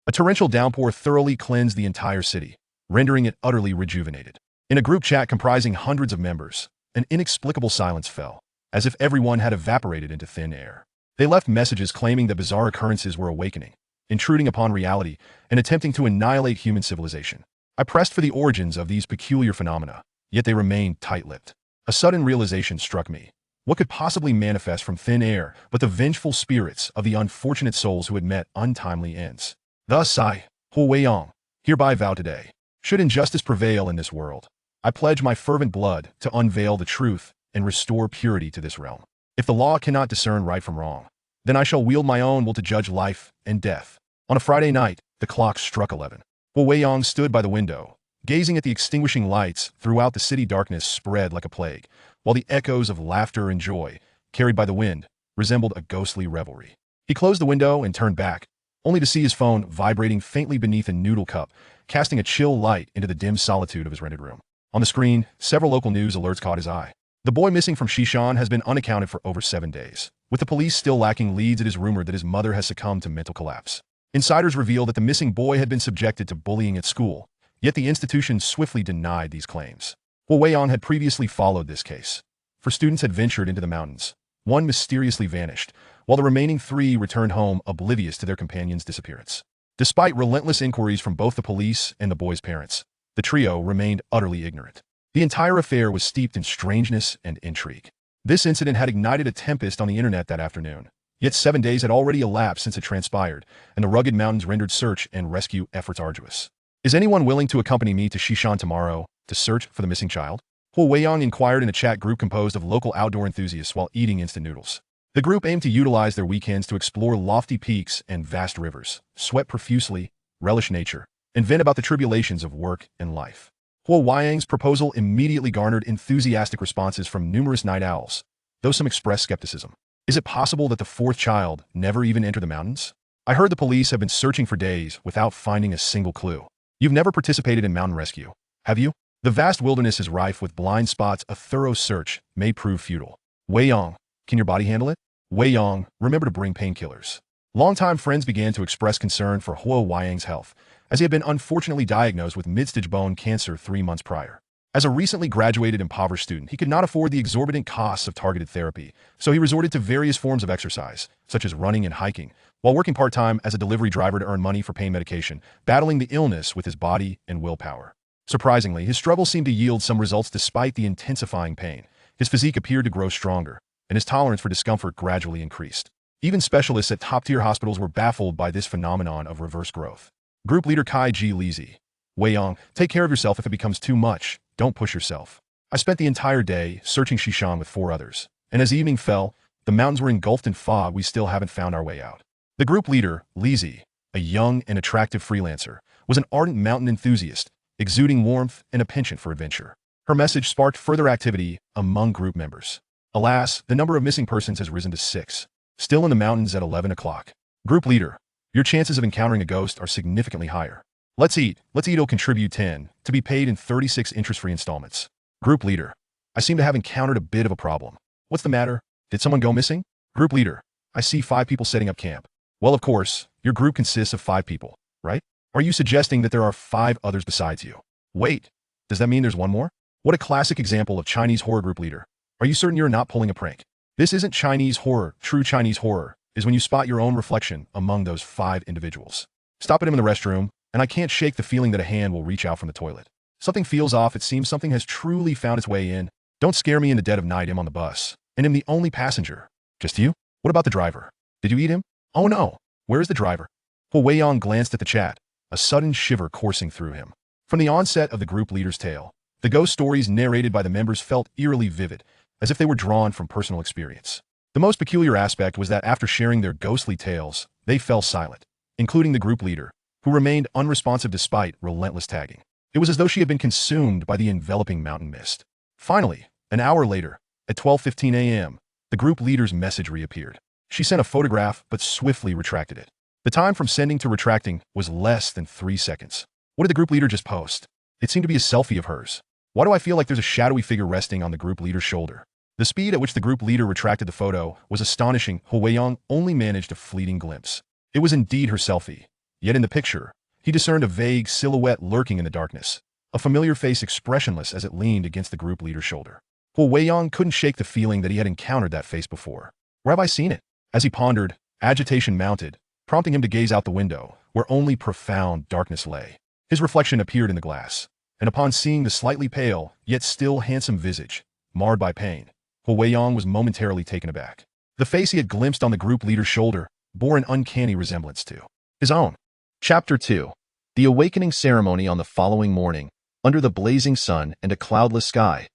A torrential downpour thoroughly cleansed the entire city, rendering it utterly rejuvenated. In a group chat comprising hundreds of members, an inexplicable silence fell, as if everyone had evaporated into thin air. They left messages claiming that bizarre occurrences were awakening, intruding upon reality, and attempting to annihilate human civilization. I pressed for the origins of these peculiar phenomena, yet they remained tight-lipped. A sudden realization struck me. What could possibly manifest from thin air but the vengeful spirits of the unfortunate souls who had met untimely ends? Thus I, Hu Weiyang, hereby vow today, should injustice prevail in this world, I pledge my fervent blood to unveil the truth and restore purity to this realm. If the law cannot discern right from wrong, then I shall wield my own will to judge life and death. On a Friday night, the clock struck 11. Hu Weiyang stood by the window, gazing at the extinguishing lights. Throughout the city, darkness spread like a plague, while the echoes of laughter and joy, carried by the wind, resembled a ghostly revelry. He closed the window and turned back, only to see his phone vibrating faintly beneath a noodle cup, casting a chill light into the dim solitude of his rented room. On the screen, several local news alerts caught his eye. The boy missing from Xishan has been unaccounted for over 7 days. With the police still lacking leads, it is rumored that his mother has succumbed to mental collapse. Insiders reveal that the missing boy had been subjected to bullying at school, yet the institution swiftly denied these claims. Hu Weiyang had previously followed this case. 4 students had ventured into the mountains. 1 mysteriously vanished, while the remaining 3 returned home oblivious to their companion's disappearance. Despite relentless inquiries from both the police and the boy's parents, the trio remained utterly ignorant. The entire affair was steeped in strangeness and intrigue. This incident had ignited a tempest on the internet that afternoon. Yet 7 days had already elapsed since it transpired, and the rugged mountains rendered search and rescue efforts arduous. Is anyone willing to accompany me to Xishan tomorrow to search for the missing child? Hu Weiyang inquired in a chat group composed of local outdoor enthusiasts while eating instant noodles. The group aimed to utilize their weekends to explore lofty peaks and vast rivers, sweat profusely, relish nature, and vent about the tribulations of work and life. Hu Weiyang's proposal immediately garnered enthusiastic responses from numerous night owls, though some expressed skepticism. Is it possible that the 4th child never even entered the mountains? I heard the police have been searching for days without finding a single clue. You've never participated in mountain rescue, have you? The vast wilderness is rife with blind spots. A thorough search may prove futile. Weiyang, can your body handle it? Weiyang, remember to bring painkillers. Longtime friends began to express concern for Hu Weiyang's health, as he had been unfortunately diagnosed with mid-stage bone cancer 3 months prior. As a recently graduated impoverished student, he could not afford the exorbitant costs of targeted therapy, so he resorted to various forms of exercise, such as running and hiking, while working part-time as a delivery driver to earn money for pain medication, battling the illness with his body and willpower. Surprisingly, his struggles seemed to yield some results despite the intensifying pain. His physique appeared to grow stronger, and his tolerance for discomfort gradually increased. Even specialists at top-tier hospitals were baffled by this phenomenon of reverse growth. Group leader Kai Ji Lizi. Weiyang, take care of yourself. If it becomes too much, don't push yourself. I spent the entire day searching Xishan with 4 others, and as evening fell, the mountains were engulfed in fog. We still haven't found our way out. The group leader, Lizi, a young and attractive freelancer, was an ardent mountain enthusiast, exuding warmth and a penchant for adventure. Her message sparked further activity among group members. Alas, the number of missing persons has risen to 6. Still in the mountains at 11 o'clock. Group leader, your chances of encountering a ghost are significantly higher. Let's eat. Will contribute 10, to be paid in 36 interest-free installments. Group leader, I seem to have encountered a bit of a problem. What's the matter? Did someone go missing? Group leader, I see 5 people setting up camp. Well, of course, your group consists of 5 people, right? Are you suggesting that there are 5 others besides you? Wait, does that mean there's one more? What a classic example of Chinese horror. Group leader, are you certain you're not pulling a prank? This isn't Chinese horror. True Chinese horror is when you spot your own reflection among those 5 individuals. Stop at him in the restroom, and I can't shake the feeling that a hand will reach out from the toilet. Something feels off. It seems something has truly found its way in. Don't scare me in the dead of night. I'm on the bus, and I'm the only passenger. Just you? What about the driver? Did you eat him? Oh no, where is the driver? Hu Weiyang glanced at the chat, a sudden shiver coursing through him. From the onset of the group leader's tale, the ghost stories narrated by the members felt eerily vivid, as if they were drawn from personal experience. The most peculiar aspect was that after sharing their ghostly tales, they fell silent, including the group leader, who remained unresponsive despite relentless tagging. It was as though she had been consumed by the enveloping mountain mist. Finally, an hour later, at 12:15 a.m., the group leader's message reappeared. She sent a photograph but swiftly retracted it. The time from sending to retracting was less than 3 seconds. What did the group leader just post? It seemed to be a selfie of hers. Why do I feel like there's a shadowy figure resting on the group leader's shoulder? The speed at which the group leader retracted the photo was astonishing. Hu Weiyang only managed a fleeting glimpse. It was indeed her selfie, Yet in the picture, he discerned a vague silhouette lurking in the darkness, a familiar face expressionless as it leaned against the group leader's shoulder. Huo Weiyang couldn't shake the feeling that he had encountered that face before. Where have I seen it? As he pondered, agitation mounted, prompting him to gaze out the window, where only profound darkness lay. His reflection appeared in the glass, and upon seeing the slightly pale, yet still handsome visage, marred by pain, Huo Weiyang was momentarily taken aback. The face he had glimpsed on the group leader's shoulder bore an uncanny resemblance to his own. Chapter 2. The Awakening Ceremony. On the following morning, under the blazing sun and a cloudless sky,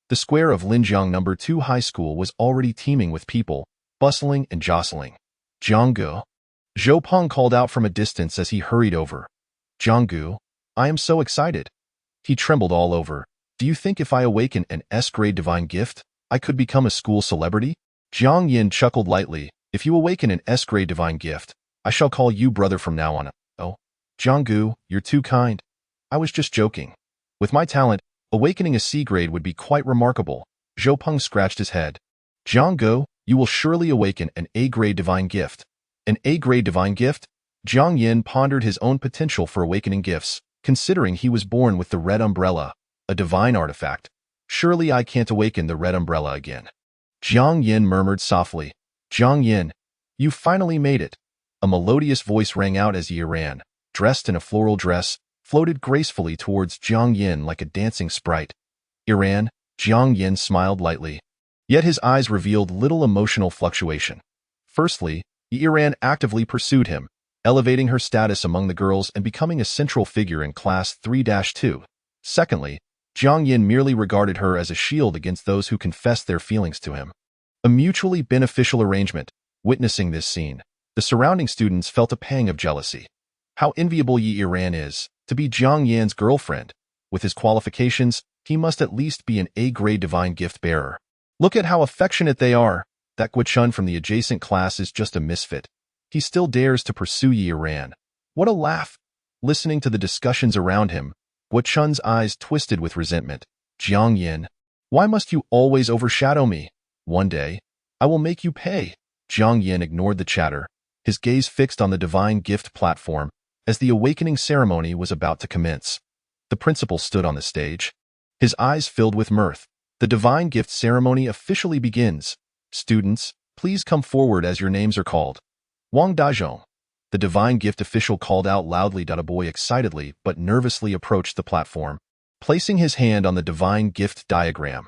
the square of Linjiang No. 2 High School was already teeming with people, bustling and jostling. Jianggu. Zhou Peng called out from a distance as he hurried over. Jianggu, I am so excited. He trembled all over. Do you think if I awaken an S-grade divine gift, I could become a school celebrity? Jiang Yin chuckled lightly. If you awaken an S-grade divine gift, I shall call you brother from now on. Oh, Jianggu, you're too kind. I was just joking. With my talent, awakening a C-grade would be quite remarkable. Zhou Peng scratched his head. Jianggu, you will surely awaken an A-grade divine gift. An A-grade divine gift? Jiang Yin pondered his own potential for awakening gifts, considering he was born with the red umbrella, a divine artifact. Surely I can't awaken the red umbrella again. Jiang Yin murmured softly. Jiang Yin, you finally made it. A melodious voice rang out as Yi Ran, dressed in a floral dress, floated gracefully towards Jiang Yin like a dancing sprite. Yi Ran, Jiang Yin smiled lightly. Yet his eyes revealed little emotional fluctuation. Firstly, Yi Ran actively pursued him, elevating her status among the girls and becoming a central figure in Class 3-2. Secondly, Jiang Yin merely regarded her as a shield against those who confessed their feelings to him. A mutually beneficial arrangement. Witnessing this scene, the surrounding students felt a pang of jealousy. How enviable Yi Ran is, to be Jiang Yan's girlfriend. With his qualifications, he must at least be an A-grade divine gift bearer. Look at how affectionate they are. That Guochun from the adjacent class is just a misfit. He still dares to pursue Yi Ran. What a laugh! Listening to the discussions around him, Guochun's eyes twisted with resentment. Jiang Yin, why must you always overshadow me? One day, I will make you pay. Jiang Yin ignored the chatter, his gaze fixed on the divine gift platform as the awakening ceremony was about to commence. The principal stood on the stage, his eyes filled with mirth. The divine gift ceremony officially begins. Students, please come forward as your names are called. Wang Dazhong, the divine gift official, called out loudly. A boy excitedly but nervously approached the platform, placing his hand on the divine gift diagram.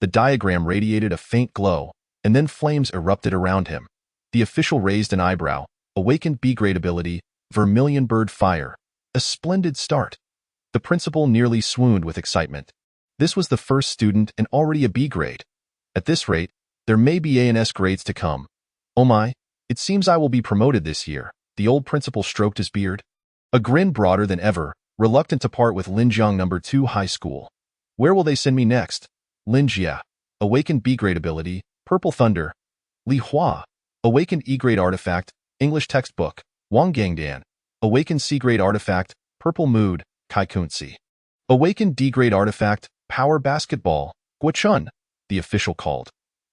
The diagram radiated a faint glow, and then flames erupted around him. The official raised an eyebrow. Awakened B-grade ability, Vermilion Bird Fire. A splendid start. The principal nearly swooned with excitement. This was the first student and already a B-grade. At this rate, there may be A and S grades to come. Oh my, it seems I will be promoted this year. The old principal stroked his beard. A grin broader than ever, reluctant to part with Linjiang No. 2 High School. Where will they send me next? Linjia. Awakened B-grade ability, Purple Thunder. Li Hua. Awakened E-grade artifact, English textbook. Wang Gangdan. Awakened C-grade artifact, Purple Mood, Kai Kunzi. Awakened D-grade artifact, Power Basketball, Guochun, the official called.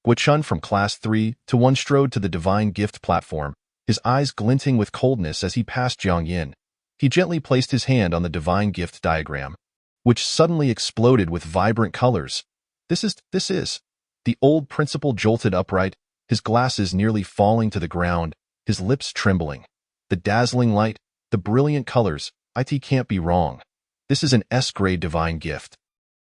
Guochun from Class 3-1 strode to the divine gift platform, his eyes glinting with coldness as he passed Jiang Yin. He gently placed his hand on the divine gift diagram, which suddenly exploded with vibrant colors. This is. The old principal jolted upright, his glasses nearly falling to the ground, his lips trembling. The dazzling light, the brilliant colors, it can't be wrong. This is an S-grade divine gift.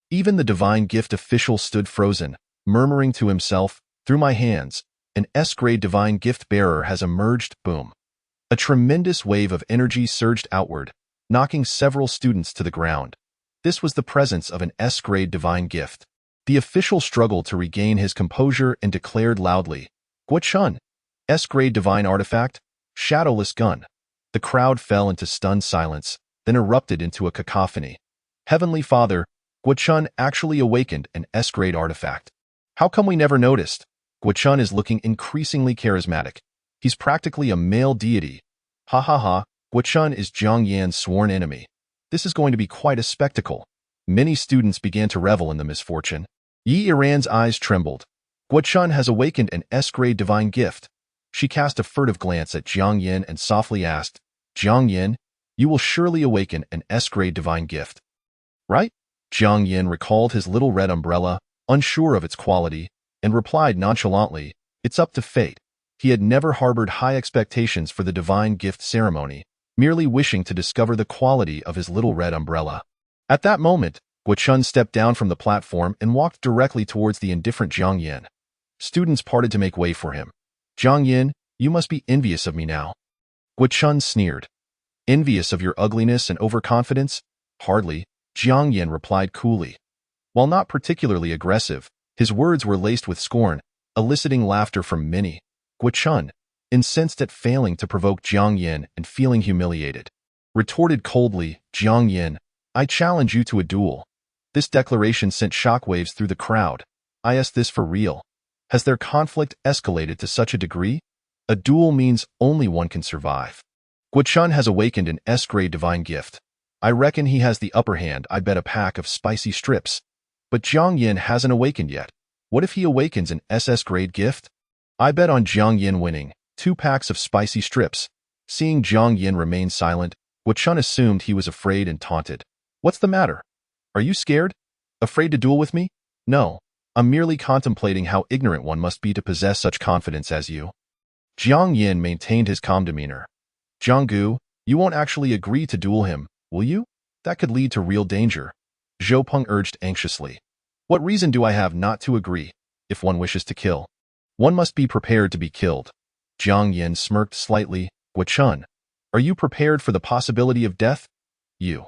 Even the divine gift official stood frozen, murmuring to himself, through my hands, an S-grade divine gift bearer has emerged. Boom. A tremendous wave of energy surged outward, knocking several students to the ground. This was the presence of an S-grade divine gift. The official struggled to regain his composure and declared loudly, Guochun, S-grade divine artifact, Shadowless Gun. The crowd fell into stunned silence, then erupted into a cacophony. Heavenly Father, Guochun actually awakened an S-grade artifact. How come we never noticed? Guochun is looking increasingly charismatic. He's practically a male deity. Ha ha ha, Guochun is Jiang Yan's sworn enemy. This is going to be quite a spectacle. Many students began to revel in the misfortune. Yi Ran's eyes trembled. Guochun has awakened an S-grade divine gift. She cast a furtive glance at Jiang Yin and softly asked, Jiang Yin, You will surely awaken an S-grade divine gift. Right? Jiang Yin recalled his little red umbrella, unsure of its quality, and replied nonchalantly, "It's up to fate." He had never harbored high expectations for the divine gift ceremony, merely wishing to discover the quality of his little red umbrella. At that moment, Guo Chun stepped down from the platform and walked directly towards the indifferent Jiang Yin. Students parted to make way for him. "Jiang Yin, you must be envious of me now." Guo Chun sneered. "Envious of your ugliness and overconfidence? Hardly," Jiang Yin replied coolly. While not particularly aggressive, his words were laced with scorn, eliciting laughter from many. Guo Chun, incensed at failing to provoke Jiang Yin and feeling humiliated, retorted coldly, "Jiang Yin, I challenge you to a duel." This declaration sent shockwaves through the crowd. "Is this for real? Has their conflict escalated to such a degree? A duel means only one can survive. Guo Chun has awakened an S-grade divine gift. I reckon he has the upper hand. I bet a pack of spicy strips. But Jiang Yin hasn't awakened yet. What if he awakens an SS-grade gift? I bet on Jiang Yin winning 2 packs of spicy strips." Seeing Jiang Yin remain silent, Guo Chun assumed he was afraid and taunted. "What's the matter? Are you scared? Afraid to duel with me? No, I'm merely contemplating how ignorant one must be to possess such confidence as you." Jiang Yin maintained his calm demeanor. "Jiang Gu, you won't actually agree to duel him, will you? That could lead to real danger," Zhou Peng urged anxiously. "What reason do I have not to agree? If one wishes to kill, one must be prepared to be killed." Jiang Yin smirked slightly. "Guo Chun, are you prepared for the possibility of death?" "You."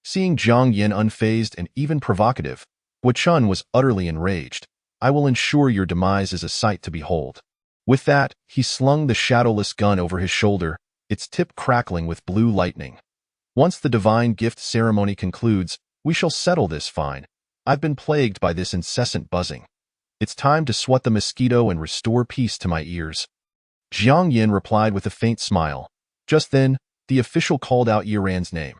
Seeing Jiang Yin unfazed and even provocative, Guo Chun was utterly enraged. "I will ensure your demise is a sight to behold." With that, he slung the shadowless gun over his shoulder, its tip crackling with blue lightning. "Once the divine gift ceremony concludes, we shall settle this fine. I've been plagued by this incessant buzzing. It's time to swat the mosquito and restore peace to my ears." Jiang Yin replied with a faint smile. Just then, the official called out Yi Ran's name.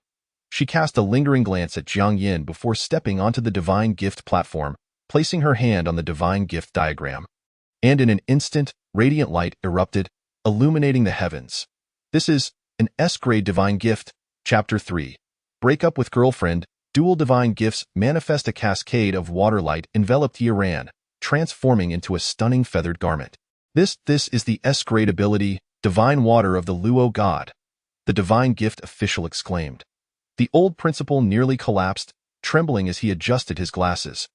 She cast a lingering glance at Jiang Yin before stepping onto the divine gift platform, placing her hand on the divine gift diagram. And in an instant, radiant light erupted, illuminating the heavens. This is an S-grade divine gift. Chapter 3. Break up with girlfriend. Dual divine gifts manifest. A cascade of water light enveloped Yi Ran, transforming into a stunning feathered garment. This is the S-grade ability, Divine Water of the Luo God, the divine gift official exclaimed. The old principal nearly collapsed, trembling as he adjusted his glasses.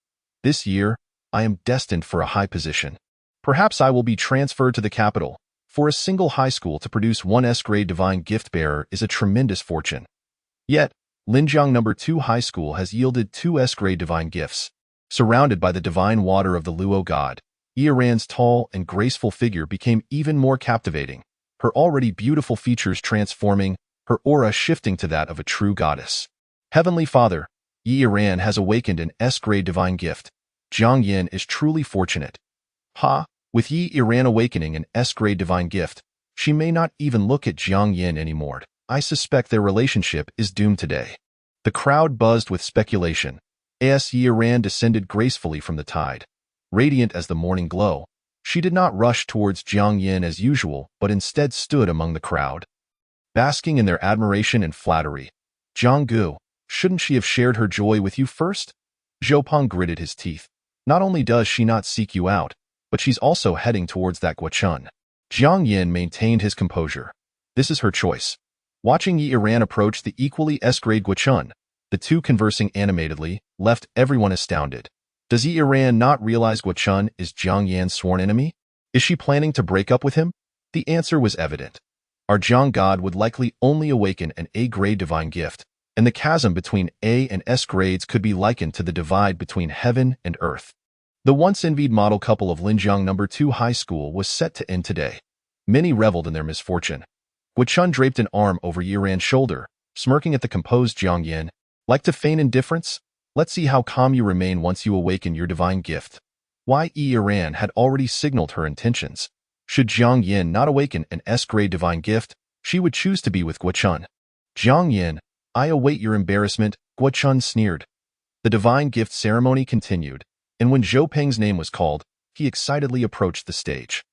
"This year, I am destined for a high position. Perhaps I will be transferred to the capital. For a single high school to produce one S-grade divine gift bearer is a tremendous fortune. Yet, Linjiang No. 2 High School has yielded 2 S-grade divine gifts. Surrounded by the divine water of the Luo God, Yi Ran's tall and graceful figure became even more captivating, her already beautiful features transforming, her aura shifting to that of a true goddess. Heavenly Father, Yi Ran has awakened an S-grade divine gift. Jiang Yin is truly fortunate. Ha! With Yi Ran awakening an S-grade divine gift, she may not even look at Jiang Yin anymore. I suspect their relationship is doomed today." The crowd buzzed with speculation. As Yi Ran descended gracefully from the tide, radiant as the morning glow, she did not rush towards Jiang Yin as usual, but instead stood among the crowd, basking in their admiration and flattery. "Jiang Gu, shouldn't she have shared her joy with you first?" Zhou Peng gritted his teeth. "Not only does she not seek you out, but she's also heading towards that Guo Chun." Jiang Yin maintained his composure. "This is her choice." Watching Yi Ran approach the equally S-grade Guo Chun, the two conversing animatedly, left everyone astounded. Does Yi Ran not realize Guo Chun is Jiang Yan's sworn enemy? Is she planning to break up with him? The answer was evident. Our Jiang God would likely only awaken an A-grade divine gift, and the chasm between A and S grades could be likened to the divide between heaven and earth. The once envied model couple of Linjiang No. 2 High School was set to end today. Many reveled in their misfortune. Guo Chun draped an arm over Yi Ran's shoulder, smirking at the composed Jiang Yin. "Like to feign indifference? Let's see how calm you remain once you awaken your divine gift." Yi Ran had already signaled her intentions. Should Jiang Yin not awaken an S-grade divine gift, she would choose to be with Guo Chun. "Jiang Yin, I await your embarrassment," Guo Chun sneered. The divine gift ceremony continued, and when Zhou Peng's name was called, he excitedly approached the stage.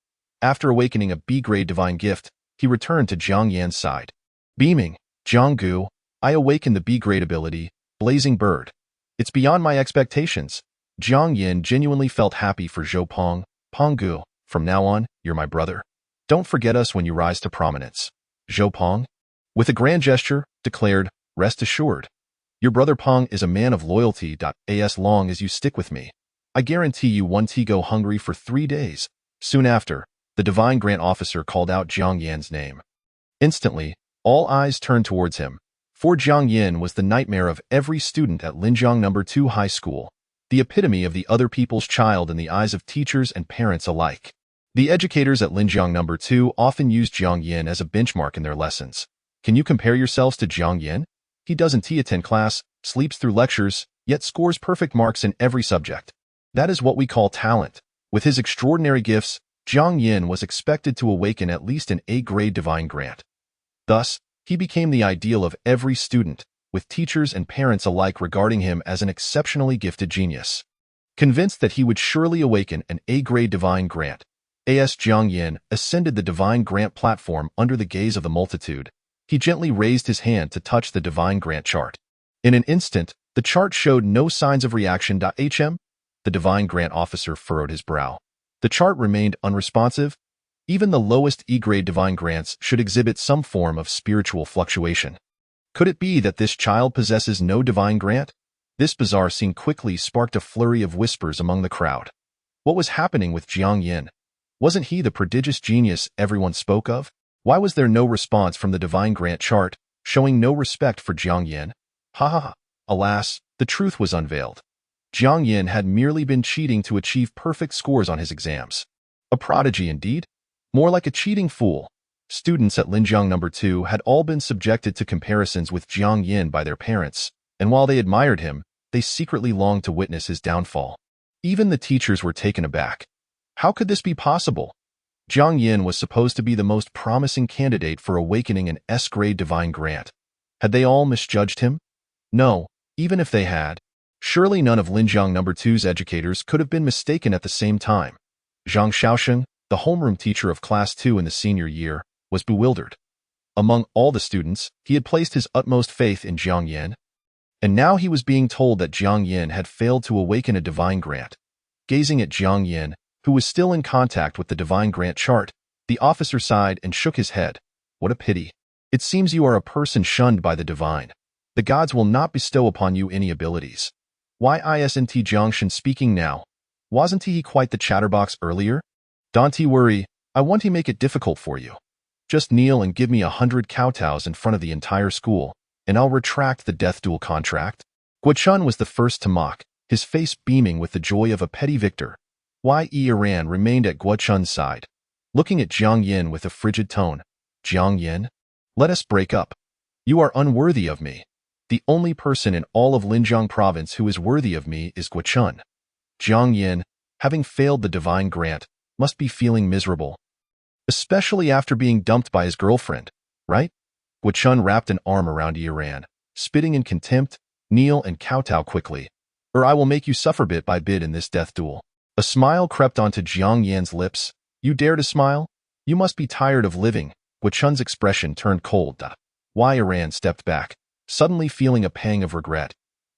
After awakening a B-grade divine gift, he returned to Jiang Yan's side. Beaming, Jianggu, I awaken the B-grade ability, Blazing Bird. It's beyond my expectations. Jiang Yin genuinely felt happy for Zhou Peng. Penggu, from now on, you're my brother. Don't forget us when you rise to prominence. Zhou Peng, with a grand gesture, declared, rest assured. Your brother Peng is a man of loyalty. As long as you stick with me, I guarantee you won't go hungry for 3 days. Soon after, the Divine Grant Officer called out Jiang Yan's name. Instantly, all eyes turned towards him, for Jiang Yin was the nightmare of every student at Linjiang No. 2 High School, the epitome of the other people's child in the eyes of teachers and parents alike. The educators at Linjiang No. 2 often used Jiang Yin as a benchmark in their lessons. Can you compare yourselves to Jiang Yin? He doesn't attend class, sleeps through lectures, yet scores perfect marks in every subject. That is what we call talent. With his extraordinary gifts, Jiang Yin was expected to awaken at least an A-grade Divine Grant. Thus, he became the ideal of every student, with teachers and parents alike regarding him as an exceptionally gifted genius. Convinced that he would surely awaken an A-grade Divine Grant, Jiang Yin ascended the Divine Grant platform under the gaze of the multitude. He gently raised his hand to touch the Divine Grant chart. In an instant, the chart showed no signs of reaction. The Divine Grant Officer furrowed his brow. The chart remained unresponsive. Even the lowest E-grade Divine Grants should exhibit some form of spiritual fluctuation. Could it be that this child possesses no Divine Grant? This bizarre scene quickly sparked a flurry of whispers among the crowd. What was happening with Jiang Yin? Wasn't he the prodigious genius everyone spoke of? Why was there no response from the Divine Grant chart, showing no respect for Jiang Yin? Ha ha ha. Alas, the truth was unveiled. Jiang Yin had merely been cheating to achieve perfect scores on his exams. A prodigy indeed. More like a cheating fool. Students at Linjiang No. 2 had all been subjected to comparisons with Jiang Yin by their parents, and while they admired him, they secretly longed to witness his downfall. Even the teachers were taken aback. How could this be possible? Jiang Yin was supposed to be the most promising candidate for awakening an S-grade Divine Grant. Had they all misjudged him? No, even if they had, surely none of Linjiang No. 2's educators could have been mistaken at the same time. Zhang Xiaosheng, the homeroom teacher of Class 2 in the senior year, was bewildered. Among all the students, he had placed his utmost faith in Jiang Yin, and now he was being told that Jiang Yin had failed to awaken a Divine Grant. Gazing at Jiang Yin, who was still in contact with the Divine Grant chart, the officer sighed and shook his head. What a pity. It seems you are a person shunned by the divine. The gods will not bestow upon you any abilities. Why isn't Jiangshan speaking now? Wasn't he quite the chatterbox earlier? Don't worry, I won't make it difficult for you. Just kneel and give me 100 kowtows in front of the entire school, and I'll retract the death duel contract. Guochun was the first to mock, his face beaming with the joy of a petty victor. Iran remained at Guochun's side, looking at Jiang Yin with a frigid tone. Jiang Yin? Let us break up. You are unworthy of me. The only person in all of Linjiang province who is worthy of me is Guochun. Jiang Yin, having failed the Divine Grant, must be feeling miserable. Especially after being dumped by his girlfriend, right? Guochun wrapped an arm around Iran, spitting in contempt. Kneel and kowtow quickly, or I will make you suffer bit by bit in this death duel. A smile crept onto Jiang Yan's lips. You dare to smile? You must be tired of living. Guochun's expression turned cold. Iran stepped back, suddenly feeling a pang of regret.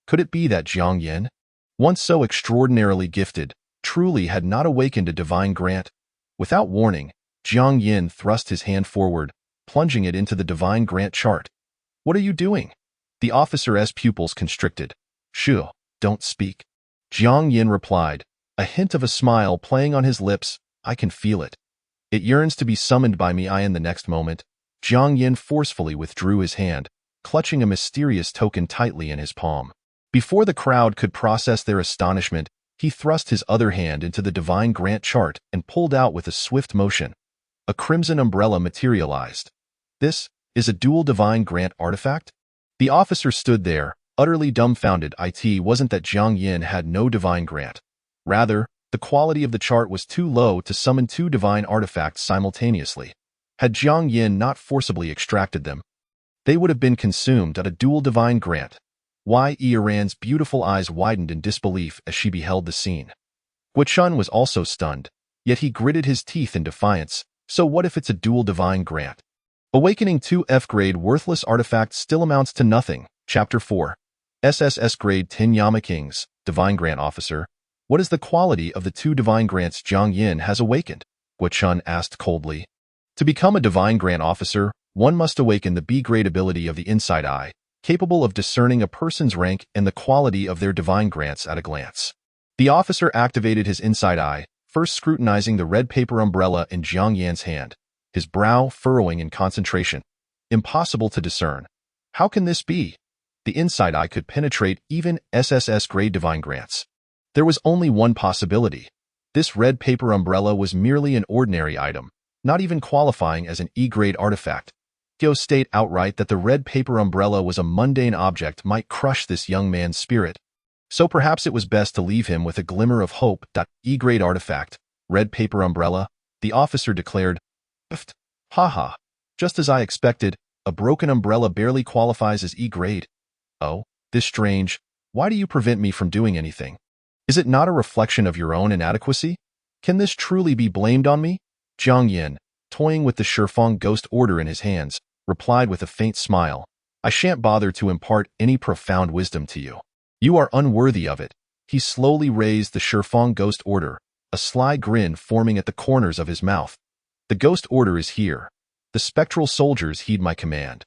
Could it be that Jiang Yin, once so extraordinarily gifted, truly had not awakened a Divine Grant? Without warning, Jiang Yin thrust his hand forward, plunging it into the Divine Grant chart. What are you doing? The officer's pupils constricted. Shoo, don't speak. Jiang Yin replied, a hint of a smile playing on his lips. I can feel it. It yearns to be summoned by me. In the next moment, Jiang Yin forcefully withdrew his hand, clutching a mysterious token tightly in his palm. Before the crowd could process their astonishment, he thrust his other hand into the Divine Grant chart and pulled out with a swift motion. A crimson umbrella materialized. This is a dual Divine Grant artifact? The officer stood there, utterly dumbfounded. It wasn't that Jiang Yin had no Divine Grant. Rather, the quality of the chart was too low to summon 2 divine artifacts simultaneously. Had Jiang Yin not forcibly extracted them, they would have been consumed at a dual Divine Grant. Iran's beautiful eyes widened in disbelief as she beheld the scene. Guochun was also stunned, yet he gritted his teeth in defiance. So what if it's a dual Divine Grant? Awakening 2 F-grade worthless artifacts still amounts to nothing. Chapter 4. SSS grade Tin Yama Kings, Divine Grant Officer. What is the quality of the 2 divine grants Jiang Yin has awakened? Guo Chun asked coldly. To become a Divine Grant Officer, one must awaken the B-grade ability of the Inside Eye, capable of discerning a person's rank and the quality of their divine grants at a glance. The officer activated his Inside Eye, first scrutinizing the red paper umbrella in Jiang Yan's hand, his brow furrowing in concentration. Impossible to discern. How can this be? The Inside Eye could penetrate even SSS-grade divine grants. There was only one possibility. This red paper umbrella was merely an ordinary item, not even qualifying as an E-grade artifact. Gyo state outright that the red paper umbrella was a mundane object might crush this young man's spirit. So perhaps it was best to leave him with a glimmer of hope. E-grade artifact, red paper umbrella, the officer declared. Pfft, haha, just as I expected, a broken umbrella barely qualifies as E-grade. Oh, this strange. Why do you prevent me from doing anything? Is it not a reflection of your own inadequacy? Can this truly be blamed on me? Jiang Yin, toying with the Shifeng ghost order in his hands, replied with a faint smile. I shan't bother to impart any profound wisdom to you. You are unworthy of it. He slowly raised the Shifeng ghost order, a sly grin forming at the corners of his mouth. The ghost order is here. The spectral soldiers heed my command.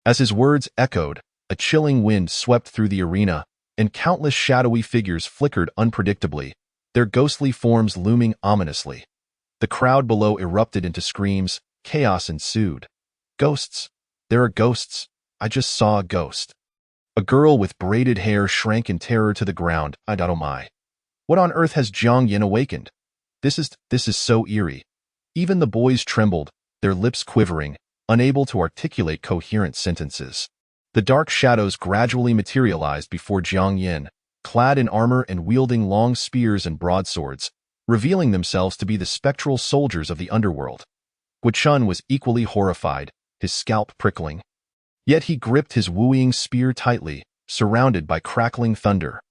As his words echoed, a chilling wind swept through the arena, and countless shadowy figures flickered unpredictably, their ghostly forms looming ominously. The crowd below erupted into screams, chaos ensued. Ghosts. There are ghosts. I just saw a ghost. A girl with braided hair shrank in terror to the ground. Oh my. What on earth has Jiang Yin awakened? This is so eerie. Even the boys trembled, their lips quivering, unable to articulate coherent sentences. The dark shadows gradually materialized before Jiang Yin, clad in armor and wielding long spears and broadswords, revealing themselves to be the spectral soldiers of the underworld. Guo Chun was equally horrified, his scalp prickling. Yet he gripped his wooing spear tightly, surrounded by crackling thunder.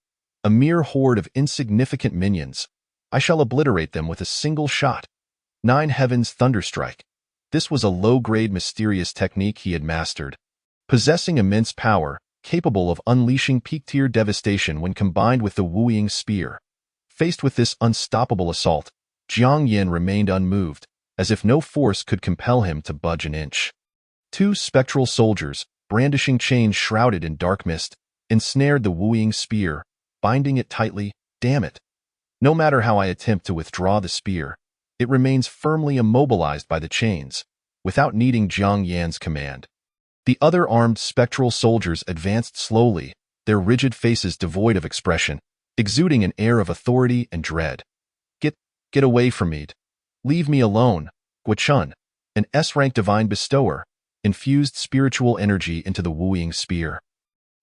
A mere horde of insignificant minions. I shall obliterate them with a single shot. 9 Heavens Thunderstrike. This was a low-grade mysterious technique he had mastered. Possessing immense power, capable of unleashing peak-tier devastation when combined with the wooing spear. Faced with this unstoppable assault, Jiang Yin remained unmoved, as if no force could compel him to budge an inch. 2 spectral soldiers, brandishing chains shrouded in dark mist, ensnared the wooing spear, binding it tightly. Damn it. No matter how I attempt to withdraw the spear, it remains firmly immobilized by the chains, without needing Jiang Yan's command. The other armed spectral soldiers advanced slowly, their rigid faces devoid of expression, exuding an air of authority and dread. Get away from me. Leave me alone. Guo Chun, an S-rank divine bestower, infused spiritual energy into the wooing spear,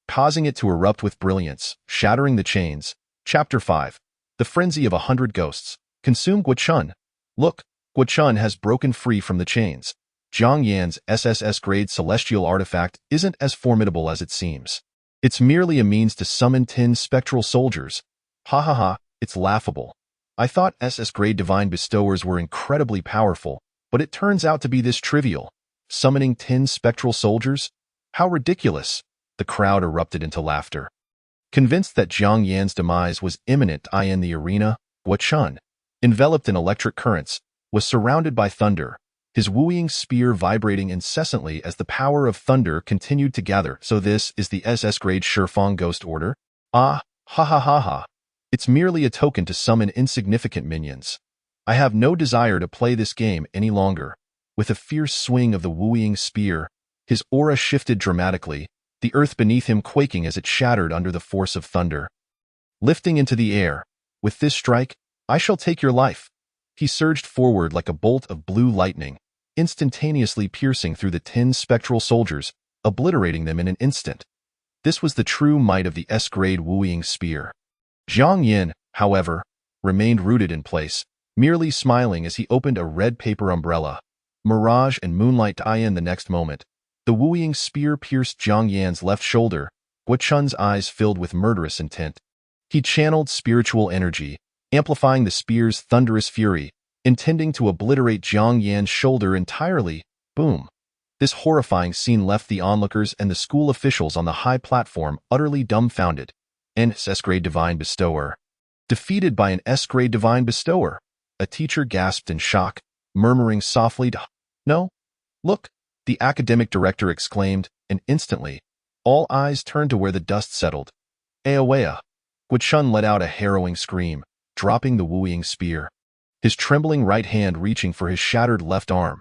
causing it to erupt with brilliance, shattering the chains. Chapter 5. The Frenzy of 100 Ghosts. Consume Guo Chun. Look, Guo Chun has broken free from the chains. Jiang Yan's SSS-grade celestial artifact isn't as formidable as it seems. It's merely a means to summon 10 spectral soldiers. Ha ha ha, it's laughable. I thought SS-grade divine bestowers were incredibly powerful, but it turns out to be this trivial. Summoning 10 spectral soldiers? How ridiculous! The crowd erupted into laughter. Convinced that Jiang Yan's demise was imminent in the arena, Guo Chun, enveloped in electric currents, was surrounded by thunder, his wooing spear vibrating incessantly as the power of thunder continued to gather. So this is the SS-grade Shifeng Ghost Order? Ah, ha ha ha ha. It's merely a token to summon insignificant minions. I have no desire to play this game any longer. With a fierce swing of the wooing spear, his aura shifted dramatically, the earth beneath him quaking as it shattered under the force of thunder. Lifting into the air, with this strike, I shall take your life. He surged forward like a bolt of blue lightning, instantaneously piercing through the 10 spectral soldiers, obliterating them in an instant. This was the true might of the S-grade wooing spear. Jiang Yin, however, remained rooted in place, merely smiling as he opened a red paper umbrella. Mirage and moonlight in the next moment. The wooing spear pierced Jiang Yan's left shoulder, Guo Chun's eyes filled with murderous intent. He channeled spiritual energy, amplifying the spear's thunderous fury, intending to obliterate Jiang Yan's shoulder entirely. Boom. This horrifying scene left the onlookers and the school officials on the high platform utterly dumbfounded. An S-grade divine bestower. Defeated by an S-grade divine bestower. A teacher gasped in shock, murmuring softly, "No, look," the academic director exclaimed, and instantly, all eyes turned to where the dust settled. Aoea. Guichun let out a harrowing scream, dropping the wooing spear, his trembling right hand reaching for his shattered left arm.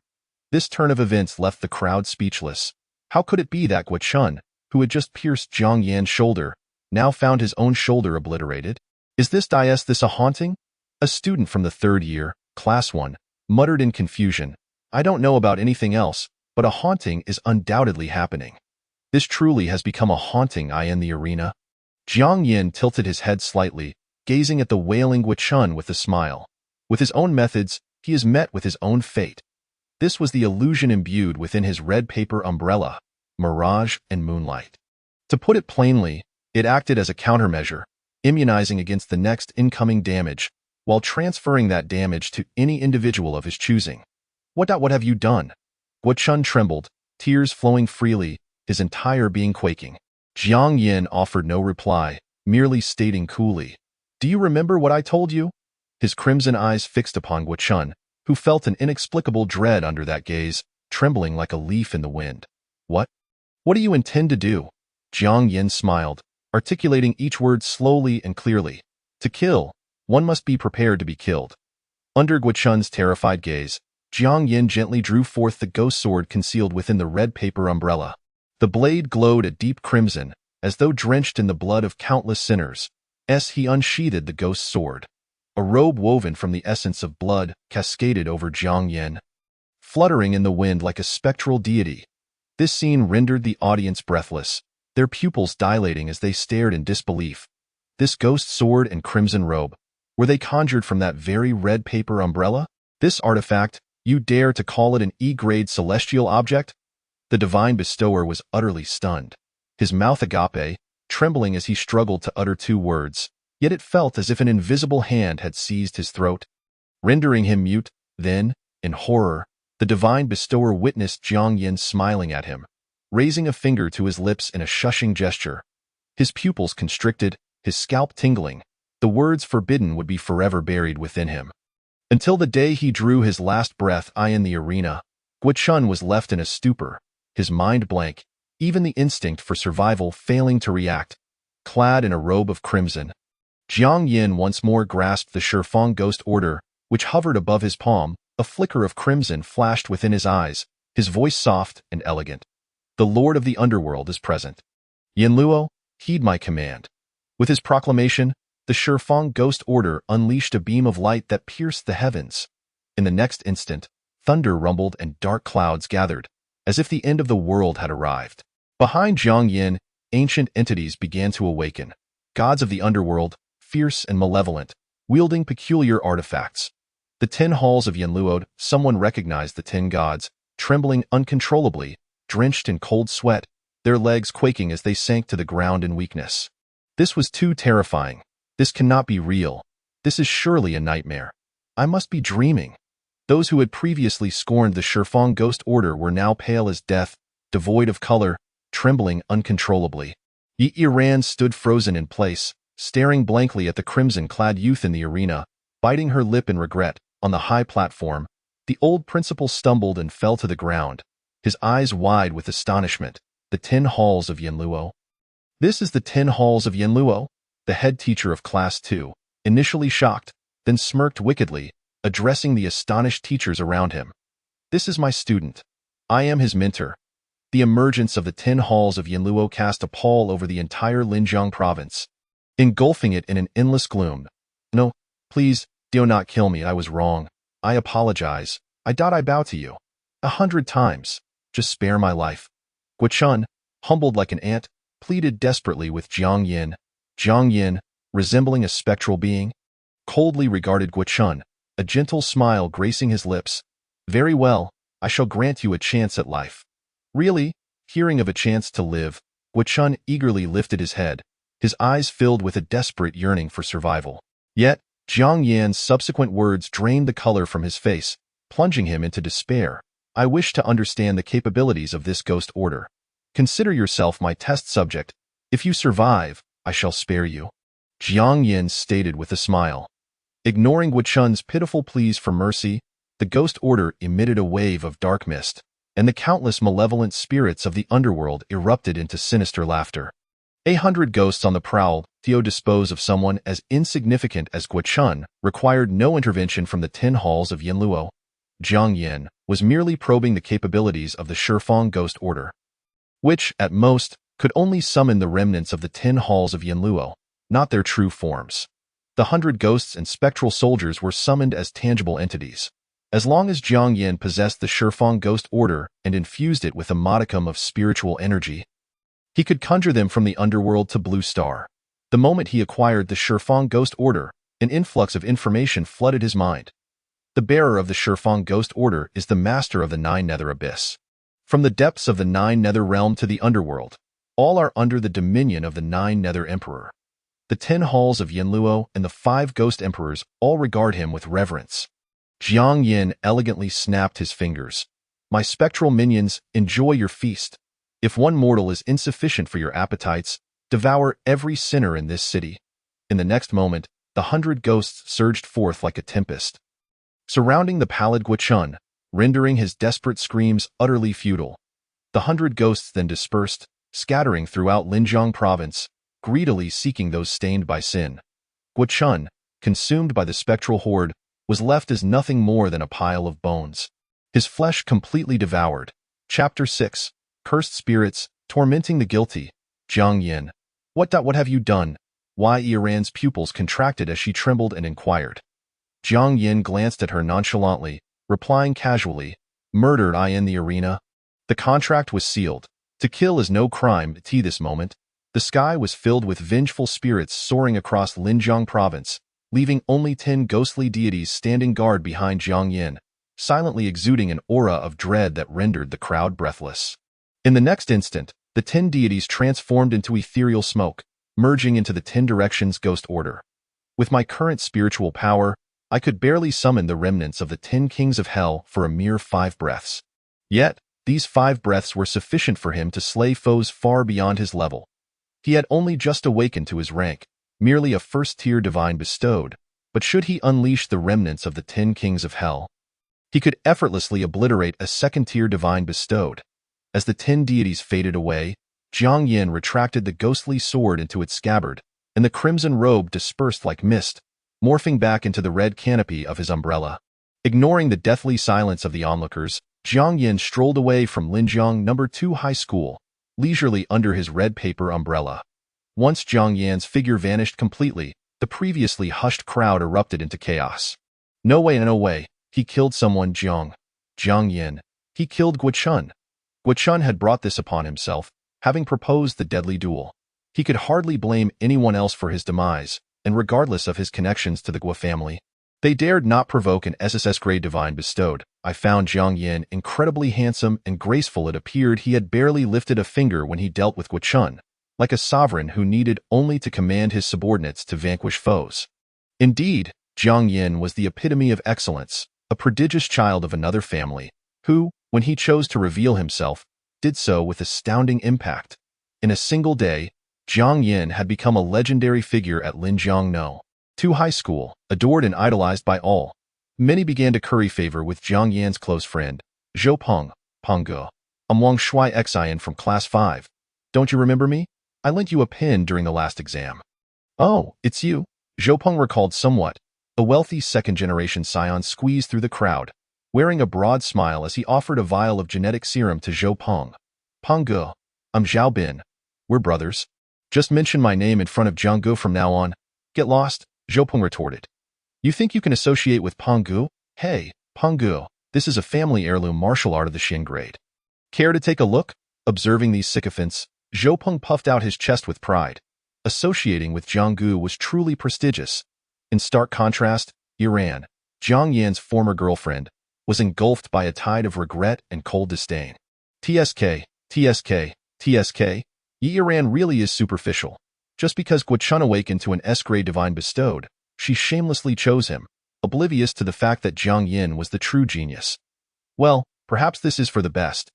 This turn of events left the crowd speechless. How could it be that Guichun, who had just pierced Jiang Yan's shoulder, now found his own shoulder obliterated? "Is this a haunting?" A student from the 3rd year, Class 1, muttered in confusion. "I don't know about anything else, but a haunting is undoubtedly happening. This truly has become a haunting in the arena." Jiang Yan tilted his head slightly, gazing at the wailing Guichun with a smile. With his own methods, he is met with his own fate. This was the illusion imbued within his red paper umbrella, mirage and moonlight. To put it plainly, it acted as a countermeasure, immunizing against the next incoming damage, while transferring that damage to any individual of his choosing. What have you done?" Guichun trembled, tears flowing freely, his entire being quaking. Jiang Yan offered no reply, merely stating coolly, "Do you remember what I told you?" His crimson eyes fixed upon Guichun, who felt an inexplicable dread under that gaze, trembling like a leaf in the wind. What do you intend to do?" Jiang Yan smiled, articulating each word slowly and clearly. "To kill, one must be prepared to be killed." Under Guichun's terrified gaze, Jiang Yan gently drew forth the ghost sword concealed within the red paper umbrella. The blade glowed a deep crimson, as though drenched in the blood of countless sinners, as he unsheathed the ghost sword. A robe woven from the essence of blood cascaded over Jiang Yan, fluttering in the wind like a spectral deity. This scene rendered the audience breathless, their pupils dilating as they stared in disbelief. This ghost sword and crimson robe, were they conjured from that very red paper umbrella? This artifact, you dare to call it an E-grade celestial object? The divine bestower was utterly stunned, his mouth agape, trembling as he struggled to utter 2 words, yet it felt as if an invisible hand had seized his throat, rendering him mute. Then, in horror, the divine bestower witnessed Jiang Yan smiling at him, raising a finger to his lips in a shushing gesture. His pupils constricted, his scalp tingling. The words forbidden would be forever buried within him. Until the day he drew his last breath in the arena, Guichun was left in a stupor, his mind blank, even the instinct for survival failing to react. Clad in a robe of crimson, Jiang Yan once more grasped the Shifeng ghost order, which hovered above his palm. A flicker of crimson flashed within his eyes, his voice soft and elegant. "The Lord of the Underworld is present. Yanluo, heed my command." With his proclamation, the Shifeng ghost order unleashed a beam of light that pierced the heavens. In the next instant, thunder rumbled and dark clouds gathered, as if the end of the world had arrived. Behind Jiang Yan, ancient entities began to awaken, gods of the underworld, fierce and malevolent, wielding peculiar artifacts. The 10 halls of Yanluo, someone recognized the 10 gods, trembling uncontrollably, drenched in cold sweat, their legs quaking as they sank to the ground in weakness. This was too terrifying. This cannot be real. This is surely a nightmare. I must be dreaming. Those who had previously scorned the Shifeng ghost order were now pale as death, devoid of color, trembling uncontrollably. Yi Iran stood frozen in place, staring blankly at the crimson-clad youth in the arena, biting her lip in regret. On the high platform, the old principal stumbled and fell to the ground, his eyes wide with astonishment. The 10 halls of Yanluo. "This is the 10 halls of Yanluo?" The head teacher of Class 2, initially shocked, then smirked wickedly, addressing the astonished teachers around him. "This is my student. I am his mentor." The emergence of the 10 halls of Yanluo cast a pall over the entire Linjiang province, engulfing it in an endless gloom. "No, please, do not kill me. I was wrong. I apologize. I bow to you 100 times. Just spare my life." Guichun, humbled like an ant, pleaded desperately with Jiang Yan. Jiang Yan, resembling a spectral being, coldly regarded Guichun, a gentle smile gracing his lips. "Very well, I shall grant you a chance at life." Really? Hearing of a chance to live, Guichun eagerly lifted his head, his eyes filled with a desperate yearning for survival. Yet, Jiang Yan's subsequent words drained the color from his face, plunging him into despair. I wish to understand the capabilities of this ghost order. Consider yourself my test subject. If you survive, I shall spare you. Jiang Yin stated with a smile. Ignoring Guo Chun's pitiful pleas for mercy, the ghost order emitted a wave of dark mist, and the countless malevolent spirits of the underworld erupted into sinister laughter. 100 ghosts on the prowl to dispose of someone as insignificant as Guo Chun required no intervention from the 10 halls of Yinluo. Jiang Yin was merely probing the capabilities of the Shifeng Ghost Order, which, at most, could only summon the remnants of the 10 halls of Yinluo, not their true forms. The 100 ghosts and spectral soldiers were summoned as tangible entities. As long as Jiang Yin possessed the Shifeng Ghost Order and infused it with a modicum of spiritual energy, he could conjure them from the underworld to Blue Star. The moment he acquired the Shifeng Ghost Order, an influx of information flooded his mind. The bearer of the Shifeng Ghost Order is the master of the 9 Nether Abyss. From the depths of the 9 Nether Realm to the underworld, all are under the dominion of the 9 Nether Emperor. The 10 halls of Yinluo and the 5 Ghost Emperors all regard him with reverence. Jiang Yin elegantly snapped his fingers. My spectral minions, enjoy your feast. If one mortal is insufficient for your appetites, devour every sinner in this city. In the next moment, the 100 ghosts surged forth like a tempest, surrounding the pallid Guo Chun, rendering his desperate screams utterly futile. The 100 ghosts then dispersed, scattering throughout Linjiang province, greedily seeking those stained by sin. Guo Chun, consumed by the spectral horde, was left as nothing more than a pile of bones, his flesh completely devoured. Chapter 6. Cursed Spirits, Tormenting the Guilty. Jiang Yin. What have you done? Yiran's pupils contracted as she trembled and inquired. Jiang Yin glanced at her nonchalantly, replying casually, Murdered I in the arena? The contract was sealed. To kill is no crime. This moment, the sky was filled with vengeful spirits soaring across Linjiang province, leaving only 10 ghostly deities standing guard behind Jiang Yin, silently exuding an aura of dread that rendered the crowd breathless. In the next instant, the 10 deities transformed into ethereal smoke, merging into the 10 Directions Ghost Order. With my current spiritual power, I could barely summon the remnants of the 10 Kings of Hell for a mere 5 breaths. Yet, these 5 breaths were sufficient for him to slay foes far beyond his level. He had only just awakened to his rank, merely a first-tier divine bestowed, but should he unleash the remnants of the 10 Kings of Hell, he could effortlessly obliterate a second-tier divine bestowed. As the 10 deities faded away, Jiang Yin retracted the ghostly sword into its scabbard, and the crimson robe dispersed like mist, morphing back into the red canopy of his umbrella. Ignoring the deathly silence of the onlookers, Jiang Yin strolled away from Linjiang No. 2 High School, leisurely under his red paper umbrella. Once Jiang Yan's figure vanished completely, the previously hushed crowd erupted into chaos. No way, he killed someone. Jiang Yin. He killed Guo Chun. Guo Chun had brought this upon himself, having proposed the deadly duel. He could hardly blame anyone else for his demise, and regardless of his connections to the Guo family, they dared not provoke an SSS-grade divine bestowed. I found Jiang Yin incredibly handsome and graceful. It appeared he had barely lifted a finger when he dealt with Guo Chun, like a sovereign who needed only to command his subordinates to vanquish foes. Indeed, Jiang Yin was the epitome of excellence, a prodigious child of another family, who, when he chose to reveal himself, did so with astounding impact. In a single day, Jiang Yin had become a legendary figure at Linjiang No. 2 High School, adored and idolized by all. Many began to curry favor with Jiang Yan's close friend, Zhou Peng, Pengge. I'm Wang Shui Xian from Class 5. Don't you remember me? I lent you a pen during the last exam. Oh, it's you? Zhou Peng recalled somewhat. A wealthy second-generation scion squeezed through the crowd, wearing a broad smile as he offered a vial of genetic serum to Zhou Peng. Pengge, I'm Zhao Bin. We're brothers. Just mention my name in front of Jianggu from now on. Get lost, Zhou Peng retorted. You think you can associate with Pengge? Hey, Pengge, this is a family heirloom martial art of the Xin grade. Care to take a look? Observing these sycophants, Zhou Peng puffed out his chest with pride. Associating with Jianggu was truly prestigious. In stark contrast, Yiran, Jiang Yan's former girlfriend, was engulfed by a tide of regret and cold disdain. TSK, Yiran really is superficial. Just because Guo Chun awakened to an S-grade divine bestowed, she shamelessly chose him, oblivious to the fact that Jiang Yin was the true genius. Well, Perhaps this is for the best.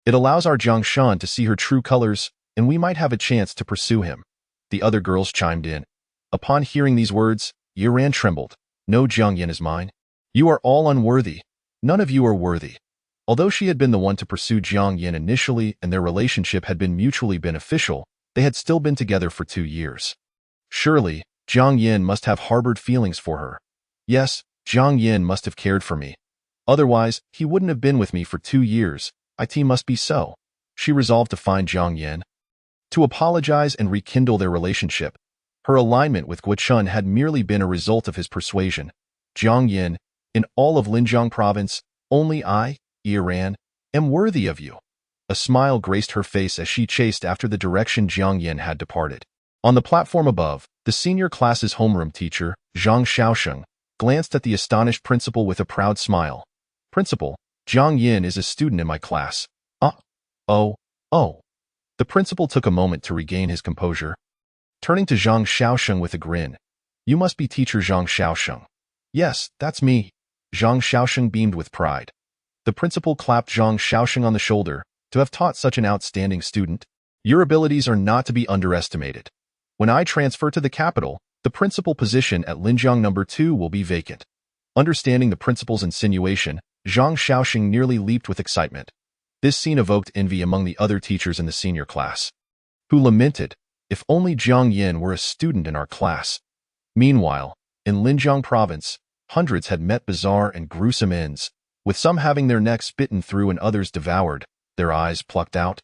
It allows our Jiang Shan to see her true colors, and we might have a chance to pursue him. The other girls chimed in. Upon hearing these words, Yiran trembled. No, Jiang Yin is mine. You are all unworthy. None of you are worthy. Although she had been the one to pursue Jiang Yin initially and their relationship had been mutually beneficial, they had still been together for 2 years. Surely, Jiang Yin must have harbored feelings for her. Yes, Jiang Yin must have cared for me. Otherwise, he wouldn't have been with me for 2 years. It must be so. She resolved to find Jiang Yin, to apologize and rekindle their relationship. Her alignment with Guo Chun had merely been a result of his persuasion. Jiang Yin, in all of Linjiang province, only I, Yiran, am worthy of you. A smile graced her face as she chased after the direction Jiang Yin had departed. On the platform above, the senior class's homeroom teacher, Zhang Xiaosheng, glanced at the astonished principal with a proud smile. Principal, Jiang Yin is a student in my class. Oh. The principal took a moment to regain his composure. Turning to Zhang Xiaosheng with a grin. You must be teacher Zhang Xiaosheng. Yes, that's me. Zhang Xiaosheng beamed with pride. The principal clapped Zhang Xiaosheng on the shoulder. To have taught such an outstanding student, your abilities are not to be underestimated. When I transfer to the capital, the principal position at Linjiang No. 2 will be vacant. Understanding the principal's insinuation, Zhang Xiaosheng nearly leaped with excitement. This scene evoked envy among the other teachers in the senior class, who lamented, if only Jiang Yin were a student in our class. Meanwhile, in Linjiang province, hundreds had met bizarre and gruesome ends, with some having their necks bitten through and others devoured, their eyes plucked out.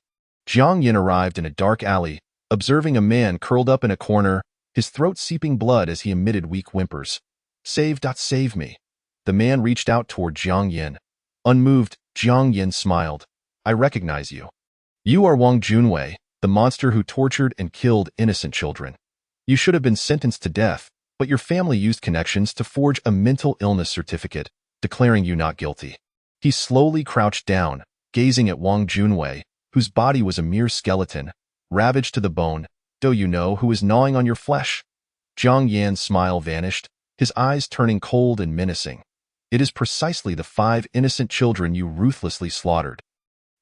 Jiang Yin arrived in a dark alley, observing a man curled up in a corner, his throat seeping blood as he emitted weak whimpers. Save me. The man reached out toward Jiang Yin. Unmoved, Jiang Yin smiled. I recognize you. You are Wang Junwei, the monster who tortured and killed innocent children. You should have been sentenced to death, but your family used connections to forge a mental illness certificate, declaring you not guilty. He slowly crouched down, gazing at Wang Junwei, whose body was a mere skeleton, ravaged to the bone. Do you know who is gnawing on your flesh? Jiang Yan's smile vanished, his eyes turning cold and menacing. It is precisely the 5 innocent children you ruthlessly slaughtered.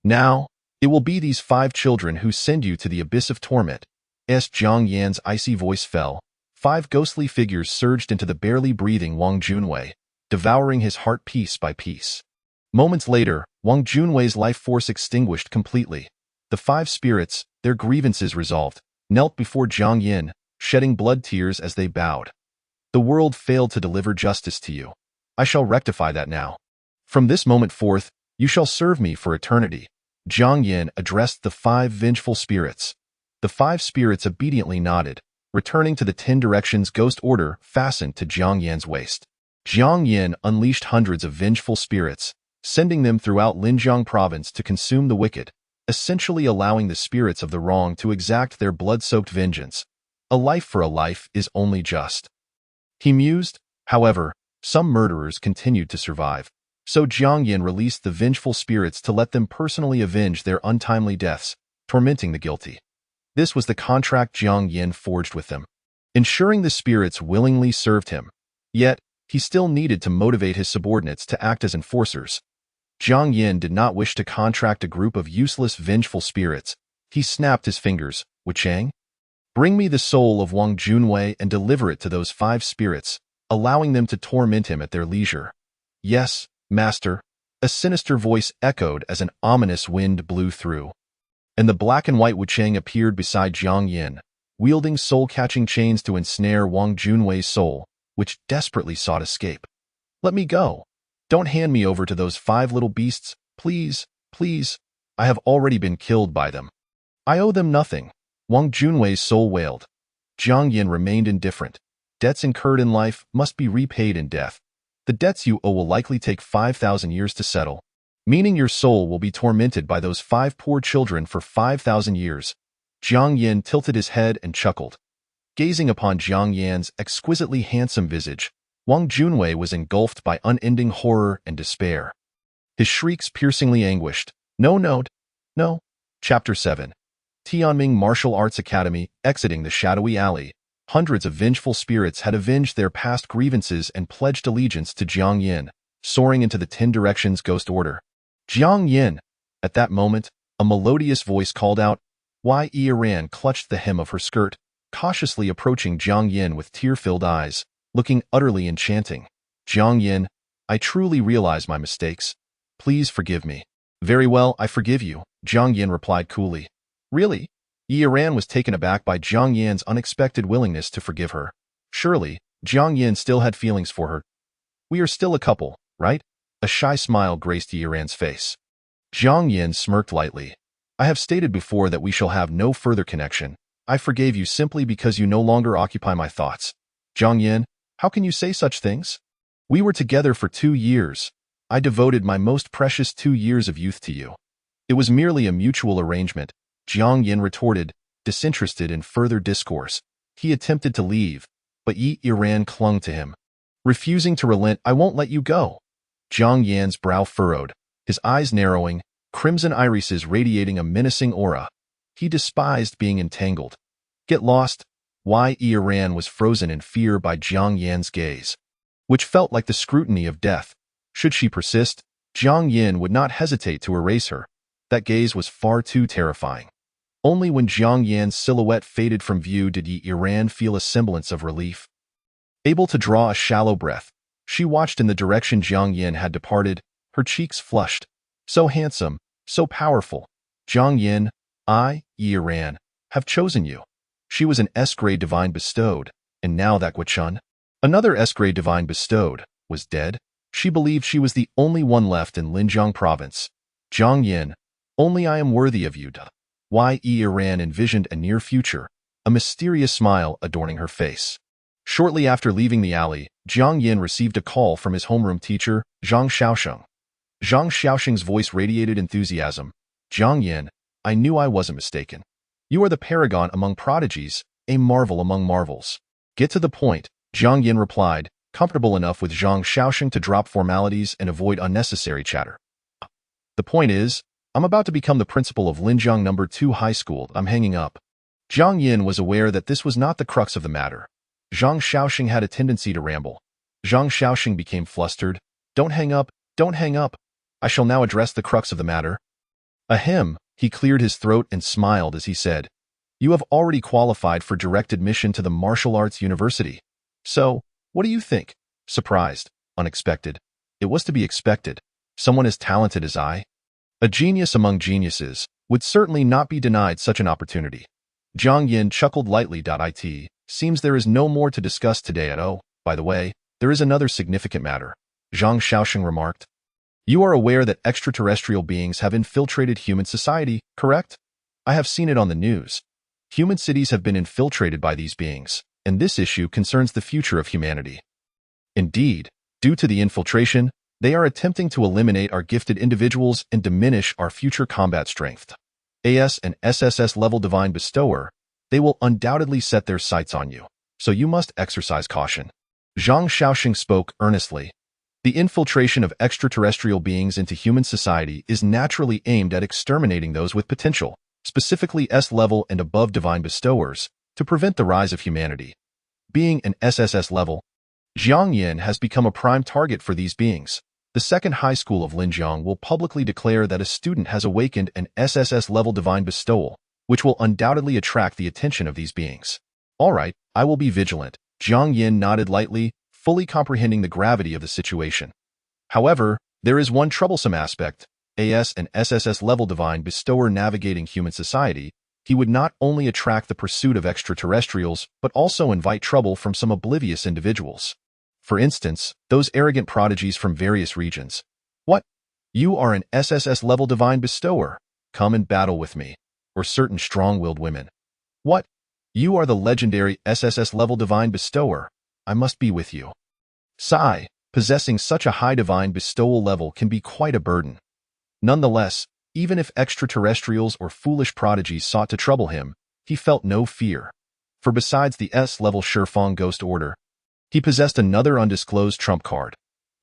Now, it will be these 5 children who send you to the abyss of torment. As Jiang Yan's icy voice fell, 5 ghostly figures surged into the barely breathing Wang Junwei, devouring his heart piece by piece. Moments later, Wang Junwei's life force extinguished completely. The 5 spirits, their grievances resolved, knelt before Jiang Yin, shedding blood tears as they bowed. The world failed to deliver justice to you. I shall rectify that now. From this moment forth, you shall serve me for eternity. Jiang Yin addressed the 5 vengeful spirits. The 5 spirits obediently nodded, returning to the 10 directions ghost order fastened to Jiang Yan's waist. Jiang Yin unleashed hundreds of vengeful spirits, sending them throughout Linjiang province to consume the wicked, essentially allowing the spirits of the wrong to exact their blood-soaked vengeance. A life for a life is only just. He mused. However, some murderers continued to survive, so Jiang Yin released the vengeful spirits to let them personally avenge their untimely deaths, tormenting the guilty. This was the contract Jiang Yin forged with them, ensuring the spirits willingly served him. Yet, he still needed to motivate his subordinates to act as enforcers. Jiang Yin did not wish to contract a group of useless, vengeful spirits. He snapped his fingers. Wuchang, bring me the soul of Wang Junwei and deliver it to those 5 spirits, allowing them to torment him at their leisure. Yes, master, a sinister voice echoed as an ominous wind blew through. And the black and white Wuchang appeared beside Jiang Yin, wielding soul-catching chains to ensnare Wang Junwei's soul, which desperately sought escape. Let me go. Don't hand me over to those 5 little beasts, please. I have already been killed by them. I owe them nothing. Wang Junwei's soul wailed. Jiang Yin remained indifferent. Debts incurred in life must be repaid in death. The debts you owe will likely take 5,000 years to settle, meaning your soul will be tormented by those 5 poor children for 5,000 years. Jiang Yin tilted his head and chuckled. Gazing upon Jiang Yan's exquisitely handsome visage, Wang Junwei was engulfed by unending horror and despair. His shrieks piercingly anguished. No. Chapter 7. Tianming Martial Arts Academy. Exiting the shadowy alley, hundreds of vengeful spirits had avenged their past grievances and pledged allegiance to Jiang Yin, soaring into the 10 directions ghost order. Jiang Yin. At that moment, a melodious voice called out. Yi Ran clutched the hem of her skirt, cautiously approaching Jiang Yin with tear-filled eyes, looking utterly enchanting. Jiang Yin, I truly realize my mistakes. Please forgive me. Very well, I forgive you, Jiang Yin replied coolly. Really? Yi Ran was taken aback by Jiang Yin's unexpected willingness to forgive her. Surely, Jiang Yin still had feelings for her. We are still a couple, right? A shy smile graced Yi Ran's face. Jiang Yin smirked lightly. I have stated before that we shall have no further connection. I forgave you simply because you no longer occupy my thoughts. Jiang Yin, how can you say such things? We were together for 2 years. I devoted my most precious 2 years of youth to you. It was merely a mutual arrangement, Jiang Yin retorted, disinterested in further discourse. He attempted to leave, but Yi Ran clung to him. Refusing to relent, I won't let you go. Jiang Yan's brow furrowed, his eyes narrowing, crimson irises radiating a menacing aura. He despised being entangled. Get lost. Yi Ran was frozen in fear by Jiang Yan's gaze, which felt like the scrutiny of death. Should she persist, Jiang Yin would not hesitate to erase her. That gaze was far too terrifying. Only when Jiang Yan's silhouette faded from view did Yi Ran feel a semblance of relief. Able to draw a shallow breath, she watched in the direction Jiang Yin had departed, her cheeks flushed. So handsome, so powerful. Jiang Yin, Yi Ran, have chosen you. She was an S-grade divine bestowed, and now that Guochun, another S-grade divine bestowed, was dead. She believed she was the only one left in Linjiang province. Jiang Yin, only I am worthy of you. Yi Ran envisioned a near future, a mysterious smile adorning her face. Shortly after leaving the alley, Jiang Yin received a call from his homeroom teacher, Zhang Xiaosheng. Zhang Xiaosheng's voice radiated enthusiasm. Jiang Yin, I knew I wasn't mistaken. You are the paragon among prodigies, a marvel among marvels. Get to the point, Jiang Yin replied, comfortable enough with Zhang Xiaosheng to drop formalities and avoid unnecessary chatter. The point is, I'm about to become the principal of Linjiang No. 2 High School. I'm hanging up. Jiang Yin was aware that this was not the crux of the matter. Zhang Xiaosheng had a tendency to ramble. Zhang Xiaosheng became flustered. Don't hang up, don't hang up. I shall now address the crux of the matter. Ahem, he cleared his throat and smiled as he said, You have already qualified for direct admission to the Martial Arts University. So, what do you think? Surprised, unexpected. It was to be expected. Someone as talented as I, a genius among geniuses, would certainly not be denied such an opportunity. Jiang Yin chuckled lightly. It seems there is no more to discuss today at all. By the way, there is another significant matter, Zhang Xiaosheng remarked. You are aware that extraterrestrial beings have infiltrated human society, correct? I have seen it on the news. Human cities have been infiltrated by these beings, and this issue concerns the future of humanity. Indeed, due to the infiltration, they are attempting to eliminate our gifted individuals and diminish our future combat strength. AS and SSS level divine bestower, they will undoubtedly set their sights on you, so you must exercise caution. Zhang Xiaosheng spoke earnestly. The infiltration of extraterrestrial beings into human society is naturally aimed at exterminating those with potential, specifically S-level and above divine bestowers, to prevent the rise of humanity. Being an SSS level, Jiang Yin has become a prime target for these beings. The second high school of Linjiang will publicly declare that a student has awakened an SSS level divine bestowal, which will undoubtedly attract the attention of these beings. All right, I will be vigilant. Jiang Yin nodded lightly, fully comprehending the gravity of the situation. However, there is one troublesome aspect. AS and SSS level divine bestower navigating human society, he would not only attract the pursuit of extraterrestrials, but also invite trouble from some oblivious individuals. For instance, those arrogant prodigies from various regions. What? You are an SSS level divine bestower. Come and battle with me. Or certain strong-willed women. What? You are the legendary SSS level divine bestower. I must be with you. Sigh, possessing such a high divine bestowal level can be quite a burden. Nonetheless, even if extraterrestrials or foolish prodigies sought to trouble him, he felt no fear. For besides the S-level Shifeng Ghost Order, he possessed another undisclosed trump card.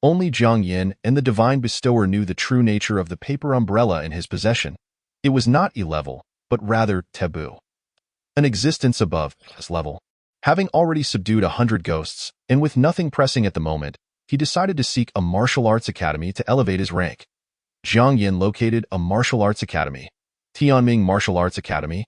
Only Jiang Yin and the divine bestower knew the true nature of the paper umbrella in his possession. It was not E-level, but rather taboo. An existence above S-level. Having already subdued 100 ghosts, and with nothing pressing at the moment, he decided to seek a martial arts academy to elevate his rank. Jiang Yin located a martial arts academy, Tianming Martial Arts Academy,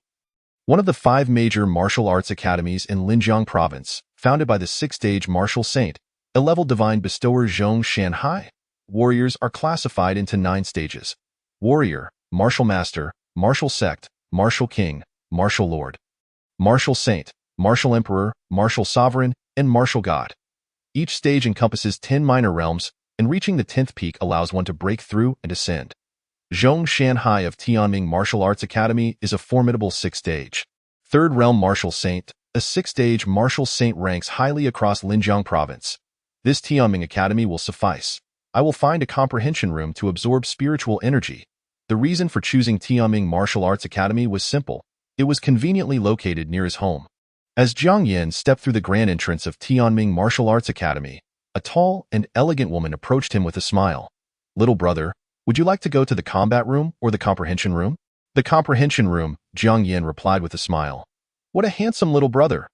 one of the 5 major martial arts academies in Linjiang Province, founded by the six-stage martial saint, a level divine bestower Zhong Shanhai. Warriors are classified into 9 stages: warrior, martial master, martial sect, martial king, martial lord, martial saint, martial emperor, martial sovereign, and martial god. Each stage encompasses 10 minor realms, and reaching the 10th peak allows one to break through and ascend. Zhong Shanhai of Tianming Martial Arts Academy is a formidable 6th-stage. 3rd Realm Martial Saint, a 6th-stage martial saint ranks highly across Linjiang Province. This Tianming Academy will suffice. I will find a comprehension room to absorb spiritual energy. The reason for choosing Tianming Martial Arts Academy was simple. It was conveniently located near his home. As Jiang Yin stepped through the grand entrance of Tianming Martial Arts Academy, a tall and elegant woman approached him with a smile. "Little brother, would you like to go to the combat room or the comprehension room?" "The comprehension room," Jiang Yin replied with a smile. "What a handsome little brother.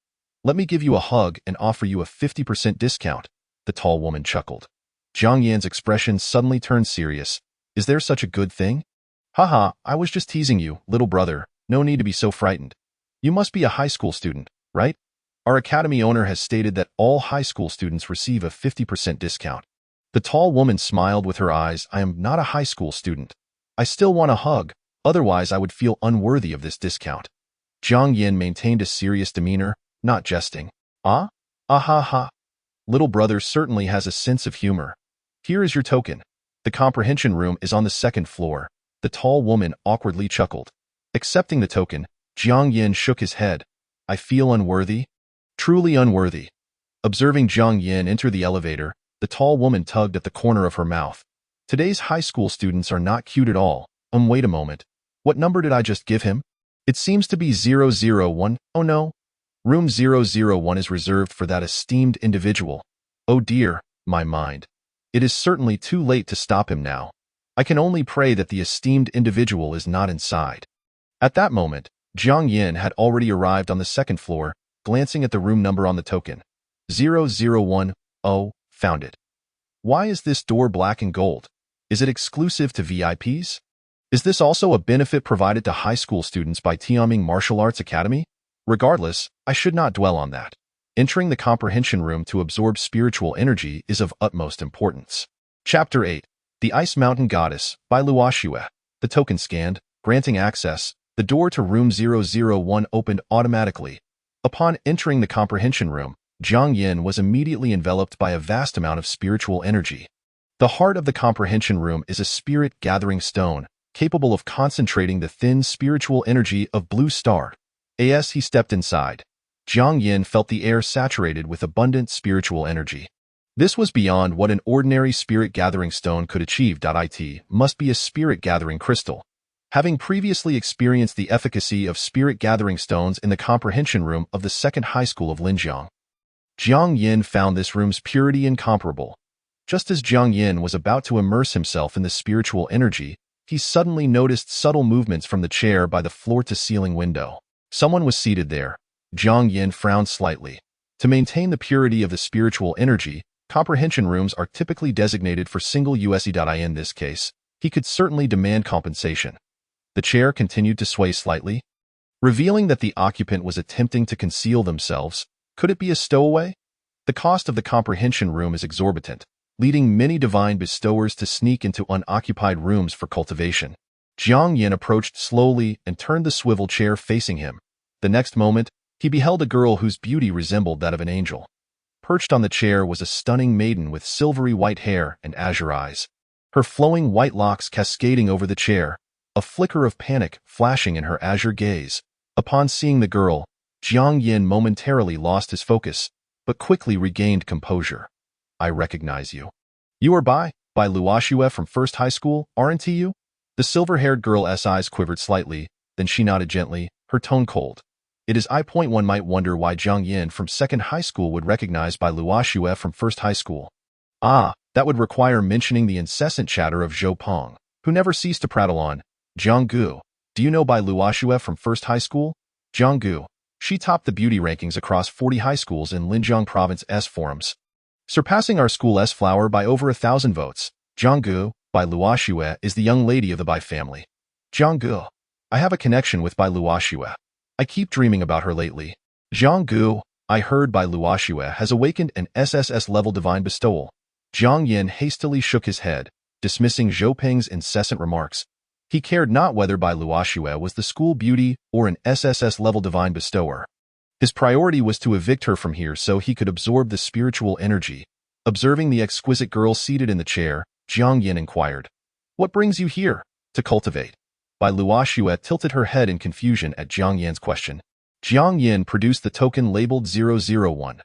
Let me give you a hug and offer you a 50% discount," the tall woman chuckled. Jiang Yin's expression suddenly turned serious. "Is there such a good thing?" "Haha, I was just teasing you, little brother. No need to be so frightened. You must be a high school student, right? Our academy owner has stated that all high school students receive a 50% discount." The tall woman smiled with her eyes. "I am not a high school student. I still want a hug, otherwise I would feel unworthy of this discount." Jiang Yin maintained a serious demeanor, not jesting. "Ah? Ah ha ha. Little brother certainly has a sense of humor. Here is your token. The comprehension room is on the 2nd floor." The tall woman awkwardly chuckled. Accepting the token, Jiang Yin shook his head. "I feel unworthy? Truly unworthy." Observing Jiang Yin enter the elevator, the tall woman tugged at the corner of her mouth. "Today's high school students are not cute at all. Wait a moment. What number did I just give him? It seems to be 001. Oh no. Room 001 is reserved for that esteemed individual. Oh dear, my mind. It is certainly too late to stop him now. I can only pray that the esteemed individual is not inside." At that moment, Jiang Yin had already arrived on the 2nd floor, glancing at the room number on the token. 001. Oh, found it. Why is this door black and gold? Is it exclusive to VIPs? Is this also a benefit provided to high school students by Tianming Martial Arts Academy? Regardless, I should not dwell on that. Entering the comprehension room to absorb spiritual energy is of utmost importance. Chapter 8. The Ice Mountain Goddess, by Luoxue. The token scanned, granting access. The door to room 001 opened automatically. Upon entering the comprehension room, Jiang Yin was immediately enveloped by a vast amount of spiritual energy. The heart of the comprehension room is a spirit-gathering stone, capable of concentrating the thin spiritual energy of Blue Star. As he stepped inside, Jiang Yin felt the air saturated with abundant spiritual energy. This was beyond what an ordinary spirit-gathering stone could achieve. It must be a spirit-gathering crystal. Having previously experienced the efficacy of spirit-gathering stones in the comprehension room of the 2nd High School of Linjiang, Jiang Yin found this room's purity incomparable. Just as Jiang Yin was about to immerse himself in the spiritual energy, he suddenly noticed subtle movements from the chair by the floor-to-ceiling window. Someone was seated there. Jiang Yin frowned slightly. To maintain the purity of the spiritual energy, comprehension rooms are typically designated for single USE. In this case, he could certainly demand compensation. The chair continued to sway slightly, revealing that the occupant was attempting to conceal themselves. Could it be a stowaway? The cost of the comprehension room is exorbitant, leading many divine bestowers to sneak into unoccupied rooms for cultivation. Jiang Yin approached slowly and turned the swivel chair facing him. The next moment, he beheld a girl whose beauty resembled that of an angel. Perched on the chair was a stunning maiden with silvery white hair and azure eyes, her flowing white locks cascading over the chair, a flicker of panic flashing in her azure gaze. Upon seeing the girl, Jiang Yin momentarily lost his focus, but quickly regained composure. "I recognize you. You are by Luoxue from First High School, aren't you?" The silver-haired girl's eyes quivered slightly, then she nodded gently, her tone cold. It is I. One might wonder why Jiang Yin from 2nd High School would recognize by Luoxue from First High School. Ah, that would require mentioning the incessant chatter of Zhou Peng, who never ceased to prattle on. "Jiang Gu, do you know by Luoxue from First High School?" Jiang Gu. She topped the beauty rankings across 40 high schools in Linjiang Province S forums, surpassing our school S flower by over 1,000 votes. Jiang Gu, Bai Luoxue is the young lady of the Bai family. Jiang Gu. I have a connection with Bai Luoxue. I keep dreaming about her lately. Jiang Gu, I heard Bai Luoxue has awakened an SSS-level divine bestowal. Jiang Yin hastily shook his head, dismissing Zhou Peng's incessant remarks. He cared not whether Bai Luoxue was the school beauty or an SSS-level divine bestower. His priority was to evict her from here so he could absorb the spiritual energy. Observing the exquisite girl seated in the chair, Jiang Yin inquired, "What brings you here?" "To cultivate." Bai Luoxue tilted her head in confusion at Jiang Yin's question. Jiang Yin produced the token labeled 001.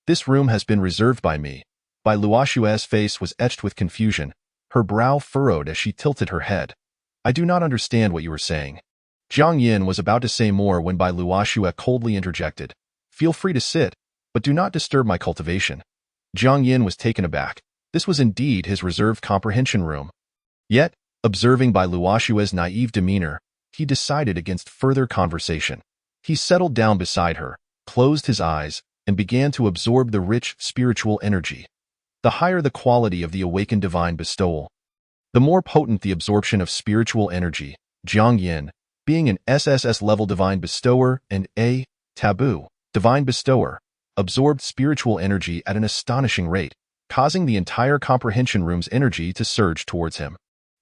"This room has been reserved by me." Bai Luoxue's face was etched with confusion, her brow furrowed as she tilted her head. "I do not understand what you are saying." Jiang Yin was about to say more when Bai Luoxue coldly interjected, "Feel free to sit, but do not disturb my cultivation." Jiang Yin was taken aback. This was indeed his reserved comprehension room. Yet, observing Bai Luoxue's naive demeanor, he decided against further conversation. He settled down beside her, closed his eyes, and began to absorb the rich spiritual energy. The higher the quality of the awakened divine bestowal, the more potent the absorption of spiritual energy. Jiang Yin, being an SSS-level divine bestower and a taboo divine bestower, absorbed spiritual energy at an astonishing rate, causing the entire comprehension room's energy to surge towards him.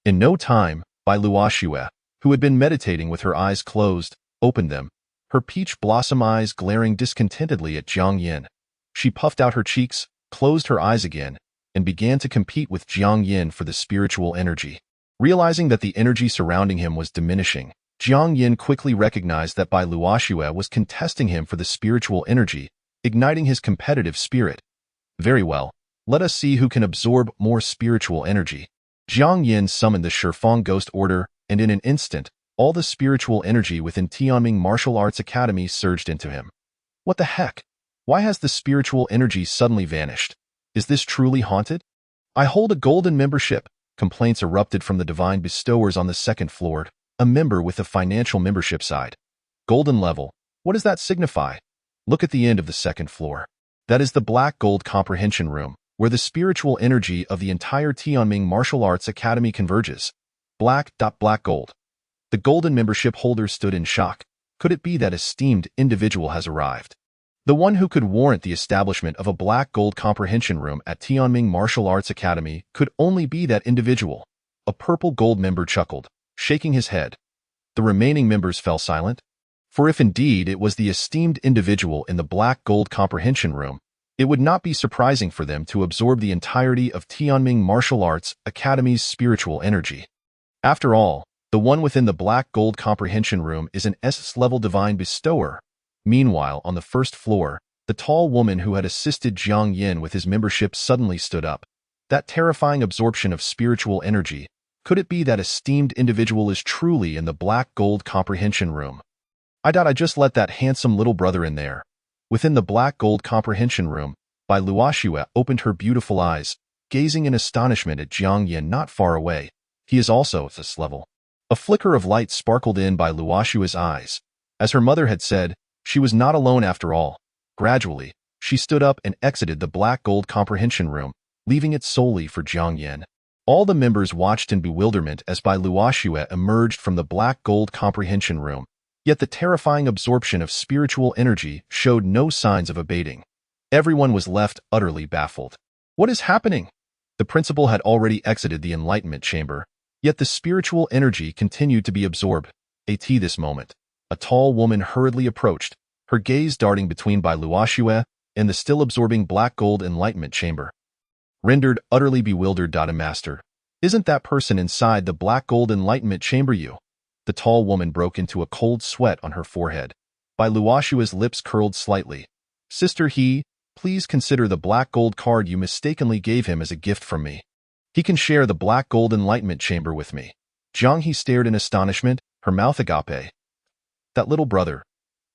In no time, Bai Luoxue, who had been meditating with her eyes closed, opened them, her peach blossom eyes glaring discontentedly at Jiang Yin. She puffed out her cheeks, closed her eyes again, and began to compete with Jiang Yin for the spiritual energy. Realizing that the energy surrounding him was diminishing, Jiang Yin quickly recognized that Bai Luoxue was contesting him for the spiritual energy, igniting his competitive spirit. "Very well, let us see who can absorb more spiritual energy." Jiang Yin summoned the Shifeng Ghost Order, and in an instant, all the spiritual energy within Tianming Martial Arts Academy surged into him. What the heck? Why has the spiritual energy suddenly vanished? Is this truly haunted? "I hold a golden membership," complaints erupted from the divine bestowers on the second floor, a member with a financial membership side. "Golden level, what does that signify?" Look at the end of the second floor. That is the Black Gold Comprehension Room, where the spiritual energy of the entire Tianming Martial Arts Academy converges. Black Gold. The golden membership holder stood in shock. Could it be that esteemed individual has arrived? The one who could warrant the establishment of a Black Gold Comprehension Room at Tianming Martial Arts Academy could only be that individual. A purple gold member chuckled, shaking his head. The remaining members fell silent. For if indeed it was the esteemed individual in the Black Gold Comprehension Room, it would not be surprising for them to absorb the entirety of Tianming Martial Arts Academy's spiritual energy. After all, the one within the Black Gold Comprehension Room is an SS-level divine bestower. Meanwhile, on the first floor, the tall woman who had assisted Jiang Yin with his membership suddenly stood up. That terrifying absorption of spiritual energy, could it be that esteemed individual is truly in the Black Gold Comprehension Room? I just let that handsome little brother in there. Within the Black Gold Comprehension Room, Bai Luoxue opened her beautiful eyes, gazing in astonishment at Jiang Yin not far away. He is also at this level. A flicker of light sparkled in Bai Luoxue's eyes. As her mother had said, she was not alone after all. Gradually, she stood up and exited the Black Gold Comprehension Room, leaving it solely for Jiang Yin. All the members watched in bewilderment as Bai Luoxue emerged from the Black Gold Comprehension Room. Yet the terrifying absorption of spiritual energy showed no signs of abating. Everyone was left utterly baffled. What is happening? The principal had already exited the enlightenment chamber, yet the spiritual energy continued to be absorbed. At this moment, a tall woman hurriedly approached, her gaze darting between Bai Luoxue and the still absorbing Black Gold enlightenment chamber. Rendered utterly bewildered, Master, isn't that person inside the Black Gold enlightenment chamber you? The tall woman broke into a cold sweat on her forehead. Bai Luoxue's lips curled slightly. Sister, please consider the Black Gold card you mistakenly gave him as a gift from me. He can share the Black Gold enlightenment chamber with me. Jiang He stared in astonishment, her mouth agape. That little brother.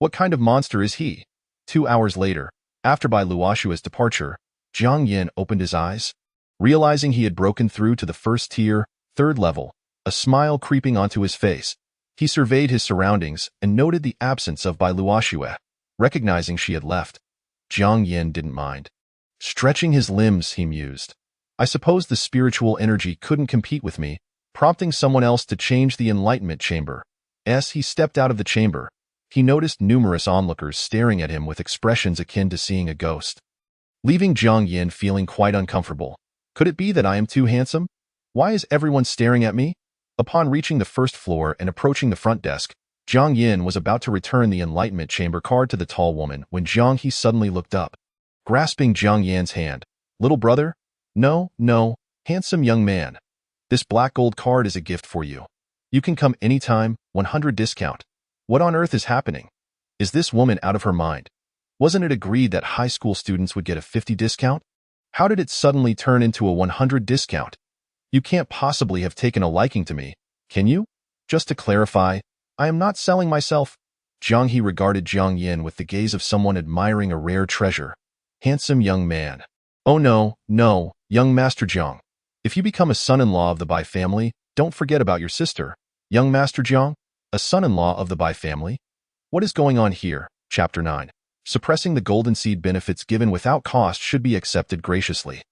What kind of monster is he? 2 hours later, after Bai Luoxue's departure, Jiang Yin opened his eyes. Realizing he had broken through to the first tier, third level, a smile creeping onto his face, he surveyed his surroundings and noted the absence of Bai Luoxue. Recognizing she had left, Jiang Yin didn't mind. Stretching his limbs, he mused. I suppose the spiritual energy couldn't compete with me, prompting someone else to change the enlightenment chamber. As he stepped out of the chamber, he noticed numerous onlookers staring at him with expressions akin to seeing a ghost, leaving Jiang Yin feeling quite uncomfortable. Could it be that I am too handsome? Why is everyone staring at me? Upon reaching the first floor and approaching the front desk, Jiang Yin was about to return the enlightenment chamber card to the tall woman when Jiang He suddenly looked up, grasping Jiang Yan's hand. Little brother? No, handsome young man. This black gold card is a gift for you. You can come anytime, 100 discount. What on earth is happening? Is this woman out of her mind? Wasn't it agreed that high school students would get a 50 discount? How did it suddenly turn into a 100 discount? You can't possibly have taken a liking to me, can you? Just to clarify, I am not selling myself. Jiang He regarded Jiang Yin with the gaze of someone admiring a rare treasure. Handsome young man. Oh no, young Master Jiang. If you become a son-in-law of the Bai family, don't forget about your sister. Young Master Jiang, a son-in-law of the Bai family? What is going on here? Chapter 9. Suppressing the golden seed benefits given without cost should be accepted graciously.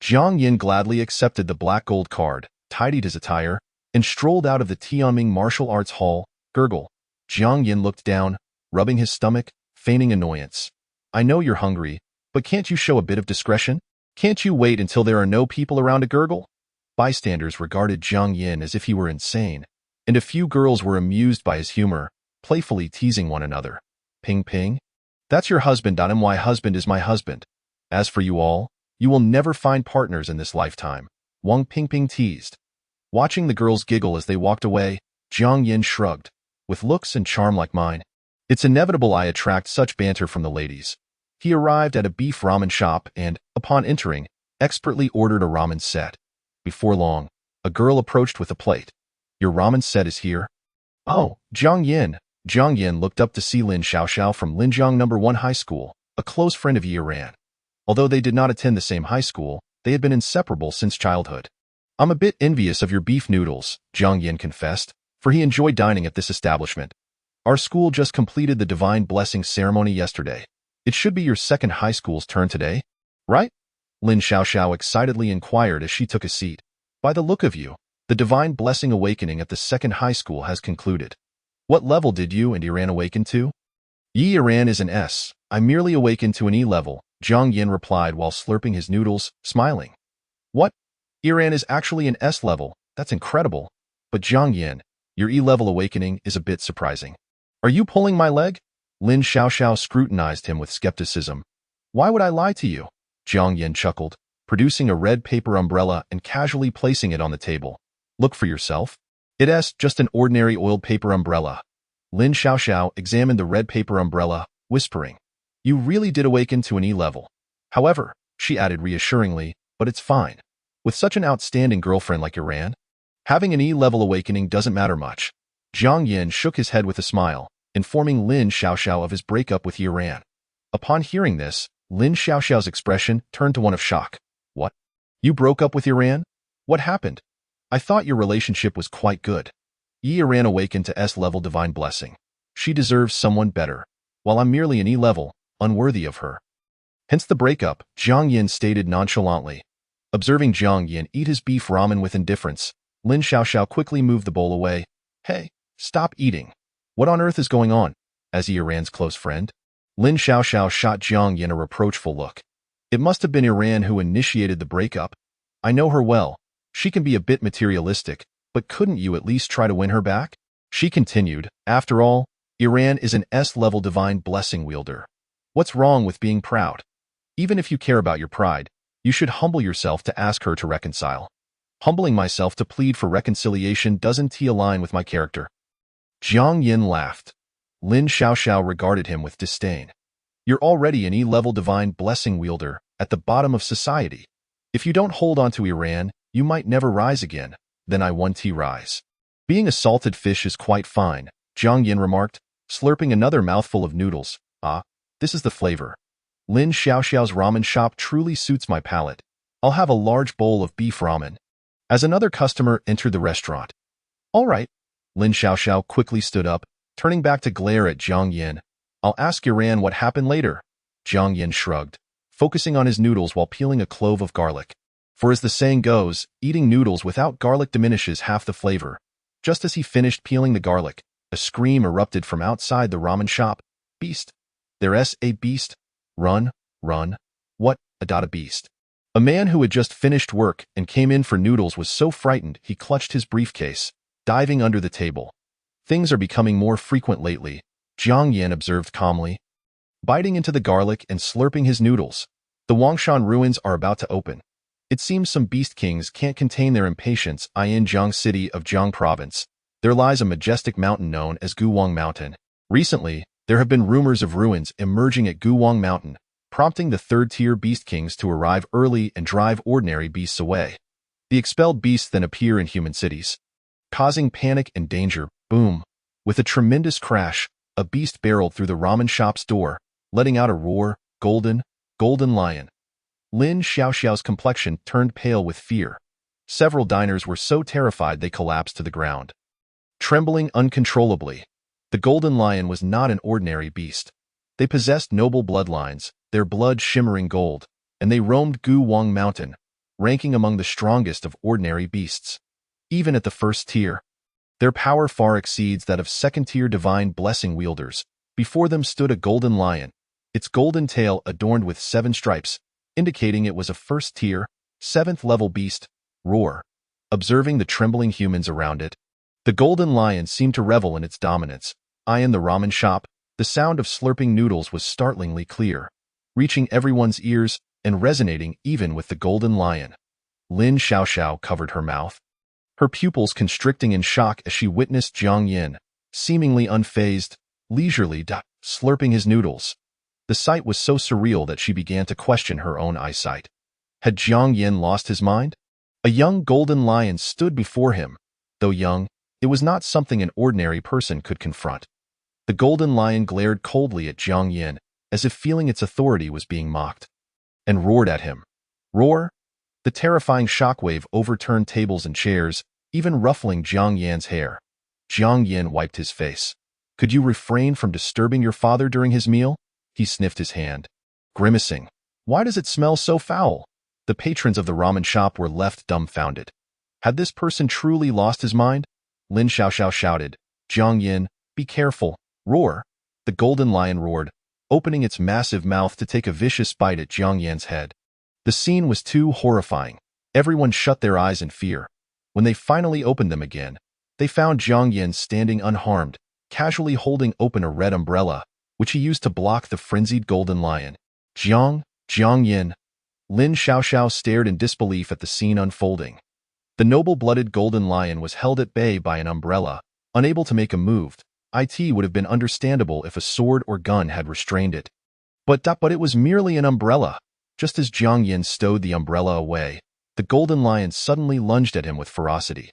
Jiang Yin gladly accepted the black gold card, tidied his attire, and strolled out of the Tianming Martial Arts Hall. Gurgle. Jiang Yin looked down, rubbing his stomach, feigning annoyance. I know you're hungry, but can't you show a bit of discretion? Can't you wait until there are no people around to gurgle? Bystanders regarded Jiang Yin as if he were insane, and a few girls were amused by his humor, playfully teasing one another. Ping ping. That's your husband. My husband is my husband. As for you all, you will never find partners in this lifetime. Wang Pingping teased. Watching the girls giggle as they walked away, Jiang Yin shrugged. With looks and charm like mine, it's inevitable I attract such banter from the ladies. He arrived at a beef ramen shop and, upon entering, expertly ordered a ramen set. Before long, a girl approached with a plate. Your ramen set is here? Oh, Jiang Yin. Jiang Yin looked up to see Lin Xiaoxiao from Linjiang No. 1 High School, a close friend of Yi Ran. Although they did not attend the same high school, they had been inseparable since childhood. I'm a bit envious of your beef noodles, Jiang Yin confessed, for he enjoyed dining at this establishment. Our school just completed the divine blessing ceremony yesterday. It should be your second high school's turn today, right? Lin Xiaoxiao excitedly inquired as she took a seat. By the look of you, the divine blessing awakening at the second high school has concluded. What level did you and Iran awaken to? Yi Iran is an S. I merely awakened to an E level, Jiang Yin replied while slurping his noodles, smiling. What? Iran is actually an S level. That's incredible. But Jiang Yin, your E level awakening is a bit surprising. Are you pulling my leg? Lin Xiaoxiao scrutinized him with skepticism. Why would I lie to you? Jiang Yin chuckled, producing a red paper umbrella and casually placing it on the table. Look for yourself. It's just an ordinary oiled paper umbrella. Lin Xiaoxiao examined the red paper umbrella, whispering. You really did awaken to an E level. However, she added reassuringly, but it's fine. With such an outstanding girlfriend like Iran, having an E level awakening doesn't matter much. Jiang Yin shook his head with a smile, informing Lin Xiaoxiao of his breakup with Iran. Upon hearing this, Lin Xiaoxiao's expression turned to one of shock. What? You broke up with Iran? What happened? I thought your relationship was quite good. Yi Iran awakened to S-level divine blessing. She deserves someone better, while I'm merely an E-level, unworthy of her. Hence the breakup, Jiang Yin stated nonchalantly. Observing Jiang Yin eat his beef ramen with indifference, Lin Xiaoxiao quickly moved the bowl away. Hey, stop eating. What on earth is going on? As Yi Iran's close friend, Lin Xiaoxiao shot Jiang Yin a reproachful look. It must have been Iran who initiated the breakup. I know her well. She can be a bit materialistic, but couldn't you at least try to win her back? She continued, after all, Iran is an S-level divine blessing wielder. What's wrong with being proud? Even if you care about your pride, you should humble yourself to ask her to reconcile. Humbling myself to plead for reconciliation doesn't align with my character. Jiang Yin laughed. Lin Xiaoxiao regarded him with disdain. You're already an E-level divine blessing wielder, at the bottom of society. If you don't hold on to Iran, you might never rise again. Then I want to rise. Being a salted fish is quite fine, Jiang Yin remarked, slurping another mouthful of noodles. Ah, this is the flavor. Lin Xiaoxiao's ramen shop truly suits my palate. I'll have a large bowl of beef ramen. As another customer entered the restaurant. All right. Lin Xiaoxiao quickly stood up, turning back to glare at Jiang Yin. I'll ask Iran what happened later. Jiang Yin shrugged, focusing on his noodles while peeling a clove of garlic. For as the saying goes, eating noodles without garlic diminishes half the flavor. Just as he finished peeling the garlic, a scream erupted from outside the ramen shop. Beast! There's a beast! Run, run. What, a beast? A man who had just finished work and came in for noodles was so frightened he clutched his briefcase, diving under the table. Things are becoming more frequent lately, Jiang Yin observed calmly. Biting into the garlic and slurping his noodles, the Wangshan ruins are about to open. It seems some beast kings can't contain their impatience. In Jiang City of Jiang Province, there lies a majestic mountain known as Guwang Mountain. Recently, there have been rumors of ruins emerging at Guwang Mountain, prompting the third-tier beast kings to arrive early and drive ordinary beasts away. The expelled beasts then appear in human cities, causing panic and danger. Boom! With a tremendous crash, a beast barreled through the ramen shop's door, letting out a roar. Golden lion. Lin Xiaoxiao's complexion turned pale with fear. Several diners were so terrified they collapsed to the ground. Trembling uncontrollably, the golden lion was not an ordinary beast. They possessed noble bloodlines, their blood shimmering gold, and they roamed Guwang Mountain, ranking among the strongest of ordinary beasts. Even at the first tier, their power far exceeds that of second-tier divine blessing wielders. Before them stood a golden lion, its golden tail adorned with 7 stripes, indicating it was a first-tier, 7th-level beast. Roar. Observing the trembling humans around it, the golden lion seemed to revel in its dominance. In the ramen shop, the sound of slurping noodles was startlingly clear, reaching everyone's ears and resonating even with the golden lion. Lin Xiaoxiao covered her mouth, her pupils constricting in shock as she witnessed Jiang Yin, seemingly unfazed, leisurely slurping his noodles. The sight was so surreal that she began to question her own eyesight. Had Jiang Yin lost his mind? A young golden lion stood before him. Though young, it was not something an ordinary person could confront. The golden lion glared coldly at Jiang Yin, as if feeling its authority was being mocked, and roared at him. Roar! The terrifying shockwave overturned tables and chairs, even ruffling Jiang Yan's hair. Jiang Yin wiped his face. Could you refrain from disturbing your father during his meal? He sniffed his hand, grimacing. Why does it smell so foul? The patrons of the ramen shop were left dumbfounded. Had this person truly lost his mind? Lin Xiaoxiao shouted. Jiang Yin, be careful. Roar! The golden lion roared, opening its massive mouth to take a vicious bite at Jiang Yan's head. The scene was too horrifying. Everyone shut their eyes in fear. When they finally opened them again, they found Jiang Yin standing unharmed, casually holding open a red umbrella, which he used to block the frenzied golden lion. Jiang Yin. Lin Xiaoxiao stared in disbelief at the scene unfolding. The noble-blooded golden lion was held at bay by an umbrella, unable to make a move. It would have been understandable if a sword or gun had restrained it. But it was merely an umbrella. Just as Jiang Yin stowed the umbrella away, the golden lion suddenly lunged at him with ferocity.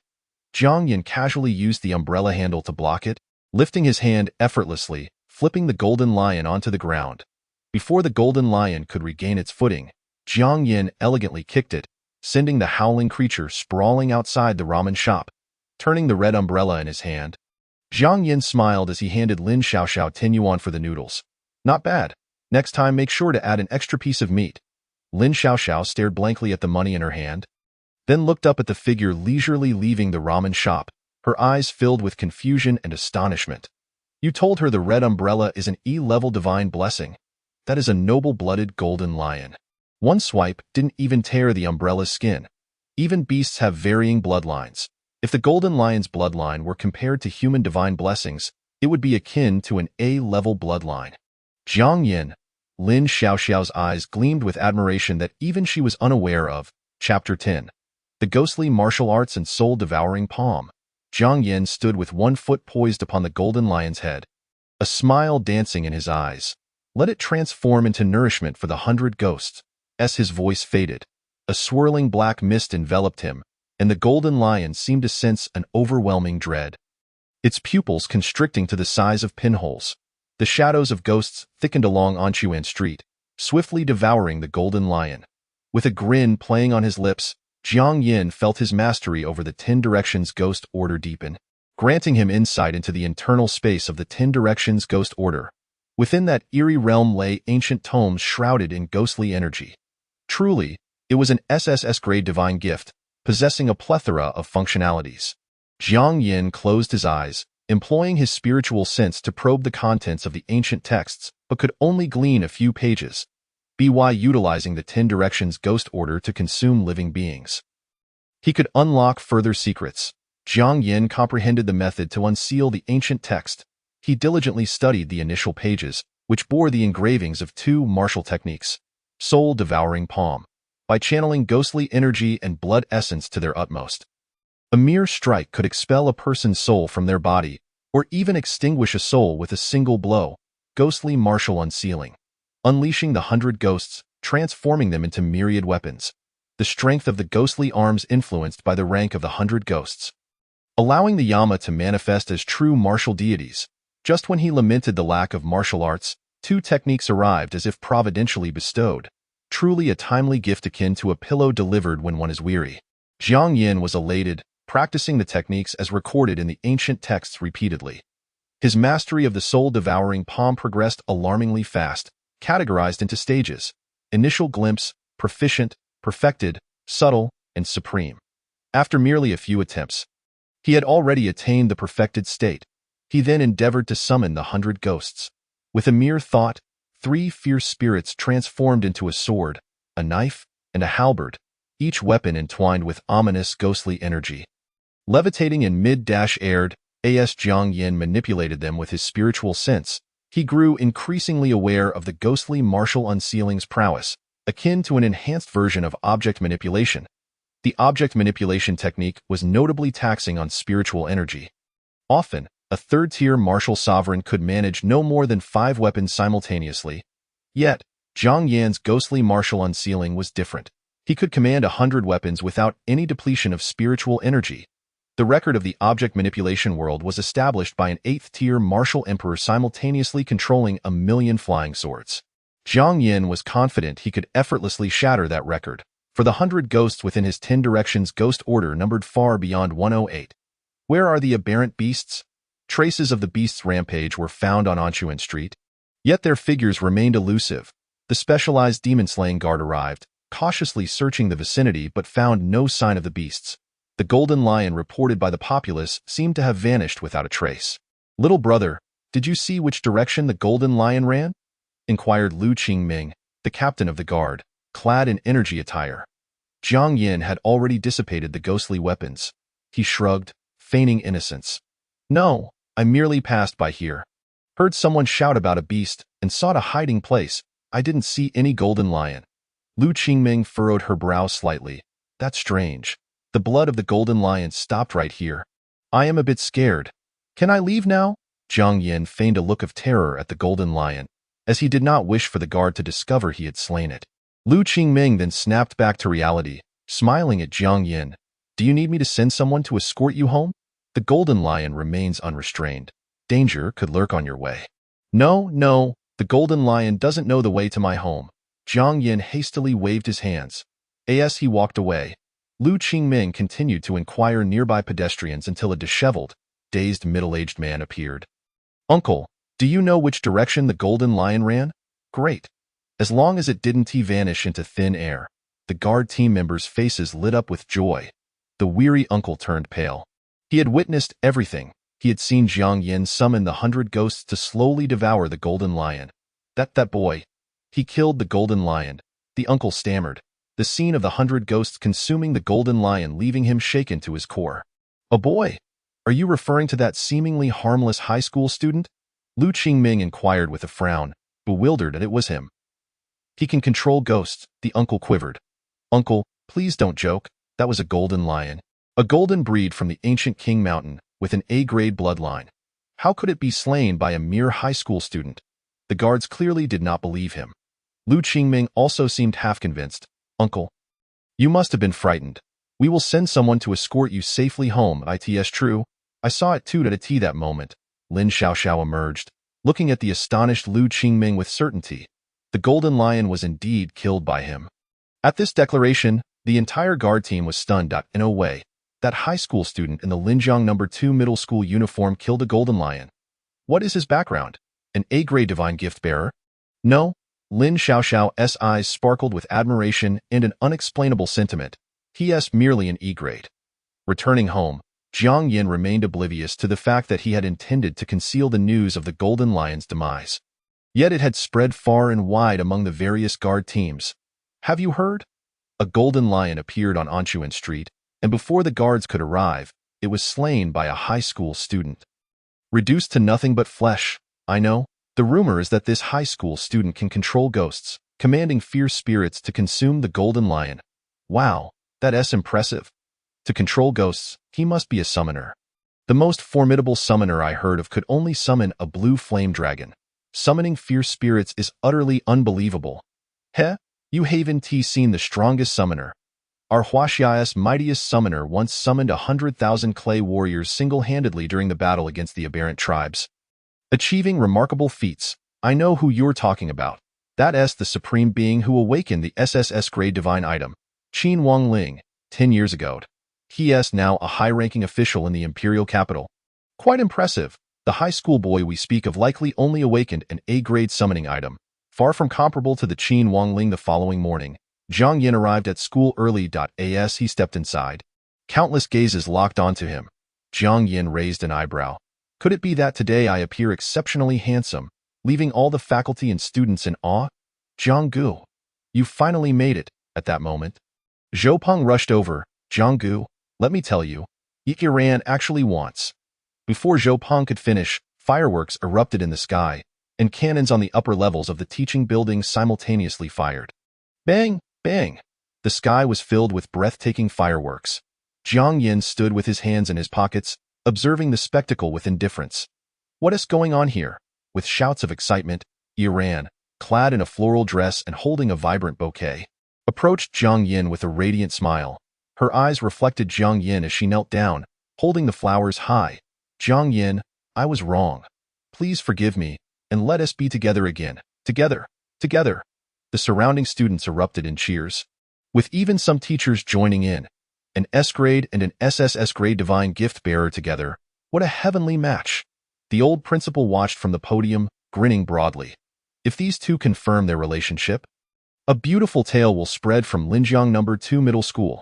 Jiang Yin casually used the umbrella handle to block it, lifting his hand effortlessly, flipping the golden lion onto the ground. Before the golden lion could regain its footing, Jiang Yin elegantly kicked it, sending the howling creature sprawling outside the ramen shop. Turning the red umbrella in his hand, Jiang Yin smiled as he handed Lin Xiaoxiao 10 yuan for the noodles. Not bad. Next time make sure to add an extra piece of meat. Lin Xiaoxiao stared blankly at the money in her hand, then looked up at the figure leisurely leaving the ramen shop, her eyes filled with confusion and astonishment. You told her the red umbrella is an E-level divine blessing. That is a noble-blooded golden lion. One swipe didn't even tear the umbrella's skin. Even beasts have varying bloodlines. If the golden lion's bloodline were compared to human divine blessings, it would be akin to an A-level bloodline. Jiang Yin. Lin Xiaoxiao's eyes gleamed with admiration that even she was unaware of. Chapter 10. The ghostly martial arts and soul-devouring palm. Jiang Yin stood with one foot poised upon the golden lion's head, a smile dancing in his eyes. Let it transform into nourishment for the 100 ghosts. As his voice faded, a swirling black mist enveloped him, and the golden lion seemed to sense an overwhelming dread, its pupils constricting to the size of pinholes. The shadows of ghosts thickened along Anquan Street, swiftly devouring the golden lion. With a grin playing on his lips, Jiang Yin felt his mastery over the 10 Directions Ghost Order deepen, granting him insight into the internal space of the 10 Directions Ghost Order. Within that eerie realm lay ancient tomes shrouded in ghostly energy. Truly, It was an SSS-grade divine gift, possessing a plethora of functionalities. Jiang Yin closed his eyes, employing his spiritual sense to probe the contents of the ancient texts, but could only glean a few pages. By utilizing the 10 Directions Ghost Order to consume living beings, he could unlock further secrets. Jiang Yin comprehended the method to unseal the ancient text. He diligently studied the initial pages, which bore the engravings of 2 martial techniques, soul-devouring palm, by channeling ghostly energy and blood essence to their utmost. A mere strike could expel a person's soul from their body, or even extinguish a soul with a single blow. Ghostly martial unsealing, unleashing the 100 ghosts, transforming them into myriad weapons. The strength of the ghostly arms influenced by the rank of the 100 ghosts, allowing the Yama to manifest as true martial deities. Just when he lamented the lack of martial arts, 2 techniques arrived as if providentially bestowed, truly a timely gift akin to a pillow delivered when one is weary. Jiang Yin was elated, practicing the techniques as recorded in the ancient texts repeatedly. His mastery of the soul-devouring palm progressed alarmingly fast, categorized into stages: initial glimpse, proficient, perfected, subtle, and supreme. After merely a few attempts, he had already attained the perfected state. He then endeavored to summon the 100 ghosts. With a mere thought, 3 fierce spirits transformed into a sword, a knife, and a halberd, each weapon entwined with ominous ghostly energy. Levitating in mid-air, as Jiang Yin manipulated them with his spiritual sense, he grew increasingly aware of the ghostly martial unsealing's prowess, akin to an enhanced version of object manipulation. The object manipulation technique was notably taxing on spiritual energy. Often, a third-tier martial sovereign could manage no more than 5 weapons simultaneously. Yet, Jiang Yan's ghostly martial unsealing was different. He could command 100 weapons without any depletion of spiritual energy. The record of the object manipulation world was established by an 8th-tier martial emperor simultaneously controlling 1,000,000 flying swords. Jiang Yin was confident he could effortlessly shatter that record, for the 100 ghosts within his 10 Directions Ghost Order numbered far beyond 108. Where are the aberrant beasts? Traces of the beasts' rampage were found on Anchuan Street, yet their figures remained elusive. The specialized demon-slaying guard arrived, cautiously searching the vicinity but found no sign of the beasts. The golden lion reported by the populace seemed to have vanished without a trace. "Little brother, did you see which direction the golden lion ran?" inquired Lu Qingming, the captain of the guard, clad in energy attire. Jiang Yin had already dissipated the ghostly weapons. He shrugged, feigning innocence. "No, I merely passed by here. Heard someone shout about a beast and sought a hiding place. I didn't see any golden lion." Lu Qingming furrowed her brow slightly. "That's strange. The blood of the golden lion stopped right here. I am a bit scared. Can I leave now?" Jiang Yin feigned a look of terror at the golden lion, as he did not wish for the guard to discover he had slain it. Lu Qingming then snapped back to reality, smiling at Jiang Yin. "Do you need me to send someone to escort you home? The golden lion remains unrestrained. Danger could lurk on your way." No, the golden lion doesn't know the way to my home." Jiang Yin hastily waved his hands. As he walked away, Lu Qingming continued to inquire nearby pedestrians until a disheveled, dazed middle-aged man appeared. "Uncle, do you know which direction the golden lion ran?" "Great. As long as it didn't vanish into thin air." The guard team members' faces lit up with joy. The weary uncle turned pale. He had witnessed everything. He had seen Jiang Yin summon the 100 ghosts to slowly devour the golden lion. That boy. He killed the golden lion. The uncle stammered. The scene of the 100 ghosts consuming the golden lion leaving him shaken to his core. "A boy? Are you referring to that seemingly harmless high school student?" Lu Qingming inquired with a frown, bewildered that it was him. "He can control ghosts," the uncle quivered. "Uncle, please don't joke. That was a golden lion. A golden breed from the ancient King Mountain, with an A-grade bloodline. How could it be slain by a mere high school student?" The guards clearly did not believe him. Lu Qingming also seemed half-convinced. "Uncle, you must have been frightened. We will send someone to escort you safely home. It's true. I saw it too at that moment." Lin Xiaoxiao emerged, looking at the astonished Lu Qingming with certainty. The golden lion was indeed killed by him. At this declaration, the entire guard team was stunned. In a way, that high school student in the Linjiang No. 2 middle school uniform killed a golden lion. What is his background? An A-grade divine gift bearer? No, Lin Xiaoxiao's eyes sparkled with admiration and an unexplainable sentiment. He's merely an E-grade. Returning home, Jiang Yin remained oblivious to the fact that he had intended to conceal the news of the Golden Lion's demise. Yet it had spread far and wide among the various guard teams. Have you heard? A golden lion appeared on Anchuan Street, and before the guards could arrive, it was slain by a high school student. Reduced to nothing but flesh, I know. The rumor is that this high school student can control ghosts, commanding fierce spirits to consume the golden lion. Wow, that's impressive. To control ghosts, he must be a summoner. The most formidable summoner I heard of could only summon a blue flame dragon. Summoning fierce spirits is utterly unbelievable. Heh? You haven't seen the strongest summoner. Our Huaxia's mightiest summoner once summoned 100,000 clay warriors single-handedly during the battle against the aberrant tribes. Achieving remarkable feats. I know who you're talking about. That's the supreme being who awakened the SSS grade divine item, Qin Wang Ling, 10 years ago. He is now a high-ranking official in the imperial capital. Quite impressive. The high school boy we speak of likely only awakened an A-grade summoning item, far from comparable to the Qin Wang Ling. The following morning, Jiang Yin arrived at school early. As he stepped inside, countless gazes locked onto him. Jiang Yin raised an eyebrow. Could it be that today I appear exceptionally handsome, leaving all the faculty and students in awe? Jiang Gu, you finally made it. At that moment, Zhou Peng rushed over. Jiang Gu, let me tell you, Yiran actually wants. Before Zhou Peng could finish, fireworks erupted in the sky, and cannons on the upper levels of the teaching building simultaneously fired. Bang! Bang! The sky was filled with breathtaking fireworks. Jiang Yin stood with his hands in his pockets, observing the spectacle with indifference. What is going on here? With shouts of excitement, Yiran, clad in a floral dress and holding a vibrant bouquet, approached Jiang Yin with a radiant smile. Her eyes reflected Jiang Yin as she knelt down, holding the flowers high. Jiang Yin, I was wrong. Please forgive me, and let us be together again. Together. Together. The surrounding students erupted in cheers, with even some teachers joining in. An S-grade and an SSS grade divine gift bearer together. What a heavenly match. The old principal watched from the podium, grinning broadly. If these two confirm their relationship, a beautiful tale will spread from Linjiang No. 2 Middle School.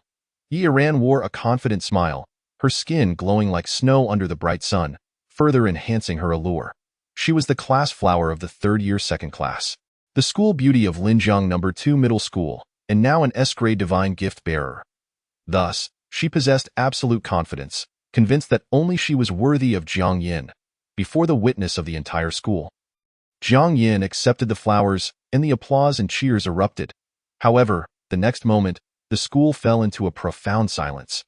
Yiran wore a confident smile, her skin glowing like snow under the bright sun, further enhancing her allure. She was the class flower of the third-year second class, the school beauty of Linjiang No. 2 Middle School, and now an S-grade divine gift bearer. Thus, she possessed absolute confidence, convinced that only she was worthy of Jiang Yin, before the witness of the entire school. Jiang Yin accepted the flowers, and the applause and cheers erupted. However, the next moment, the school fell into a profound silence.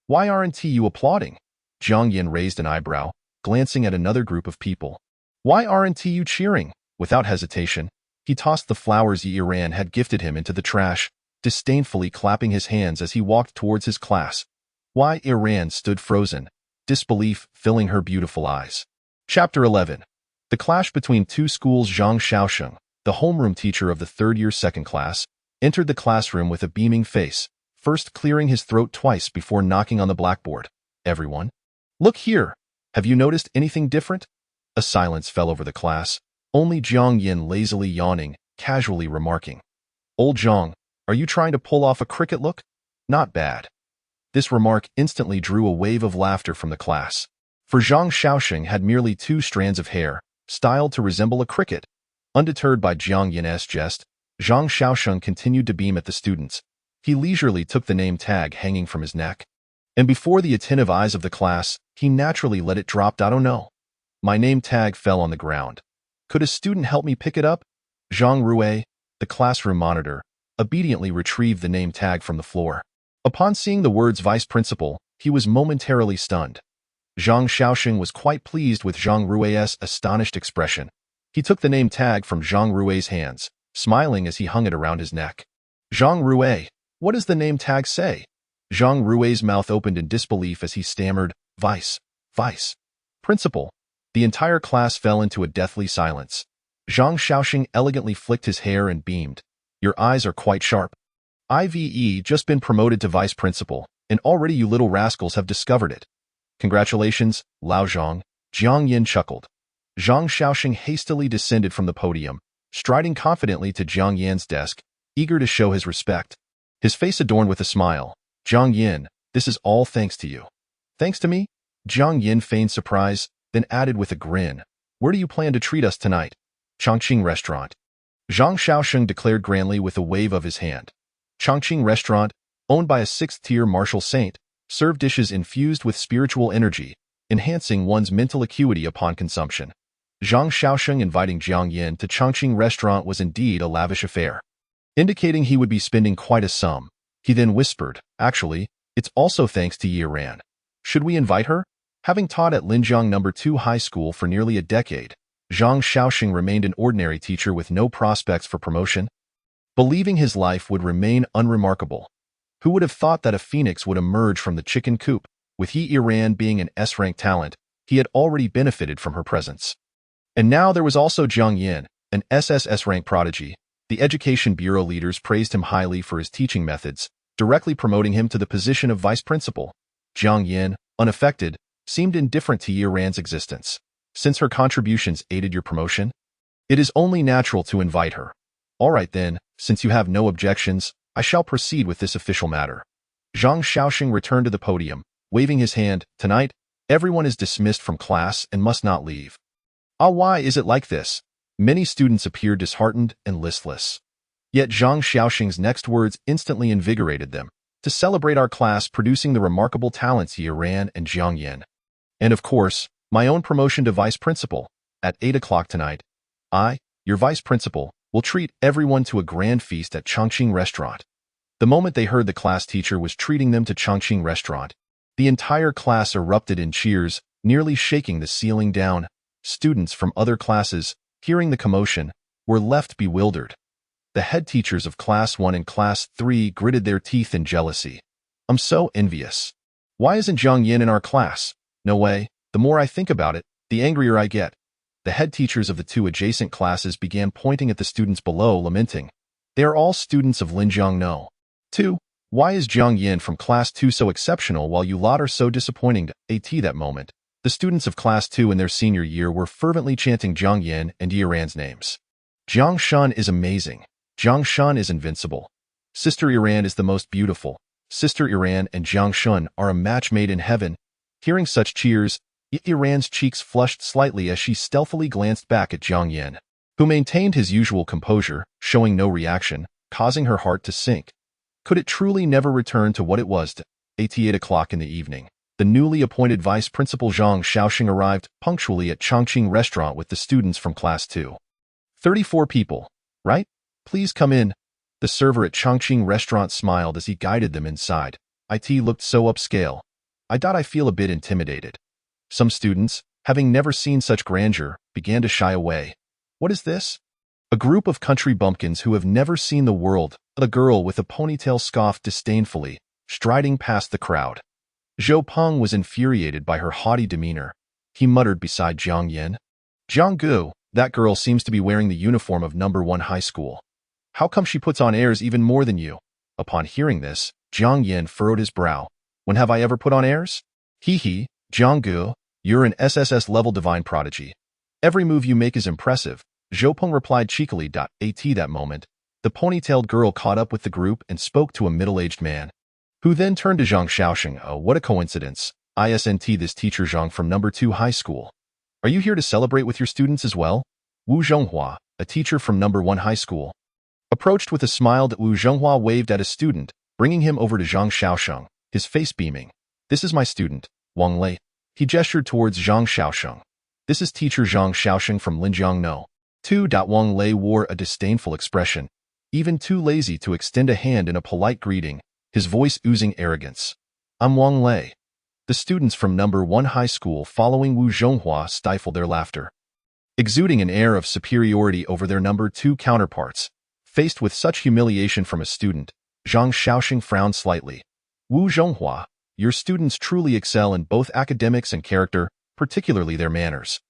Why aren't you applauding? Jiang Yin raised an eyebrow, glancing at another group of people. Why aren't you cheering? Without hesitation, he tossed the flowers Yiran had gifted him into the trash, disdainfully clapping his hands as he walked towards his class. Why Yiran stood frozen, disbelief filling her beautiful eyes. Chapter 11. The clash between two schools. Zhang Xiaosheng, the homeroom teacher of the third-year second class, entered the classroom with a beaming face, first clearing his throat twice before knocking on the blackboard. Everyone? Look here! Have you noticed anything different? A silence fell over the class, only Jiang Yin lazily yawning, casually remarking. Old Zhang, are you trying to pull off a cricket look? Not bad. This remark instantly drew a wave of laughter from the class. For Zhang Xiaosheng had merely 2 strands of hair, styled to resemble a cricket. Undeterred by Jiang Yin's jest, Zhang Xiaosheng continued to beam at the students. He leisurely took the name tag hanging from his neck, and before the attentive eyes of the class, he naturally let it drop. Oh no. My name tag fell on the ground. Could a student help me pick it up? Zhang Rui, the classroom monitor, obediently retrieved the name tag from the floor. Upon seeing the words vice principal, he was momentarily stunned. Zhang Xiaosheng was quite pleased with Zhang Rui's astonished expression. He took the name tag from Zhang Rui's hands, smiling as he hung it around his neck. Zhang Rui, what does the name tag say? Zhang Rui's mouth opened in disbelief as he stammered, Vice Principal. The entire class fell into a deathly silence. Zhang Xiaosheng elegantly flicked his hair and beamed. Your eyes are quite sharp. I've just been promoted to vice principal, and already you little rascals have discovered it. Congratulations, Lao Zhang. Jiang Yin chuckled. Zhang Xiaosheng hastily descended from the podium, striding confidently to Jiang Yan's desk, eager to show his respect. His face adorned with a smile. Jiang Yan, this is all thanks to you. Thanks to me? Jiang Yan feigned surprise, then added with a grin. Where do you plan to treat us tonight? Chongqing Restaurant. Zhang Xiaosheng declared grandly with a wave of his hand. Chongqing Restaurant, owned by a sixth-tier martial saint, served dishes infused with spiritual energy, enhancing one's mental acuity upon consumption. Zhang Xiaosheng inviting Jiang Yan to Chongqing Restaurant was indeed a lavish affair. Indicating he would be spending quite a sum, he then whispered, actually, it's also thanks to Yi Ran. Should we invite her? Having taught at Linjiang No. 2 High School for nearly a decade, Zhang Xiaosheng remained an ordinary teacher with no prospects for promotion. Believing his life would remain unremarkable, who would have thought that a phoenix would emerge from the chicken coop? With Yi Ran being an S-rank talent, he had already benefited from her presence. And now there was also Jiang Yan, an SSS-rank prodigy. The Education Bureau leaders praised him highly for his teaching methods, directly promoting him to the position of vice principal. Jiang Yan, unaffected, seemed indifferent to Yi Ran's existence. Since her contributions aided your promotion, it is only natural to invite her. All right then, since you have no objections, I shall proceed with this official matter. Zhang Xiaosheng returned to the podium, waving his hand. Tonight, everyone is dismissed from class and must not leave. Ah, why is it like this? Many students appeared disheartened and listless. Yet Zhang Xiaosheng's next words instantly invigorated them. To celebrate our class producing the remarkable talents Yi Ran and Jiang Yan. And of course, my own promotion to vice principal. At 8 o'clock tonight, I, your vice principal, will treat everyone to a grand feast at Chongqing Restaurant. The moment they heard the class teacher was treating them to Chongqing Restaurant, the entire class erupted in cheers, nearly shaking the ceiling down. Students from other classes, hearing the commotion, were left bewildered. The head teachers of Class 1 and Class 3 gritted their teeth in jealousy. I'm so envious. Why isn't Jiang Yan in our class? No way. The more I think about it, the angrier I get. The head teachers of the two adjacent classes began pointing at the students below, lamenting. They are all students of Linjiang No. 2. Why is Jiang Yan from Class 2 so exceptional while you lot are so disappointing? At that moment, the students of Class 2 in their senior year were fervently chanting Jiang Yan and Yi Ran's names. Jiang Shan is amazing. Jiang Shan is invincible. Sister Yi Ran is the most beautiful. Sister Yi Ran and Jiang Shan are a match made in heaven. Hearing such cheers, Yi Ran's cheeks flushed slightly as she stealthily glanced back at Jiang Yan, who maintained his usual composure, showing no reaction, causing her heart to sink. Could it truly never return to what it was? At 8 o'clock in the evening, the newly appointed vice principal Zhang Xiaosheng arrived punctually at Chongqing Restaurant with the students from Class 2. 34 people, right? Please come in. The server at Chongqing Restaurant smiled as he guided them inside. It looked so upscale. I feel a bit intimidated. Some students, having never seen such grandeur, began to shy away. What is this? A group of country bumpkins who have never seen the world. A girl with a ponytail scoffed disdainfully, striding past the crowd. Zhou Peng was infuriated by her haughty demeanor. He muttered beside Jiang Yan. Jiang Gu, that girl seems to be wearing the uniform of No. 1 high school. How come she puts on airs even more than you? Upon hearing this, Jiang Yan furrowed his brow. When have I ever put on airs? Hee, Jiang Gu, you're an SSS-level divine prodigy. Every move you make is impressive, Zhou Peng replied cheekily. At that moment, the ponytailed girl caught up with the group and spoke to a middle-aged man, who then turned to Zhang Xiaosheng. Oh, what a coincidence. Isn't this teacher Zhang from No. 2 high school? Are you here to celebrate with your students as well? Wu Zhonghua, a teacher from No. 1 high school, approached with a smile. Wu Zhonghua waved at a student, bringing him over to Zhang Xiaosheng, his face beaming. This is my student, Wang Lei. He gestured towards Zhang Xiaosheng. This is teacher Zhang Xiaosheng from Linjiang No. 2. Wang Lei wore a disdainful expression, even too lazy to extend a hand in a polite greeting, his voice oozing arrogance. I'm Wang Lei. The students from No. 1 high school following Wu Zhonghua stifled their laughter, exuding an air of superiority over their No. 2 counterparts. Faced with such humiliation from a student, Zhang Xiaosheng frowned slightly. Wu Zhonghua, your students truly excel in both academics and character, particularly their manners,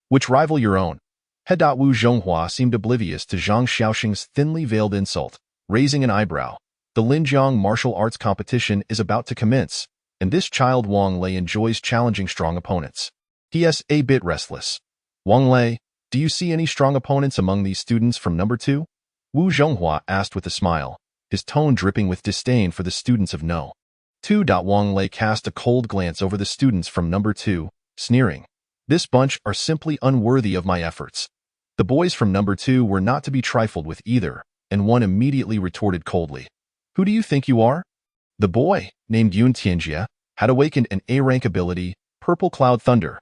which rival your own. Head. Wu Zhonghua seemed oblivious to Zhang Xiaosheng's thinly veiled insult, raising an eyebrow. The Linjiang martial arts competition is about to commence, and this child Wang Lei enjoys challenging strong opponents. He is a bit restless. Wang Lei, Do you see any strong opponents among these students from number 2? Wu Zhonghua asked with a smile, his tone dripping with disdain for the students of No. 2. Wang Lei cast a cold glance over the students from number 2, sneering. This bunch are simply unworthy of my efforts. The boys from number 2 were not to be trifled with either, and one immediately retorted coldly. Who do you think you are? The boy, named Yun Tianjia, had awakened an A-rank ability, Purple Cloud Thunder.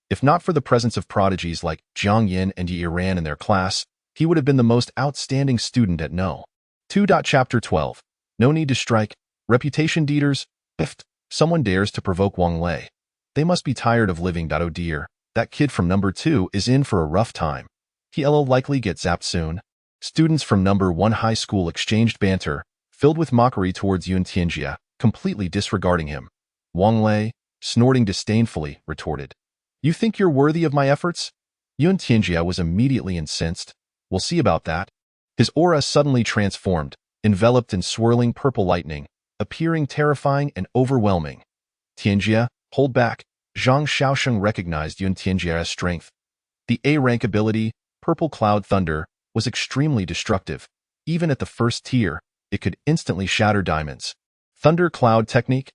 If not for the presence of prodigies like Jiang Yin and Yi Ran in their class, he would have been the most outstanding student at No. 2. Chapter 12. No need to strike. Reputation deeders. If someone dares to provoke Wang Lei, they must be tired of living. Oh dear, that kid from number 2 is in for a rough time. He'll likely get zapped soon. Students from number 1 high school exchanged banter, filled with mockery towards Yun Tianjia, completely disregarding him. Wang Lei, snorting disdainfully, retorted. You think you're worthy of my efforts? Yun Tianjia was immediately incensed. We'll see about that. His aura suddenly transformed, enveloped in swirling purple lightning, appearing terrifying and overwhelming. Tianjia, hold back. Zhang Xiaosheng recognized Yun Tianjia's strength. The A-rank ability, Purple Cloud Thunder, was extremely destructive. Even at the first tier, it could instantly shatter diamonds. Thunder Cloud Technique?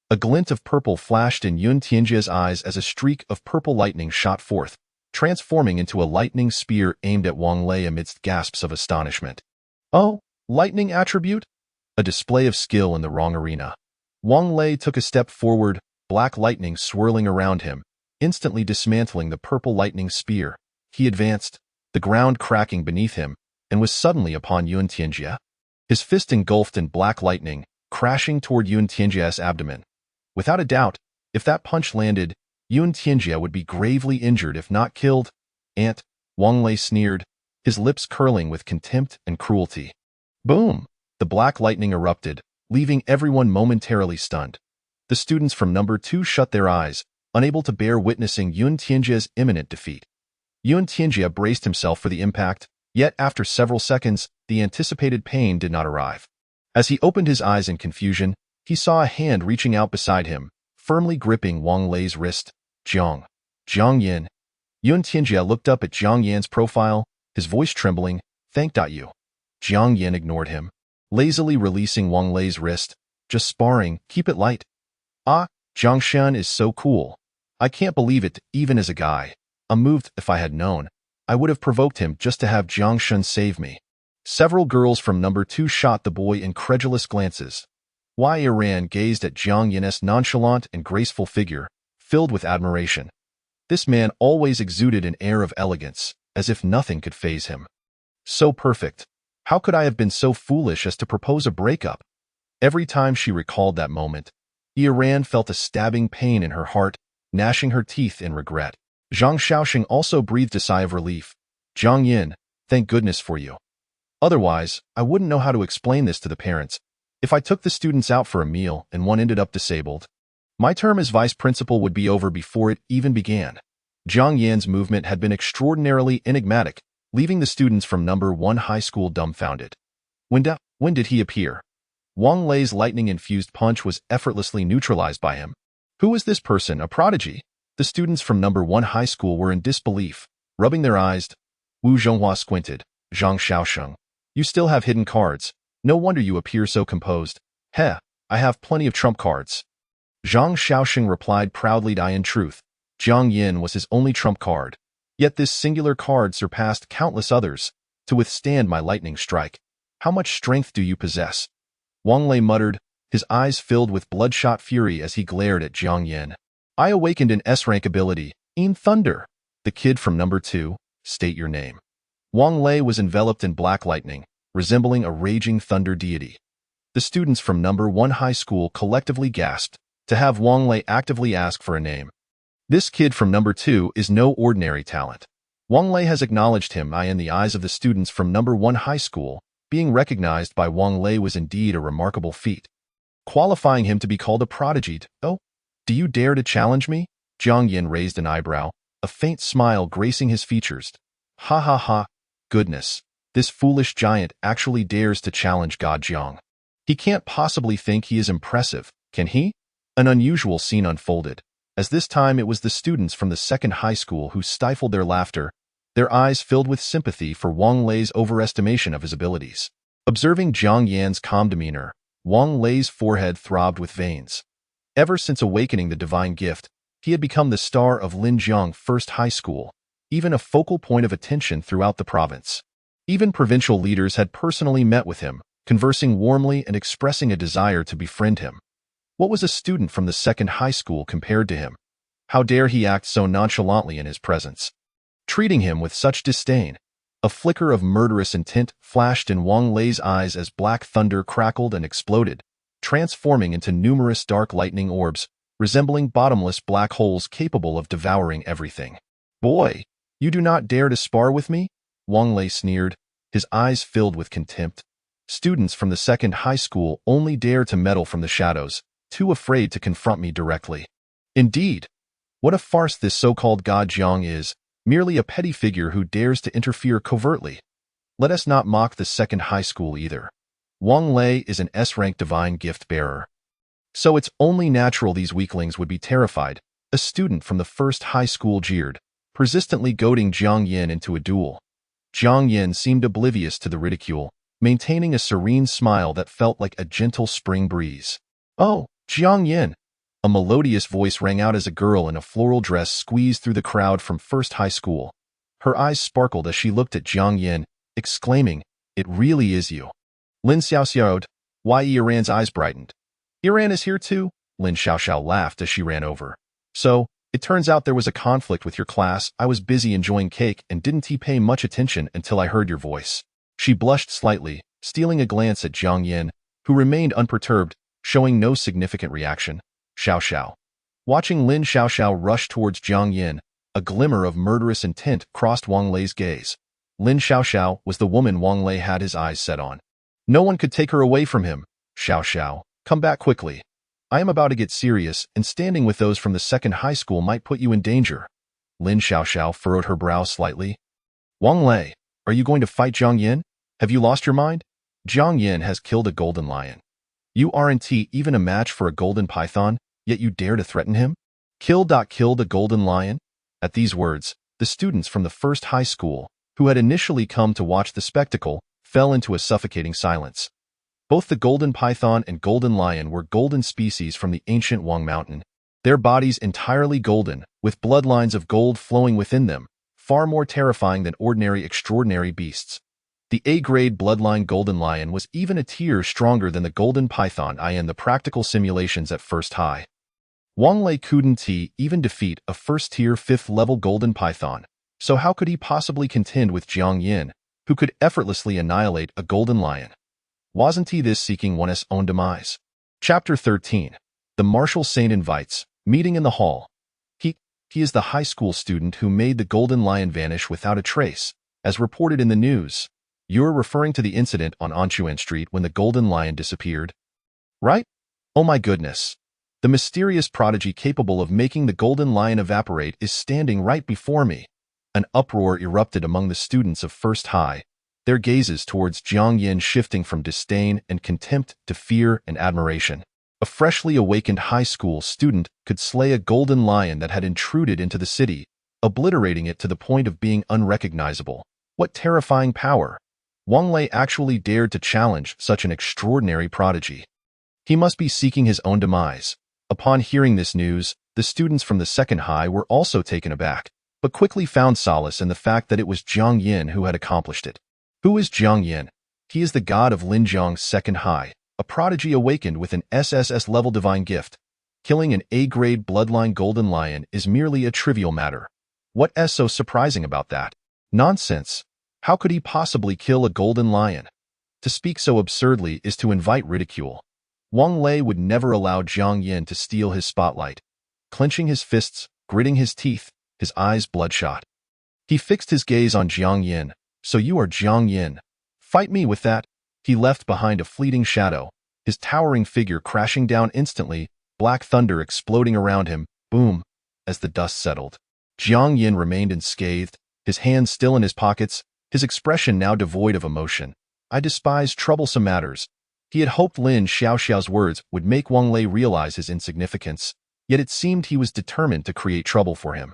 A glint of purple flashed in Yun Tianjia's eyes as a streak of purple lightning shot forth, transforming into a lightning spear aimed at Wang Lei amidst gasps of astonishment. Oh, lightning attribute? A display of skill in the wrong arena. Wang Lei took a step forward, black lightning swirling around him, instantly dismantling the purple lightning spear. He advanced, the ground cracking beneath him, and was suddenly upon Yun Tianjia. His fist engulfed in black lightning, crashing toward Yun Tianjia's abdomen. Without a doubt, if that punch landed, Yun Tianjia would be gravely injured if not killed. Ant, Wang Lei sneered, his lips curling with contempt and cruelty. Boom! The black lightning erupted, leaving everyone momentarily stunned. The students from number 2 shut their eyes, unable to bear witnessing Yun Tianjia's imminent defeat. Yun Tianjia braced himself for the impact, yet after several seconds, the anticipated pain did not arrive. As he opened his eyes in confusion, he saw a hand reaching out beside him, firmly gripping Wang Lei's wrist. Jiang Yin. Yun Tianjia looked up at Jiang Yan's profile, his voice trembling. Thank you. Jiang Yin ignored him, lazily releasing Wang Lei's wrist. Just sparring, keep it light. Ah, Jiang Shan is so cool. I can't believe it, even as a guy. I'm moved. If I had known, I would have provoked him just to have Jiang Shan save me. Several girls from number 2 shot the boy incredulous glances. Yi Ran gazed at Jiang Yin's nonchalant and graceful figure, filled with admiration. This man always exuded an air of elegance, as if nothing could faze him. So perfect. How could I have been so foolish as to propose a breakup? Every time she recalled that moment, Yi Ran felt a stabbing pain in her heart, gnashing her teeth in regret. Zhang Xiaosheng also breathed a sigh of relief. Jiang Yin, thank goodness for you. Otherwise, I wouldn't know how to explain this to the parents. If I took the students out for a meal and one ended up disabled, my term as vice principal would be over before it even began. Jiang Yan's movement had been extraordinarily enigmatic, leaving the students from number 1 high school dumbfounded. When did he appear? Wang Lei's lightning-infused punch was effortlessly neutralized by him. Who was this person, a prodigy? The students from number 1 high school were in disbelief, rubbing their eyes. Wu Zhonghua squinted. Zhang Xiaosheng, you still have hidden cards. No wonder you appear so composed. Heh, I have plenty of trump cards. Zhang Xiaosheng replied proudly. In truth, Jiang Yin was his only trump card. Yet this singular card surpassed countless others. To withstand my lightning strike, how much strength do you possess? Wang Lei muttered, his eyes filled with bloodshot fury as he glared at Jiang Yin. I awakened an S-rank ability, in Thunder. The kid from number 2, state your name. Wang Lei was enveloped in black lightning, resembling a raging thunder deity. The students from number 1 high school collectively gasped to have Wang Lei actively ask for a name. This kid from number 2 is no ordinary talent. Wang Lei has acknowledged him. In the eyes of the students from number 1 high school, being recognized by Wang Lei was indeed a remarkable feat, qualifying him to be called a prodigy. Oh, do you dare to challenge me? Jiang Yin raised an eyebrow, a faint smile gracing his features. Ha ha ha, goodness, this foolish giant actually dares to challenge God Jiang. He can't possibly think he is impressive, can he? An unusual scene unfolded, as this time it was the students from the 2nd high school who stifled their laughter, their eyes filled with sympathy for Wang Lei's overestimation of his abilities. Observing Jiang Yan's calm demeanor, Wang Lei's forehead throbbed with veins. Ever since awakening the divine gift, he had become the star of Linjiang First High School, even a focal point of attention throughout the province. Even provincial leaders had personally met with him, conversing warmly and expressing a desire to befriend him. What was a student from the second high school compared to him? How dare he act so nonchalantly in his presence? Treating him with such disdain. A flicker of murderous intent flashed in Wang Lei's eyes as black thunder crackled and exploded, transforming into numerous dark lightning orbs, resembling bottomless black holes capable of devouring everything. "Boy, you do not dare to spar with me?" Wang Lei sneered, his eyes filled with contempt. "Students from the second high school only dare to meddle from the shadows, too afraid to confront me directly. Indeed, what a farce this so-called God Jiang is, merely a petty figure who dares to interfere covertly. Let us not mock the second high school either. Wang Lei is an S-rank divine gift bearer. So it's only natural these weaklings would be terrified," a student from the first high school jeered, persistently goading Jiang Yin into a duel. Jiang Yin seemed oblivious to the ridicule, maintaining a serene smile that felt like a gentle spring breeze. "Oh, Jiang Yin!" A melodious voice rang out as a girl in a floral dress squeezed through the crowd from first high school. Her eyes sparkled as she looked at Jiang Yin, exclaiming, "It really is you." Lin Xiaoxiaoed. Why Iran's eyes brightened. "Iran is here too?" Lin Xiaoxiao laughed as she ran over. "So, it turns out there was a conflict with your class. I was busy enjoying cake and didn't pay much attention until I heard your voice." She blushed slightly, stealing a glance at Jiang Yin, who remained unperturbed, showing no significant reaction. Xiaoxiao. Watching Lin Xiaoxiao rush towards Jiang Yin, a glimmer of murderous intent crossed Wang Lei's gaze. Lin Xiaoxiao was the woman Wang Lei had his eyes set on. No one could take her away from him. "Xiaoxiao, come back quickly. I am about to get serious, and standing with those from the second high school might put you in danger." Lin Xiaoxiao furrowed her brow slightly. "Wang Lei, are you going to fight Jiang Yin? Have you lost your mind? Jiang Yin has killed a golden lion. You aren't even a match for a golden python, yet you dare to threaten him? Kill the golden lion?" At these words, the students from the first high school, who had initially come to watch the spectacle, fell into a suffocating silence. Both the golden python and golden lion were golden species from the ancient Wang Mountain, their bodies entirely golden, with bloodlines of gold flowing within them, far more terrifying than ordinary extraordinary beasts. The A-grade bloodline golden lion was even a tier stronger than the golden python in the practical simulations at first high. Wang Lei couldn't even defeat a first-tier 5th-level golden python, so how could he possibly contend with Jiang Yin, who could effortlessly annihilate a golden lion? Wasn't he this seeking one's own demise? Chapter 13. The Martial Saint Invites, Meeting in the Hall. He is the high school student who made the golden lion vanish without a trace, as reported in the news. You're referring to the incident on Anchuan Street when the golden lion disappeared, right? Oh my goodness. The mysterious prodigy capable of making the golden lion evaporate is standing right before me. An uproar erupted among the students of First High, their gazes towards Jiang Yin shifting from disdain and contempt to fear and admiration. A freshly awakened high school student could slay a golden lion that had intruded into the city, obliterating it to the point of being unrecognizable. What terrifying power! Wang Lei actually dared to challenge such an extraordinary prodigy. He must be seeking his own demise. Upon hearing this news, the students from the second high were also taken aback, but quickly found solace in the fact that it was Jiang Yin who had accomplished it. Who is Jiang Yin? He is the god of Linjiang's second high, a prodigy awakened with an SSS-level divine gift. Killing an A-grade bloodline golden lion is merely a trivial matter. What's so surprising about that? Nonsense. How could he possibly kill a golden lion? To speak so absurdly is to invite ridicule. Wang Lei would never allow Jiang Yin to steal his spotlight. Clenching his fists, gritting his teeth, his eyes bloodshot. He fixed his gaze on Jiang Yin. "So you are Jiang Yin. Fight me with that." He left behind a fleeting shadow, his towering figure crashing down instantly, black thunder exploding around him, boom, as the dust settled. Jiang Yin remained unscathed, his hands still in his pockets, his expression now devoid of emotion. I despise troublesome matters. He had hoped Lin Xiaoxiao's words would make Wang Lei realize his insignificance, yet it seemed he was determined to create trouble for him.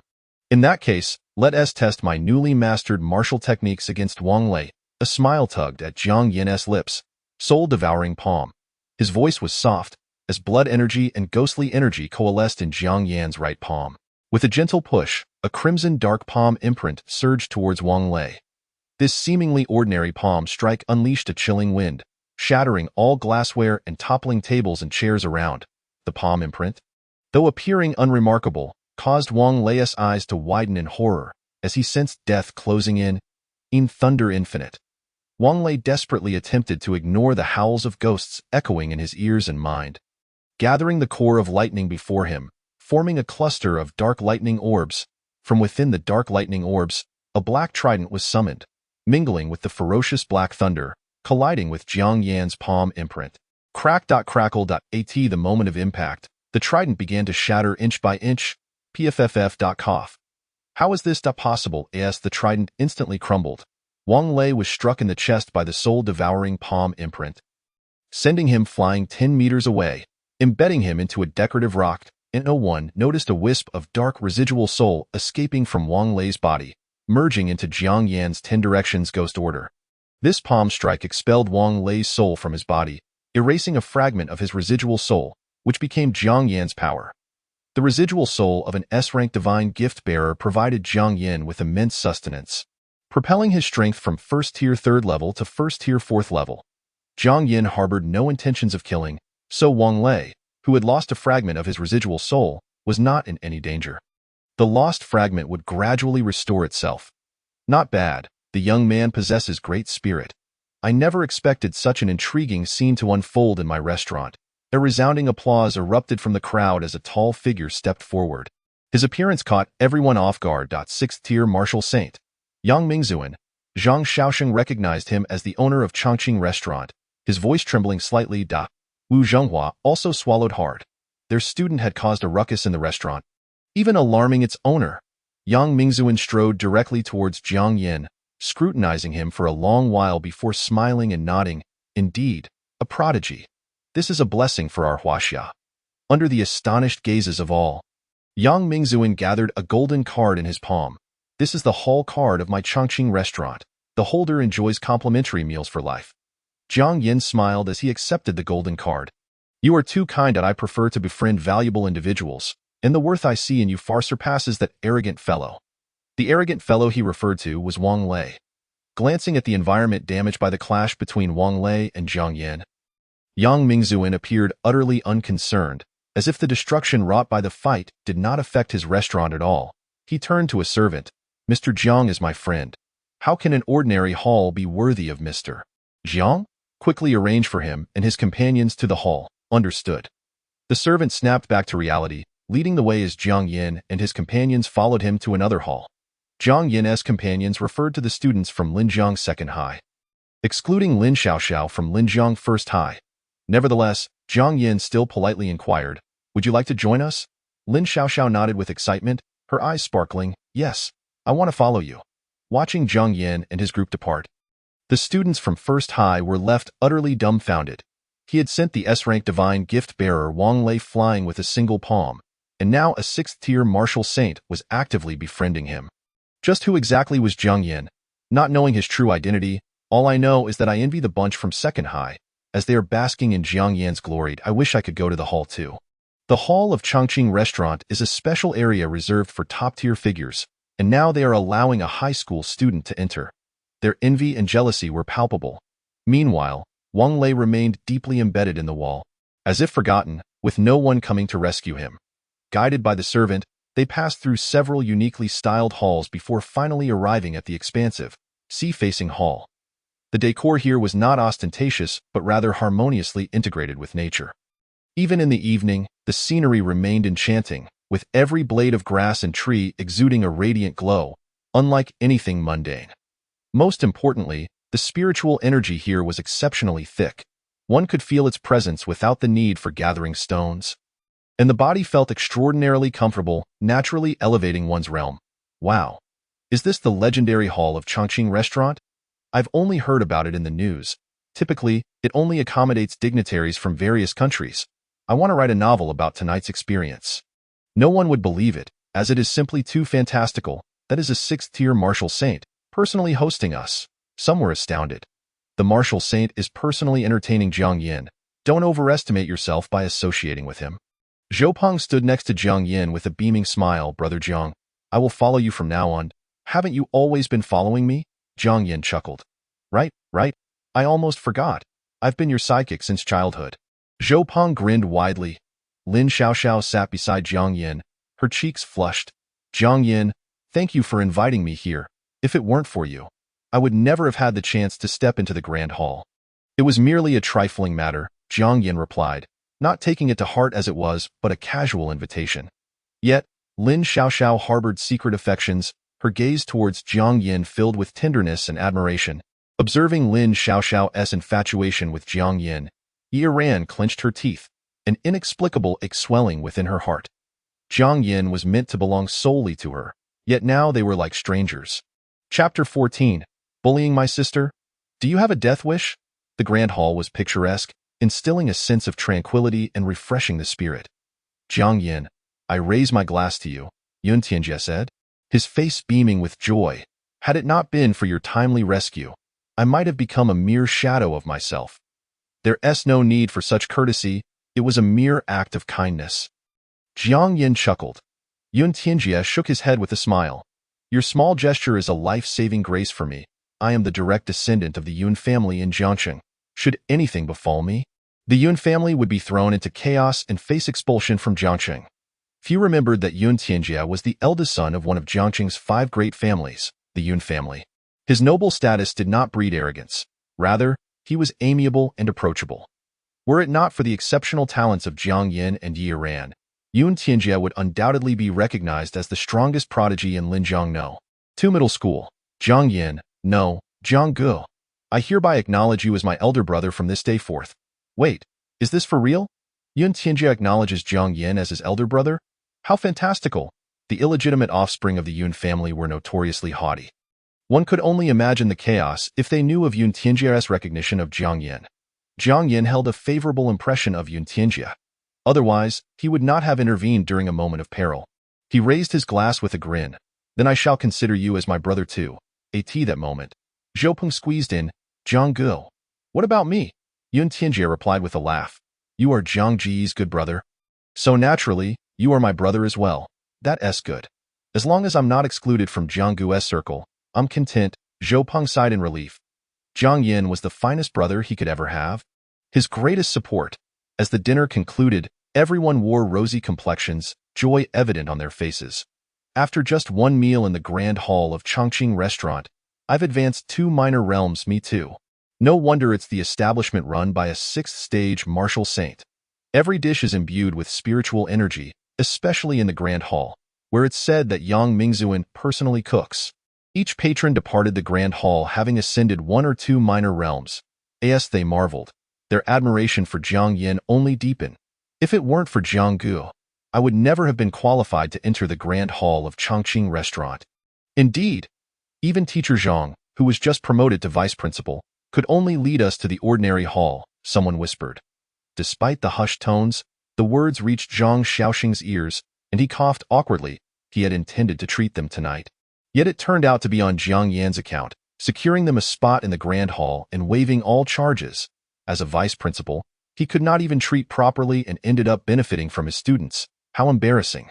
In that case, let us test my newly mastered martial techniques against Wang Lei. A smile tugged at Jiang Yin's lips, soul-devouring palm. His voice was soft, as blood energy and ghostly energy coalesced in Jiang Yan's right palm. With a gentle push, a crimson dark palm imprint surged towards Wang Lei. This seemingly ordinary palm strike unleashed a chilling wind, shattering all glassware and toppling tables and chairs around. The palm imprint, though appearing unremarkable, caused Wang Lei's eyes to widen in horror as he sensed death closing in thunder infinite. Wang Lei desperately attempted to ignore the howls of ghosts echoing in his ears and mind. Gathering the core of lightning before him, forming a cluster of dark lightning orbs, from within the dark lightning orbs, a black trident was summoned, mingling with the ferocious black thunder, colliding with Jiang Yan's palm imprint. Crackle.at the moment of impact, the trident began to shatter inch by inch. Pfff.cough. How is this possible? As the trident instantly crumbled, Wang Lei was struck in the chest by the soul-devouring palm imprint, sending him flying 10 meters away, embedding him into a decorative rock, and no one noticed a wisp of dark residual soul escaping from Wang Lei's body, merging into Jiang Yan's 10 Directions Ghost Order. This palm strike expelled Wang Lei's soul from his body, erasing a fragment of his residual soul, which became Jiang Yan's power. The residual soul of an S-rank divine gift-bearer provided Jiang Yan with immense sustenance, propelling his strength from first-tier 3rd level to first-tier 4th level. Jiang Yan harbored no intentions of killing, so Wang Lei, who had lost a fragment of his residual soul, was not in any danger. The lost fragment would gradually restore itself. Not bad, the young man possesses great spirit. I never expected such an intriguing scene to unfold in my restaurant. A resounding applause erupted from the crowd as a tall figure stepped forward. His appearance caught everyone off guard. 6th-tier martial saint Yang Mingzuan. Zhang Shaoxing recognized him as the owner of Chongqing Restaurant, his voice trembling slightly. Wu Zhenghua also swallowed hard. Their student had caused a ruckus in the restaurant, even alarming its owner. Yang Mingzuan strode directly towards Jiang Yan, scrutinizing him for a long while before smiling and nodding. Indeed, a prodigy. This is a blessing for our Huaxia. Under the astonished gazes of all, Yang Mingzuan gathered a golden card in his palm. This is the hall card of my Chongqing restaurant. The holder enjoys complimentary meals for life. Jiang Yan smiled as he accepted the golden card. You are too kind that I prefer to befriend valuable individuals, and the worth I see in you far surpasses that arrogant fellow. The arrogant fellow he referred to was Wang Lei. Glancing at the environment damaged by the clash between Wang Lei and Jiang Yan, Yang Mingzuan appeared utterly unconcerned, as if the destruction wrought by the fight did not affect his restaurant at all. He turned to a servant. Mr. Jiang is my friend. How can an ordinary hall be worthy of Mr. Jiang? Quickly arrange for him and his companions to the hall. Understood. The servant snapped back to reality, leading the way as Jiang Yan and his companions followed him to another hall. Jiang Yan's companions referred to the students from Linjiang Second High, excluding Lin Xiaoxiao from Linjiang First High. Nevertheless, Jiang Yan still politely inquired, "Would you like to join us?" Lin Xiaoxiao nodded with excitement, her eyes sparkling. "Yes, I want to follow you." Watching Jiang Yan and his group depart, the students from First High were left utterly dumbfounded. He had sent the S-rank divine gift-bearer Wang Lei flying with a single palm, and now a 6th-tier martial saint was actively befriending him. Just who exactly was Jiang Yan? Not knowing his true identity, all I know is that I envy the bunch from Second High. As they are basking in Jiang Yan's glory, I wish I could go to the hall too. The hall of Chongqing Restaurant is a special area reserved for top-tier figures, and now they are allowing a high school student to enter. Their envy and jealousy were palpable. Meanwhile, Wang Lei remained deeply embedded in the wall, as if forgotten, with no one coming to rescue him. Guided by the servant, they passed through several uniquely styled halls before finally arriving at the expansive, sea-facing hall. The decor here was not ostentatious, but rather harmoniously integrated with nature. Even in the evening, the scenery remained enchanting, with every blade of grass and tree exuding a radiant glow, unlike anything mundane. Most importantly, the spiritual energy here was exceptionally thick. One could feel its presence without the need for gathering stones. And the body felt extraordinarily comfortable, naturally elevating one's realm. Wow! Is this the legendary hall of Chongqing Restaurant? I've only heard about it in the news. Typically, it only accommodates dignitaries from various countries. I want to write a novel about tonight's experience. No one would believe it, as it is simply too fantastical. That is a 6th-tier martial saint, personally hosting us. Some were astounded. The martial saint is personally entertaining Jiang Yin. Don't overestimate yourself by associating with him. Zhou Peng stood next to Jiang Yin with a beaming smile. Brother Jiang, I will follow you from now on. Haven't you always been following me? Jiang Yin chuckled. Right. I almost forgot. I've been your sidekick since childhood. Zhou Peng grinned widely. Lin Xiaoxiao sat beside Jiang Yin, her cheeks flushed. Jiang Yin, thank you for inviting me here. If it weren't for you, I would never have had the chance to step into the Grand Hall. It was merely a trifling matter, Jiang Yin replied, not taking it to heart as it was but a casual invitation. Yet, Lin Xiaoxiao harbored secret affections, her gaze towards Jiang Yin filled with tenderness and admiration. Observing Lin Xiaoxiao's infatuation with Jiang Yin, Yi Ran clenched her teeth, an inexplicable ache swelling within her heart. Jiang Yin was meant to belong solely to her, yet now they were like strangers. Chapter 14. Bullying my sister? Do you have a death wish? The Grand Hall was picturesque, instilling a sense of tranquility and refreshing the spirit. Jiang Yin, I raise my glass to you, Yun Tianjie said, his face beaming with joy. Had it not been for your timely rescue, I might have become a mere shadow of myself. There's no need for such courtesy, it was a mere act of kindness. Jiang Yin chuckled. Yun Tianjie shook his head with a smile. Your small gesture is a life-saving grace for me. I am the direct descendant of the Yun family in Jiangsheng. Should anything befall me, the Yun family would be thrown into chaos and face expulsion from Jiangsheng. Few remembered that Yun Tianjie was the eldest son of one of Jiangsheng's 5 great families, the Yun family. His noble status did not breed arrogance. Rather, he was amiable and approachable. Were it not for the exceptional talents of Jiang Yin and Yi Ran, Yun Tianjie would undoubtedly be recognized as the strongest prodigy in Linjiangno. 2 Middle School. Jiang Yin, no, Jiang Gu. I hereby acknowledge you as my elder brother from this day forth. Wait, is this for real? Yun Tianjie acknowledges Jiang Yin as his elder brother? How fantastical! The illegitimate offspring of the Yun family were notoriously haughty. One could only imagine the chaos if they knew of Yun Tianjie's recognition of Jiang Yin. Jiang Yin held a favorable impression of Yun Tianjie. Otherwise, he would not have intervened during a moment of peril. He raised his glass with a grin. Then I shall consider you as my brother too. That moment. Zhou Peng squeezed in. Jiang Gu. What about me? Yun Tianjie replied with a laugh. You are Jiang Ji's good brother. So naturally, you are my brother as well. That's good. As long as I'm not excluded from Jiang Gu's circle, I'm content. Zhou Peng sighed in relief. Jiang Yin was the finest brother he could ever have. His greatest support. As the dinner concluded, everyone wore rosy complexions, joy evident on their faces. After just one meal in the grand hall of Chongqing restaurant, I've advanced 2 minor realms, me too. No wonder it's the establishment run by a 6th-stage martial saint. Every dish is imbued with spiritual energy, especially in the grand hall, where it's said that Yang Mingzuan personally cooks. Each patron departed the grand hall having ascended 1 or 2 minor realms. They marveled. Their admiration for Jiang Yin only deepened. If it weren't for Jiang Gu, I would never have been qualified to enter the grand hall of Chongqing restaurant. Indeed, even teacher Zhang, who was just promoted to vice principal, could only lead us to the ordinary hall, someone whispered. Despite the hushed tones, the words reached Zhang Xiaoxing's ears, and he coughed awkwardly. He had intended to treat them tonight. Yet it turned out to be on Jiang Yan's account, securing them a spot in the grand hall and waiving all charges. As a vice principal, he could not even treat properly and ended up benefiting from his students. How embarrassing.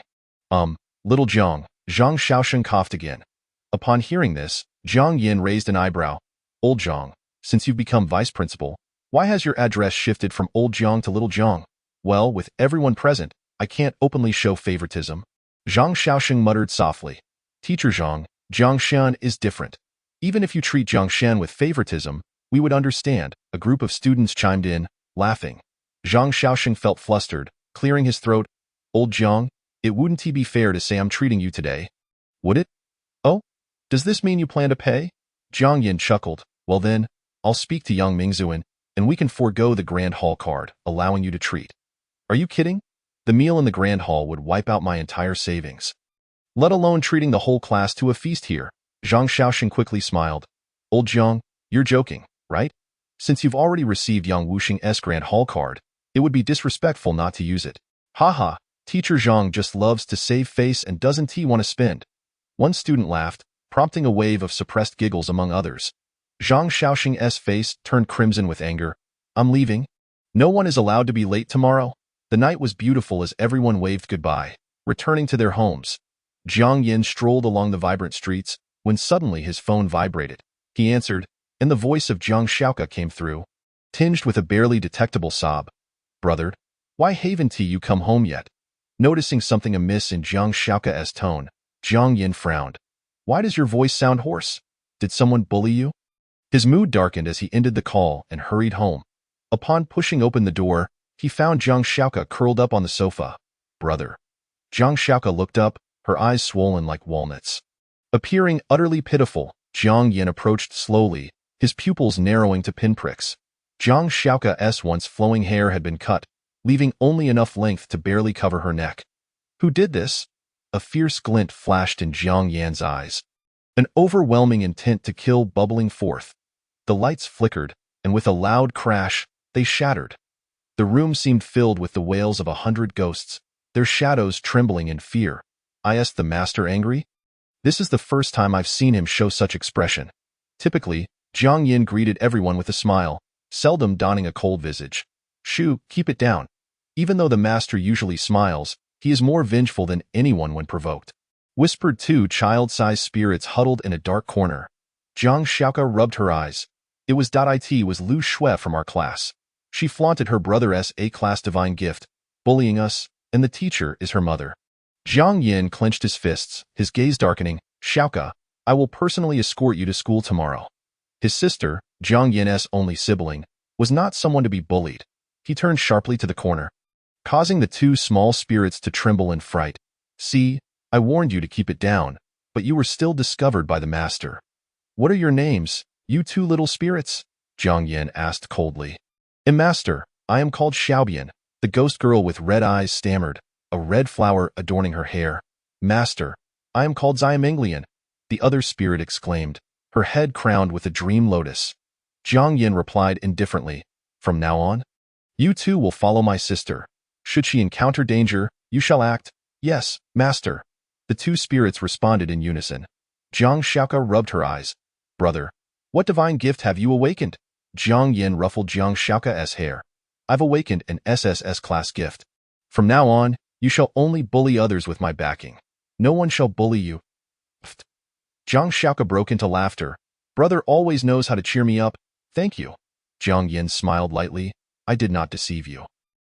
Little Zhang Xiaoxing coughed again. Upon hearing this, Jiang Yin raised an eyebrow. Old Zhang, since you've become vice principal, why has your address shifted from Old Zhang to Little Zhang? Well, with everyone present, I can't openly show favoritism. Zhang Xiaoxing muttered softly. Teacher Zhang, Jiangshan is different. Even if you treat Jiangshan with favoritism, we would understand. A group of students chimed in, laughing. Zhang Xiaoxing felt flustered, clearing his throat. Old Jiang, it wouldn't be fair to say I'm treating you today. Would it? Oh? Does this mean you plan to pay? Jiang Yin chuckled. Well then, I'll speak to Yang Mingzuan, and we can forego the grand hall card, allowing you to treat. Are you kidding? The meal in the grand hall would wipe out my entire savings. Let alone treating the whole class to a feast here. Zhang Xiaoxing quickly smiled. Old Jiang, you're joking, right? Since you've already received Yang Wuxing's grand hall card, it would be disrespectful not to use it. Haha, Teacher Zhang just loves to save face and doesn't he want to spend? One student laughed, prompting a wave of suppressed giggles among others. Zhang Shaoxing's face turned crimson with anger. I'm leaving. No one is allowed to be late tomorrow. The night was beautiful as everyone waved goodbye, returning to their homes. Jiang Yin strolled along the vibrant streets when suddenly his phone vibrated. He answered, and the voice of Jiang Shaoka came through, tinged with a barely detectable sob. Brother, why haven't you come home yet? Noticing something amiss in Jiang Shaoka's tone, Jiang Yin frowned. Why does your voice sound hoarse? Did someone bully you? His mood darkened as he ended the call and hurried home. Upon pushing open the door, he found Jiang Shaoka curled up on the sofa. Brother. Jiang Shaoka looked up, her eyes swollen like walnuts. Appearing utterly pitiful, Jiang Yin approached slowly, his pupils narrowing to pinpricks. Jiang Shaoka's once flowing hair had been cut, leaving only enough length to barely cover her neck. Who did this? A fierce glint flashed in Jiang Yan's eyes. An overwhelming intent to kill bubbling forth. The lights flickered, and with a loud crash, they shattered. The room seemed filled with the wails of 100 ghosts, their shadows trembling in fear. Is the master angry? This is the first time I've seen him show such expression. Typically, Jiang Yin greeted everyone with a smile, seldom donning a cold visage. Shu, keep it down. Even though the master usually smiles, he is more vengeful than anyone when provoked. Whispered two child-sized spirits huddled in a dark corner. Jiang Shaoka rubbed her eyes. It was Lu Shui from our class. She flaunted her brother's A-class divine gift, bullying us, and the teacher is her mother. Jiang Yin clenched his fists, his gaze darkening. Shaoka, I will personally escort you to school tomorrow. His sister, Jiang Yin's only sibling, was not someone to be bullied. He turned sharply to the corner, causing the two small spirits to tremble in fright. See, I warned you to keep it down, but you were still discovered by the master. What are your names, you two little spirits? Jiang Yin asked coldly. Master, I am called Xiaobian. The ghost girl with red eyes stammered, a red flower adorning her hair. Master, I am called Xiaominglian. The other spirit exclaimed, her head crowned with a dream lotus. Jiang Yin replied indifferently, from now on, you two will follow my sister. Should she encounter danger, you shall act. Yes, master. The two spirits responded in unison. Jiang Shaoka rubbed her eyes. Brother, what divine gift have you awakened? Jiang Yin ruffled Jiang Shaoka's hair. I've awakened an SSS class gift. From now on, you shall only bully others with my backing. No one shall bully you. Pfft. Jiang Shaoka broke into laughter. Brother always knows how to cheer me up. Thank you. Jiang Yin smiled lightly. I did not deceive you.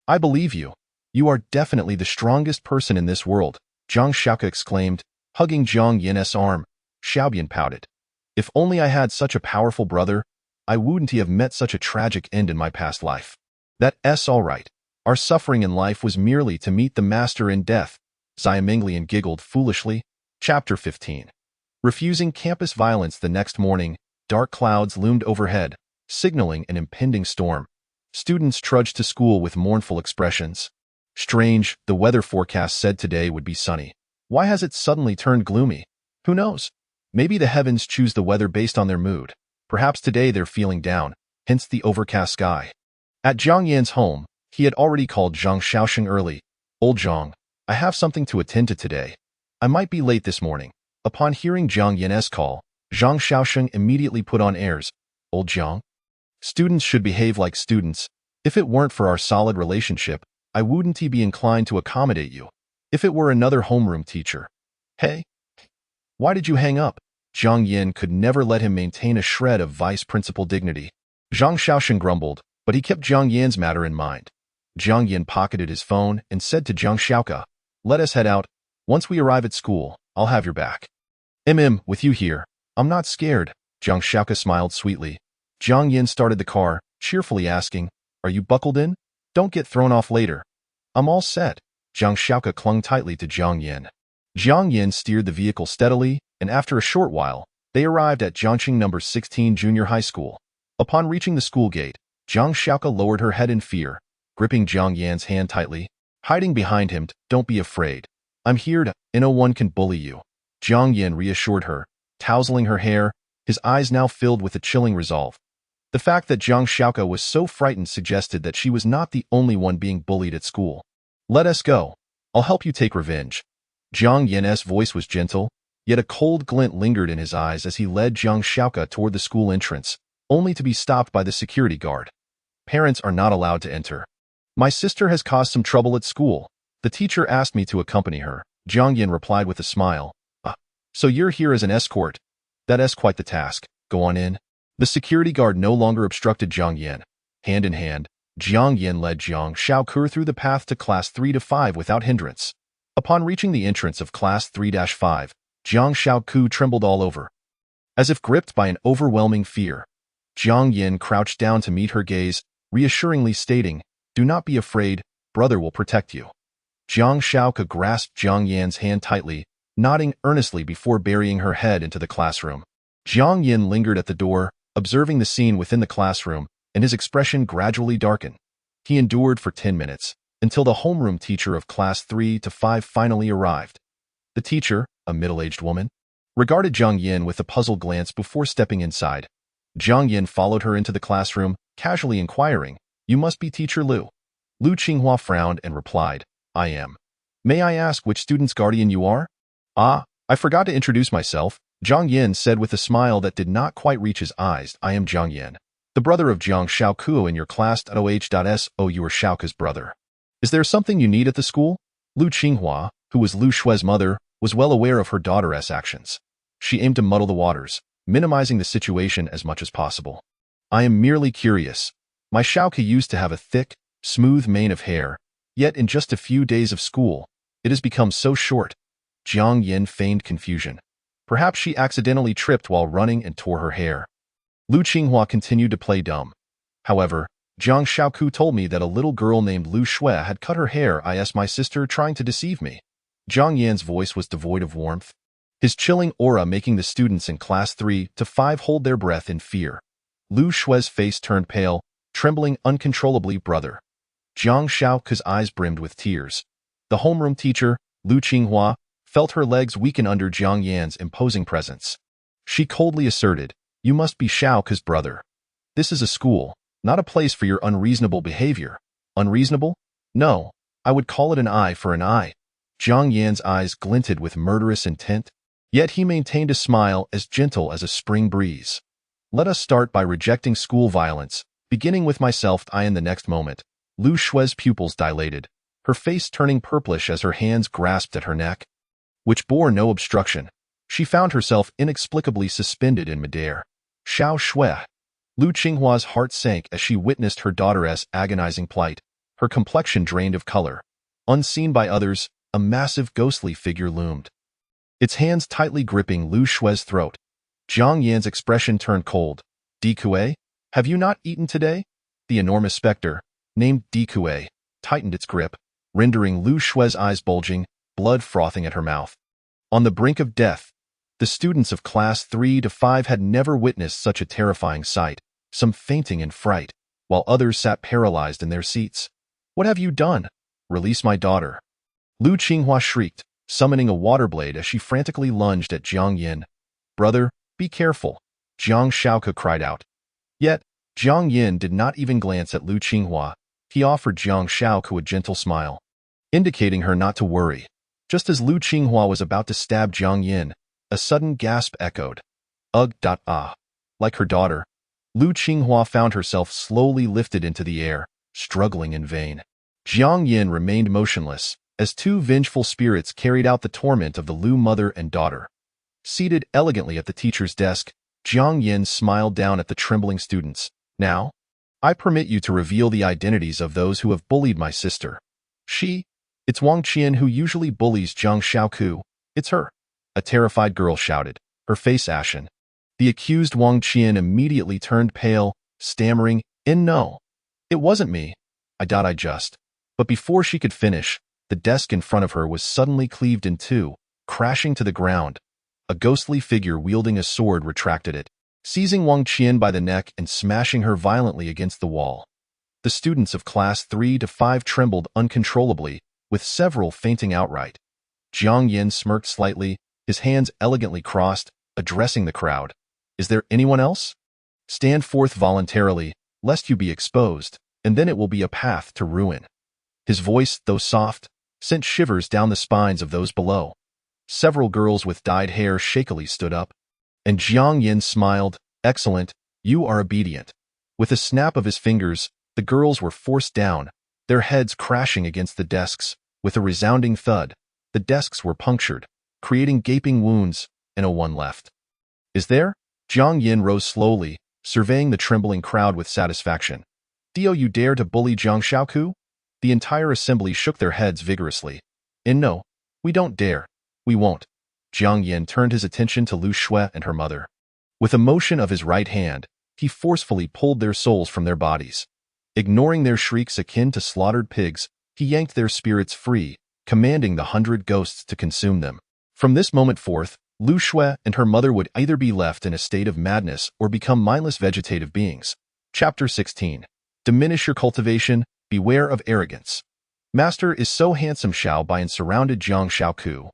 I believe you. You are definitely the strongest person in this world, Jiang Shaoka exclaimed, hugging Jiang Yin's arm. Xiaobian pouted. If only I had such a powerful brother, I wouldn't have met such a tragic end in my past life. That's all right. Our suffering in life was merely to meet the master in death. Xiaominglian giggled foolishly. Chapter 15. Refusing campus violence the next morning, dark clouds loomed overhead, signaling an impending storm. Students trudged to school with mournful expressions. Strange, the weather forecast said today would be sunny. Why has it suddenly turned gloomy? Who knows? Maybe the heavens choose the weather based on their mood. Perhaps today they're feeling down, hence the overcast sky. At Jiang Yan's home, he had already called Zhang Shaoxing early. Old Zhang, I have something to attend to today. I might be late this morning. Upon hearing Jiang Yan's call, Zhang Shaoxing immediately put on airs. Old Zhang? Students should behave like students. If it weren't for our solid relationship, I wouldn't be inclined to accommodate you. If it were another homeroom teacher. Hey? Why did you hang up? Jiang Yin could never let him maintain a shred of vice principal dignity. Zhang Shaoxing grumbled, but he kept Jiang Yan's matter in mind. Jiang Yin pocketed his phone and said to Jiang Shaoka, let us head out. Once we arrive at school, I'll have your back. With you here. I'm not scared. Jiang Shaoka smiled sweetly. Jiang Yin started the car, cheerfully asking, are you buckled in? Don't get thrown off later. I'm all set. Jiang Shaoka clung tightly to Jiang Yin. Jiang Yin steered the vehicle steadily, and after a short while, they arrived at Jiangqing No. 16 Junior High School. Upon reaching the school gate, Jiang Shaoka lowered her head in fear, gripping Jiang Yan's hand tightly, hiding behind him. Don't be afraid. I'm here to, no one can bully you. Jiang Yin reassured her, tousling her hair, his eyes now filled with a chilling resolve. The fact that Jiang Shaoka was so frightened suggested that she was not the only one being bullied at school. Let us go. I'll help you take revenge. Jiang Yan's voice was gentle, yet a cold glint lingered in his eyes as he led Jiang Shaoke toward the school entrance, only to be stopped by the security guard. Parents are not allowed to enter. My sister has caused some trouble at school. The teacher asked me to accompany her. Jiang Yan replied with a smile. So you're here as an escort? That's quite the task. Go on in. The security guard no longer obstructed Jiang Yan. Hand in hand, Jiang Yan led Jiang Shaoke through the path to Class 3-5 without hindrance. Upon reaching the entrance of Class 3-5, Jiang Shaoke trembled all over. As if gripped by an overwhelming fear, Jiang Yan crouched down to meet her gaze, reassuringly stating, "Do not be afraid, brother will protect you." Jiang Shaoke grasped Jiang Yan's hand tightly, nodding earnestly before burying her head into the classroom. Jiang Yan lingered at the door, observing the scene within the classroom, and his expression gradually darkened. He endured for 10 minutes, until the homeroom teacher of Class 3-5 finally arrived. The teacher, a middle-aged woman, regarded Jiang Yan with a puzzled glance before stepping inside. Jiang Yan followed her into the classroom, casually inquiring, "You must be Teacher Lu." Lu Qinghua frowned and replied, "I am. May I ask which student's guardian you are?" I forgot to introduce myself," Jiang Yan said with a smile that did not quite reach his eyes. "I am Jiang Yan, the brother of Jiang Shaoke in your class. So you are Shaoke's brother. Is there something you need at the school?" Lu Qinghua, who was Lu Shue's mother, was well aware of her daughter's actions. She aimed to muddle the waters, minimizing the situation as much as possible. "I am merely curious. My Shaoke used to have a thick, smooth mane of hair, yet in just a few days of school, it has become so short." Jiang Yan feigned confusion. Perhaps she accidentally tripped while running and tore her hair. Lu Qinghua continued to play dumb. "However, Jiang Shaoke told me that a little girl named Lu Shui had cut her hair. Is my sister trying to deceive me?" Jiang Yan's voice was devoid of warmth, his chilling aura making the students in Class 3-5 hold their breath in fear. Lu Shui's face turned pale, trembling uncontrollably. "Brother." Jiang Shaoke's eyes brimmed with tears. The homeroom teacher, Lu Qinghua, felt her legs weaken under Jiang Yan's imposing presence. She coldly asserted, "You must be Shaoke's brother. This is a school, not a place for your unreasonable behavior." "Unreasonable? No, I would call it an eye for an eye." Jiang Yan's eyes glinted with murderous intent, yet he maintained a smile as gentle as a spring breeze. "Let us start by rejecting school violence, beginning with myself." In the next moment, Lu Shui's pupils dilated, her face turning purplish as her hands grasped at her neck, which bore no obstruction. She found herself inexplicably suspended in midair. "Xiao Shui." Lu Qinghua's heart sank as she witnessed her daughter's agonizing plight, her complexion drained of color. Unseen by others, a massive ghostly figure loomed, its hands tightly gripping Lu Shui's throat. Jiang Yan's expression turned cold. "Dikue, have you not eaten today?" The enormous specter, named Dikue, tightened its grip, rendering Lu Shui's eyes bulging, blood frothing at her mouth. On the brink of death, the students of Class 3-5 had never witnessed such a terrifying sight, some fainting in fright, while others sat paralyzed in their seats. "What have you done? Release my daughter." Lu Qinghua shrieked, summoning a water blade as she frantically lunged at Jiang Yan. "Brother, be careful," Jiang Shaoke cried out. Yet, Jiang Yan did not even glance at Lu Qinghua. He offered Jiang Shaoke a gentle smile, indicating her not to worry. Just as Lu Qinghua was about to stab Jiang Yan, a sudden gasp echoed. "Ugh. Like her daughter, Lu Qinghua found herself slowly lifted into the air, struggling in vain. Jiang Yan remained motionless, as two vengeful spirits carried out the torment of the Lu mother and daughter. Seated elegantly at the teacher's desk, Jiang Yan smiled down at the trembling students. "Now, I permit you to reveal the identities of those who have bullied my sister." It's Wang Qian who usually bullies Jiang Shaoke. It's her," a terrified girl shouted, her face ashen. The accused Wang Qian immediately turned pale, stammering, "No, it wasn't me. I just." But before she could finish, the desk in front of her was suddenly cleaved in two, crashing to the ground. A ghostly figure wielding a sword retracted it, seizing Wang Qian by the neck and smashing her violently against the wall. The students of Class 3-5 trembled uncontrollably, with several fainting outright. Jiang Yan smirked slightly, his hands elegantly crossed, addressing the crowd. "Is there anyone else? Stand forth voluntarily, lest you be exposed, and then it will be a path to ruin." His voice, though soft, sent shivers down the spines of those below. Several girls with dyed hair shakily stood up, and Jiang Yin smiled. Excellent, you are obedient. With a snap of his fingers, the girls were forced down, their heads crashing against the desks. With a resounding thud, the desks were punctured, creating gaping wounds, and a one left. Is there? Jiang Yin rose slowly, surveying the trembling crowd with satisfaction. Do you dare to bully Jiang Shaoku? The entire assembly shook their heads vigorously. No, we don't dare. We won't. Jiang Yin turned his attention to Lu Shui and her mother. With a motion of his right hand, he forcefully pulled their souls from their bodies. Ignoring their shrieks akin to slaughtered pigs, he yanked their spirits free, commanding the 100 ghosts to consume them. From this moment forth, Lu Shui and her mother would either be left in a state of madness or become mindless vegetative beings. Chapter 16. Diminish your cultivation, beware of arrogance. Master is so handsome, Xiao Bian surrounded Jiang Shaoku.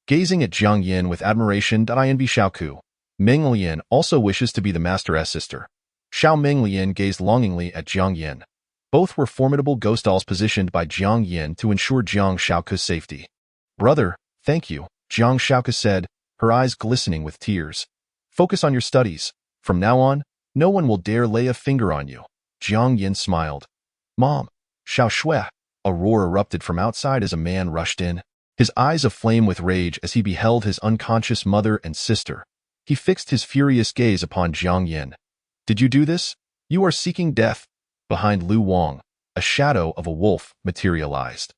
Gazing at Jiang Yin with admiration, I envy Shaoku. Meng Lian also wishes to be the master's sister. Xiao Meng Lian gazed longingly at Jiang Yin. Both were formidable ghost dolls positioned by Jiang Yin to ensure Jiang Shaoku's safety. Brother, thank you, Jiang Shaoku said, her eyes glistening with tears. Focus on your studies. From now on, no one will dare lay a finger on you. Jiang Yin smiled. Mom, Xiao Shui. A roar erupted from outside as a man rushed in, his eyes aflame with rage as he beheld his unconscious mother and sister. He fixed his furious gaze upon Jiang Yin. Did you do this? You are seeking death. Behind Lu Wang, a shadow of a wolf materialized,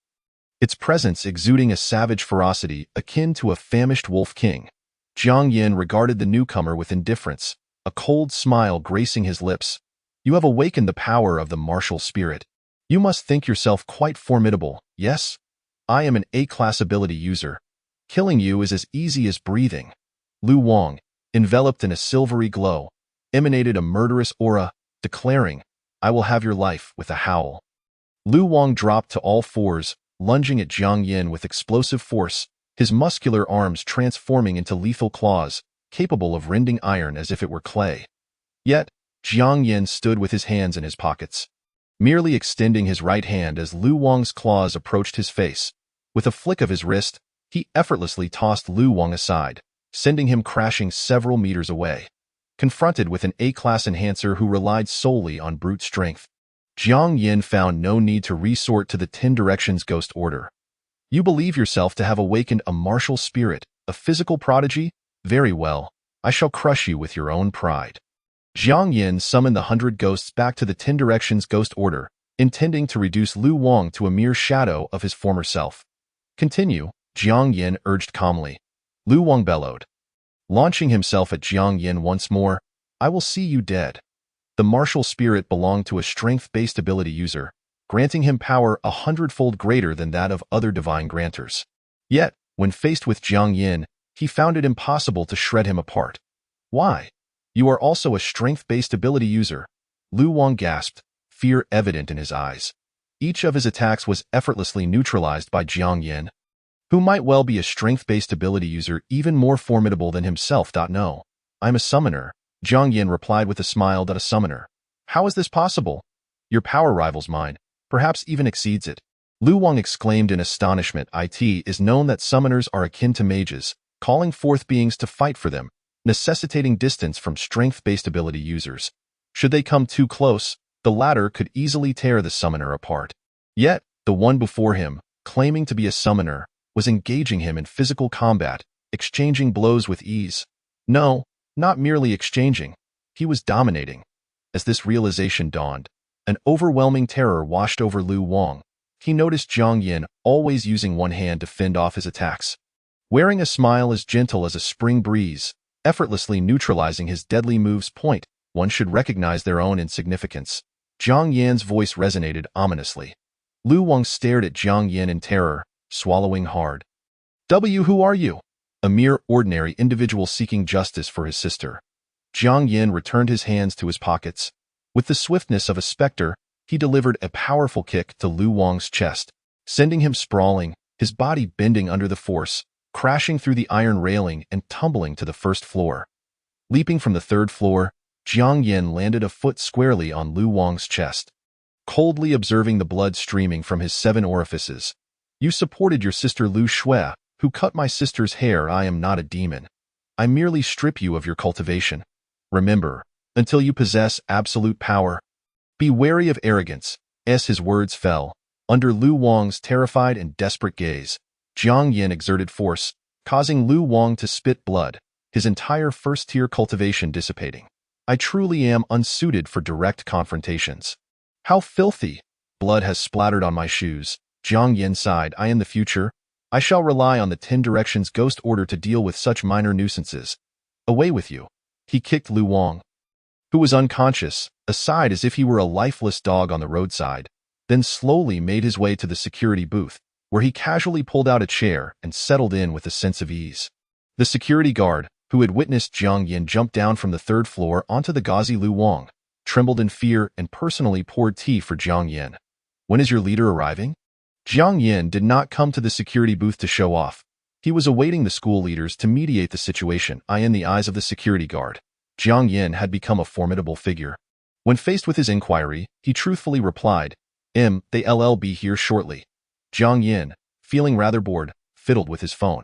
its presence exuding a savage ferocity akin to a famished wolf king. Jiang Yin regarded the newcomer with indifference, a cold smile gracing his lips. You have awakened the power of the martial spirit. You must think yourself quite formidable, yes? I am an A-class ability user. Killing you is as easy as breathing. Lu Wang, enveloped in a silvery glow, emanated a murderous aura, declaring, I will have your life, with a howl. Lu Wang dropped to all fours, lunging at Jiang Yin with explosive force, his muscular arms transforming into lethal claws, capable of rending iron as if it were clay. Yet, Jiang Yin stood with his hands in his pockets, merely extending his right hand as Lu Wang's claws approached his face. With a flick of his wrist, he effortlessly tossed Lu Wang aside, sending him crashing several meters away. Confronted with an A-class enhancer who relied solely on brute strength, Jiang Yin found no need to resort to the 10 Directions Ghost Order. You believe yourself to have awakened a martial spirit, a physical prodigy? Very well, I shall crush you with your own pride. Jiang Yin summoned the 100 ghosts back to the 10 Directions Ghost Order, intending to reduce Lu Wang to a mere shadow of his former self. Continue, Jiang Yin urged calmly. Lu Wang bellowed, launching himself at Jiang Yin once more. I will see you dead. The martial spirit belonged to a strength-based ability user, granting him power 100-fold greater than that of other divine grantors. Yet, when faced with Jiang Yin, he found it impossible to shred him apart. Why? You are also a strength-based ability user. Lu Wang gasped, fear evident in his eyes. Each of his attacks was effortlessly neutralized by Jiang Yin, who might well be a strength-based ability user even more formidable than himself. No, I'm a summoner, Jiang Yin replied with a smile. A summoner? How is this possible? Your power rivals mine, perhaps even exceeds it. Lu Wang exclaimed in astonishment. It is known that summoners are akin to mages, calling forth beings to fight for them, necessitating distance from strength-based ability users. Should they come too close, the latter could easily tear the summoner apart. Yet, the one before him, claiming to be a summoner, was engaging him in physical combat, exchanging blows with ease. No, not merely exchanging. He was dominating. As this realization dawned, an overwhelming terror washed over Lu Wang. He noticed Jiang Yin always using one hand to fend off his attacks, wearing a smile as gentle as a spring breeze, effortlessly neutralizing his deadly moves. One should recognize their own insignificance. Jiang Yin's voice resonated ominously. Lu Wang stared at Jiang Yin in terror, swallowing hard. Who are you? A mere ordinary individual seeking justice for his sister. Jiang Yin returned his hands to his pockets. With the swiftness of a specter, he delivered a powerful kick to Lu Wang's chest, sending him sprawling, his body bending under the force, crashing through the iron railing and tumbling to the first floor. Leaping from the third floor, Jiang Yin landed a foot squarely on Lu Wang's chest. Coldly observing the blood streaming from his 7 orifices, You supported your sister Lu Shui, who cut my sister's hair. I am not a demon. I merely strip you of your cultivation. Remember, until you possess absolute power, be wary of arrogance. As his words fell, under Lu Wang's terrified and desperate gaze, Jiang Yin exerted force, causing Lu Wang to spit blood, his entire first-tier cultivation dissipating. I truly am unsuited for direct confrontations. How filthy! Blood has splattered on my shoes. Jiang Yin sighed. In the future, I shall rely on the 10 Directions Ghost Order to deal with such minor nuisances. Away with you. He kicked Lu Wang, who was unconscious, aside as if he were a lifeless dog on the roadside, then slowly made his way to the security booth, where he casually pulled out a chair and settled in with a sense of ease. The security guard, who had witnessed Jiang Yin jump down from the 3rd floor onto the gauzy Lu Wang, trembled in fear and personally poured tea for Jiang Yin. When is your leader arriving? Jiang Yin did not come to the security booth to show off. He was awaiting the school leaders to mediate the situation. In the eyes of the security guard, Jiang Yin had become a formidable figure. When faced with his inquiry, he truthfully replied, They'll be here shortly. Jiang Yin, feeling rather bored, fiddled with his phone.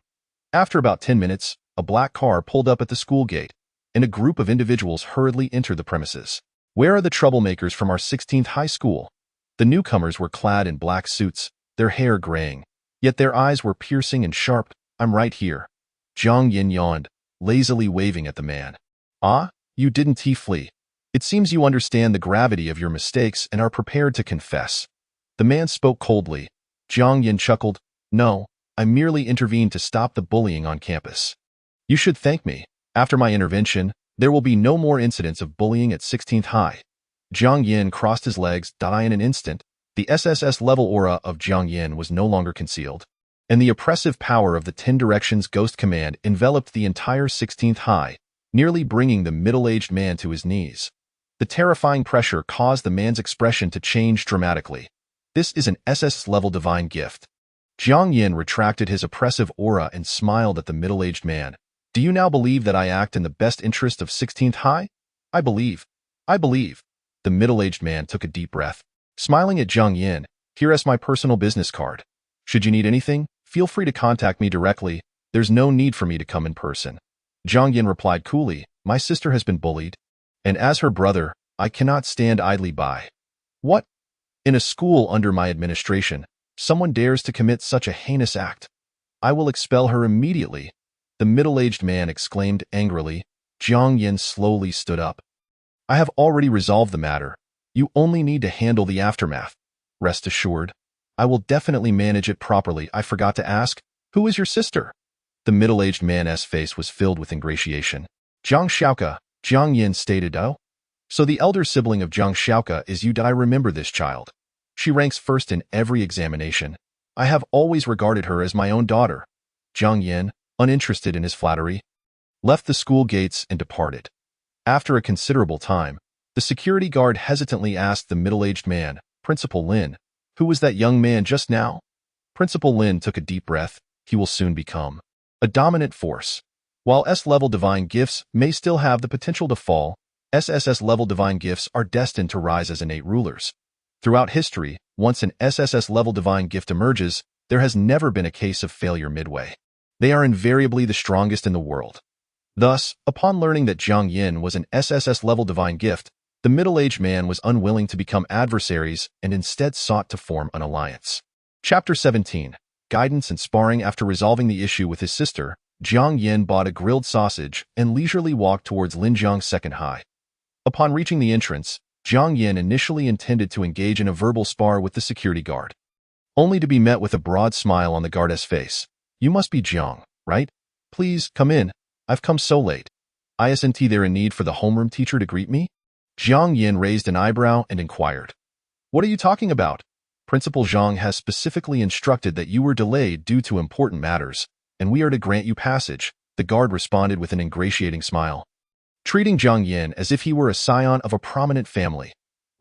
After about 10 minutes, a black car pulled up at the school gate, and a group of individuals hurriedly entered the premises. Where are the troublemakers from our 16th high school? The newcomers were clad in black suits, their hair graying, yet their eyes were piercing and sharp. I'm right here. Jiang Yin yawned, lazily waving at the man. Ah, you didn't flee. It seems you understand the gravity of your mistakes and are prepared to confess. The man spoke coldly. Jiang Yin chuckled. No, I merely intervened to stop the bullying on campus. You should thank me. After my intervention, there will be no more incidents of bullying at 16th High. Jiang Yin crossed his legs. In an instant, the SSS-level aura of Jiang Yin was no longer concealed, and the oppressive power of the 10 Directions Ghost Command enveloped the entire 16th High, nearly bringing the middle-aged man to his knees. The terrifying pressure caused the man's expression to change dramatically. This is an SS-level divine gift. Jiang Yin retracted his oppressive aura and smiled at the middle-aged man. Do you now believe that I act in the best interest of 16th High? I believe. The middle-aged man took a deep breath. Smiling at Jiang Yin, here is my personal business card. Should you need anything, feel free to contact me directly. There's no need for me to come in person. Jiang Yin replied coolly, my sister has been bullied, and as her brother, I cannot stand idly by. What? In a school under my administration, someone dares to commit such a heinous act. I will expel her immediately. The middle-aged man exclaimed angrily. Jiang Yin slowly stood up. I have already resolved the matter. You only need to handle the aftermath. Rest assured, I will definitely manage it properly. I forgot to ask, who is your sister? The middle-aged man's face was filled with ingratiation. Jiang Xiaoke, Jiang Yin stated. Oh? So the elder sibling of Jiang Xiaoke is you. Did I remember this child? She ranks first in every examination. I have always regarded her as my own daughter. Jiang Yin, uninterested in his flattery, left the school gates and departed. After a considerable time, the security guard hesitantly asked the middle-aged man, Principal Lin, who was that young man just now? Principal Lin took a deep breath. He will soon become a dominant force. While S-level divine gifts may still have the potential to fall, SSS-level divine gifts are destined to rise as innate rulers. Throughout history, once an SSS-level divine gift emerges, there has never been a case of failure midway. They are invariably the strongest in the world. Thus, upon learning that Jiang Yin was an SSS-level divine gift, the middle-aged man was unwilling to become adversaries and instead sought to form an alliance. Chapter 17. Guidance and Sparring. After resolving the issue with his sister, Jiang Yin bought a grilled sausage and leisurely walked towards Linjiang's 2nd High. Upon reaching the entrance, Jiang Yin initially intended to engage in a verbal spar with the security guard, only to be met with a broad smile on the guard's face. You must be Jiang, right? Please, come in. I've come so late. Isn't there a need for the homeroom teacher to greet me? Jiang Yin raised an eyebrow and inquired. What are you talking about? Principal Zhang has specifically instructed that you were delayed due to important matters, and we are to grant you passage, the guard responded with an ingratiating smile, treating Jiang Yin as if he were a scion of a prominent family.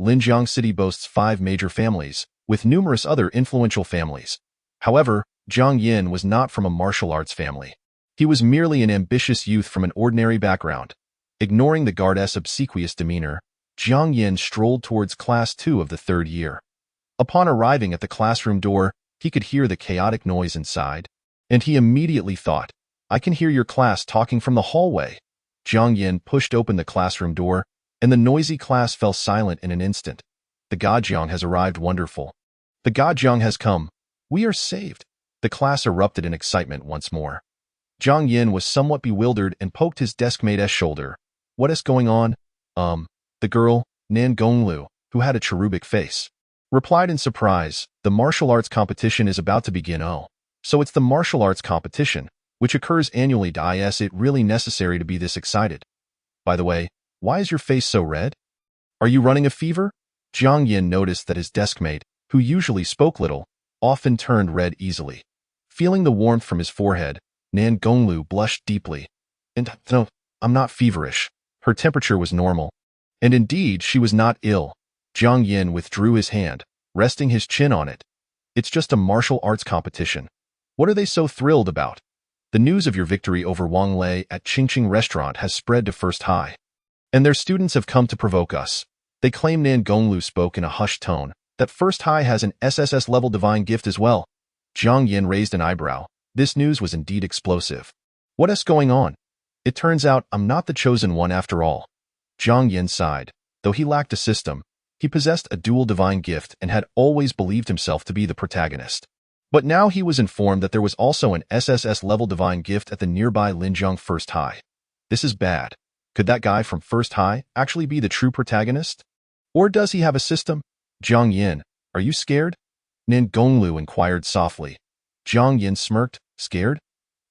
Linjiang City boasts 5 major families, with numerous other influential families. However, Jiang Yin was not from a martial arts family. He was merely an ambitious youth from an ordinary background. Ignoring the guard's obsequious demeanor, Jiang Yin strolled towards Class 2 of the 3rd year. Upon arriving at the classroom door, He could hear the chaotic noise inside, and he immediately thought, I can hear your class talking from the hallway. Jiang Yin pushed open the classroom door, and the noisy class fell silent in an instant. The Gajiang has arrived. Wonderful. The Gajiang has come. We are saved. The class erupted in excitement once more. Jiang Yin was somewhat bewildered and poked his deskmate's shoulder. What is going on? The girl, Nan Gonglu, who had a cherubic face, replied in surprise, the martial arts competition is about to begin. Oh, so it's the martial arts competition, which occurs annually. Is it really necessary to be this excited? By the way, why is your face so red? Are you running a fever? Jiang Yin noticed that his deskmate, who usually spoke little, often turned red easily. Feeling the warmth from his forehead, Nan Gonglu blushed deeply. No, I'm not feverish. Her temperature was normal. And indeed, she was not ill. Jiang Yin withdrew his hand, resting his chin on it. It's just a martial arts competition. What are they so thrilled about? The news of your victory over Wang Lei at Qingqing Restaurant has spread to First High, and their students have come to provoke us. They claim, Nan Gonglu spoke in a hushed tone, that First High has an SSS-level divine gift as well. Jiang Yin raised an eyebrow. This news was indeed explosive. What is going on? It turns out I'm not the chosen one after all. Jiang Yin sighed. Though he lacked a system, he possessed a dual divine gift and had always believed himself to be the protagonist. But now he was informed that there was also an SSS-level divine gift at the nearby Linjiang First High. This is bad. Could that guy from First High actually be the true protagonist? Or does he have a system? Jiang Yin, are you scared? Nan Gonglu inquired softly. Jiang Yin smirked. Scared?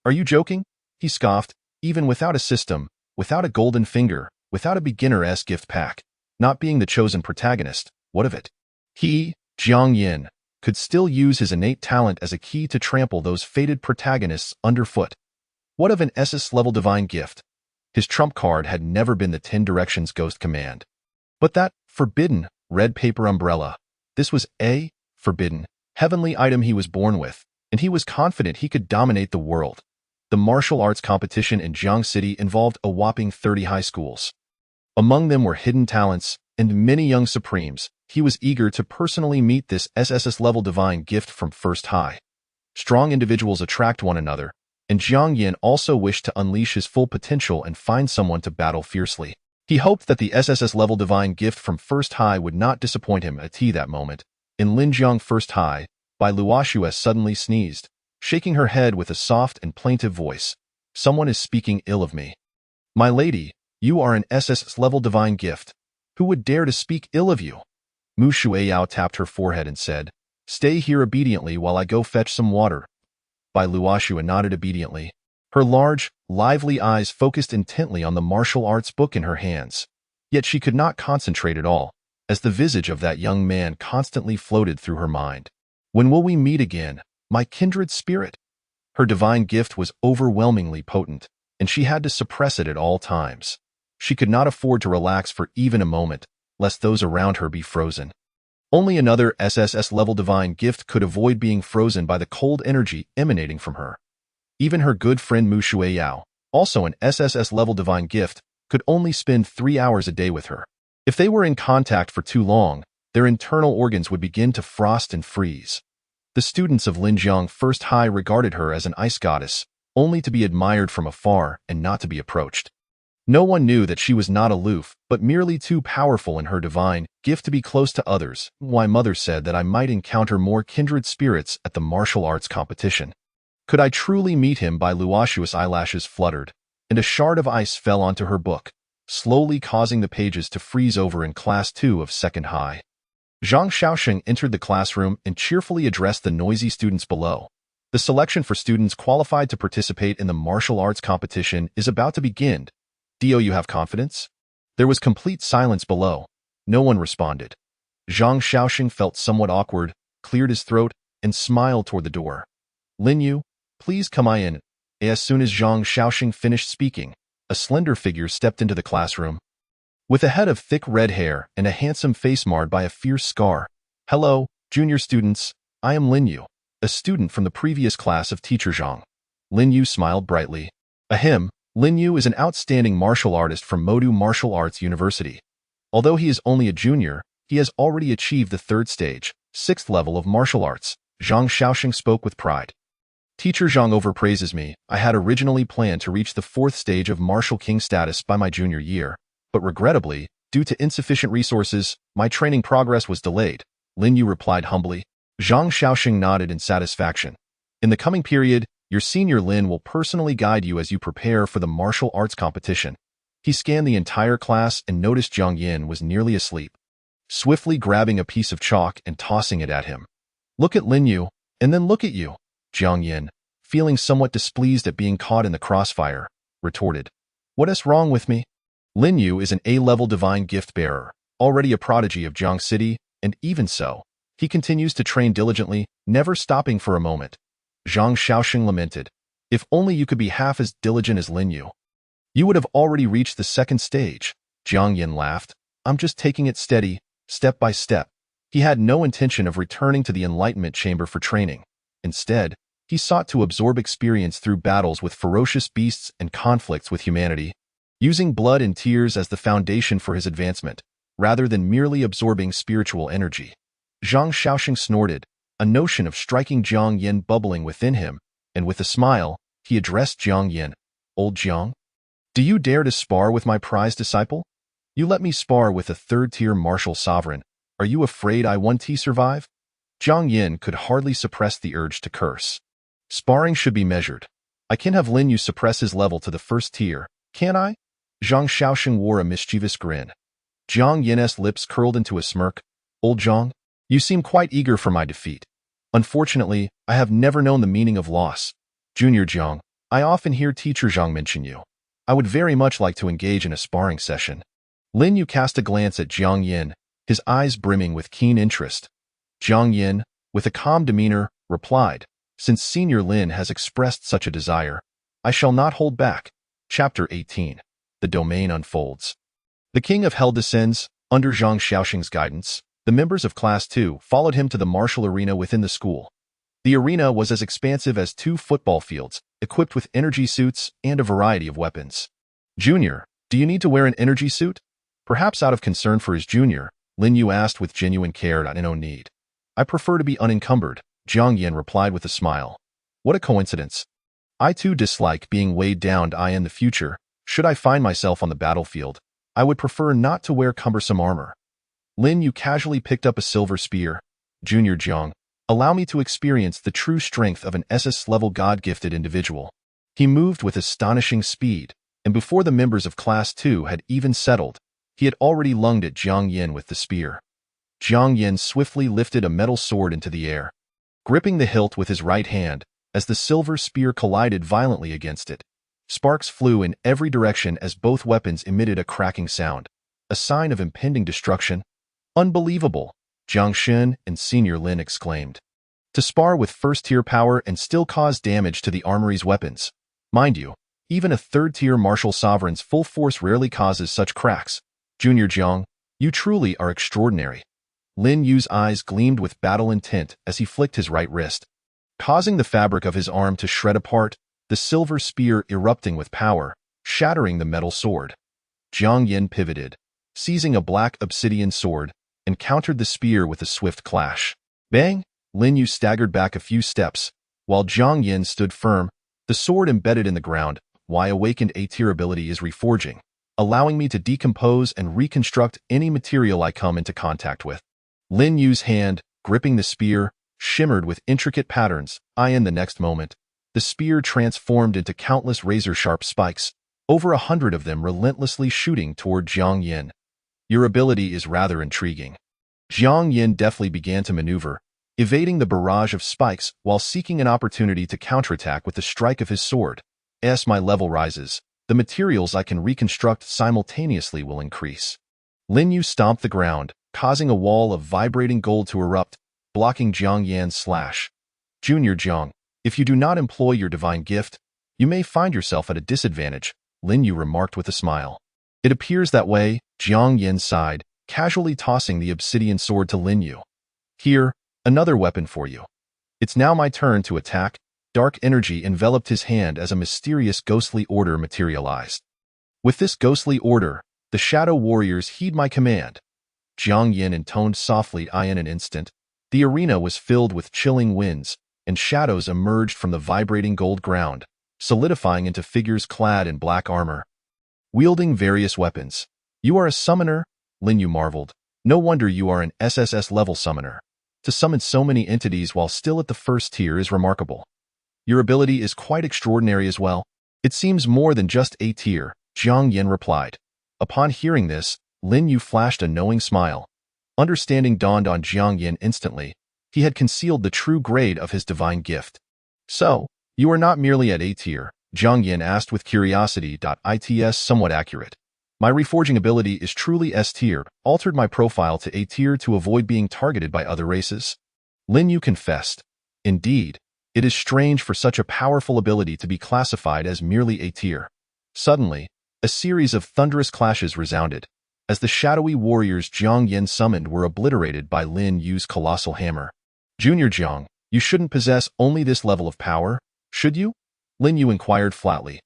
Are you joking? He scoffed. Even without a system, without a golden finger, without a beginner-esque gift pack, not being the chosen protagonist, what of it? He, Jiang Yin, could still use his innate talent as a key to trample those fated protagonists underfoot. What of an SS-level divine gift? His trump card had never been the 10 Directions Ghost Command. But that forbidden red paper umbrella, this was a forbidden, heavenly item he was born with, and he was confident he could dominate the world. The martial arts competition in Jiang City involved a whopping 30 high schools. Among them were hidden talents and many young supremes. He was eager to personally meet this SSS-level divine gift from First High. Strong individuals attract one another, and Jiang Yin also wished to unleash his full potential and find someone to battle fiercely. He hoped that the SSS-level divine gift from First High would not disappoint him at that moment. In Linjiang First High, Bai Luoxue suddenly sneezed, shaking her head with a soft and plaintive voice. Someone is speaking ill of me. My lady, you are an SS-level divine gift. Who would dare to speak ill of you? Mu Shueyao tapped her forehead and said, Stay here obediently while I go fetch some water. Bai Luoxue nodded obediently. Her large, lively eyes focused intently on the martial arts book in her hands. Yet she could not concentrate at all, as the visage of that young man constantly floated through her mind. When will we meet again, my kindred spirit? Her divine gift was overwhelmingly potent, and she had to suppress it at all times. She could not afford to relax for even a moment, lest those around her be frozen. Only another SSS-level divine gift could avoid being frozen by the cold energy emanating from her. Even her good friend Mu Shueyao, also an SSS-level divine gift, could only spend 3 hours a day with her. If they were in contact for too long, their internal organs would begin to frost and freeze. The students of Linjiang First High regarded her as an ice goddess, only to be admired from afar and not to be approached. No one knew that she was not aloof, but merely too powerful in her divine gift to be close to others. Why mother said that I might encounter more kindred spirits at the martial arts competition. Could I truly meet him? Bai Luoxue's eyelashes fluttered, and a shard of ice fell onto her book, slowly causing the pages to freeze over in Class 2 of Second High. Zhang Xiaoxing entered the classroom and cheerfully addressed the noisy students below. The selection for students qualified to participate in the martial arts competition is about to begin. Do you have confidence? There was complete silence below. No one responded. Zhang Xiaoxing felt somewhat awkward, cleared his throat, and smiled toward the door. Lin Yu, please come in. As soon as Zhang Xiaoxing finished speaking, a slender figure stepped into the classroom. With a head of thick red hair and a handsome face marred by a fierce scar. Hello, junior students. I am Lin Yu, a student from the previous class of Teacher Zhang. Lin Yu smiled brightly. Ahem, Lin Yu is an outstanding martial artist from Modu Martial Arts University. Although he is only a junior, he has already achieved the 3rd stage, 6th level of martial arts. Zhang Shaoxing spoke with pride. Teacher Zhang overpraises me. I had originally planned to reach the 4th stage of Martial King status by my junior year, but regrettably, due to insufficient resources, my training progress was delayed, Lin Yu replied humbly. Zhang Shaoxing nodded in satisfaction. In the coming period, your senior Lin will personally guide you as you prepare for the martial arts competition. He scanned the entire class and noticed Jiang Yin was nearly asleep, swiftly grabbing a piece of chalk and tossing it at him. Look at Lin Yu, and then look at you, Jiang Yin, feeling somewhat displeased at being caught in the crossfire, retorted. What is wrong with me? Lin Yu is an A-level divine gift bearer, already a prodigy of Jiang City, and even so, he continues to train diligently, never stopping for a moment. Zhang Shaoxing lamented. If only you could be half as diligent as Lin Yu. You would have already reached the 2nd stage, Jiang Yin laughed. I'm just taking it steady, step by step. He had no intention of returning to the Enlightenment Chamber for training. Instead, he sought to absorb experience through battles with ferocious beasts and conflicts with humanity, using blood and tears as the foundation for his advancement, rather than merely absorbing spiritual energy. Zhang Shaoxing snorted, a notion of striking Jiang Yin bubbling within him, and with a smile, he addressed Jiang Yin. Old Jiang? Do you dare to spar with my prized disciple? You let me spar with a 3rd-tier martial sovereign. Are you afraid I won't survive? Jiang Yin could hardly suppress the urge to curse. Sparring should be measured. I can have Lin Yu suppress his level to the 1st tier, can't I? Zhang Shaoxing wore a mischievous grin. Jiang Yin's lips curled into a smirk. Old Jiang, you seem quite eager for my defeat. Unfortunately, I have never known the meaning of loss. Junior Jiang, I often hear Teacher Zhang mention you. I would very much like to engage in a sparring session. Lin Yu cast a glance at Jiang Yin, his eyes brimming with keen interest. Jiang Yin, with a calm demeanor, replied, Since Senior Lin has expressed such a desire, I shall not hold back. Chapter 18. The Domain Unfolds. The King of Hell descends. Under Zhang Shaoxing's guidance, the members of Class 2 followed him to the martial arena within the school. The arena was as expansive as 2 football fields, equipped with energy suits and a variety of weapons. Junior, do you need to wear an energy suit? Perhaps out of concern for his junior, Lin Yu asked with genuine care. No need. I prefer to be unencumbered, Jiang Yin replied with a smile. What a coincidence. I too dislike being weighed down. In the future, should I find myself on the battlefield, I would prefer not to wear cumbersome armor. Lin Yu casually picked up a silver spear. Junior Jiang, allow me to experience the true strength of an SS-level God-gifted individual. He moved with astonishing speed, and before the members of Class 2 had even settled, he had already lunged at Jiang Yin with the spear. Jiang Yin swiftly lifted a metal sword into the air, gripping the hilt with his right hand as the silver spear collided violently against it. Sparks flew in every direction as both weapons emitted a cracking sound, a sign of impending destruction. Unbelievable, Jiang Shen and Senior Lin exclaimed. To spar with 1st-tier power and still cause damage to the armory's weapons. Mind you, even a 3rd-tier martial sovereign's full force rarely causes such cracks. Junior Jiang, you truly are extraordinary. Lin Yu's eyes gleamed with battle intent as he flicked his right wrist, causing the fabric of his arm to shred apart, the silver spear erupting with power, shattering the metal sword. Jiang Yin pivoted, seizing a black obsidian sword, and countered the spear with a swift clash. Bang! Lin Yu staggered back a few steps, while Jiang Yin stood firm, the sword embedded in the ground. My awakened A-tier ability is reforging, allowing me to decompose and reconstruct any material I come into contact with. Lin Yu's hand, gripping the spear, shimmered with intricate patterns. In the next moment, the spear transformed into countless razor-sharp spikes, over 100 of them relentlessly shooting toward Jiang Yin. Your ability is rather intriguing. Jiang Yin deftly began to maneuver, evading the barrage of spikes while seeking an opportunity to counterattack with the strike of his sword. As my level rises, the materials I can reconstruct simultaneously will increase. Lin Yu stomped the ground, causing a wall of vibrating gold to erupt, blocking Jiang Yin's slash. Junior Jiang, if you do not employ your divine gift, you may find yourself at a disadvantage, Lin Yu remarked with a smile. It appears that way, Jiang Yin sighed, casually tossing the obsidian sword to Lin Yu. Here, another weapon for you. It's now my turn to attack. Dark energy enveloped his hand as a mysterious ghostly order materialized. With this ghostly order, the Shadow Warriors heed my command. Jiang Yin intoned softly in an instant, The arena was filled with chilling winds, and shadows emerged from the vibrating gold ground, solidifying into figures clad in black armor, wielding various weapons. "You are a summoner?" Lin Yu marveled. "No wonder you are an SSS-level summoner. To summon so many entities while still at the first tier is remarkable. Your ability is quite extraordinary as well. It seems more than just A tier," Jiang Yin replied. Upon hearing this, Lin Yu flashed a knowing smile. Understanding dawned on Jiang Yin instantly. He had concealed the true grade of his divine gift. "So, you are not merely at A tier?" Jiang Yin asked with curiosity. "It's somewhat accurate. My reforging ability is truly S tier, altered my profile to A tier to avoid being targeted by other races." Lin Yu confessed. "Indeed, it is strange for such a powerful ability to be classified as merely A tier." Suddenly, a series of thunderous clashes resounded, as the shadowy warriors Jiang Yin summoned were obliterated by Lin Yu's colossal hammer. "Junior Jiang, you shouldn't possess only this level of power, should you?" Lin Yu inquired flatly.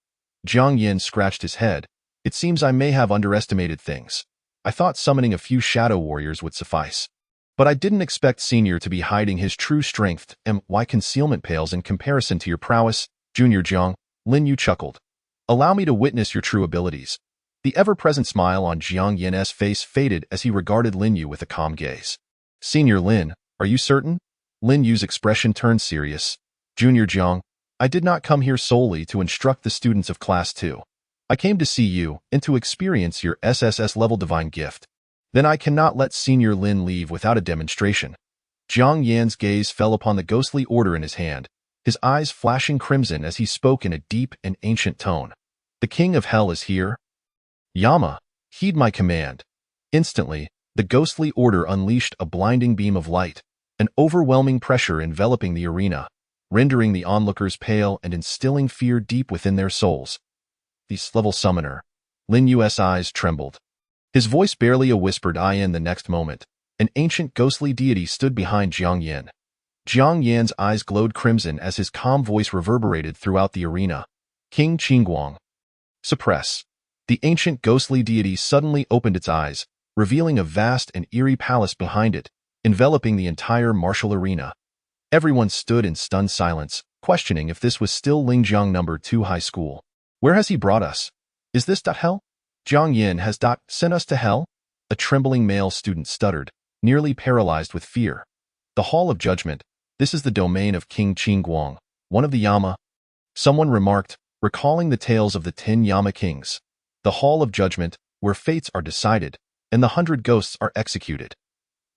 Jiang Yin scratched his head. "It seems I may have underestimated things. I thought summoning a few shadow warriors would suffice. But I didn't expect Senior to be hiding his true strength, and why concealment pales in comparison to your prowess, Junior Jiang," Lin Yu chuckled. "Allow me to witness your true abilities." The ever-present smile on Jiang Yin's face faded as he regarded Lin Yu with a calm gaze. "Senior Lin, are you certain?" Lin Yu's expression turned serious. "Junior Jiang, I did not come here solely to instruct the students of Class 2. I came to see you and to experience your SSS-level divine gift. Then I cannot let Senior Lin leave without a demonstration." Jiang Yan's gaze fell upon the ghostly order in his hand, his eyes flashing crimson as he spoke in a deep and ancient tone. "The King of Hell is here? Yama, heed my command." Instantly, the ghostly order unleashed a blinding beam of light, an overwhelming pressure enveloping the arena, rendering the onlookers pale and instilling fear deep within their souls. "The level summoner." Lin Yu's eyes trembled. His voice barely a whispered. In the next moment, an ancient ghostly deity stood behind Jiang Yin. Jiang Yan's eyes glowed crimson as his calm voice reverberated throughout the arena. "King Qingguang." Suppress. The ancient ghostly deity suddenly opened its eyes, revealing a vast and eerie palace behind it, enveloping the entire martial arena. Everyone stood in stunned silence, questioning if this was still Lingjiang No. 2 High School. "Where has he brought us? Is this hell? Jiang Yin has sent us to hell?" A trembling male student stuttered, nearly paralyzed with fear. "The Hall of Judgment. This is the domain of King Qingguang, one of the Yama," someone remarked, recalling the tales of the 10 Yama kings. "The Hall of Judgment, where fates are decided, and the 100 ghosts are executed."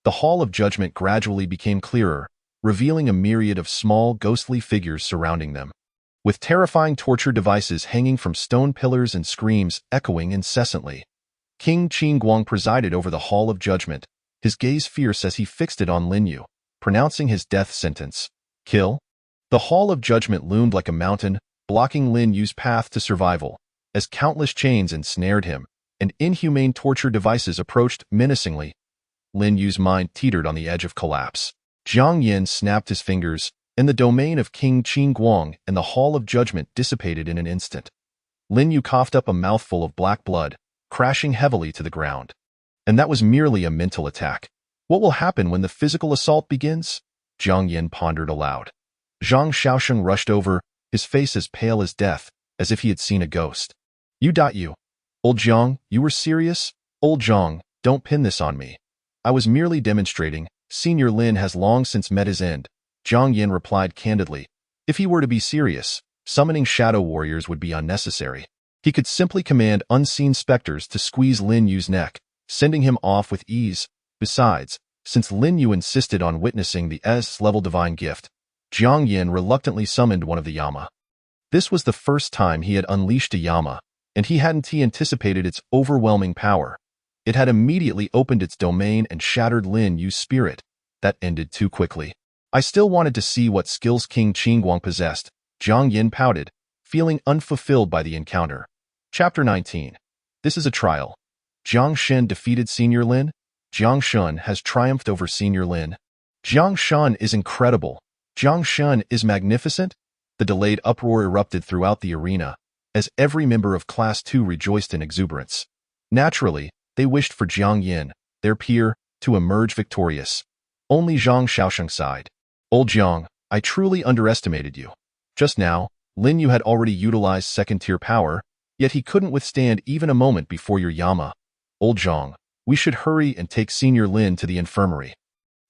The Hall of Judgment gradually became clearer, revealing a myriad of small, ghostly figures surrounding them, with terrifying torture devices hanging from stone pillars and screams echoing incessantly. King Qingguang presided over the Hall of Judgment, his gaze fierce as he fixed it on Lin Yu, pronouncing his death sentence. "Kill?" The Hall of Judgment loomed like a mountain, blocking Lin Yu's path to survival, as countless chains ensnared him, and inhumane torture devices approached menacingly. Lin Yu's mind teetered on the edge of collapse. Jiang Yin snapped his fingers, and the domain of King Qingguang and the Hall of Judgment dissipated in an instant. Lin Yu coughed up a mouthful of black blood, crashing heavily to the ground. And that was merely a mental attack. What will happen when the physical assault begins? Jiang Yin pondered aloud. Zhang Shaosheng rushed over, his face as pale as death, as if he had seen a ghost. You. Old Jiang, you were serious? Old Jiang, don't pin this on me. I was merely demonstrating. Senior Lin has long since met his end. Jiang Yin replied candidly. If he were to be serious, summoning shadow warriors would be unnecessary. He could simply command unseen specters to squeeze Lin Yu's neck, sending him off with ease. Besides, since Lin Yu insisted on witnessing the S-level divine gift, Jiang Yin reluctantly summoned one of the Yama. This was the first time he had unleashed a Yama, and he hadn't anticipated its overwhelming power. It had immediately opened its domain and shattered Lin Yu's spirit. That ended too quickly. I still wanted to see what skills King Qingguang possessed. Jiang Yin pouted, feeling unfulfilled by the encounter. Chapter 19. This is a trial. Jiang Shen defeated Senior Lin. Jiang Shen has triumphed over Senior Lin. Jiang Shen is incredible. Jiang Shen is magnificent. The delayed uproar erupted throughout the arena, as every member of Class 2 rejoiced in exuberance. Naturally, they wished for Jiang Yin, their peer, to emerge victorious. Only Zhang Xiaosheng sighed. Old Jiang, I truly underestimated you. Just now, Lin Yu had already utilized second-tier power, yet he couldn't withstand even a moment before your Yama. Old Zhang, we should hurry and take Senior Lin to the infirmary.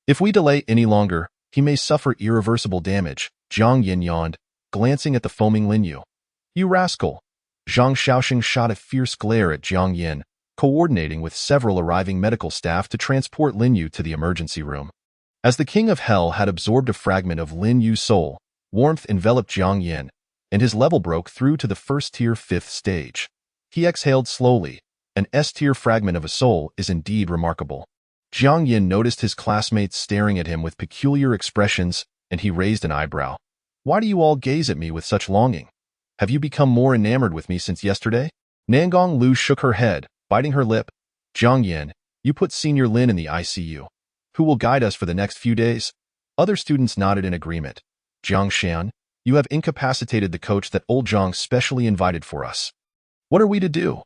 If we delay any longer, he may suffer irreversible damage, Jiang Yin yawned, glancing at the foaming Lin Yu. You rascal! Zhang Xiaosheng shot a fierce glare at Jiang Yin, coordinating with several arriving medical staff to transport Lin Yu to the emergency room. As the King of Hell had absorbed a fragment of Lin Yu's soul, warmth enveloped Jiang Yin, and his level broke through to the first-tier 5th stage. He exhaled slowly. An S-tier fragment of a soul is indeed remarkable. Jiang Yin noticed his classmates staring at him with peculiar expressions, and he raised an eyebrow. Why do you all gaze at me with such longing? Have you become more enamored with me since yesterday? Nangong Lu shook her head, biting her lip. Jiang Yin, you put Senior Lin in the ICU. Who will guide us for the next few days? Other students nodded in agreement. Jiang Shan, you have incapacitated the coach that old Zhang specially invited for us. What are we to do?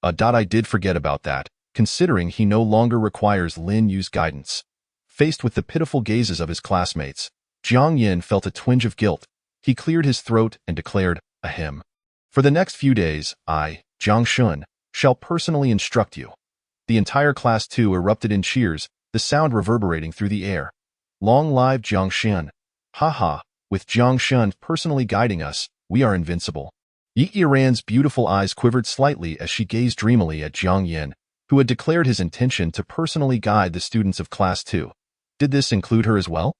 I did forget about that, considering he no longer requires Lin Yu's guidance. Faced with the pitiful gazes of his classmates, Jiang Yin felt a twinge of guilt. He cleared his throat and declared, ahem. For the next few days, I, Jiang Shun, shall personally instruct you. The entire Class 2 erupted in cheers, the sound reverberating through the air. Long live Jiang Shan. Ha, with Jiang Shun personally guiding us, we are invincible. Yi Yiran's beautiful eyes quivered slightly as she gazed dreamily at Jiang Yin, who had declared his intention to personally guide the students of Class 2. Did this include her as well?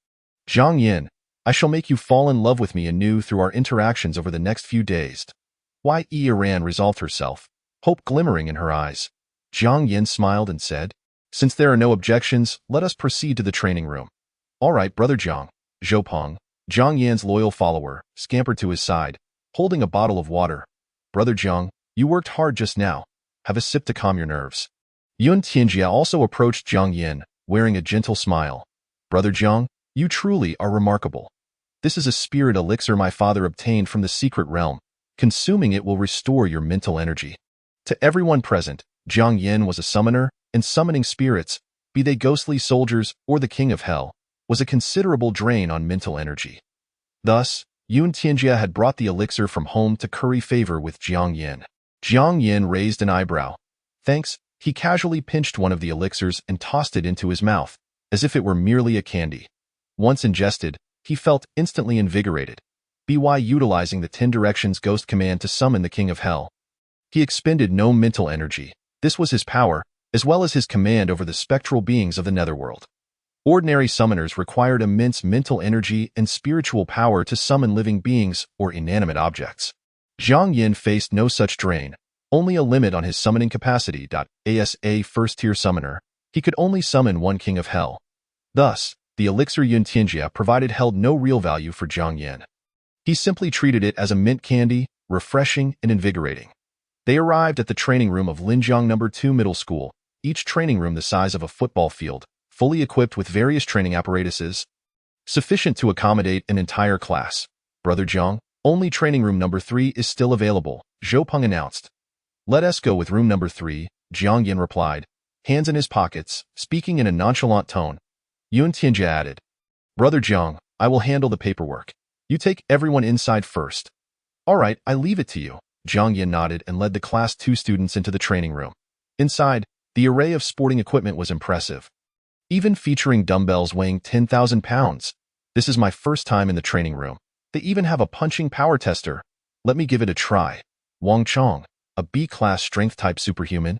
Jiang Yin, I shall make you fall in love with me anew through our interactions over the next few days. Yi Yiran resolved herself, hope glimmering in her eyes. Jiang Yin smiled and said, since there are no objections, let us proceed to the training room. All right, Brother Jiang. Zhou Peng, Jiang Yan's loyal follower, scampered to his side, holding a bottle of water. Brother Jiang, you worked hard just now. Have a sip to calm your nerves. Yun Tianjia also approached Jiang Yin, wearing a gentle smile. Brother Jiang, you truly are remarkable. This is a spirit elixir my father obtained from the secret realm. Consuming it will restore your mental energy. To everyone present, Jiang Yin was a summoner, and summoning spirits, be they ghostly soldiers or the King of Hell, was a considerable drain on mental energy. Thus, Yun Tianjia had brought the elixir from home to curry favor with Jiang Yin. Jiang Yin raised an eyebrow. Thanks, he casually pinched one of the elixirs and tossed it into his mouth, as if it were merely a candy. Once ingested, he felt instantly invigorated. By utilizing the 10 Directions Ghost command to summon the King of Hell. He expended no mental energy. This was his power, as well as his command over the spectral beings of the netherworld. Ordinary summoners required immense mental energy and spiritual power to summon living beings or inanimate objects. Jiang Yin faced no such drain, only a limit on his summoning capacity. As a first-tier summoner, he could only summon one King of Hell. Thus, the elixir Yun Tianjia provided held no real value for Jiang Yin. He simply treated it as a mint candy, refreshing and invigorating. They arrived at the training room of Linjiang No. 2 Middle School, each training room the size of a football field, fully equipped with various training apparatuses, sufficient to accommodate an entire class. Brother Jiang, only training room number 3 is still available, Zhou Peng announced. Let us go with room number 3, Jiang Yin replied, hands in his pockets, speaking in a nonchalant tone. Yun Tianjia added, Brother Jiang, I will handle the paperwork. You take everyone inside first. All right, I leave it to you. Jiang Yin nodded and led the Class 2 students into the training room. Inside, the array of sporting equipment was impressive, even featuring dumbbells weighing 10,000 pounds. This is my first time in the training room. They even have a punching power tester. Let me give it a try. Wang Chong, a B-class strength-type superhuman,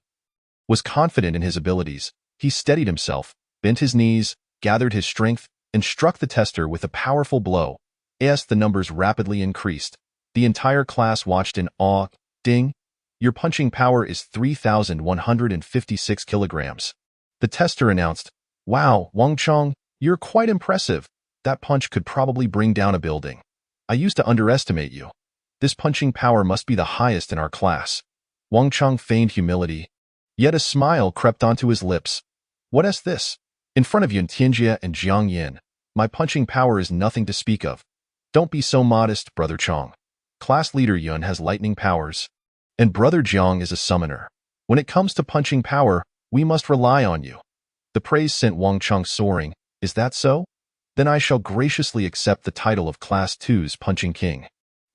was confident in his abilities. He steadied himself, bent his knees, gathered his strength, and struck the tester with a powerful blow. As the numbers rapidly increased, the entire class watched in awe. Ding! Your punching power is 3,156 kilograms. The tester announced, Wow, Wang Chong, you're quite impressive. That punch could probably bring down a building. I used to underestimate you. This punching power must be the highest in our class. Wang Chong feigned humility, yet a smile crept onto his lips. What is this? In front of Yun Tianjia and Jiang Yin, my punching power is nothing to speak of. Don't be so modest, Brother Chong. Class leader Yun has lightning powers, and Brother Jiang is a summoner. When it comes to punching power, we must rely on you. The praise sent Wang Chong soaring, Is that so? Then I shall graciously accept the title of Class 2's Punching King.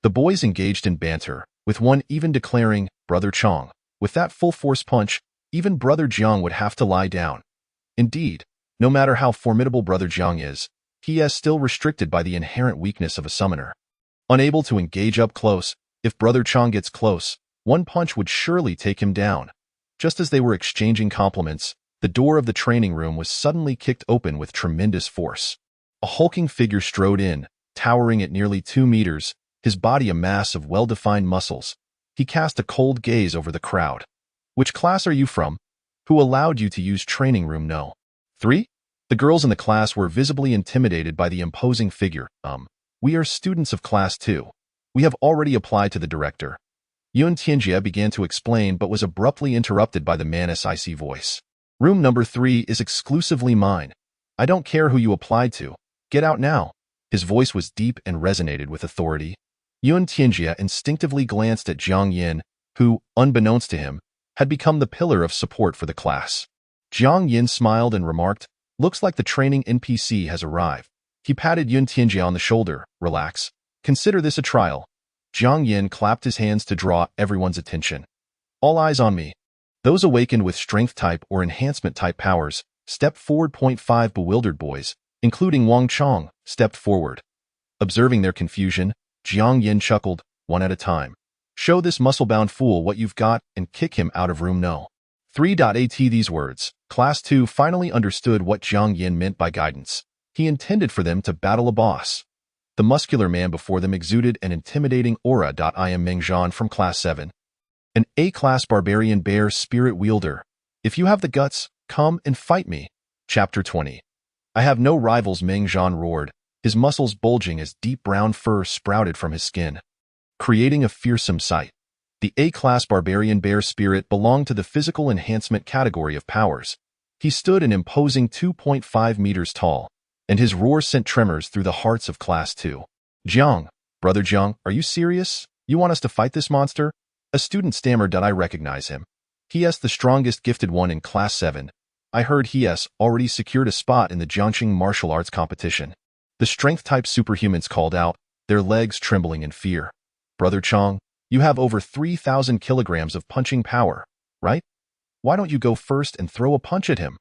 The boys engaged in banter, with one even declaring, Brother Chong, with that full-force punch, even Brother Jiang would have to lie down. Indeed, no matter how formidable Brother Jiang is, he is still restricted by the inherent weakness of a summoner. Unable to engage up close, if Brother Chong gets close, one punch would surely take him down. Just as they were exchanging compliments, the door of the training room was suddenly kicked open with tremendous force. A hulking figure strode in, towering at nearly 2 meters, his body a mass of well-defined muscles. He cast a cold gaze over the crowd. Which class are you from? Who allowed you to use training room No. 3? The girls in the class were visibly intimidated by the imposing figure. We are students of Class 2. We have already applied to the director. Yun Tianjie began to explain but was abruptly interrupted by the man's icy voice. Room number 3 is exclusively mine. I don't care who you applied to. Get out now. His voice was deep and resonated with authority. Yun Tianjie instinctively glanced at Jiang Yin, who, unbeknownst to him, had become the pillar of support for the class. Jiang Yin smiled and remarked, Looks like the training NPC has arrived. He patted Yun Tianjie on the shoulder. Relax. Consider this a trial. Jiang Yin clapped his hands to draw everyone's attention. All eyes on me. Those awakened with strength-type or enhancement-type powers stepped forward. 5 bewildered boys, including Wang Chong, stepped forward. Observing their confusion, Jiang Yin chuckled, one at a time. Show this muscle-bound fool what you've got and kick him out of room No. 3.at. These words, Class 2 finally understood what Jiang Yin meant by guidance. He intended for them to battle a boss. The muscular man before them exuded an intimidating aura. I am Meng Zhan from Class 7. An A-class barbarian bear spirit wielder. If you have the guts, come and fight me. Chapter 20. I have no rivals, Meng Zhan roared, his muscles bulging as deep brown fur sprouted from his skin, creating a fearsome sight. The A-class barbarian bear spirit belonged to the physical enhancement category of powers. He stood an imposing 2.5 meters tall, and his roar sent tremors through the hearts of Class 2. Jiang, Brother Jiang, are you serious? You want us to fight this monster? A student stammered. I recognize him. He is the strongest gifted one in Class 7. I heard he has already secured a spot in the Jiangxing martial arts competition. The strength-type superhumans called out, their legs trembling in fear. Brother Chong, you have over 3,000 kilograms of punching power, right? Why don't you go first and throw a punch at him?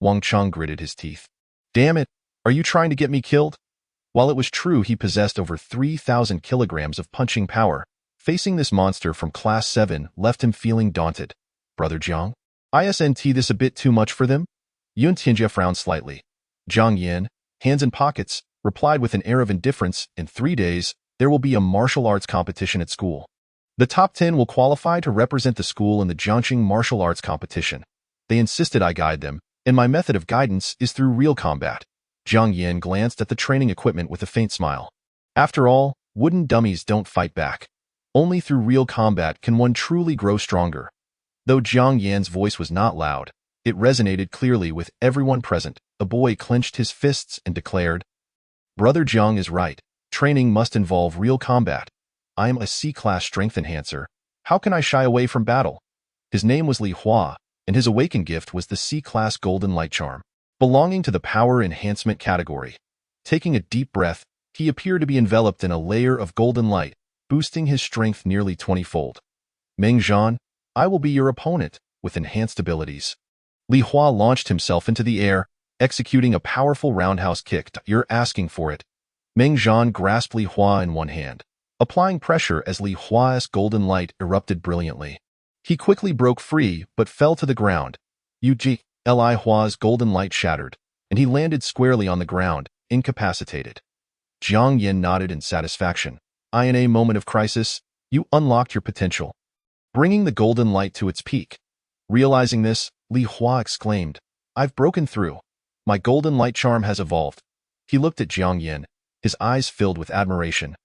Wang Chong gritted his teeth. Damn it, are you trying to get me killed? While it was true he possessed over 3,000 kilograms of punching power, facing this monster from Class 7 left him feeling daunted. Brother Jiang, isn't this a bit too much for them? Yun Tianjie frowned slightly. Jiang Yin, hands in pockets, replied with an air of indifference, in 3 days, there will be a martial arts competition at school. The top 10 will qualify to represent the school in the Jiangxing martial arts competition. They insisted I guide them, and my method of guidance is through real combat. Jiang Yin glanced at the training equipment with a faint smile. After all, wooden dummies don't fight back. Only through real combat can one truly grow stronger. Though Jiang Yan's voice was not loud, it resonated clearly with everyone present. A boy clenched his fists and declared, Brother Jiang is right. Training must involve real combat. I am a C-class strength enhancer. How can I shy away from battle? His name was Li Hua, and his awakened gift was the C-class golden light charm, belonging to the power enhancement category. Taking a deep breath, he appeared to be enveloped in a layer of golden light, boosting his strength nearly 20-fold. Meng Zhan, I will be your opponent, with enhanced abilities. Li Hua launched himself into the air, executing a powerful roundhouse kick. You're asking for it. Meng Zhan grasped Li Hua in one hand, applying pressure as Li Hua's golden light erupted brilliantly. He quickly broke free but fell to the ground. Li Hua's golden light shattered, and he landed squarely on the ground, incapacitated. Jiang Yin nodded in satisfaction. In a moment of crisis, you unlocked your potential, bringing the golden light to its peak. Realizing this, Li Hua exclaimed, I've broken through. My golden light charm has evolved. He looked at Jiang Yin, his eyes filled with admiration.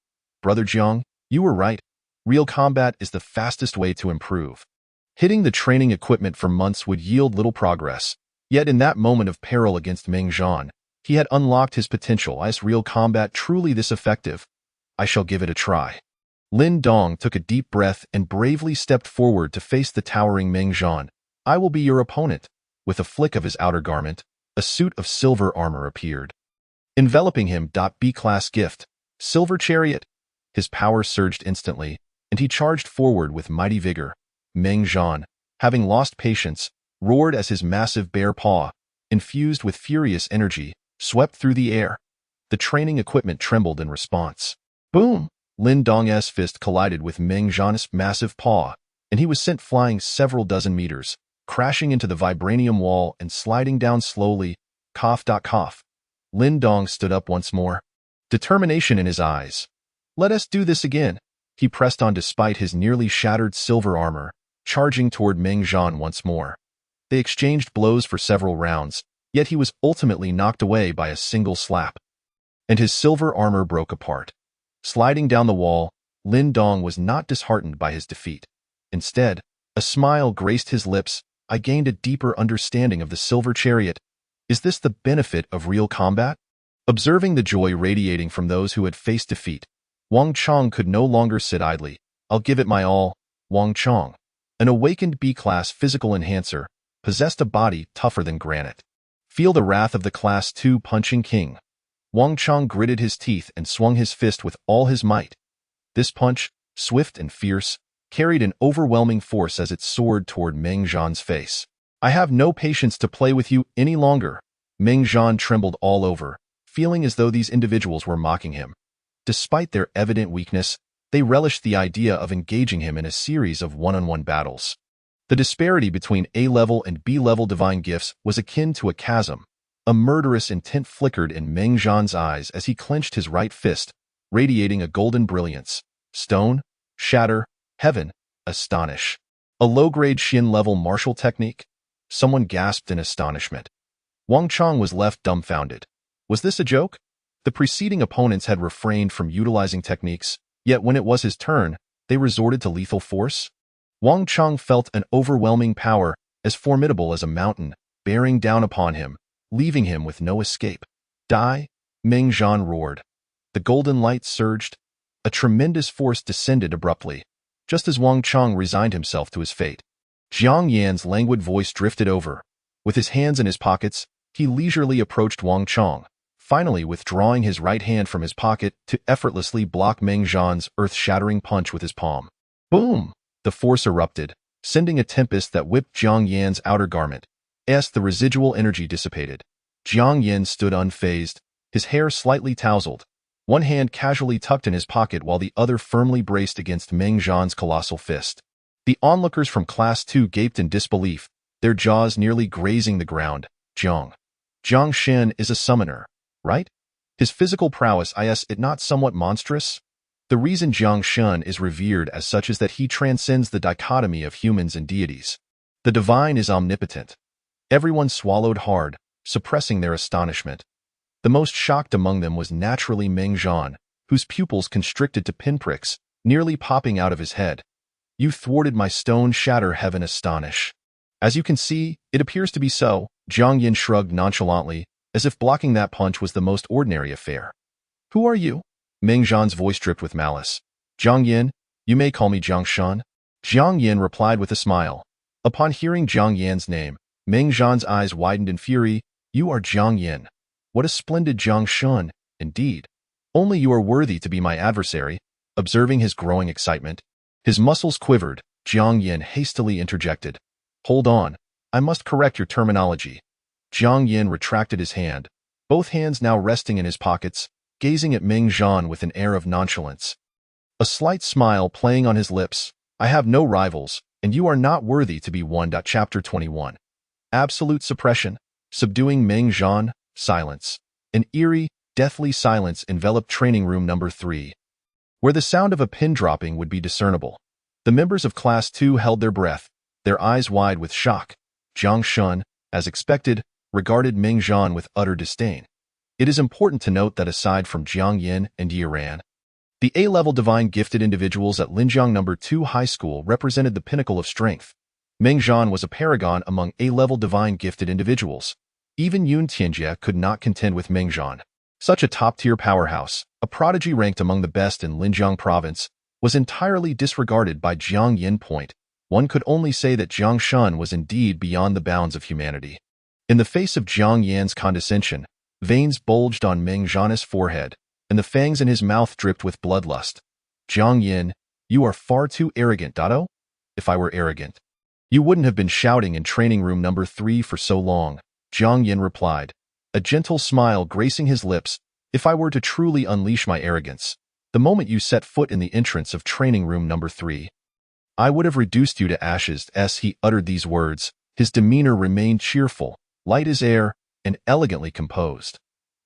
Brother Jiang, you were right. Real combat is the fastest way to improve. Hitting the training equipment for months would yield little progress. Yet in that moment of peril against Meng Zhan, he had unlocked his potential. Is real combat truly this effective? I shall give it a try. Lin Dong took a deep breath and bravely stepped forward to face the towering Meng Zhan. I will be your opponent. With a flick of his outer garment, a suit of silver armor appeared. Enveloping him, B-class gift, Silver Chariot. His power surged instantly, and he charged forward with mighty vigor. Meng Zhan, having lost patience, roared as his massive bare paw, infused with furious energy, swept through the air. The training equipment trembled in response. Boom! Lin Dong's fist collided with Meng Zhan's massive paw, and he was sent flying several dozen meters, crashing into the vibranium wall and sliding down slowly. Cough. Lin Dong stood up once more, determination in his eyes. Let us do this again. He pressed on despite his nearly shattered silver armor, charging toward Meng Zhan once more. They exchanged blows for several rounds, yet he was ultimately knocked away by a single slap. And his silver armor broke apart. Sliding down the wall, Lin Dong was not disheartened by his defeat. Instead, a smile graced his lips. I gained a deeper understanding of the Silver Chariot. Is this the benefit of real combat? Observing the joy radiating from those who had faced defeat, Wang Chong could no longer sit idly. I'll give it my all. Wang Chong, an awakened B-class physical enhancer, possessed a body tougher than granite. Feel the wrath of the Class 2 punching king. Wang Chong gritted his teeth and swung his fist with all his might. This punch, swift and fierce, carried an overwhelming force as it soared toward Meng Zhan's face. I have no patience to play with you any longer. Meng Zhan trembled all over, feeling as though these individuals were mocking him. Despite their evident weakness, they relished the idea of engaging him in a series of one-on-one battles. The disparity between A-level and B-level divine gifts was akin to a chasm. A murderous intent flickered in Meng Zhan's eyes as he clenched his right fist, radiating a golden brilliance. Stone, shatter, heaven, astonish. A low-grade Xin-level martial technique? Someone gasped in astonishment. Wang Chong was left dumbfounded. Was this a joke? The preceding opponents had refrained from utilizing techniques, yet when it was his turn, they resorted to lethal force? Wang Chong felt an overwhelming power, as formidable as a mountain, bearing down upon him, leaving him with no escape. Die! Meng Zhan roared. The golden light surged. A tremendous force descended abruptly, just as Wang Chong resigned himself to his fate. Jiang Yan's languid voice drifted over. With his hands in his pockets, he leisurely approached Wang Chong, finally withdrawing his right hand from his pocket to effortlessly block Meng Zhan's earth-shattering punch with his palm. Boom! The force erupted, sending a tempest that whipped Jiang Yan's outer garment. As the residual energy dissipated, Jiang Yan stood unfazed, his hair slightly tousled, one hand casually tucked in his pocket while the other firmly braced against Meng Zhan's colossal fist. The onlookers from Class 2 gaped in disbelief, their jaws nearly grazing the ground. Jiang Shen is a summoner, right? His physical prowess, is it not somewhat monstrous? The reason Jiang Shen is revered as such is that he transcends the dichotomy of humans and deities. The divine is omnipotent. Everyone swallowed hard, suppressing their astonishment. The most shocked among them was naturally Meng Zhan, whose pupils constricted to pinpricks, nearly popping out of his head. You thwarted my stone shatter heaven astonish. As you can see, it appears to be so. Jiang Yan shrugged nonchalantly, as if blocking that punch was the most ordinary affair. Who are you? Meng Zhan's voice dripped with malice. Jiang Yan, you may call me Jiang Shen. Jiang Yan replied with a smile. Upon hearing Jiang Yan's name, Meng Zhan's eyes widened in fury. You are Jiang Yan. What a splendid Jiang Shen, indeed. Only you are worthy to be my adversary. Observing his growing excitement, his muscles quivered. Jiang Yan hastily interjected. Hold on, I must correct your terminology. Jiang Yan retracted his hand, both hands now resting in his pockets, gazing at Meng Zhan with an air of nonchalance. A slight smile playing on his lips. I have no rivals, and you are not worthy to be one. Chapter 21. Absolute suppression. Subduing Meng Zhan, silence. An eerie, deathly silence enveloped training room number 3, where the sound of a pin dropping would be discernible. The members of Class 2 held their breath, their eyes wide with shock. Jiang Shen, as expected, regarded Meng Zhan with utter disdain. It is important to note that aside from Jiang Yan and Ye Ran, the A-level divine gifted individuals at Linjiang No. 2 High School represented the pinnacle of strength. Meng Zhan was a paragon among A-level divine gifted individuals. Even Yun Tianjie could not contend with Meng Zhan. Such a top-tier powerhouse, a prodigy ranked among the best in Linjiang Province, was entirely disregarded by Jiang Yan. One could only say that Jiang Shen was indeed beyond the bounds of humanity. In the face of Jiang Yan's condescension, veins bulged on Meng Zhan's forehead, and the fangs in his mouth dripped with bloodlust. Jiang Yan, you are far too arrogant, Dado. If I were arrogant, you wouldn't have been shouting in training room number 3 for so long, Jiang Yan replied, a gentle smile gracing his lips. If I were to truly unleash my arrogance, the moment you set foot in the entrance of training room number 3, I would have reduced you to ashes. As he uttered these words, his demeanor remained cheerful, light as air, and elegantly composed.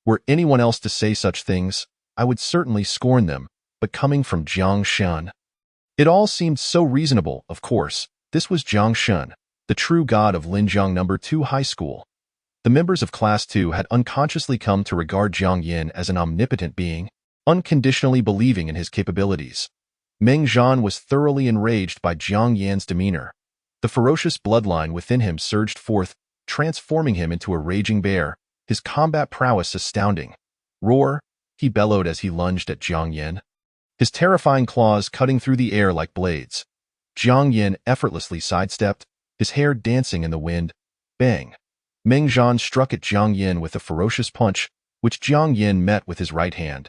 Were anyone else to say such things, I would certainly scorn them, but coming from Jiang Shan, it all seemed so reasonable. Of course, this was Jiang Shan, the true god of Linjiang No. 2 High School. The members of Class 2 had unconsciously come to regard Jiang Yan as an omnipotent being, unconditionally believing in his capabilities. Meng Zhan was thoroughly enraged by Jiang Yan's demeanor. The ferocious bloodline within him surged forth, transforming him into a raging bear, his combat prowess astounding. Roar, he bellowed as he lunged at Jiang Yan, his terrifying claws cutting through the air like blades. Jiang Yan effortlessly sidestepped, his hair dancing in the wind. Bang! Meng Zhan struck at Jiang Yan with a ferocious punch, which Jiang Yan met with his right hand,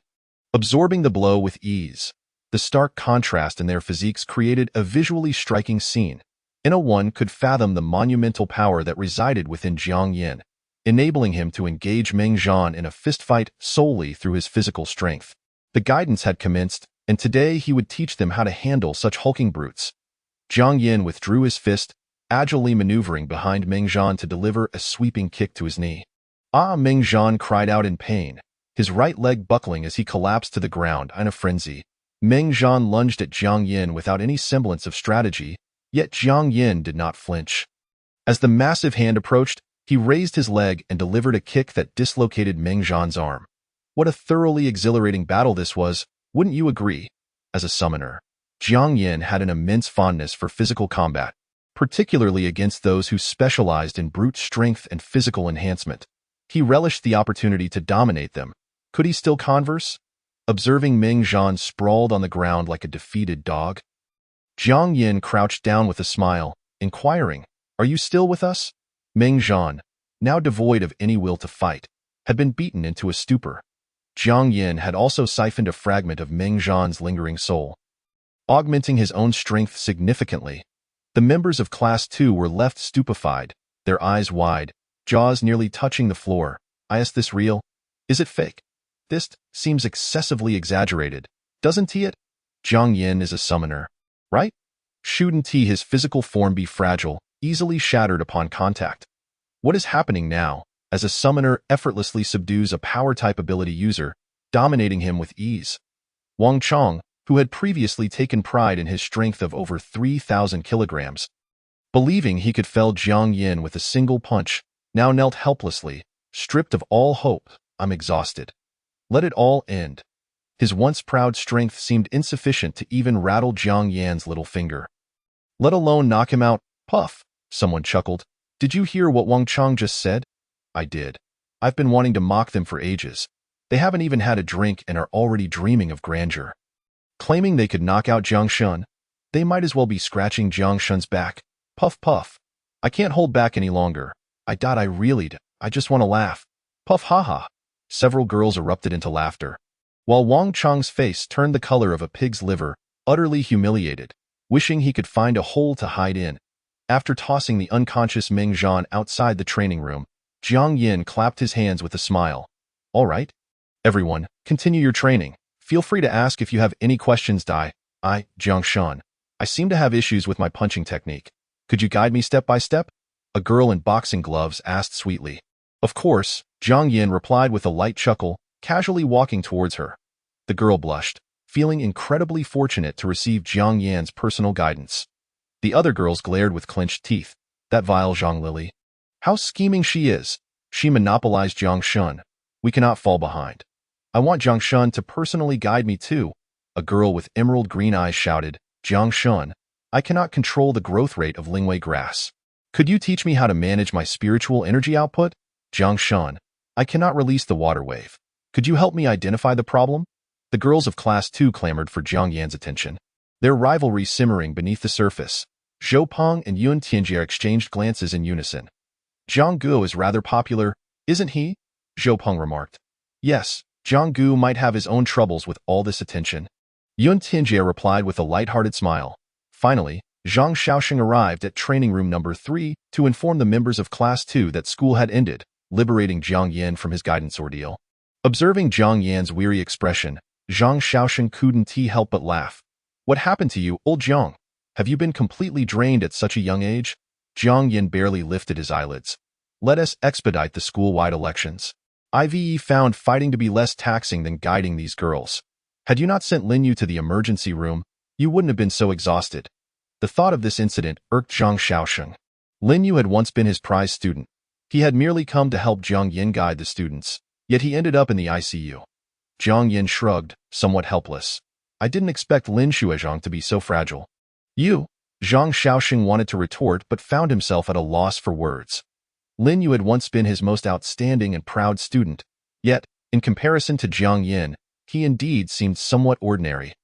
absorbing the blow with ease. The stark contrast in their physiques created a visually striking scene. No one could fathom the monumental power that resided within Jiang Yan, enabling him to engage Meng Zhan in a fistfight solely through his physical strength. The guidance had commenced, and today he would teach them how to handle such hulking brutes. Jiang Yan withdrew his fist, agilely maneuvering behind Meng Zhan to deliver a sweeping kick to his knee. Ah! Meng Zhan cried out in pain, his right leg buckling as he collapsed to the ground in a frenzy. Meng Zhan lunged at Jiang Yan without any semblance of strategy, yet Jiang Yan did not flinch. As the massive hand approached, he raised his leg and delivered a kick that dislocated Meng Zhan's arm. What a thoroughly exhilarating battle this was, wouldn't you agree? As a summoner, Jiang Yan had an immense fondness for physical combat, particularly against those who specialized in brute strength and physical enhancement. He relished the opportunity to dominate them. Could he still converse? Observing Meng Zhan sprawled on the ground like a defeated dog, Jiang Yan crouched down with a smile, inquiring, "Are you still with us?" Meng Zhan, now devoid of any will to fight, had been beaten into a stupor. Jiang Yan had also siphoned a fragment of Meng Zhan's lingering soul, augmenting his own strength significantly. The members of Class 2 were left stupefied, their eyes wide, jaws nearly touching the floor. Is this real? Is it fake? This seems excessively exaggerated, doesn't it? Jiang Yan is a summoner, right? Shouldn't his physical form be fragile, easily shattered upon contact? What is happening now, as a summoner effortlessly subdues a power-type ability user, dominating him with ease? Wang Chong, who had previously taken pride in his strength of over 3,000 kilograms, believing he could fell Jiang Yan with a single punch, now knelt helplessly, stripped of all hope. I'm exhausted. Let it all end. His once proud strength seemed insufficient to even rattle Jiang Yan's little finger, let alone knock him out. Puff, someone chuckled. Did you hear what Wang Chong just said? I did. I've been wanting to mock them for ages. They haven't even had a drink and are already dreaming of grandeur. Claiming they could knock out Jiang Shan, they might as well be scratching Jiang Shan's back. Puff, puff. I can't hold back any longer. I just want to laugh. Puff, ha. Several girls erupted into laughter, while Wang Chong's face turned the color of a pig's liver, utterly humiliated, wishing he could find a hole to hide in. After tossing the unconscious Meng Zhan outside the training room, Jiang Yan clapped his hands with a smile. All right. Everyone, continue your training. Feel free to ask if you have any questions. Jiang Shan, I seem to have issues with my punching technique. Could you guide me step by step? A girl in boxing gloves asked sweetly. Of course, Jiang Yan replied with a light chuckle, casually walking towards her. The girl blushed, feeling incredibly fortunate to receive Jiang Yan's personal guidance. The other girls glared with clenched teeth. That vile Zhang Lily. How scheming she is. She monopolized Jiang Shan. We cannot fall behind. I want Jiang Shan to personally guide me too. A girl with emerald green eyes shouted, Jiang Shan, I cannot control the growth rate of Lingwei grass. Could you teach me how to manage my spiritual energy output? Jiang Shan, I cannot release the water wave. Could you help me identify the problem? The girls of Class 2 clamored for Jiang Yan's attention, their rivalry simmering beneath the surface. Zhou Peng and Yun Tianjie exchanged glances in unison. Zhang Guo is rather popular, isn't he? Zhou Peng remarked. Yes, Zhang Guo might have his own troubles with all this attention. Yun Tianjie replied with a light-hearted smile. Finally, Zhang Xiaoxing arrived at training room number 3 to inform the members of Class 2 that school had ended, liberating Jiang Yan from his guidance ordeal. Observing Jiang Yan's weary expression, Zhang Xiaoxing couldn't help but laugh. What happened to you, old Jiang? Have you been completely drained at such a young age? Jiang Yan barely lifted his eyelids. Let us expedite the school-wide elections. IVE found fighting to be less taxing than guiding these girls. Had you not sent Lin Yu to the emergency room, you wouldn't have been so exhausted. The thought of this incident irked Zhang Xiaoxing. Lin Yu had once been his prize student. He had merely come to help Jiang Yan guide the students, yet he ended up in the ICU. Jiang Yan shrugged, somewhat helpless. I didn't expect Lin Xuezhang to be so fragile. You? Zhang Xiaoxing wanted to retort but found himself at a loss for words. Lin Yu had once been his most outstanding and proud student, yet, in comparison to Jiang Yan, he indeed seemed somewhat ordinary.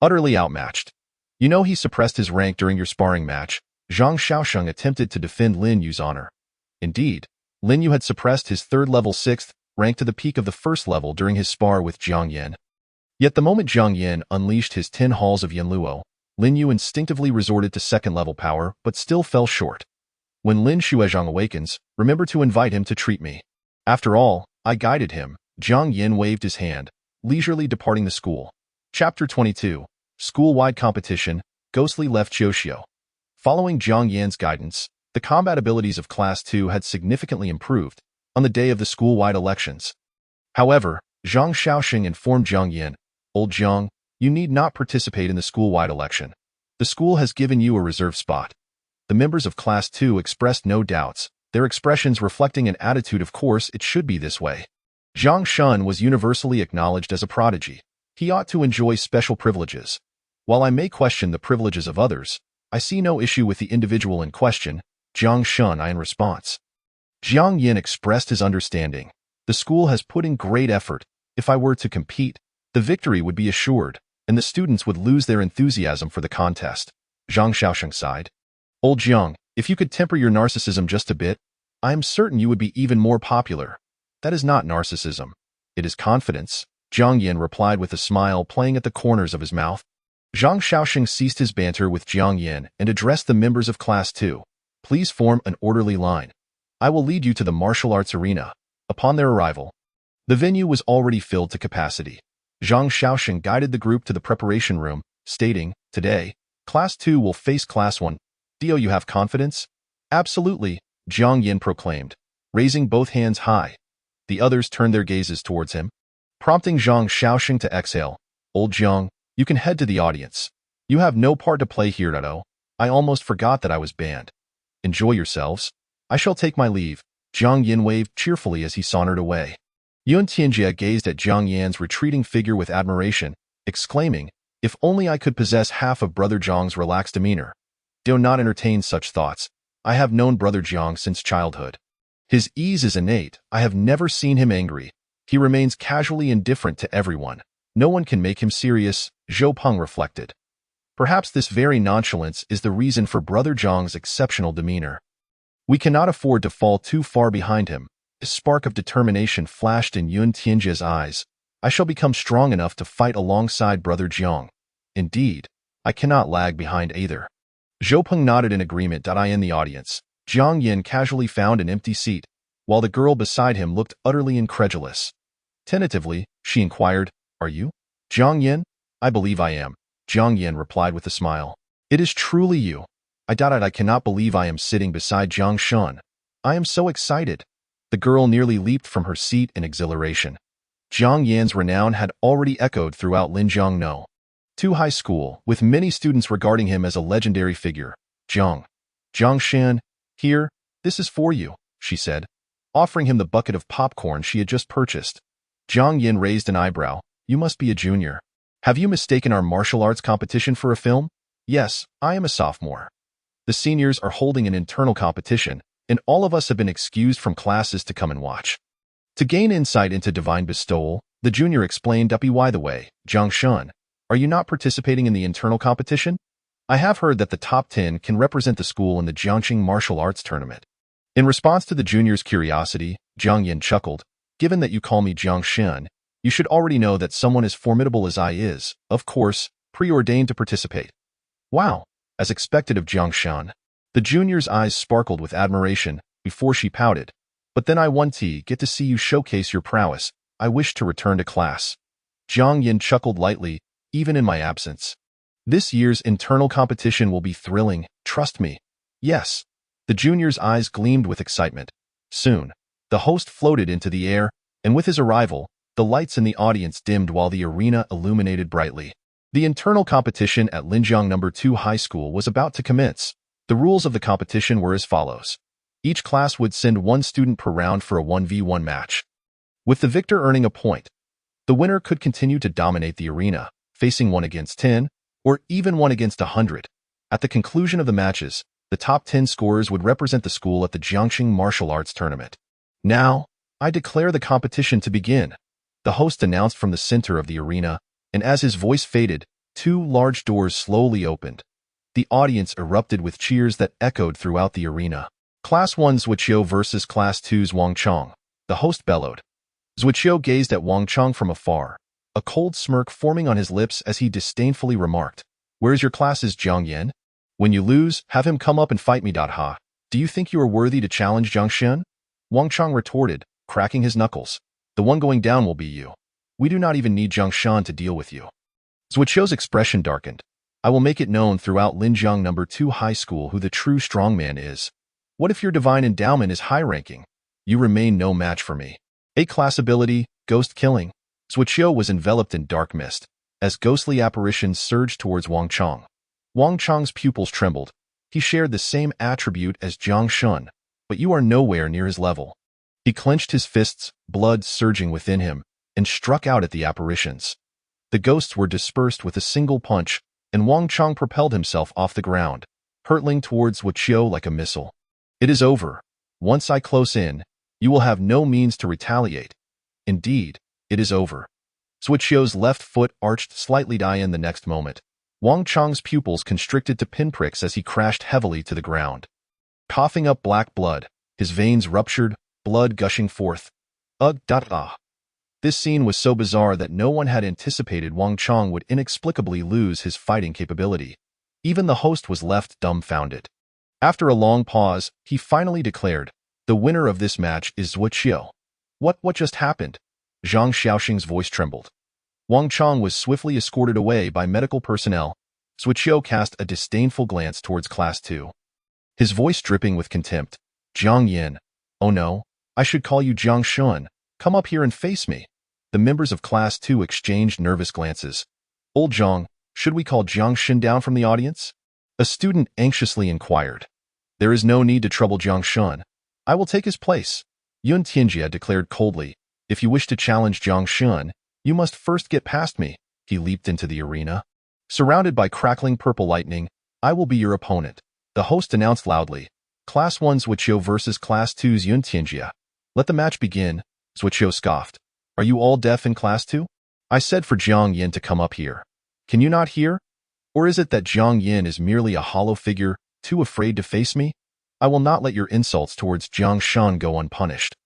Utterly outmatched. You know he suppressed his rank during your sparring match. Zhang Xiaoxing attempted to defend Lin Yu's honor. Indeed, Lin Yu had suppressed his third-level 6th rank to the peak of the first level during his spar with Jiang Yan. Yet the moment Jiang Yan unleashed his 10 halls of Yanluo, Lin Yu instinctively resorted to second-level power but still fell short. When Lin Xuezhang awakens, remember to invite him to treat me. After all, I guided him. Jiang Yan waved his hand, leisurely departing the school. Chapter 22. School-wide competition, Ghostly left Qiuxiu. Following Jiang Yan's guidance, the combat abilities of Class 2 had significantly improved on the day of the school-wide elections. However, Zhang Xiaoxing informed Jiang Yan, Old Jiang, you need not participate in the school-wide election. The school has given you a reserve spot. The members of Class 2 expressed no doubts, their expressions reflecting an attitude of course it should be this way. Zhang Shun was universally acknowledged as a prodigy. He ought to enjoy special privileges. While I may question the privileges of others, I see no issue with the individual in question, Zhang Shun in response. Jiang Yan expressed his understanding. The school has put in great effort. If I were to compete, the victory would be assured, and the students would lose their enthusiasm for the contest. Zhang Xiaoxing sighed. Old Jiang, if you could temper your narcissism just a bit, I am certain you would be even more popular. That is not narcissism. It is confidence, Jiang Yan replied with a smile playing at the corners of his mouth. Zhang Xiaoxing ceased his banter with Jiang Yan and addressed the members of Class 2. Please form an orderly line. I will lead you to the martial arts arena. Upon their arrival, the venue was already filled to capacity. Zhang Xiaoxing guided the group to the preparation room, stating, Today, Class 2 will face Class 1. Do you have confidence? Absolutely, Jiang Yan proclaimed, raising both hands high. The others turned their gazes towards him, prompting Zhang Xiaoxing to exhale. Old Jiang, you can head to the audience. You have no part to play here, Nato. I almost forgot that I was banned. Enjoy yourselves. I shall take my leave. Jiang Yan waved cheerfully as he sauntered away. Yun Tianjie gazed at Jiang Yan's retreating figure with admiration, exclaiming, If only I could possess half of Brother Jiang's relaxed demeanor. Do not entertain such thoughts. I have known Brother Jiang since childhood. His ease is innate. I have never seen him angry. He remains casually indifferent to everyone. No one can make him serious, Zhou Peng reflected. Perhaps this very nonchalance is the reason for Brother Jiang's exceptional demeanor. We cannot afford to fall too far behind him. A spark of determination flashed in Yun Tianjie's eyes. I shall become strong enough to fight alongside Brother Jiang. Indeed, I cannot lag behind either. Zhou Peng nodded in agreement. In the audience, Jiang Yan casually found an empty seat, while the girl beside him looked utterly incredulous. Tentatively, she inquired, Are you? Jiang Yan? I believe I am, Jiang Yan replied with a smile. It is truly you. I cannot believe I am sitting beside Zhang Shun. I am so excited. The girl nearly leaped from her seat in exhilaration. Jiang Yan's renown had already echoed throughout Linjiangno High School, with many students regarding him as a legendary figure. Jiang Shan, here, this is for you, she said, offering him the bucket of popcorn she had just purchased. Jiang Yan raised an eyebrow. You must be a junior. Have you mistaken our martial arts competition for a film? Yes, I am a sophomore. The seniors are holding an internal competition, and all of us have been excused from classes to come and watch. To gain insight into divine bestowal, the junior explained, By the way, Zhang Shun, are you not participating in the internal competition? I have heard that the top 10 can represent the school in the Jiangxing martial arts tournament. In response to the junior's curiosity, Jiang Yin chuckled. Given that you call me Jiang Shen, you should already know that someone as formidable as I is, of course, preordained to participate. Wow, as expected of Jiang Shen. The junior's eyes sparkled with admiration before she pouted. But then I want to get to see you showcase your prowess. I wish to return to class. Jiang Yin chuckled lightly, even in my absence. This year's internal competition will be thrilling, trust me. Yes. The junior's eyes gleamed with excitement. Soon, the host floated into the air, and with his arrival, the lights in the audience dimmed while the arena illuminated brightly. The internal competition at Linjiang No. 2 High School was about to commence. The rules of the competition were as follows. Each class would send one student per round for a 1v1 match, with the victor earning a point. The winner could continue to dominate the arena, facing 1 against 10, or even 1 against 100. At the conclusion of the matches, the top 10 scorers would represent the school at the Jiangxing Martial Arts Tournament. Now, I declare the competition to begin, the host announced from the center of the arena, and as his voice faded, 2 large doors slowly opened. The audience erupted with cheers that echoed throughout the arena. Class 1's Zuoqiu versus Class 2's Wang Chong, the host bellowed. Zuoqiu gazed at Wang Chong from afar, a cold smirk forming on his lips as he disdainfully remarked, "Where's your class's Jiang Yin? When you lose, have him come up and fight me. Ha. Do you think you are worthy to challenge Jiang Shen?" Wang Chong retorted, cracking his knuckles. "The one going down will be you. We do not even need Jiang Shen to deal with you." Zuoqiu's expression darkened. "I will make it known throughout Linjiang No. 2 High School who the true strongman is. What if your divine endowment is high-ranking? You remain no match for me." A-class ability, Ghost Killing. Zuoqiu was enveloped in dark mist, as ghostly apparitions surged towards Wang Chong. Wang Chong's pupils trembled. He shared the same attribute as Jiang Shen, but you are nowhere near his level. He clenched his fists, blood surging within him, and struck out at the apparitions. The ghosts were dispersed with a single punch, and Wang Chong propelled himself off the ground, hurtling towards Zuoqiu like a missile. "It is over. Once I close in, you will have no means to retaliate. Indeed, it is over." Zuoqiu's left foot arched slightly in the next moment. Wang Chong's pupils constricted to pinpricks as he crashed heavily to the ground. Coughing up black blood, his veins ruptured, blood gushing forth. This scene was so bizarre that no one had anticipated Wang Chong would inexplicably lose his fighting capability. Even the host was left dumbfounded. After a long pause, he finally declared, "The winner of this match is Zuoqiu." What just happened?" Zhang Xiaoxing's voice trembled. Wang Chong was swiftly escorted away by medical personnel. Zuoqiu cast a disdainful glance towards Class 2. His voice dripping with contempt. "Jiang Yin. Oh no, I should call you Jiang Shen. Come up here and face me." The members of Class 2 exchanged nervous glances. "Old Jiang, should we call Jiang Shen down from the audience?" A student anxiously inquired. "There is no need to trouble Jiang Shen. I will take his place," Yun Tianjia declared coldly. "If you wish to challenge Jiang Shen, you must first get past me." He leaped into the arena. Surrounded by crackling purple lightning, "I will be your opponent," the host announced loudly. "Class 1's Zuoqiu versus Class 2's Yun Tianjia. Let the match begin." Zuoqiu scoffed. "Are you all deaf in Class 2? I said for Jiang Yin to come up here. Can you not hear? Or is it that Jiang Yin is merely a hollow figure, too afraid to face me? I will not let your insults towards Jiang Shen go unpunished."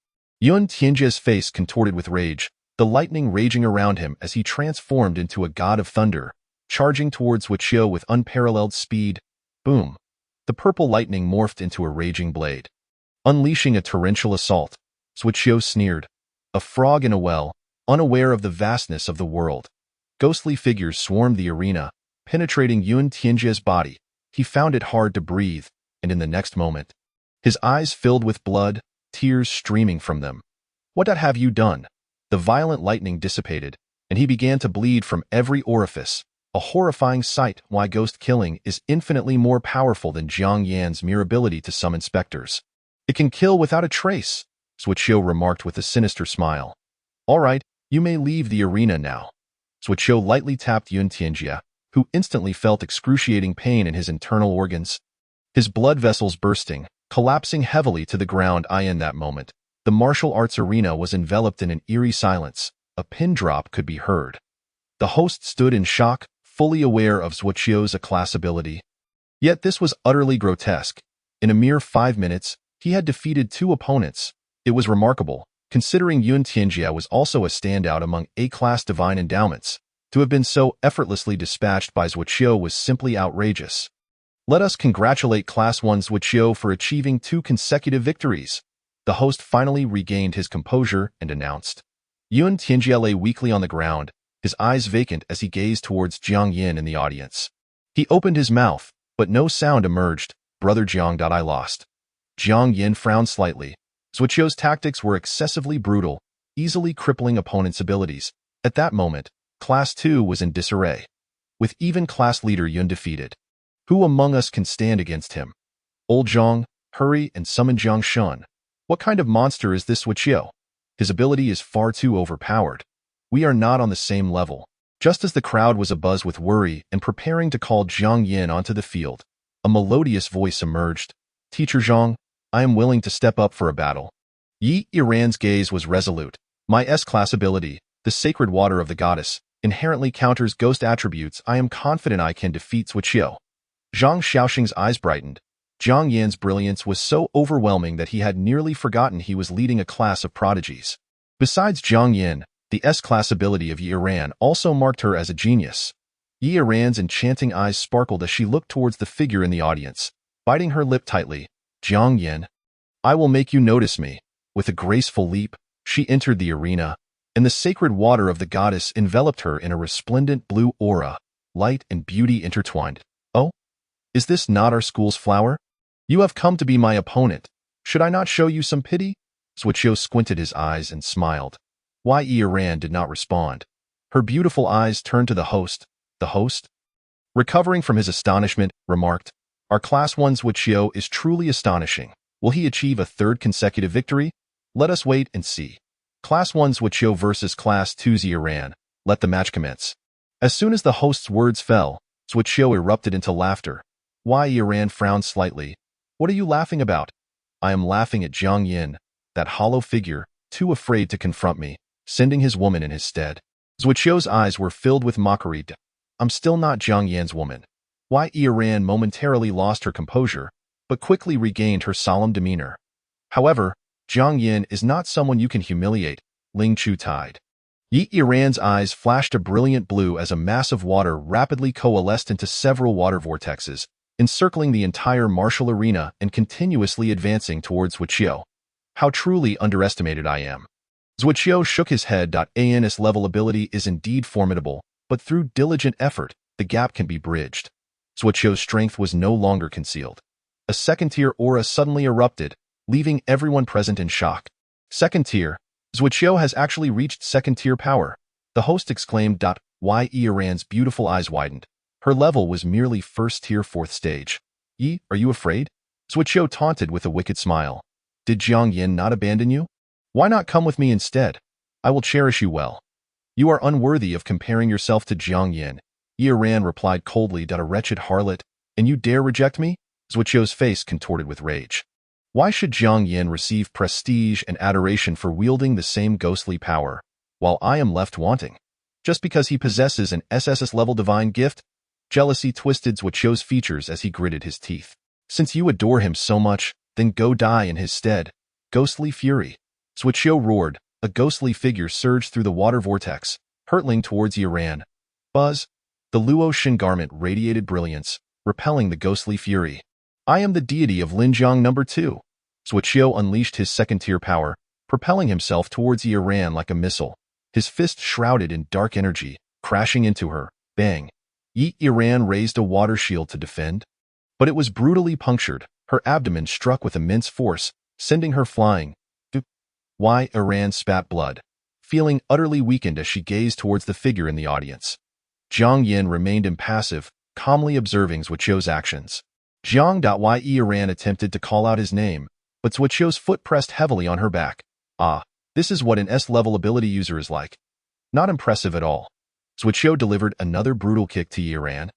Yun Tianjia's face contorted with rage, the lightning raging around him as he transformed into a god of thunder, charging towards Zuoqiu with unparalleled speed. Boom! The purple lightning morphed into a raging blade. Unleashing a torrential assault, Zuoqiu sneered. A frog in a well, unaware of the vastness of the world. Ghostly figures swarmed the arena, penetrating Yun Tianjia's body. He found it hard to breathe, and in the next moment, his eyes filled with blood, tears streaming from them. "What have you done?" The violent lightning dissipated, and he began to bleed from every orifice. A horrifying sight. Why Ghost Killing is infinitely more powerful than Jiang Yan's mere ability to summon specters. "It can kill without a trace," Zuoqiu remarked with a sinister smile. "All right, you may leave the arena now." Zuoqiu lightly tapped Yun Tianjia, who instantly felt excruciating pain in his internal organs. His blood vessels bursting, collapsing heavily to the ground. In that moment, the martial arts arena was enveloped in an eerie silence. A pin drop could be heard. The host stood in shock, fully aware of Zuoqiu's A-class ability. Yet this was utterly grotesque. In a mere 5 minutes, He had defeated 2 opponents. It was remarkable, considering Yun Tianjia was also a standout among A-class divine endowments. To have been so effortlessly dispatched by Zhuqiu was simply outrageous. Let us congratulate Class 1 Zhuqiu for achieving 2 consecutive victories. The host finally regained his composure and announced. Yun Tianjia lay weakly on the ground, his eyes vacant as he gazed towards Jiang Yin in the audience. He opened his mouth, but no sound emerged. Brother Jiang. I lost. Jiang Yin frowned slightly. Zhuqiu's tactics were excessively brutal, easily crippling opponents' abilities. At that moment, Class 2 was in disarray. With even class leader Yun defeated, who among us can stand against him? Old Zhang, hurry and summon Jiang Shun. What kind of monster is this Zhuqiu? His ability is far too overpowered. We are not on the same level. Just as the crowd was abuzz with worry and preparing to call Jiang Yin onto the field, a melodious voice emerged. Teacher Zhang, I am willing to step up for a battle. Yi Yiran's gaze was resolute. My S-class ability, the sacred water of the goddess, inherently counters ghost attributes. I am confident I can defeat Zhuqiu. Zhang Xiaoxing's eyes brightened. Jiang Yin's brilliance was so overwhelming that he had nearly forgotten he was leading a class of prodigies. Besides Jiang Yin, the S-class ability of Yi Yiran also marked her as a genius. Yi Yiran's enchanting eyes sparkled as she looked towards the figure in the audience, biting her lip tightly. Jiang Yin, I will make you notice me. With a graceful leap, she entered the arena, and the sacred water of the goddess enveloped her in a resplendent blue aura, light and beauty intertwined. Oh? Is this not our school's flower? You have come to be my opponent. Should I not show you some pity? Zhuqiu squinted his eyes and smiled. Yi Yiran did not respond. Her beautiful eyes turned to the host. The host, recovering from his astonishment, remarked, Our Class 1 Zhuqiu is truly astonishing. Will he achieve a 3rd consecutive victory? Let us wait and see. Class 1 Zhuqiu versus Class 2 Yi Yiran. Let the match commence. As soon as the host's words fell, Zhuqiu erupted into laughter. Yi Yiran frowned slightly. What are you laughing about? I am laughing at Jiang Yin, that hollow figure, too afraid to confront me, sending his woman in his stead. Zhuqiu's eyes were filled with mockery. I'm still not Jiang Yin's woman. Yi Yiran momentarily lost her composure, but quickly regained her solemn demeanor. However, Jiang Yin is not someone you can humiliate, Ling Chu tied. Yi Yiran's eyes flashed a brilliant blue as a mass of water rapidly coalesced into several water vortexes, encircling the entire martial arena and continuously advancing towards Zhuqiu. How truly underestimated I am. Zhuqiu shook his head. An's level ability is indeed formidable, but through diligent effort, the gap can be bridged. Zhuqiu's strength was no longer concealed. A second-tier aura suddenly erupted, leaving everyone present in shock. Second tier, Zhuqiu has actually reached second-tier power. The host exclaimed. Yi Yiran's beautiful eyes widened. Her level was merely first-tier 4th stage. Yi, are you afraid? Zhuqiu taunted with a wicked smile. Did Jiang Yin not abandon you? Why not come with me instead? I will cherish you well. You are unworthy of comparing yourself to Jiang Yin. Yi Yiran replied coldly. A wretched harlot, and you dare reject me? Zhuqiu's face contorted with rage. Why should Jiang Yin receive prestige and adoration for wielding the same ghostly power, while I am left wanting? Just because he possesses an SSS-level divine gift? Jealousy twisted Zhuqiu's features as he gritted his teeth. Since you adore him so much, then go die in his stead. Ghostly fury. Zhuqiu roared. A ghostly figure surged through the water vortex, hurtling towards Yi Yiran. Buzz. The Luo Shin garment radiated brilliance, repelling the ghostly fury. I am the deity of Linjiang No. 2. Zhuqiu unleashed his second-tier power, propelling himself towards Yi Yiran like a missile, his fist shrouded in dark energy, crashing into her. Bang. Yi Yiran raised a water shield to defend, but it was brutally punctured. Her abdomen struck with immense force, sending her flying. Yi Yiran spat blood, feeling utterly weakened as she gazed towards the figure in the audience. Jiang Yin remained impassive, calmly observing Zhuqiu's actions. Jiang. Yi Yiran attempted to call out his name, but Zhuqiu's foot pressed heavily on her back. This is what an S-level ability user is like. Not impressive at all. Zhuqiu delivered another brutal kick to Yi Yiran,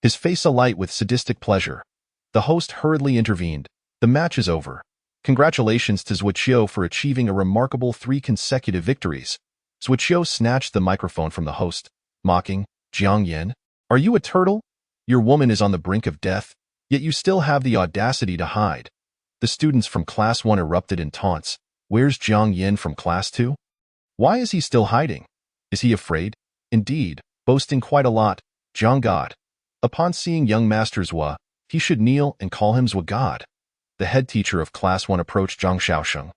his face alight with sadistic pleasure. The host hurriedly intervened. The match is over. Congratulations to Zhuqiu for achieving a remarkable 3 consecutive victories. Zhuqiu snatched the microphone from the host, mocking, Jiang Yin, are you a turtle? Your woman is on the brink of death, yet you still have the audacity to hide. The students from Class 1 erupted in taunts. Where's Jiang Yin from Class 2? Why is he still hiding? Is he afraid? Indeed, boasting quite a lot. Zhang God. Upon seeing young Master Zhua, he should kneel and call him Zhua God. The head teacher of Class 1 approached Zhang Xiaosheng,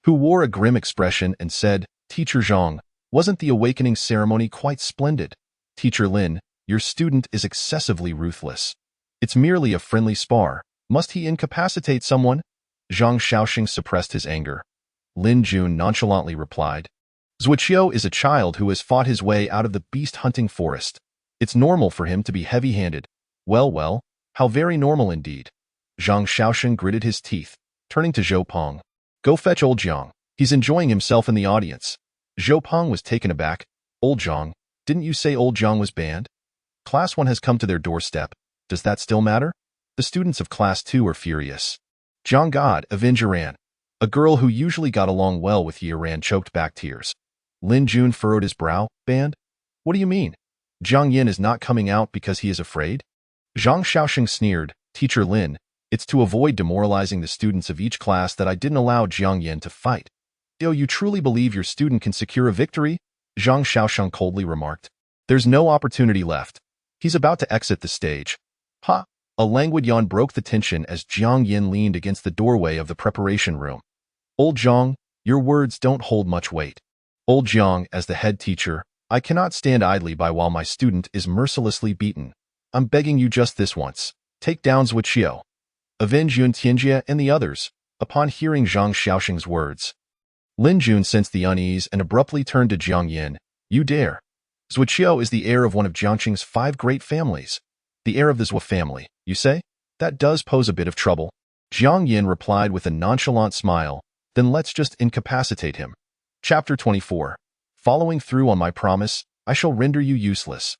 who wore a grim expression and said, Teacher Zhang, wasn't the awakening ceremony quite splendid? Teacher Lin, your student is excessively ruthless. It's merely a friendly spar. Must he incapacitate someone? Zhang Xiaosheng suppressed his anger. Lin Jun nonchalantly replied, Zuoqiu is a child who has fought his way out of the beast-hunting forest. It's normal for him to be heavy-handed. Well, how very normal indeed. Zhang Xiaosheng gritted his teeth, turning to Zhou Peng. Go fetch old Jiang. He's enjoying himself in the audience. Zhou Peng was taken aback. Old Jiang? Didn't you say old Jiang was banned? Class 1 has come to their doorstep. Does that still matter? The students of Class 2 are furious. Zhang God, avenge Iran. A girl who usually got along well with Iran choked back tears. Lin Jun furrowed his brow. Banned? What do you mean? Jiang Yin is not coming out because he is afraid? Zhang Xiaosheng sneered. Teacher Lin, it's to avoid demoralizing the students of each class that I didn't allow Jiang Yin to fight. Do you truly believe your student can secure a victory? Zhang Xiaosheng coldly remarked. There's no opportunity left. He's about to exit the stage. Ha! A languid yawn broke the tension as Jiang Yin leaned against the doorway of the preparation room. Old Jiang, your words don't hold much weight. Old Jiang, as the head teacher, I cannot stand idly by while my student is mercilessly beaten. I'm begging you just this once. Take down Zuoqiu. Avenge Yun Tianjie and the others. Upon hearing Zhang Xiaosheng's words, Lin Jun sensed the unease and abruptly turned to Jiang Yin. You dare. Zuoqiu is the heir of one of Jiangqing's 5 great families. The heir of the Zhua family, you say? That does pose a bit of trouble. Jiang Yin replied with a nonchalant smile. Then let's just incapacitate him. Chapter 24. Following through on my promise, I shall render you useless.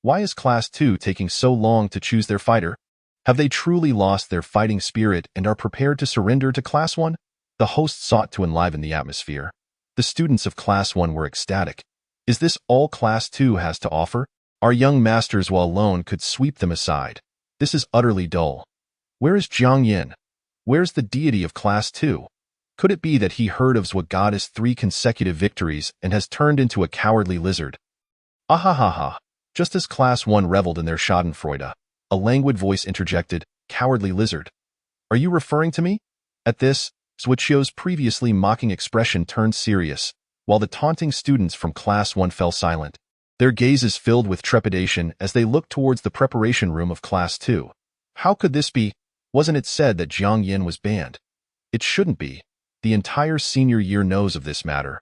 Why is Class 2 taking so long to choose their fighter? Have they truly lost their fighting spirit and are prepared to surrender to Class 1? The host sought to enliven the atmosphere. The students of Class 1 were ecstatic. Is this all Class 2 has to offer? Our young masters while alone could sweep them aside. This is utterly dull. Where is Jiang Yin? Where's the deity of Class 2? Could it be that he heard of Zhua Goddess 3 consecutive victories and has turned into a cowardly lizard? Ahahaha. Just as Class 1 reveled in their schadenfreude, a languid voice interjected, Cowardly lizard. Are you referring to me? At this, Zuoqiu's previously mocking expression turned serious, while the taunting students from Class 1 fell silent. Their gazes filled with trepidation as they looked towards the preparation room of Class 2. How could this be? Wasn't it said that Jiang Yin was banned? It shouldn't be. The entire senior year knows of this matter.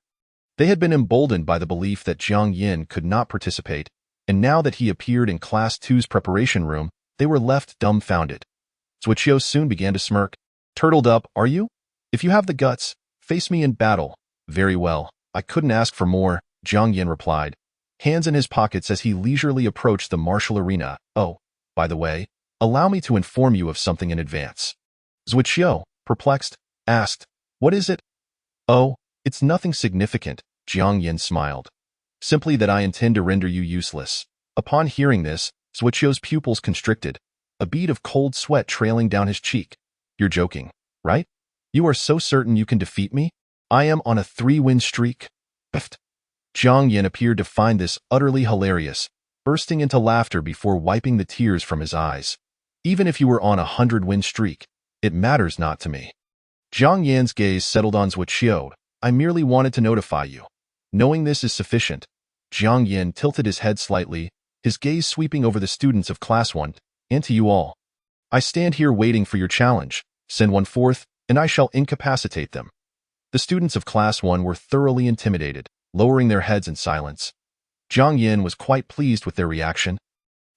They had been emboldened by the belief that Jiang Yin could not participate, and now that he appeared in Class 2's preparation room, they were left dumbfounded. Zuoqiu soon began to smirk. Turtled up, are you? If you have the guts, face me in battle. Very well, I couldn't ask for more, Jiang Yin replied, hands in his pockets as he leisurely approached the martial arena. Oh, by the way, allow me to inform you of something in advance. Zuoqiu, perplexed, asked, What is it? Oh, it's nothing significant, Jiang Yin smiled. Simply that I intend to render you useless. Upon hearing this, Zuoqiu's pupils constricted, a bead of cold sweat trailing down his cheek. You're joking, right? You are so certain you can defeat me? I am on a 3-win streak. Biffed. Jiang Yin appeared to find this utterly hilarious, bursting into laughter before wiping the tears from his eyes. Even if you were on a 100-win streak, it matters not to me. Jiang Yin's gaze settled on Zuoqiu. I merely wanted to notify you. Knowing this is sufficient. Jiang Yin tilted his head slightly, his gaze sweeping over the students of Class 1, and to you all. I stand here waiting for your challenge. Send one forth, and I shall incapacitate them. The students of Class 1 were thoroughly intimidated, lowering their heads in silence. Jiang Yin was quite pleased with their reaction.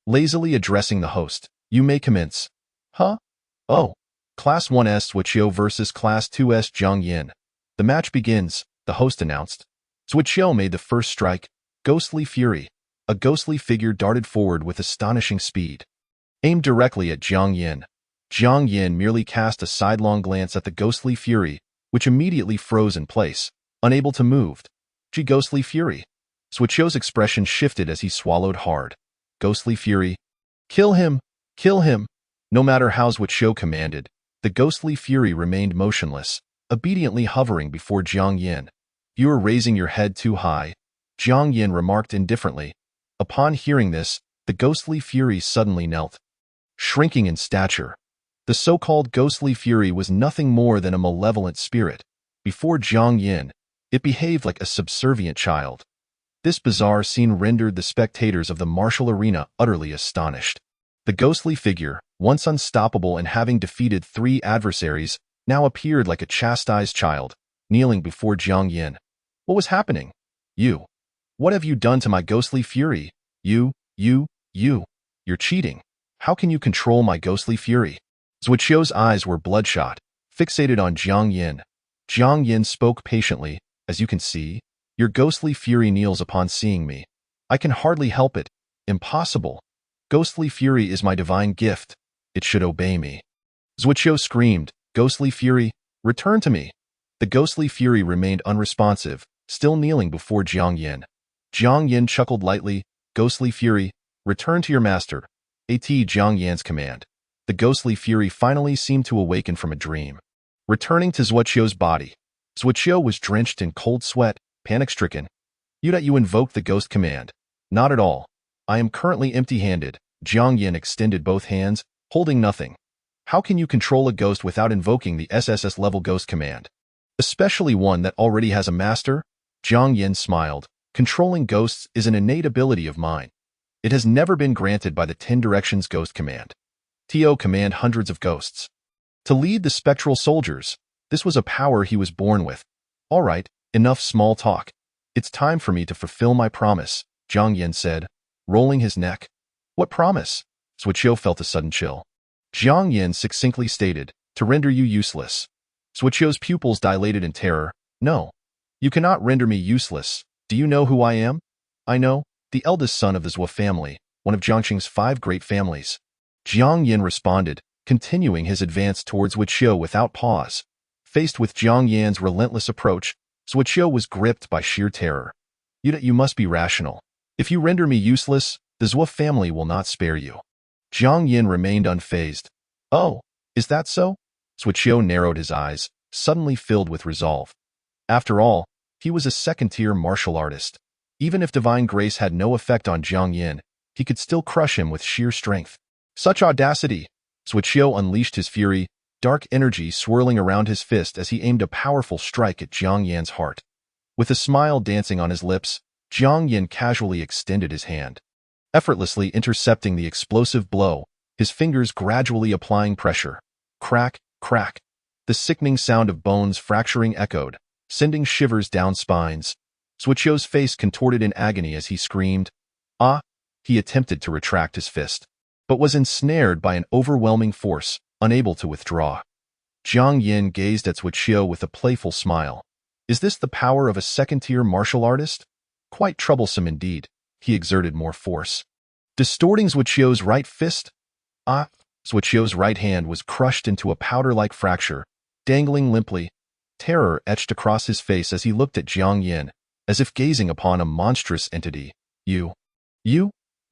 Lazily addressing the host, you may commence. Huh? Oh. Class 1's Zuoqiu versus Class 2's Jiang Yin. The match begins, the host announced. Zuoqiu made the first strike. Ghostly fury. A ghostly figure darted forward with astonishing speed, aimed directly at Jiang Yin. Jiang Yin merely cast a sidelong glance at the ghostly fury, which immediately froze in place, unable to move. Ghostly fury. Zuoqiu's expression shifted as he swallowed hard. Ghostly fury. Kill him! Kill him! No matter how Zuoqiu commanded, The ghostly fury remained motionless, obediently hovering before Jiang Yin. "You are raising your head too high," Jiang Yin remarked indifferently. Upon hearing this, the ghostly fury suddenly knelt, shrinking in stature. The so-called ghostly fury was nothing more than a malevolent spirit. Before Jiang Yin, it behaved like a subservient child. This bizarre scene rendered the spectators of the martial arena utterly astonished. The ghostly figure, once unstoppable and having defeated 3 adversaries, now appeared like a chastised child, kneeling before Jiang Yin. What was happening? "You. What have you done to my ghostly fury? You're cheating. How can you control my ghostly fury?" Zuoqiu's eyes were bloodshot, fixated on Jiang Yin. Jiang Yin spoke patiently. "As you can see, your ghostly fury kneels upon seeing me. I can hardly help it. Impossible. Ghostly fury is my divine gift. It should obey me." Zuoqiu screamed, "Ghostly fury, return to me." The ghostly fury remained unresponsive, still kneeling before Jiang Yin. Jiang Yin chuckled lightly, "Ghostly fury, return to your master." At Jiang Yin's command, the ghostly fury finally seemed to awaken from a dream. Returning to Zuoqiu's body, Zuoqiu was drenched in cold sweat, panic-stricken. "You invoked the ghost command." "Not at all. I am currently empty-handed." Jiang Yin extended both hands, holding nothing. "How can you control a ghost without invoking the SSS-level ghost command? Especially one that already has a master?" Jiang Yin smiled. "Controlling ghosts is an innate ability of mine. It has never been granted by the 10 Directions Ghost Command. To command hundreds of ghosts. To lead the spectral soldiers, this was a power he was born with. All right, enough small talk. It's time for me to fulfill my promise," Jiang Yin said, rolling his neck. "What promise?" Zuoqiu felt a sudden chill. Jiang Yin succinctly stated, "To render you useless." Zuoqiu's pupils dilated in terror. "No, you cannot render me useless. Do you know who I am?" "I know. The eldest son of the Zuo family, one of Jiangxing's 5 great families." Jiang Yin responded, continuing his advance towards Zuoqiu without pause. Faced with Jiang Yin's relentless approach, Zuoqiu was gripped by sheer terror. You must be rational. If you render me useless, the Zuo family will not spare you." Jiang Yin remained unfazed. "Oh, is that so?" Zuoqiu narrowed his eyes, suddenly filled with resolve. After all, he was a second-tier martial artist. Even if divine grace had no effect on Jiang Yin, he could still crush him with sheer strength. Such audacity! Zuoqiu unleashed his fury, dark energy swirling around his fist as he aimed a powerful strike at Jiang Yin's heart. With a smile dancing on his lips, Jiang Yin casually extended his hand. Effortlessly intercepting the explosive blow, his fingers gradually applying pressure. Crack, crack. The sickening sound of bones fracturing echoed, sending shivers down spines. Zuoqiu's face contorted in agony as he screamed. "Ah!" He attempted to retract his fist, but was ensnared by an overwhelming force, unable to withdraw. Jiang Yin gazed at Zuoqiu with a playful smile. Is this the power of a second-tier martial artist? Quite troublesome indeed. He exerted more force. Distorting Zuoqiu's right fist? Ah! Zuoqiu's right hand was crushed into a powder-like fracture, dangling limply. Terror etched across his face as he looked at Jiang Yin, as if gazing upon a monstrous entity. You?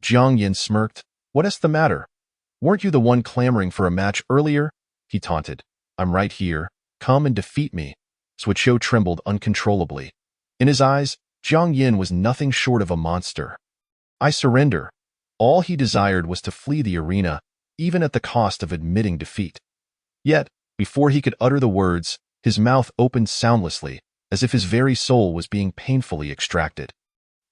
Jiang Yin smirked. "What's the matter? Weren't you the one clamoring for a match earlier?" He taunted. "I'm right here. Come and defeat me." Zuoqiu trembled uncontrollably. In his eyes, Jiang Yin was nothing short of a monster. "I surrender." All he desired was to flee the arena, even at the cost of admitting defeat. Yet, before he could utter the words, his mouth opened soundlessly, as if his very soul was being painfully extracted.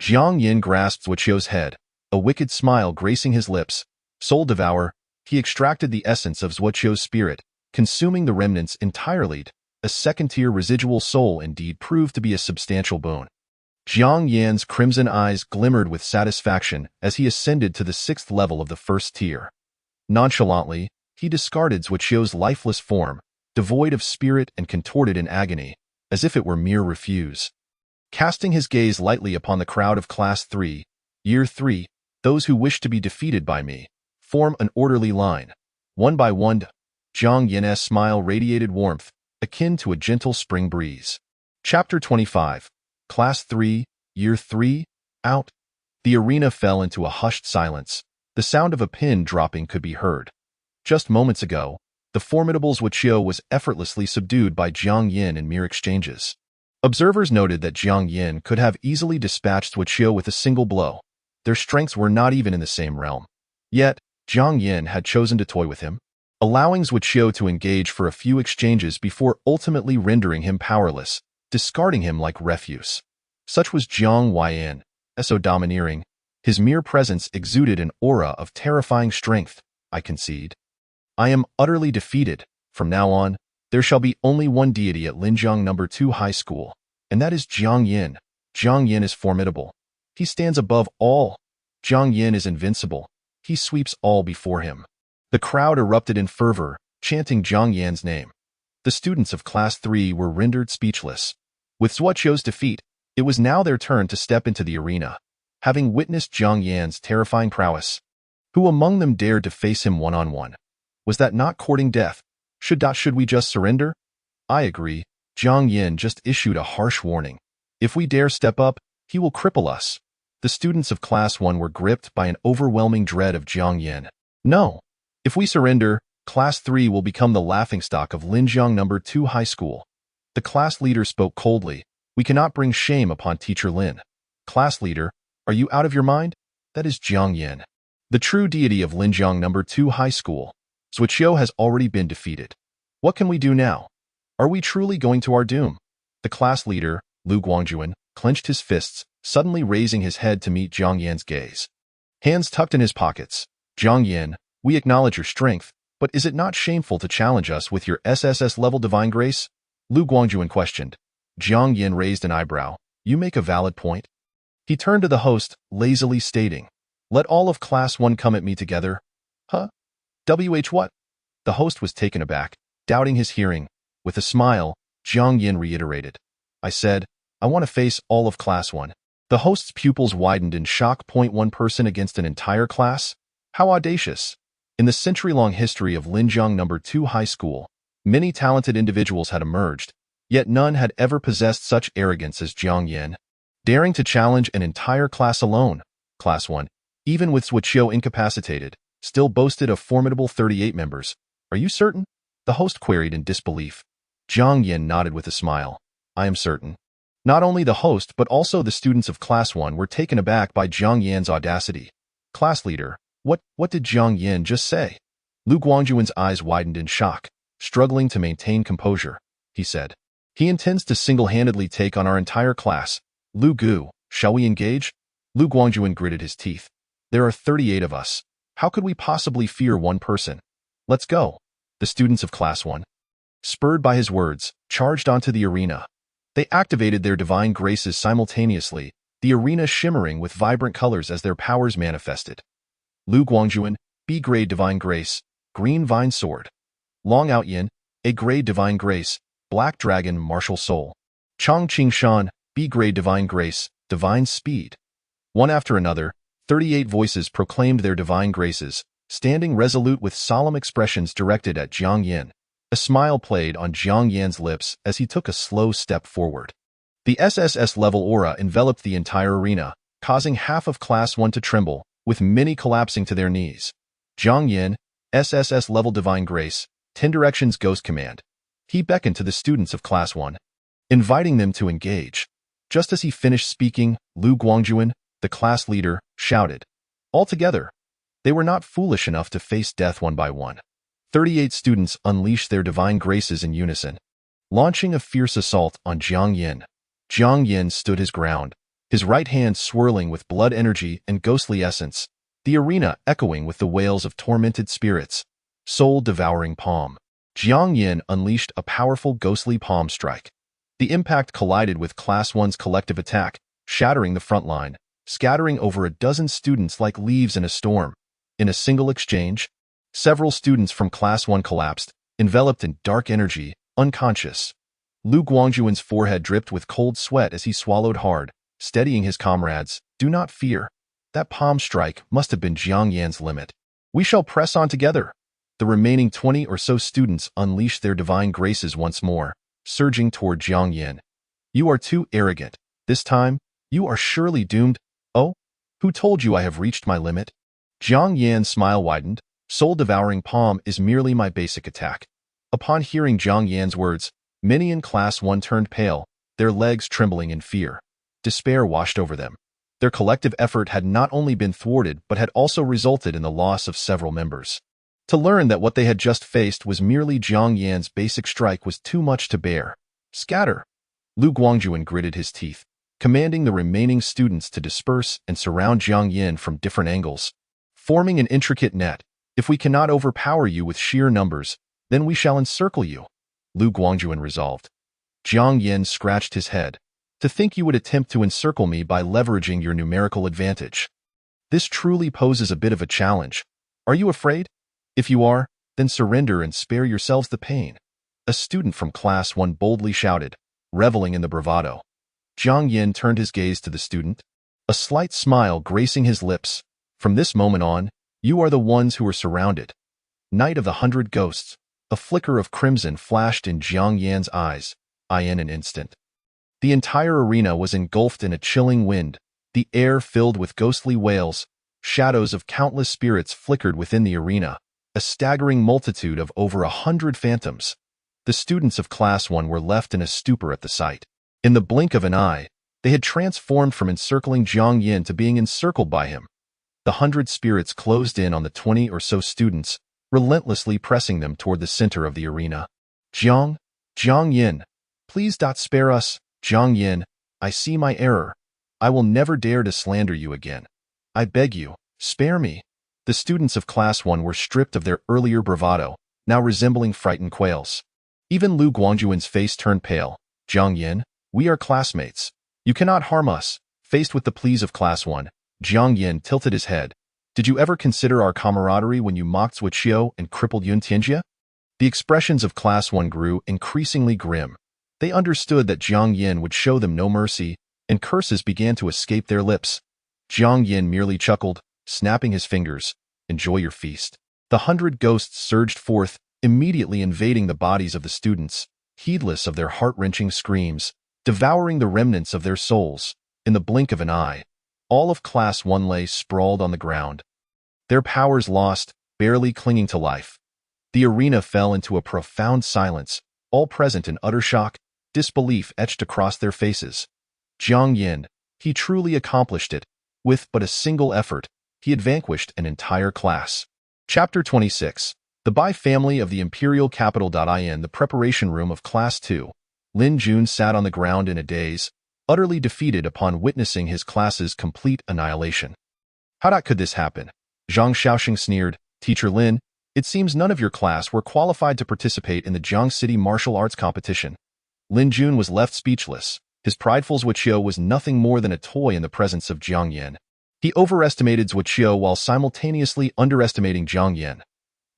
Jiang Yin grasped Zuoqiu's head, a wicked smile gracing his lips. Soul devour, he extracted the essence of Zuoqiu's spirit, consuming the remnants entirely. A second-tier residual soul indeed proved to be a substantial boon. Jiang Yin's crimson eyes glimmered with satisfaction as he ascended to the 6th level of the 1st tier. Nonchalantly, he discarded Zuoqiu's lifeless form, devoid of spirit and contorted in agony, as if it were mere refuse. Casting his gaze lightly upon the crowd of Class 3, Year 3, those who wish to be defeated by me, form an orderly line. One by one, Jiang Yin's smile radiated warmth, akin to a gentle spring breeze. Chapter 25. Class 3, Year 3, out. The arena fell into a hushed silence. The sound of a pin dropping could be heard. Just moments ago, The formidable Zhuqiu was effortlessly subdued by Jiang Yin in mere exchanges. Observers noted that Jiang Yin could have easily dispatched Zhuqiu with a single blow. Their strengths were not even in the same realm. Yet, Jiang Yin had chosen to toy with him, allowing Zhuqiu to engage for a few exchanges before ultimately rendering him powerless, discarding him like refuse. Such was Jiang Yin, so domineering. His mere presence exuded an aura of terrifying strength, I concede. I am utterly defeated. From now on, there shall be only one deity at Linjiang No. 2 High School, and that is Jiang Yin. Jiang Yin is formidable. He stands above all. Jiang Yin is invincible. He sweeps all before him. The crowd erupted in fervor, chanting Jiang Yin's name. The students of Class 3 were rendered speechless. With Zhuqiu's defeat, it was now their turn to step into the arena. Having witnessed Jiang Yin's terrifying prowess, who among them dared to face him one-on-one? Was that not courting death? Should we just surrender? I agree. Jiang Yin just issued a harsh warning. If we dare step up, he will cripple us. The students of Class 1 were gripped by an overwhelming dread of Jiang Yin. No. If we surrender, Class 3 will become the laughingstock of Linjiang No. 2 High School. The class leader spoke coldly. We cannot bring shame upon Teacher Lin. Class leader, are you out of your mind? That is Jiang Yin, the true deity of Linjiang No. 2 High School. Zhuqiu has already been defeated. What can we do now? Are we truly going to our doom? The class leader, Lu Guangjuan, clenched his fists, suddenly raising his head to meet Jiang Yin's gaze. Hands tucked in his pockets. Jiang Yin, we acknowledge your strength, but is it not shameful to challenge us with your SSS-level divine grace? Lu Guangjuan questioned. Jiang Yin raised an eyebrow. You make a valid point. He turned to the host, lazily stating, let all of Class 1 come at me together. Huh? What? The host was taken aback, doubting his hearing. With a smile, Jiang Yin reiterated. I said, I want to face all of Class 1. The host's pupils widened in shock. One person against an entire class? How audacious. In the century-long history of Linjiang No. 2 High School, many talented individuals had emerged, yet none had ever possessed such arrogance as Jiang Yin, daring to challenge an entire class alone. Class 1, even with Zhuqiu incapacitated, still boasted of formidable 38 members. Are you certain? The host queried in disbelief. Jiang Yin nodded with a smile. I am certain. Not only the host but also the students of Class 1 were taken aback by Jiang Yin's audacity. Class leader, what did Jiang Yin just say? Lu Guangjuan's eyes widened in shock. Struggling to maintain composure, he said. He intends to single-handedly take on our entire class. Lu Gu, shall we engage? Lu Guangjuan gritted his teeth. There are 38 of us. How could we possibly fear one person? Let's go. The students of Class 1, spurred by his words, charged onto the arena. They activated their divine graces simultaneously, the arena shimmering with vibrant colors as their powers manifested. Lu Guangjuan, B-grade divine grace, green vine sword. Long Out Yin, A-grade divine grace, black dragon martial soul. Chang Qingshan, B-grade divine grace, divine speed. One after another, 38 voices proclaimed their divine graces, standing resolute with solemn expressions directed at Jiang Yin. A smile played on Jiang Yin's lips as he took a slow step forward. The SSS-level aura enveloped the entire arena, causing half of Class 1 to tremble, with many collapsing to their knees. Jiang Yin, SSS-level divine grace, 10 directions ghost command. He beckoned to the students of Class 1, inviting them to engage. Just as he finished speaking, Lu Guangjuan, the class leader, shouted. Altogether, they were not foolish enough to face death one by one. 38 students unleashed their divine graces in unison, launching a fierce assault on Jiang Yin. Jiang Yin stood his ground, his right hand swirling with blood energy and ghostly essence, the arena echoing with the wails of tormented spirits. Soul-devouring palm. Jiang Yin unleashed a powerful ghostly palm strike. The impact collided with Class 1's collective attack, shattering the front line, scattering over a dozen students like leaves in a storm. In a single exchange, several students from Class 1 collapsed, enveloped in dark energy, unconscious. Lu Guangjuan's forehead dripped with cold sweat as he swallowed hard, steadying his comrades. Do not fear. That palm strike must have been Jiang Yin's limit. We shall press on together. The remaining 20 or so students unleashed their divine graces once more, surging toward Jiang Yin. You are too arrogant. This time, you are surely doomed. Oh, who told you I have reached my limit? Jiang Yin's smile widened. Soul-devouring palm is merely my basic attack. Upon hearing Jiang Yan's words, many in Class 1 turned pale, their legs trembling in fear. Despair washed over them. Their collective effort had not only been thwarted but had also resulted in the loss of several members. To learn that what they had just faced was merely Jiang Yan's basic strike was too much to bear. Scatter! Lu Guangjuan gritted his teeth, commanding the remaining students to disperse and surround Jiang Yan from different angles. Forming an intricate net, if we cannot overpower you with sheer numbers, then we shall encircle you, Lu Guangjuan resolved. Jiang Yan scratched his head. To think you would attempt to encircle me by leveraging your numerical advantage. This truly poses a bit of a challenge. Are you afraid? If you are, then surrender and spare yourselves the pain. A student from Class 1 boldly shouted, reveling in the bravado. Jiang Yan turned his gaze to the student, a slight smile gracing his lips. From this moment on, you are the ones who are surrounded. Knight of the 100 Ghosts, a flicker of crimson flashed in Jiang Yan's eyes, in an instant. The entire arena was engulfed in a chilling wind, the air filled with ghostly wails, shadows of countless spirits flickered within the arena, a staggering multitude of over 100 phantoms. The students of Class 1 were left in a stupor at the sight. In the blink of an eye, they had transformed from encircling Jiang Yan to being encircled by him. The 100 spirits closed in on the 20 or so students, relentlessly pressing them toward the center of the arena. Jiang Yan, please spare us. Jiang Yan, I see my error. I will never dare to slander you again. I beg you, spare me. The students of Class 1 were stripped of their earlier bravado, now resembling frightened quails. Even Lu Guangjuan's face turned pale. Jiang Yan, we are classmates. You cannot harm us. Faced with the pleas of Class 1, Jiang Yan tilted his head. Did you ever consider our camaraderie when you mocked Zhuo Qiu and crippled Yun Tianjie? The expressions of Class 1 grew increasingly grim. They understood that Jiang Yan would show them no mercy, and curses began to escape their lips. Jiang Yan merely chuckled, snapping his fingers. Enjoy your feast. The 100 ghosts surged forth, immediately invading the bodies of the students, heedless of their heart-wrenching screams, devouring the remnants of their souls. In the blink of an eye, all of Class 1 lay sprawled on the ground. Their powers lost, barely clinging to life. The arena fell into a profound silence, all present in utter shock, disbelief etched across their faces. Jiang Yan, he truly accomplished it. With but a single effort, he had vanquished an entire class. Chapter 26. The Bai family of the Imperial Capital. In the preparation room of Class 2, Lin Jun sat on the ground in a daze, utterly defeated upon witnessing his class's complete annihilation. How could this happen? Zhang Shaoxing sneered. Teacher Lin, it seems none of your class were qualified to participate in the Jiang City martial arts competition. Lin Jun was left speechless. His prideful Zhuo Qiu was nothing more than a toy in the presence of Jiang Yan. He overestimated Zhuo Qiu while simultaneously underestimating Jiang Yan.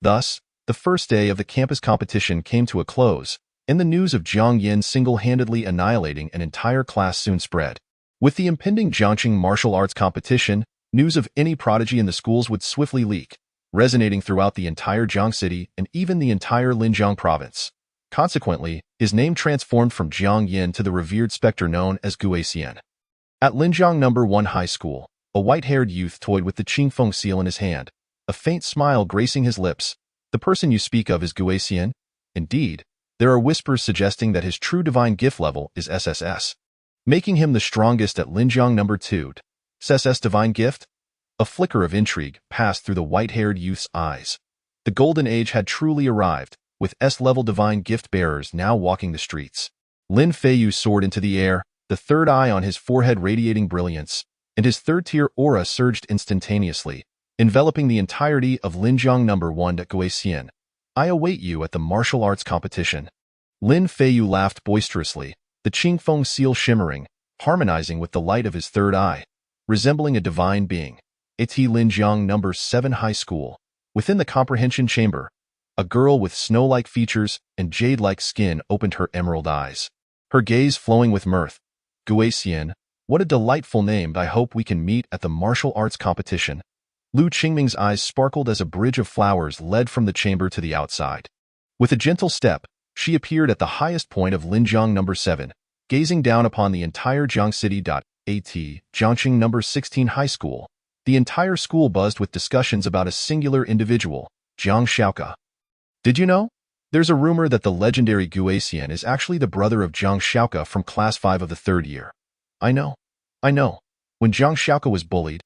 Thus, the first day of the campus competition came to a close, and the news of Jiang Yan single-handedly annihilating an entire class soon spread. With the impending Jiangqing martial arts competition, news of any prodigy in the schools would swiftly leak, resonating throughout the entire Jiang City and even the entire Linjiang province. Consequently, his name transformed from Jiang Yan to the revered specter known as Gui Xian. At Linjiang No. 1 High School, a white-haired youth toyed with the Qingfeng seal in his hand, a faint smile gracing his lips. The person you speak of is Gui Xian? Indeed, there are whispers suggesting that his true divine gift level is SSS, making him the strongest at Linjiang No. 2. SSS divine gift? A flicker of intrigue passed through the white-haired youth's eyes. The golden age had truly arrived, with S-level divine gift bearers now walking the streets. Lin Feiyu soared into the air, the third eye on his forehead radiating brilliance, and his third-tier aura surged instantaneously, enveloping the entirety of Linjiang No. 1 at Gui Xian. I await you at the martial arts competition. Lin Feiyu laughed boisterously, the Qingfeng seal shimmering, harmonizing with the light of his third eye, resembling a divine being. At Linjiang No. 7 High School. Within the comprehension chamber, a girl with snow-like features and jade-like skin opened her emerald eyes, her gaze flowing with mirth. Gui Xian, what a delightful name. I hope we can meet at the martial arts competition. Lu Qingming's eyes sparkled as a bridge of flowers led from the chamber to the outside. With a gentle step, she appeared at the highest point of Linjiang No. 7, gazing down upon the entire Jiang City. At Jiangqing No. 16 High School, the entire school buzzed with discussions about a singular individual, Jiang Shaoke. Did you know? There's a rumor that the legendary Gu Xian is actually the brother of Jiang Shaoke from Class 5 of the 3rd year. I know. I know. When Jiang Shaoke was bullied,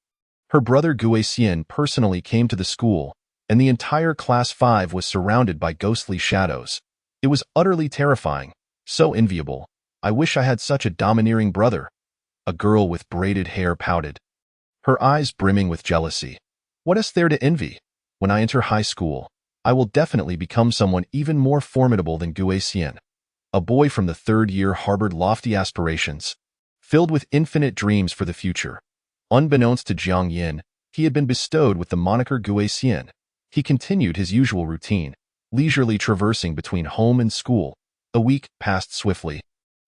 her brother Gu Xian personally came to the school, and the entire Class 5 was surrounded by ghostly shadows. It was utterly terrifying, so enviable. I wish I had such a domineering brother. A girl with braided hair pouted, her eyes brimming with jealousy. What is there to envy? When I enter high school, I will definitely become someone even more formidable than Gu Xian. A boy from the 3rd year harbored lofty aspirations, filled with infinite dreams for the future. Unbeknownst to Jiang Yin, he had been bestowed with the moniker Gu Xian. He continued his usual routine, leisurely traversing between home and school. A week passed swiftly,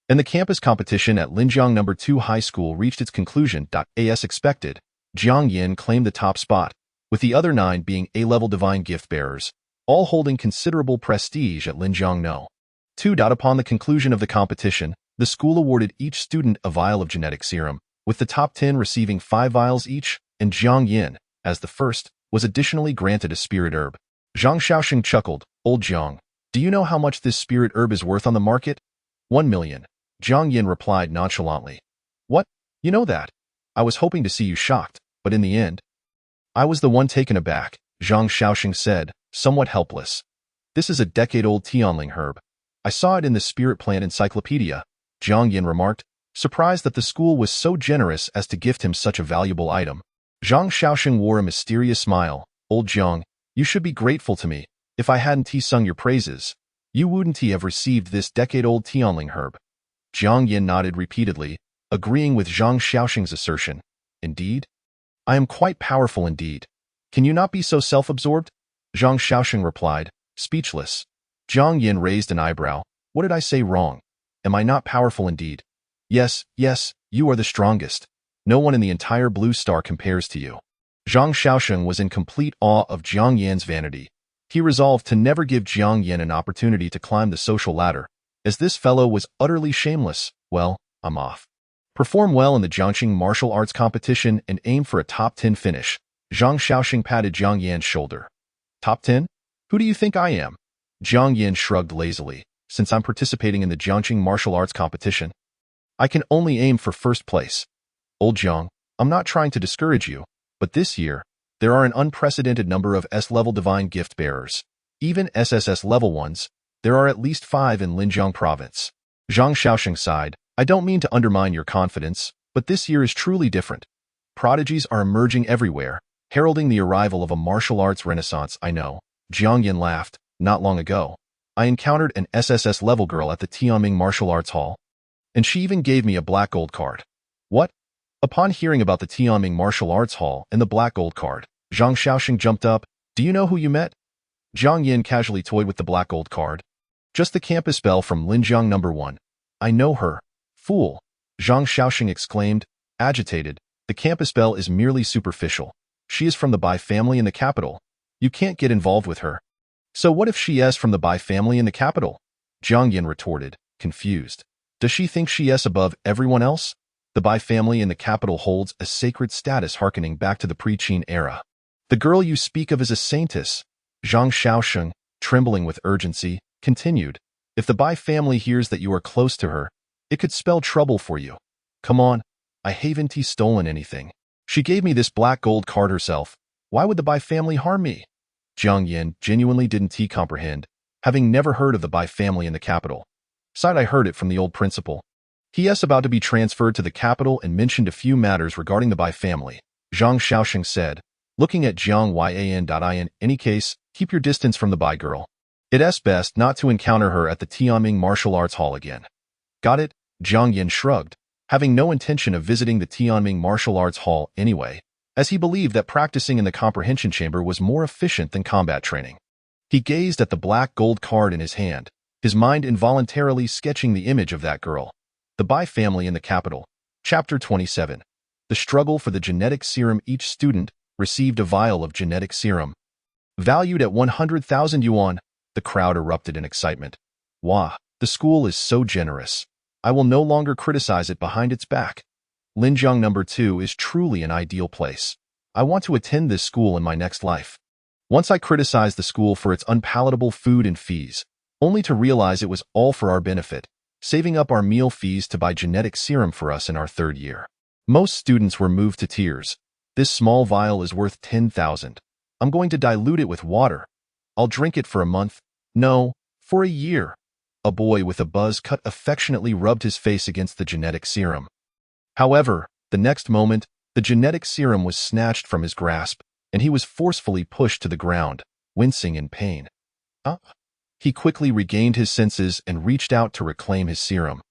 and the campus competition at Linjiang No. 2 High School reached its conclusion. As expected, Jiang Yin claimed the top spot, with the other 9 being A-level divine gift bearers, all holding considerable prestige at Linjiang No. 2. Upon the conclusion of the competition, the school awarded each student a vial of genetic serum, with the top 10 receiving 5 vials each, and Jiang Yin, as the first, was additionally granted a spirit herb. Zhang Shaoxing chuckled. Old Jiang, do you know how much this spirit herb is worth on the market? 1 million. Jiang Yin replied nonchalantly. What? You know that? I was hoping to see you shocked, but in the end, I was the one taken aback, Zhang Shaoxing said, somewhat helpless. This is a decade-old Tianling herb. I saw it in the spirit plant encyclopedia, Jiang Yin remarked, surprised that the school was so generous as to gift him such a valuable item. Zhang Shaoxing wore a mysterious smile. Old Jiang, you should be grateful to me. If I hadn't sung your praises, you wouldn't have received this decade-old Tianling herb. Jiang Yin nodded repeatedly, agreeing with Zhang Shaoxing's assertion. Indeed? I am quite powerful indeed. Can you not be so self-absorbed? Zhang Shaoxing replied, speechless. Jiang Yin raised an eyebrow. What did I say wrong? Am I not powerful indeed? Yes, yes, you are the strongest. No one in the entire Blue Star compares to you. Zhang Shaoxing was in complete awe of Jiang Yin's vanity. He resolved to never give Jiang Yin an opportunity to climb the social ladder. As this fellow was utterly shameless, well, I'm off. Perform well in the Jiangxing martial arts competition and aim for a top 10 finish. Zhang Shaoxing patted Jiang Yin's shoulder. Top 10? Who do you think I am? Jiang Yin shrugged lazily. Since I'm participating in the Jiangxing martial arts competition, I can only aim for first place. Old Jiang, I'm not trying to discourage you, but this year, there are an unprecedented number of S-level divine gift bearers. Even SSS level ones, there are at least 5 in Linjiang province. Zhang Shaoxing sighed. I don't mean to undermine your confidence, but this year is truly different. Prodigies are emerging everywhere, heralding the arrival of a martial arts renaissance. I know. Jiang Yin laughed. Not long ago, I encountered an SSS level girl at the Tianming Martial Arts Hall, and she even gave me a black gold card. What? Upon hearing about the Tianming Martial Arts Hall and the black gold card, Zhang Shaoxing jumped up. Do you know who you met? Jiang Yin casually toyed with the black gold card. Just the campus belle from Linjiang No. 1. I know her. Fool! Zhang Shaoxing exclaimed, agitated. The campus belle is merely superficial. She is from the Bai family in the capital. You can't get involved with her. So what if she is from the Bai family in the capital? Jiang Yin retorted, confused. Does she think she is above everyone else? The Bai family in the capital holds a sacred status harkening back to the pre-Qin era. The girl you speak of is a saintess. Zhang Shaoxing, trembling with urgency, continued. If the Bai family hears that you are close to her, it could spell trouble for you. Come on, I haven't stolen anything. She gave me this black gold card herself. Why would the Bai family harm me? Jiang Yin genuinely didn't comprehend, having never heard of the Bai family in the capital. Besides, I heard it from the old principal. He is about to be transferred to the capital and mentioned a few matters regarding the Bai family. Zhang Shaoxing said, looking at Jiang Yan. In any case, keep your distance from the Bai girl. It is best not to encounter her at the Tianming Martial Arts Hall again. Got it? Jiang Yin shrugged, having no intention of visiting the Tianming Martial Arts Hall anyway, as he believed that practicing in the comprehension chamber was more efficient than combat training. He gazed at the black gold card in his hand, his mind involuntarily sketching the image of that girl. The Bai family in the capital. Chapter 27. The struggle for the genetic serum. Each student received a vial of genetic serum. Valued at 100,000 yuan, the crowd erupted in excitement. Wah, the school is so generous. I will no longer criticize it behind its back. Linjiang No. 2 is truly an ideal place. I want to attend this school in my next life. Once I criticized the school for its unpalatable food and fees, only to realize it was all for our benefit, saving up our meal fees to buy genetic serum for us in our third year. Most students were moved to tears. This small vial is worth 10,000. I'm going to dilute it with water. I'll drink it for a month. No, for a year. A boy with a buzz cut affectionately rubbed his face against the genetic serum. However, the next moment, the genetic serum was snatched from his grasp, and he was forcefully pushed to the ground, wincing in pain. He quickly regained his senses and reached out to reclaim his serum.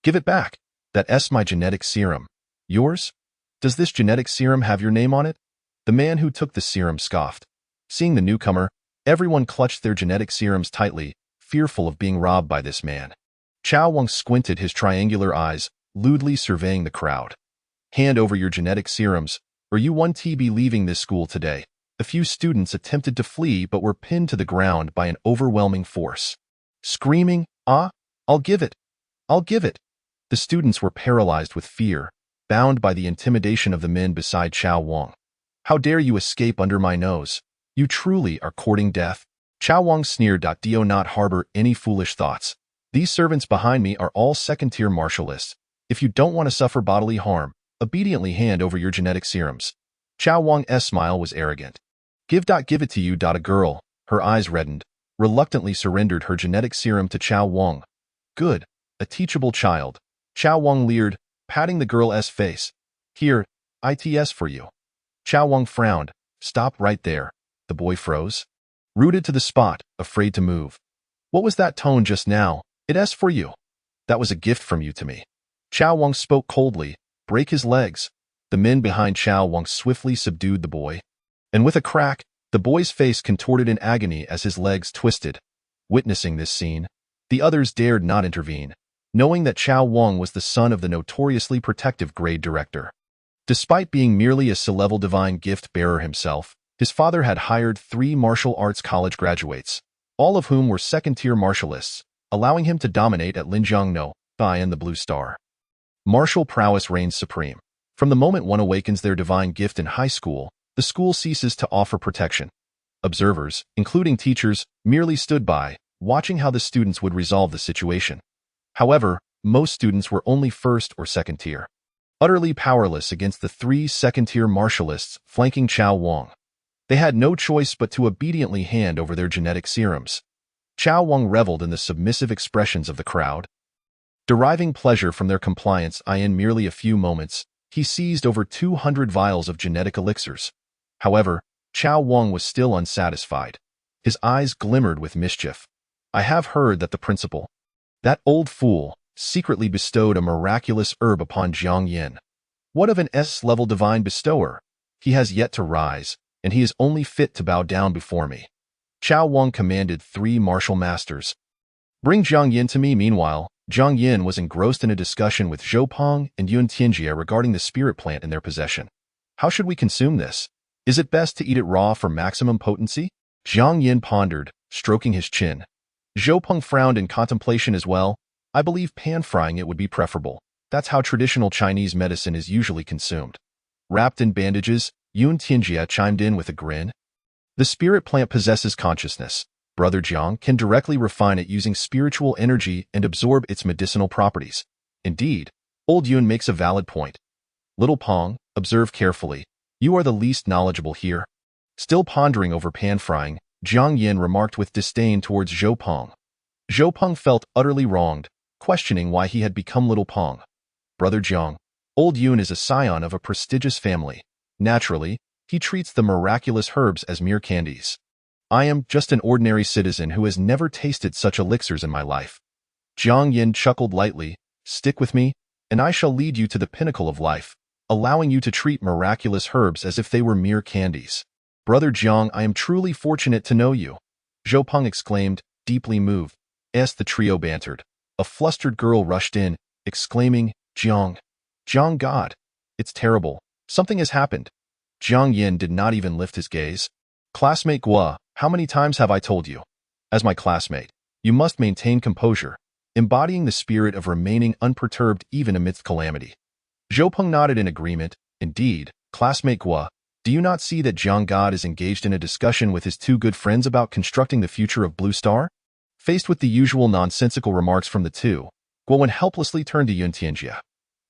Give it back. That's my genetic serum. Yours? Does this genetic serum have your name on it? The man who took the serum scoffed. Seeing the newcomer, everyone clutched their genetic serums tightly, fearful of being robbed by this man. Chao Wang squinted his triangular eyes, lewdly surveying the crowd. Hand over your genetic serums, or you won't be leaving this school today. A few students attempted to flee but were pinned to the ground by an overwhelming force. Screaming, I'll give it! I'll give it! The students were paralyzed with fear, bound by the intimidation of the men beside Chao Wang. How dare you escape under my nose? You truly are courting death? Chao Wang sneered. Do not harbor any foolish thoughts. These servants behind me are all second-tier martialists. If you don't want to suffer bodily harm, obediently hand over your genetic serums. Chao Wang's smile was arrogant. Give it to you. A girl, her eyes reddened, reluctantly surrendered her genetic serum to Chao Wang. Good, a teachable child. Chao Wang leered, patting the girl's face. Here, it's for you. Chao Wang frowned. Stop right there. The boy froze. Rooted to the spot, afraid to move. What was that tone just now? It's for you. That was a gift from you to me. Chao Wang spoke coldly. Break his legs. The men behind Chao Wang swiftly subdued the boy. And with a crack, the boy's face contorted in agony as his legs twisted. Witnessing this scene, the others dared not intervene, knowing that Chao Wang was the son of the notoriously protective grade director. Despite being merely a C-level divine gift bearer himself, his father had hired 3 martial arts college graduates, all of whom were second-tier martialists, allowing him to dominate at Linjiang No, Bai and the Blue Star. Martial prowess reigns supreme. From the moment one awakens their divine gift in high school, the school ceases to offer protection. Observers, including teachers, merely stood by, watching how the students would resolve the situation. However, most students were only first or second tier, utterly powerless against the 3 second-tier martialists flanking Chao Wang. They had no choice but to obediently hand over their genetic serums. Chao Wang reveled in the submissive expressions of the crowd. Deriving pleasure from their compliance in merely a few moments, he seized over 200 vials of genetic elixirs. However, Chao Wang was still unsatisfied. His eyes glimmered with mischief. I have heard that the principal, that old fool, secretly bestowed a miraculous herb upon Jiang Yin. What of an S-level divine bestower? He has yet to rise, and he is only fit to bow down before me. Chao Wang commanded 3 martial masters. Bring Jiang Yin to me. Meanwhile, Jiang Yin was engrossed in a discussion with Zhou Peng and Yun Tianjie regarding the spirit plant in their possession. How should we consume this? Is it best to eat it raw for maximum potency? Jiang Yin pondered, stroking his chin. Zhou Peng frowned in contemplation as well. I believe pan-frying it would be preferable. That's how traditional Chinese medicine is usually consumed. Wrapped in bandages, Yun Tianjie chimed in with a grin. The spirit plant possesses consciousness. Brother Jiang can directly refine it using spiritual energy and absorb its medicinal properties. Indeed, old Yun makes a valid point. Little Pong, observe carefully. You are the least knowledgeable here. Still pondering over pan-frying, Jiang Yin remarked with disdain towards Zhou Peng. Zhou Peng felt utterly wronged, questioning why he had become Little Pong. Brother Jiang, old Yun is a scion of a prestigious family. Naturally, he treats the miraculous herbs as mere candies. I am just an ordinary citizen who has never tasted such elixirs in my life. Jiang Yin chuckled lightly. Stick with me, and I shall lead you to the pinnacle of life, allowing you to treat miraculous herbs as if they were mere candies. Brother Jiang, I am truly fortunate to know you. Zhou Peng exclaimed, deeply moved. As the trio bantered, a flustered girl rushed in, exclaiming, Jiang. Jiang, God. It's terrible. Something has happened. Jiang Yin did not even lift his gaze. Classmate Gua, how many times have I told you? As my classmate, you must maintain composure, embodying the spirit of remaining unperturbed even amidst calamity. Zhou Peng nodded in agreement. Indeed, classmate Gua, Do you not see that Jiang God is engaged in a discussion with his two good friends about constructing the future of Blue Star? Faced with the usual nonsensical remarks from the two, Guo Wen helplessly turned to Yun Tianjie.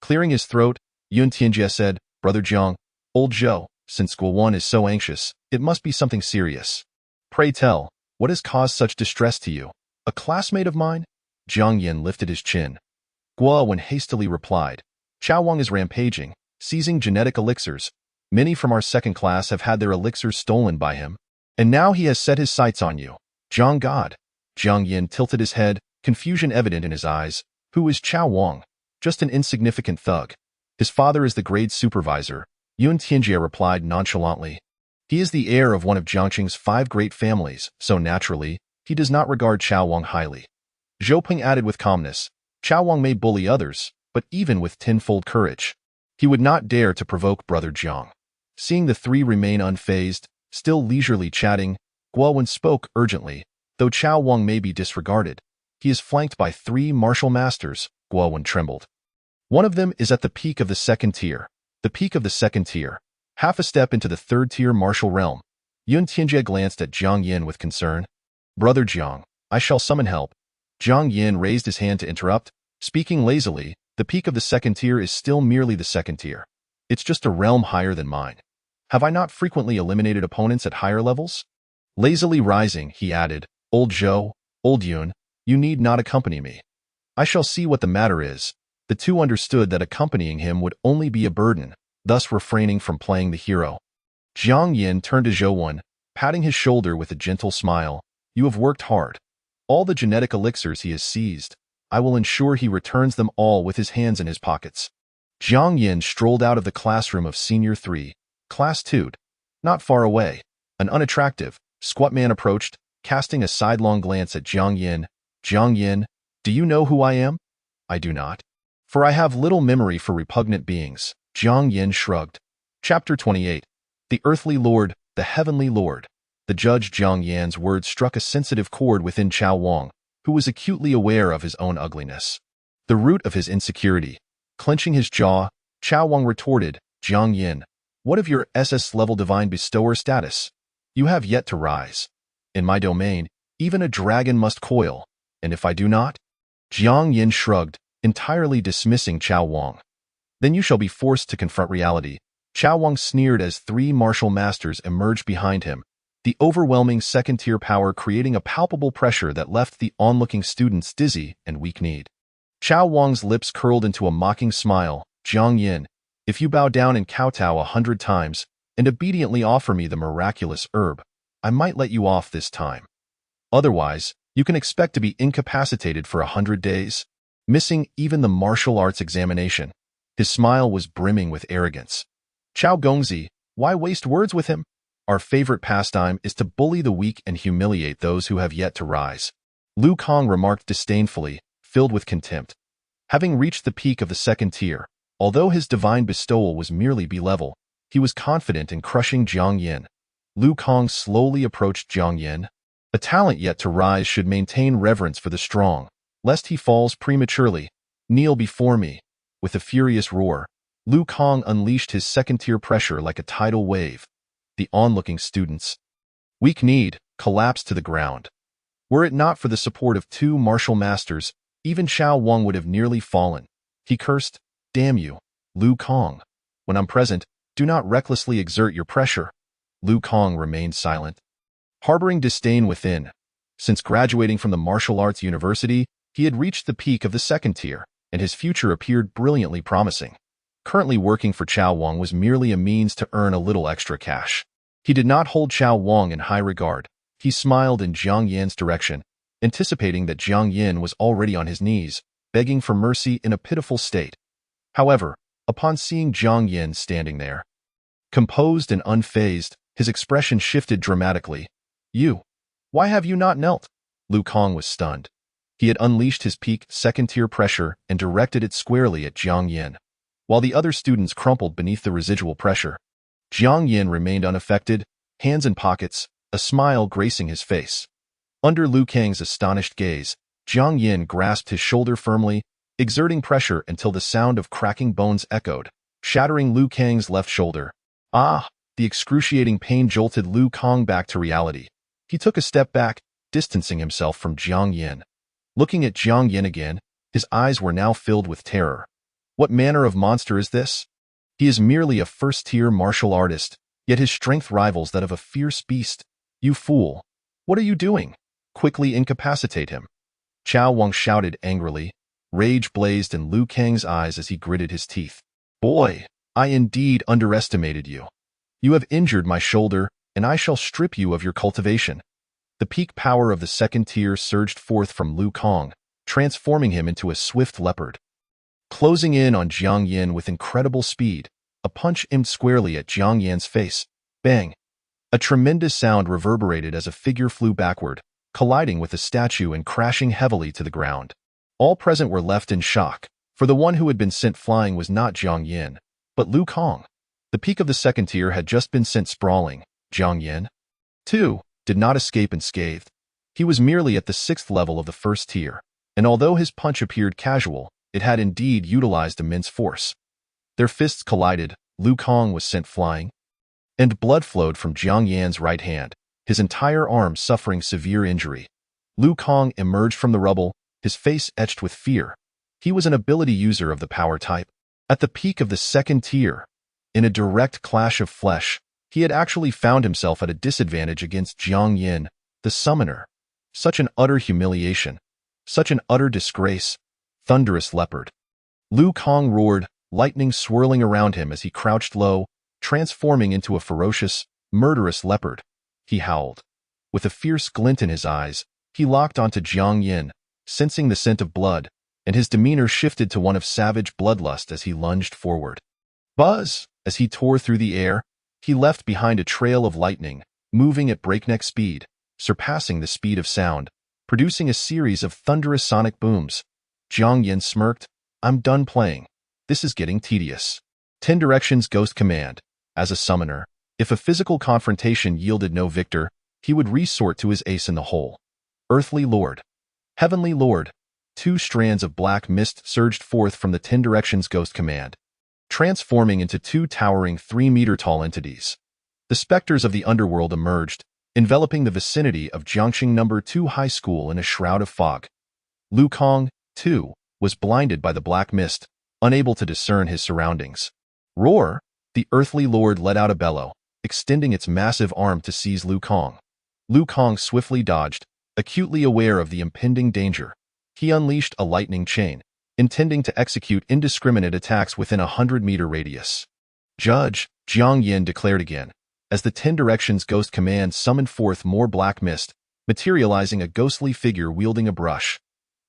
Clearing his throat, Yun Tianjie said, "Brother Jiang, old Zhou, since Guo Wen is so anxious, it must be something serious. Pray tell, what has caused such distress to you? A classmate of mine?" Jiang Yin lifted his chin. Guo Wen hastily replied, "Chao Wang is rampaging, seizing genetic elixirs. Many from our second class have had their elixirs stolen by him, and now he has set his sights on you. Jiang God." Jiang Yin tilted his head, confusion evident in his eyes. Who is Chao Wang? Just an insignificant thug. His father is the grade supervisor, Yun Tianjie replied nonchalantly. He is the heir of one of Jiangqing's 5 great families, so naturally, he does not regard Chao Wang highly. Zhou Ping added with calmness, Chao Wang may bully others, but even with tenfold courage, he would not dare to provoke Brother Jiang. Seeing the three remain unfazed, still leisurely chatting, Guo Wen spoke urgently. Though Chao Wang may be disregarded, he is flanked by 3 martial masters. Guo Wen trembled. One of them is at the peak of the 2nd tier. The peak of the 2nd tier. Half a step into the 3rd tier martial realm. Yun Tianjie glanced at Jiang Yin with concern. Brother Jiang, I shall summon help. Jiang Yin raised his hand to interrupt, speaking lazily. The peak of the 2nd tier is still merely the 2nd tier. It's just a realm higher than mine. Have I not frequently eliminated opponents at higher levels? Lazily rising, he added, Old Zhou, old Yun, you need not accompany me. I shall see what the matter is. The two understood that accompanying him would only be a burden, thus refraining from playing the hero. Jiang Yin turned to Zhou Wen, patting his shoulder with a gentle smile. You have worked hard. All the genetic elixirs he has seized, I will ensure he returns them all with his hands in his pockets. Jiang Yin strolled out of the classroom of Senior 3, Class 2. Not far away, an unattractive, squat man approached, casting a sidelong glance at Jiang Yin. Jiang Yin, do you know who I am? I do not. For I have little memory for repugnant beings. Jiang Yin shrugged. Chapter 28. The Earthly Lord, the Heavenly Lord. The judge Jiang Yan's words struck a sensitive chord within Chao Wang, who was acutely aware of his own ugliness. The root of his insecurity. Clenching his jaw, Chao Wang retorted, Jiang Yin, what of your SS-level divine bestower status? You have yet to rise. In my domain, even a dragon must coil, and if I do not? Jiang Yin shrugged, entirely dismissing Chao Wang. Then you shall be forced to confront reality. Chao Wang sneered as 3 martial masters emerged behind him, the overwhelming 2nd-tier power creating a palpable pressure that left the onlooking students dizzy and weak-kneed. Chao Wang's lips curled into a mocking smile. Jiang Yin, if you bow down and kowtow 100 times and obediently offer me the miraculous herb, I might let you off this time. Otherwise, you can expect to be incapacitated for 100 days, missing even the martial arts examination. His smile was brimming with arrogance. Chao Gongzi, why waste words with him? Our favorite pastime is to bully the weak and humiliate those who have yet to rise. Lu Kang remarked disdainfully, filled with contempt. Having reached the peak of the 2nd tier, although his divine bestowal was merely B-level, he was confident in crushing Jiang Yin. Lu Kang slowly approached Jiang Yin. A talent yet to rise should maintain reverence for the strong, lest he falls prematurely. Kneel before me. With a furious roar, Lu Kang unleashed his 2nd-tier pressure like a tidal wave. The onlooking students, weak-kneed, collapsed to the ground. Were it not for the support of 2 martial masters, even Chao Wang would have nearly fallen. He cursed, Damn you, Lu Kang. When I'm present, do not recklessly exert your pressure. Lu Kang remained silent, harboring disdain within. Since graduating from the martial arts university, he had reached the peak of the 2nd tier, and his future appeared brilliantly promising. Currently working for Chao Wang was merely a means to earn a little extra cash. He did not hold Chao Wang in high regard. He smiled in Jiang Yin's direction, anticipating that Jiang Yin was already on his knees, begging for mercy in a pitiful state. However, upon seeing Jiang Yin standing there, composed and unfazed, his expression shifted dramatically. You, why have you not knelt? Lu Kang was stunned. He had unleashed his peak 2nd-tier pressure and directed it squarely at Jiang Yin. While the other students crumpled beneath the residual pressure, Jiang Yin remained unaffected, hands in pockets, a smile gracing his face. Under Lu Kang's astonished gaze, Jiang Yin grasped his shoulder firmly, exerting pressure until the sound of cracking bones echoed, shattering Lu Kang's left shoulder. Ah! The excruciating pain jolted Lu Kang back to reality. He took a step back, distancing himself from Jiang Yin. Looking at Jiang Yin again, his eyes were now filled with terror. What manner of monster is this? He is merely a first-tier martial artist, yet his strength rivals that of a fierce beast. You fool! What are you doing? Quickly incapacitate him. Chao Wang shouted angrily. Rage blazed in Lu Kang's eyes as he gritted his teeth. Boy, I indeed underestimated you. You have injured my shoulder, and I shall strip you of your cultivation. The peak power of the second tier surged forth from Lu Kang, transforming him into a swift leopard. Closing in on Jiang Yin with incredible speed, a punch aimed squarely at Jiang Yan's face. Bang! A tremendous sound reverberated as a figure flew backward, colliding with the statue and crashing heavily to the ground. All present were left in shock, for the one who had been sent flying was not Jiang Yin, but Lu Kang. The peak of the second tier had just been sent sprawling. Jiang Yin, too, did not escape unscathed. He was merely at the 6th level of the first tier, and although his punch appeared casual, it had indeed utilized immense force. Their fists collided, Lu Kang was sent flying, and blood flowed from Jiang Yan's right hand, his entire arm suffering severe injury. Lu Kang emerged from the rubble, his face etched with fear. He was an ability user of the power type. At the peak of the second tier, in a direct clash of flesh, he had actually found himself at a disadvantage against Jiang Yin, the summoner. Such an utter humiliation. Such an utter disgrace. Thunderous leopard. Lu Kang roared, lightning swirling around him as he crouched low, transforming into a ferocious, murderous leopard. He howled. With a fierce glint in his eyes, he locked onto Jiang Yin, sensing the scent of blood, and his demeanor shifted to one of savage bloodlust as he lunged forward. Buzz! As he tore through the air, he left behind a trail of lightning, moving at breakneck speed, surpassing the speed of sound, producing a series of thunderous sonic booms. Jiang Yin smirked. I'm done playing. This is getting tedious. 10 Directions Ghost Command. As a summoner, if a physical confrontation yielded no victor, he would resort to his ace in the hole. Earthly Lord. Heavenly Lord. 2 strands of black mist surged forth from the 10 Directions Ghost Command, transforming into 2 towering 3-meter-tall entities. The specters of the underworld emerged, enveloping the vicinity of Jiangxing No. 2 High School in a shroud of fog. Lu Kang, too, was blinded by the black mist, unable to discern his surroundings. Roar! The Earthly Lord let out a bellow, extending its massive arm to seize Lu Kang. Lu Kang swiftly dodged, acutely aware of the impending danger. He unleashed a lightning chain, intending to execute indiscriminate attacks within a 100-meter radius. Judge, Jiang Yin declared again, as the 10 Directions Ghost Command summoned forth more black mist, materializing a ghostly figure wielding a brush.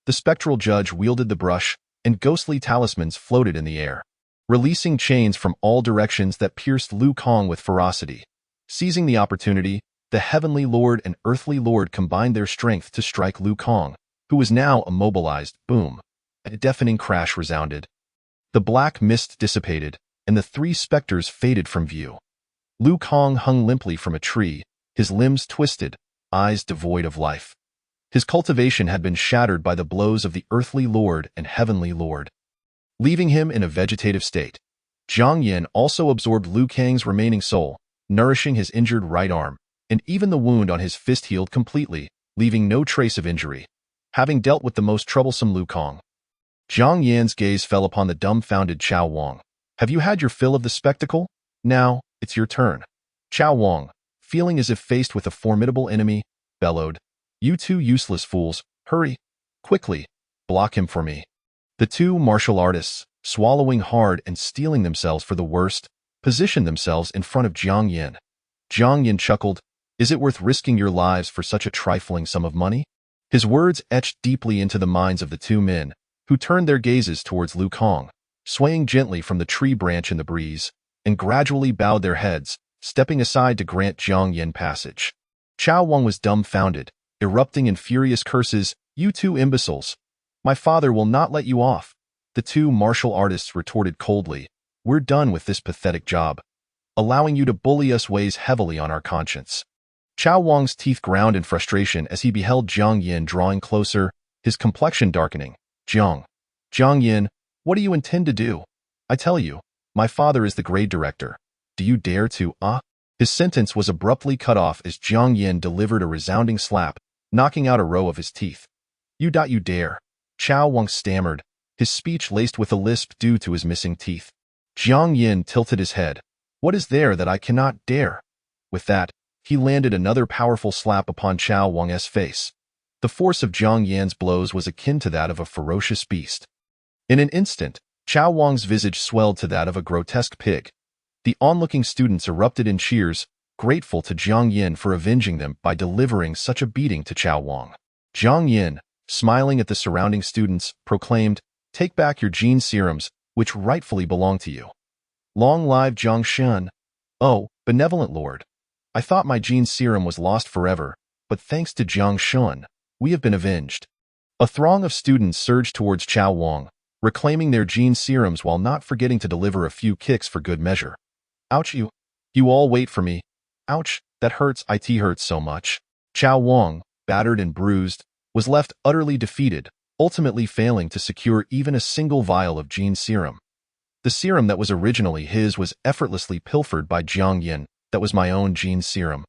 The spectral judge wielded the brush, and ghostly talismans floated in the air, releasing chains from all directions that pierced Lu Kang with ferocity. Seizing the opportunity, the Heavenly Lord and Earthly Lord combined their strength to strike Lu Kang, who was now immobilized. Boom! A deafening crash resounded. The black mist dissipated, and the 3 specters faded from view. Lu Kang hung limply from a tree, his limbs twisted, eyes devoid of life. His cultivation had been shattered by the blows of the Earthly Lord and Heavenly Lord, leaving him in a vegetative state. Jiang Yin also absorbed Lu Kang's remaining soul, nourishing his injured right arm, and even the wound on his fist healed completely, leaving no trace of injury. Having dealt with the most troublesome Lu Kang, Jiang Yin's gaze fell upon the dumbfounded Chao Wang. Have you had your fill of the spectacle? Now, it's your turn. Chao Wang, feeling as if faced with a formidable enemy, bellowed. You 2 useless fools, hurry! Quickly! Block him for me. The 2 martial artists, swallowing hard and steeling themselves for the worst, positioned themselves in front of Jiang Yin. Jiang Yin chuckled. Is it worth risking your lives for such a trifling sum of money? His words etched deeply into the minds of the 2 men, who turned their gazes towards Lu Kang, swaying gently from the tree branch in the breeze, and gradually bowed their heads, stepping aside to grant Jiang Yin passage. Chao Wang was dumbfounded, erupting in furious curses. You 2 imbeciles! My father will not let you off. The 2 martial artists retorted coldly. We're done with this pathetic job. Allowing you to bully us weighs heavily on our conscience. Chao Wang's teeth ground in frustration as he beheld Jiang Yin drawing closer, his complexion darkening. Jiang Yin, what do you intend to do? I tell you, my father is the grade director. Do you dare to, His sentence was abruptly cut off as Jiang Yin delivered a resounding slap, knocking out a row of his teeth. You dare. Chao Wang stammered, his speech laced with a lisp due to his missing teeth. Jiang Yin tilted his head. What is there that I cannot dare? With that, he landed another powerful slap upon Chao Wang's face. The force of Jiang Yan's blows was akin to that of a ferocious beast. In an instant, Chao Wang's visage swelled to that of a grotesque pig. The onlooking students erupted in cheers, grateful to Jiang Yin for avenging them by delivering such a beating to Chao Wang. Jiang Yin, smiling at the surrounding students, proclaimed, "Take back your gene serums, which rightfully belong to you." Long live Jiang Shen. Oh, benevolent lord. I thought my gene serum was lost forever, but thanks to Jiang Shen, we have been avenged. A throng of students surged towards Chao Wang, reclaiming their gene serums while not forgetting to deliver a few kicks for good measure. Ouch, you all wait for me. Ouch, that hurts, it hurts so much. Chao Wang, battered and bruised, was left utterly defeated, ultimately failing to secure even a single vial of gene serum. The serum that was originally his was effortlessly pilfered by Jiang Yin. That was my own gene serum.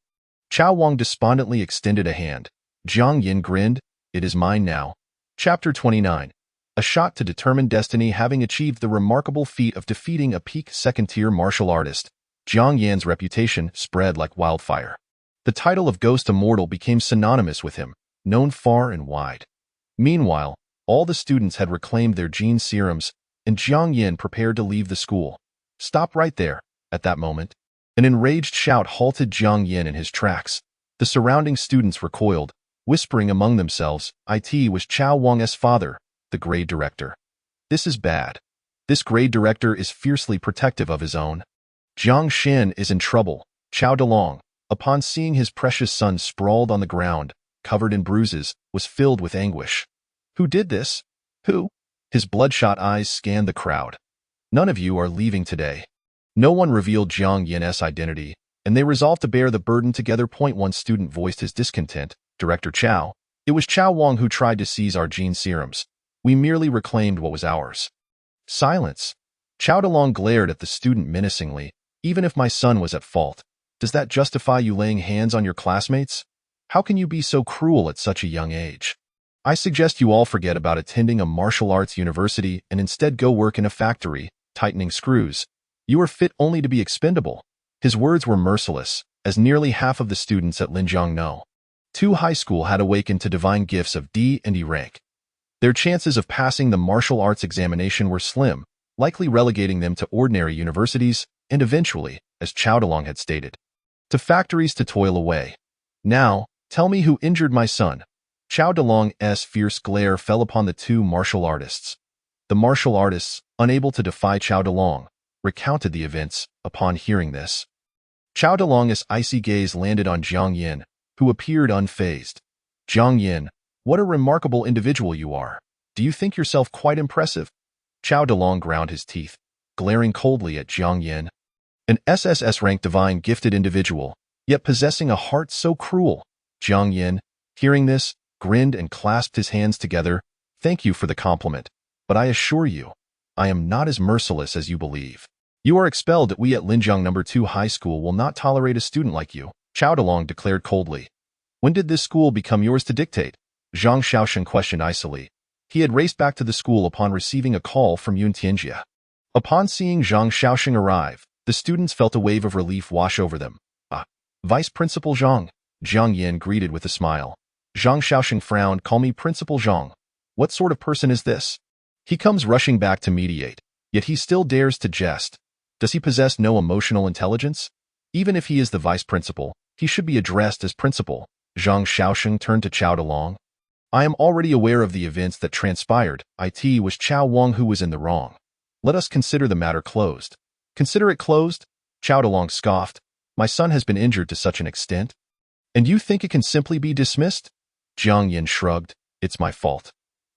Chao Wang despondently extended a hand. Jiang Yin grinned. It is mine now. Chapter 29. A shot to determine destiny. Having achieved the remarkable feat of defeating a peak second-tier martial artist, Jiang Yan's reputation spread like wildfire. The title of Ghost Immortal became synonymous with him, known far and wide. Meanwhile, all the students had reclaimed their gene serums, and Jiang Yin prepared to leave the school. Stop right there. At that moment, an enraged shout halted Jiang Yin in his tracks. The surrounding students recoiled, whispering among themselves, "It was Chao Wang's father, the grade director. This is bad. This grade director is fiercely protective of his own. Jiang Shen is in trouble." Chao Dalong, upon seeing his precious son sprawled on the ground, covered in bruises, was filled with anguish. Who did this? Who? His bloodshot eyes scanned the crowd. None of you are leaving today. No one revealed Jiang Yin's identity, and they resolved to bear the burden together. One student voiced his discontent. Director Chao, it was Chao Wang who tried to seize our gene serums. We merely reclaimed what was ours. Silence. Chao Dalong glared at the student menacingly. Even if my son was at fault, does that justify you laying hands on your classmates? How can you be so cruel at such a young age? I suggest you all forget about attending a martial arts university and instead go work in a factory, tightening screws. You are fit only to be expendable. His words were merciless, as nearly half of the students at Linjiang know. Tu High School had awakened to divine gifts of D and E rank. Their chances of passing the martial arts examination were slim, likely relegating them to ordinary universities and eventually, as Chao Dalong had stated, to factories to toil away. Now, tell me who injured my son. Chao Dalong's fierce glare fell upon the two martial artists. The martial artists, unable to defy Chao Dalong, recounted the events. Upon hearing this, Chao Dalong's icy gaze landed on Jiang Yin, who appeared unfazed. Jiang Yin, what a remarkable individual you are. Do you think yourself quite impressive? Chao Dalong ground his teeth, glaring coldly at Jiang Yin. An SSS-ranked divine gifted individual, yet possessing a heart so cruel. Jiang Yin, hearing this, grinned and clasped his hands together. Thank you for the compliment, but I assure you, I am not as merciless as you believe. You are expelled. We at Linjiang No. 2 High School will not tolerate a student like you, Chao Dalong declared coldly. When did this school become yours to dictate? Zhang Xiaosheng questioned icily. He had raced back to the school upon receiving a call from Yun Tianjia. Upon seeing Zhang Xiaosheng arrive, the students felt a wave of relief wash over them. Ah, Vice Principal Zhang, Jiang Yin greeted with a smile. Zhang Xiaosheng frowned. Call me Principal Zhang. What sort of person is this? He comes rushing back to mediate, yet he still dares to jest. Does he possess no emotional intelligence? Even if he is the vice principal, he should be addressed as principal. Zhang Xiaosheng turned to Chao Dalong. I am already aware of the events that transpired. It was Chao Wang who was in the wrong. Let us consider the matter closed. Consider it closed? Chao Dalong scoffed. My son has been injured to such an extent? And you think it can simply be dismissed? Jiang Yin shrugged. It's my fault.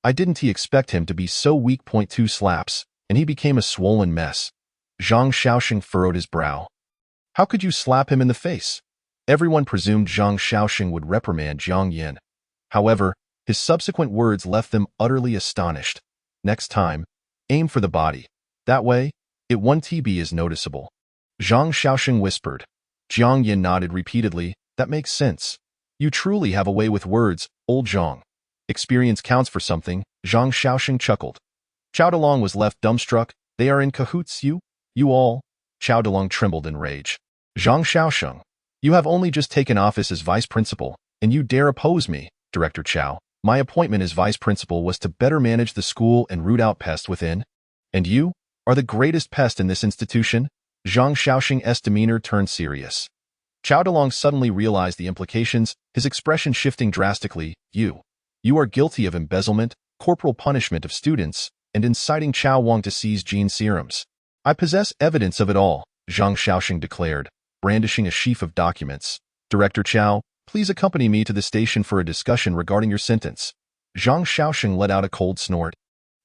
I didn't expect him to be so weak. 2 slaps, and he became a swollen mess. Zhang Xiaosheng furrowed his brow. How could you slap him in the face? Everyone presumed Zhang Xiaosheng would reprimand Jiang Yin. However, his subsequent words left them utterly astonished. Next time, aim for the body. That way, it won't be as noticeable. Zhang Xiaosheng whispered. Jiang Yin nodded repeatedly. That makes sense. You truly have a way with words, old Zhang. Experience counts for something, Zhang Shaoxing chuckled. Chao Dalong was left dumbstruck. They are in cahoots, you all? Chao Dalong trembled in rage. Zhang Shaoxing, you have only just taken office as vice principal, and you dare oppose me, Director Chao. My appointment as vice principal was to better manage the school and root out pests within. And you are the greatest pest in this institution? Zhang Shaoxing's demeanor turned serious. Chao Dalong suddenly realized the implications, his expression shifting drastically. You are guilty of embezzlement, corporal punishment of students, and inciting Chao Wang to seize gene serums. I possess evidence of it all, Zhang Shaoxing declared, brandishing a sheaf of documents. Director Chao, please accompany me to the station for a discussion regarding your sentence. Zhang Shaoxing let out a cold snort.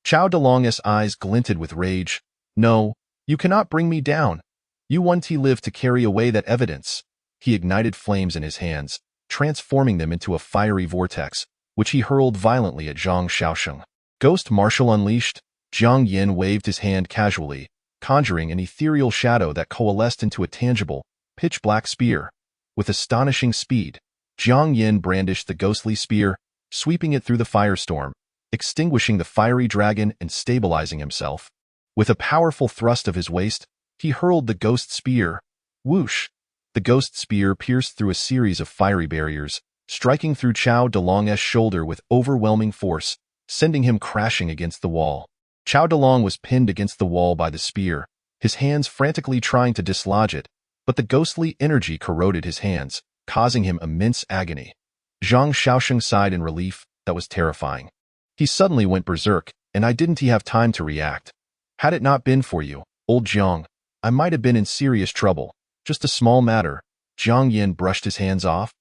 Chao Dalong's eyes glinted with rage. No, you cannot bring me down. You won't live to carry away that evidence. He ignited flames in his hands, transforming them into a fiery vortex, which he hurled violently at Zhang Shaoxing. Ghost Martial unleashed, Jiang Yin waved his hand casually, conjuring an ethereal shadow that coalesced into a tangible, pitch-black spear. With astonishing speed, Jiang Yin brandished the ghostly spear, sweeping it through the firestorm, extinguishing the fiery dragon and stabilizing himself. With a powerful thrust of his waist, he hurled the ghost spear. Whoosh! The ghost spear pierced through a series of fiery barriers, striking through Chao Dalong's shoulder with overwhelming force, sending him crashing against the wall. Chao Dalong was pinned against the wall by the spear, his hands frantically trying to dislodge it, but the ghostly energy corroded his hands, causing him immense agony. Zhang Shaoxing sighed in relief. That was terrifying. He suddenly went berserk, and I didn't have time to react. Had it not been for you, old Jiang, I might have been in serious trouble. Just a small matter. Jiang Yin brushed his hands off.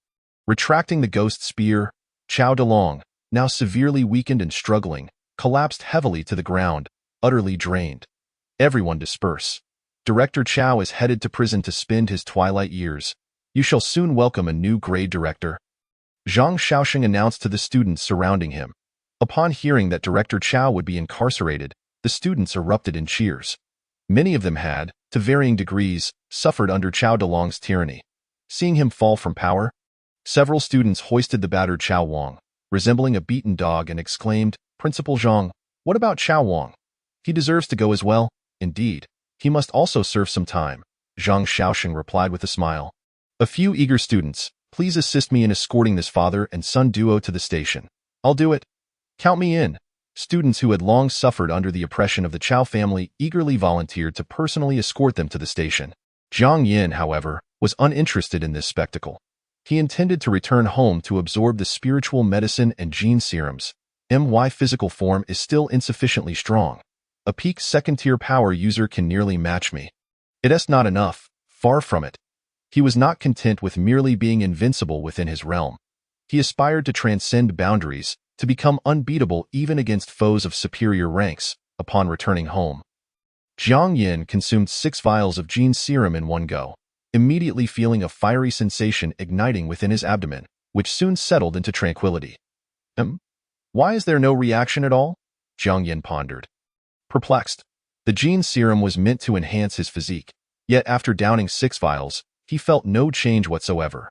Retracting the ghost spear, Chao Dalong, now severely weakened and struggling, collapsed heavily to the ground, utterly drained. Everyone disperse. Director Chao is headed to prison to spend his twilight years. You shall soon welcome a new grade director. Zhang Shaoxing announced to the students surrounding him. Upon hearing that Director Chao would be incarcerated, the students erupted in cheers. Many of them had, to varying degrees, suffered under Chao Dalong's tyranny. Seeing him fall from power, several students hoisted the battered Chao Wang, resembling a beaten dog, and exclaimed, Principal Zhang, what about Chao Wang? He deserves to go as well. Indeed, he must also serve some time, Zhang Shaoxing replied with a smile. A few eager students, please assist me in escorting this father and son duo to the station. I'll do it. Count me in. Students who had long suffered under the oppression of the Chao family eagerly volunteered to personally escort them to the station. Jiang Yin, however, was uninterested in this spectacle. He intended to return home to absorb the spiritual medicine and gene serums. My physical form is still insufficiently strong. A peak second-tier power user can nearly match me. It's not enough, far from it. He was not content with merely being invincible within his realm. He aspired to transcend boundaries, to become unbeatable even against foes of superior ranks, upon returning home. Jiang Yin consumed 6 vials of gene serum in one go, immediately feeling a fiery sensation igniting within his abdomen, which soon settled into tranquility. Why is there no reaction at all? Jiang Yin pondered. Perplexed. The gene serum was meant to enhance his physique, yet after downing 6 vials, he felt no change whatsoever.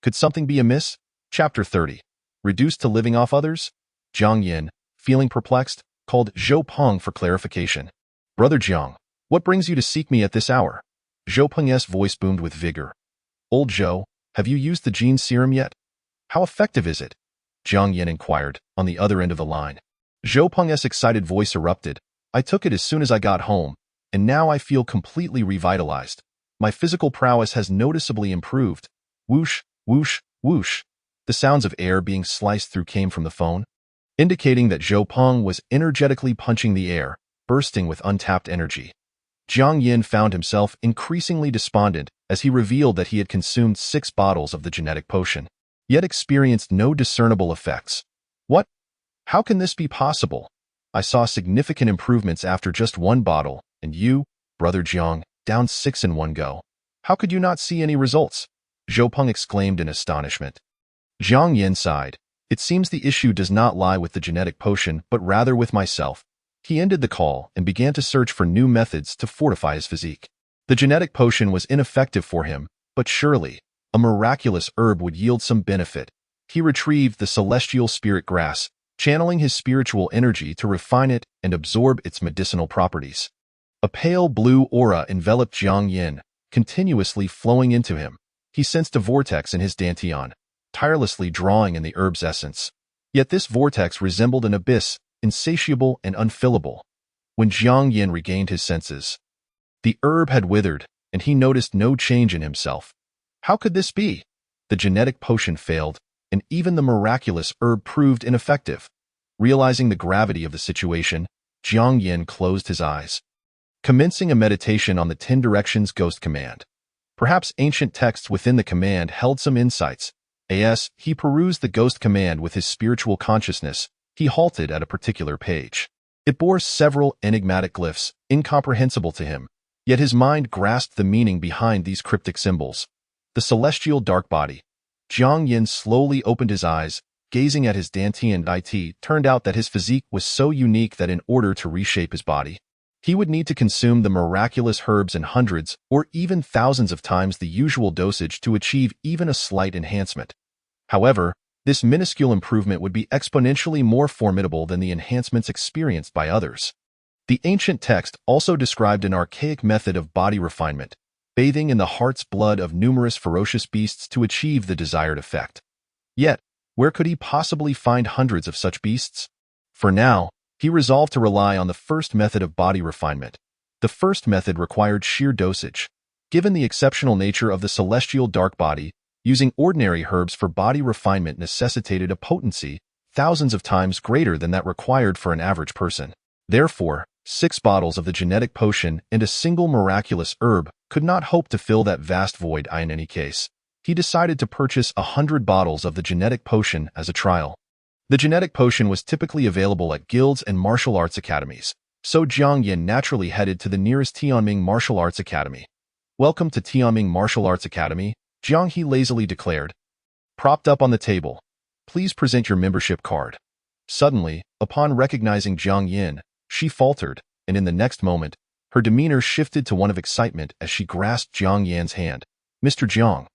Could something be amiss? Chapter 30. Reduced to living off others? Jiang Yin, feeling perplexed, called Zhou Peng for clarification. Brother Jiang, what brings you to seek me at this hour? Zhou Peng's voice boomed with vigor. Old Zhou, have you used the gene serum yet? How effective is it? Jiang Yin inquired, on the other end of the line. Zhou Peng's excited voice erupted. I took it as soon as I got home, and now I feel completely revitalized. My physical prowess has noticeably improved. Whoosh, whoosh, whoosh. The sounds of air being sliced through came from the phone, indicating that Zhou Peng was energetically punching the air, bursting with untapped energy. Jiang Yin found himself increasingly despondent as he revealed that he had consumed 6 bottles of the genetic potion, yet experienced no discernible effects. What? How can this be possible? I saw significant improvements after just 1 bottle, and you, Brother Jiang, down 6 in one go. How could you not see any results? Zhou Peng exclaimed in astonishment. Jiang Yin sighed. It seems the issue does not lie with the genetic potion, but rather with myself. He ended the call and began to search for new methods to fortify his physique. The genetic potion was ineffective for him, But surely, a miraculous herb would yield some benefit. He retrieved the celestial spirit grass, channeling his spiritual energy to refine it and absorb its medicinal properties. A pale blue aura enveloped Jiang Yin, continuously flowing into him. He sensed a vortex in his dantian, tirelessly drawing in the herb's essence. Yet this vortex resembled an abyss, insatiable and unfillable. When Jiang Yin regained his senses, the herb had withered, and he noticed no change in himself. How could this be? The genetic potion failed, and even the miraculous herb proved ineffective. Realizing the gravity of the situation, Jiang Yin closed his eyes, commencing a meditation on the 10 Directions Ghost Command. Perhaps ancient texts within the command held some insights. As he perused the ghost command with his spiritual consciousness, he halted at a particular page. It bore several enigmatic glyphs, incomprehensible to him, yet his mind grasped the meaning behind these cryptic symbols. The celestial dark body. Jiang Yin slowly opened his eyes, gazing at his dantian. It turned out that his physique was so unique that in order to reshape his body, he would need to consume the miraculous herbs in hundreds or even thousands of times the usual dosage to achieve even a slight enhancement. However, this minuscule improvement would be exponentially more formidable than the enhancements experienced by others. The ancient text also described an archaic method of body refinement, bathing in the heart's blood of numerous ferocious beasts to achieve the desired effect. Yet, where could he possibly find hundreds of such beasts? For now, he resolved to rely on the first method of body refinement. The first method required sheer dosage. Given the exceptional nature of the celestial dark body, using ordinary herbs for body refinement necessitated a potency thousands of times greater than that required for an average person. Therefore, 6 bottles of the genetic potion and a single miraculous herb could not hope to fill that vast void. In any case, he decided to purchase 100 bottles of the genetic potion as a trial. The genetic potion was typically available at guilds and martial arts academies, so Jiang Yin naturally headed to the nearest Tianming Martial Arts Academy. "Welcome to Tianming Martial Arts Academy," Jiang He lazily declared. Propped up on the table, "Please present your membership card." Suddenly, upon recognizing Jiang Yin, she faltered, and in the next moment, her demeanor shifted to one of excitement as she grasped Jiang Yan's hand. "Mr. Jiang,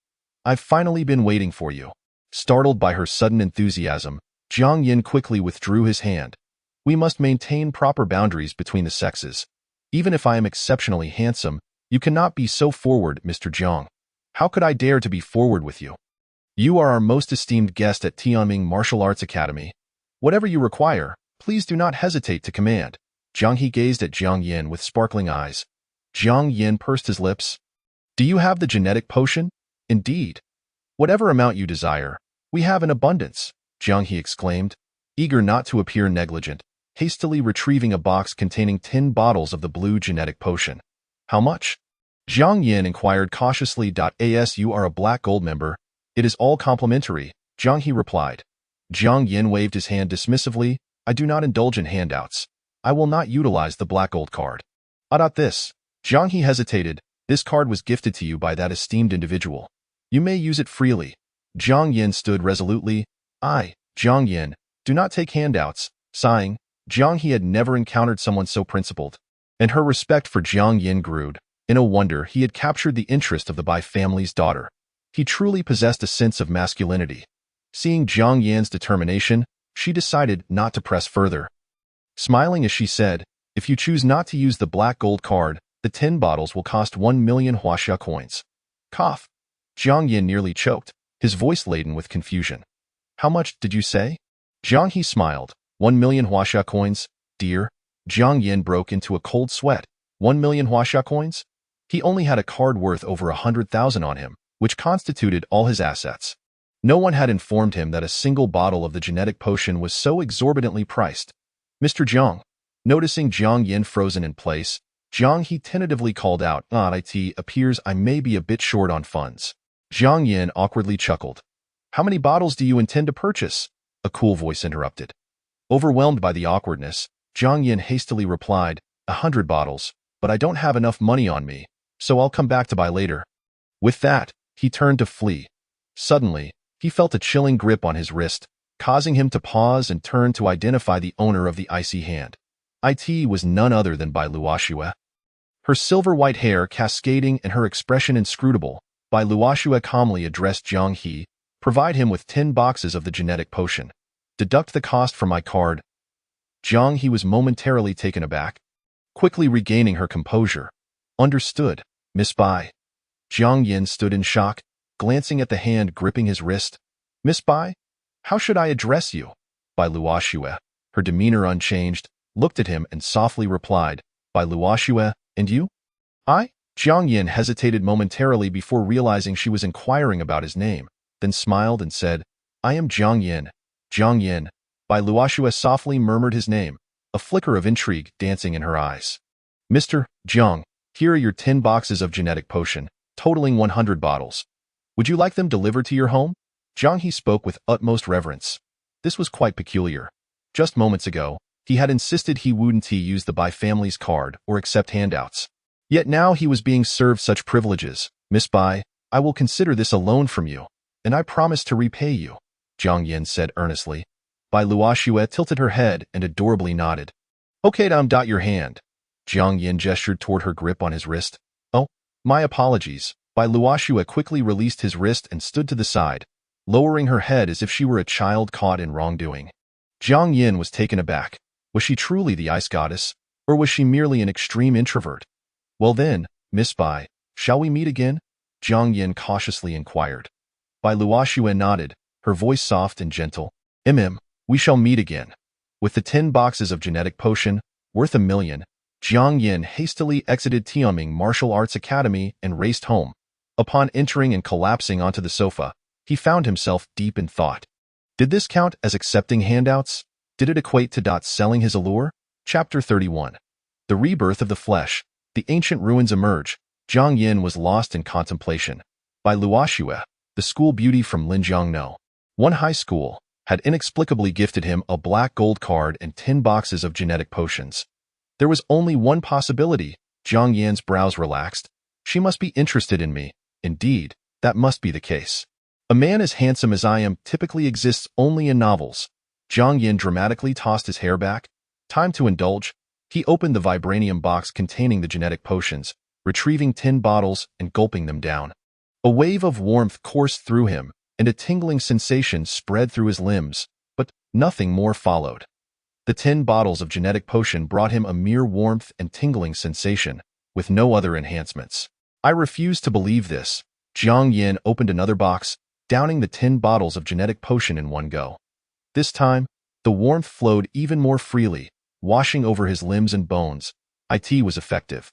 I've finally been waiting for you." Startled by her sudden enthusiasm, Jiang Yin quickly withdrew his hand. "We must maintain proper boundaries between the sexes. Even if I am exceptionally handsome, you cannot be so forward, Mr. Jiang. How could I dare to be forward with you? You are our most esteemed guest at Tianming Martial Arts Academy. Whatever you require, please do not hesitate to command." Jiang He gazed at Jiang Yin with sparkling eyes. Jiang Yin pursed his lips. "Do you have the genetic potion?" "Indeed. Whatever amount you desire, we have in abundance," Jiang He exclaimed, eager not to appear negligent, hastily retrieving a box containing 10 bottles of the blue genetic potion. "How much?" Jiang Yin inquired cautiously. "As you are a Black Gold member, it is all complimentary," Jiang He replied. Jiang Yin waved his hand dismissively. "I do not indulge in handouts. I will not utilize the Black Gold card." This. Jiang He hesitated. "This card was gifted to you by that esteemed individual. You may use it freely." Jiang Yin stood resolutely. Jiang Yin, do not take handouts." Sighing, Jiang He had never encountered someone so principled, and her respect for Jiang Yin grew. In a wonder, he had captured the interest of the Bai family's daughter. He truly possessed a sense of masculinity. Seeing Jiang Yan's determination, she decided not to press further. Smiling as she said, "If you choose not to use the Black Gold card, the 10 bottles will cost 1 million huaxia coins." Cough. Jiang Yin nearly choked, his voice laden with confusion. "How much did you say?" Jiang He smiled. 1 million huaxia coins, dear." Jiang Yin broke into a cold sweat. 1 million huaxia coins? He only had a card worth over 100,000 on him, which constituted all his assets. No one had informed him that a single bottle of the genetic potion was so exorbitantly priced. "Mr. Jiang." Noticing Jiang Yin frozen in place, Jiang He tentatively called out, "It appears I may be a bit short on funds." Jiang Yin awkwardly chuckled. "How many bottles do you intend to purchase?" A cool voice interrupted. Overwhelmed by the awkwardness, Jiang Yin hastily replied, 100 bottles, but I don't have enough money on me, so I'll come back to buy later." With that, he turned to flee. Suddenly, he felt a chilling grip on his wrist, causing him to pause and turn to identify the owner of the icy hand. It was none other than Bai Luoxue. Her silver-white hair cascading and her expression inscrutable, Bai Luoxue calmly addressed Jiang He. Provide him with 10 boxes of the genetic potion. Deduct the cost from my card. Jiang He was momentarily taken aback, quickly regaining her composure. Understood, Miss Bai. Jiang Yin stood in shock, glancing at the hand gripping his wrist. Miss Bai? How should I address you? Bai Luoxue, her demeanor unchanged, looked at him and softly replied, Bai Luoxue, and you? I? Jiang Yin hesitated momentarily before realizing she was inquiring about his name, then smiled and said, I am Jiang Yin. Jiang Yin. Bai Luoxue softly murmured his name, a flicker of intrigue dancing in her eyes. Mr. Jiang, here are your 10 boxes of genetic potion, totaling 100 bottles. Would you like them delivered to your home? Jiang He spoke with utmost reverence. This was quite peculiar. Just moments ago, he had insisted he wouldn't use the Bai family's card or accept handouts. Yet now he was being served such privileges. Miss Bai, I will consider this a loan from you, and I promise to repay you, Jiang Yin said earnestly. Bai Luoxue tilted her head and adorably nodded. Okay, dot your hand. Jiang Yin gestured toward her grip on his wrist. Oh, my apologies. Bai Luoxue quickly released his wrist and stood to the side, lowering her head as if she were a child caught in wrongdoing. Jiang Yin was taken aback. Was she truly the ice goddess, or was she merely an extreme introvert? Well then, Miss Bai, shall we meet again? Jiang Yin cautiously inquired. Bai Luoxue nodded, her voice soft and gentle. We shall meet again. With the 10 boxes of genetic potion, worth $1 million, Jiang Yin hastily exited Tianming Martial Arts Academy and raced home. Upon entering and collapsing onto the sofa, he found himself deep in thought. Did this count as accepting handouts? Did it equate to selling his allure? Chapter 31. The rebirth of the flesh. The ancient ruins emerge. Jiang Yin was lost in contemplation. Bai Luoxue, the school beauty from Linjiangno, one high school, had inexplicably gifted him a black gold card and 10 boxes of genetic potions. There was only one possibility. Jiang Yin's brows relaxed. She must be interested in me. Indeed, that must be the case. A man as handsome as I am typically exists only in novels. Jiang Yin dramatically tossed his hair back. Time to indulge. He opened the vibranium box containing the genetic potions, retrieving 10 bottles and gulping them down. A wave of warmth coursed through him, and a tingling sensation spread through his limbs, but nothing more followed. The 10 bottles of genetic potion brought him a mere warmth and tingling sensation, with no other enhancements. I refuse to believe this. Jiang Yin opened another box, downing the 10 bottles of genetic potion in one go. This time, the warmth flowed even more freely, washing over his limbs and bones. It was effective.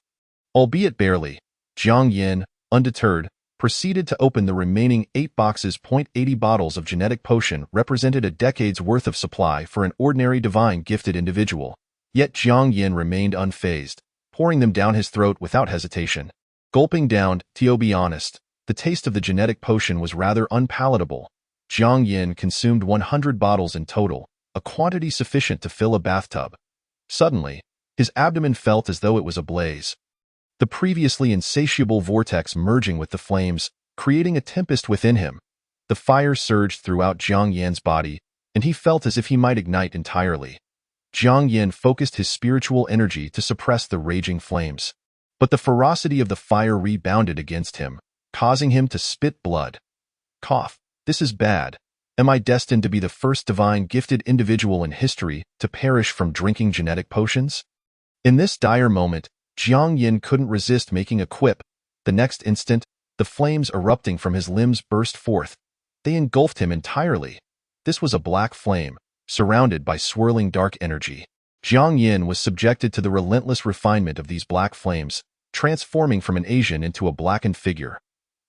Albeit barely, Jiang Yin, undeterred, proceeded to open the remaining 8 boxes. 80 bottles of genetic potion represented a decade's worth of supply for an ordinary divine gifted individual. Yet Jiang Yin remained unfazed, pouring them down his throat without hesitation. Gulping down, to be honest, the taste of the genetic potion was rather unpalatable. Jiang Yin consumed 100 bottles in total, a quantity sufficient to fill a bathtub. Suddenly, his abdomen felt as though it was ablaze. The previously insatiable vortex merging with the flames, creating a tempest within him. The fire surged throughout Jiang Yin's body, and he felt as if he might ignite entirely. Jiang Yin focused his spiritual energy to suppress the raging flames. But the ferocity of the fire rebounded against him, causing him to spit blood. Cough. This is bad. Am I destined to be the first divine gifted individual in history to perish from drinking genetic potions? In this dire moment, Jiang Yin couldn't resist making a quip. The next instant, the flames erupting from his limbs burst forth. They engulfed him entirely. This was a black flame, surrounded by swirling dark energy. Jiang Yin was subjected to the relentless refinement of these black flames, transforming from an Asian into a blackened figure.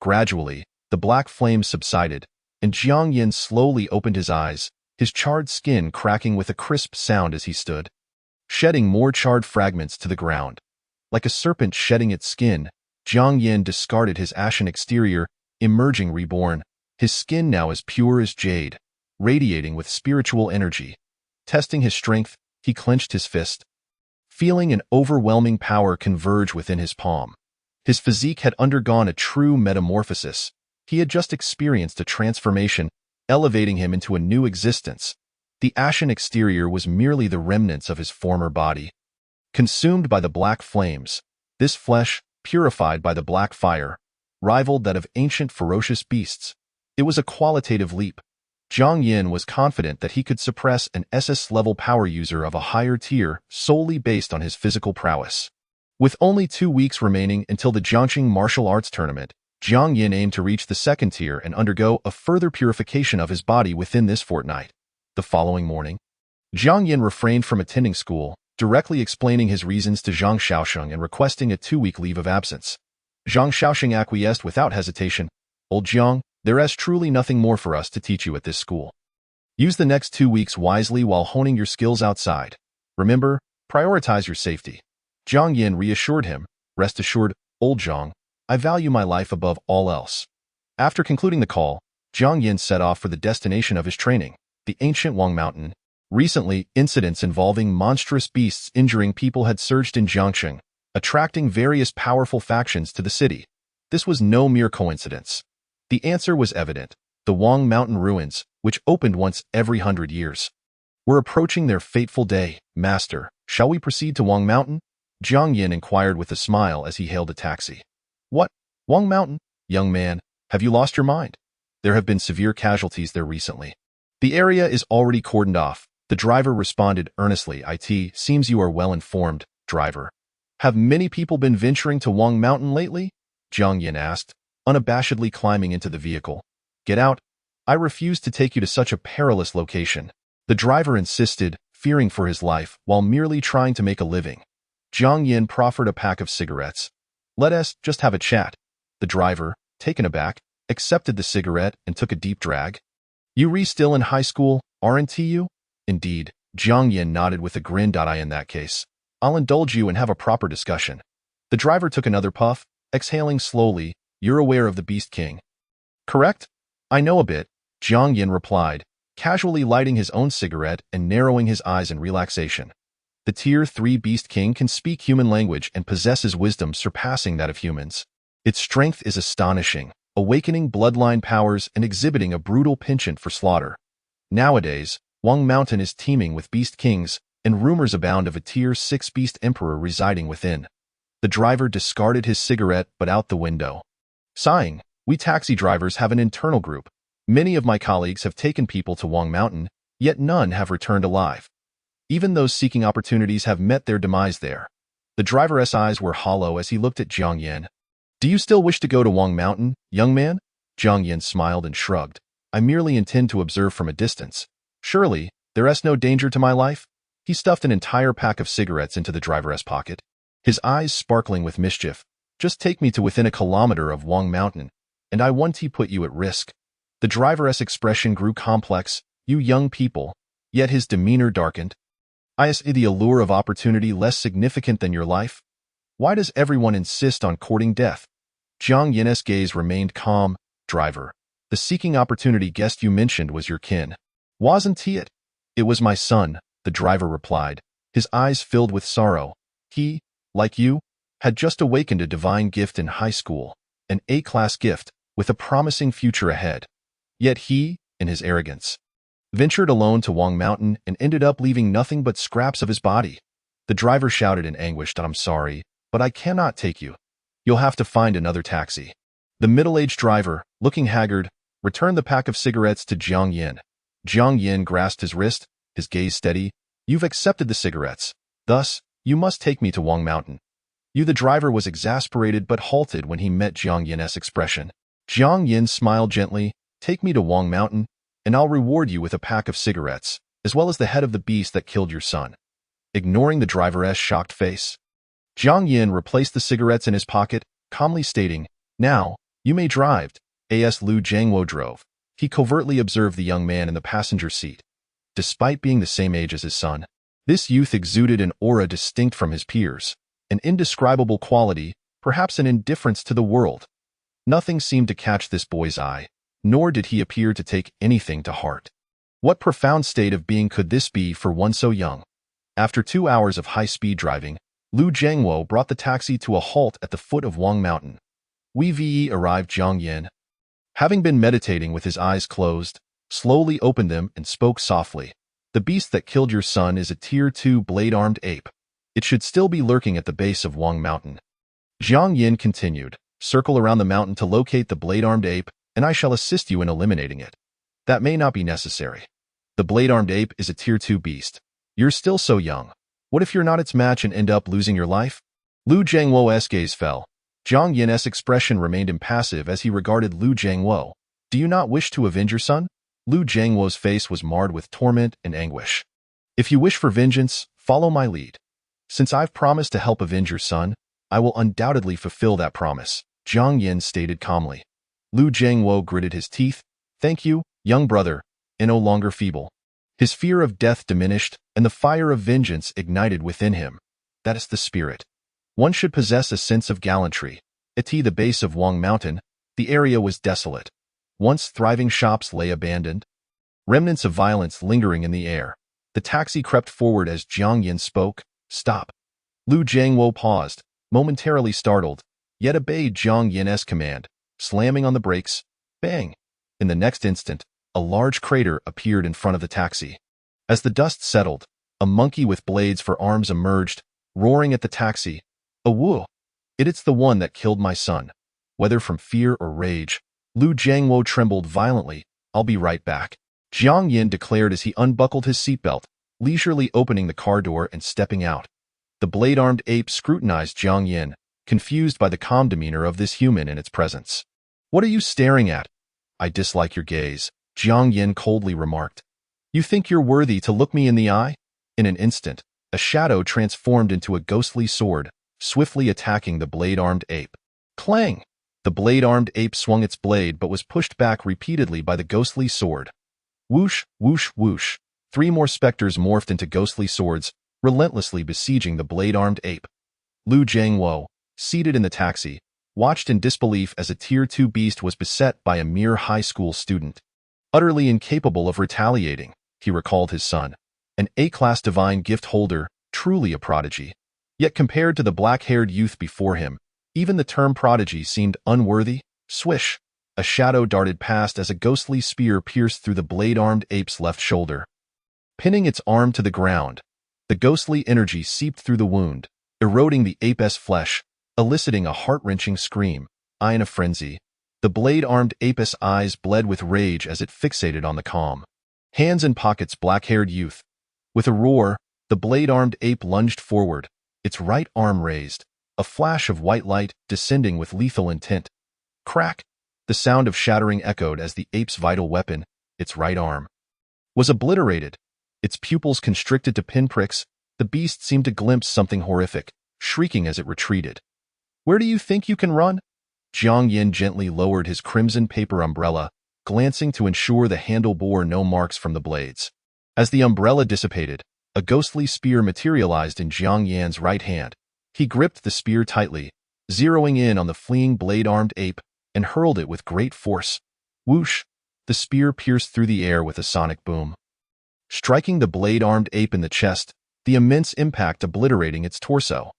Gradually, the black flames subsided, and Jiang Yin slowly opened his eyes, his charred skin cracking with a crisp sound as he stood, shedding more charred fragments to the ground. Like a serpent shedding its skin, Jiang Yin discarded his ashen exterior, emerging reborn, his skin now as pure as jade, radiating with spiritual energy. Testing his strength, he clenched his fist, feeling an overwhelming power converge within his palm. His physique had undergone a true metamorphosis. He had just experienced a transformation, elevating him into a new existence. The ashen exterior was merely the remnants of his former body. Consumed by the black flames, this flesh, purified by the black fire, rivaled that of ancient ferocious beasts. It was a qualitative leap. Jiang Yin was confident that he could suppress an SS-level power user of a higher tier solely based on his physical prowess. With only 2 weeks remaining until the Jiangxing Martial Arts Tournament, Jiang Yin aimed to reach the second tier and undergo a further purification of his body within this fortnight. The following morning, Jiang Yin refrained from attending school, directly explaining his reasons to Zhang Xiaosheng and requesting a 2-week leave of absence. Zhang Xiaosheng acquiesced without hesitation. "Old Jiang, there is truly nothing more for us to teach you at this school. Use the next 2 weeks wisely while honing your skills outside. Remember, prioritize your safety." Jiang Yin reassured him. "Rest assured, old Zhang, I value my life above all else." After concluding the call, Jiang Yin set off for the destination of his training, the ancient Wang Mountain. Recently, incidents involving monstrous beasts injuring people had surged in Jiangxing, attracting various powerful factions to the city. This was no mere coincidence. The answer was evident: the Wang Mountain ruins, which opened once every 100 years, were approaching their fateful day. "Master, shall we proceed to Wang Mountain?" Jiang Yin inquired with a smile as he hailed a taxi. "What? Wang Mountain? Young man, have you lost your mind? There have been severe casualties there recently. The area is already cordoned off." The driver responded earnestly. "It seems you are well informed, driver. Have many people been venturing to Wang Mountain lately?" Jiang Yin asked, unabashedly climbing into the vehicle. "Get out. I refuse to take you to such a perilous location." The driver insisted, fearing for his life, while merely trying to make a living. Jiang Yin proffered a pack of cigarettes. "Let us just have a chat." The driver, taken aback, accepted the cigarette and took a deep drag. "You still in high school, aren't you?" "Indeed." Jiang Yin nodded with a grin. "In that case, I'll indulge you and have a proper discussion." The driver took another puff, exhaling slowly. "You're aware of the Beast King, correct?" "I know a bit," Jiang Yin replied, casually lighting his own cigarette and narrowing his eyes in relaxation. "The Tier 3 Beast King can speak human language and possesses wisdom surpassing that of humans. Its strength is astonishing, awakening bloodline powers and exhibiting a brutal penchant for slaughter. Nowadays, Wang Mountain is teeming with Beast Kings, and rumors abound of a Tier 6 Beast Emperor residing within." The driver discarded his cigarette but out the window. Sighing, "We taxi drivers have an internal group. Many of my colleagues have taken people to Wang Mountain, yet none have returned alive. Even those seeking opportunities have met their demise there." The driver's eyes were hollow as he looked at Jiang Yin. "Do you still wish to go to Wang Mountain, young man?" Jiang Yin smiled and shrugged. "I merely intend to observe from a distance. Surely, there is no danger to my life?" He stuffed an entire pack of cigarettes into the driver's pocket, his eyes sparkling with mischief. "Just take me to within a kilometer of Wang Mountain, and I won't put you at risk." The driver's expression grew complex. "You young people," yet his demeanor darkened. "Is the allure of opportunity less significant than your life? Why does everyone insist on courting death?" Jiang Yin's gaze remained calm. "Driver, the seeking opportunity guest you mentioned was your kin, wasn't he it?" "It was my son," the driver replied, his eyes filled with sorrow. "He, like you, had just awakened a divine gift in high school, an A-class gift, with a promising future ahead. Yet he, in his arrogance, ventured alone to Wang Mountain and ended up leaving nothing but scraps of his body." The driver shouted in anguish, "I'm sorry, but I cannot take you. You'll have to find another taxi." The middle-aged driver, looking haggard, returned the pack of cigarettes to Jiang Yin. Jiang Yin grasped his wrist, his gaze steady. "You've accepted the cigarettes. Thus, you must take me to Wang Mountain." The driver was exasperated but halted when he met Jiang Yin's expression. Jiang Yin smiled gently. "Take me to Wang Mountain, and I'll reward you with a pack of cigarettes, as well as the head of the beast that killed your son." Ignoring the driver's shocked face, Jiang Yin replaced the cigarettes in his pocket, calmly stating, "Now, you may drive." As Lu Jiangwo drove, he covertly observed the young man in the passenger seat. Despite being the same age as his son, this youth exuded an aura distinct from his peers, an indescribable quality, perhaps an indifference to the world. Nothing seemed to catch this boy's eye, nor did he appear to take anything to heart. What profound state of being could this be for one so young? After 2 hours of high-speed driving, Lu Jiangwo brought the taxi to a halt at the foot of Wang Mountain. Arrived. Jiang Yin, having been meditating with his eyes closed, slowly opened them and spoke softly. "The beast that killed your son is a Tier 2 blade-armed ape. It should still be lurking at the base of Wang Mountain." Jiang Yin continued, Circle around the mountain to locate the blade-armed ape, and I shall assist you in eliminating it. That may not be necessary. The blade-armed ape is a Tier 2 beast. You're still so young. What if you're not its match and end up losing your life? Lu Jiangwo's gaze fell. Jiang Yin's expression remained impassive as he regarded Lu Jiangwo. Do you not wish to avenge your son? Lu Jiangwo's face was marred with torment and anguish. If you wish for vengeance, follow my lead. Since I've promised to help avenge your son, I will undoubtedly fulfill that promise, Jiang Yin stated calmly. Lu Jiangwo gritted his teeth. Thank you, young brother, and no longer feeble. His fear of death diminished, and the fire of vengeance ignited within him. That is the spirit. One should possess a sense of gallantry. At the base of Wang Mountain, the area was desolate. Once thriving shops lay abandoned. Remnants of violence lingering in the air. The taxi crept forward as Jiang Yin spoke. Stop. Lu Jiangwo paused, momentarily startled, yet obeyed Jiang Yin's command, slamming on the brakes. Bang! In the next instant, a large crater appeared in front of the taxi. As the dust settled, a monkey with blades for arms emerged, roaring at the taxi. Awoo! It's the one that killed my son. Whether from fear or rage, Lu Jiangwo trembled violently. I'll be right back, Jiang Yin declared as he unbuckled his seatbelt, leisurely opening the car door and stepping out. The blade-armed ape scrutinized Jiang Yin, confused by the calm demeanor of this human in its presence. What are you staring at? I dislike your gaze, Jiang Yin coldly remarked. You think you're worthy to look me in the eye? In an instant, a shadow transformed into a ghostly sword, swiftly attacking the blade-armed ape. Clang! The blade-armed ape swung its blade but was pushed back repeatedly by the ghostly sword. Whoosh, whoosh, whoosh. 3 more specters morphed into ghostly swords, relentlessly besieging the blade-armed ape. Lu Jiangwo, seated in the taxi, watched in disbelief as a Tier 2 beast was beset by a mere high school student. Utterly incapable of retaliating, he recalled his son. An A-class divine gift holder, truly a prodigy. Yet compared to the black-haired youth before him, even the term prodigy seemed unworthy. Swish! A shadow darted past as a ghostly spear pierced through the blade-armed ape's left shoulder. Pinning its arm to the ground, the ghostly energy seeped through the wound, eroding the ape's flesh, eliciting a heart-wrenching scream. In a frenzy, the blade-armed ape's eyes bled with rage as it fixated on the calm, hands in pockets black-haired youth. With a roar, the blade-armed ape lunged forward, its right arm raised, a flash of white light descending with lethal intent. Crack! The sound of shattering echoed as the ape's vital weapon, its right arm, was obliterated. Its pupils constricted to pinpricks, the beast seemed to glimpse something horrific, shrieking as it retreated. Where do you think you can run? Jiang Yin gently lowered his crimson paper umbrella, glancing to ensure the handle bore no marks from the blades. As the umbrella dissipated, a ghostly spear materialized in Jiang Yin's right hand. He gripped the spear tightly, zeroing in on the fleeing blade-armed ape, and hurled it with great force. Whoosh! The spear pierced through the air with a sonic boom, striking the blade-armed ape in the chest, the immense impact obliterating its torso.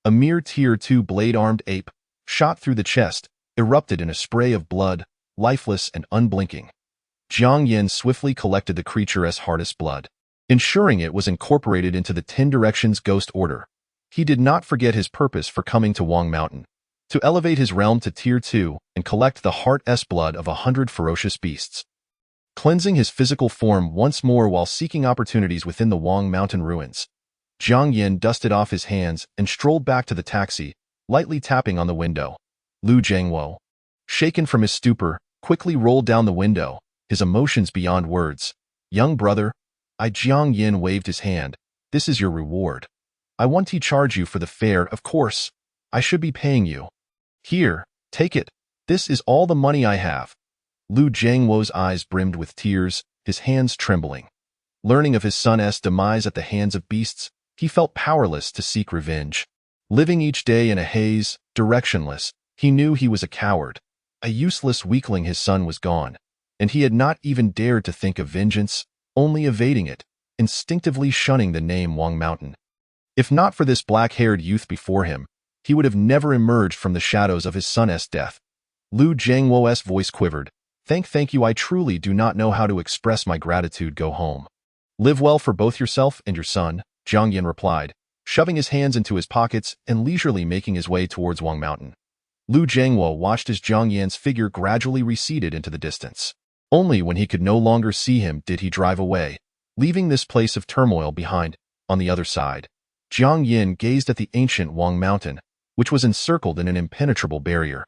A mere Tier 2 blade-armed ape, shot through the chest, erupted in a spray of blood, lifeless and unblinking. Jiang Yin swiftly collected the creature's hardest blood, ensuring it was incorporated into the 10 Directions Ghost Order. He did not forget his purpose for coming to Wang Mountain, to elevate his realm to Tier 2 and collect the heart's blood of 100 ferocious beasts. Cleansing his physical form once more while seeking opportunities within the Wang Mountain ruins, Jiang Yin dusted off his hands and strolled back to the taxi, lightly tapping on the window. Lu Jiangwo, shaken from his stupor, quickly rolled down the window, his emotions beyond words. Young brother, Jiang Yin waved his hand. This is your reward. I want to charge you for the fare, of course. I should be paying you. Here, take it. This is all the money I have. Lu Jiangwo's eyes brimmed with tears, his hands trembling. Learning of his son's demise at the hands of beasts, he felt powerless to seek revenge. Living each day in a haze, directionless, he knew he was a coward, a useless weakling. His son was gone, and he had not even dared to think of vengeance, only evading it, instinctively shunning the name Wang Mountain. If not for this black-haired youth before him, he would have never emerged from the shadows of his son's death. Lu Jiangwo's voice quivered. Thank you. I truly do not know how to express my gratitude. Go home. Live well for both yourself and your son, Jiang Yin replied, shoving his hands into his pockets and leisurely making his way towards Wang Mountain. Lu Jiangwo watched as Jiang Yan's figure gradually receded into the distance. Only when he could no longer see him did he drive away, leaving this place of turmoil behind. On the other side, Jiang Yin gazed at the ancient Wang Mountain, which was encircled in an impenetrable barrier.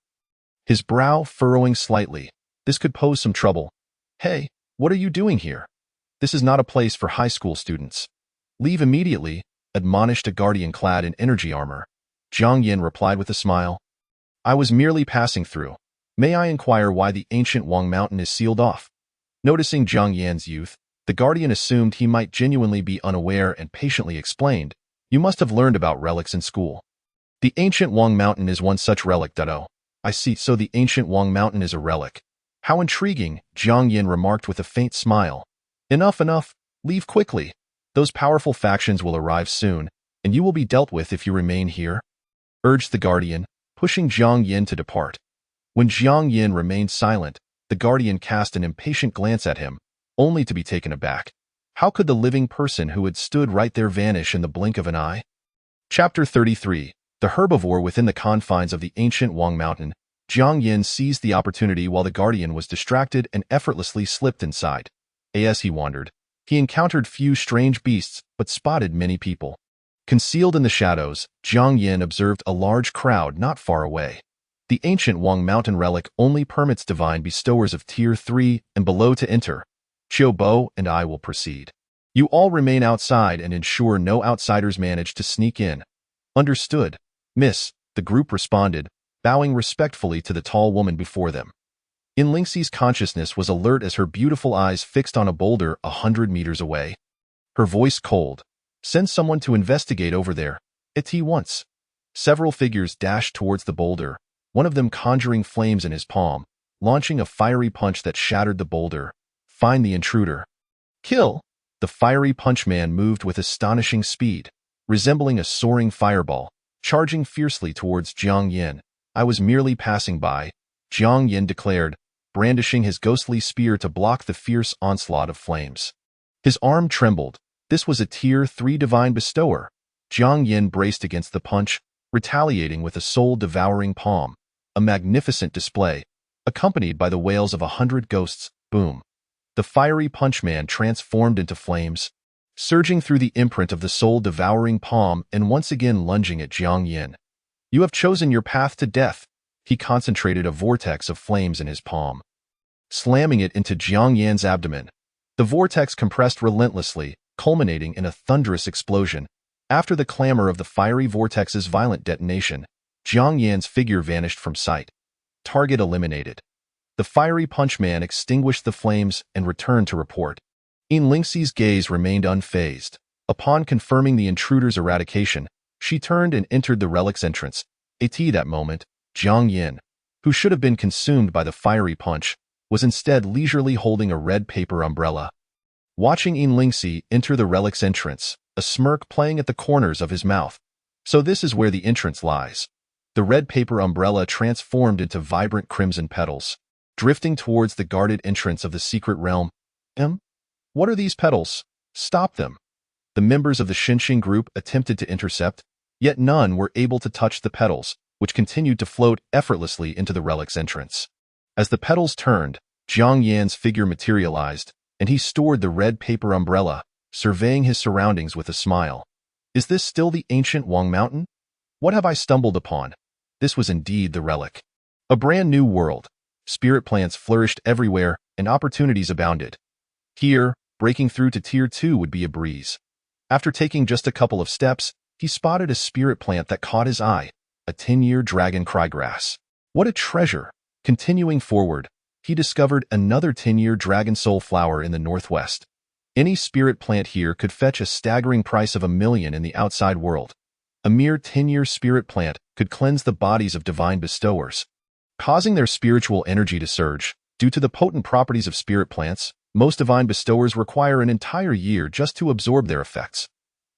His brow furrowing slightly. This could pose some trouble. Hey, what are you doing here? This is not a place for high school students. Leave immediately, admonished a guardian clad in energy armor. Jiang Yin replied with a smile. I was merely passing through. May I inquire why the ancient Wang Mountain is sealed off? Noticing Jiang Yan's youth, the guardian assumed he might genuinely be unaware and patiently explained, You must have learned about relics in school. The ancient Wang Mountain is one such relic. Oh, I see, so the ancient Wang Mountain is a relic. How intriguing, Jiang Yin remarked with a faint smile. Enough, leave quickly. Those powerful factions will arrive soon, and you will be dealt with if you remain here, urged the guardian, pushing Jiang Yin to depart. When Jiang Yin remained silent, the guardian cast an impatient glance at him, only to be taken aback. How could the living person who had stood right there vanish in the blink of an eye? Chapter 33. The herbivore within the confines of the ancient Wang Mountain. Jiang Yin seized the opportunity while the guardian was distracted and effortlessly slipped inside. As he wandered, he encountered few strange beasts but spotted many people. Concealed in the shadows, Jiang Yin observed a large crowd not far away. The ancient Wang Mountain relic only permits divine bestowers of Tier 3 and below to enter. Qiu Bo and I will proceed. You all remain outside and ensure no outsiders manage to sneak in. Understood, Miss, the group responded, bowing respectfully to the tall woman before them. Lingxi's consciousness was alert as her beautiful eyes fixed on a boulder 100 meters away. Her voice cold. Send someone to investigate over there. At once. Several figures dashed towards the boulder, one of them conjuring flames in his palm, launching a fiery punch that shattered the boulder. Find the intruder. Kill! The fiery punch man moved with astonishing speed, resembling a soaring fireball, charging fiercely towards Jiang Yin. I was merely passing by, Jiang Yin declared, brandishing his ghostly spear to block the fierce onslaught of flames. His arm trembled. This was a Tier 3 divine bestower. Jiang Yin braced against the punch, retaliating with a soul-devouring palm. A magnificent display, accompanied by the wails of 100 ghosts. Boom. The fiery punch man transformed into flames, surging through the imprint of the soul-devouring palm and once again lunging at Jiang Yin. You have chosen your path to death. He concentrated a vortex of flames in his palm, slamming it into Jiang Yan's abdomen. The vortex compressed relentlessly, culminating in a thunderous explosion. After the clamor of the fiery vortex's violent detonation, Jiang Yan's figure vanished from sight. Target eliminated. The fiery punch man extinguished the flames and returned to report. Lingxi's gaze remained unfazed. Upon confirming the intruder's eradication, she turned and entered the relic's entrance. At that moment, Jiang Yin, who should have been consumed by the fiery punch, was instead leisurely holding a red paper umbrella. Watching Lingxi enter the relic's entrance, a smirk playing at the corners of his mouth. So this is where the entrance lies. The red paper umbrella transformed into vibrant crimson petals, drifting towards the guarded entrance of the secret realm. What are these petals? Stop them. The members of the Xinxing group attempted to intercept, yet none were able to touch the petals, which continued to float effortlessly into the relic's entrance. As the petals turned, Jiang Yan's figure materialized, and he stored the red paper umbrella, surveying his surroundings with a smile. Is this still the ancient Wang Mountain? What have I stumbled upon? This was indeed the relic. A brand new world. Spirit plants flourished everywhere, and opportunities abounded. Here, breaking through to Tier 2 would be a breeze. After taking just a couple of steps, he spotted a spirit plant that caught his eye, a 10-year dragon craygrass. What a treasure! Continuing forward, he discovered another 10-year dragon soul flower in the northwest. Any spirit plant here could fetch a staggering price of $1 million in the outside world. A mere 10-year spirit plant could cleanse the bodies of divine bestowers, causing their spiritual energy to surge. Due to the potent properties of spirit plants, most divine bestowers require an entire year just to absorb their effects.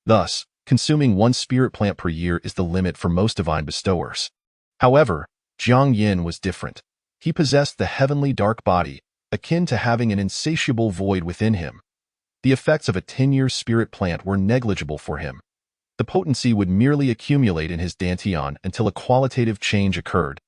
Thus, consuming one spirit plant per year is the limit for most divine bestowers. However, Jiang Yin was different. He possessed the heavenly dark body, akin to having an insatiable void within him. The effects of a 10-year spirit plant were negligible for him. The potency would merely accumulate in his dantian until a qualitative change occurred.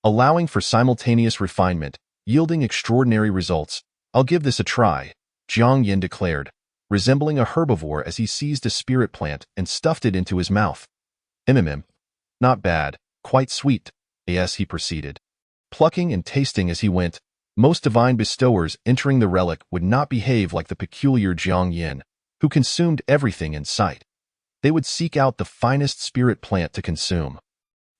allowing for simultaneous refinement, yielding extraordinary results. I'll give this a try, Jiang Yin declared, resembling a herbivore as he seized a spirit plant and stuffed it into his mouth. Not bad, quite sweet, yes, he proceeded, plucking and tasting as he went. Most divine bestowers entering the relic would not behave like the peculiar Jiang Yin, who consumed everything in sight. They would seek out the finest spirit plant to consume.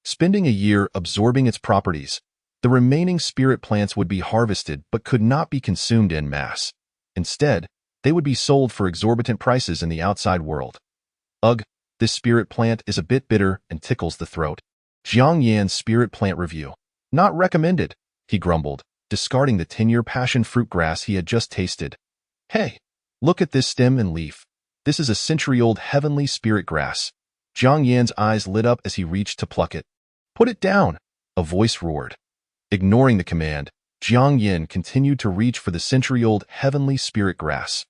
Spending a year absorbing its properties, the remaining spirit plants would be harvested but could not be consumed en masse. Instead, they would be sold for exorbitant prices in the outside world. Ugh, this spirit plant is a bit bitter and tickles the throat. Jiang Yan's spirit plant review. Not recommended, he grumbled, discarding the 10-year passion fruit grass he had just tasted. Hey, look at this stem and leaf. This is a century-old heavenly spirit grass. Jiang Yan's eyes lit up as he reached to pluck it. Put it down, a voice roared. Ignoring the command, Jiang Yin continued to reach for the century-old heavenly spirit grass.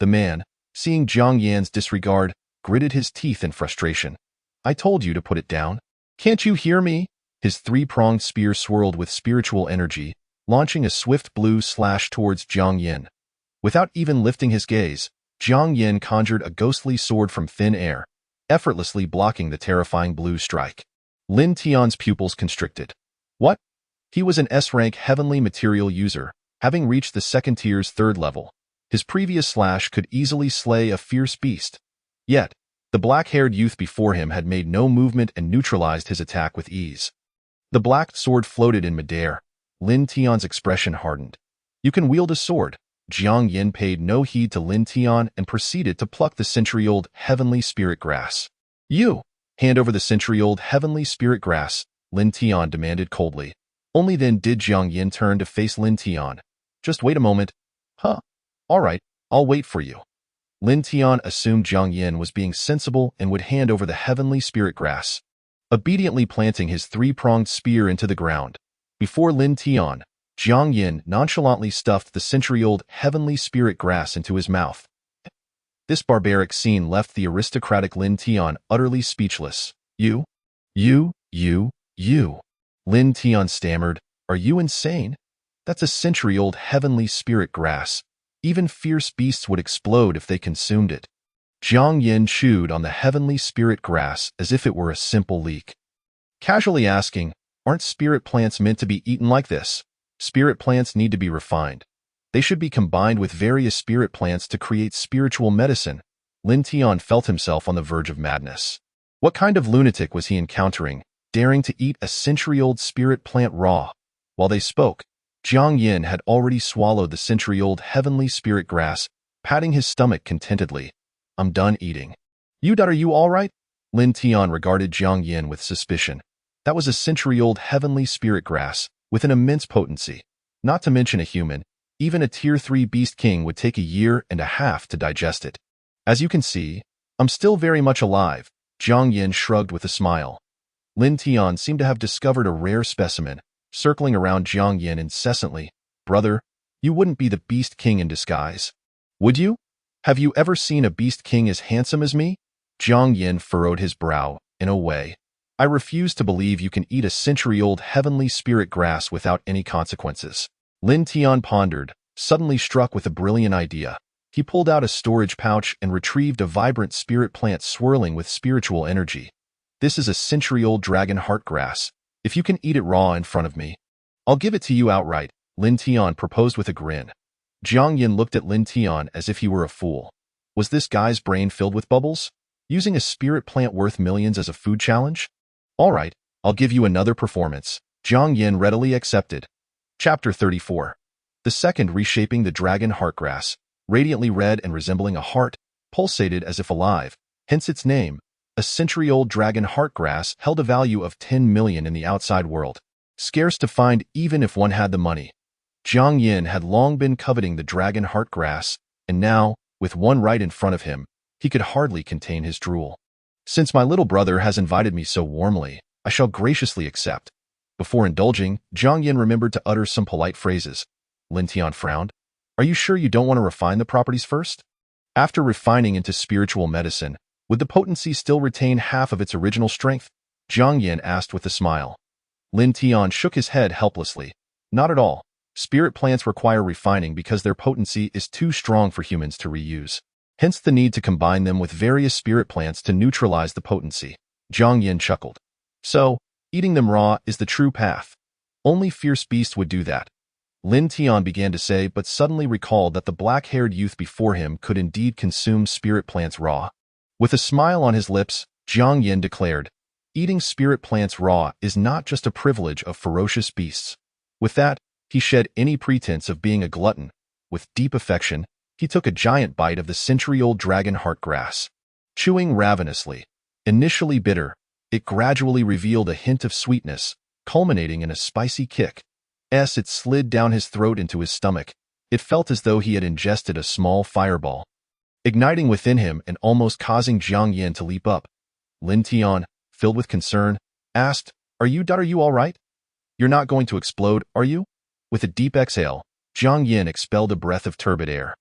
The man, seeing Jiang Yan's disregard, gritted his teeth in frustration. I told you to put it down. Can't you hear me? His three-pronged spear swirled with spiritual energy, launching a swift blue slash towards Jiang Yin. Without even lifting his gaze, Jiang Yin conjured a ghostly sword from thin air, effortlessly blocking the terrifying blue strike. Lin Tian's pupils constricted. What? He was an S-rank heavenly material user, having reached the second tier's third level. His previous slash could easily slay a fierce beast. Yet, the black-haired youth before him had made no movement and neutralized his attack with ease. The black sword floated in midair. Lin Tian's expression hardened. You can wield a sword. Jiang Yin paid no heed to Lin Tian and proceeded to pluck the century-old heavenly spirit grass. You! Hand over the century-old heavenly spirit grass, Lin Tian demanded coldly. Only then did Jiang Yin turn to face Lin Tian. Just wait a moment. Huh. All right, I'll wait for you. Lin Tian assumed Jiang Yin was being sensible and would hand over the heavenly spirit grass, obediently planting his three-pronged spear into the ground. Before Lin Tian, Jiang Yin nonchalantly stuffed the century-old heavenly spirit grass into his mouth. This barbaric scene left the aristocratic Lin Tian utterly speechless. You? Lin Tian stammered. Are you insane? That's a century-old heavenly spirit grass. Even fierce beasts would explode if they consumed it. Jiang Yin chewed on the heavenly spirit grass as if it were a simple leek, casually asking, aren't spirit plants meant to be eaten like this? Spirit plants need to be refined. They should be combined with various spirit plants to create spiritual medicine. Lin Tian felt himself on the verge of madness. What kind of lunatic was he encountering, daring to eat a century-old spirit plant raw? While they spoke, Jiang Yin had already swallowed the century-old heavenly spirit grass, patting his stomach contentedly. I'm done eating. Are you all right? Lin Tian regarded Jiang Yin with suspicion. That was a century-old heavenly spirit grass, with an immense potency. Not to mention a human, even a Tier 3 Beast King would take a year and a half to digest it. As you can see, I'm still very much alive, Jiang Yin shrugged with a smile. Lin Tian seemed to have discovered a rare specimen, circling around Jiang Yin incessantly. Brother, you wouldn't be the Beast King in disguise, would you? Have you ever seen a Beast King as handsome as me? Jiang Yin furrowed his brow. In a way, I refuse to believe you can eat a century-old heavenly spirit grass without any consequences. Lin Tian pondered, suddenly struck with a brilliant idea. He pulled out a storage pouch and retrieved a vibrant spirit plant swirling with spiritual energy. This is a century-old dragon heart grass. If you can eat it raw in front of me, I'll give it to you outright, Lin Tian proposed with a grin. Jiang Yin looked at Lin Tian as if he were a fool. Was this guy's brain filled with bubbles? Using a spirit plant worth millions as a food challenge? All right, I'll give you another performance. Jiang Yin readily accepted. Chapter 34. The second reshaping the dragon heartgrass, radiantly red and resembling a heart, pulsated as if alive, hence its name. A century-old dragon heartgrass held a value of 10 million in the outside world, scarce to find even if one had the money. Jiang Yin had long been coveting the dragon heartgrass, and now, with one right in front of him, he could hardly contain his drool. Since my little brother has invited me so warmly, I shall graciously accept. Before indulging, Jiang Yin remembered to utter some polite phrases. Lin Tian frowned. Are you sure you don't want to refine the properties first? After refining into spiritual medicine, would the potency still retain half of its original strength? Jiang Yin asked with a smile. Lin Tian shook his head helplessly. Not at all. Spirit plants require refining because their potency is too strong for humans to reuse. Hence the need to combine them with various spirit plants to neutralize the potency. Jiang Yin chuckled. So, eating them raw is the true path. Only fierce beasts would do that. Lin Tian began to say, but suddenly recalled that the black-haired youth before him could indeed consume spirit plants raw. With a smile on his lips, Jiang Yin declared, eating spirit plants raw is not just a privilege of ferocious beasts. With that, he shed any pretense of being a glutton. With deep affection, he took a giant bite of the century-old dragon heart grass. Chewing ravenously, initially bitter, it gradually revealed a hint of sweetness, culminating in a spicy kick. As it slid down his throat into his stomach, it felt as though he had ingested a small fireball, igniting within him and almost causing Jiang Yin to leap up. Lin Tian, filled with concern, asked, Are you all right? You're not going to explode, are you? With a deep exhale, Jiang Yin expelled a breath of turbid air.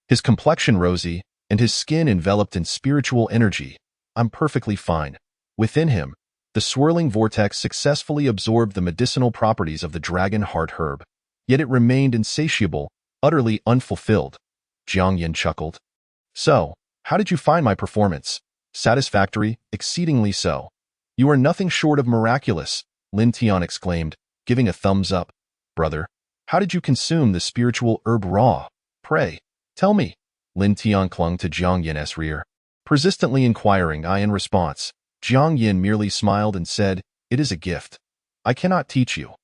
His complexion rosy, and his skin enveloped in spiritual energy. I'm perfectly fine. Within him, the swirling vortex successfully absorbed the medicinal properties of the dragon heart herb. Yet it remained insatiable, utterly unfulfilled. Jiang Yin chuckled. So, how did you find my performance? Satisfactory, exceedingly so. You are nothing short of miraculous, Lin Tian exclaimed, giving a thumbs up. Brother, how did you consume the spiritual herb raw? Pray, tell me. Lin Tian clung to Jiang Yin's rear, persistently inquiring. In response, Jiang Yin merely smiled and said, It is a gift. I cannot teach you.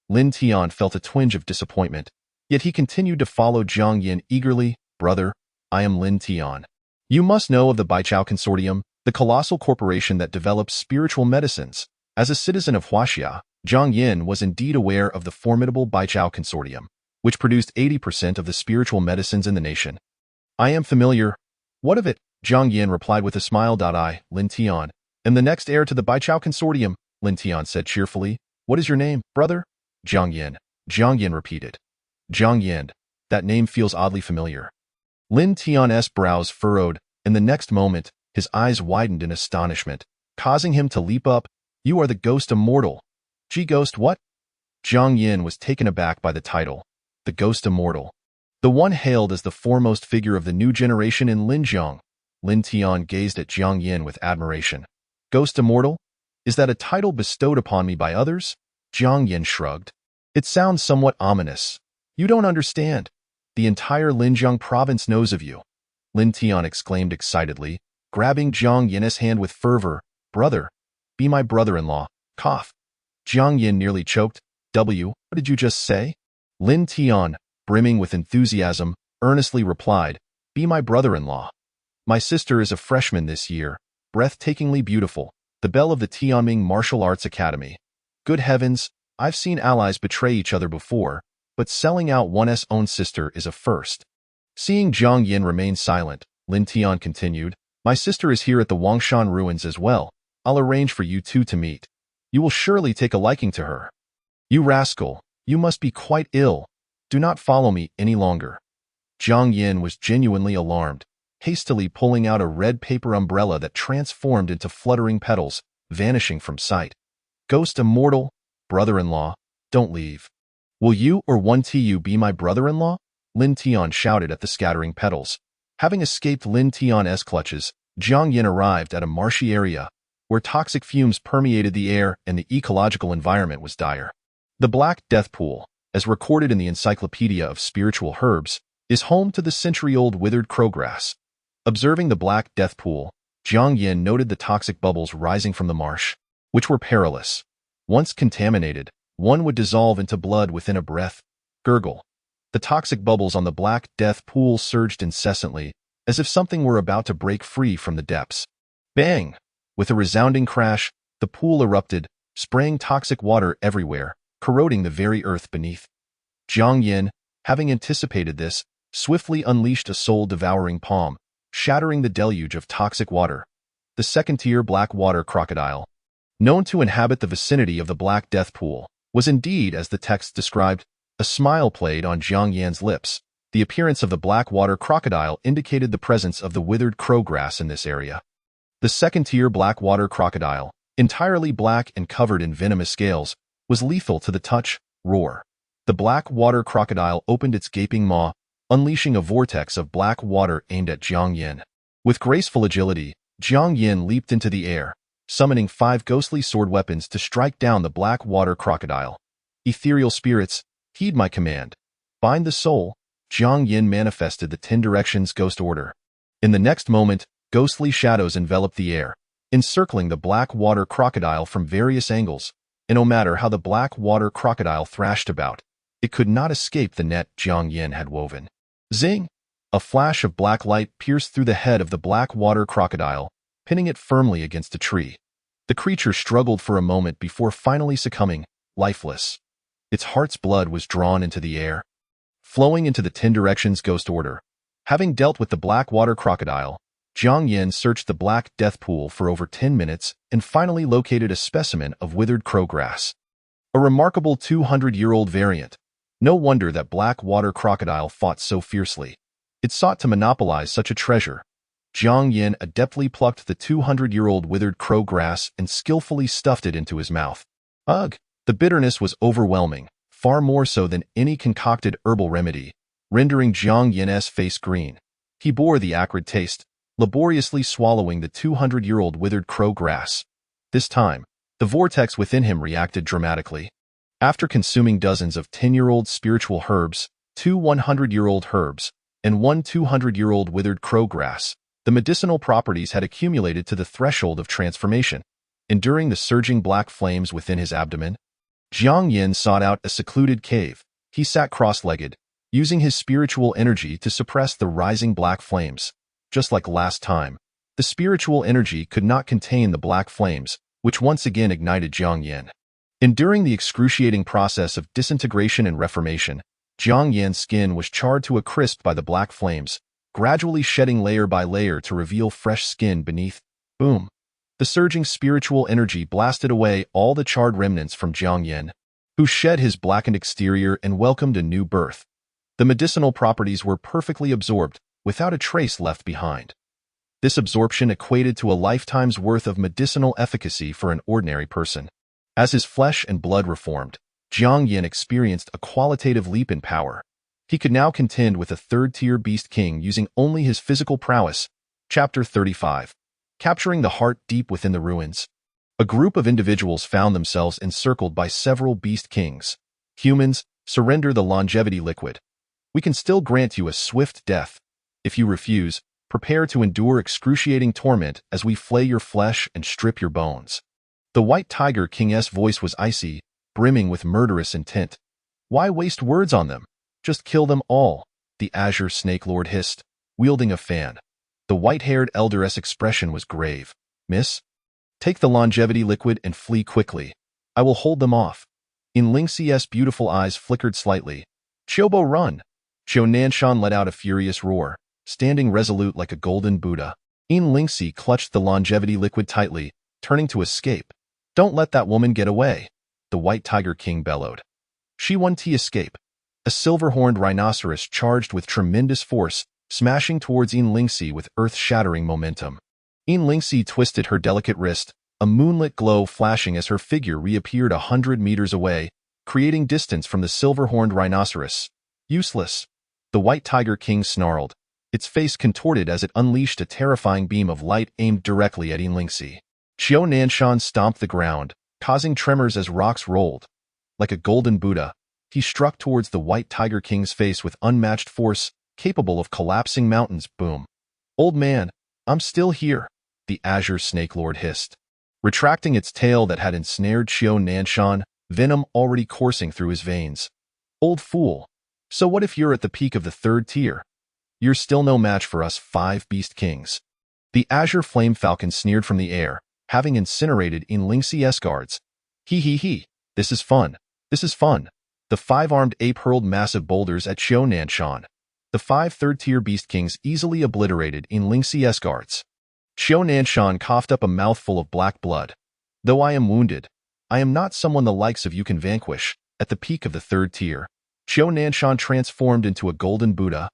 Lin Tian felt a twinge of disappointment, yet he continued to follow Jiang Yin eagerly. Brother, I am Lin Tian. You must know of the Baichao Consortium, the colossal corporation that develops spiritual medicines. As a citizen of Huaxia, Jiang Yin was indeed aware of the formidable Baichao Consortium, which produced 80% of the spiritual medicines in the nation. I am familiar. What of it? Jiang Yin replied with a smile. I, Lin Tian, am the next heir to the Baichao Consortium, Lin Tian said cheerfully. What is your name, brother? Jiang Yin repeated. Jiang Yin, that name feels oddly familiar. Lin Tian's brows furrowed, and the next moment, his eyes widened in astonishment, causing him to leap up. You are the Ghost Immortal. Ghost what? Jiang Yin was taken aback by the title. The Ghost Immortal. The one hailed as the foremost figure of the new generation in Linjiang. Lin Tian gazed at Jiang Yin with admiration. Ghost Immortal? Is that a title bestowed upon me by others? Jiang Yin shrugged. It sounds somewhat ominous. You don't understand. The entire Linjiang province knows of you. Lin Tian exclaimed excitedly, grabbing Jiang Yin's hand with fervor. Brother, be my brother-in-law. Cough. Jiang Yin nearly choked. What did you just say? Lin Tian, brimming with enthusiasm, earnestly replied, Be my brother-in-law. My sister is a freshman this year, breathtakingly beautiful, the belle of the Tianming Martial Arts Academy. Good heavens, I've seen allies betray each other before, but selling out one's own sister is a first. Seeing Jiang Yin remain silent, Lin Tian continued, My sister is here at the Wangshan ruins as well. I'll arrange for you two to meet. You will surely take a liking to her. You rascal, you must be quite ill. Do not follow me any longer. Jiang Yin was genuinely alarmed, hastily pulling out a red paper umbrella that transformed into fluttering petals, vanishing from sight. Ghost Immortal, brother-in-law, don't leave. Will you or one Tu be my brother-in-law? Lin Tian shouted at the scattering petals. Having escaped Lin Tian's clutches, Jiang Yin arrived at a marshy area, where toxic fumes permeated the air and the ecological environment was dire. The Black Death Pool, as recorded in the Encyclopedia of Spiritual Herbs, is home to the century-old withered crowgrass. Observing the Black Death Pool, Jiang Yin noted the toxic bubbles rising from the marsh, which were perilous. Once contaminated, one would dissolve into blood within a breath. Gurgle. The toxic bubbles on the Black Death Pool surged incessantly, as if something were about to break free from the depths. Bang! With a resounding crash, the pool erupted, spraying toxic water everywhere, corroding the very earth beneath. Jiang Yin, having anticipated this, swiftly unleashed a soul-devouring palm, shattering the deluge of toxic water. The second-tier black water crocodile, known to inhabit the vicinity of the Black Death Pool, was indeed, as the text described. A smile played on Jiang Yin's lips. The appearance of the black water crocodile indicated the presence of the withered crowgrass in this area. The second-tier black water crocodile, entirely black and covered in venomous scales, was lethal to the touch. Roar. The black water crocodile opened its gaping maw, unleashing a vortex of black water aimed at Jiang Yin. With graceful agility, Jiang Yin leaped into the air, summoning 5 ghostly sword weapons to strike down the black water crocodile. Ethereal spirits, heed my command. Bind the soul. Jiang Yin manifested the 10 Directions Ghost Order. In the next moment, ghostly shadows enveloped the air, encircling the black water crocodile from various angles, and no matter how the black water crocodile thrashed about, it could not escape the net Jiang Yin had woven. Zing! A flash of black light pierced through the head of the black water crocodile, pinning it firmly against a tree. The creature struggled for a moment before finally succumbing, lifeless. Its heart's blood was drawn into the air, flowing into the 10 Directions Ghost Order. Having dealt with the black water crocodile, Jiang Yin searched the black death pool for over 10 minutes and finally located a specimen of withered crowgrass. A remarkable 200-year-old variant. No wonder that black water crocodile fought so fiercely. It sought to monopolize such a treasure. Jiang Yin adeptly plucked the 200-year-old withered crowgrass and skillfully stuffed it into his mouth. Ugh! The bitterness was overwhelming, far more so than any concocted herbal remedy, rendering Jiang Yin's face green. He bore the acrid taste, laboriously swallowing the 200-year-old withered crowgrass. This time, the vortex within him reacted dramatically. After consuming dozens of 10-year-old spiritual herbs, 2 100-year-old herbs, and 1 200-year-old withered crowgrass, the medicinal properties had accumulated to the threshold of transformation. Enduring the surging black flames within his abdomen, Jiang Yin sought out a secluded cave. He sat cross-legged, using his spiritual energy to suppress the rising black flames. Just like last time, the spiritual energy could not contain the black flames, which once again ignited Jiang Yin. Enduring the excruciating process of disintegration and reformation, Jiang Yin's skin was charred to a crisp by the black flames, gradually shedding layer by layer to reveal fresh skin beneath. Boom! The surging spiritual energy blasted away all the charred remnants from Jiang Yin, who shed his blackened exterior and welcomed a new birth. The medicinal properties were perfectly absorbed, without a trace left behind. This absorption equated to a lifetime's worth of medicinal efficacy for an ordinary person. As his flesh and blood reformed, Jiang Yin experienced a qualitative leap in power. He could now contend with a third-tier beast king using only his physical prowess. Chapter 35. Capturing the heart deep within the ruins. A group of individuals found themselves encircled by several beast kings. Humans, surrender the longevity liquid. We can still grant you a swift death. If you refuse, prepare to endure excruciating torment as we flay your flesh and strip your bones. The White Tiger King's voice was icy, brimming with murderous intent. Why waste words on them? Just kill them all, the Azure Snake Lord hissed, wielding a fan. The white-haired elder's expression was grave. Miss? Take the longevity liquid and flee quickly. I will hold them off. In Lingxi's beautiful eyes flickered slightly. Qiubo, run! Qiu Nanshan let out a furious roar, standing resolute like a golden Buddha. In Lingxi clutched the longevity liquid tightly, turning to escape. Don't let that woman get away, the White Tiger King bellowed. She won to escape. A silver-horned rhinoceros charged with tremendous force, smashing towards Yin Lingxi with earth-shattering momentum. Yin Lingxi twisted her delicate wrist, a moonlit glow flashing as her figure reappeared 100 meters away, creating distance from the silver-horned rhinoceros. Useless. The White Tiger King snarled, its face contorted as it unleashed a terrifying beam of light aimed directly at Yin Lingxi. Qiu Nanshan stomped the ground, causing tremors as rocks rolled. Like a golden Buddha, he struck towards the White Tiger King's face with unmatched force, capable of collapsing mountains. Boom. Old man, I'm still here, the Azure Snake Lord hissed. Retracting its tail that had ensnared Qiu Nanshan, venom already coursing through his veins. Old fool. So what if you're at the peak of the third tier? You're still no match for us 5 beast kings. The Azure Flame Falcon sneered from the air, having incinerated Yin Lingxi's guards. He. This is fun. This is fun. The 5-armed ape hurled massive boulders at Qiu Nanshan. The 5 third-tier beast kings easily obliterated Yin Lingxi's guards. Qiu Nanshan coughed up a mouthful of black blood. Though I am wounded, I am not someone the likes of you can vanquish. At the peak of the third tier, Qiu Nanshan transformed into a golden Buddha.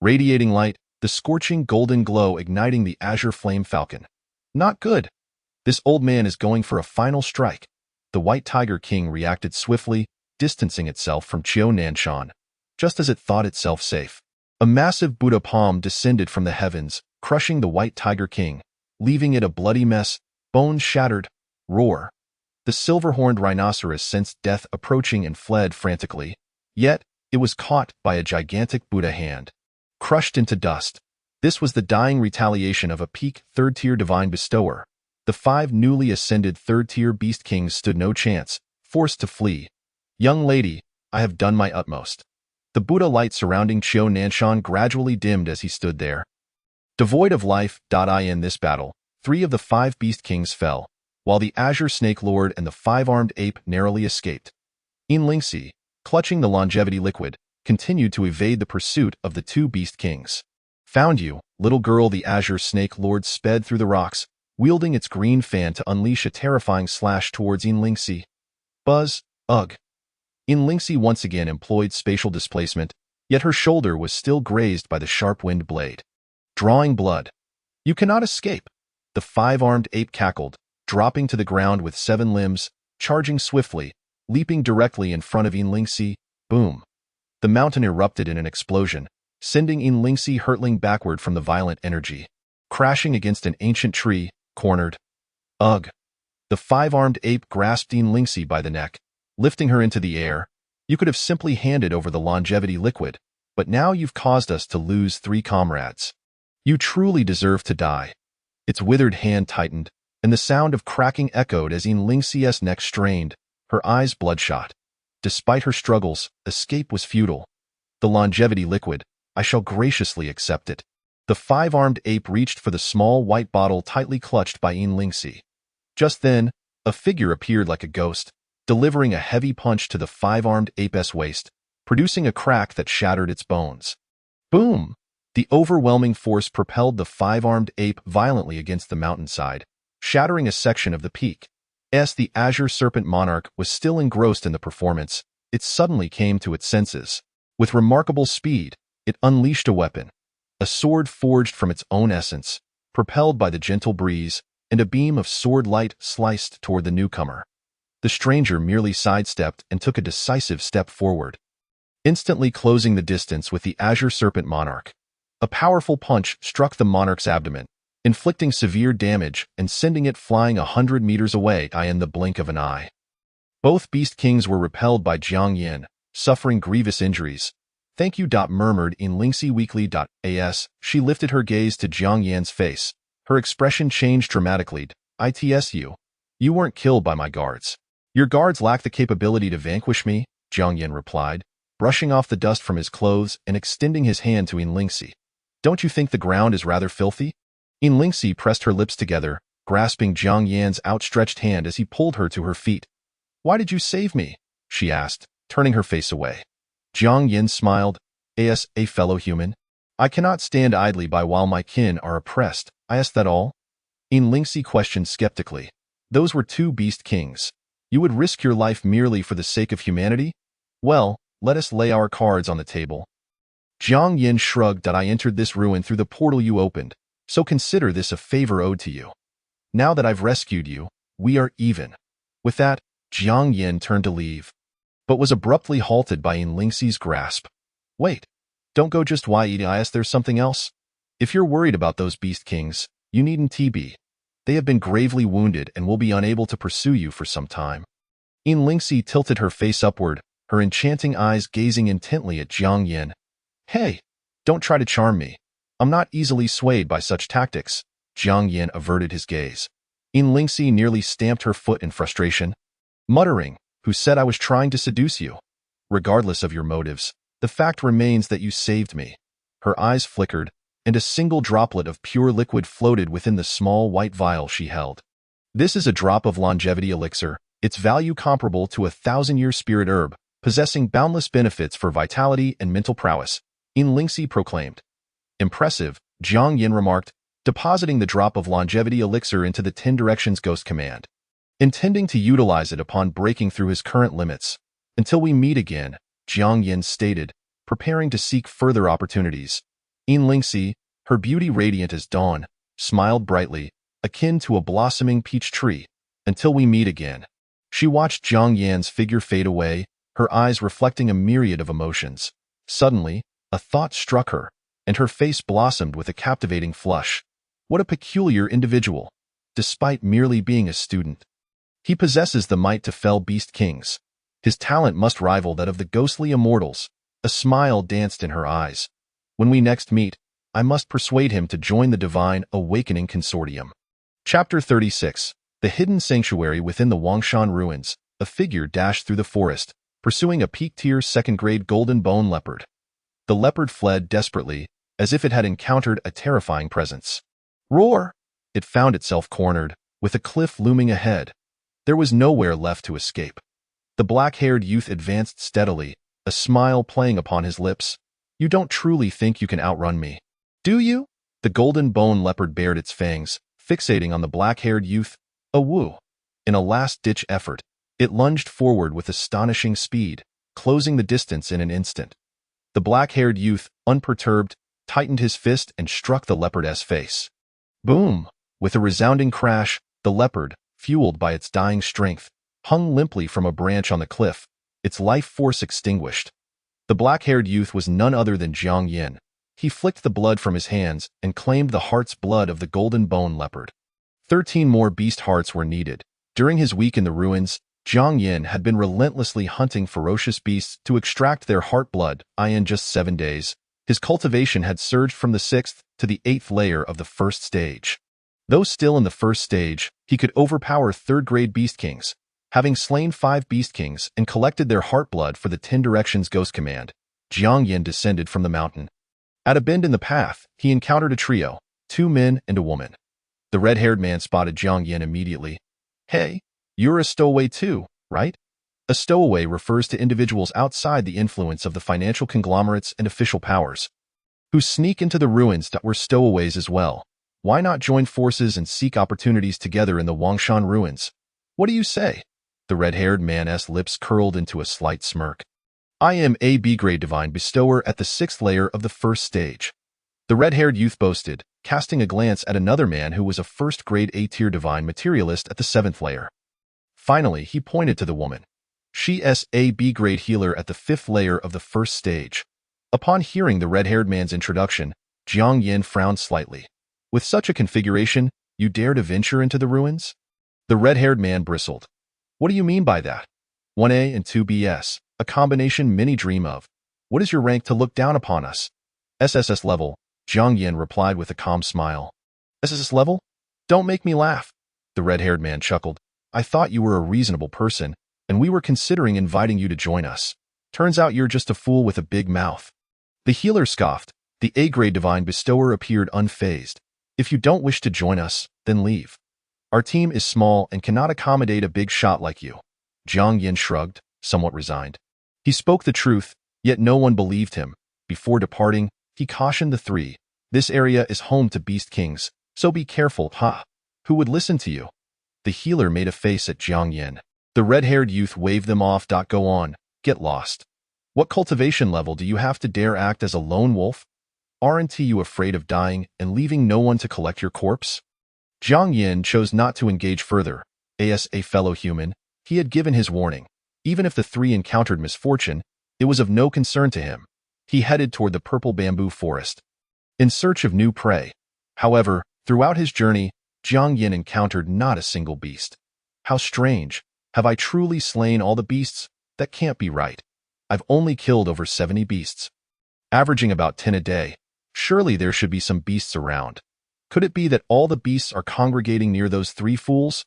Radiating light, the scorching golden glow igniting the Azure Flame Falcon. Not good. This old man is going for a final strike. the White Tiger King reacted swiftly, distancing itself from Qiu Nanshan, just as it thought itself safe. A massive Buddha palm descended from the heavens, crushing the White Tiger King, leaving it a bloody mess, bones shattered. Roar. The silver-horned rhinoceros sensed death approaching and fled frantically, yet it was caught by a gigantic Buddha hand. Crushed into dust. This was the dying retaliation of a peak third-tier divine bestower. The 5 newly ascended third-tier beast kings stood no chance, forced to flee. Young lady, I have done my utmost. The Buddha light surrounding Qiu Nanshan gradually dimmed as he stood there. Devoid of life. In this battle, 3 of the 5 beast kings fell, while the Azure Snake Lord and the 5-armed ape narrowly escaped. Yinlingxi, clutching the longevity liquid, continued to evade the pursuit of the 2 beast kings. Found you, little girl. The Azure Snake Lord sped through the rocks, wielding its green fan to unleash a terrifying slash towards Yinlingxi. Buzz, ugh. Yinlingxi once again employed spatial displacement, yet her shoulder was still grazed by the sharp-winged blade. Drawing blood. You cannot escape. The 5-armed ape cackled, dropping to the ground with 7 limbs, charging swiftly, leaping directly in front of Yinlingxi. Boom. The mountain erupted in an explosion, sending Yinlingxi hurtling backward from the violent energy. Crashing against an ancient tree, cornered. Ugh. The 5-armed ape grasped Yinlingxi by the neck, lifting her into the air. You could have simply handed over the longevity liquid, but now you've caused us to lose 3 comrades. You truly deserve to die. Its withered hand tightened, and the sound of cracking echoed as Yinlingxi's neck strained, her eyes bloodshot. Despite her struggles, escape was futile. The longevity liquid, I shall graciously accept it. The 5-armed ape reached for the small white bottle tightly clutched by Yinlingxi. Just then, a figure appeared like a ghost, delivering a heavy punch to the 5-armed ape's waist, producing a crack that shattered its bones. Boom! The overwhelming force propelled the 5-armed ape violently against the mountainside, shattering a section of the peak. As the Azure Serpent Monarch was still engrossed in the performance, it suddenly came to its senses. With remarkable speed, it unleashed a weapon. A sword forged from its own essence, propelled by the gentle breeze, and a beam of sword light sliced toward the newcomer. The stranger merely sidestepped and took a decisive step forward, instantly closing the distance with the Azure Serpent Monarch. A powerful punch struck the monarch's abdomen, inflicting severe damage and sending it flying 100 meters away in the blink of an eye. Both beast kings were repelled by Jiang Yin, suffering grievous injuries. Thank you. Murmured Yinlingxi weakly. As she lifted her gaze to Jiang Yan's face, her expression changed dramatically. "Itsu. You weren't killed by my guards. Your guards lack the capability to vanquish me," Jiang Yan replied, brushing off the dust from his clothes and extending his hand to Yinlingxi. "Don't you think the ground is rather filthy?" Yinlingxi pressed her lips together, grasping Jiang Yan's outstretched hand as he pulled her to her feet. "Why did you save me?" she asked, turning her face away. Jiang Yan smiled. "As a fellow human, I cannot stand idly by while my kin are oppressed. Is that all?" Yinlingxi questioned skeptically. "Those were 2 beast kings. You would risk your life merely for the sake of humanity? Well, let us lay our cards on the table." Jiang Yan shrugged. "I entered this ruin through the portal you opened, so consider this a favor owed to you. Now that I've rescued you, we are even." With that, Jiang Yan turned to leave, but was abruptly halted by Yinlingxi's grasp. "Wait, don't go just yet. There's something else. If you're worried about those beast kings, you needn't be. They have been gravely wounded and will be unable to pursue you for some time." Yinlingxi tilted her face upward, her enchanting eyes gazing intently at Jiang Yan. "Hey, don't try to charm me. I'm not easily swayed by such tactics." Jiang Yan averted his gaze. Yinlingxi nearly stamped her foot in frustration, muttering, "Who said I was trying to seduce you? Regardless of your motives, the fact remains that you saved me." Her eyes flickered, and a single droplet of pure liquid floated within the small white vial she held. "This is a drop of longevity elixir, its value comparable to a 1,000-year spirit herb, possessing boundless benefits for vitality and mental prowess," Yinlingxi proclaimed. "Impressive," Jiang Yan remarked, depositing the drop of longevity elixir into the 10 Directions Ghost command, intending to utilize it upon breaking through his current limits. "Until we meet again," Jiang Yan stated, preparing to seek further opportunities. Yinlingxi, her beauty radiant as dawn, smiled brightly, akin to a blossoming peach tree. "Until we meet again." She watched Jiang Yan's figure fade away, her eyes reflecting a myriad of emotions. Suddenly, a thought struck her, and her face blossomed with a captivating flush. What a peculiar individual, despite merely being a student. He possesses the might to fell beast kings. His talent must rival that of the ghostly immortals. A smile danced in her eyes. When we next meet, I must persuade him to join the Divine Awakening Consortium. Chapter 36. The Hidden Sanctuary Within the Wangshan Ruins. A figure dashed through the forest, pursuing a peak-tier second-grade golden bone leopard. The leopard fled desperately, as if it had encountered a terrifying presence. Roar! It found itself cornered, with a cliff looming ahead. There was nowhere left to escape. The black-haired youth advanced steadily, a smile playing upon his lips. You don't truly think you can outrun me, do you? The golden bone leopard bared its fangs, fixating on the black-haired youth. Woo! In a last-ditch effort, it lunged forward with astonishing speed, closing the distance in an instant. The black-haired youth, unperturbed, tightened his fist and struck the leopard's face. Boom! With a resounding crash, the leopard, fueled by its dying strength, hung limply from a branch on the cliff, its life force extinguished. The black-haired youth was none other than Jiang Yan. He flicked the blood from his hands and claimed the heart's blood of the golden bone leopard. 13 more beast hearts were needed. During his week in the ruins, Jiang Yan had been relentlessly hunting ferocious beasts to extract their heart blood. In just 7 days, his cultivation had surged from the 6th to the 8th layer of the first stage. Though still in the first stage, he could overpower third-grade beast kings. Having slain 5 beast kings and collected their heart blood for the 10 Directions Ghost Command, Jiang Yan descended from the mountain. At a bend in the path, he encountered a trio, 2 men and a woman. The red-haired man spotted Jiang Yan immediately. Hey, you're a stowaway too, right? A stowaway refers to individuals outside the influence of the financial conglomerates and official powers, who sneak into the ruins that were stowaways as well. Why not join forces and seek opportunities together in the Wangshan ruins? What do you say? The red-haired man's lips curled into a slight smirk. I am a B-grade divine bestower at the 6th layer of the first stage. The red-haired youth boasted, casting a glance at another man who was a first-grade A-tier divine materialist at the 7th layer. Finally, he pointed to the woman. She is a B-grade healer at the 5th layer of the first stage. Upon hearing the red-haired man's introduction, Jiang Yan frowned slightly. With such a configuration, you dare to venture into the ruins? The red-haired man bristled. What do you mean by that? 1A and 2BS, a combination many dream of. What is your rank to look down upon us? SSS level, Jiang Yan replied with a calm smile. SSS level? Don't make me laugh. The red-haired man chuckled. I thought you were a reasonable person, and we were considering inviting you to join us. Turns out you're just a fool with a big mouth. The healer scoffed. The A-grade divine bestower appeared unfazed. If you don't wish to join us, then leave. Our team is small and cannot accommodate a big shot like you. Jiang Yan shrugged, somewhat resigned. He spoke the truth, yet no one believed him. Before departing, he cautioned the 3. This area is home to beast kings, so be careful, Who would listen to you? The healer made a face at Jiang Yan. The red-haired youth waved them off. Go on, get lost. What cultivation level do you have to dare act as a lone wolf? Aren't you afraid of dying and leaving no one to collect your corpse? Jiang Yan chose not to engage further. As a fellow human, he had given his warning. Even if the 3 encountered misfortune, it was of no concern to him. He headed toward the purple bamboo forest, in search of new prey. However, throughout his journey, Jiang Yan encountered not a single beast. How strange. Have I truly slain all the beasts? That can't be right. I've only killed over 70 beasts, averaging about 10 a day. Surely there should be some beasts around. Could it be that all the beasts are congregating near those 3 fools?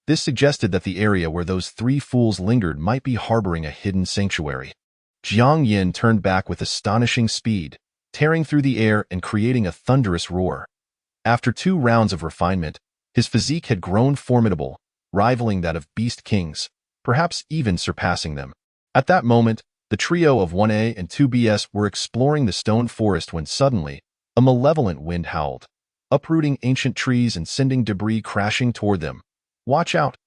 This suggested that the area where those 3 fools lingered might be harboring a hidden sanctuary. Jiang Yan turned back with astonishing speed, tearing through the air and creating a thunderous roar. After 2 rounds of refinement, his physique had grown formidable, rivaling that of beast kings, perhaps even surpassing them. At that moment, the trio of 1A and 2BS were exploring the stone forest when suddenly, a malevolent wind howled, uprooting ancient trees and sending debris crashing toward them. Watch out!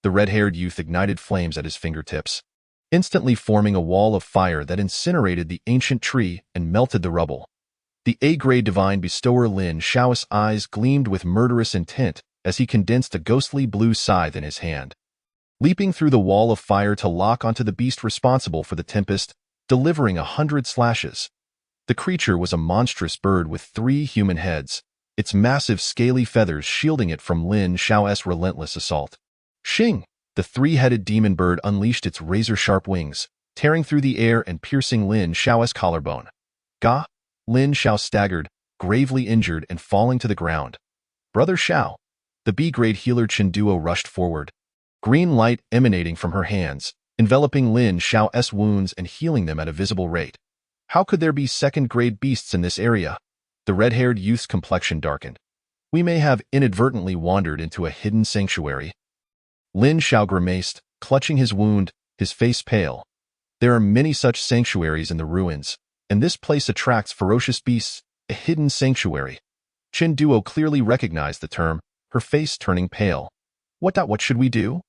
The red-haired youth ignited flames at his fingertips, instantly forming a wall of fire that incinerated the ancient tree and melted the rubble. The A-grade divine bestower Lin Shao's eyes gleamed with murderous intent as he condensed a ghostly blue scythe in his hand. leaping through the wall of fire to lock onto the beast responsible for the tempest, delivering 100 slashes. The creature was a monstrous bird with 3 human heads, its massive scaly feathers shielding it from Lin Xiao's relentless assault. Xing, the 3-headed demon bird, unleashed its razor-sharp wings, tearing through the air and piercing Lin Xiao's collarbone. Ga! Lin Xiao staggered, gravely injured and falling to the ground. Brother Xiao! The B-grade healer Chen Duo rushed forward, green light emanating from her hands, enveloping Lin Xiao's wounds and healing them at a visible rate. How could there be second-grade beasts in this area? The red-haired youth's complexion darkened. We may have inadvertently wandered into a hidden sanctuary. Lin Xiao grimaced, clutching his wound, his face pale. There are many such sanctuaries in the ruins, and this place attracts ferocious beasts, a hidden sanctuary. Chen Duo clearly recognized the term, her face turning pale. What should we do?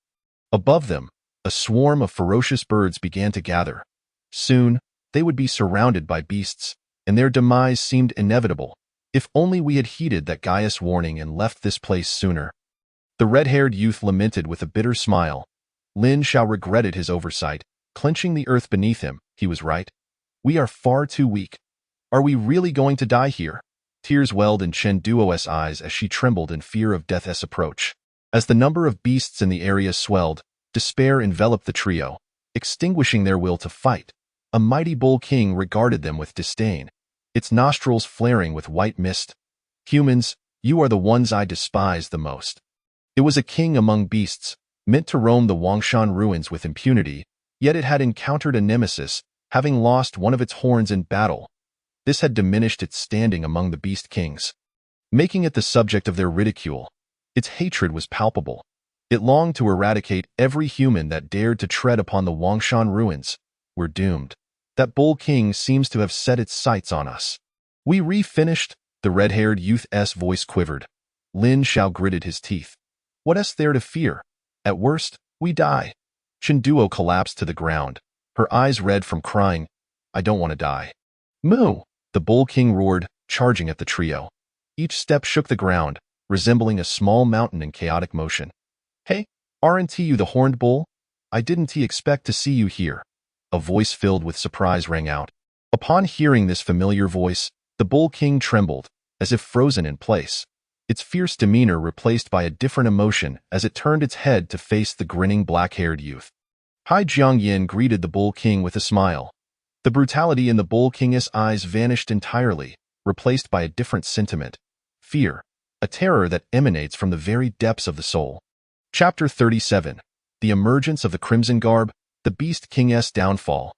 Above them, a swarm of ferocious birds began to gather. Soon, they would be surrounded by beasts, and their demise seemed inevitable. If only we had heeded that Gaius warning and left this place sooner. The red-haired youth lamented with a bitter smile. Lin Xiao regretted his oversight, clenching the earth beneath him. He was right. We are far too weak. Are we really going to die here? Tears welled in Chen Duo's eyes as she trembled in fear of death's approach. As the number of beasts in the area swelled, despair enveloped the trio, extinguishing their will to fight. A mighty bull king regarded them with disdain, its nostrils flaring with white mist. Humans, you are the ones I despise the most. It was a king among beasts, meant to roam the Wangshan ruins with impunity, yet it had encountered a nemesis, having lost one of its horns in battle. This had diminished its standing among the beast kings, making it the subject of their ridicule. Its hatred was palpable. It longed to eradicate every human that dared to tread upon the Wangshan ruins. We're doomed. That bull king seems to have set its sights on us. We re-finished, the red-haired youth's voice quivered. Lin Xiao gritted his teeth. What's there to fear? At worst, we die. Chen Duo collapsed to the ground, her eyes red from crying. I don't want to die. Moo! The bull king roared, charging at the trio. Each step shook the ground, resembling a small mountain in chaotic motion. Hey, aren't you the horned bull? I didn't expect to see you here. A voice filled with surprise rang out. Upon hearing this familiar voice, the bull king trembled, as if frozen in place, its fierce demeanor replaced by a different emotion as it turned its head to face the grinning black-haired youth. Hai Jiangyin greeted the bull king with a smile. The brutality in the bull king's eyes vanished entirely, replaced by a different sentiment. Fear, a terror that emanates from the very depths of the soul. Chapter 37. The Emergence of the Crimson Garb, the Beast King's Downfall.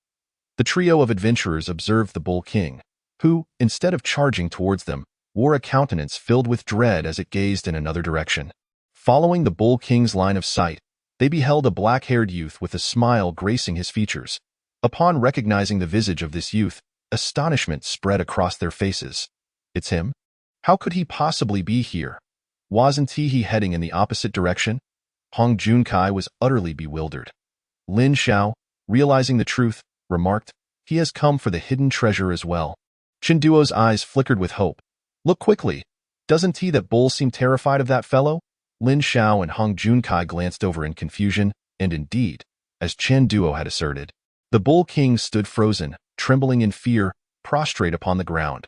The trio of adventurers observed the bull king, who, instead of charging towards them, wore a countenance filled with dread as it gazed in another direction. Following the bull king's line of sight, they beheld a black-haired youth with a smile gracing his features. Upon recognizing the visage of this youth, astonishment spread across their faces. It's him? How could he possibly be here? Wasn't he heading in the opposite direction? Hong Junkai was utterly bewildered. Lin Xiao, realizing the truth, remarked, he has come for the hidden treasure as well. Chen Duo's eyes flickered with hope. Look quickly. Doesn't that bull seem terrified of that fellow? Lin Xiao and Hong Junkai glanced over in confusion, and indeed, as Chen Duo had asserted, the bull king stood frozen, trembling in fear, prostrate upon the ground.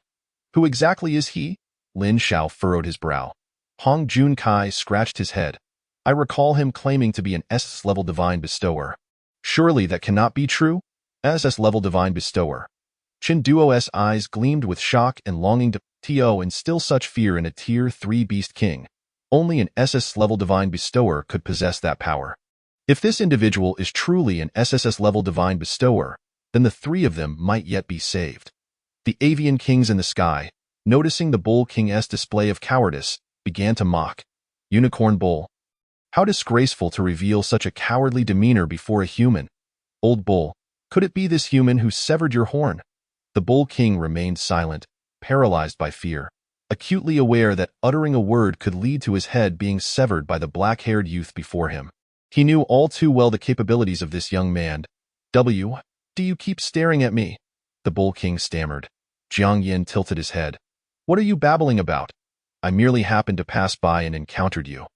Who exactly is he? Lin Xiao furrowed his brow. Hong Junkai scratched his head. I recall him claiming to be an SS-level divine bestower. Surely that cannot be true? SS-level divine bestower. Chen Duo's eyes gleamed with shock and longing to instill such fear in a Tier 3 beast king. Only an SS-level divine bestower could possess that power. If this individual is truly an SSS-level divine bestower, then the 3 of them might yet be saved. The avian kings in the sky, noticing the bull king's display of cowardice, began to mock. Unicorn bull. How disgraceful to reveal such a cowardly demeanor before a human. Old bull, could it be this human who severed your horn? The bull king remained silent, paralyzed by fear, acutely aware that uttering a word could lead to his head being severed by the black-haired youth before him. He knew all too well the capabilities of this young man. Do you keep staring at me? The bull king stammered. Jiang Yin tilted his head. What are you babbling about? I merely happened to pass by and encountered you.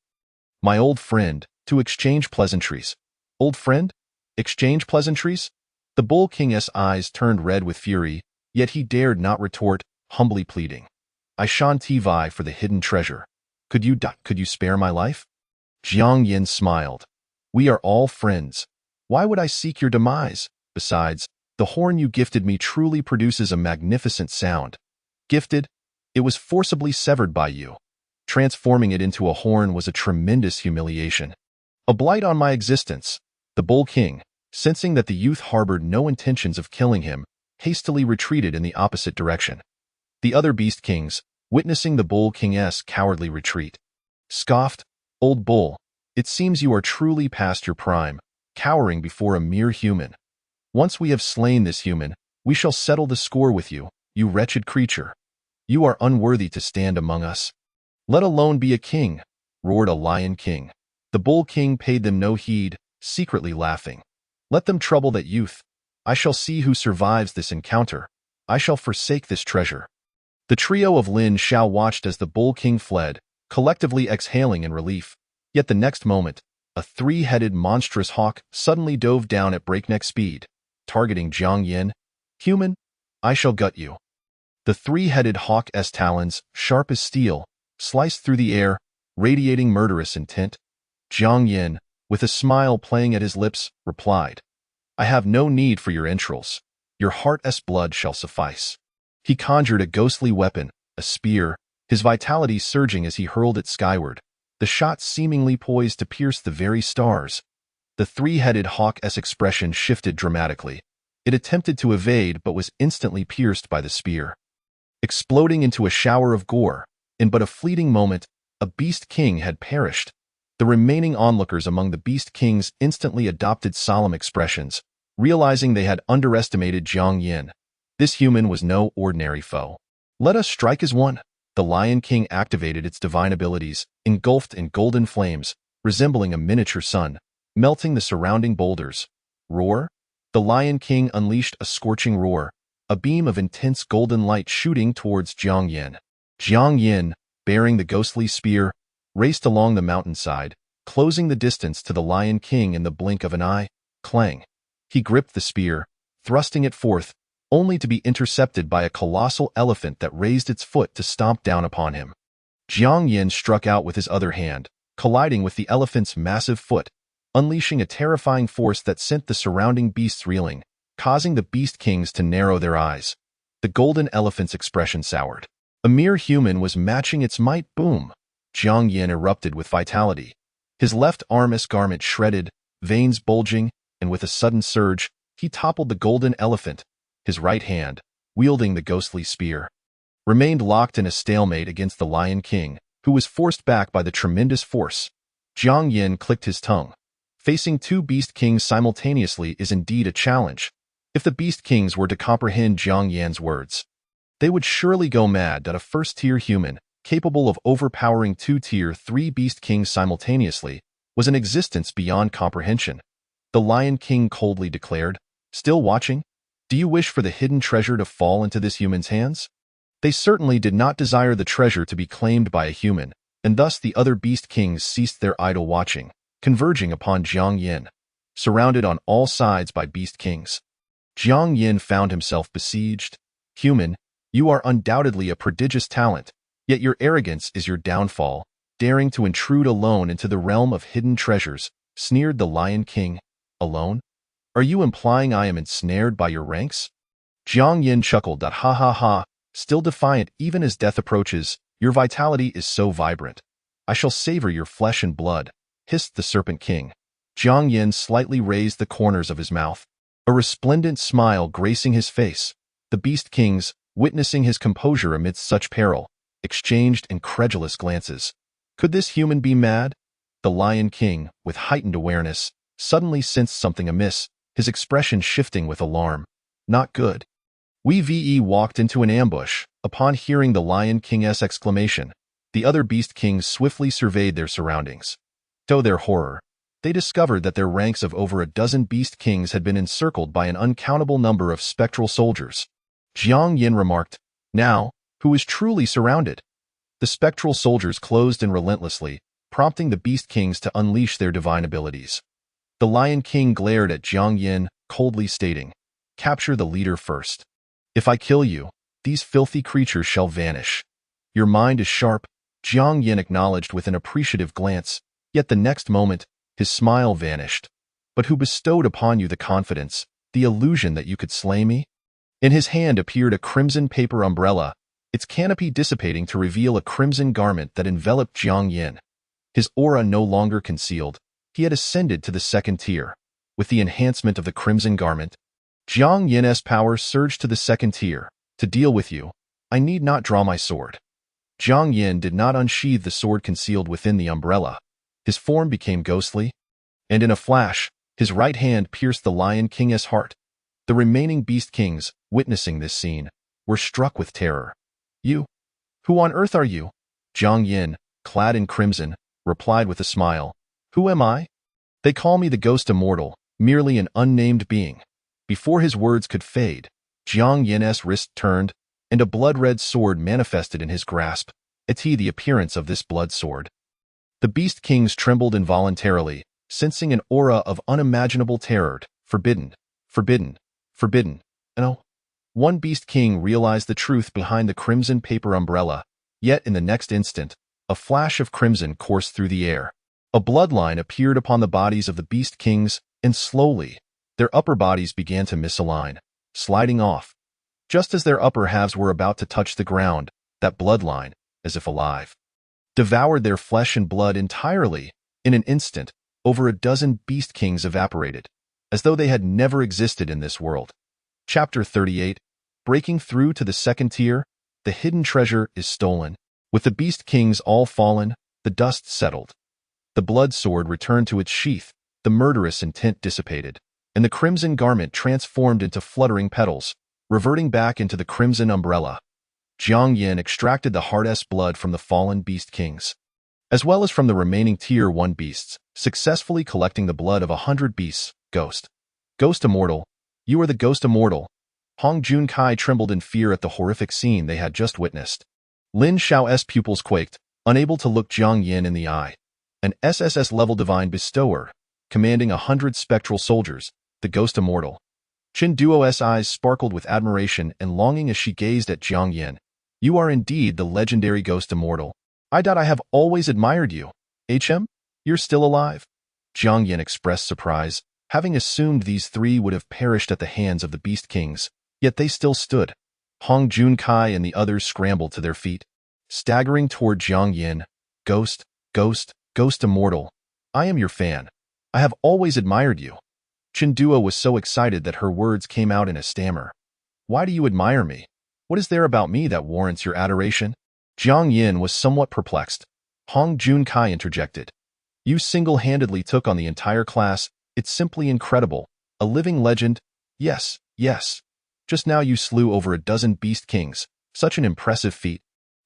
My old friend, to exchange pleasantries. Old friend? Exchange pleasantries? The Bull King's eyes turned red with fury, yet he dared not retort, humbly pleading. I shan't vie for the hidden treasure. Could you spare my life? Jiang Yin smiled. We are all friends. Why would I seek your demise? Besides, the horn you gifted me truly produces a magnificent sound. Gifted? It was forcibly severed by you. Transforming it into a horn was a tremendous humiliation. A blight on my existence. The Bull King, sensing that the youth harbored no intentions of killing him, hastily retreated in the opposite direction. The other Beast Kings, witnessing the Bull King's cowardly retreat, scoffed, Old Bull, it seems you are truly past your prime, cowering before a mere human. Once we have slain this human, we shall settle the score with you, you wretched creature. You are unworthy to stand among us. Let alone be a king, roared a Lion King. The Bull King paid them no heed, secretly laughing. Let them trouble that youth. I shall see who survives this encounter. I shall forsake this treasure. The trio of Lin Shao watched as the Bull King fled, collectively exhaling in relief. Yet the next moment, a three-headed monstrous hawk suddenly dove down at breakneck speed, targeting Jiang Yin. Human, I shall gut you. The three-headed hawk's talons, sharp as steel, sliced through the air, radiating murderous intent. Jiang Yin, with a smile playing at his lips, replied, I have no need for your entrails. Your heart's blood shall suffice. He conjured a ghostly weapon, a spear, his vitality surging as he hurled it skyward, the shot seemingly poised to pierce the very stars. The three-headed hawk's expression shifted dramatically. It attempted to evade but was instantly pierced by the spear. Exploding into a shower of gore, in but a fleeting moment, a Beast King had perished. The remaining onlookers among the Beast Kings instantly adopted solemn expressions, realizing they had underestimated Jiang Yin. This human was no ordinary foe. Let us strike as one. The Lion King activated its divine abilities, engulfed in golden flames, resembling a miniature sun, melting the surrounding boulders. Roar? The Lion King unleashed a scorching roar, a beam of intense golden light shooting towards Jiang Yin. Jiang Yin, bearing the ghostly spear, raced along the mountainside, closing the distance to the Lion King in the blink of an eye. Clang. He gripped the spear, thrusting it forth, only to be intercepted by a colossal elephant that raised its foot to stomp down upon him. Jiang Yin struck out with his other hand, colliding with the elephant's massive foot, unleashing a terrifying force that sent the surrounding beasts reeling, causing the Beast Kings to narrow their eyes. The golden elephant's expression soured. A mere human was matching its might. Boom! Jiang Yin erupted with vitality. His left arm's garment shredded, veins bulging, and with a sudden surge, he toppled the golden elephant. His right hand, wielding the ghostly spear, remained locked in a stalemate against the Lion King, who was forced back by the tremendous force. Jiang Yin clicked his tongue. Facing two Beast Kings simultaneously is indeed a challenge. If the Beast Kings were to comprehend Jiang Yin's words, they would surely go mad that a first-tier human, capable of overpowering two-tier 3 Beast Kings simultaneously, was an existence beyond comprehension. The Lion King coldly declared, still watching? Do you wish for the hidden treasure to fall into this human's hands? They certainly did not desire the treasure to be claimed by a human, and thus the other Beast Kings ceased their idle watching, converging upon Jiang Yin. Surrounded on all sides by Beast Kings, Jiang Yin found himself besieged. Human, you are undoubtedly a prodigious talent, yet your arrogance is your downfall, daring to intrude alone into the realm of hidden treasures, sneered the Lion King. Alone? Are you implying I am ensnared by your ranks? Jiang Yin chuckled. Ha ha ha, still defiant even as death approaches, your vitality is so vibrant. I shall savor your flesh and blood, hissed the Serpent King. Jiang Yin slightly raised the corners of his mouth, a resplendent smile gracing his face. The Beast Kings, witnessing his composure amidst such peril, exchanged incredulous glances. Could this human be mad? The Lion King, with heightened awareness, suddenly sensed something amiss, his expression shifting with alarm. Not good. Wei walked into an ambush. Upon hearing the Lion King's exclamation, the other Beast Kings swiftly surveyed their surroundings. To their horror, they discovered that their ranks of over a dozen Beast Kings had been encircled by an uncountable number of spectral soldiers. Jiang Yin remarked, now, who is truly surrounded? The spectral soldiers closed in relentlessly, prompting the Beast Kings to unleash their divine abilities. The Lion King glared at Jiang Yin, coldly stating, "Capture the leader first. If I kill you, these filthy creatures shall vanish." "Your mind is sharp," Jiang Yin acknowledged with an appreciative glance, yet the next moment, his smile vanished. "But who bestowed upon you the confidence, the illusion that you could slay me?" In his hand appeared a crimson paper umbrella, its canopy dissipating to reveal a crimson garment that enveloped Jiang Yin. His aura no longer concealed, he had ascended to the second tier. With the enhancement of the crimson garment, Jiang Yin's power surged to the second tier. "To deal with you, I need not draw my sword." Jiang Yin did not unsheathe the sword concealed within the umbrella. His form became ghostly, and in a flash, his right hand pierced the Lion King's heart. The remaining Beast Kings, witnessing this scene, were struck with terror. "You? Who on earth are you?" Jiang Yin, clad in crimson, replied with a smile. "Who am I? They call me the Ghost Immortal, merely an unnamed being." Before his words could fade, Jiang Yin's wrist turned, and a blood-red sword manifested in his grasp, the appearance of this blood sword. The Beast Kings trembled involuntarily, sensing an aura of unimaginable terror. "Forbidden, forbidden, forbidden." No. One Beast King realized the truth behind the crimson paper umbrella, yet in the next instant, a flash of crimson coursed through the air. A bloodline appeared upon the bodies of the Beast Kings, and slowly, their upper bodies began to misalign, sliding off. Just as their upper halves were about to touch the ground, that bloodline, as if alive, devoured their flesh and blood entirely. In an instant, over a dozen Beast Kings evaporated, as though they had never existed in this world. Chapter 38. Breaking through to the second tier, the hidden treasure is stolen. With the Beast Kings all fallen, the dust settled. The blood sword returned to its sheath, the murderous intent dissipated, and the crimson garment transformed into fluttering petals, reverting back into the crimson umbrella. Jiang Yin extracted the hardest blood from the fallen Beast Kings, as well as from the remaining Tier 1 beasts, successfully collecting the blood of 100 beasts. Ghost Immortal, you are the Ghost Immortal. Hong Jun Kai trembled in fear at the horrific scene they had just witnessed. Lin Xiao's pupils quaked, unable to look Jiang Yin in the eye. An SSS-level divine bestower, commanding 100 spectral soldiers, the Ghost Immortal. Chen Duo's eyes sparkled with admiration and longing as she gazed at Jiang Yin. "You are indeed the legendary Ghost Immortal. I have always admired you. HM, you're still alive?" Jiang Yin expressed surprise, having assumed these three would have perished at the hands of the Beast Kings, yet they still stood. Hong Jun Kai and the others scrambled to their feet, staggering toward Jiang Yin. Ghost Immortal, I am your fan. I have always admired you." Chen Duo was so excited that her words came out in a stammer. "Why do you admire me? What is there about me that warrants your adoration?" Jiang Yin was somewhat perplexed. Hong Jun Kai interjected. "You single-handedly took on the entire class. It's simply incredible. A living legend. Yes. Just now you slew over a dozen Beast Kings. Such an impressive feat.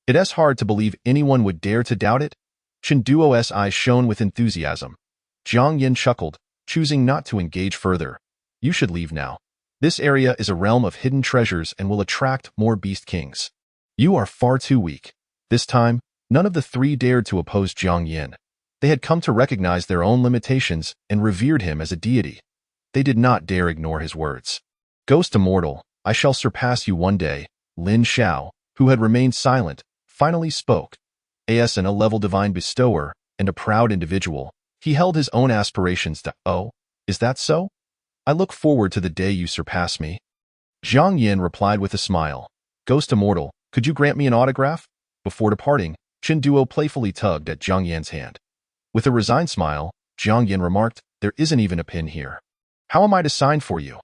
It's hard to believe anyone would dare to doubt it." Chen Duo's eyes shone with enthusiasm. Jiang Yin chuckled, choosing not to engage further. "You should leave now. This area is a realm of hidden treasures and will attract more Beast Kings. You are far too weak." This time, none of the three dared to oppose Jiang Yin. They had come to recognize their own limitations and revered him as a deity. They did not dare ignore his words. "Ghost Immortal, I shall surpass you one day." Lin Xiao, who had remained silent, finally spoke. A level divine bestower and a proud individual, he held his own aspirations to. "Oh, is that so? I look forward to the day you surpass me." Jiang Yin replied with a smile. "Ghost Immortal, could you grant me an autograph?" Before departing, Chen Duo playfully tugged at Jiang Yin's hand. With a resigned smile, Jiang Yin remarked, "There isn't even a pin here. How am I to sign for you?"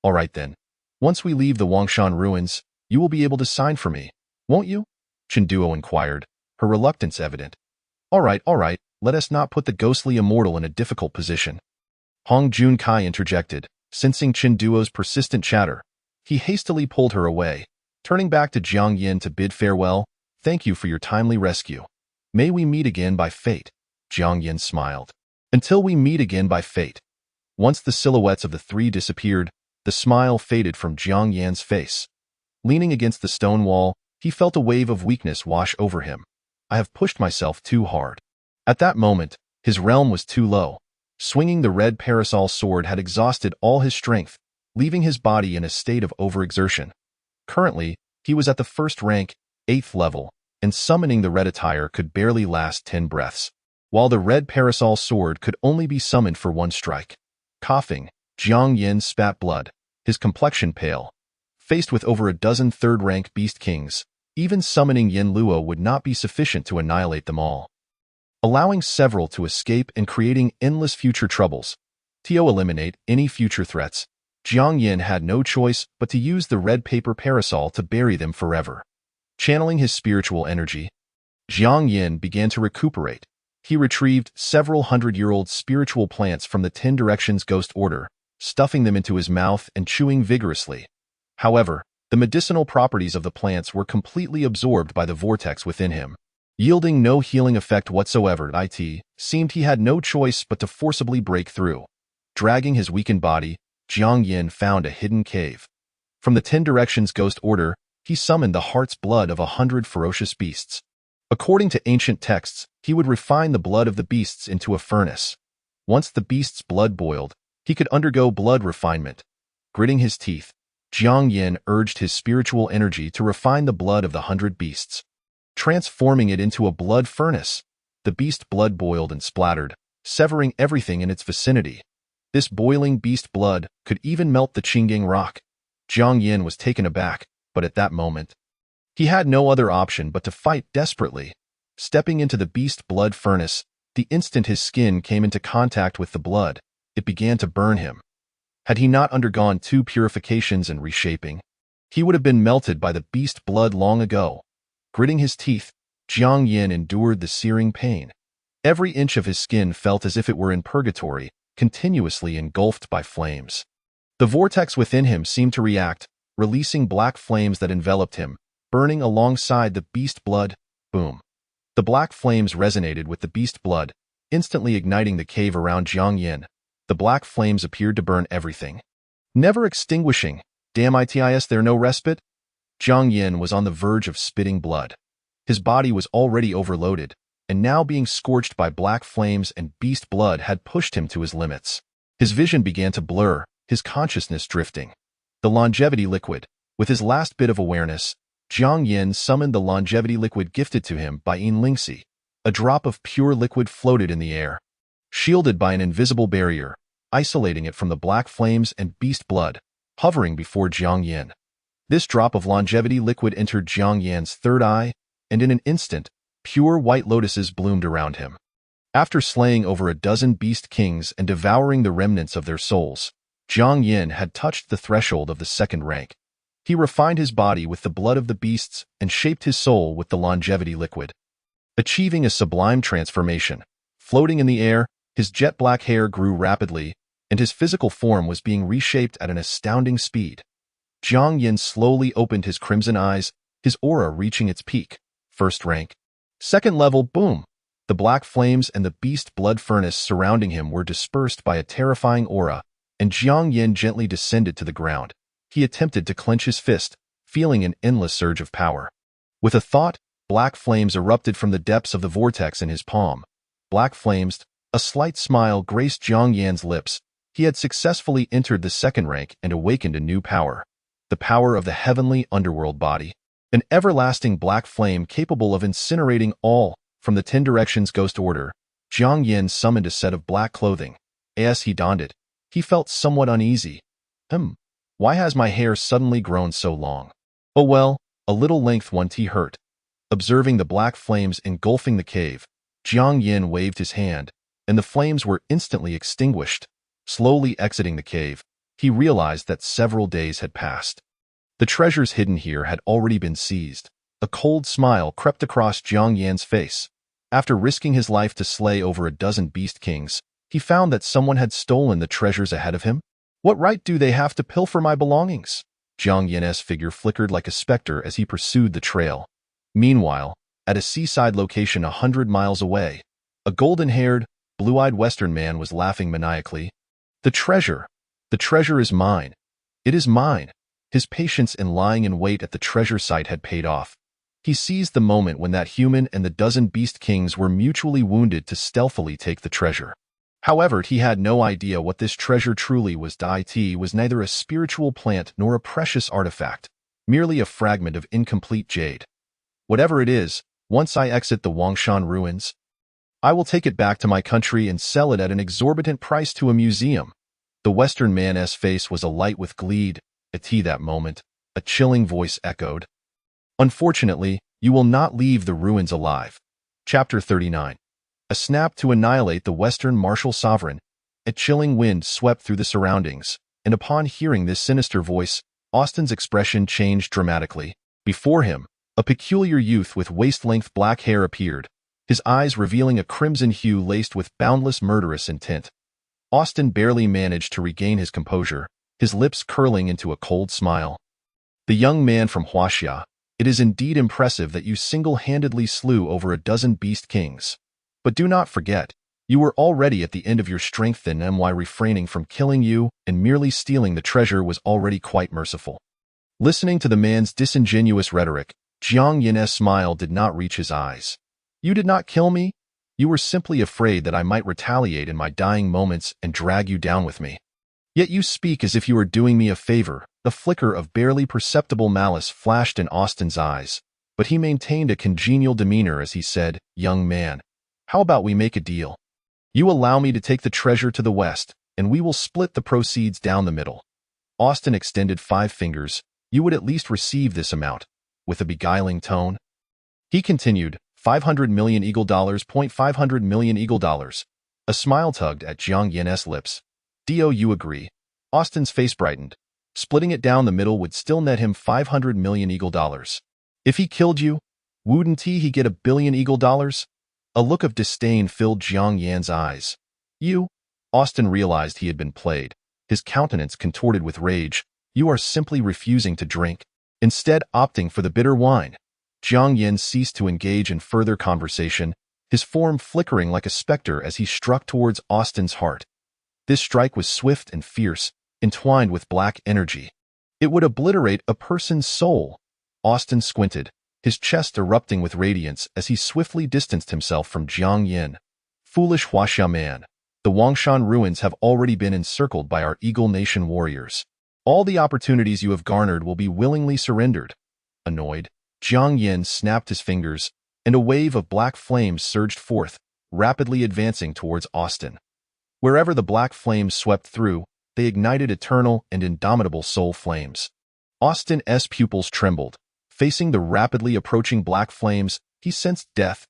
"All right then. Once we leave the Wangshan ruins, you will be able to sign for me, won't you?" Chen Duo inquired, her reluctance evident. All right, let us not put the ghostly immortal in a difficult position." Hong Jun Kai interjected, sensing Chen Duo's persistent chatter. He hastily pulled her away, turning back to Jiang Yin to bid farewell. "Thank you for your timely rescue. May we meet again by fate." Jiang Yin smiled. "Until we meet again by fate." Once the silhouettes of the three disappeared, the smile faded from Jiang Yin's face. Leaning against the stone wall, he felt a wave of weakness wash over him. "I have pushed myself too hard." At that moment, his realm was too low. Swinging the red parasol sword had exhausted all his strength, leaving his body in a state of overexertion. Currently, he was at the first rank, 8th level, and summoning the red attire could barely last 10 breaths, while the red parasol sword could only be summoned for 1 strike. Coughing, Jiang Yin spat blood, his complexion pale. Faced with over a dozen third-rank beast kings, even summoning Yin Luo would not be sufficient to annihilate them all. Allowing several to escape and creating endless future troubles to eliminate any future threats, Jiang Yin had no choice but to use the red paper parasol to bury them forever. Channeling his spiritual energy, Jiang Yin began to recuperate. He retrieved several hundred-year-old spiritual plants from the 10 Directions Ghost Order, stuffing them into his mouth and chewing vigorously. However, the medicinal properties of the plants were completely absorbed by the vortex within him, yielding no healing effect whatsoever. It seemed he had no choice but to forcibly break through. Dragging his weakened body, Jiang Yin found a hidden cave. From the 10 Directions Ghost Order, he summoned the heart's blood of 100 ferocious beasts. According to ancient texts, he would refine the blood of the beasts into a furnace. Once the beast's blood boiled, he could undergo blood refinement. Gritting his teeth, Jiang Yin urged his spiritual energy to refine the blood of the 100 beasts. Transforming it into a blood furnace, the beast blood boiled and splattered, severing everything in its vicinity. This boiling beast blood could even melt the Qingyang rock. Jiang Yin was taken aback, but at that moment, he had no other option but to fight desperately. Stepping into the beast blood furnace, the instant his skin came into contact with the blood, it began to burn him. Had he not undergone 2 purifications and reshaping, he would have been melted by the beast blood long ago. Gritting his teeth, Jiang Yin endured the searing pain. Every inch of his skin felt as if it were in purgatory, continuously engulfed by flames. The vortex within him seemed to react, releasing black flames that enveloped him, burning alongside the beast blood. Boom. The black flames resonated with the beast blood, instantly igniting the cave around Jiang Yin. The black flames appeared to burn everything, never extinguishing. Damn is there no respite? Jiang Yin was on the verge of spitting blood. His body was already overloaded, and now being scorched by black flames and beast blood had pushed him to his limits. His vision began to blur, his consciousness drifting. The longevity liquid. With his last bit of awareness, Jiang Yin summoned the longevity liquid gifted to him by Yin Lingxi. A drop of pure liquid floated in the air, shielded by an invisible barrier, isolating it from the black flames and beast blood, hovering before Jiang Yin. This drop of longevity liquid entered Jiang Yin's third eye, and in an instant, pure white lotuses bloomed around him. After slaying over a dozen beast kings and devouring the remnants of their souls, Jiang Yin had touched the threshold of the 2nd rank. He refined his body with the blood of the beasts and shaped his soul with the longevity liquid, achieving a sublime transformation. Floating in the air, his jet black hair grew rapidly, and his physical form was being reshaped at an astounding speed. Jiang Yin slowly opened his crimson eyes, his aura reaching its peak. 1st rank. 2nd level, boom! The black flames and the beast blood furnace surrounding him were dispersed by a terrifying aura, and Jiang Yin gently descended to the ground. He attempted to clench his fist, feeling an endless surge of power. With a thought, black flames erupted from the depths of the vortex in his palm. Black flames, a slight smile graced Jiang Yin's lips. He had successfully entered the 2nd rank and awakened a new power. The power of the heavenly underworld body. An everlasting black flame capable of incinerating all. From the 10 Directions Ghost Order, Jiang Yin summoned a set of black clothing. As he donned it, he felt somewhat uneasy. Why has my hair suddenly grown so long? Oh well, a little length won't hurt. Observing the black flames engulfing the cave, Jiang Yin waved his hand, and the flames were instantly extinguished. Slowly exiting the cave, he realized that several days had passed. The treasures hidden here had already been seized. A cold smile crept across Jiang Yin's face. After risking his life to slay over a dozen beast kings, he found that someone had stolen the treasures ahead of him. What right do they have to pilfer my belongings? Jiang Yin's figure flickered like a specter as he pursued the trail. Meanwhile, at a seaside location 100 miles away, a golden-haired, blue-eyed Western man was laughing maniacally. The treasure is mine. It is mine. His patience in lying in wait at the treasure site had paid off. He seized the moment when that human and the dozen beast kings were mutually wounded to stealthily take the treasure. However, he had no idea what this treasure truly was. Dai Ti was neither a spiritual plant nor a precious artifact, merely a fragment of incomplete jade. Whatever it is, once I exit the Wangshan ruins, I will take it back to my country and sell it at an exorbitant price to a museum. The Western man's face was alight with glee. At that moment, a chilling voice echoed. Unfortunately, you will not leave the ruins alive. Chapter 39. A snap to annihilate the Western martial sovereign. A chilling wind swept through the surroundings, and upon hearing this sinister voice, Austin's expression changed dramatically. Before him, a peculiar youth with waist-length black hair appeared, his eyes revealing a crimson hue laced with boundless murderous intent. Austin barely managed to regain his composure, his lips curling into a cold smile. The young man from Huaxia, it is indeed impressive that you single-handedly slew over a dozen beast kings. But do not forget, you were already at the end of your strength then, and refraining from killing you and merely stealing the treasure was already quite merciful. Listening to the man's disingenuous rhetoric, Jiang Yin's smile did not reach his eyes. You did not kill me? You were simply afraid that I might retaliate in my dying moments and drag you down with me. Yet you speak as if you were doing me a favor. The flicker of barely perceptible malice flashed in Austin's eyes, but he maintained a congenial demeanor as he said, Young man, how about we make a deal? You allow me to take the treasure to the west, and we will split the proceeds down the middle. Austin extended 5 fingers. You would at least receive this amount. With a beguiling tone, he continued, 500 million eagle dollars. 500 million eagle dollars. A smile tugged at Jiang Yin's lips. Do you agree? Austin's face brightened. Splitting it down the middle would still net him 500 million eagle dollars. If he killed you, wouldn't he get 1 billion eagle dollars? A look of disdain filled Jiang Yin's eyes. You? Austin realized he had been played. His countenance contorted with rage. You are simply refusing to drink, instead opting for the bitter wine. Jiang Yin ceased to engage in further conversation, his form flickering like a specter as he struck towards Austin's heart. This strike was swift and fierce, entwined with black energy. It would obliterate a person's soul. Austin squinted, his chest erupting with radiance as he swiftly distanced himself from Jiang Yin. Foolish Huaxia man, the Wangshan ruins have already been encircled by our Eagle Nation warriors. All the opportunities you have garnered will be willingly surrendered. Annoyed, Jiang Yin snapped his fingers, and a wave of black flames surged forth, rapidly advancing towards Austin. Wherever the black flames swept through, they ignited eternal and indomitable soul flames. Austin's pupils trembled. Facing the rapidly approaching black flames, he sensed death.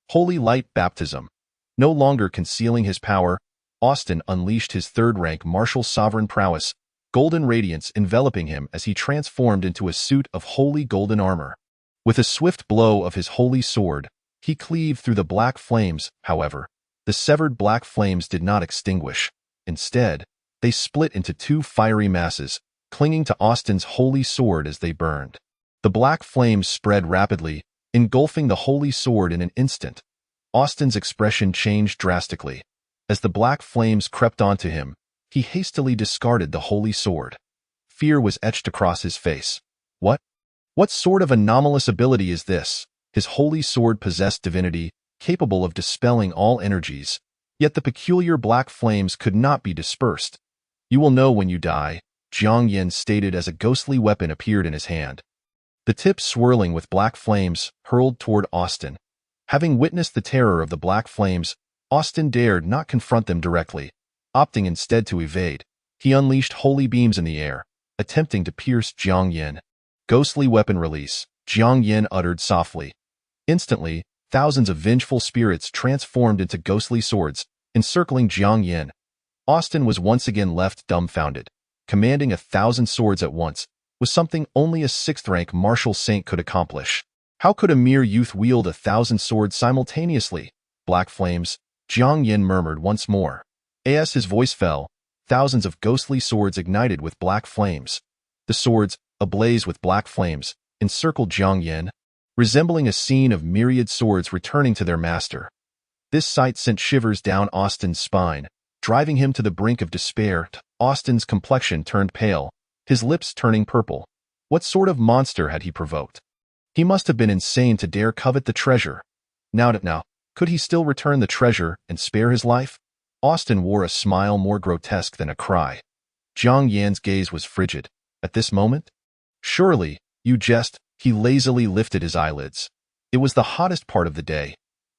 Holy light baptism. No longer concealing his power, Austin unleashed his third-rank martial sovereign prowess, golden radiance enveloping him as he transformed into a suit of holy golden armor. With a swift blow of his holy sword, he cleaved through the black flames. However, the severed black flames did not extinguish. Instead, they split into 2 fiery masses, clinging to Austin's holy sword as they burned. The black flames spread rapidly, engulfing the holy sword in an instant. Austin's expression changed drastically. As the black flames crept onto him, he hastily discarded the holy sword. Fear was etched across his face. What sort of anomalous ability is this? His holy sword possessed divinity, capable of dispelling all energies, yet the peculiar black flames could not be dispersed. You will know when you die, Jiang Yin stated as a ghostly weapon appeared in his hand. The tip swirling with black flames hurled toward Austin. Having witnessed the terror of the black flames, Austin dared not confront them directly, opting instead to evade. He unleashed holy beams in the air, attempting to pierce Jiang Yin. Ghostly weapon release, Jiang Yin uttered softly. Instantly, thousands of vengeful spirits transformed into ghostly swords, encircling Jiang Yin. Austin was once again left dumbfounded. Commanding 1,000 swords at once was something only a 6th-rank martial saint could accomplish. How could a mere youth wield 1,000 swords simultaneously? Black flames, Jiang Yin murmured once more. As his voice fell, thousands of ghostly swords ignited with black flames. The swords, ablaze with black flames, encircled Jiang Yin, resembling a scene of myriad swords returning to their master. This sight sent shivers down Austin's spine, driving him to the brink of despair. Austin's complexion turned pale, his lips turning purple. What sort of monster had he provoked? He must have been insane to dare covet the treasure. Now, could he still return the treasure and spare his life? Austin wore a smile more grotesque than a cry. Jiang Yan's gaze was frigid. At this moment? Surely, you jest. He lazily lifted his eyelids. It was the hottest part of the day.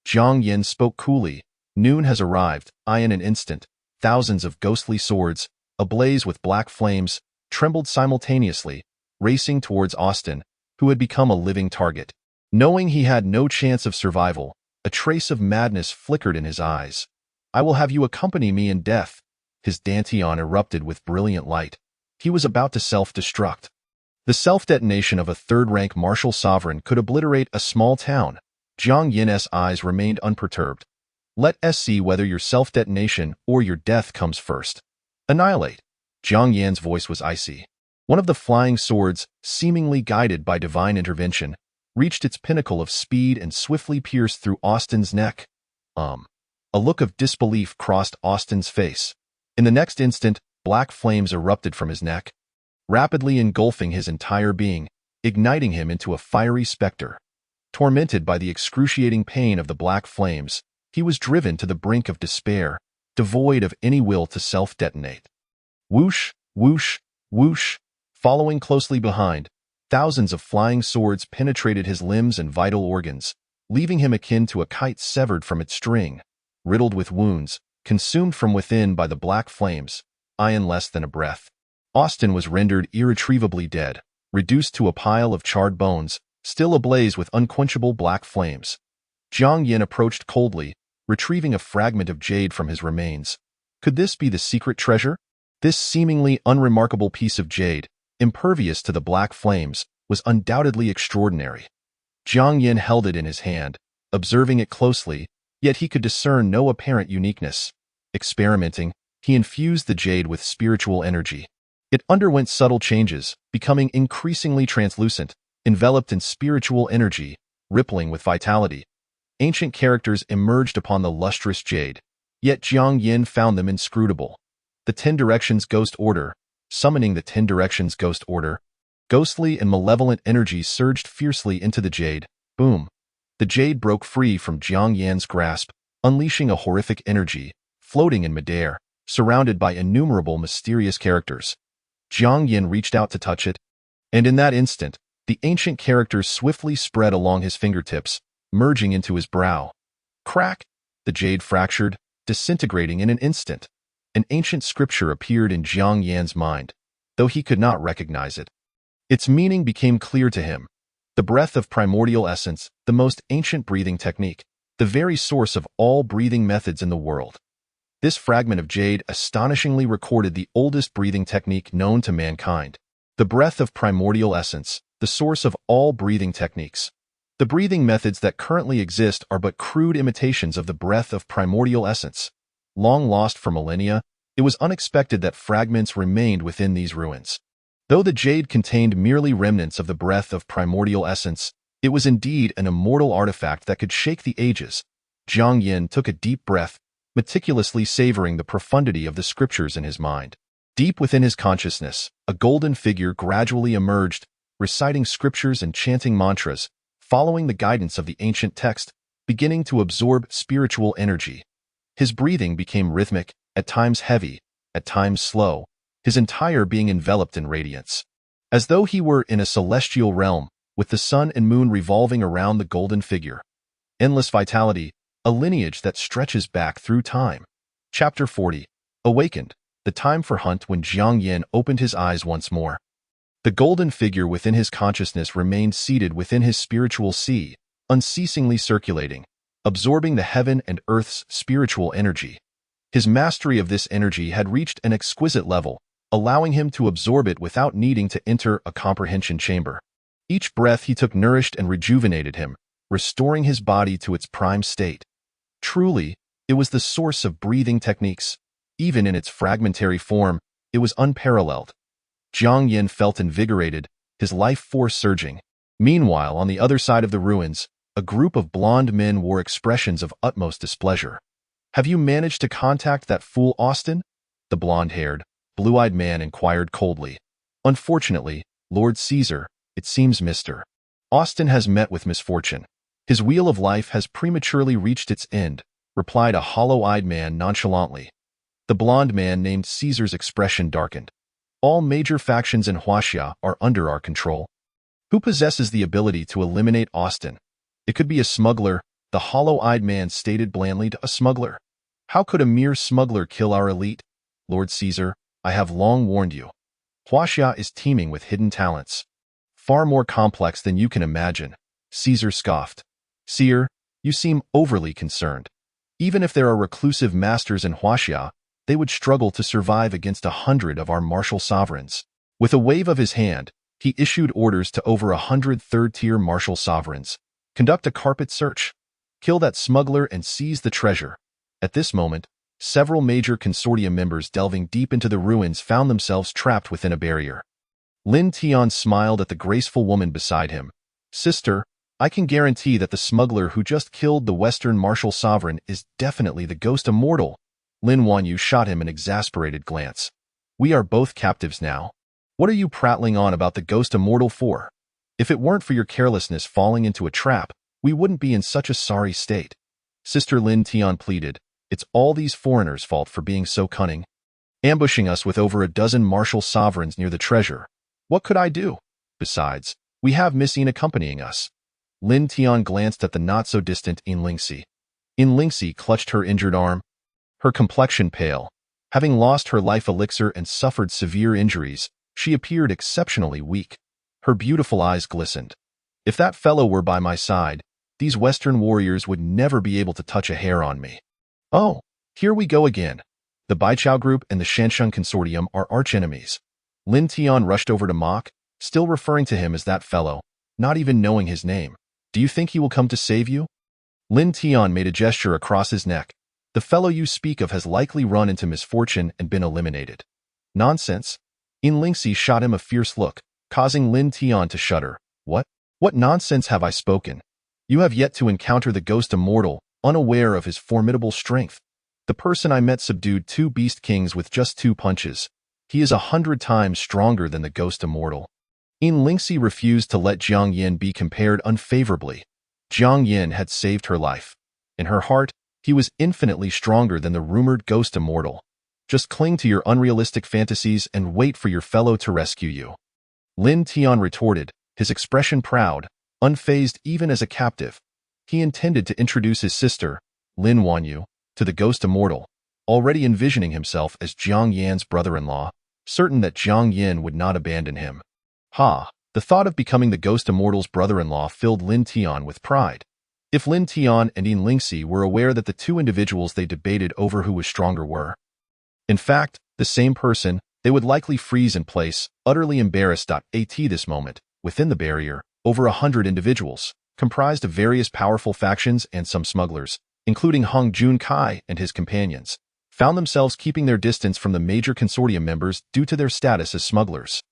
Jiang Yan spoke coolly. Noon has arrived. In an instant, thousands of ghostly swords, ablaze with black flames, trembled simultaneously, racing towards Austin, who had become a living target. Knowing he had no chance of survival, a trace of madness flickered in his eyes. I will have you accompany me in death. His dantian erupted with brilliant light. He was about to self-destruct. The self-detonation of a third-rank martial sovereign could obliterate a small town. Jiang Yan's eyes remained unperturbed. Let us see whether your self-detonation or your death comes first. Annihilate. Jiang Yan's voice was icy. One of the flying swords, seemingly guided by divine intervention, reached its pinnacle of speed and swiftly pierced through Austin's neck. A look of disbelief crossed Austin's face. In the next instant, black flames erupted from his neck, rapidly engulfing his entire being, igniting him into a fiery specter. Tormented by the excruciating pain of the black flames, he was driven to the brink of despair, devoid of any will to self-detonate. Whoosh, whoosh, whoosh. Following closely behind, thousands of flying swords penetrated his limbs and vital organs, leaving him akin to a kite severed from its string, riddled with wounds, consumed from within by the black flames. In less than a breath, Austin was rendered irretrievably dead, reduced to a pile of charred bones, still ablaze with unquenchable black flames. Jiang Yan approached coldly, retrieving a fragment of jade from his remains. Could this be the secret treasure? This seemingly unremarkable piece of jade, impervious to the black flames, was undoubtedly extraordinary. Jiang Yan held it in his hand, observing it closely, yet he could discern no apparent uniqueness. Experimenting, he infused the jade with spiritual energy. It underwent subtle changes, becoming increasingly translucent, enveloped in spiritual energy, rippling with vitality. Ancient characters emerged upon the lustrous jade, yet Jiang Yan found them inscrutable. The 10 Directions Ghost Order, summoning the 10 Directions Ghost Order. Ghostly and malevolent energies surged fiercely into the jade. Boom! The jade broke free from Jiang Yan's grasp, unleashing a horrific energy, floating in midair, surrounded by innumerable mysterious characters. Jiang Yan reached out to touch it, and in that instant, the ancient characters swiftly spread along his fingertips, merging into his brow. Crack! The jade fractured, disintegrating in an instant. An ancient scripture appeared in Jiang Yan's mind, though he could not recognize it. Its meaning became clear to him. The breath of primordial essence, the most ancient breathing technique, the very source of all breathing methods in the world. This fragment of jade astonishingly recorded the oldest breathing technique known to mankind. The breath of primordial essence, the source of all breathing techniques. The breathing methods that currently exist are but crude imitations of the breath of primordial essence. Long lost for millennia, it was unexpected that fragments remained within these ruins. Though the jade contained merely remnants of the breath of primordial essence, it was indeed an immortal artifact that could shake the ages. Jiang Yan took a deep breath, meticulously savoring the profundity of the scriptures in his mind. Deep within his consciousness, a golden figure gradually emerged, reciting scriptures and chanting mantras, following the guidance of the ancient text, beginning to absorb spiritual energy. His breathing became rhythmic, at times heavy, at times slow, his entire being enveloped in radiance. As though he were in a celestial realm, with the sun and moon revolving around the golden figure. Endless vitality, a lineage that stretches back through time. Chapter 40. Awakened, the time for hunt. When Jiang Yan opened his eyes once more, the golden figure within his consciousness remained seated within his spiritual sea, unceasingly circulating, absorbing the heaven and earth's spiritual energy. His mastery of this energy had reached an exquisite level, allowing him to absorb it without needing to enter a comprehension chamber. Each breath he took nourished and rejuvenated him, restoring his body to its prime state. Truly, it was the source of breathing techniques. Even in its fragmentary form, it was unparalleled. Jiang Yan felt invigorated, his life force surging. Meanwhile, on the other side of the ruins, a group of blonde men wore expressions of utmost displeasure. Have you managed to contact that fool Austin? The blonde-haired, blue-eyed man inquired coldly. Unfortunately, Lord Caesar, it seems Mr. Austin has met with misfortune. His wheel of life has prematurely reached its end, replied a hollow-eyed man nonchalantly. The blond man named Caesar's expression darkened. All major factions in Huaxia are under our control. Who possesses the ability to eliminate Austin? It could be a smuggler, the hollow-eyed man stated blandly to a smuggler. How could a mere smuggler kill our elite? Lord Caesar, I have long warned you. Huaxia is teeming with hidden talents. Far more complex than you can imagine. Caesar scoffed. Seer, you seem overly concerned. Even if there are reclusive masters in Huaxia, they would struggle to survive against 100 of our martial sovereigns. With a wave of his hand, he issued orders to over 100 third-tier martial sovereigns. Conduct a carpet search. Kill that smuggler and seize the treasure. At this moment, several major consortium members delving deep into the ruins found themselves trapped within a barrier. Lin Tian smiled at the graceful woman beside him. Sister, I can guarantee that the smuggler who just killed the Western martial sovereign is definitely the Ghost Immortal. Lin Wanyu shot him an exasperated glance. We are both captives now. What are you prattling on about the Ghost Immortal for? If it weren't for your carelessness falling into a trap, we wouldn't be in such a sorry state. Sister Lin Tian pleaded, it's all these foreigners' fault for being so cunning. Ambushing us with over a dozen martial sovereigns near the treasure. What could I do? Besides, we have Missine accompanying us. Lin Tian glanced at the not-so-distant Yin Lingxi. Yin Lingxi clutched her injured arm. Her complexion pale. Having lost her life elixir and suffered severe injuries, she appeared exceptionally weak. Her beautiful eyes glistened. If that fellow were by my side, these Western warriors would never be able to touch a hair on me. Oh, here we go again. The Baichao group and the Shansheng consortium are archenemies. Lin Tian rushed over to Mok, still referring to him as that fellow, not even knowing his name. Do you think he will come to save you? Lin Tian made a gesture across his neck. The fellow you speak of has likely run into misfortune and been eliminated. Nonsense. Yin Lingxi shot him a fierce look, causing Lin Tian to shudder. What nonsense have I spoken? You have yet to encounter the Ghost Immortal, unaware of his formidable strength. The person I met subdued 2 beast kings with just 2 punches. He is 100 times stronger than the Ghost Immortal. Yin Lingxi refused to let Jiang Yin be compared unfavorably. Jiang Yin had saved her life. In her heart, he was infinitely stronger than the rumored Ghost Immortal. Just cling to your unrealistic fantasies and wait for your fellow to rescue you. Lin Tian retorted, his expression proud, unfazed even as a captive. He intended to introduce his sister, Lin Wanyu, to the Ghost Immortal, already envisioning himself as Jiang Yan's brother-in-law, certain that Jiang Yin would not abandon him. The thought of becoming the Ghost Immortal's brother-in-law filled Lin Tian with pride. If Lin Tian and Yin Lingxi were aware that the 2 individuals they debated over who was stronger were, in fact, the same person, they would likely freeze in place, utterly embarrassed. At this moment, within the barrier, over 100 individuals, comprised of various powerful factions and some smugglers, including Hung Junkai and his companions, found themselves keeping their distance from the major consortium members due to their status as smugglers.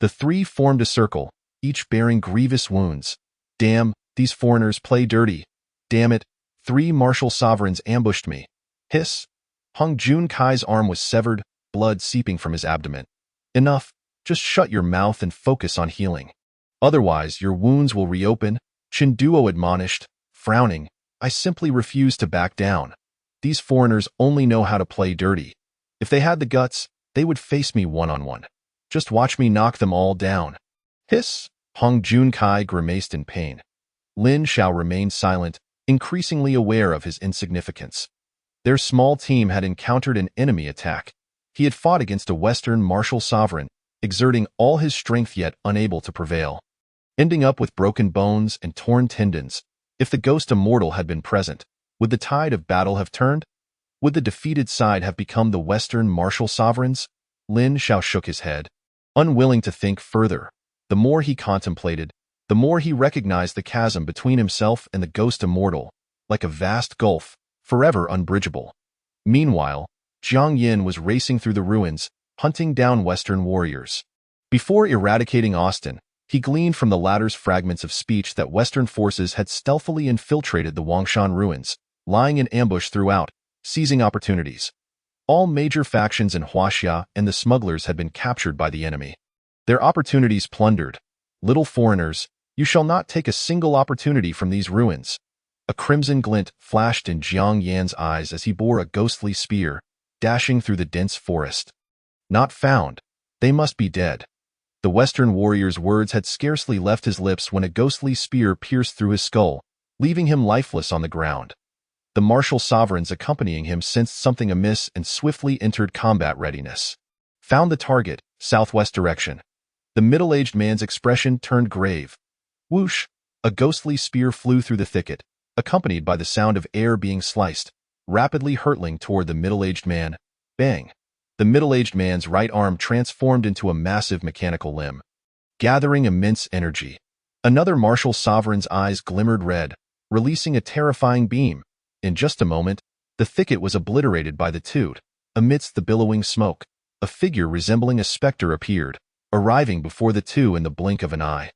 The 3 formed a circle, each bearing grievous wounds. Damn, these foreigners play dirty. Damn it, 3 martial sovereigns ambushed me. Hiss. Hung Junkai's arm was severed, blood seeping from his abdomen. Enough, just shut your mouth and focus on healing. Otherwise, your wounds will reopen, Chen Duo admonished, frowning. I simply refuse to back down. These foreigners only know how to play dirty. If they had the guts, they would face me one-on-one. Just watch me knock them all down. Hiss! Hung Junkai grimaced in pain. Lin Xiao remained silent, increasingly aware of his insignificance. Their small team had encountered an enemy attack. He had fought against a Western martial sovereign, exerting all his strength yet unable to prevail. Ending up with broken bones and torn tendons. If the Ghost Immortal had been present, would the tide of battle have turned? Would the defeated side have become the Western martial sovereigns? Lin Xiao shook his head, unwilling to think further. The more he contemplated, the more he recognized the chasm between himself and the Ghost Immortal, like a vast gulf, forever unbridgeable. Meanwhile, Jiang Yin was racing through the ruins, hunting down Western warriors. Before eradicating Austin, he gleaned from the latter's fragments of speech that Western forces had stealthily infiltrated the Wangshan ruins, lying in ambush throughout, seizing opportunities. All major factions in Huaxia and the smugglers had been captured by the enemy. Their opportunities plundered. Little foreigners, you shall not take a single opportunity from these ruins. A crimson glint flashed in Jiang Yan's eyes as he bore a ghostly spear, dashing through the dense forest. Not found. They must be dead. The Western warrior's words had scarcely left his lips when a ghostly spear pierced through his skull, leaving him lifeless on the ground. The martial sovereigns accompanying him sensed something amiss and swiftly entered combat readiness. Found the target, southwest direction. The middle-aged man's expression turned grave. Whoosh! A ghostly spear flew through the thicket, accompanied by the sound of air being sliced, rapidly hurtling toward the middle-aged man. Bang! The middle-aged man's right arm transformed into a massive mechanical limb, gathering immense energy. Another martial sovereign's eyes glimmered red, releasing a terrifying beam. In just a moment, the thicket was obliterated by the toot. Amidst the billowing smoke, a figure resembling a specter appeared, arriving before the two in the blink of an eye.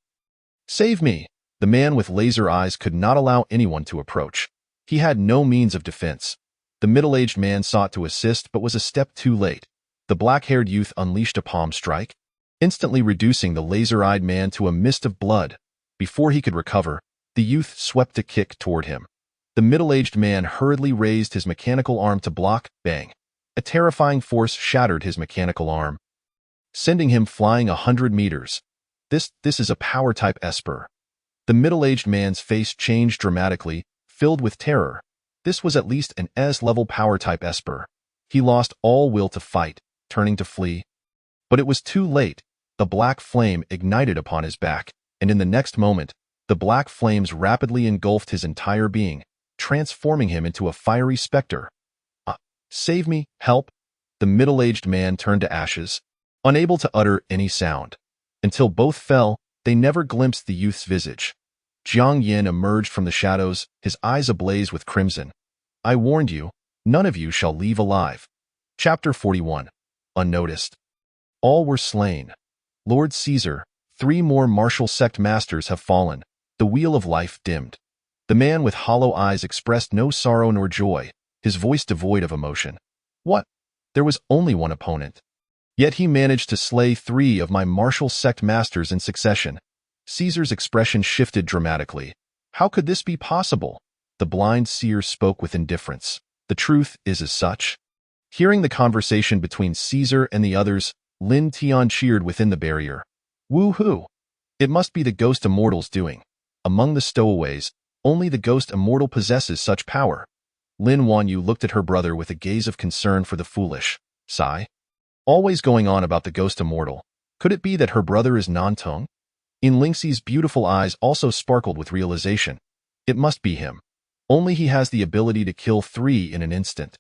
Save me! The man with laser eyes could not allow anyone to approach. He had no means of defense. The middle-aged man sought to assist but was a step too late. The black-haired youth unleashed a palm strike, instantly reducing the laser-eyed man to a mist of blood. Before he could recover, the youth swept a kick toward him. The middle-aged man hurriedly raised his mechanical arm to block. Bang! A terrifying force shattered his mechanical arm, sending him flying 100 meters. This is a power-type Esper. The middle-aged man's face changed dramatically, filled with terror. This was at least an S-level power-type Esper. He lost all will to fight, turning to flee. But it was too late. The black flame ignited upon his back, and in the next moment, the black flames rapidly engulfed his entire being, transforming him into a fiery specter. Save me, help! The middle-aged man turned to ashes, unable to utter any sound. Until both fell, they never glimpsed the youth's visage. Jiang Yin emerged from the shadows, his eyes ablaze with crimson. I warned you, none of you shall leave alive. Chapter 41. Unnoticed. All were slain. Lord Caesar, 3 more martial sect masters have fallen. The wheel of life dimmed. The man with hollow eyes expressed no sorrow nor joy, his voice devoid of emotion. What? There was only one opponent. Yet he managed to slay 3 of my martial sect masters in succession. Caesar's expression shifted dramatically. How could this be possible? The blind seer spoke with indifference. The truth is as such. Hearing the conversation between Caesar and the others, Lin Tian cheered within the barrier. Woo-hoo! It must be the Ghost Immortal's doing. Among the stowaways, only the Ghost Immortal possesses such power. Lin Wanyu looked at her brother with a gaze of concern for the foolish. Sigh. Always going on about the Ghost Immortal. Could it be that her brother is Nantong? In Lingxi's beautiful eyes also sparkled with realization. It must be him. Only he has the ability to kill 3 in an instant.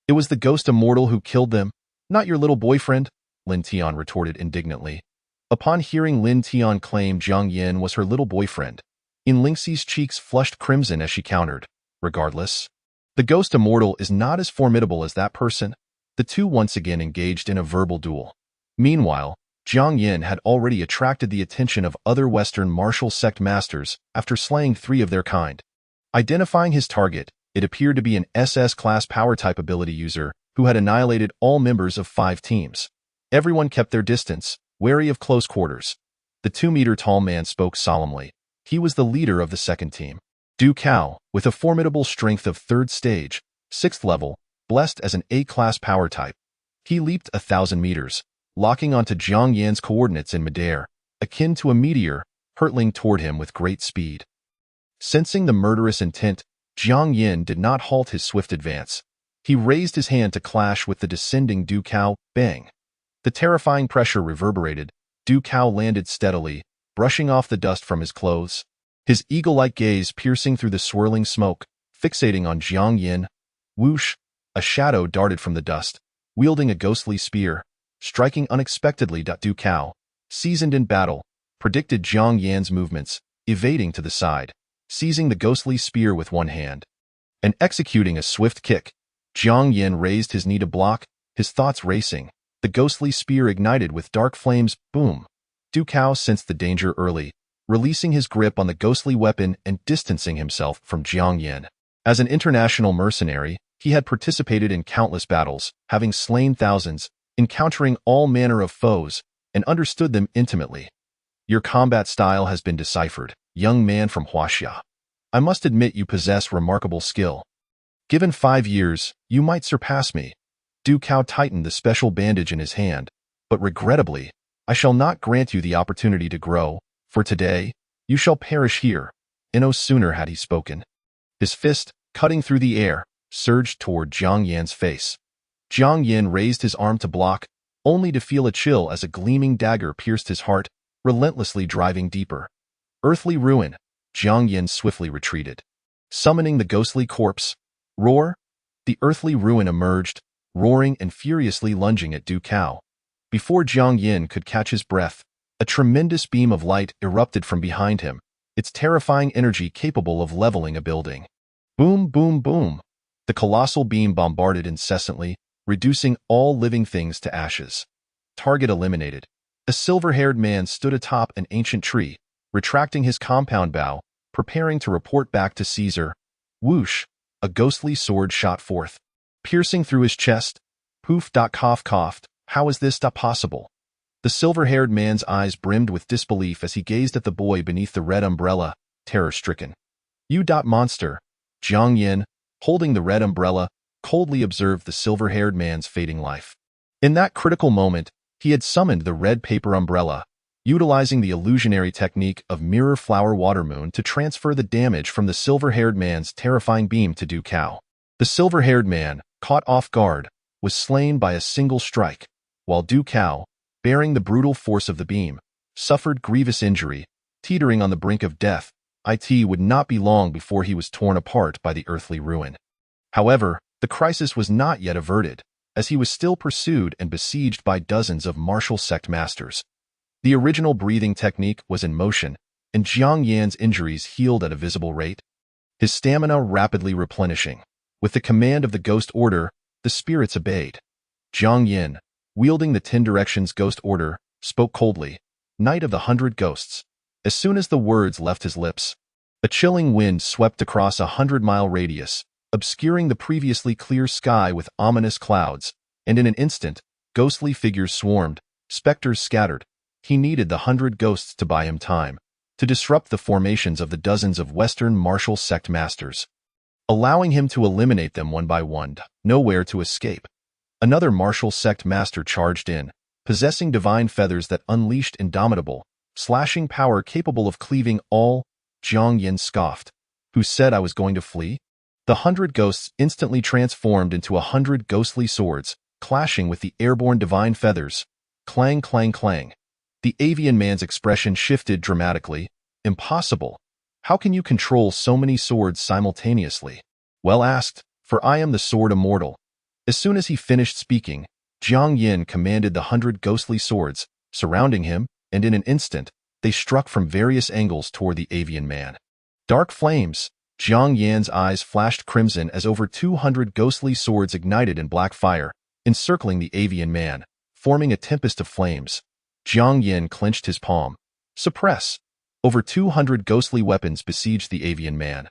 It was the Ghost Immortal who killed them, not your little boyfriend, Lin Tian retorted indignantly. Upon hearing Lin Tian claim Jiang Yin was her little boyfriend, In Lingxi's cheeks flushed crimson as she countered. Regardless, the Ghost Immortal is not as formidable as that person. The two once again engaged in a verbal duel. Meanwhile, Jiang Yin had already attracted the attention of other Western martial sect masters after slaying 3 of their kind. Identifying his target, it appeared to be an SS-class power-type ability user who had annihilated all members of 5 teams. Everyone kept their distance, wary of close quarters. The 2-meter-tall man spoke solemnly. He was the leader of the second team. Du Cao, with a formidable strength of 3rd stage, 6th level, blessed as an A-class power type. He leaped 1,000 meters, locking onto Jiang Yin's coordinates in midair, akin to a meteor, hurtling toward him with great speed. Sensing the murderous intent, Jiang Yin did not halt his swift advance. He raised his hand to clash with the descending Du Cao. Bang! The terrifying pressure reverberated. Du Cao landed steadily, brushing off the dust from his clothes, his eagle-like gaze piercing through the swirling smoke, fixating on Jiang Yin. Whoosh! A shadow darted from the dust, wielding a ghostly spear, striking unexpectedly. Du Cao, seasoned in battle, predicted Jiang Yin's movements, evading to the side, seizing the ghostly spear with one hand, and executing a swift kick. Jiang Yin raised his knee to block, his thoughts racing. The ghostly spear ignited with dark flames. Boom! Du Cao sensed the danger early, releasing his grip on the ghostly weapon and distancing himself from Jiang Yin. As an international mercenary, he had participated in countless battles, having slain thousands, encountering all manner of foes, and understood them intimately. Your combat style has been deciphered, young man from Huaxia. I must admit you possess remarkable skill. Given 5 years, you might surpass me. Du Cao tightened the special bandage in his hand, but regrettably, I shall not grant you the opportunity to grow, for today, you shall perish here. And no sooner had he spoken. His fist, cutting through the air, surged toward Jiang Yan's face. Jiang Yan raised his arm to block, only to feel a chill as a gleaming dagger pierced his heart, relentlessly driving deeper. Earthly ruin, Jiang Yan swiftly retreated. Summoning the ghostly corpse, roar, the earthly ruin emerged, roaring and furiously lunging at Du Cao. Before Jiang Yan could catch his breath, a tremendous beam of light erupted from behind him, its terrifying energy capable of leveling a building. Boom, boom, boom. The colossal beam bombarded incessantly, reducing all living things to ashes. Target eliminated. A silver-haired man stood atop an ancient tree, retracting his compound bow, preparing to report back to Caesar. Whoosh! A ghostly sword shot forth, piercing through his chest. Poof! Cough coughed. How is this possible? The silver-haired man's eyes brimmed with disbelief as he gazed at the boy beneath the red umbrella, terror-stricken. You monster! Jiang Yan, holding the red umbrella, coldly observed the silver-haired man's fading life. In that critical moment, he had summoned the red paper umbrella, utilizing the illusionary technique of Mirror Flower Water Moon to transfer the damage from the silver-haired man's terrifying beam to Du Cao. The silver-haired man, caught off guard, was slain by a single strike, while Du Cao, bearing the brutal force of the beam, suffered grievous injury, teetering on the brink of death. It would not be long before he was torn apart by the earthly ruin. However, the crisis was not yet averted, as he was still pursued and besieged by dozens of martial sect masters. The original breathing technique was in motion, and Jiang Yan's injuries healed at a visible rate, his stamina rapidly replenishing. With the command of the Ghost Order, the spirits obeyed. Jiang Yan, wielding the 10 Directions Ghost Order, spoke coldly, Knight of the 100 Ghosts. As soon as the words left his lips, a chilling wind swept across a 100-mile radius, obscuring the previously clear sky with ominous clouds, and in an instant, ghostly figures swarmed, specters scattered. He needed the 100 ghosts to buy him time, to disrupt the formations of the dozens of Western martial sect masters, allowing him to eliminate them one by one, nowhere to escape. Another martial sect master charged in, possessing divine feathers that unleashed indomitable, slashing power capable of cleaving all. Jiang Yan scoffed. Who said I was going to flee? The 100 ghosts instantly transformed into 100 ghostly swords, clashing with the airborne divine feathers. Clang, clang, clang. The avian man's expression shifted dramatically. Impossible. How can you control so many swords simultaneously? Well asked, for I am the sword immortal. As soon as he finished speaking, Jiang Yan commanded the 100 ghostly swords, surrounding him, and in an instant, they struck from various angles toward the avian man. Dark flames. Jiang Yan's eyes flashed crimson as over 200 ghostly swords ignited in black fire, encircling the avian man, forming a tempest of flames. Jiang Yan clenched his palm. Suppress. Over 200 ghostly weapons besieged the avian man,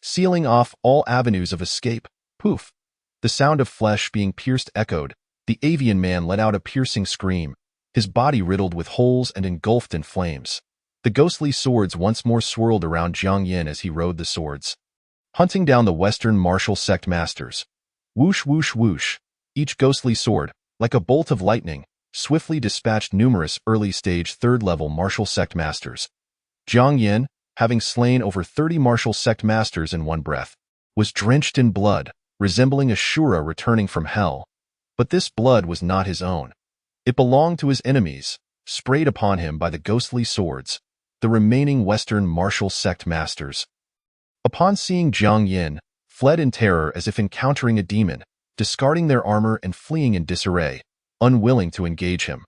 sealing off all avenues of escape. Poof. The sound of flesh being pierced echoed. The avian man let out a piercing scream, his body riddled with holes and engulfed in flames. The ghostly swords once more swirled around Jiang Yan as he rode the swords, hunting down the Western martial sect masters. Whoosh, whoosh, whoosh. Each ghostly sword, like a bolt of lightning, swiftly dispatched numerous early-stage third-level martial sect masters. Jiang Yan, having slain over 30 martial sect masters in one breath, was drenched in blood, resembling Ashura returning from hell. But this blood was not his own. It belonged to his enemies, sprayed upon him by the ghostly swords, the remaining Western martial sect masters. Upon seeing Jiang Yan, fled in terror as if encountering a demon, discarding their armor and fleeing in disarray, unwilling to engage him.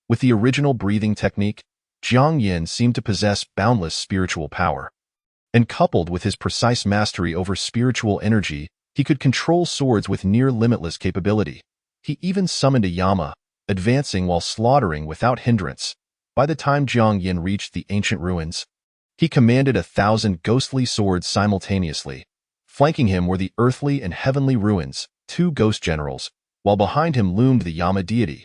With the original breathing technique, Jiang Yan seemed to possess boundless spiritual power. And coupled with his precise mastery over spiritual energy, he could control swords with near-limitless capability. He even summoned a Yama, advancing while slaughtering without hindrance. By the time Jiang Yan reached the ancient ruins, he commanded 1,000 ghostly swords simultaneously. Flanking him were the earthly and heavenly ruins, 2 ghost generals, while behind him loomed the Yama deity.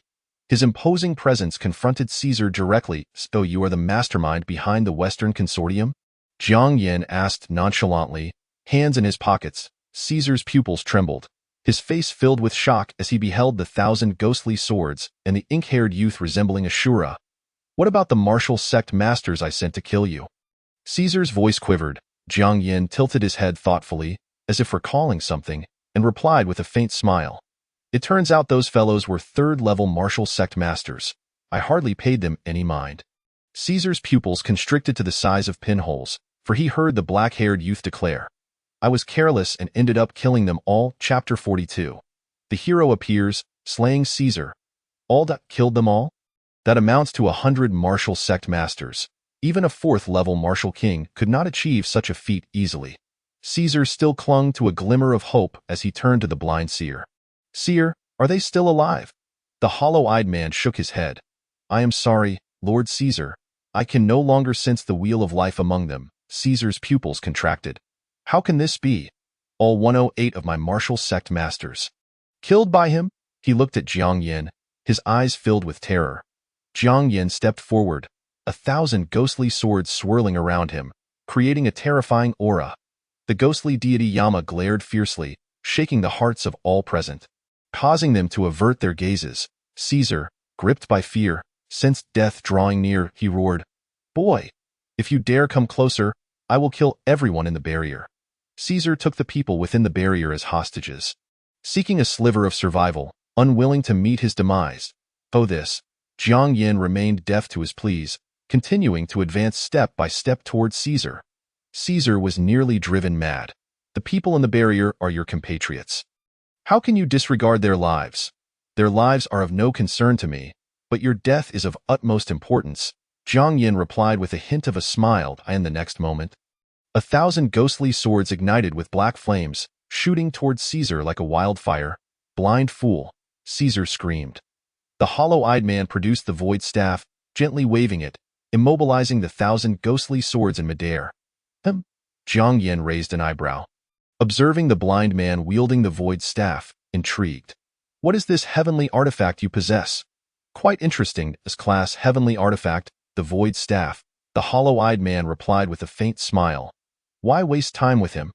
His imposing presence confronted Caesar directly. So you are the mastermind behind the Western Consortium? Jiang Yan asked nonchalantly, hands in his pockets. Caesar's pupils trembled. his face filled with shock as he beheld the 1,000 ghostly swords and the ink-haired youth resembling Ashura. "What about the martial sect masters I sent to kill you?" Caesar's voice quivered. Jiang Yin tilted his head thoughtfully, as if recalling something, and replied with a faint smile. "It turns out those fellows were third-level martial sect masters. I hardly paid them any mind." Caesar's pupils constricted to the size of pinholes, for he heard the black-haired youth declare, "I was careless and ended up killing them all." Chapter 42. The hero appears, slaying Caesar. Killed them all? That amounts to 100 martial sect masters. Even a fourth-level martial king could not achieve such a feat easily. Caesar still clung to a glimmer of hope as he turned to the blind seer. "Seer, are they still alive?" The hollow-eyed man shook his head. "I am sorry, Lord Caesar. I can no longer sense the wheel of life among them." Caesar's pupils contracted. "How can this be? All 108 of my martial sect masters killed by him?" He looked at Jiang Yin, his eyes filled with terror. Jiang Yin stepped forward, 1,000 ghostly swords swirling around him, creating a terrifying aura. The ghostly deity Yama glared fiercely, shaking the hearts of all present, causing them to avert their gazes. Caesar, gripped by fear, sensed death drawing near. He roared, "Boy, if you dare come closer, I will kill everyone in the barrier." Caesar took the people within the barrier as hostages, seeking a sliver of survival, unwilling to meet his demise. Jiang Yin remained deaf to his pleas, continuing to advance step by step towards Caesar. Caesar was nearly driven mad. "The people in the barrier are your compatriots. How can you disregard their lives? Their lives are of no concern to me, but your death is of utmost importance." Jiang Yin replied with a hint of a smile, and the next moment, 1,000 ghostly swords ignited with black flames, shooting towards Caesar like a wildfire. "Blind fool!" Caesar screamed. The hollow-eyed man produced the void staff, gently waving it, immobilizing the 1,000 ghostly swords in midair. Jiang Yin raised an eyebrow, observing the blind man wielding the void staff, intrigued. "What is this heavenly artifact you possess?" "Quite interesting, this class heavenly artifact, the void staff," the hollow-eyed man replied with a faint smile. "Why waste time with him?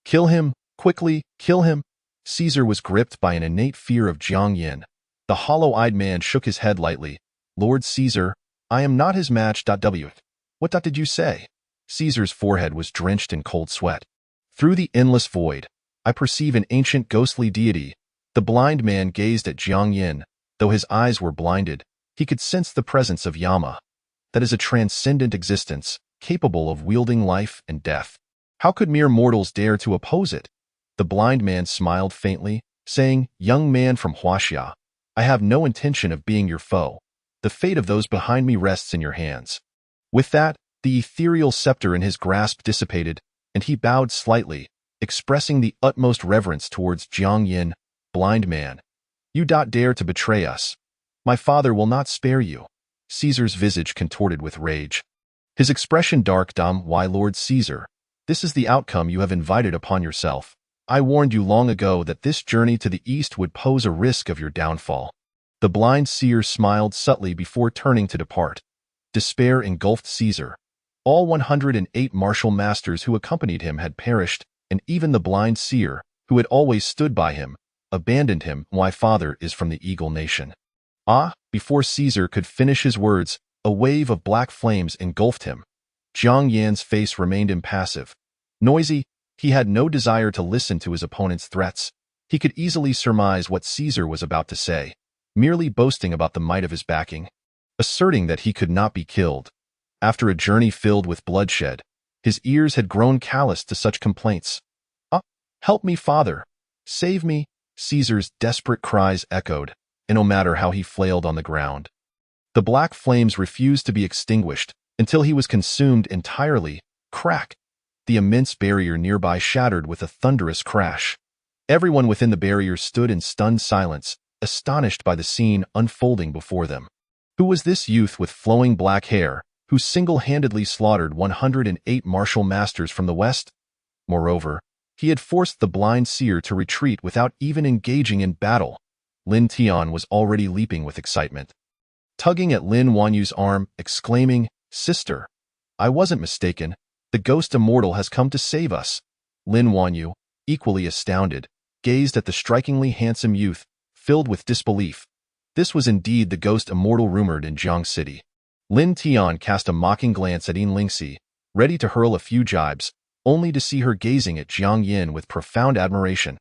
Kill him, quickly, kill him." Caesar was gripped by an innate fear of Jiang Yin. The hollow-eyed man shook his head lightly. "Lord Caesar, I am not his match." What did you say?" Caesar's forehead was drenched in cold sweat. "Through the endless void, I perceive an ancient ghostly deity." The blind man gazed at Jiang Yin. Though his eyes were blinded, he could sense the presence of Yama. That is a transcendent existence, capable of wielding life and death. How could mere mortals dare to oppose it? The blind man smiled faintly, saying, "Young man from Huaxia, I have no intention of being your foe. The fate of those behind me rests in your hands." With that, the ethereal scepter in his grasp dissipated, and he bowed slightly, expressing the utmost reverence towards Jiang Yin. "Blind man, you dare to betray us. My father will not spare you." Caesar's visage contorted with rage. His expression dark. "Why, Lord Caesar, this is the outcome you have invited upon yourself. I warned you long ago that this journey to the east would pose a risk of your downfall." The blind seer smiled subtly before turning to depart. Despair engulfed Caesar. All 108 martial masters who accompanied him had perished, and even the blind seer, who had always stood by him, abandoned him. "My father is from the Eagle Nation." Before Caesar could finish his words, a wave of black flames engulfed him. Jiang Yan's face remained impassive. Noisy, he had no desire to listen to his opponent's threats. He could easily surmise what Caesar was about to say, merely boasting about the might of his backing, asserting that he could not be killed. After a journey filled with bloodshed, his ears had grown calloused to such complaints. "Help me, father! Save me!" Caesar's desperate cries echoed, and no matter how he flailed on the ground, the black flames refused to be extinguished until he was consumed entirely. Crack! The immense barrier nearby shattered with a thunderous crash. Everyone within the barrier stood in stunned silence, astonished by the scene unfolding before them. Who was this youth with flowing black hair, who single-handedly slaughtered 108 martial masters from the west? Moreover, he had forced the blind seer to retreat without even engaging in battle. Lin Tian was already leaping with excitement, tugging at Lin Wanyu's arm, exclaiming, "Sister, I wasn't mistaken. The ghost immortal has come to save us." Lin Wanyu, equally astounded, gazed at the strikingly handsome youth, filled with disbelief. This was indeed the ghost immortal rumored in Jiang City. Lin Tian cast a mocking glance at Yin Lingxi, ready to hurl a few jibes, only to see her gazing at Jiang Yin with profound admiration.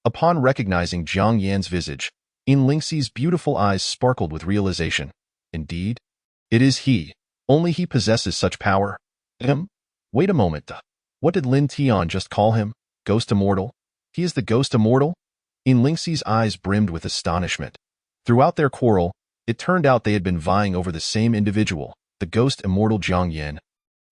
Upon recognizing Jiang Yan's visage, Yin Lingxi's beautiful eyes sparkled with realization. Indeed, it is he. Only he possesses such power. Wait a moment. What did Lin Tian just call him? Ghost Immortal? He is the Ghost Immortal? Yin Lingxi's eyes brimmed with astonishment. Throughout their quarrel, it turned out they had been vying over the same individual, the Ghost Immortal Jiang Yin.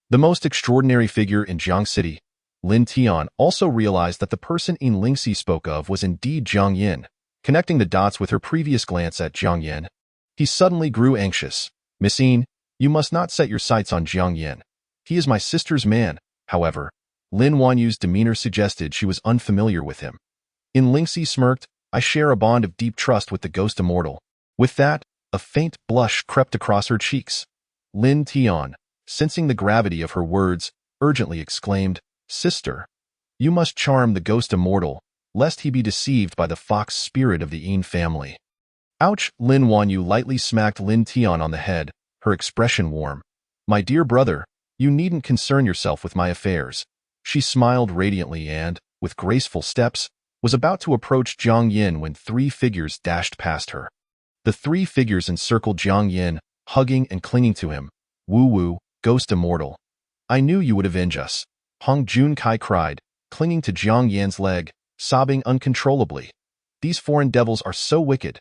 The most extraordinary figure in Jiang City, Lin Tian also realized that the person Yin Lingxi spoke of was indeed Jiang Yin. Connecting the dots with her previous glance at Jiang Yin, he suddenly grew anxious. Miss Yin, you must not set your sights on Jiang Yin. He is my sister's man. However, Lin Wanyu's demeanor suggested she was unfamiliar with him. Yin Lingxi smirked. I share a bond of deep trust with the Ghost Immortal. With that, a faint blush crept across her cheeks. Lin Tian, sensing the gravity of her words, urgently exclaimed, Sister, you must charm the Ghost Immortal, lest he be deceived by the fox spirit of the Yin family. Ouch! Lin Wanyu lightly smacked Lin Tian on the head, her expression warm. My dear brother, you needn't concern yourself with my affairs. She smiled radiantly and, with graceful steps, was about to approach Jiang Yin when three figures dashed past her. The three figures encircled Jiang Yin, hugging and clinging to him. Wu Wu, Ghost Immortal. I knew you would avenge us. Hong Junkai cried, clinging to Jiang Yan's leg, sobbing uncontrollably. These foreign devils are so wicked.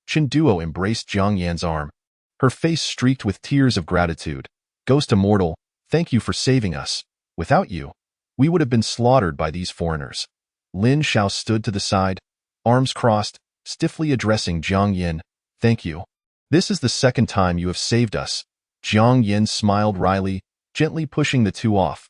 Chen Duo embraced Jiang Yan's arm, her face streaked with tears of gratitude. Ghost Immortal, thank you for saving us. Without you, we would have been slaughtered by these foreigners. Lin Xiao stood to the side, arms crossed, stiffly addressing Jiang Yin. Thank you. This is the second time you have saved us. Jiang Yin smiled wryly, gently pushing the two off.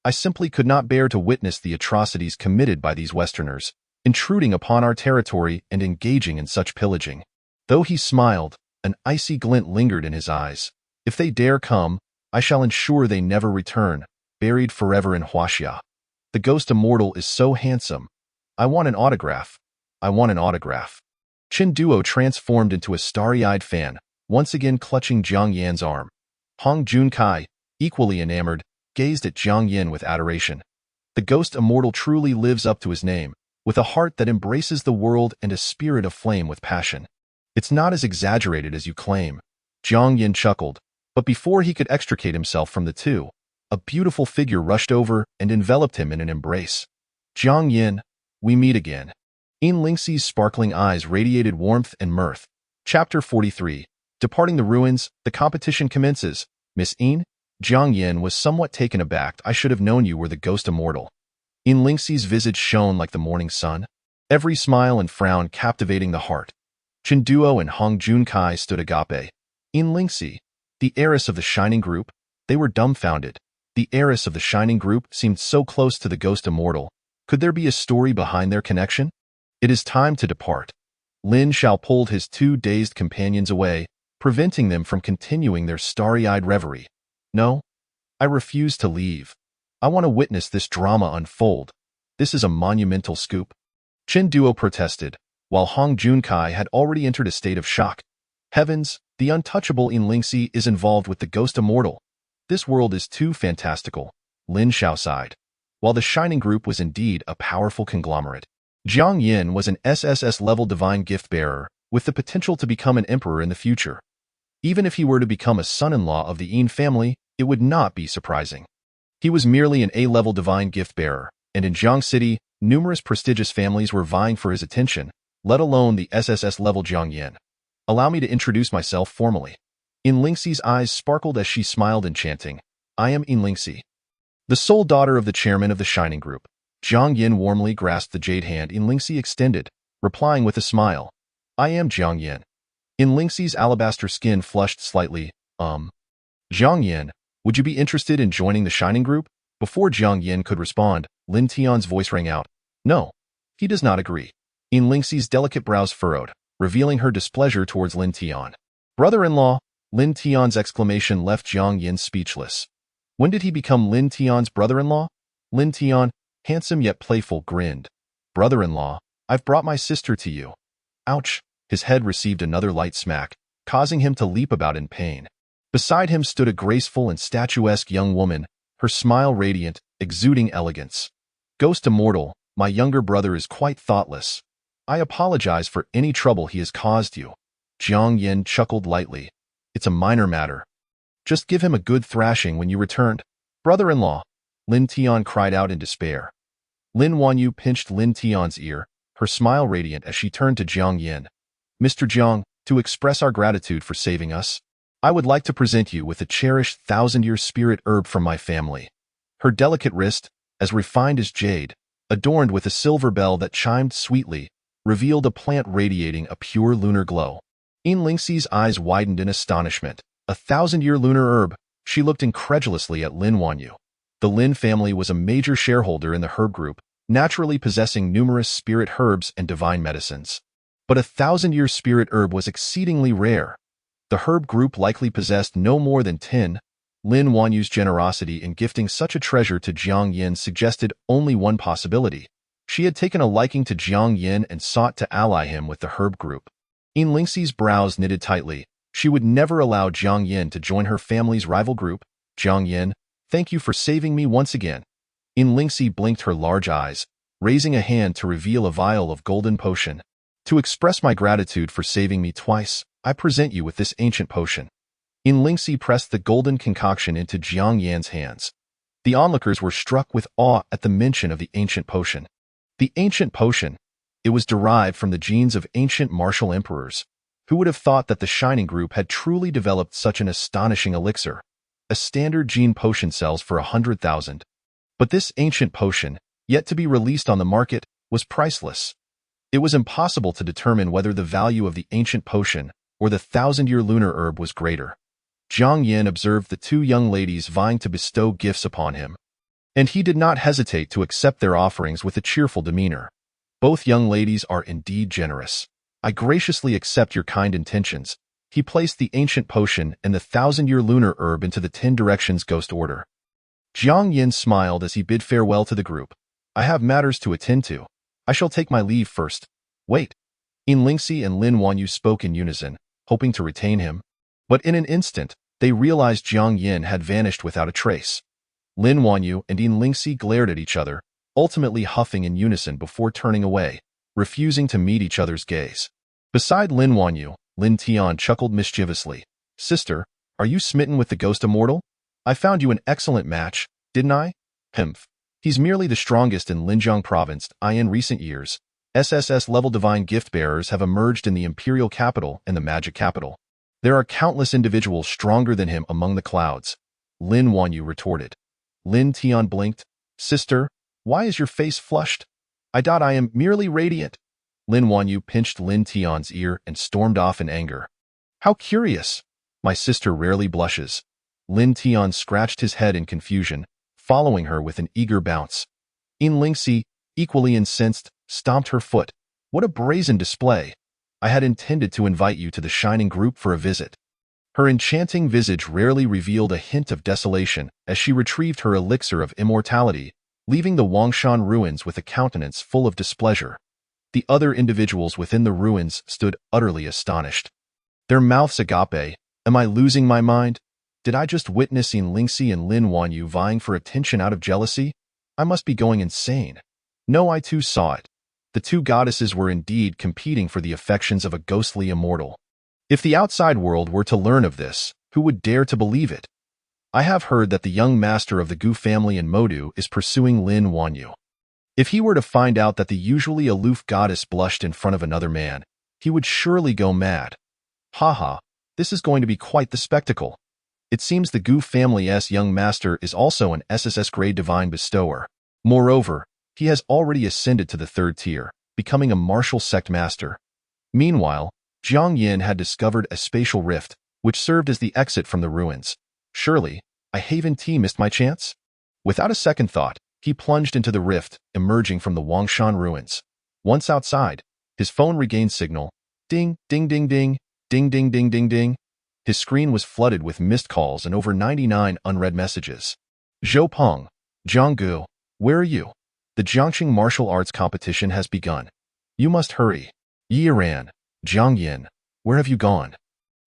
I simply could not bear to witness the atrocities committed by these Westerners, intruding upon our territory and engaging in such pillaging. Though he smiled, an icy glint lingered in his eyes. If they dare come, I shall ensure they never return, buried forever in Huaxia. The Ghost Immortal is so handsome. I want an autograph. I want an autograph. Chen Duo transformed into a starry-eyed fan, once again clutching Jiang Yan's arm. Hong Junkai, equally enamored, gazed at Jiang Yin with adoration. The Ghost Immortal truly lives up to his name, with a heart that embraces the world and a spirit aflame with passion. It's not as exaggerated as you claim. Jiang Yin chuckled, but before he could extricate himself from the two, a beautiful figure rushed over and enveloped him in an embrace. Jiang Yin, we meet again. Yin Lingxi's sparkling eyes radiated warmth and mirth. Chapter 43. Departing the ruins, the competition commences. Miss Yin? Jiang Yin was somewhat taken aback. I should have known you were the Ghost Immortal. Yin Lingxi's visage shone like the morning sun, every smile and frown captivating the heart. Chen Duo and Hong Junkai stood agape. Yin Lingxi, the heiress of the Shining Group? They were dumbfounded. The heiress of the Shining Group seemed so close to the Ghost Immortal. Could there be a story behind their connection? It is time to depart. Lin Xiao pulled his two dazed companions away, preventing them from continuing their starry-eyed reverie. No, I refuse to leave. I want to witness this drama unfold. This is a monumental scoop. Chen Duo protested, while Hong Junkai had already entered a state of shock. Heavens, the untouchable Yin Lingxi is involved with the Ghost Immortal. This world is too fantastical. Lin Xiao sighed. While the Shining Group was indeed a powerful conglomerate, Jiang Yin was an SSS-level divine gift-bearer, with the potential to become an emperor in the future. Even if he were to become a son-in-law of the Yin family, it would not be surprising. He was merely an A-level divine gift-bearer, and in Jiang City, numerous prestigious families were vying for his attention, let alone the SSS-level Jiang Yin. Allow me to introduce myself formally. Yin Lingxi's eyes sparkled as she smiled enchanting. I am Yin Lingxi, the sole daughter of the chairman of the Shining Group. Jiang Yin warmly grasped the jade hand Yin Lingxi extended, replying with a smile. I am Jiang Yin. Yin Lingxi's alabaster skin flushed slightly. Jiang Yin, would you be interested in joining the Shining Group? Before Jiang Yin could respond, Lin Tian's voice rang out. No, he does not agree. Yin Lingxi's delicate brows furrowed, revealing her displeasure towards Lin Tian. Brother-in-law, Lin Tian's exclamation left Jiang Yin speechless. When did he become Lin Tian's brother-in-law? Lin Tian, handsome yet playful, grinned. Brother-in-law, I've brought my sister to you. Ouch! His head received another light smack, causing him to leap about in pain. Beside him stood a graceful and statuesque young woman, her smile radiant, exuding elegance. Ghost Immortal, my younger brother is quite thoughtless. I apologize for any trouble he has caused you. Jiang Yin chuckled lightly. It's a minor matter. Just give him a good thrashing when you returned. Brother-in-law, Lin Tian cried out in despair. Lin Wanyu pinched Lin Tian's ear, her smile radiant as she turned to Jiang Yin. Mr. Jiang, to express our gratitude for saving us, I would like to present you with a cherished 1,000-year spirit herb from my family. Her delicate wrist, as refined as jade, adorned with a silver bell that chimed sweetly, revealed a plant radiating a pure lunar glow. Yin Lingxi's eyes widened in astonishment. A 1,000-year lunar herb, she looked incredulously at Lin Wanyu. The Lin family was a major shareholder in the herb group, naturally possessing numerous spirit herbs and divine medicines. But a 1,000-year spirit herb was exceedingly rare. The herb group likely possessed no more than 10. Lin Wanyu's generosity in gifting such a treasure to Jiang Yin suggested only one possibility. She had taken a liking to Jiang Yin and sought to ally him with the herb group. Yin Lingxi's brows knitted tightly. She would never allow Jiang Yin to join her family's rival group. Jiang Yin, thank you for saving me once again. Yin Lingxi blinked her large eyes, raising a hand to reveal a vial of golden potion. To express my gratitude for saving me twice, I present you with this ancient potion. Yin Lingxi pressed the golden concoction into Jiang Yan's hands. The onlookers were struck with awe at the mention of the ancient potion. The ancient potion. It was derived from the genes of ancient martial emperors. Who would have thought that the Shining Group had truly developed such an astonishing elixir? A standard gene potion sells for 100,000. But this ancient potion, yet to be released on the market, was priceless. It was impossible to determine whether the value of the ancient potion or the 1,000-year lunar herb was greater. Jiang Yin observed the two young ladies vying to bestow gifts upon him, and he did not hesitate to accept their offerings with a cheerful demeanor. Both young ladies are indeed generous. I graciously accept your kind intentions. He placed the ancient potion and the 1,000-year lunar herb into the 10 Directions Ghost Order. Jiang Yin smiled as he bid farewell to the group. I have matters to attend to. I shall take my leave first. Wait. Yin Lingxi and Lin Wanyu spoke in unison, hoping to retain him. But in an instant, they realized Jiang Yin had vanished without a trace. Lin Wanyu and Yin Lingxi glared at each other, ultimately huffing in unison before turning away, refusing to meet each other's gaze. Beside Lin Wanyu, Lin Tian chuckled mischievously. Sister, are you smitten with the Ghost Immortal? I found you an excellent match, didn't I? Humph. He's merely the strongest in Linjiang Province. In recent years, SSS-level divine gift bearers have emerged in the Imperial Capital and the Magic Capital. There are countless individuals stronger than him among the clouds. Lin Wanyu retorted. Lin Tian blinked. Sister, why is your face flushed? I am merely radiant. Lin Wanyu pinched Lin Tian's ear and stormed off in anger. How curious! My sister rarely blushes. Lin Tian scratched his head in confusion, following her with an eager bounce. Yin Lingxi, equally incensed, stomped her foot. What a brazen display! I had intended to invite you to the Shining Group for a visit. Her enchanting visage rarely revealed a hint of desolation as she retrieved her elixir of immortality, leaving the Wangshan ruins with a countenance full of displeasure. The other individuals within the ruins stood utterly astonished. Their mouths agape. Am I losing my mind? Did I just witness Yin Lingxi and Lin Wanyu vying for attention out of jealousy? I must be going insane. No, I too saw it. The two goddesses were indeed competing for the affections of a ghostly immortal. If the outside world were to learn of this, who would dare to believe it? I have heard that the young master of the Gu family in Modu is pursuing Lin Wanyu. If he were to find out that the usually aloof goddess blushed in front of another man, he would surely go mad. Haha, this is going to be quite the spectacle. It seems the Gu family's young master is also an SSS-grade divine bestower. Moreover, he has already ascended to the 3rd tier, becoming a martial sect master. Meanwhile, Jiang Yin had discovered a spatial rift, which served as the exit from the ruins. Surely, I Haven T missed my chance? Without a second thought, he plunged into the rift, emerging from the Wangshan ruins. Once outside, his phone regained signal. Ding, ding, ding, ding, ding, ding, ding, ding, ding. His screen was flooded with missed calls and over 99 unread messages. Zhou Peng, Zhang Gu, where are you? The Jiangxing martial arts competition has begun. You must hurry. Yi Ran, Jiang Yin, where have you gone?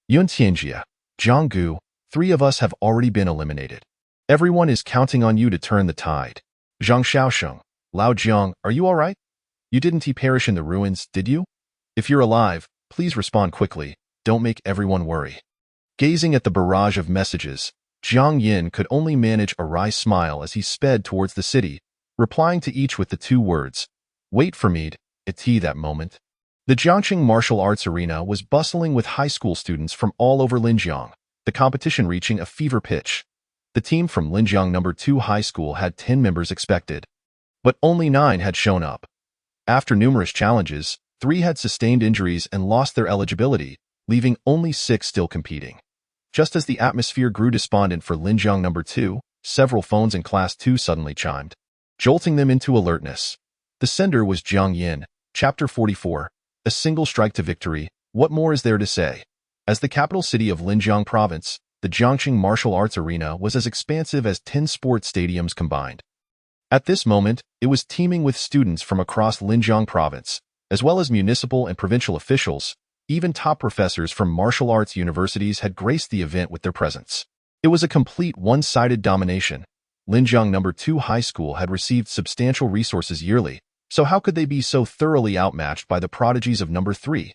Yun Tianjia, Jiang Gu, 3 of us have already been eliminated. Everyone is counting on you to turn the tide. Zhang Xiaosheng, Lao Jiang, are you all right? You didn't perish in the ruins, did you? If you're alive, please respond quickly. Don't make everyone worry. Gazing at the barrage of messages, Jiang Yin could only manage a wry smile as he sped towards the city, replying to each with the 2 words, "Wait for me," at that moment. The Jiangxing Martial Arts Arena was bustling with high school students from all over Linjiang, the competition reaching a fever pitch. The team from Linjiang No. 2 High School had 10 members expected, but only 9 had shown up. After numerous challenges, 3 had sustained injuries and lost their eligibility, leaving only 6 still competing. Just as the atmosphere grew despondent for Linjiang No. 2, several phones in Class 2 suddenly chimed, jolting them into alertness. The sender was Jiang Yin, Chapter 44, a single strike to victory. What more is there to say? As the capital city of Linjiang Province, the Jiangxing Martial Arts Arena was as expansive as 10 sports stadiums combined. At this moment, it was teeming with students from across Linjiang Province, as well as municipal and provincial officials. Even top professors from martial arts universities had graced the event with their presence. It was a complete one-sided domination. Linjiang No. 2 High School had received substantial resources yearly, so how could they be so thoroughly outmatched by the prodigies of No. 3?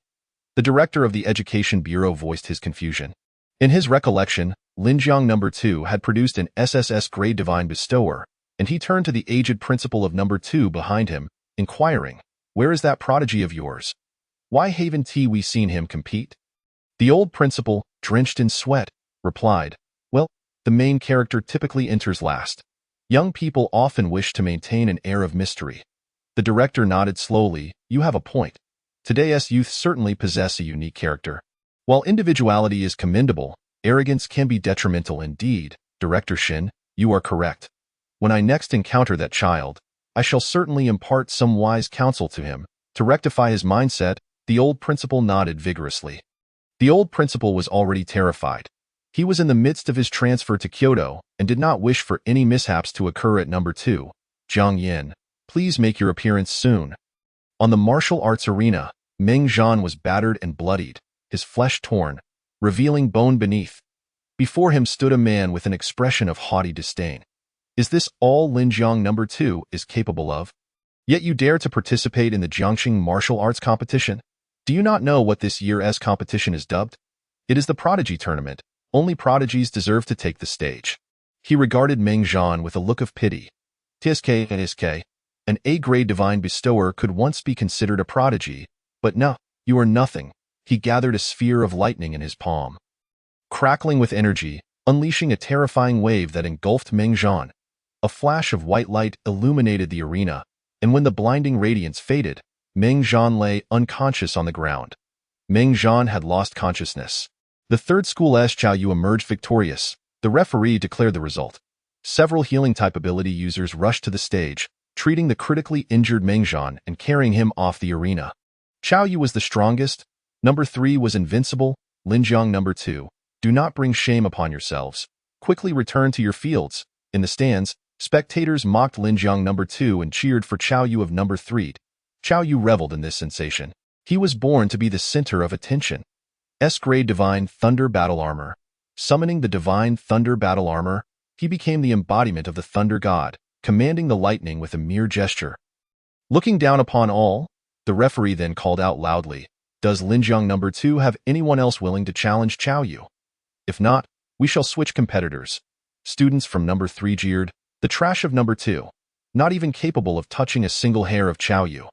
The director of the Education Bureau voiced his confusion. In his recollection, Linjiang No. 2 had produced an SSS grade divine bestower, and he turned to the aged principal of No. 2 behind him, inquiring, "Where is that prodigy of yours? Why haven't we seen him compete?" The old principal, drenched in sweat, replied, "Well, the main character typically enters last. Young people often wish to maintain an air of mystery." The director nodded slowly. "You have a point. Today's youth certainly possess a unique character. While individuality is commendable, arrogance can be detrimental indeed. Director Shin, you are correct. When I next encounter that child, I shall certainly impart some wise counsel to him. To rectify his mindset." The old principal nodded vigorously. The old principal was already terrified. He was in the midst of his transfer to Kyoto and did not wish for any mishaps to occur at No. 2. Jiang Yin, please make your appearance soon. On the martial arts arena, Meng Zhan was battered and bloodied, his flesh torn, revealing bone beneath. Before him stood a man with an expression of haughty disdain. Is this all Linjiang No. 2 is capable of? Yet you dare to participate in the Jiangxing martial arts competition? Do you not know what this year's competition is dubbed? It is the Prodigy Tournament. Only prodigies deserve to take the stage. He regarded Meng Zhan with a look of pity. TSK, an A-grade divine bestower could once be considered a prodigy, but no, you are nothing. He gathered a sphere of lightning in his palm. Crackling with energy, unleashing a terrifying wave that engulfed Meng Zhan. A flash of white light illuminated the arena, and when the blinding radiance faded, Meng Zhan lay unconscious on the ground. Meng Zhan had lost consciousness. The third school's Chao Yu emerged victorious. The referee declared the result. Several healing-type ability users rushed to the stage, treating the critically injured Meng Zhan and carrying him off the arena. Chao Yu was the strongest. No. 3 was invincible. Linjiang No. 2, do not bring shame upon yourselves. Quickly return to your fields. In the stands, spectators mocked Linjiang No. 2 and cheered for Chao Yu of No. 3. Chao Yu reveled in this sensation. He was born to be the center of attention. S-grade Divine Thunder Battle Armor. Summoning the Divine Thunder Battle Armor, he became the embodiment of the Thunder God, commanding the lightning with a mere gesture. Looking down upon all, the referee then called out loudly, "Does Linjiang No. 2 have anyone else willing to challenge Chao Yu? If not, we shall switch competitors." Students from No. 3 jeered, "The trash of No. 2, not even capable of touching a single hair of Chao Yu."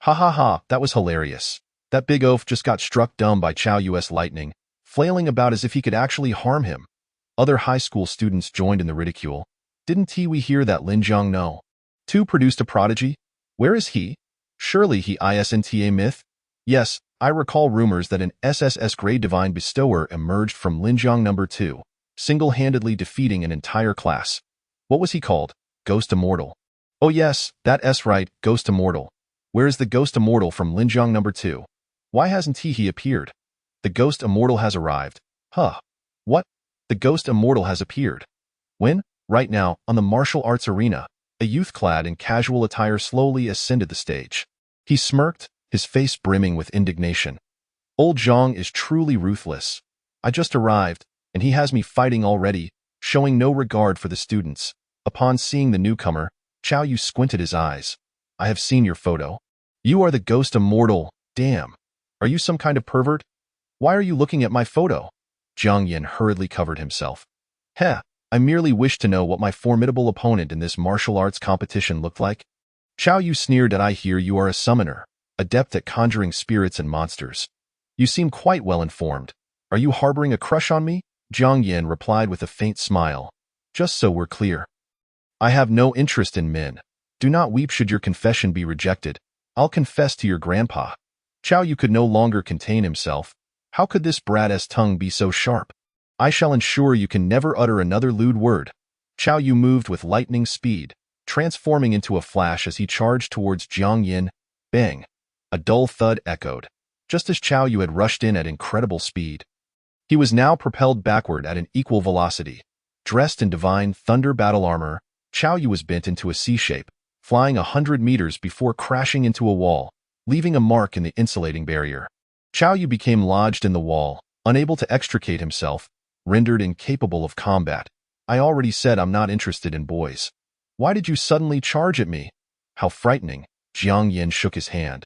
"Ha ha ha, that was hilarious. That big oaf just got struck dumb by Chao Yu's lightning, flailing about as if he could actually harm him." Other high school students joined in the ridicule. "Didn't we hear that Linjiang No. 2 produced a prodigy? Where is he? Surely he isn't a myth?" "Yes, I recall rumors that an SSS grade divine bestower emerged from Linjiang No. 2, single-handedly defeating an entire class. What was he called? Ghost Immortal." "Oh yes, that's right, Ghost Immortal. Where is the Ghost Immortal from Linjiang No. 2? Why hasn't he appeared?" "The Ghost Immortal has arrived." "Huh. What? The Ghost Immortal has appeared? When?" "Right now, on the martial arts arena." A youth clad in casual attire slowly ascended the stage. He smirked, his face brimming with indignation. Old Zhang is truly ruthless. I just arrived, and he has me fighting already, showing no regard for the students. Upon seeing the newcomer, Chao Yu squinted his eyes. I have seen your photo. You are the ghost immortal. Damn. Are you some kind of pervert? Why are you looking at my photo? Jiang Yin hurriedly covered himself. Heh, I merely wish to know what my formidable opponent in this martial arts competition looked like. Chao Yu sneered at I hear you are a summoner, adept at conjuring spirits and monsters. You seem quite well informed. Are you harboring a crush on me? Jiang Yin replied with a faint smile. Just so we're clear. I have no interest in men. Do not weep should your confession be rejected. I'll confess to your grandpa. Chao Yu could no longer contain himself. How could this brat's tongue be so sharp? I shall ensure you can never utter another lewd word. Chao Yu moved with lightning speed, transforming into a flash as he charged towards Jiang Yin. Bang! A dull thud echoed, just as Chao Yu had rushed in at incredible speed. He was now propelled backward at an equal velocity. Dressed in divine thunder battle armor, Chao Yu was bent into a C-shape, flying 100 meters before crashing into a wall, leaving a mark in the insulating barrier. Chao Yu became lodged in the wall, unable to extricate himself, rendered incapable of combat. I already said I'm not interested in boys. Why did you suddenly charge at me? How frightening. Jiang Yin shook his hand.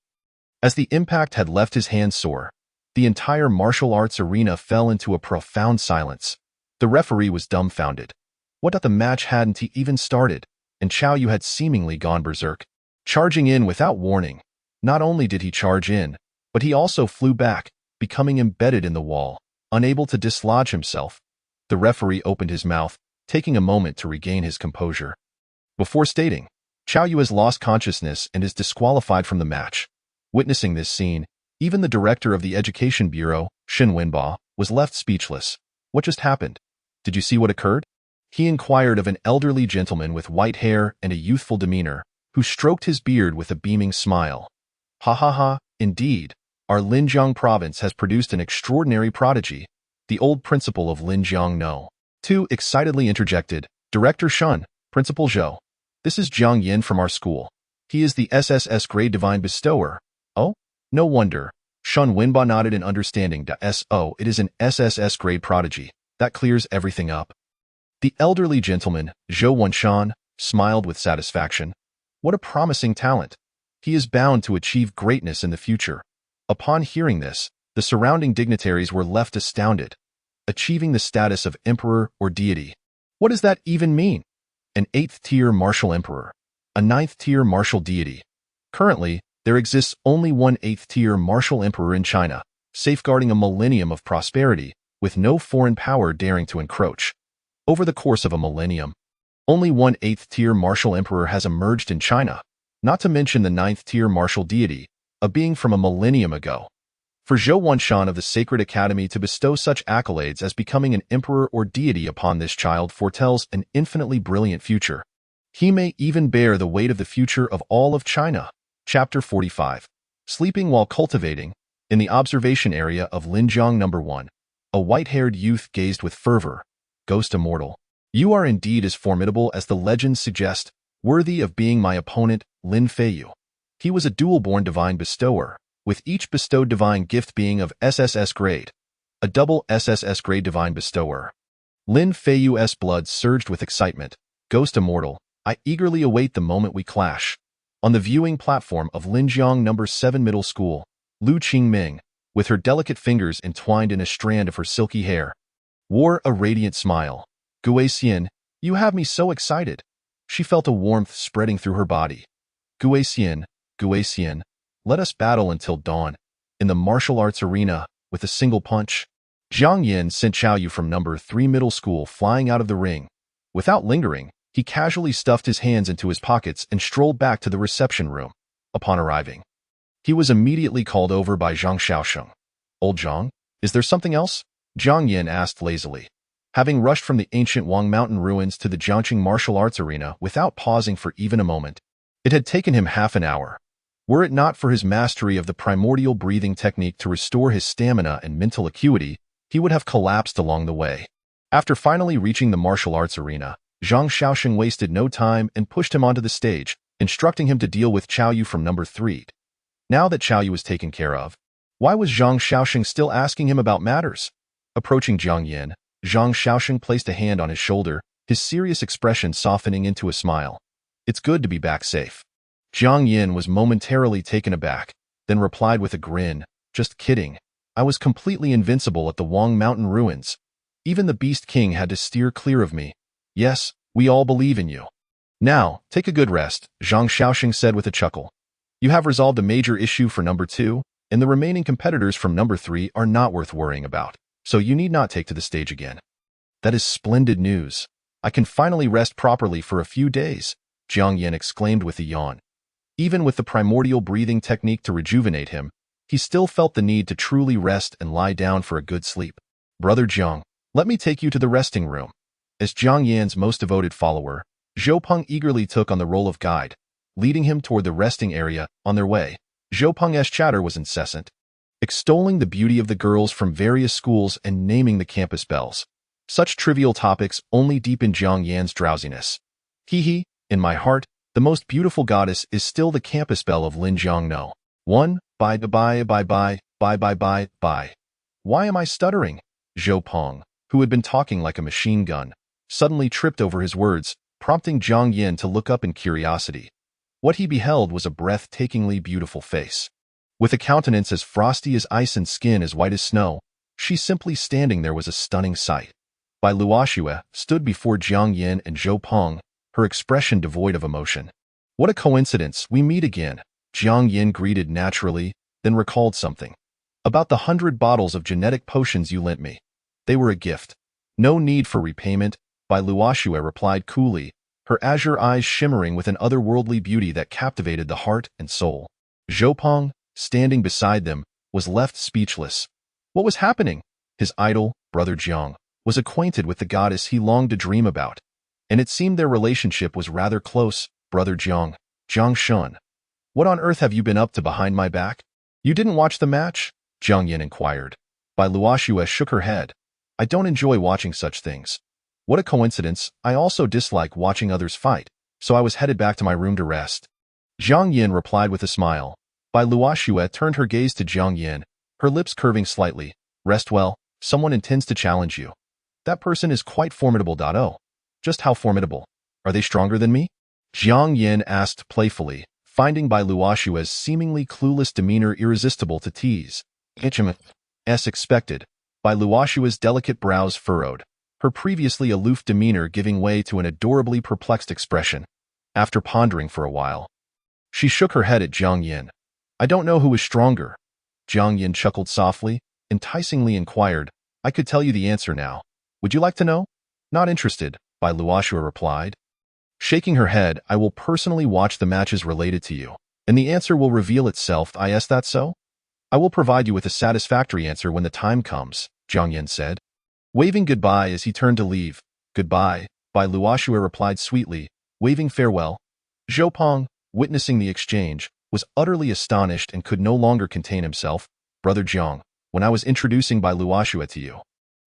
As the impact had left his hand sore, the entire martial arts arena fell into a profound silence. The referee was dumbfounded. What if the match hadn't even started, and Chao Yu had seemingly gone berserk, charging in without warning. Not only did he charge in, but he also flew back, becoming embedded in the wall, unable to dislodge himself. The referee opened his mouth, taking a moment to regain his composure. Before stating, Chao Yu has lost consciousness and is disqualified from the match. Witnessing this scene, even the director of the Education Bureau, Shen Wenba, was left speechless. What just happened? Did you see what occurred? He inquired of an elderly gentleman with white hair and a youthful demeanor, who stroked his beard with a beaming smile. Ha ha ha, indeed. Our Linjiang province has produced an extraordinary prodigy, the old principal of Linjiang No. 2 excitedly interjected, Director Shun, Principal Zhou. This is Jiang Yin from our school. He is the SSS grade divine bestower. Oh? No wonder. Shun Wenba nodded in understanding. So it is an SSS grade prodigy. That clears everything up. The elderly gentleman, Zhou Wanshan, smiled with satisfaction. What a promising talent. He is bound to achieve greatness in the future. Upon hearing this, the surrounding dignitaries were left astounded. Achieving the status of emperor or deity. What does that even mean? An 8th-tier martial emperor. A 9th-tier martial deity. Currently, there exists only one 8th-tier martial emperor in China, safeguarding a millennium of prosperity, with no foreign power daring to encroach. Over the course of a millennium, only one 8th-tier martial emperor has emerged in China, not to mention the 9th-tier martial deity, a being from a millennium ago. For Zhou Wanshan of the Sacred Academy to bestow such accolades as becoming an emperor or deity upon this child foretells an infinitely brilliant future. He may even bear the weight of the future of all of China. Chapter 45. Sleeping while cultivating. In the observation area of Linjiang No. 1, a white-haired youth gazed with fervor. Ghost immortal. You are indeed as formidable as the legends suggest, worthy of being my opponent, Lin Feiyu. He was a dual-born divine bestower, with each bestowed divine gift being of SSS grade, a double SSS grade divine bestower. Lin Feiyu's blood surged with excitement. Ghost immortal, I eagerly await the moment we clash. On the viewing platform of Linjiang No. 7 Middle School, Lu Qingming, with her delicate fingers entwined in a strand of her silky hair, wore a radiant smile. Gue Xian, you have me so excited. She felt a warmth spreading through her body. Gue Xian, let us battle until dawn. In the martial arts arena, with a single punch, Jiang Yin sent Chao Yu from No. 3 Middle School flying out of the ring. Without lingering, he casually stuffed his hands into his pockets and strolled back to the reception room. Upon arriving, he was immediately called over by Zhang Xiaosheng. Old Zhang, is there something else? Jiang Yin asked lazily. Having rushed from the ancient Wang Mountain ruins to the Jiangqing martial arts arena without pausing for even a moment, it had taken him half an hour. Were it not for his mastery of the primordial breathing technique to restore his stamina and mental acuity, he would have collapsed along the way. After finally reaching the martial arts arena, Zhang Xiaosheng wasted no time and pushed him onto the stage, instructing him to deal with Chao Yu from No. 3. Now that Qiao Yu was taken care of, why was Zhang Xiaoxing still asking him about matters? Approaching Jiang Yin, Zhang Xiaoxing placed a hand on his shoulder, his serious expression softening into a smile. It's good to be back safe. Jiang Yin was momentarily taken aback, then replied with a grin, just kidding. I was completely invincible at the Wang Mountain ruins. Even the Beast King had to steer clear of me. Yes, we all believe in you. Now, take a good rest, Zhang Xiaoxing said with a chuckle. You have resolved a major issue for number 2, and the remaining competitors from number 3 are not worth worrying about, so you need not take to the stage again. That is splendid news. I can finally rest properly for a few days, Jiang Yin exclaimed with a yawn. Even with the primordial breathing technique to rejuvenate him, he still felt the need to truly rest and lie down for a good sleep. Brother Jiang, let me take you to the resting room. As Jiang Yan's most devoted follower, Zhou Peng eagerly took on the role of guide, leading him toward the resting area. On their way, Zhou Peng's chatter was incessant, extolling the beauty of the girls from various schools and naming the campus belles. Such trivial topics only deepened Jiang Yan's drowsiness. Hee, in my heart, the most beautiful goddess is still the campus belle of Linjiangno. Bye. Why am I stuttering? Zhou Peng, who had been talking like a machine gun, suddenly tripped over his words, prompting Jiang Yin to look up in curiosity. What he beheld was a breathtakingly beautiful face. With a countenance as frosty as ice and skin as white as snow, she simply standing there was a stunning sight. Bai Luoxue stood before Jiang Yin and Zhou Peng, her expression devoid of emotion. What a coincidence, we meet again. Jiang Yin greeted naturally, then recalled something. About the 100 bottles of genetic potions you lent me. They were a gift. No need for repayment, Bai Luoxue replied coolly, her azure eyes shimmering with an otherworldly beauty that captivated the heart and soul. Zhou Peng, standing beside them, was left speechless. What was happening? His idol, Brother Jiang, was acquainted with the goddess he longed to dream about, and it seemed their relationship was rather close. Brother Jiang, Jiang Shun. What on earth have you been up to behind my back? You didn't watch the match? Jiang Yin inquired. Bai Luoxue shook her head. I don't enjoy watching such things. What a coincidence, I also dislike watching others fight, so I was headed back to my room to rest. Jiang Yin replied with a smile. Bai Luoxue turned her gaze to Jiang Yin, her lips curving slightly. Rest well, someone intends to challenge you. That person is quite formidable. Oh, just how formidable? Are they stronger than me? Jiang Yin asked playfully, finding Bai Luoxue's seemingly clueless demeanor irresistible to tease. As expected, Bai Luoxue's delicate brows furrowed, her previously aloof demeanor giving way to an adorably perplexed expression. After pondering for a while, she shook her head at Jiang Yin. I don't know who is stronger. Jiang Yin chuckled softly, enticingly inquired, I could tell you the answer now. Would you like to know? Not interested, Bai Luoxue replied. Shaking her head, I will personally watch the matches related to you, and the answer will reveal itself. Is that so? I will provide you with a satisfactory answer when the time comes, Jiang Yin said. Waving goodbye as he turned to leave. Goodbye, Bai Luoxue replied sweetly, waving farewell. Zhou Peng, witnessing the exchange, was utterly astonished and could no longer contain himself. Brother Jiang, when I was introducing Bai Luoxue to you,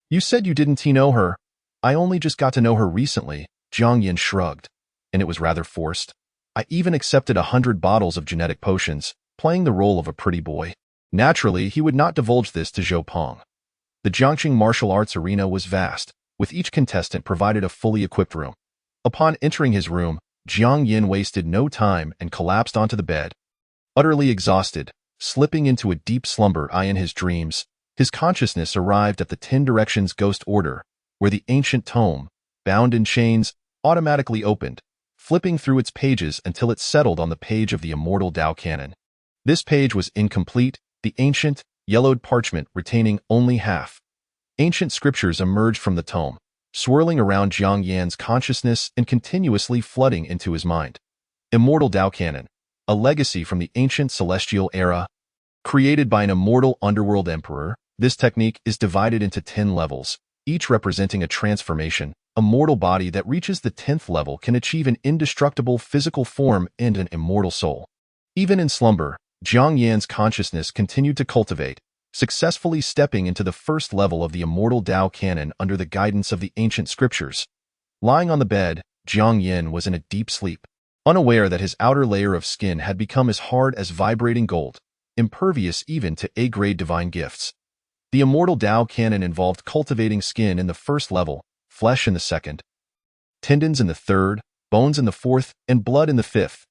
you said you didn't know her. I only just got to know her recently, Jiang Yin shrugged. And it was rather forced. I even accepted 100 bottles of genetic potions, playing the role of a pretty boy. Naturally, he would not divulge this to Zhou Peng. The Jiangqing martial arts arena was vast, with each contestant provided a fully equipped room. Upon entering his room, Jiang Yin wasted no time and collapsed onto the bed. Utterly exhausted, slipping into a deep slumber in his dreams, his consciousness arrived at the 10 Directions Ghost Order, where the ancient tome, bound in chains, automatically opened, flipping through its pages until it settled on the page of the Immortal Tao Canon. This page was incomplete, the ancient, yellowed parchment retaining only half. Ancient scriptures emerged from the tome, swirling around Jiang Yan's consciousness and continuously flooding into his mind. Immortal Tao Canon, a legacy from the ancient celestial era. Created by an immortal underworld emperor, this technique is divided into 10 levels, each representing a transformation. A mortal body that reaches the 10th level can achieve an indestructible physical form and an immortal soul. Even in slumber, Jiang Yan's consciousness continued to cultivate, successfully stepping into the first level of the Immortal Tao Canon under the guidance of the ancient scriptures. Lying on the bed, Jiang Yin was in a deep sleep, unaware that his outer layer of skin had become as hard as vibrating gold. impervious even to A-grade divine gifts. The Immortal Dao Canon involved cultivating skin in the first level, flesh in the second, tendons in the third, bones in the fourth, and blood in the fifth.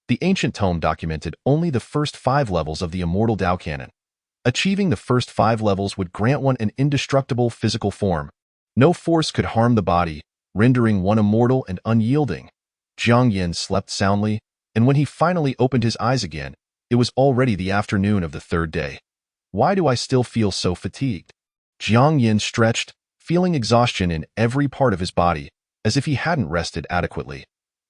The ancient tome documented only the first 5 levels of the Immortal Dao Canon. Achieving the first 5 levels would grant one an indestructible physical form. No force could harm the body, rendering one immortal and unyielding. Jiang Yin slept soundly, and when he finally opened his eyes again, it was already the afternoon of the 3rd day. Why do I still feel so fatigued? Jiang Yin stretched, feeling exhaustion in every part of his body, as if he hadn't rested adequately.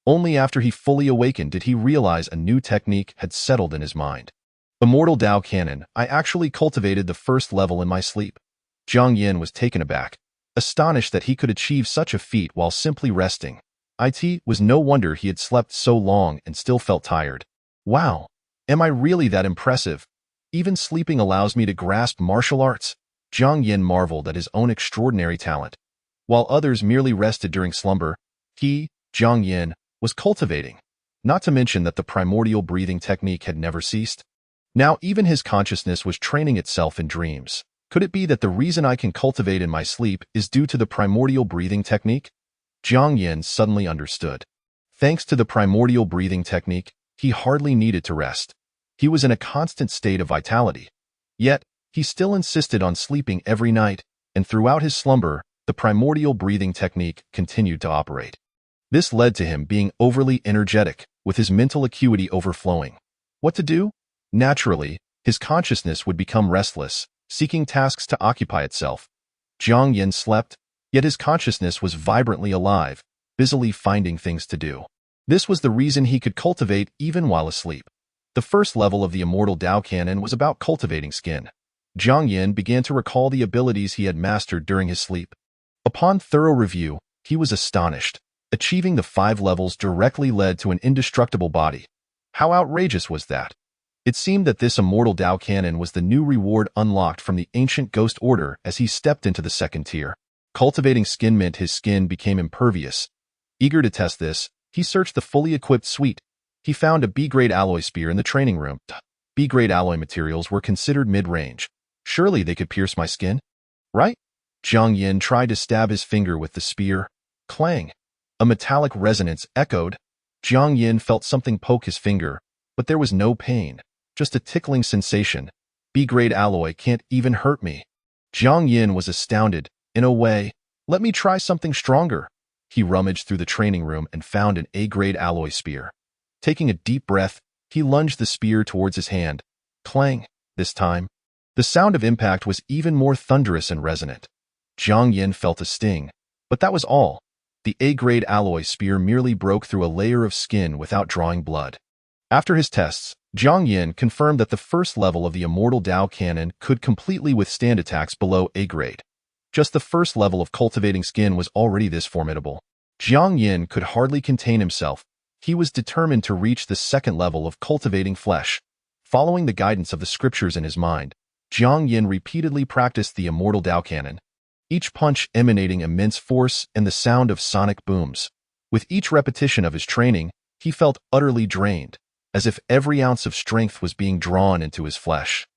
Only after he fully awakened did he realize a new technique had settled in his mind. Immortal Dao Canon, I actually cultivated the first level in my sleep. Jiang Yin was taken aback, astonished that he could achieve such a feat while simply resting. It was no wonder he had slept so long and still felt tired. Wow, am I really that impressive? Even sleeping allows me to grasp martial arts. Jiang Yin marveled at his own extraordinary talent. While others merely rested during slumber, he, Jiang Yin, was cultivating. Not to mention that the primordial breathing technique had never ceased. Now even his consciousness was training itself in dreams. Could it be that the reason I can cultivate in my sleep is due to the primordial breathing technique? Jiang Yin suddenly understood. Thanks to the primordial breathing technique, he hardly needed to rest. He was in a constant state of vitality. Yet, he still insisted on sleeping every night, and throughout his slumber, the primordial breathing technique continued to operate. This led to him being overly energetic, with his mental acuity overflowing. What to do? Naturally, his consciousness would become restless, seeking tasks to occupy itself. Jiang Yin slept, yet his consciousness was vibrantly alive, busily finding things to do. This was the reason he could cultivate even while asleep. The first level of the Immortal Dao Canon was about cultivating skin. Jiang Yin began to recall the abilities he had mastered during his sleep. Upon thorough review, he was astonished. Achieving the 5 levels directly led to an indestructible body. How outrageous was that? It seemed that this Immortal Dao Canon was the new reward unlocked from the ancient Ghost Order as he stepped into the 2nd tier. Cultivating skin meant his skin became impervious. Eager to test this, he searched the fully equipped suite. He found a B-grade alloy spear in the training room. B-grade alloy materials were considered mid-range. Surely they could pierce my skin? Right? Jiang Yin tried to stab his finger with the spear. Clang! A metallic resonance echoed. Jiang Yin felt something poke his finger, but there was no pain, just a tickling sensation. B-grade alloy can't even hurt me. Jiang Yin was astounded. In a way, let me try something stronger. He rummaged through the training room and found an A-grade alloy spear. Taking a deep breath, he lunged the spear towards his hand. Clang! This time, the sound of impact was even more thunderous and resonant. Jiang Yin felt a sting, but that was all. The A-grade alloy spear merely broke through a layer of skin without drawing blood. After his tests, Jiang Yin confirmed that the first level of the Immortal Dao Canon could completely withstand attacks below A-grade. Just the first level of cultivating skin was already this formidable. Jiang Yin could hardly contain himself. He was determined to reach the 2nd level of cultivating flesh. Following the guidance of the scriptures in his mind, Jiang Yin repeatedly practiced the Immortal Dao Canon, each punch emanating immense force and the sound of sonic booms. With each repetition of his training, he felt utterly drained, as if every ounce of strength was being drawn into his flesh.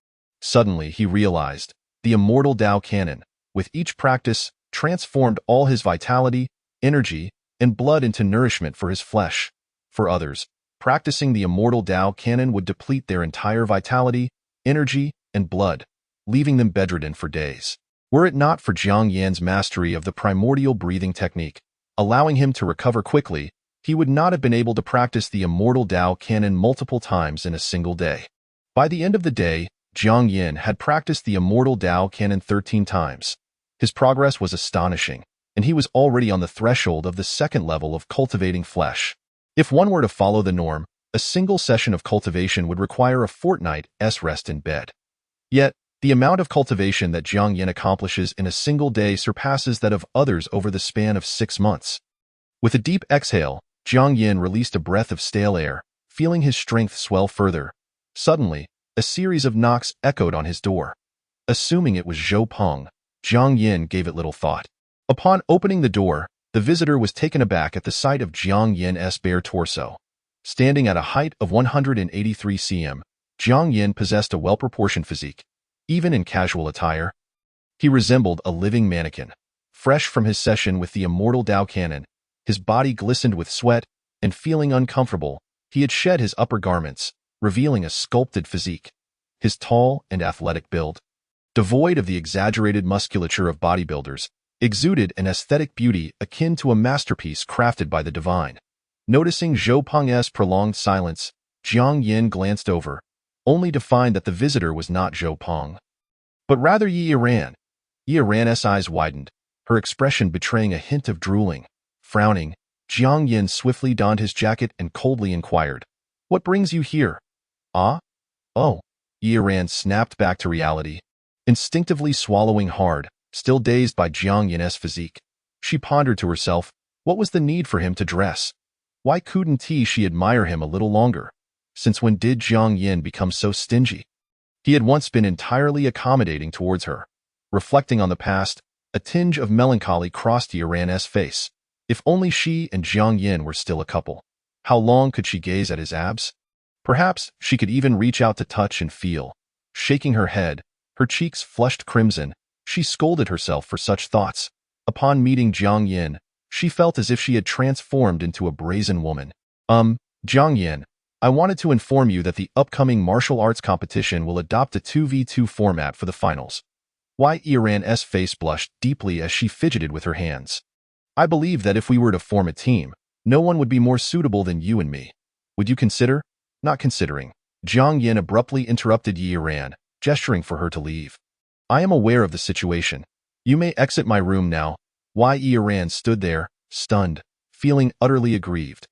Suddenly, he realized, the Immortal Dao Canon, with each practice, transformed all his vitality, energy, and blood into nourishment for his flesh. For others, practicing the Immortal Dao Canon would deplete their entire vitality, energy, and blood, leaving them bedridden for days. Were it not for Jiang Yin's mastery of the primordial breathing technique, allowing him to recover quickly, he would not have been able to practice the Immortal Dao Canon multiple times in a single day. By the end of the day, Jiang Yin had practiced the Immortal Dao Canon 13 times. His progress was astonishing, and he was already on the threshold of the 2nd level of cultivating flesh. If one were to follow the norm, a single session of cultivation would require a fortnight's rest in bed. Yet, the amount of cultivation that Jiang Yin accomplishes in a single day surpasses that of others over the span of 6 months. With a deep exhale, Jiang Yin released a breath of stale air, feeling his strength swell further. Suddenly, a series of knocks echoed on his door. Assuming it was Zhou Peng, Jiang Yin gave it little thought. Upon opening the door, the visitor was taken aback at the sight of Jiang Yin's bare torso. Standing at a height of 183 cm, Jiang Yin possessed a well-proportioned physique. Even in casual attire, he resembled a living mannequin. Fresh from his session with the immortal Dao Cannon, his body glistened with sweat, and feeling uncomfortable, he had shed his upper garments, revealing a sculpted physique. His tall and athletic build, devoid of the exaggerated musculature of bodybuilders, exuded an aesthetic beauty akin to a masterpiece crafted by the divine. Noticing Zhou Peng's prolonged silence, Jiang Yin glanced over, only to find that the visitor was not Zhou Peng, but rather Yi Yiran. Yi Yiran's eyes widened, her expression betraying a hint of drooling. Frowning, Jiang Yin swiftly donned his jacket and coldly inquired, "What brings you here?" "Ah? Oh." Yi Yiran snapped back to reality, instinctively swallowing hard, still dazed by Jiang Yin's physique. She pondered to herself, what was the need for him to dress? Why couldn't she admire him a little longer? Since when did Jiang Yin become so stingy? He had once been entirely accommodating towards her. Reflecting on the past, a tinge of melancholy crossed Yi Yiran's face. If only she and Jiang Yin were still a couple. How long could she gaze at his abs? Perhaps she could even reach out to touch and feel. Shaking her head, her cheeks flushed crimson, she scolded herself for such thoughts. Upon meeting Jiang Yin, she felt as if she had transformed into a brazen woman. Jiang Yin, I wanted to inform you that the upcoming martial arts competition will adopt a 2v2 format for the finals. Yi Yiran's face blushed deeply as she fidgeted with her hands. I believe that if we were to form a team, no one would be more suitable than you and me. Would you consider? Not considering. Jiang Yin abruptly interrupted Yi Yiran, gesturing for her to leave. I am aware of the situation. You may exit my room now. Yi Yiran stood there, stunned, feeling utterly aggrieved.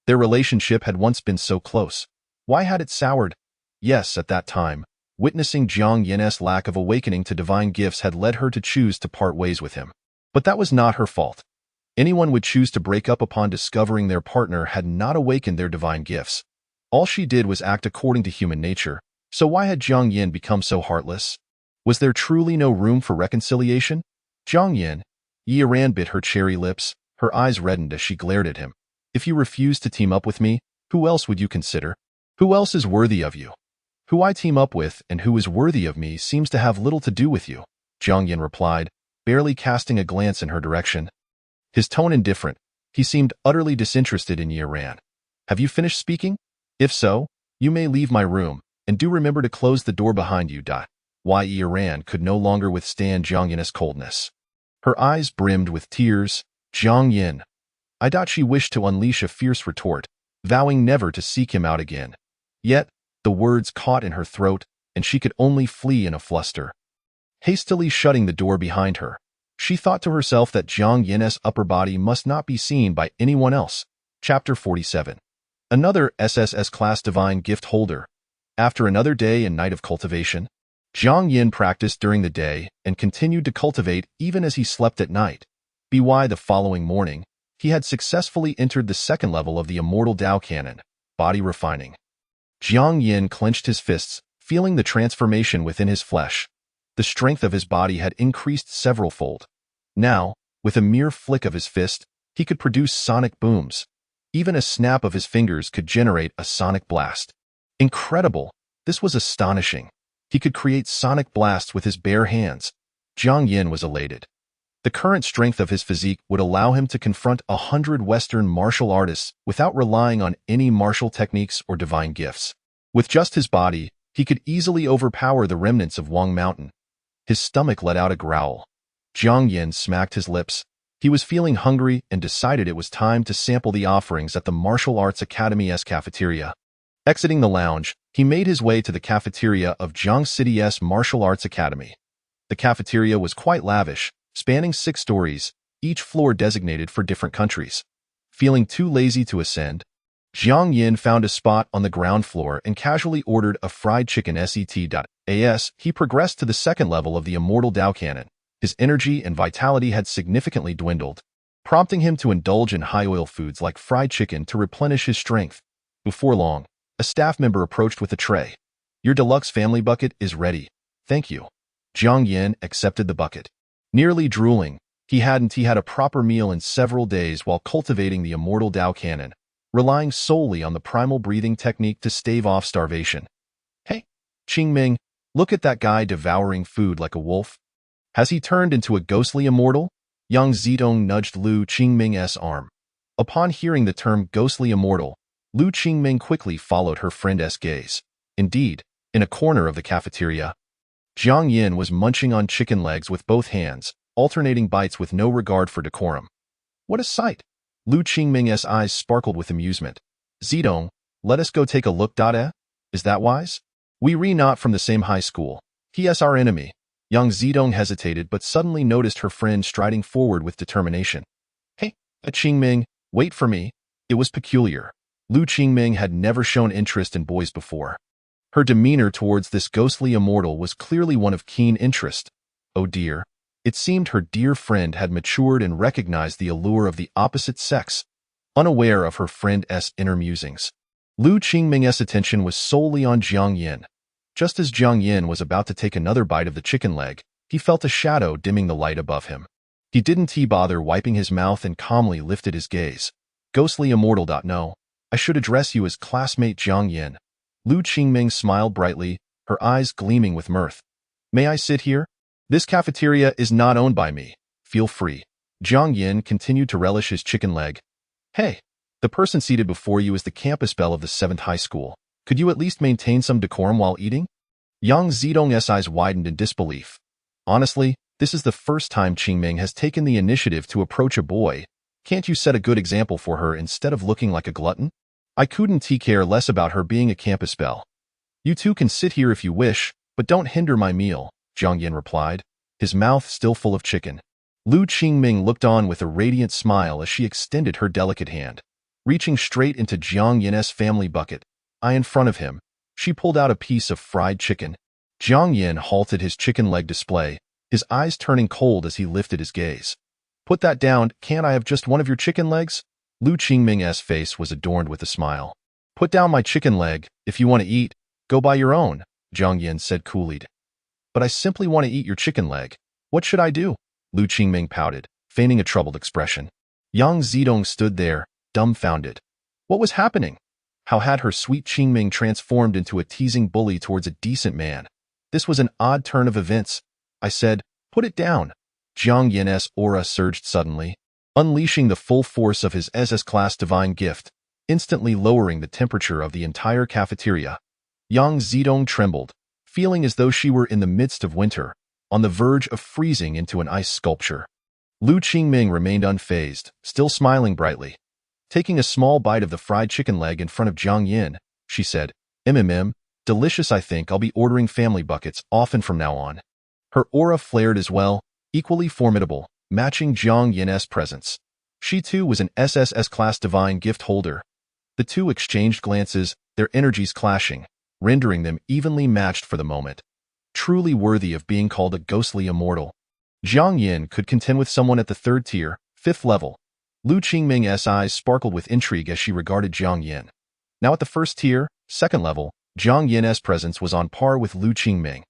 Their relationship had once been so close. Why had it soured? Yes, at that time, witnessing Jiang Yin's lack of awakening to divine gifts had led her to choose to part ways with him. But that was not her fault. Anyone would choose to break up upon discovering their partner had not awakened their divine gifts. All she did was act according to human nature, so why had Jiang Yin become so heartless? Was there truly no room for reconciliation? Jiang Yin, Yi Yiran bit her cherry lips, her eyes reddened as she glared at him. If you refuse to team up with me, who else would you consider? Who else is worthy of you? Who I team up with and who is worthy of me seems to have little to do with you, Jiang Yin replied, barely casting a glance in her direction. His tone indifferent, he seemed utterly disinterested in Yi Yiran. Have you finished speaking? If so, you may leave my room, and do remember to close the door behind you. Yi Yiran could no longer withstand Jiang Yin's coldness. Her eyes brimmed with tears. Jiang Yin. She wished to unleash a fierce retort, vowing never to seek him out again. Yet, the words caught in her throat, and she could only flee in a fluster. Hastily shutting the door behind her, she thought to herself that Jiang Yin's upper body must not be seen by anyone else. Chapter 47. Another SSS-class divine gift holder. After another day and night of cultivation, Jiang Yin practiced during the day and continued to cultivate even as he slept at night. The following morning, he had successfully entered the second level of the immortal Dao Cannon, body refining. Jiang Yin clenched his fists, feeling the transformation within his flesh. The strength of his body had increased several-fold. Now, with a mere flick of his fist, he could produce sonic booms. Even a snap of his fingers could generate a sonic blast. Incredible! This was astonishing. He could create sonic blasts with his bare hands. Jiang Yin was elated. The current strength of his physique would allow him to confront 100 Western martial artists without relying on any martial techniques or divine gifts. With just his body, he could easily overpower the remnants of Wang Mountain. His stomach let out a growl. Jiang Yin smacked his lips. He was feeling hungry and decided it was time to sample the offerings at the Martial Arts Academy's cafeteria. Exiting the lounge, he made his way to the cafeteria of Jiang City's Martial Arts Academy. The cafeteria was quite lavish, spanning 6 stories, each floor designated for different countries. Feeling too lazy to ascend, Jiang Yin found a spot on the ground floor and casually ordered a fried chicken set. He progressed to the second level of the immortal Dao Cannon. His energy and vitality had significantly dwindled, prompting him to indulge in high-oil foods like fried chicken to replenish his strength. Before long, a staff member approached with a tray. Your deluxe family bucket is ready. Thank you. Jiang Yin accepted the bucket. Nearly drooling, he hadn't had a proper meal in several days while cultivating the immortal Dao Cannon, relying solely on the primal breathing technique to stave off starvation. Hey, Qingming, look at that guy devouring food like a wolf. Has he turned into a ghostly immortal? Yang Zidong nudged Lu Qingming's arm. Upon hearing the term ghostly immortal, Lu Qingming quickly followed her friend's gaze. Indeed, in a corner of the cafeteria, Jiang Yin was munching on chicken legs with both hands, alternating bites with no regard for decorum. What a sight! Lu Qingming's eyes sparkled with amusement. Zidong, let us go take a look. Is that wise? We not from the same high school. He is our enemy. Yang Zidong hesitated but suddenly noticed her friend striding forward with determination. Hey, Qingming, wait for me. It was peculiar. Lu Qingming had never shown interest in boys before. Her demeanor towards this ghostly immortal was clearly one of keen interest. Oh dear. It seemed her dear friend had matured and recognized the allure of the opposite sex, unaware of her friend's inner musings. Lu Qingming's attention was solely on Jiang Yin. Just as Jiang Yin was about to take another bite of the chicken leg, he felt a shadow dimming the light above him. He didn't bother wiping his mouth and calmly lifted his gaze. Ghostly immortal. No, I should address you as classmate Jiang Yin. Lu Qingming smiled brightly, her eyes gleaming with mirth. May I sit here? This cafeteria is not owned by me. Feel free. Jiang Yin continued to relish his chicken leg. Hey, the person seated before you is the campus belle of the 7th high school. Could you at least maintain some decorum while eating? Yang Zidong's eyes widened in disbelief. Honestly, this is the first time Qingming has taken the initiative to approach a boy. Can't you set a good example for her instead of looking like a glutton? I couldn't care less about her being a campus belle. You two can sit here if you wish, but don't hinder my meal, Jiang Yin replied, his mouth still full of chicken. Lu Qingming looked on with a radiant smile as she extended her delicate hand. Reaching straight into Jiang Yin's family bucket, eye in front of him, she pulled out a piece of fried chicken. Jiang Yin halted his chicken leg display, his eyes turning cold as he lifted his gaze. Put that down, can't I have just one of your chicken legs? Lu Qingming's face was adorned with a smile. Put down my chicken leg, if you want to eat, go buy your own, Jiang Yin said coolly. But I simply want to eat your chicken leg. What should I do? Lu Qingming pouted, feigning a troubled expression. Yang Zidong stood there, dumbfounded. What was happening? How had her sweet Qingming transformed into a teasing bully towards a decent man? This was an odd turn of events. I said, put it down. Jiang Yin's aura surged suddenly, unleashing the full force of his SS-class divine gift, instantly lowering the temperature of the entire cafeteria. Yang Zidong trembled, feeling as though she were in the midst of winter, on the verge of freezing into an ice sculpture. Lu Qingming remained unfazed, still smiling brightly. Taking a small bite of the fried chicken leg in front of Jiang Yin, she said, delicious. I think I'll be ordering family buckets often from now on. Her aura flared as well, equally formidable, matching Jiang Yin's presence. She too was an SS-class divine gift holder. The two exchanged glances, their energies clashing, rendering them evenly matched for the moment. Truly worthy of being called a ghostly immortal. Jiang Yin could contend with someone at the 3rd tier, 5th level. Lu Qingming's eyes sparkled with intrigue as she regarded Jiang Yin. Now at the 1st tier, 2nd level, Jiang Yin's presence was on par with Lu Qingming,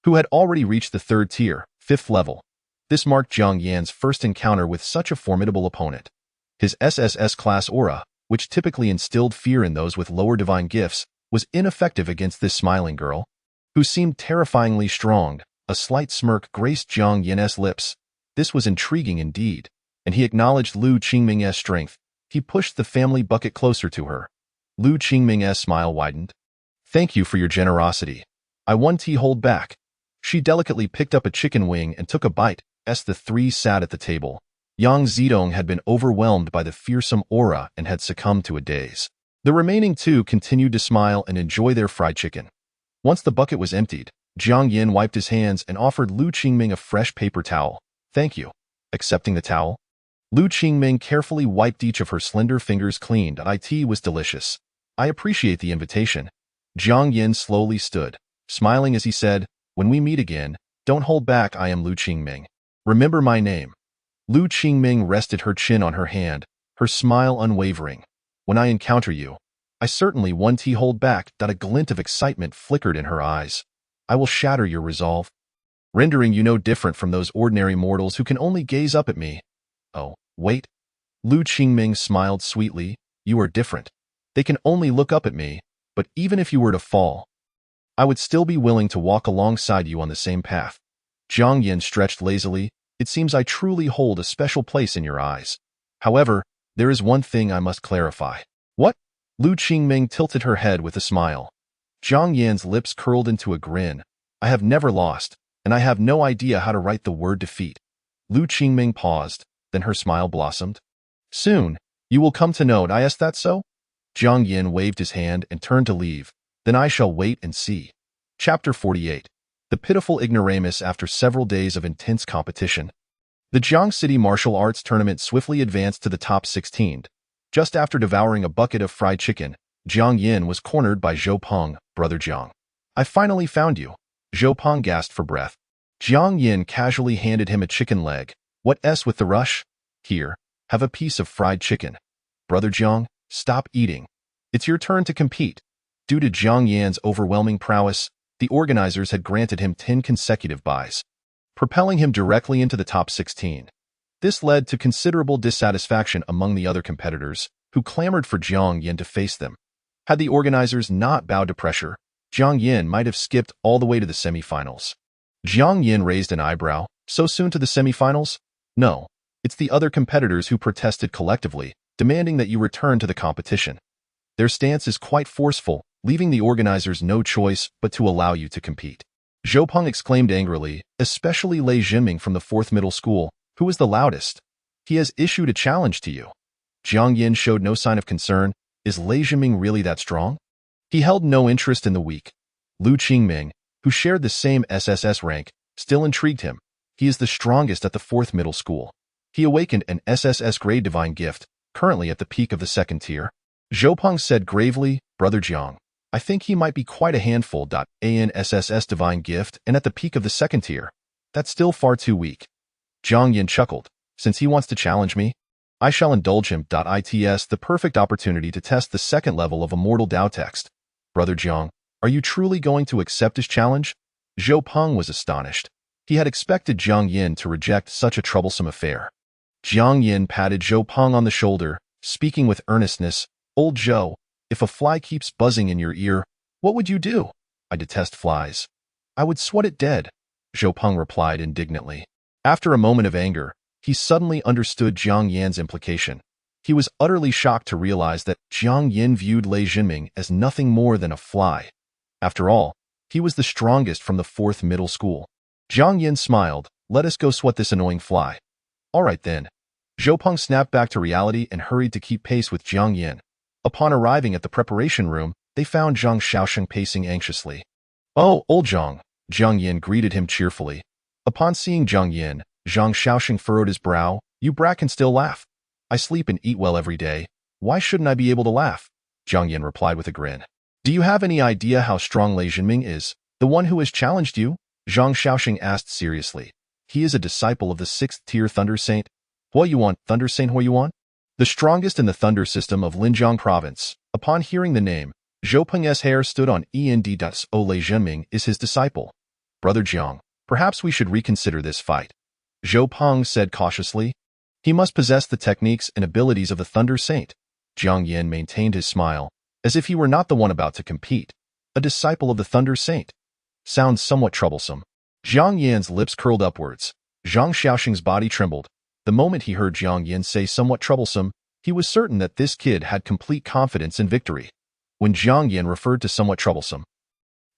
who had already reached the 3rd tier, 5th level. This marked Jiang Yin's first encounter with such a formidable opponent. His SS-class aura, which typically instilled fear in those with lower divine gifts, was ineffective against this smiling girl, who seemed terrifyingly strong. A slight smirk graced Jiang Yin's lips. This was intriguing indeed, and he acknowledged Lu Qingming's strength. He pushed the family bucket closer to her. Lu Qingming's smile widened. Thank you for your generosity. I won't hold back. She delicately picked up a chicken wing and took a bite, as the three sat at the table. Yang Zidong had been overwhelmed by the fearsome aura and had succumbed to a daze. The remaining two continued to smile and enjoy their fried chicken. Once the bucket was emptied, Jiang Yin wiped his hands and offered Lu Qingming a fresh paper towel. Thank you. Accepting the towel, Lu Qingming carefully wiped each of her slender fingers clean. It was delicious. I appreciate the invitation. Jiang Yin slowly stood, smiling as he said, when we meet again, don't hold back. I am Lu Qingming. Remember my name. Lu Qingming rested her chin on her hand, her smile unwavering. When I encounter you, I certainly won't hold back. A glint of excitement flickered in her eyes. I will shatter your resolve, rendering you no different from those ordinary mortals who can only gaze up at me. Oh, wait. Lu Qingming smiled sweetly. You are different. They can only look up at me, but even if you were to fall, I would still be willing to walk alongside you on the same path. Jiang Yin stretched lazily. It seems I truly hold a special place in your eyes. However, there is one thing I must clarify. What? Lu Qingming tilted her head with a smile. Jiang Yin's lips curled into a grin. I have never lost, and I have no idea how to write the word defeat. Lu Qingming paused, then her smile blossomed. Soon, you will come to know it. Is that so? Jiang Yin waved his hand and turned to leave. Then I shall wait and see. Chapter 48. The pitiful ignoramus after several days of intense competition. The Jiang City Martial Arts Tournament swiftly advanced to the top 16. Just after devouring a bucket of fried chicken, Jiang Yin was cornered by Zhou Peng, brother Jiang. I finally found you. Zhou Peng gasped for breath. Jiang Yin casually handed him a chicken leg. What's with the rush? Here, have a piece of fried chicken. Brother Jiang, stop eating. It's your turn to compete. Due to Jiang Yin's overwhelming prowess, the organizers had granted him 10 consecutive buys, propelling him directly into the top 16. This led to considerable dissatisfaction among the other competitors, who clamored for Jiang Yin to face them. Had the organizers not bowed to pressure, Jiang Yin might have skipped all the way to the semifinals. Jiang Yin raised an eyebrow. So soon to the semifinals? No, it's the other competitors who protested collectively, demanding that you return to the competition. Their stance is quite forceful, leaving the organizers no choice but to allow you to compete. Zhou Peng exclaimed angrily, especially Lei Jinming from the 4th middle school, who is the loudest. He has issued a challenge to you. Jiang Yin showed no sign of concern. Is Lei Jinming really that strong? He held no interest in the weak. Lu Qingming, who shared the same SSS rank, still intrigued him. He is the strongest at the 4th middle school. He awakened an SSS grade divine gift, currently at the peak of the 2nd tier. Zhou Peng said gravely, Brother Jiang, I think he might be quite a handful. An SSS divine gift and at the peak of the 2nd tier. That's still far too weak. Jiang Yin chuckled. Since he wants to challenge me, I shall indulge him. It's the perfect opportunity to test the 2nd level of Immortal Dao text. Brother Jiang, are you truly going to accept his challenge? Zhou Peng was astonished. He had expected Jiang Yin to reject such a troublesome affair. Jiang Yin patted Zhou Peng on the shoulder, speaking with earnestness. Old Zhou, if a fly keeps buzzing in your ear, what would you do? I detest flies. I would swat it dead, Zhou Peng replied indignantly. After a moment of anger, he suddenly understood Jiang Yin's implication. He was utterly shocked to realize that Jiang Yin viewed Lei Jinming as nothing more than a fly. After all, he was the strongest from the 4th middle school. Jiang Yin smiled. Let us go swat this annoying fly. All right then. Zhou Peng snapped back to reality and hurried to keep pace with Jiang Yin. Upon arriving at the preparation room, they found Zhang Xiaosheng pacing anxiously. Oh, old Zhang. Jiang Yin greeted him cheerfully. Upon seeing Jiang Yin, Zhang Xiaosheng furrowed his brow. You brat can still laugh. I sleep and eat well every day. Why shouldn't I be able to laugh? Jiang Yin replied with a grin. Do you have any idea how strong Lei Jinming is, the one who has challenged you? Zhang Xiaosheng asked seriously. He is a disciple of the 6th tier Thunder Saint. Huoyuan, Thunder Saint Huoyuan? The strongest in the Thunder system of Linjiang province. Upon hearing the name, Zhou Peng's hair stood on end. Lei Jinming is his disciple. Brother Jiang, perhaps we should reconsider this fight. Zhou Peng said cautiously. He must possess the techniques and abilities of the Thunder Saint. Jiang Yin maintained his smile, as if he were not the one about to compete. A disciple of the Thunder Saint. Sounds somewhat troublesome. Jiang Yin's lips curled upwards. Zhang Xiaosheng's body trembled. The moment he heard Jiang Yin say somewhat troublesome, he was certain that this kid had complete confidence in victory. When Jiang Yin referred to somewhat troublesome,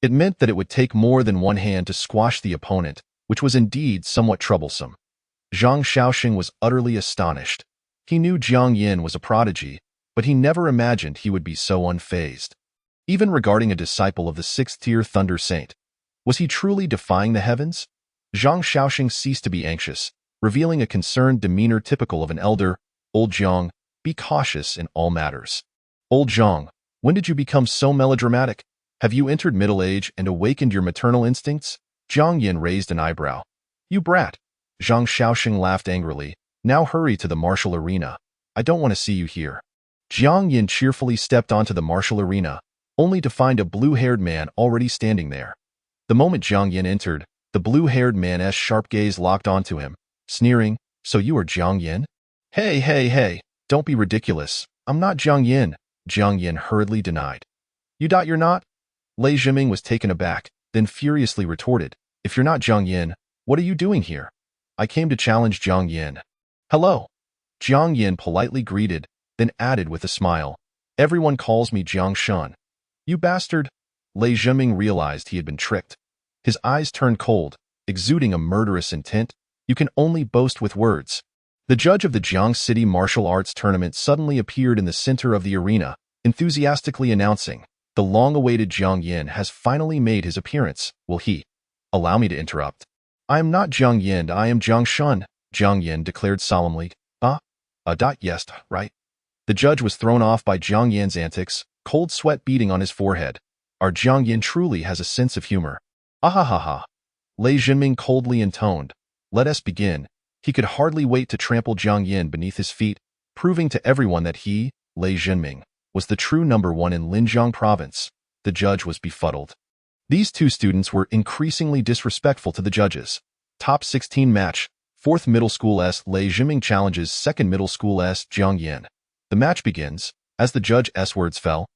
it meant that it would take more than one hand to squash the opponent, which was indeed somewhat troublesome. Zhang Xiaosheng was utterly astonished. He knew Jiang Yin was a prodigy, but he never imagined he would be so unfazed. Even regarding a disciple of the 6th tier Thunder Saint, was he truly defying the heavens? Zhang Xiaosheng ceased to be anxious, revealing a concerned demeanor typical of an elder. Old Jiang, be cautious in all matters. Old Jiang, when did you become so melodramatic? Have you entered middle age and awakened your maternal instincts? Jiang Yin raised an eyebrow. You brat. Zhang Xiaosheng laughed angrily. Now hurry to the martial arena. I don't want to see you here. Jiang Yin cheerfully stepped onto the martial arena, only to find a blue-haired man already standing there. The moment Jiang Yin entered, the blue-haired man's sharp gaze locked onto him, sneering, So you are Jiang Yin? Hey, don't be ridiculous. I'm not Jiang Yin, Jiang Yin hurriedly denied. You're not? Lei Zhiming was taken aback, then furiously retorted, "If you're not Jiang Yin, what are you doing here?" "I came to challenge Jiang Yin." "Hello." Jiang Yin politely greeted, then added with a smile, "Everyone calls me Jiang Shun." "You bastard." Lei Zhiming realized he had been tricked. His eyes turned cold, exuding a murderous intent. "You can only boast with words." The judge of the Jiang City Martial Arts Tournament suddenly appeared in the center of the arena, enthusiastically announcing, "The long-awaited Jiang Yin has finally made his appearance. Will he?" "Allow me to interrupt. I am not Jiang Yin, I am Jiang Shun," Jiang Yin declared solemnly. Yes, right." The judge was thrown off by Jiang Yin's antics, cold sweat beading on his forehead. Our Jiang Yin truly has a sense of humor. "Ahahaha." Lei Zhiming coldly intoned, "Let us begin." He could hardly wait to trample Jiang Yin beneath his feet, proving to everyone that he, Lei Zhiming, was the true #1 in Linjiang province. The judge was befuddled. These two students were increasingly disrespectful to the judges. Top 16 match, 4th Middle School S. Lei Zhiming challenges 2nd Middle School S. Jiang Yin. The match begins. As the judge's words fell,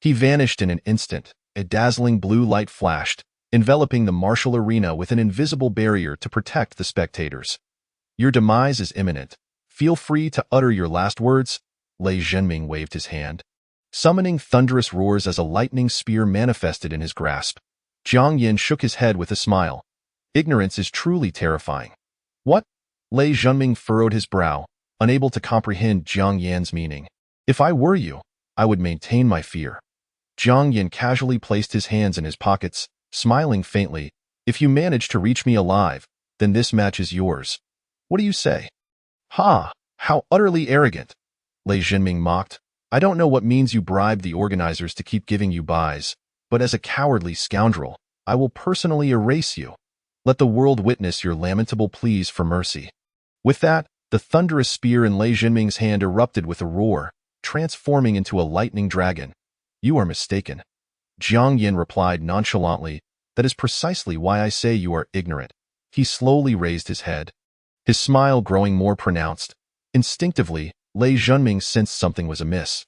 he vanished in an instant. A dazzling blue light flashed, enveloping the martial arena with an invisible barrier to protect the spectators. "Your demise is imminent. Feel free to utter your last words." Lei Zhiming waved his hand, summoning thunderous roars as a lightning spear manifested in his grasp. Jiang Yin shook his head with a smile. "Ignorance is truly terrifying." "What?" Lei Zhiming furrowed his brow, unable to comprehend Jiang Yin's meaning. "If I were you, I would maintain my fear." Jiang Yin casually placed his hands in his pockets, smiling faintly. "If you manage to reach me alive, then this match is yours. What do you say?" "Ha! How utterly arrogant!" Lei Zhiming mocked. "I don't know what means you bribed the organizers to keep giving you buys, but as a cowardly scoundrel, I will personally erase you. Let the world witness your lamentable pleas for mercy." With that, the thunderous spear in Lei Zhiming's hand erupted with a roar, transforming into a lightning dragon. "You are mistaken." Jiang Yin replied nonchalantly, "That is precisely why I say you are ignorant." He slowly raised his head, his smile growing more pronounced. Instinctively, Lei Zhiming sensed something was amiss.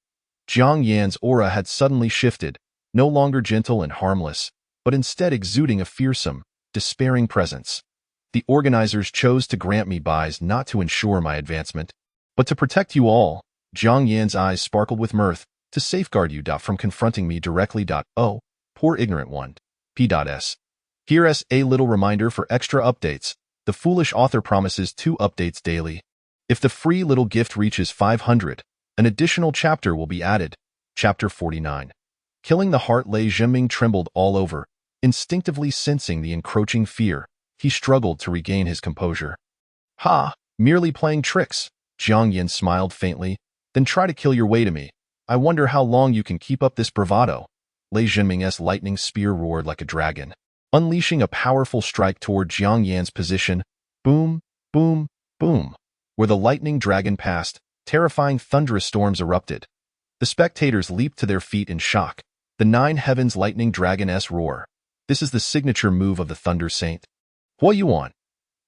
Jiang Yan's aura had suddenly shifted, no longer gentle and harmless, but instead exuding a fearsome, despairing presence. "The organizers chose to grant me buys not to ensure my advancement, but to protect you all." Jiang Yan's eyes sparkled with mirth. "To safeguard you from confronting me directly. Oh, poor ignorant one. P.S. Here's a little reminder for extra updates. The foolish author promises 2 updates daily. If the free little gift reaches 500, an additional chapter will be added. Chapter 49. Killing the Heart. Lei Zhiming trembled all over, instinctively sensing the encroaching fear. He struggled to regain his composure. "Ha! Merely playing tricks." Jiang Yin smiled faintly. "Then try to kill your way to me. I wonder how long you can keep up this bravado." Lei Zhiming's lightning spear roared like a dragon, unleashing a powerful strike toward Jiang Yan's position. Boom, boom, boom. Where the lightning dragon passed, terrifying thunderous storms erupted. The spectators leaped to their feet in shock. The 9 Heavens Lightning Dragon's roar. This is the signature move of the Thunder Saint. Huo Yuan.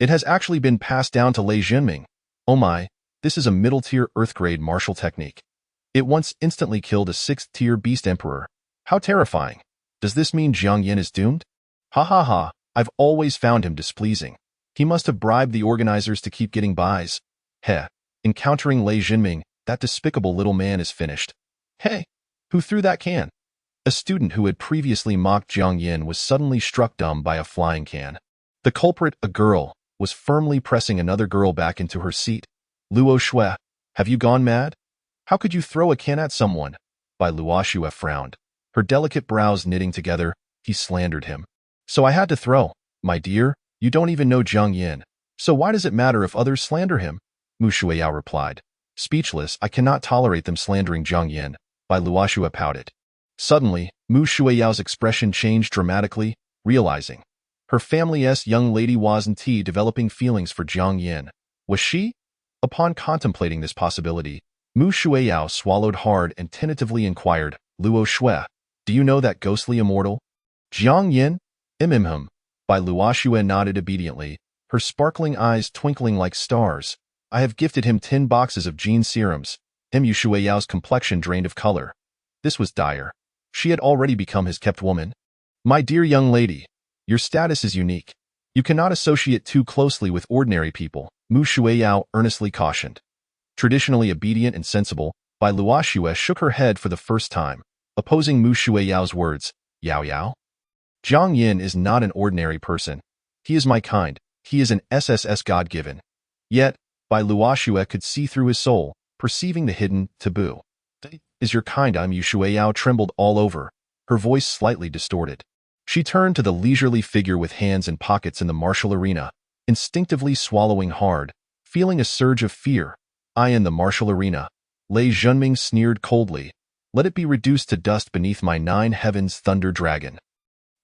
It has actually been passed down to Lei Zhiming. Oh my, this is a middle-tier Earth-grade martial technique. It once instantly killed a 6th-tier Beast Emperor. How terrifying. Does this mean Jiang Yin is doomed? Ha ha ha, I've always found him displeasing. He must have bribed the organizers to keep getting buys. Heh, encountering Lei Zhiming, that despicable little man is finished. Hey, who threw that can? A student who had previously mocked Jiang Yin was suddenly struck dumb by a flying can. The culprit, a girl, was firmly pressing another girl back into her seat. Luo Shui, have you gone mad? How could you throw a can at someone? Bai Luoxue frowned, her delicate brows knitting together. He slandered him. So I had to throw. My dear, you don't even know Jiang Yin. So why does it matter if others slander him? Mu Shuiyao replied. Speechless, I cannot tolerate them slandering Jiang Yin. Bai Luoxue pouted. Suddenly, Mu Shuiyao's expression changed dramatically, realizing her family's young lady wasn't developing feelings for Jiang Yin. Was she? Upon contemplating this possibility, Mu Shuiyao swallowed hard and tentatively inquired, Luo Shui, do you know that ghostly immortal? Jiang Yin? Bai Luoxue nodded obediently, her sparkling eyes twinkling like stars. I have gifted him 10 boxes of gene serums. Mu Shuiyao's complexion drained of color. This was dire. She had already become his kept woman. My dear young lady, your status is unique. You cannot associate too closely with ordinary people, Mu Shuiyao earnestly cautioned. Traditionally obedient and sensible, Bai Luoxue shook her head for the first time, opposing Mu Shuiyao's words. Yao Yao? Jiang Yin is not an ordinary person. He is my kind. He is an SSS God-given. Yet, Bai Luoxue could see through his soul, perceiving the hidden taboo. Is your kind? Mu Shuiyao trembled all over, her voice slightly distorted. She turned to the leisurely figure with hands in pockets in the martial arena, instinctively swallowing hard, feeling a surge of fear. I in the martial arena. Lei Zhenming sneered coldly. Let it be reduced to dust beneath my 9 heavens thunder dragon.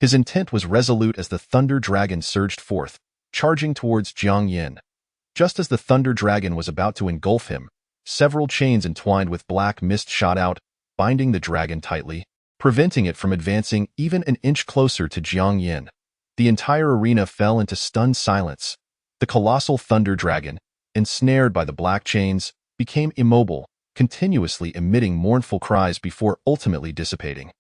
His intent was resolute as the thunder dragon surged forth, charging towards Jiang Yin. Just as the thunder dragon was about to engulf him, several chains entwined with black mist shot out, binding the dragon tightly, preventing it from advancing even an inch closer to Jiang Yin. The entire arena fell into stunned silence. The colossal thunder dragon, ensnared by the black chains, became immobile, continuously emitting mournful cries before ultimately dissipating.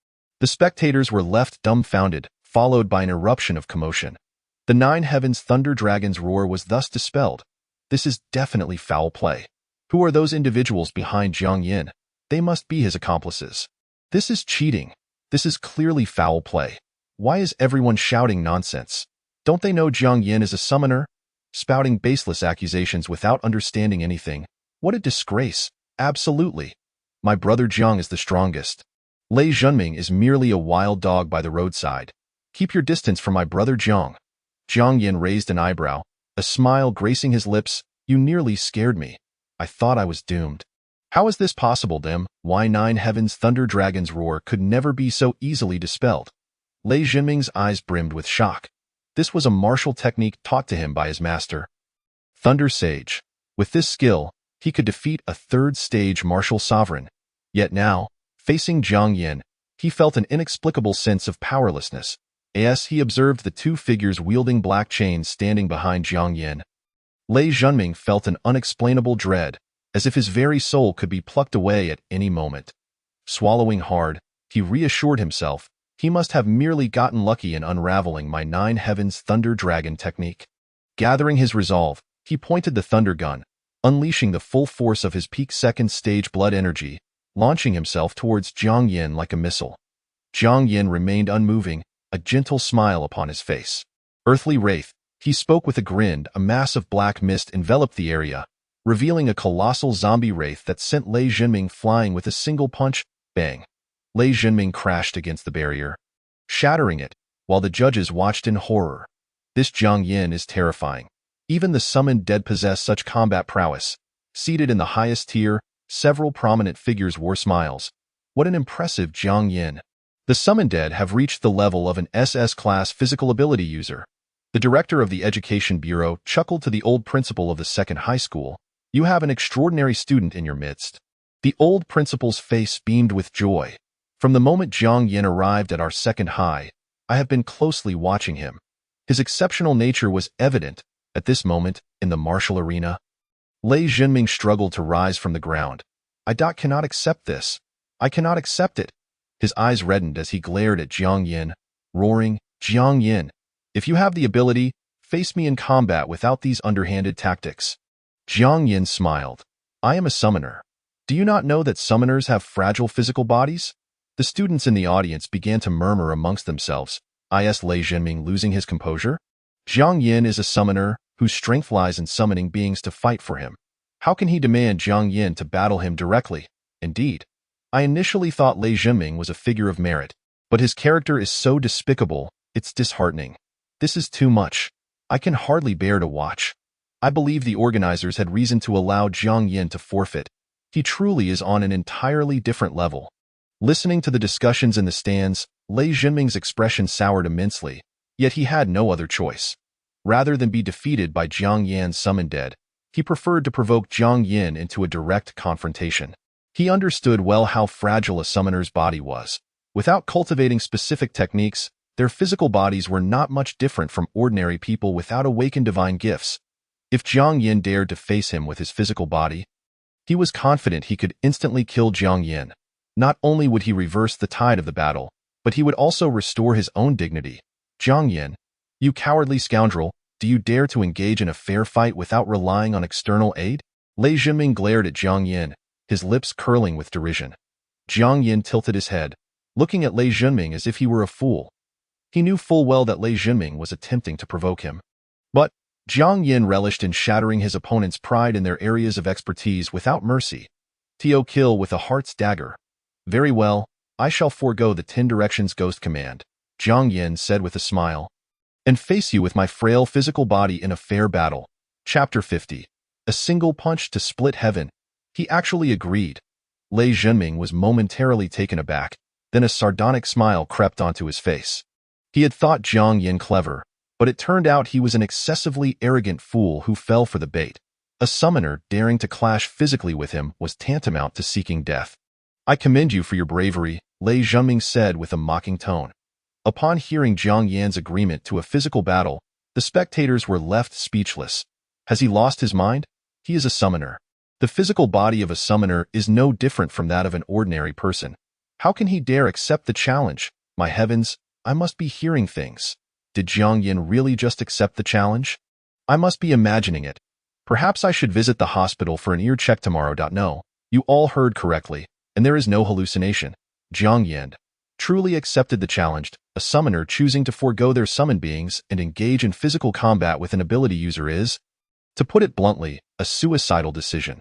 The spectators were left dumbfounded, followed by an eruption of commotion. The 9 heavens thunder dragon's roar was thus dispelled. This is definitely foul play. Who are those individuals behind Jiang Yin? They must be his accomplices. This is cheating. This is clearly foul play. Why is everyone shouting nonsense? Don't they know Jiang Yin is a summoner? Spouting baseless accusations without understanding anything. What a disgrace. Absolutely. My brother Jiang is the strongest. Lei Zhenming is merely a wild dog by the roadside. Keep your distance from my brother Jiang. Jiang Yin raised an eyebrow, a smile gracing his lips. You nearly scared me. I thought I was doomed. How is this possible, Dim? Why 9 heavens thunder dragon's roar could never be so easily dispelled? Lei Zhenming's eyes brimmed with shock. This was a martial technique taught to him by his master. Thunder Sage. With this skill, he could defeat a 3rd-stage martial sovereign. Yet now, facing Jiang Yin, he felt an inexplicable sense of powerlessness. As he observed the 2 figures wielding black chains standing behind Jiang Yin. Lei Zhenming felt an unexplainable dread, as if his very soul could be plucked away at any moment. Swallowing hard, he reassured himself he must have merely gotten lucky in unraveling my 9 heavens thunder dragon technique. Gathering his resolve, he pointed the thunder gun, unleashing the full force of his peak 2nd stage blood energy, launching himself towards Jiang Yin like a missile. Jiang Yin remained unmoving, a gentle smile upon his face. Earthly Wraith, he spoke with a grin. A mass of black mist enveloped the area, revealing a colossal zombie wraith that sent Lei Zhenming flying with a single punch. Bang! Lei Zhenming crashed against the barrier, shattering it, while the judges watched in horror. This Jiang Yin is terrifying. Even the summoned dead possess such combat prowess. Seated in the highest tier, several prominent figures wore smiles. What an impressive Jiang Yin. The summoned dead have reached the level of an SS-class physical ability user. The director of the Education Bureau chuckled to the old principal of the 2nd high school. You have an extraordinary student in your midst. The old principal's face beamed with joy. From the moment Jiang Yin arrived at our 2nd high, I have been closely watching him. His exceptional nature was evident at this moment in the martial arena. Lei Zhenming struggled to rise from the ground. I cannot accept this. I cannot accept it. His eyes reddened as he glared at Jiang Yin, roaring, Jiang Yin, if you have the ability, face me in combat without these underhanded tactics. Jiang Yin smiled. I am a summoner. Do you not know that summoners have fragile physical bodies? The students in the audience began to murmur amongst themselves. Is Lei Zhenming losing his composure? Jiang Yin is a summoner whose strength lies in summoning beings to fight for him. How can he demand Jiang Yin to battle him directly? Indeed, I initially thought Lei Zhenming was a figure of merit, but his character is so despicable, it's disheartening. This is too much. I can hardly bear to watch. I believe the organizers had reason to allow Jiang Yin to forfeit. He truly is on an entirely different level. Listening to the discussions in the stands, Lei Zhenming's expression soured immensely, yet he had no other choice. Rather than be defeated by Jiang Yan's summoned dead, he preferred to provoke Jiang Yin into a direct confrontation. He understood well how fragile a summoner's body was. Without cultivating specific techniques, their physical bodies were not much different from ordinary people without awakened divine gifts. If Jiang Yin dared to face him with his physical body, he was confident he could instantly kill Jiang Yin. Not only would he reverse the tide of the battle, but he would also restore his own dignity. Jiang Yin, you cowardly scoundrel, do you dare to engage in a fair fight without relying on external aid? Lei Junming glared at Jiang Yin, his lips curling with derision. Jiang Yin tilted his head, looking at Lei Junming as if he were a fool. He knew full well that Lei Junming was attempting to provoke him. But Jiang Yin relished in shattering his opponent's pride in their areas of expertise without mercy. Tio kill with a heart's dagger. Very well, I shall forego the 10 Directions Ghost Command, Jiang Yin said with a smile, and face you with my frail physical body in a fair battle. Chapter 50. A single punch to split heaven. He actually agreed. Lei Junming was momentarily taken aback, then a sardonic smile crept onto his face. He had thought Jiang Yin clever, but it turned out he was an excessively arrogant fool who fell for the bait. A summoner daring to clash physically with him was tantamount to seeking death. I commend you for your bravery, Lei Junming said with a mocking tone. Upon hearing Jiang Yan's agreement to a physical battle, the spectators were left speechless. Has he lost his mind? He is a summoner. The physical body of a summoner is no different from that of an ordinary person. How can he dare accept the challenge? My heavens, I must be hearing things. Did Jiang Yin really just accept the challenge? I must be imagining it. Perhaps I should visit the hospital for an ear check tomorrow. No, you all heard correctly, and there is no hallucination. Jiang Yin truly accepted the challenge, a summoner choosing to forego their summoned beings and engage in physical combat with an ability user is, to put it bluntly, a suicidal decision.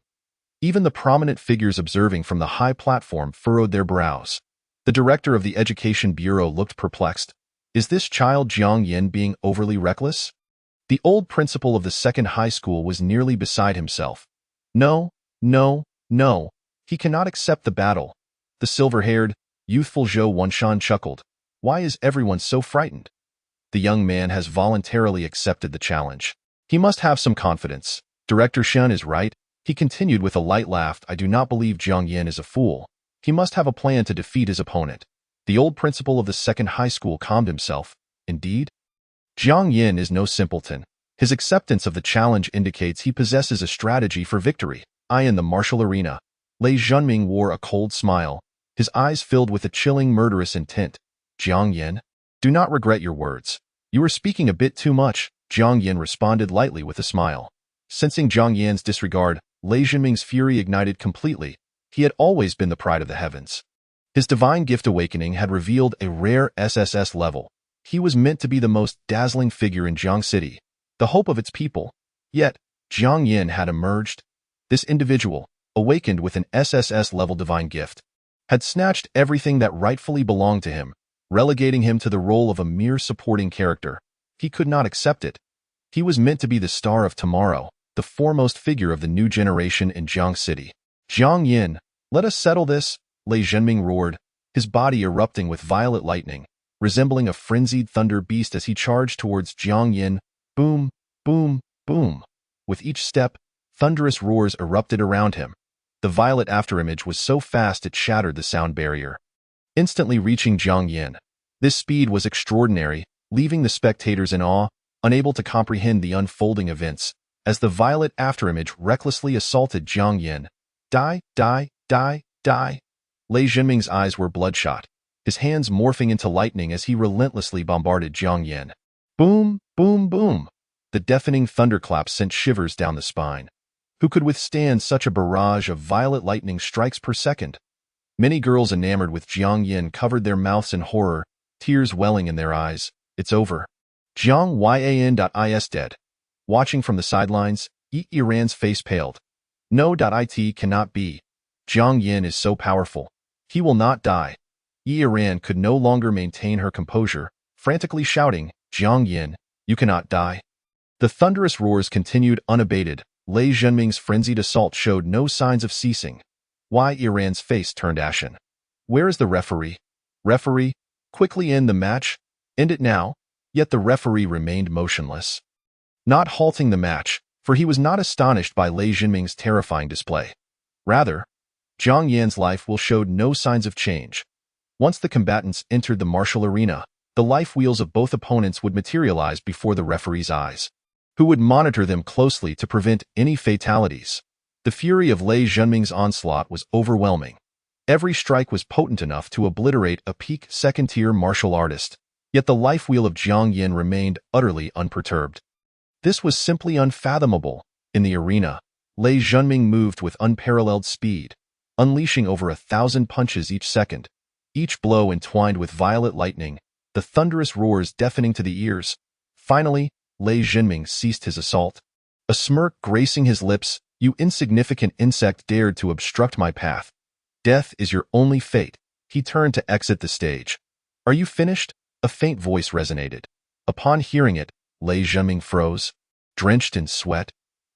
Even the prominent figures observing from the high platform furrowed their brows. The director of the Education Bureau looked perplexed. Is this child Jiang Yin being overly reckless? The old principal of the second high school was nearly beside himself. No, no, no, he cannot accept the battle. The silver-haired, youthful Zhou Wanshan chuckled. Why is everyone so frightened? The young man has voluntarily accepted the challenge. He must have some confidence. Director Shen is right. He continued with a light laugh. I do not believe Jiang Yin is a fool. He must have a plan to defeat his opponent. The old principal of the second high school calmed himself. Indeed, Jiang Yin is no simpleton. His acceptance of the challenge indicates he possesses a strategy for victory. In the martial arena, Lei Junming wore a cold smile, his eyes filled with a chilling murderous intent. Jiang Yin, do not regret your words. You are speaking a bit too much, Jiang Yin responded lightly with a smile. Sensing Jiang Yin's disregard, Lei Junming's fury ignited completely. He had always been the pride of the heavens. His divine gift awakening had revealed a rare SSS level. He was meant to be the most dazzling figure in Jiang City, the hope of its people. Yet, Jiang Yin had emerged. This individual, awakened with an SSS-level divine gift, had snatched everything that rightfully belonged to him, relegating him to the role of a mere supporting character. He could not accept it. He was meant to be the star of tomorrow, the foremost figure of the new generation in Jiang City. Jiang Yin, let us settle this, Lei Junming roared, his body erupting with violet lightning, resembling a frenzied thunder beast as he charged towards Jiang Yin. Boom, boom, boom. With each step, thunderous roars erupted around him. The violet afterimage was so fast it shattered the sound barrier, instantly reaching Jiang Yin. This speed was extraordinary, leaving the spectators in awe, unable to comprehend the unfolding events, as the violet afterimage recklessly assaulted Jiang Yin. Die, die, die, die. Lei Junming's eyes were bloodshot, his hands morphing into lightning as he relentlessly bombarded Jiang Yin. Boom, boom, boom. The deafening thunderclap sent shivers down the spine. Who could withstand such a barrage of violet lightning strikes per second? Many girls enamored with Jiang Yin covered their mouths in horror, tears welling in their eyes. It's over. Jiang Yan.is dead. Watching from the sidelines, Yi Yiran's face paled. No. It cannot be. Jiang Yin is so powerful. He will not die. Yi Yiran could no longer maintain her composure, frantically shouting, Jiang Yin, you cannot die. The thunderous roars continued unabated. Lei Junming's frenzied assault showed no signs of ceasing. Yi Yiran's face turned ashen. Where is the referee? Referee, quickly end the match. End it now. Yet the referee remained motionless, not halting the match, for he was not astonished by Lei Junming's terrifying display. Rather, Jiang Yan's life will showed no signs of change. Once the combatants entered the martial arena, the life wheels of both opponents would materialize before the referee's eyes, who would monitor them closely to prevent any fatalities. The fury of Lei Junming's onslaught was overwhelming. Every strike was potent enough to obliterate a peak second-tier martial artist, yet the life wheel of Jiang Yin remained utterly unperturbed. This was simply unfathomable. In the arena, Lei Junming moved with unparalleled speed, unleashing over 1,000 punches each second, each blow entwined with violet lightning, the thunderous roars deafening to the ears. Finally, Lei Junming ceased his assault. A smirk gracing his lips. "You insignificant insect dared to obstruct my path. Death is your only fate." He turned to exit the stage. "Are you finished?" A faint voice resonated. Upon hearing it, Lei Junming froze, drenched in sweat.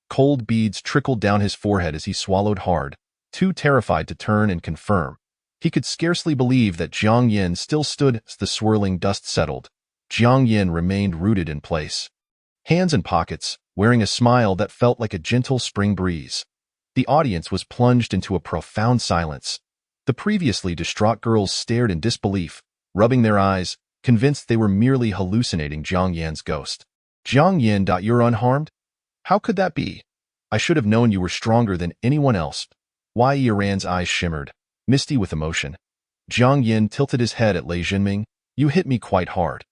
Cold beads trickled down his forehead as he swallowed hard, too terrified to turn and confirm. He could scarcely believe that Jiang Yin still stood as the swirling dust settled. Jiang Yin remained rooted in place, hands in pockets, wearing a smile that felt like a gentle spring breeze. The audience was plunged into a profound silence. The previously distraught girls stared in disbelief, rubbing their eyes, convinced they were merely hallucinating Jiang Yin's ghost. "Jiang Yin, you're unharmed? How could that be? I should have known you were stronger than anyone else." Wei Yiran's eyes shimmered, misty with emotion. Jiang Yin tilted his head at Lei Junming. "You hit me quite hard."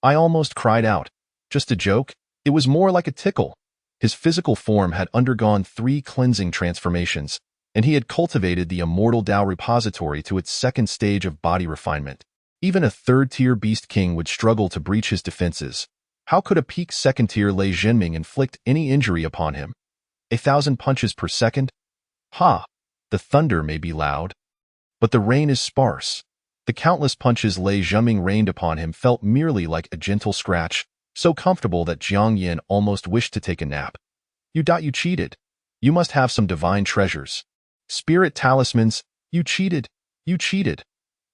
I almost cried out. "Just a joke?" It was more like a tickle. His physical form had undergone 3 cleansing transformations, and he had cultivated the immortal Tao repository to its second stage of body refinement. Even a third-tier beast king would struggle to breach his defenses. How could a peak second-tier Lei Junming inflict any injury upon him? 1,000 punches per second? Ha! The thunder may be loud, but the rain is sparse. The countless punches Lei Junming rained upon him felt merely like a gentle scratch, so comfortable that Jiang Yin almost wished to take a nap. You cheated. You must have some divine treasures. Spirit talismans. You cheated. You cheated."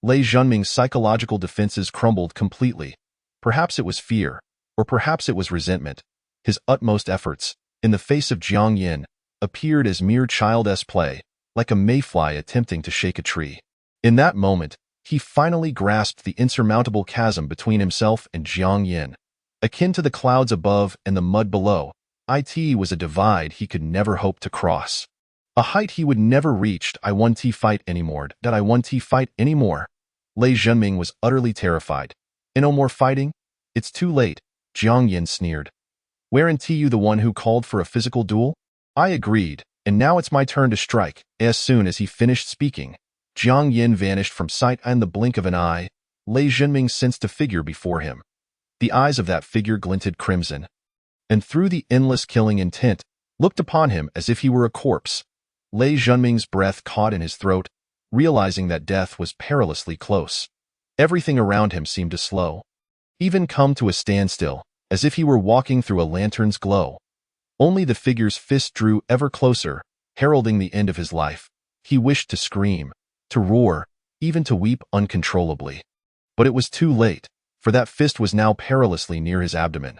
Lei Junming's psychological defenses crumbled completely. Perhaps it was fear, or perhaps it was resentment. His utmost efforts, in the face of Jiang Yin, appeared as mere childish play, like a mayfly attempting to shake a tree. In that moment, he finally grasped the insurmountable chasm between himself and Jiang Yin. Akin to the clouds above and the mud below, it was a divide he could never hope to cross. A height he would never reach. "I won't fight anymore. I won't fight anymore." Lei Junming was utterly terrified. "No more fighting? It's too late," Jiang Yin sneered. "Weren't you the one who called for a physical duel?" I agreed, and now it's my turn to strike. As soon as he finished speaking, Jiang Yin vanished from sight in the blink of an eye. Lei Junming sensed a figure before him. The eyes of that figure glinted crimson, and through the endless killing intent, looked upon him as if he were a corpse. Lei Junming's breath caught in his throat, realizing that death was perilously close. Everything around him seemed to slow, even come to a standstill, as if he were walking through a lantern's glow. Only the figure's fist drew ever closer, heralding the end of his life. He wished to scream, to roar, even to weep uncontrollably. But it was too late, for that fist was now perilously near his abdomen.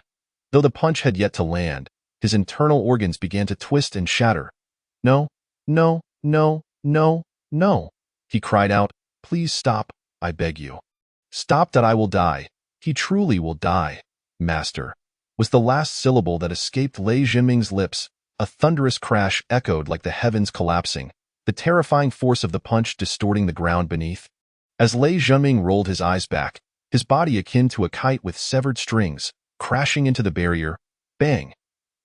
Though the punch had yet to land, his internal organs began to twist and shatter. "No, no, no, no, no," he cried out. "Please stop, I beg you. Stop that I will die. He truly will die, master," was the last syllable that escaped Lei Junming's lips. A thunderous crash echoed like the heavens collapsing, the terrifying force of the punch distorting the ground beneath. As Lei Junming rolled his eyes back, his body akin to a kite with severed strings, crashing into the barrier. Bang!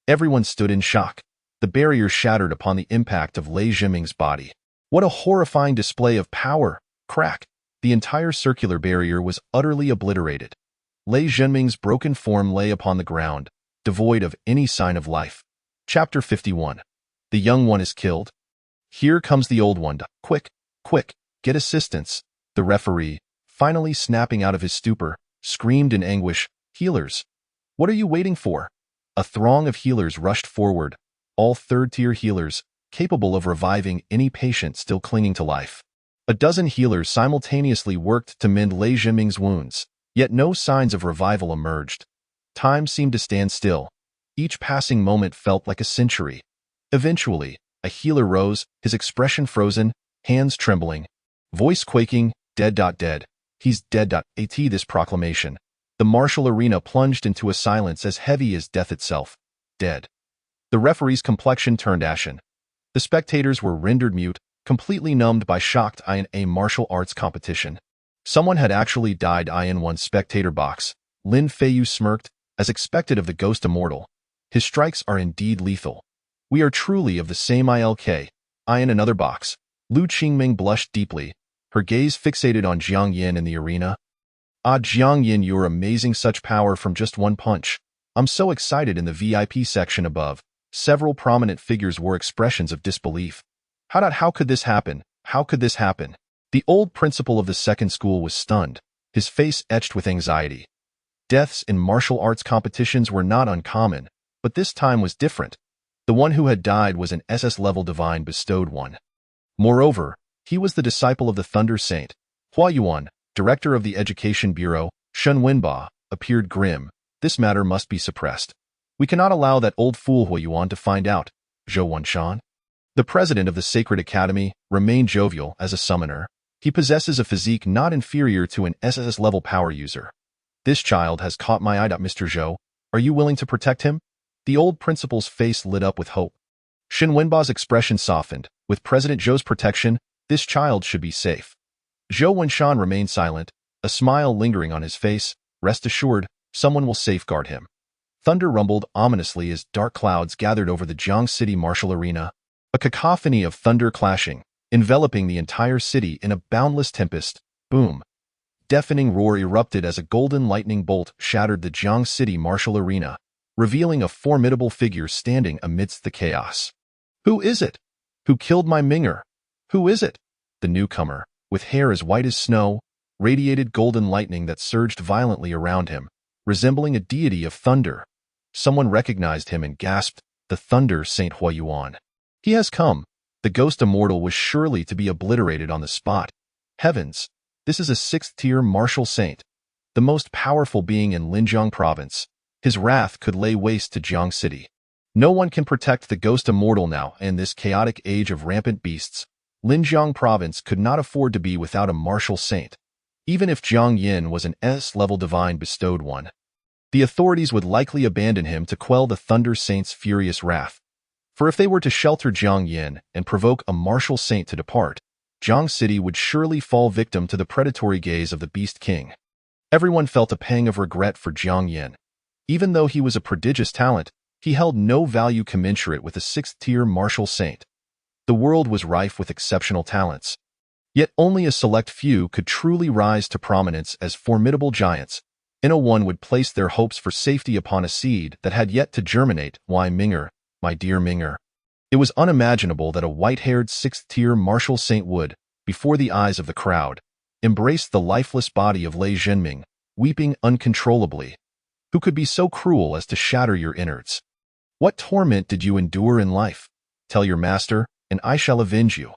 Everyone stood in shock. The barrier shattered upon the impact of Lei Junming's body. What a horrifying display of power! Crack! The entire circular barrier was utterly obliterated. Lei Junming's broken form lay upon the ground, devoid of any sign of life. Chapter 51. The young one is killed. Here comes the old one. Quick, quick, get assistance. The referee, finally snapping out of his stupor, screamed in anguish, "Healers! What are you waiting for?" A throng of healers rushed forward, all third-tier healers, capable of reviving any patient still clinging to life. A dozen healers simultaneously worked to mend Lei Junming's wounds, yet no signs of revival emerged. Time seemed to stand still. Each passing moment felt like a century. Eventually, a healer rose, his expression frozen, hands trembling, voice quaking, dead. He's dead. At this proclamation, the martial arena plunged into a silence as heavy as death itself. Dead. The referee's complexion turned ashen. The spectators were rendered mute, completely numbed by shocked in a martial arts competition. Someone had actually died in one spectator box. Lin Feiyu smirked, as expected of the ghost immortal. His strikes are indeed lethal. We are truly of the same ilk. In another box. Lu Qingming blushed deeply, her gaze fixated on Jiang Yin in the arena. Ah, Jiang Yin, you're amazing, such power from just one punch. I'm so excited. In the VIP section above, several prominent figures wore expressions of disbelief. How could this happen? How could this happen? The old principal of the second school was stunned, his face etched with anxiety. Deaths in martial arts competitions were not uncommon, but this time was different. The one who had died was an SS-level divine bestowed one. Moreover, he was the disciple of the Thunder Saint. Hua Yuan, director of the Education Bureau, Shen Wenba, appeared grim. This matter must be suppressed. We cannot allow that old fool Hua Yuan to find out. Zhou Wanshan, the president of the Sacred Academy, remained jovial as a summoner. He possesses a physique not inferior to an SS-level power user. This child has caught my eye. Mr. Zhou, are you willing to protect him? The old principal's face lit up with hope. Shen Wenba's expression softened. With President Zhou's protection, this child should be safe. Zhou Wanshan remained silent, a smile lingering on his face. Rest assured, someone will safeguard him. Thunder rumbled ominously as dark clouds gathered over the Jiang City martial arena. A cacophony of thunder clashing, enveloping the entire city in a boundless tempest. Boom! Deafening roar erupted as a golden lightning bolt shattered the Jiang City martial arena, revealing a formidable figure standing amidst the chaos. Who is it? Who killed my Ming'er? Who is it? The newcomer, with hair as white as snow, radiated golden lightning that surged violently around him, resembling a deity of thunder. Someone recognized him and gasped, the Thunder Saint Hua Yuan. He has come. The ghost immortal was surely to be obliterated on the spot. Heavens! This is a 6th-tier martial saint, the most powerful being in Linjiang province. His wrath could lay waste to Jiang City. No one can protect the ghost immortal now in this chaotic age of rampant beasts. Linjiang province could not afford to be without a martial saint. Even if Jiang Yin was an S-level divine bestowed one, the authorities would likely abandon him to quell the Thunder Saint's furious wrath. For if they were to shelter Jiang Yin and provoke a martial saint to depart, Jiang City would surely fall victim to the predatory gaze of the Beast King. Everyone felt a pang of regret for Jiang Yin. Even though he was a prodigious talent, he held no value commensurate with a 6th-tier martial saint. The world was rife with exceptional talents. Yet only a select few could truly rise to prominence as formidable giants. No one would place their hopes for safety upon a seed that had yet to germinate. Why, Ming'er, my dear Ming'er? It was unimaginable that a white-haired 6th-tier martial saint would, before the eyes of the crowd, embrace the lifeless body of Lei Zhenming, weeping uncontrollably. Who could be so cruel as to shatter your innards? What torment did you endure in life? Tell your master, and I shall avenge you.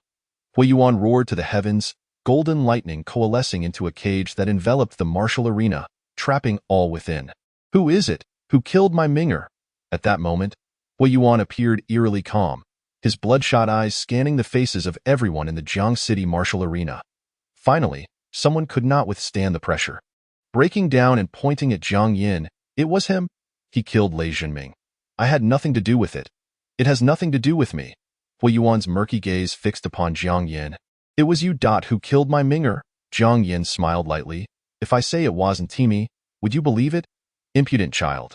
Hua Yuan roared to the heavens, golden lightning coalescing into a cage that enveloped the martial arena, trapping all within. Who is it? Who killed my Ming'er? At that moment, Hua Yuan appeared eerily calm, his bloodshot eyes scanning the faces of everyone in the Jiang City martial arena. Finally, someone could not withstand the pressure. Breaking down and pointing at Jiang Yin, it was him. He killed Lei Zhenming. I had nothing to do with it. It has nothing to do with me. Hua Yuan's murky gaze fixed upon Jiang Yin. It was you, who killed my Ming'er. Jiang Yin smiled lightly. If I say it wasn't me, would you believe it? Impudent child.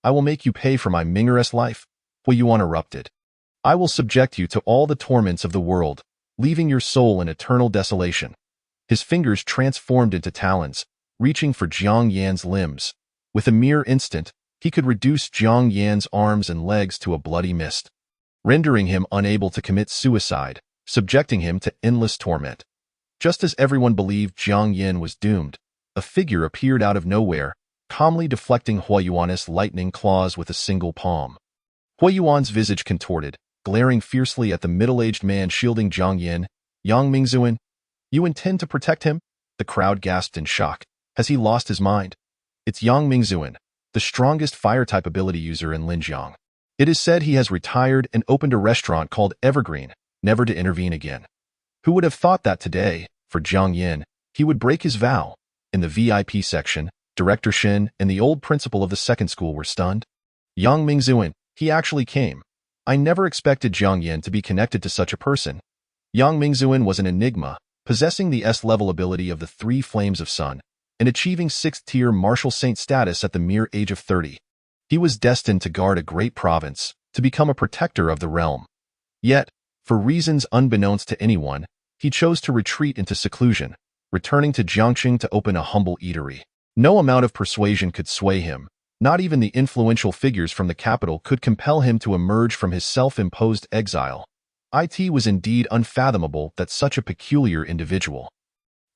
I will make you pay for my Ming'er's life. Hua Yuan erupted. I will subject you to all the torments of the world, leaving your soul in eternal desolation. His fingers transformed into talons, reaching for Jiang Yan's limbs. With a mere instant, he could reduce Jiang Yan's arms and legs to a bloody mist, rendering him unable to commit suicide, subjecting him to endless torment. Just as everyone believed Jiang Yin was doomed, a figure appeared out of nowhere, calmly deflecting Hua Yuan's lightning claws with a single palm. Hua Yuan's visage contorted, glaring fiercely at the middle-aged man shielding Jiang Yin. Yang Mingzuan, you intend to protect him? The crowd gasped in shock. Has he lost his mind? It's Yang Mingzuan, the strongest fire-type ability user in Linjiang. It is said he has retired and opened a restaurant called Evergreen, never to intervene again. Who would have thought that today, for Jiang Yin, he would break his vow? In the VIP section, Director Shen and the old principal of the second school were stunned. Yang Mingzuan, he actually came. I never expected Jiang Yin to be connected to such a person. Yang Mingzuan was an enigma, possessing the S-level ability of the Three Flames of Sun, and achieving 6th-tier martial saint status at the mere age of 30. He was destined to guard a great province, to become a protector of the realm. Yet, for reasons unbeknownst to anyone, he chose to retreat into seclusion, returning to Jiangxing to open a humble eatery. No amount of persuasion could sway him. Not even the influential figures from the capital could compel him to emerge from his self-imposed exile. It was indeed unfathomable that such a peculiar individual,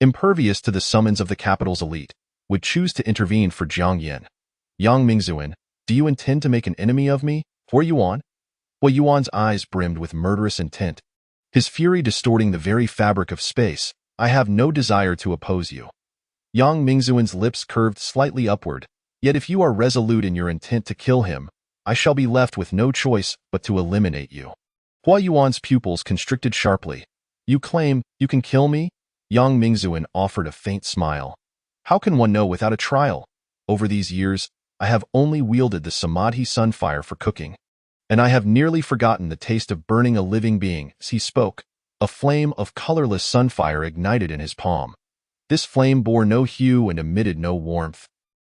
impervious to the summons of the capital's elite, would choose to intervene for Jiang Yin. Yang Mingzuan, do you intend to make an enemy of me, Hua Yuan? Hua Yuan's eyes brimmed with murderous intent, his fury distorting the very fabric of space. I have no desire to oppose you. Yang Mingzuan's lips curved slightly upward. Yet if you are resolute in your intent to kill him, I shall be left with no choice but to eliminate you. Hua Yuan's pupils constricted sharply. You claim you can kill me? Yang Mingzuan offered a faint smile. How can one know without a trial? Over these years, I have only wielded the Samadhi Sunfire for cooking, and I have nearly forgotten the taste of burning a living being. As he spoke, a flame of colorless sunfire ignited in his palm. This flame bore no hue and emitted no warmth.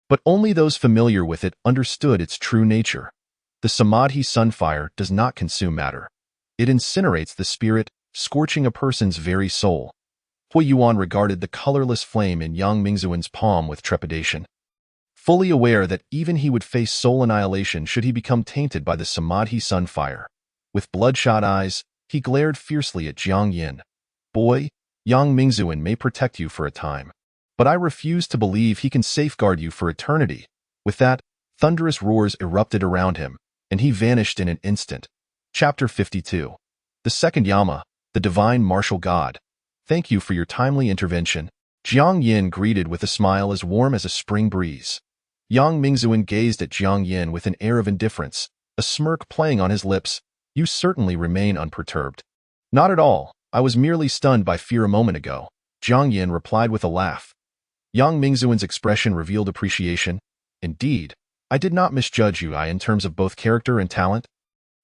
But only those familiar with it understood its true nature. The Samadhi Sunfire does not consume matter. It incinerates the spirit, scorching a person's very soul. Hua Yuan regarded the colorless flame in Yang Mingzuan's palm with trepidation, fully aware that even he would face soul annihilation should he become tainted by the Samadhi Sunfire. With bloodshot eyes, he glared fiercely at Jiang Yin. Boy, Yang Mingzuan may protect you for a time, but I refuse to believe he can safeguard you for eternity. With that, thunderous roars erupted around him, and he vanished in an instant. Chapter 52. The Second Yama, the Divine Martial God. Thank you for your timely intervention. Jiang Yin greeted with a smile as warm as a spring breeze. Yang Mingzuan gazed at Jiang Yin with an air of indifference, a smirk playing on his lips. You certainly remain unperturbed. Not at all. I was merely stunned by fear a moment ago. Jiang Yin replied with a laugh. Yang Mingzuan's expression revealed appreciation. Indeed, I did not misjudge you in terms of both character and talent.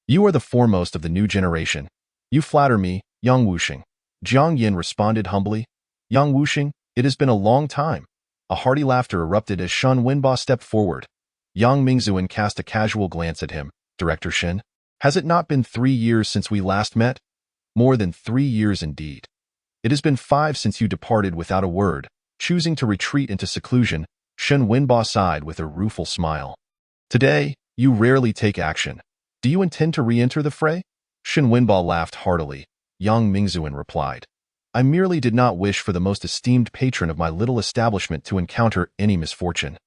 You are the foremost of the new generation. You flatter me, Yang Wuxing. Jiang Yin responded humbly. Yang Wuxing, it has been a long time. A hearty laughter erupted as Shen Wenba stepped forward. Yang Mingzuan cast a casual glance at him. Director Shen, has it not been 3 years since we last met? More than 3 years indeed. It has been 5 since you departed without a word. Choosing to retreat into seclusion, Shen Wenba sighed with a rueful smile. Today, you rarely take action. Do you intend to re-enter the fray? Shen Wenba laughed heartily. Yang Mingzuan replied. I merely did not wish for the most esteemed patron of my little establishment to encounter any misfortune.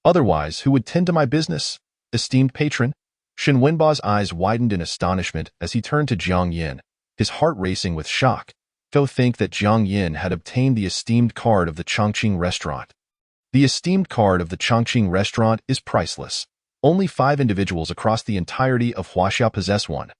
Otherwise, who would tend to my business? Esteemed patron? Shen Wenba's eyes widened in astonishment as he turned to Jiang Yin, his heart racing with shock. Go think that Jiang Yin had obtained the esteemed card of the Chongqing restaurant. The esteemed card of the Chongqing restaurant is priceless. Only 5 individuals across the entirety of Huaxia possess one.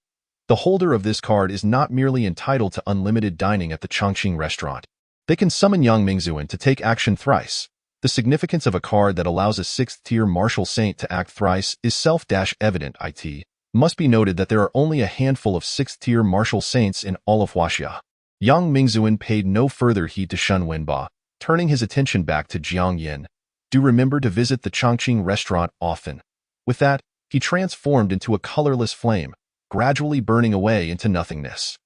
The holder of this card is not merely entitled to unlimited dining at the Chongqing restaurant. They can summon Yang Mingzuan to take action thrice. The significance of a card that allows a 6th-tier martial saint to act thrice is self-evident. It must be noted that there are only a handful of 6th-tier martial saints in all of Huaxia. Yang Mingzuan paid no further heed to Shen Wenba, turning his attention back to Jiang Yin. Do remember to visit the Chongqing restaurant often. With that, he transformed into a colorless flame, gradually burning away into nothingness.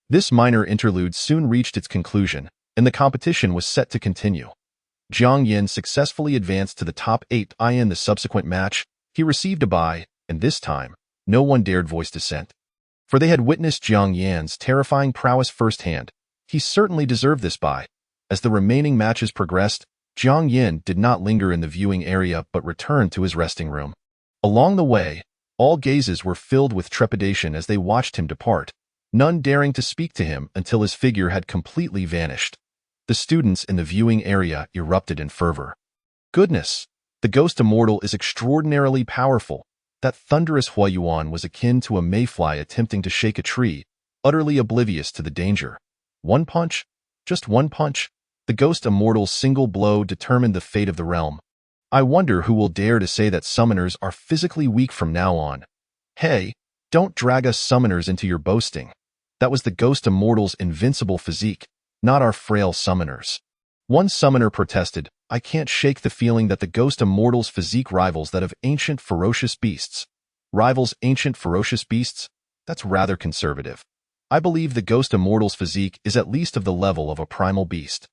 This minor interlude soon reached its conclusion, and the competition was set to continue. Jiang Yin successfully advanced to the top 8 in the subsequent match. He received a bye, and this time, no one dared voice dissent. For they had witnessed Jiang Yin's terrifying prowess firsthand. He certainly deserved this bye. As the remaining matches progressed, Jiang Yin did not linger in the viewing area but returned to his resting room. Along the way, all gazes were filled with trepidation as they watched him depart, none daring to speak to him until his figure had completely vanished. The students in the viewing area erupted in fervor. Goodness! The ghost immortal is extraordinarily powerful. That thunderous Hua Yuan was akin to a mayfly attempting to shake a tree, utterly oblivious to the danger. One punch? Just one punch? The ghost immortal's single blow determined the fate of the realm. I wonder who will dare to say that summoners are physically weak from now on. Hey, don't drag us summoners into your boasting. That was the Ghost Immortal's invincible physique, not our frail summoners. One summoner protested, "I can't shake the feeling that the Ghost Immortal's physique rivals that of ancient ferocious beasts." Rivals ancient ferocious beasts? That's rather conservative. I believe the Ghost Immortal's physique is at least of the level of a primal beast.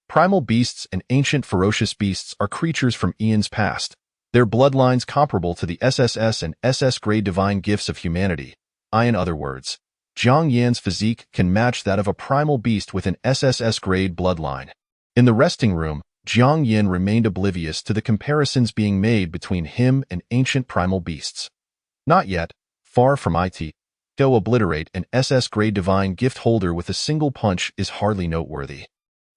Primal beasts and ancient ferocious beasts are creatures from eons past, their bloodlines comparable to the SSS and SS-grade divine gifts of humanity. In other words, Jiang Yan's physique can match that of a primal beast with an SSS-grade bloodline. In the resting room, Jiang Yan remained oblivious to the comparisons being made between him and ancient primal beasts. Not yet, far from it. To obliterate an SS-grade divine gift holder with a single punch is hardly noteworthy.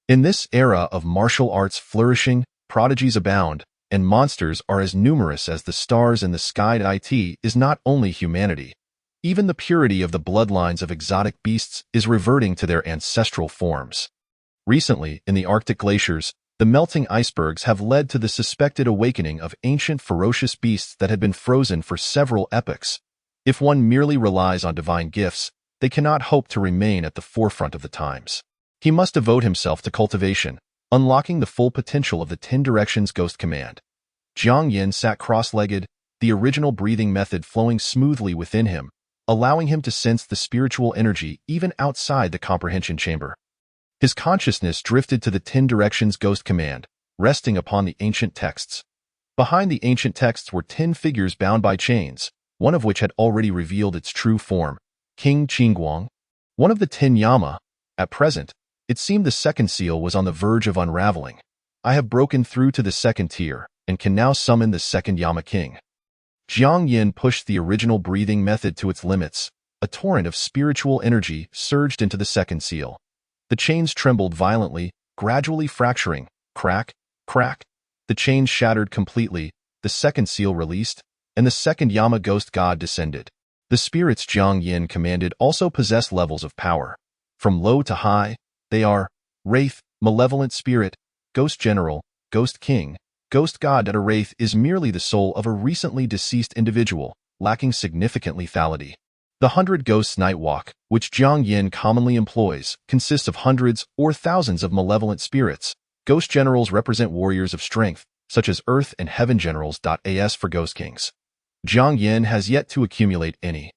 In this era of martial arts flourishing, prodigies abound, and monsters are as numerous as the stars in the sky. It is not only humanity. Even the purity of the bloodlines of exotic beasts is reverting to their ancestral forms. Recently, in the Arctic glaciers, the melting icebergs have led to the suspected awakening of ancient ferocious beasts that had been frozen for several epochs. If one merely relies on divine gifts, they cannot hope to remain at the forefront of the times. He must devote himself to cultivation, unlocking the full potential of the 10 Directions Ghost Command. Jiang Yan sat cross-legged, the original breathing method flowing smoothly within him, allowing him to sense the spiritual energy even outside the comprehension chamber. His consciousness drifted to the 10 Directions Ghost Command, resting upon the ancient texts. Behind the ancient texts were 10 figures bound by chains, one of which had already revealed its true form, King Qingguang. One of the 10 Yama. At present, it seemed the second seal was on the verge of unraveling. I have broken through to the second tier, and can now summon the second Yama King. Jiang Yan pushed the original breathing method to its limits. A torrent of spiritual energy surged into the second seal. The chains trembled violently, gradually fracturing. Crack, crack. The chains shattered completely, the second seal released, and the second Yama ghost god descended. The spirits Jiang Yan commanded also possess levels of power. From low to high, they are Wraith, Malevolent Spirit, Ghost General, Ghost King, Ghost God. A wraith is merely the soul of a recently deceased individual, lacking significant lethality. The 100 Ghosts Night Walk, which Jiang Yan commonly employs, consists of hundreds or thousands of malevolent spirits. Ghost Generals represent warriors of strength, such as Earth and Heaven Generals. As for Ghost Kings, Jiang Yan has yet to accumulate any.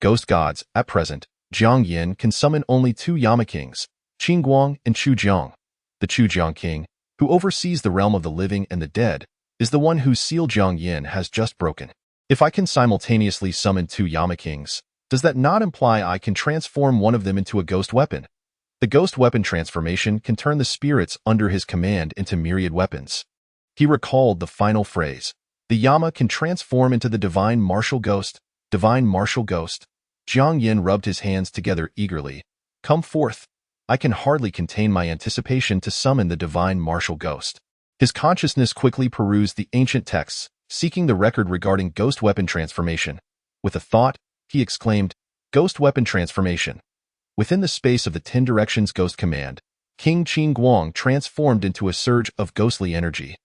Ghost Gods. At present, Jiang Yan can summon only 2 Yama Kings, Qingguang and Chujiang. The Chujiang King, who oversees the realm of the living and the dead, is the one whose seal Jiang Yan has just broken. If I can simultaneously summon 2 Yama Kings, does that not imply I can transform one of them into a ghost weapon? The ghost weapon transformation can turn the spirits under his command into myriad weapons. He recalled the final phrase. The Yama can transform into the divine martial ghost. Divine martial ghost. Jiang Yan rubbed his hands together eagerly. Come forth. I can hardly contain my anticipation to summon the divine martial ghost. His consciousness quickly perused the ancient texts, seeking the record regarding ghost weapon transformation. With a thought, he exclaimed, Ghost weapon transformation. Within the space of the 10 Directions Ghost Command, King Qingguang transformed into a surge of ghostly energy.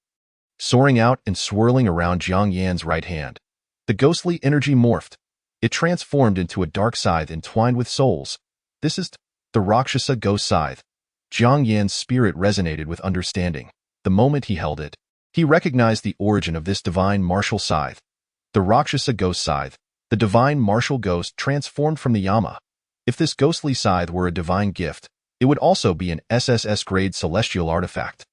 Soaring out and swirling around Jiang Yan's right hand, the ghostly energy morphed. It transformed into a dark scythe entwined with souls. This is the Rakshasa Ghost Scythe. Jiang Yan's spirit resonated with understanding. The moment he held it, he recognized the origin of this divine martial scythe. The Rakshasa Ghost Scythe, the divine martial ghost transformed from the Yama. If this ghostly scythe were a divine gift, it would also be an SSS-grade celestial artifact.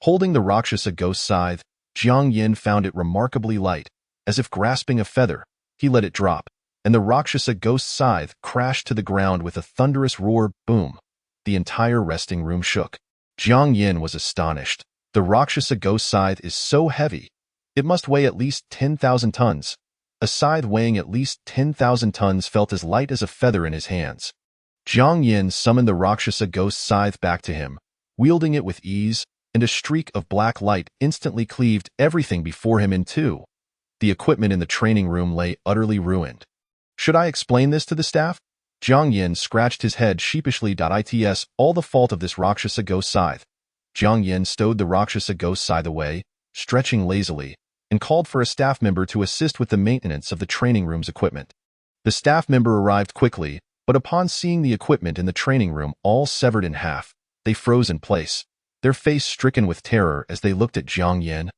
Holding the Rakshasa Ghost Scythe, Jiang Yan found it remarkably light. As if grasping a feather, he let it drop, and the Rakshasa Ghost Scythe crashed to the ground with a thunderous roar. Boom! The entire resting room shook. Jiang Yan was astonished. The Rakshasa Ghost Scythe is so heavy. It must weigh at least 10,000 tons. A scythe weighing at least 10,000 tons felt as light as a feather in his hands. Jiang Yan summoned the Rakshasa Ghost Scythe back to him, wielding it with ease, and a streak of black light instantly cleaved everything before him in two. The equipment in the training room lay utterly ruined. Should I explain this to the staff? Jiang Yan scratched his head sheepishly. It's all the fault of this Rakshasa Ghost Scythe. Jiang Yan stowed the Rakshasa Ghost Scythe away, stretching lazily, and called for a staff member to assist with the maintenance of the training room's equipment. The staff member arrived quickly, But upon seeing the equipment in the training room all severed in half, they froze in place, their face stricken with terror as they looked at Jiang Yin.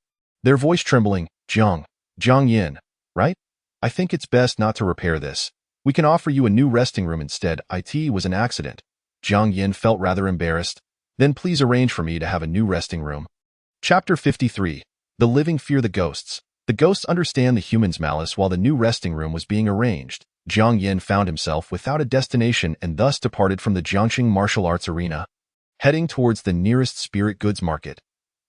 Their voice trembling, Jiang Yin, right? I think it's best not to repair this. We can offer you a new resting room instead. It was an accident. Jiang Yin felt rather embarrassed. Then please arrange for me to have a new resting room. Chapter 53. The living fear the ghosts. The ghosts understand the human's malice. While the new resting room was being arranged, Jiang Yin found himself without a destination and thus departed from the Jiangxing martial arts arena, heading towards the nearest spirit goods market.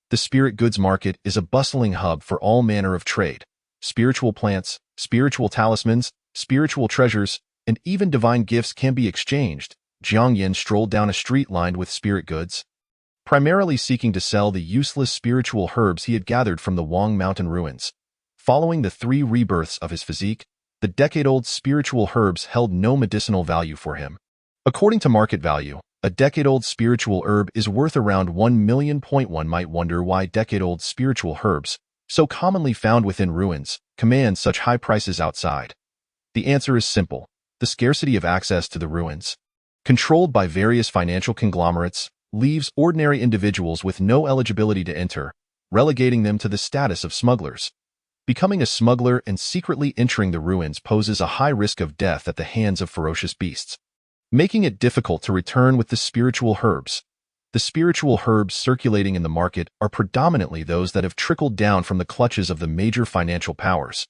The spirit goods market is a bustling hub for all manner of trade. Spiritual plants, spiritual talismans, spiritual treasures, and even divine gifts can be exchanged. Jiang Yin strolled down a street lined with spirit goods, primarily seeking to sell the useless spiritual herbs he had gathered from the Wang Mountain ruins. Following the 3 rebirths of his physique, the decade-old spiritual herbs held no medicinal value for him. According to market value, a decade-old spiritual herb is worth around 1 million. One might wonder why decade-old spiritual herbs, so commonly found within ruins, command such high prices outside. The answer is simple: the scarcity of access to the ruins, controlled by various financial conglomerates, leaves ordinary individuals with no eligibility to enter, relegating them to the status of smugglers. Becoming a smuggler and secretly entering the ruins poses a high risk of death at the hands of ferocious beasts, making it difficult to return with the spiritual herbs. The spiritual herbs circulating in the market are predominantly those that have trickled down from the clutches of the major financial powers,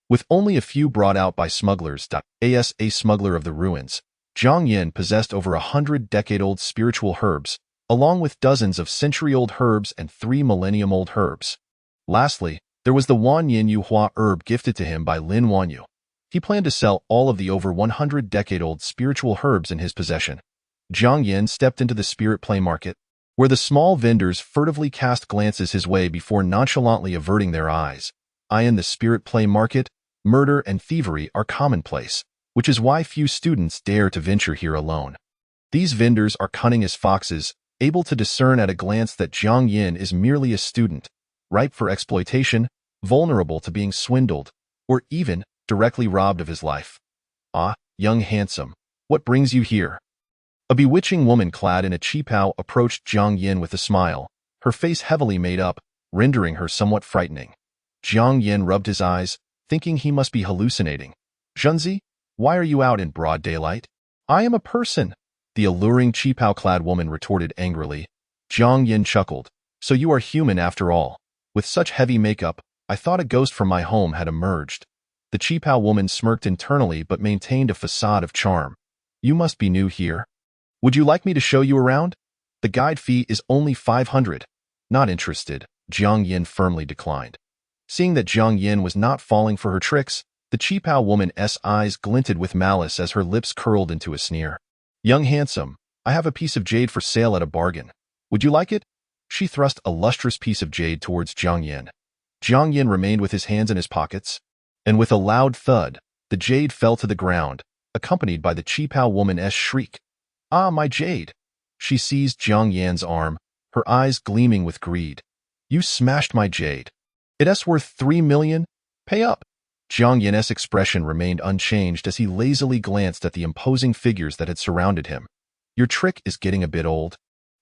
with only a few brought out by smugglers. As a smuggler of the ruins, Jiang Yin possessed over 100 decade-old spiritual herbs, along with dozens of century-old herbs and 3 millennium-old herbs. Lastly, there was the Wan Yin Yu Hua herb gifted to him by Lin Wanyu. He planned to sell all of the over 100 decade-old spiritual herbs in his possession. Jiang Yin stepped into the spirit play market, where the small vendors furtively cast glances his way before nonchalantly averting their eyes. In the spirit play market, murder and thievery are commonplace, which is why few students dare to venture here alone. These vendors are cunning as foxes, able to discern at a glance that Jiang Yin is merely a student, ripe for exploitation, vulnerable to being swindled, or even directly robbed of his life. Ah, young handsome, what brings you here? A bewitching woman clad in a qipao approached Jiang Yin with a smile, her face heavily made up, rendering her somewhat frightening. Jiang Yin rubbed his eyes, thinking he must be hallucinating. Zhenzi, why are you out in broad daylight? I am a person, the alluring qipao-clad woman retorted angrily. Jiang Yin chuckled. So you are human after all. With such heavy makeup, I thought a ghost from my home had emerged. The qipao woman smirked internally but maintained a facade of charm. You must be new here. Would you like me to show you around? The guide fee is only 500. Not interested, Jiang Yin firmly declined. Seeing that Jiang Yin was not falling for her tricks, the qipao woman's eyes glinted with malice as her lips curled into a sneer. Young handsome, I have a piece of jade for sale at a bargain. Would you like it? She thrust a lustrous piece of jade towards Jiang Yin. Jiang Yin remained with his hands in his pockets, and with a loud thud, the jade fell to the ground, accompanied by the qipao woman's shriek. Ah, my jade! She seized Jiang Yin's arm, her eyes gleaming with greed. You smashed my jade. It's worth 3 million? Pay up! Jiang Yin's expression remained unchanged as he lazily glanced at the imposing figures that had surrounded him. Your trick is getting a bit old.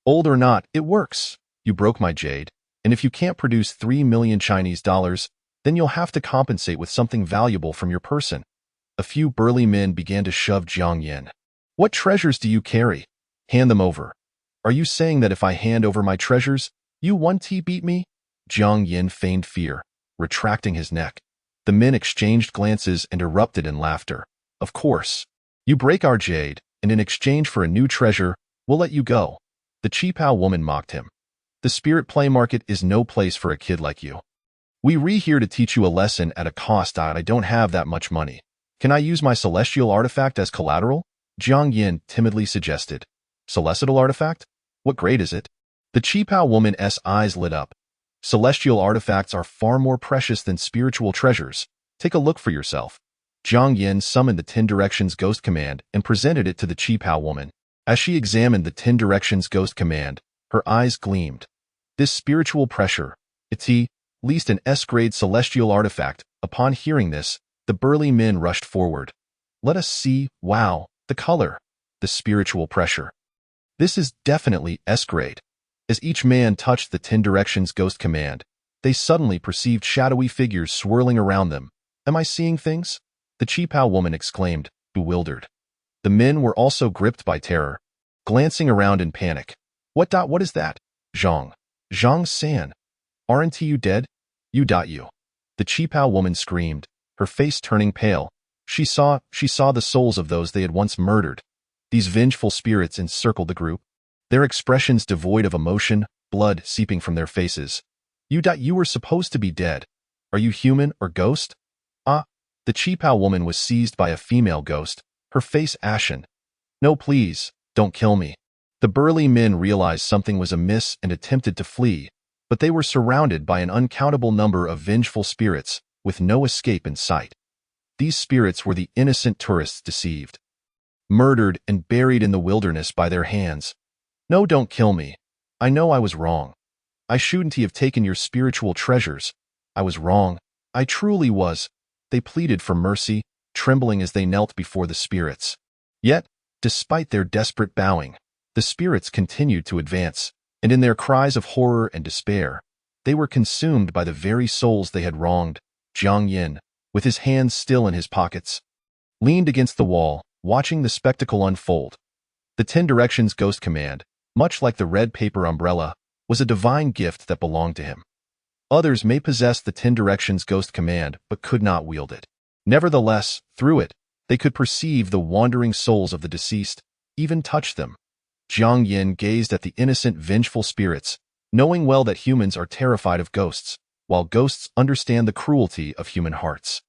Old or not, it works. You broke my jade, and if you can't produce 3 million Chinese dollars, then you'll have to compensate with something valuable from your person. A few burly men began to shove Jiang Yin. What treasures do you carry? Hand them over. Are you saying that if I hand over my treasures, you won't beat me? Jiang Yin feigned fear, retracting his neck. The men exchanged glances and erupted in laughter. Of course. You break our jade, and in exchange for a new treasure, we'll let you go. The qipao woman mocked him. The spirit play market is no place for a kid like you. We're here to teach you a lesson at a cost. I don't have that much money. Can I use my celestial artifact as collateral? Jiang Yin timidly suggested. Celestial artifact? What grade is it? The qipao woman's eyes lit up. Celestial artifacts are far more precious than spiritual treasures. Take a look for yourself. Jiang Yin summoned the 10 Directions Ghost Command and presented it to the qipao woman. As she examined the 10 Directions Ghost Command, her eyes gleamed. This spiritual pressure, it's least an S-grade celestial artifact. Upon hearing this, the burly men rushed forward. Let us see. Wow, The color, the spiritual pressure. This is definitely S-grade. As each man touched the 10 Directions Ghost Command, they suddenly perceived shadowy figures swirling around them. Am I seeing things? The Qipao woman exclaimed, bewildered. The men were also gripped by terror, glancing around in panic. What is that? Zhang-san. Aren't you dead? You. The Qipao woman screamed, her face turning pale. She saw the souls of those they had once murdered. These vengeful spirits encircled the group, their expressions devoid of emotion, blood seeping from their faces. You were supposed to be dead. Are you human or ghost? The Qipao woman was seized by a female ghost, her face ashen. No, please, don't kill me. The burly men realized something was amiss and attempted to flee, but they were surrounded by an uncountable number of vengeful spirits, with no escape in sight. These spirits were the innocent tourists deceived, murdered and buried in the wilderness by their hands. No, don't kill me. I know I was wrong. I shouldn't have taken your spiritual treasures. I was wrong. I truly was. They pleaded for mercy, trembling as they knelt before the spirits. Yet, despite their desperate bowing, the spirits continued to advance, and in their cries of horror and despair, they were consumed by the very souls they had wronged. Jiang Yin, with his hands still in his pockets, leaned against the wall, watching the spectacle unfold. The 10 Directions Ghost Command, much like the red paper umbrella, was a divine gift that belonged to him. Others may possess the 10 Directions Ghost Command but could not wield it. Nevertheless, through it, they could perceive the wandering souls of the deceased, even touch them. Jiang Yin gazed at the innocent, vengeful spirits, knowing well that humans are terrified of ghosts, while ghosts understand the cruelty of human hearts.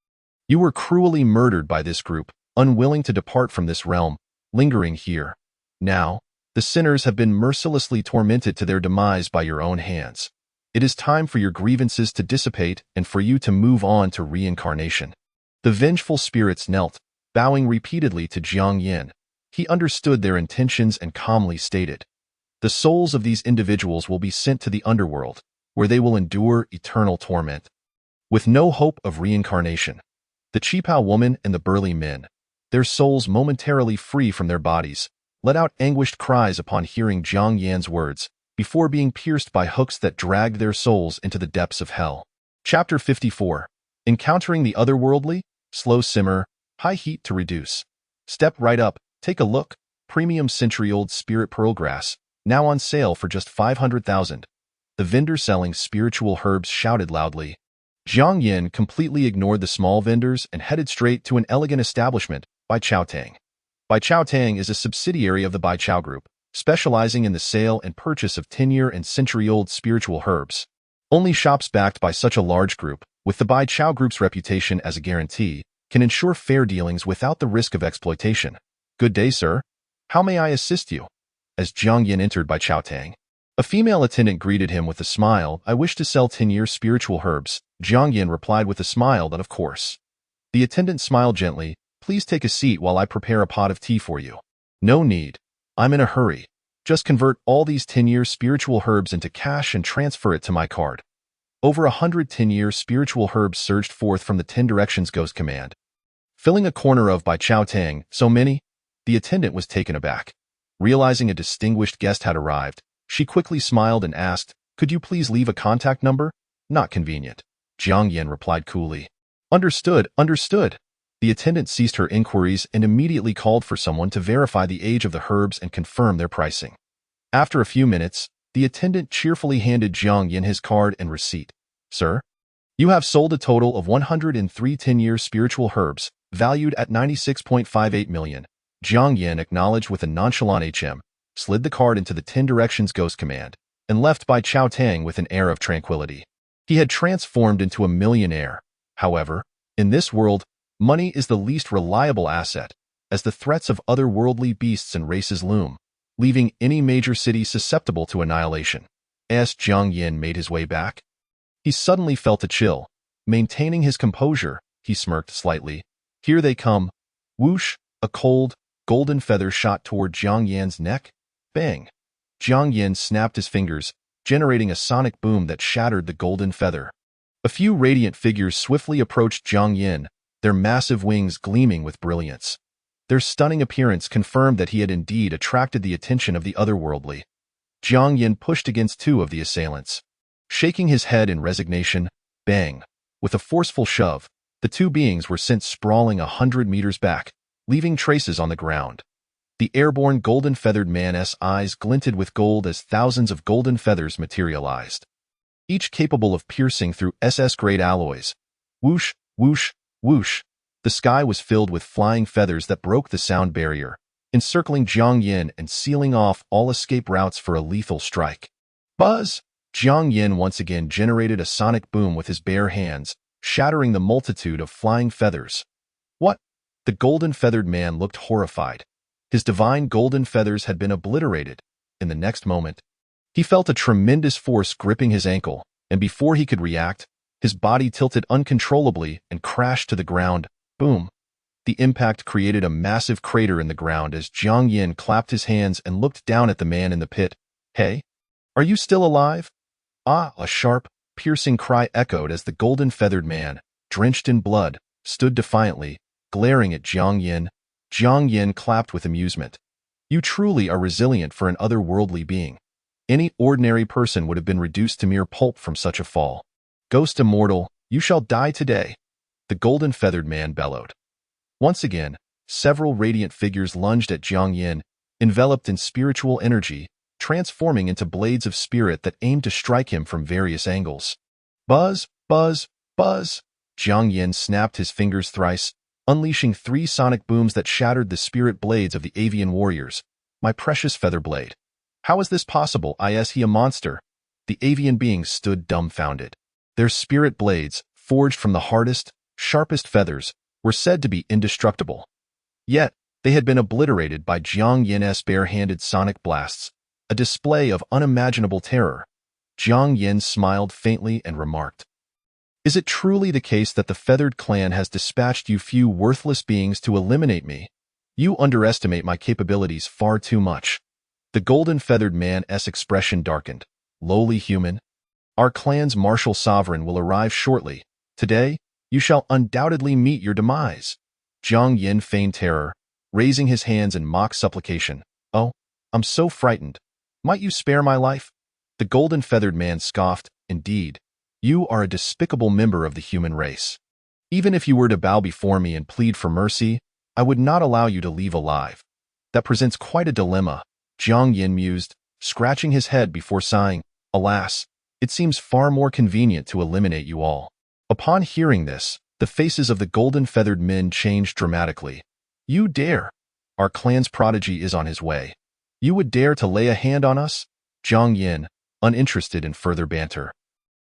You were cruelly murdered by this group, unwilling to depart from this realm, lingering here. Now, the sinners have been mercilessly tormented to their demise by your own hands. It is time for your grievances to dissipate and for you to move on to reincarnation. The vengeful spirits knelt, bowing repeatedly to Jiang Yin. He understood their intentions and calmly stated, the souls of these individuals will be sent to the underworld, where they will endure eternal torment, with no hope of reincarnation. The Qipao woman and the burly men, their souls momentarily free from their bodies, let out anguished cries upon hearing Jiang Yin's words, before being pierced by hooks that dragged their souls into the depths of hell. Chapter 54. Encountering the otherworldly, slow simmer, high heat to reduce. Step right up, take a look. Premium century-old spirit pearlgrass, now on sale for just 500,000. The vendor selling spiritual herbs shouted loudly. Jiang Yin completely ignored the small vendors and headed straight to an elegant establishment, Baiqiao Tang. Baiqiao Tang is a subsidiary of the Baiqiao Group, specializing in the sale and purchase of 10-year and century-old spiritual herbs. Only shops backed by such a large group, with the Baiqiao Group's reputation as a guarantee, can ensure fair dealings without the risk of exploitation. Good day, sir. How may I assist you? As Jiang Yin entered Baiqiao Tang, a female attendant greeted him with a smile. I wish to sell 10-year spiritual herbs. Jiang Yin replied with a smile that of course. The attendant smiled gently. Please take a seat while I prepare a pot of tea for you. No need. I'm in a hurry. Just convert all these 10-year spiritual herbs into cash and transfer it to my card. Over 100 10-year spiritual herbs surged forth from the 10 Directions Ghost Command, filling a corner of Baiqiao Tang. So many? The attendant was taken aback. Realizing a distinguished guest had arrived, she quickly smiled and asked, could you please leave a contact number? Not convenient. Jiang Yin replied coolly. Understood. The attendant ceased her inquiries and immediately called for someone to verify the age of the herbs and confirm their pricing. After a few minutes, the attendant cheerfully handed Jiang Yin his card and receipt. Sir, you have sold a total of 103 10-year spiritual herbs, valued at 96.58 million. Jiang Yin acknowledged with a nonchalant HM, slid the card into the 10 Directions Ghost Command, and left Baiqiao Tang with an air of tranquility. He had transformed into a millionaire. However, in this world, money is the least reliable asset, as the threats of otherworldly beasts and races loom, leaving any major city susceptible to annihilation. As Jiang Yin made his way back, he suddenly felt a chill. Maintaining his composure, he smirked slightly. Here they come. Whoosh, a cold, golden feather shot toward Jiang Yin's neck. Bang! Jiang Yin snapped his fingers, generating a sonic boom that shattered the golden feather. A few radiant figures swiftly approached Jiang Yin, their massive wings gleaming with brilliance. Their stunning appearance confirmed that he had indeed attracted the attention of the otherworldly. Jiang Yin pushed against two of the assailants. Shaking his head in resignation, bang! With a forceful shove, the two beings were sent sprawling 100 meters back, leaving traces on the ground. The airborne golden-feathered man's eyes glinted with gold as thousands of golden feathers materialized, each capable of piercing through SS-grade alloys. Whoosh, whoosh, whoosh. The sky was filled with flying feathers that broke the sound barrier, encircling Jiang Yin and sealing off all escape routes for a lethal strike. Buzz! Jiang Yin once again generated a sonic boom with his bare hands, shattering the multitude of flying feathers. What? The golden-feathered man looked horrified. His divine golden feathers had been obliterated. In the next moment, he felt a tremendous force gripping his ankle, and before he could react, his body tilted uncontrollably and crashed to the ground. Boom! The impact created a massive crater in the ground as Jiang Yin clapped his hands and looked down at the man in the pit. Hey? Are you still alive? Ah! A sharp, piercing cry echoed as the golden-feathered man, drenched in blood, stood defiantly, glaring at Jiang Yin. Jiang Yin clapped with amusement. You truly are resilient for an otherworldly being. Any ordinary person would have been reduced to mere pulp from such a fall. Ghost immortal, you shall die today, the golden-feathered man bellowed. Once again, several radiant figures lunged at Jiang Yin, enveloped in spiritual energy, transforming into blades of spirit that aimed to strike him from various angles. Buzz, buzz, buzz! Jiang Yin snapped his fingers thrice, unleashing 3 sonic booms that shattered the spirit blades of the avian warriors. My precious feather blade. How is this possible? Is he a monster? The avian beings stood dumbfounded. Their spirit blades, forged from the hardest, sharpest feathers, were said to be indestructible. Yet, they had been obliterated by Jiang Yin's bare-handed sonic blasts, a display of unimaginable terror. Jiang Yin smiled faintly and remarked, Is it truly the case that the feathered clan has dispatched you few worthless beings to eliminate me? You underestimate my capabilities far too much. The golden-feathered man's expression darkened. Lowly human, our clan's martial sovereign will arrive shortly. Today, you shall undoubtedly meet your demise. Jiang Yin feigned terror, raising his hands in mock supplication. Oh, I'm so frightened. Might you spare my life? The golden-feathered man scoffed. Indeed, you are a despicable member of the human race. Even if you were to bow before me and plead for mercy, I would not allow you to leave alive. That presents quite a dilemma, Jiang Yin mused, scratching his head before sighing. Alas, it seems far more convenient to eliminate you all. Upon hearing this, the faces of the golden-feathered men changed dramatically. You dare! Our clan's prodigy is on his way. You would dare to lay a hand on us? Jiang Yin, uninterested in further banter,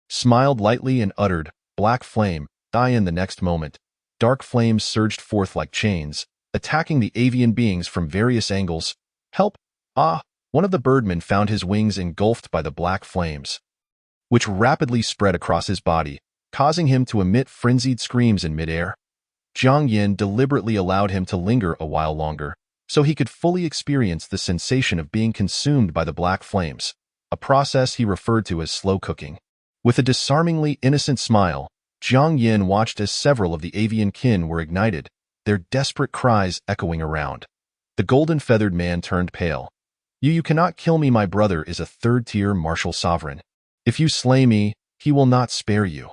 smiled lightly and uttered, Black flame, die. In the next moment, dark flames surged forth like chains, attacking the avian beings from various angles. Help! Ah! One of the birdmen found his wings engulfed by the black flames, which rapidly spread across his body, causing him to emit frenzied screams in midair. Jiang Yin deliberately allowed him to linger a while longer, so he could fully experience the sensation of being consumed by the black flames, a process he referred to as slow cooking. With a disarmingly innocent smile, Jiang Yin watched as several of the avian kin were ignited, their desperate cries echoing around. The golden-feathered man turned pale. You cannot kill me. My brother is a third-tier martial sovereign. If you slay me, he will not spare you.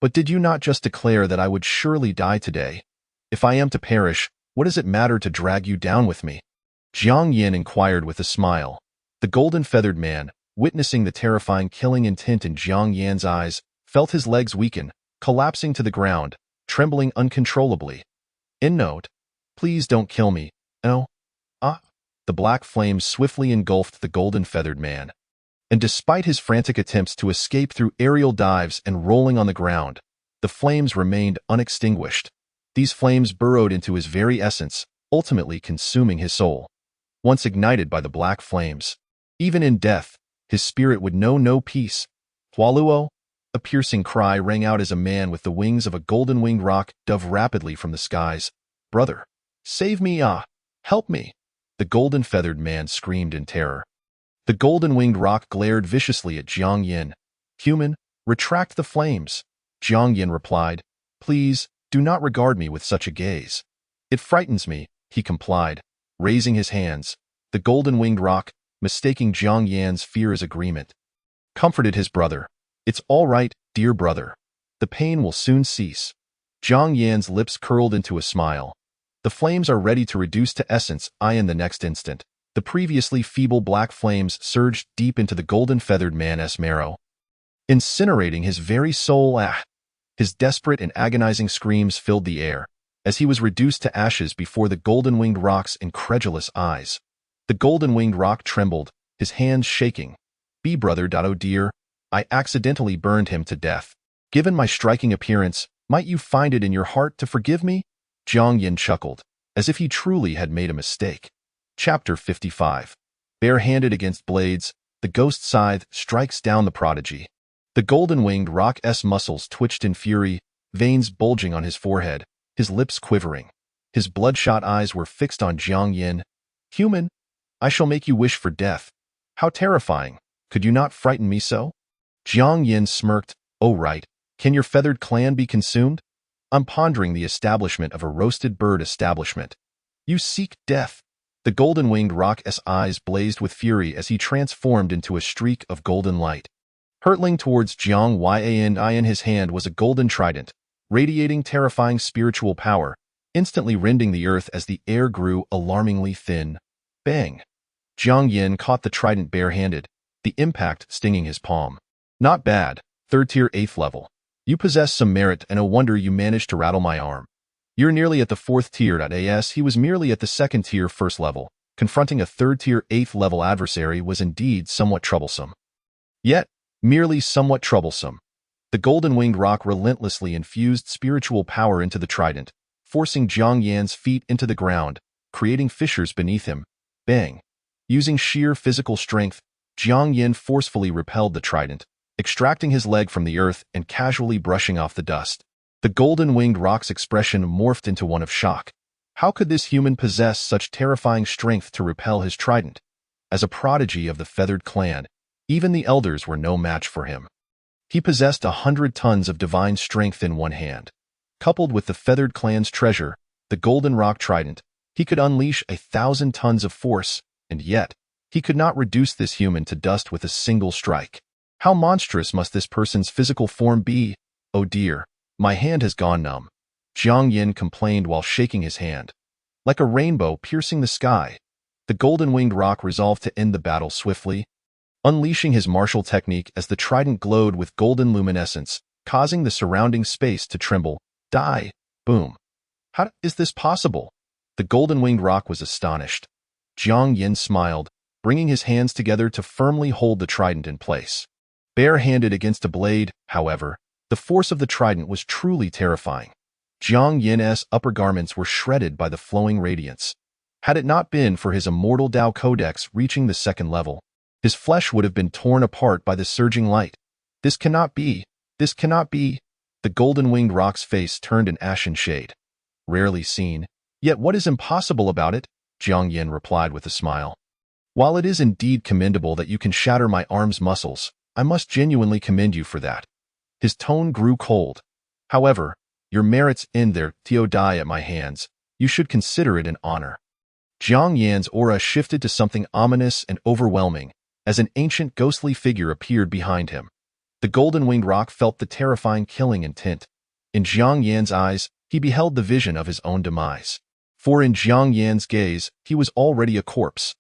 But did you not just declare that I would surely die today? If I am to perish, what does it matter to drag you down with me? Jiang Yin inquired with a smile. The golden-feathered man, witnessing the terrifying killing intent in Jiang Yin's eyes, felt his legs weaken, collapsing to the ground, trembling uncontrollably. In note, please don't kill me. No. Ah. The black flames swiftly engulfed the golden-feathered man. And despite his frantic attempts to escape through aerial dives and rolling on the ground, the flames remained unextinguished. These flames burrowed into his very essence, ultimately consuming his soul. Once ignited by the black flames, even in death, his spirit would know no peace. Hualuo! A piercing cry rang out as a man with the wings of a golden-winged rock dove rapidly from the skies. Brother! Save me! Ah! Help me! The golden-feathered man screamed in terror. The golden-winged rock glared viciously at Jiang Yin. Human, retract the flames. Jiang Yin replied, Please, do not regard me with such a gaze. It frightens me. He complied, raising his hands. The golden-winged roc, mistaking Jiang Yan's fear as agreement, comforted his brother. "It's all right, dear brother. The pain will soon cease." Jiang Yan's lips curled into a smile. The flames are ready to reduce to essence. In the next instant, the previously feeble black flames surged deep into the golden-feathered man's marrow, incinerating his very soul. His desperate and agonizing screams filled the air, as he was reduced to ashes before the golden-winged roc's incredulous eyes. The golden-winged roc trembled, his hands shaking. "Be brother, oh dear, I accidentally burned him to death. Given my striking appearance, might you find it in your heart to forgive me?" Jiang Yan chuckled, as if he truly had made a mistake. Chapter 55. Barehanded against blades, the ghost scythe strikes down the prodigy. The golden-winged roc's muscles twitched in fury, veins bulging on his forehead, his lips quivering. His bloodshot eyes were fixed on Jiang Yan. "Human, I shall make you wish for death. How terrifying! Could you not frighten me so?" Jiang Yan smirked. "Oh right, can your feathered clan be consumed? I'm pondering the establishment of a roasted bird establishment. You seek death." The golden-winged roc's eyes blazed with fury as he transformed into a streak of golden light, hurtling towards Jiang Yan. In his hand was a golden trident, radiating terrifying spiritual power, instantly rending the earth as the air grew alarmingly thin. Bang! Jiang Yan caught the trident barehanded, the impact stinging his palm. "Not bad, 3rd tier 8th level. You possess some merit, and no wonder you managed to rattle my arm. You're nearly at the 4th tier. He was merely at the 2nd tier 1st level. Confronting a 3rd tier 8th level adversary was indeed somewhat troublesome. Yet, merely somewhat troublesome. The golden-winged roc relentlessly infused spiritual power into the trident, forcing Jiang Yan's feet into the ground, creating fissures beneath him. Bang! Using sheer physical strength, Jiang Yan forcefully repelled the trident, extracting his leg from the earth and casually brushing off the dust. The golden-winged roc's expression morphed into one of shock. How could this human possess such terrifying strength to repel his trident? As a prodigy of the feathered clan, even the elders were no match for him. He possessed 100 tons of divine strength in one hand. Coupled with the feathered clan's treasure, the golden roc trident, he could unleash 1,000 tons of force, and yet, he could not reduce this human to dust with a single strike. How monstrous must this person's physical form be? "Oh dear, my hand has gone numb," Jiang Yan complained while shaking his hand. Like a rainbow piercing the sky, the golden-winged roc resolved to end the battle swiftly, unleashing his martial technique as the trident glowed with golden luminescence, causing the surrounding space to tremble. Die! Boom! How is this possible? The golden-winged roc was astonished. Jiang Yan smiled, bringing his hands together to firmly hold the trident in place. Barehanded against a blade, however, the force of the trident was truly terrifying. Jiang Yan's upper garments were shredded by the flowing radiance. Had it not been for his immortal Dao Codex reaching the 2nd level, his flesh would have been torn apart by the surging light. This cannot be. This cannot be. The golden-winged roc's face turned an ashen shade. Rarely seen. Yet what is impossible about it? Jiang Yan replied with a smile. While it is indeed commendable that you can shatter my arm's muscles, I must genuinely commend you for that. His tone grew cold. However, your merits end there, to die at my hands. You should consider it an honor. Jiang Yan's aura shifted to something ominous and overwhelming, as an ancient ghostly figure appeared behind him. The golden-winged roc felt the terrifying killing intent. In Jiang Yan's eyes, he beheld the vision of his own demise. For in Jiang Yan's gaze, he was already a corpse.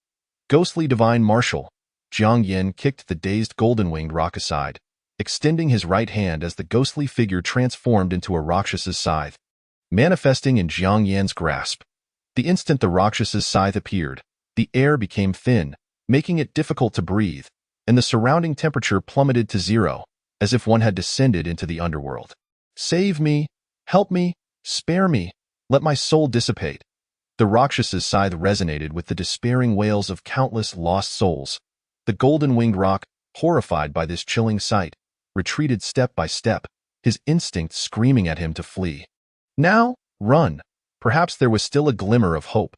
Ghostly divine martial. Jiang Yan kicked the dazed golden-winged roc aside, extending his right hand as the ghostly figure transformed into a Rakshas's scythe, manifesting in Jiang Yan's grasp. The instant the Rakshas's scythe appeared, the air became thin, making it difficult to breathe, and the surrounding temperature plummeted to 0, as if one had descended into the underworld. Save me! Help me! Spare me! Let my soul dissipate! The Rakshas's scythe resonated with the despairing wails of countless lost souls. The golden-winged roc, horrified by this chilling sight, retreated step by step, his instinct screaming at him to flee. Now, run! Perhaps there was still a glimmer of hope.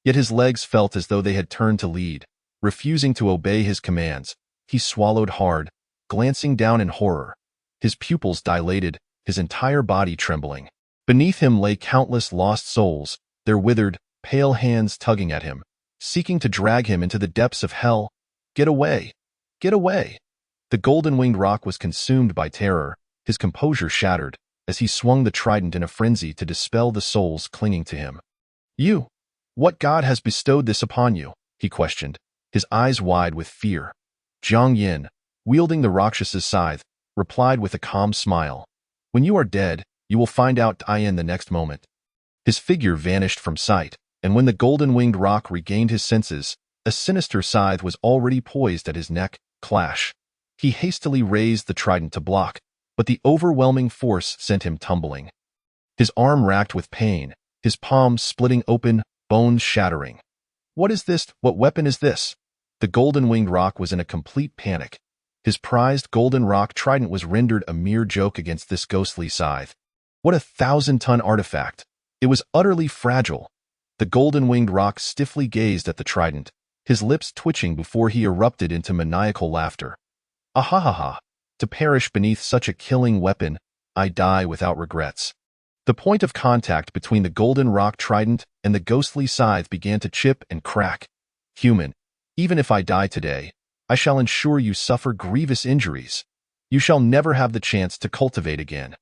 Yet his legs felt as though they had turned to lead. Refusing to obey his commands, he swallowed hard, glancing down in horror. His pupils dilated, his entire body trembling. Beneath him lay countless lost souls, their withered, pale hands tugging at him, seeking to drag him into the depths of hell. Get away! Get away! The golden-winged rock was consumed by terror, his composure shattered, as he swung the trident in a frenzy to dispel the souls clinging to him. You! What god has bestowed this upon you? He questioned, his eyes wide with fear. Jiang Yin, wielding the Rakshas's scythe, replied with a calm smile. When you are dead, you will find out the next moment. His figure vanished from sight, and when the golden-winged rock regained his senses, a sinister scythe was already poised at his neck. Clash. He hastily raised the trident to block, but the overwhelming force sent him tumbling. His arm racked with pain, his palm splitting open, bones shattering. What is this? What weapon is this? The golden-winged rock was in a complete panic. His prized golden rock trident was rendered a mere joke against this ghostly scythe. What a 1,000-ton artifact! It was utterly fragile. The golden-winged rock stiffly gazed at the trident, his lips twitching before he erupted into maniacal laughter. Ahahaha! To perish beneath such a killing weapon, I die without regrets. The point of contact between the golden rock trident and the ghostly scythe began to chip and crack. Human, even if I die today, I shall ensure you suffer grievous injuries. You shall never have the chance to cultivate again.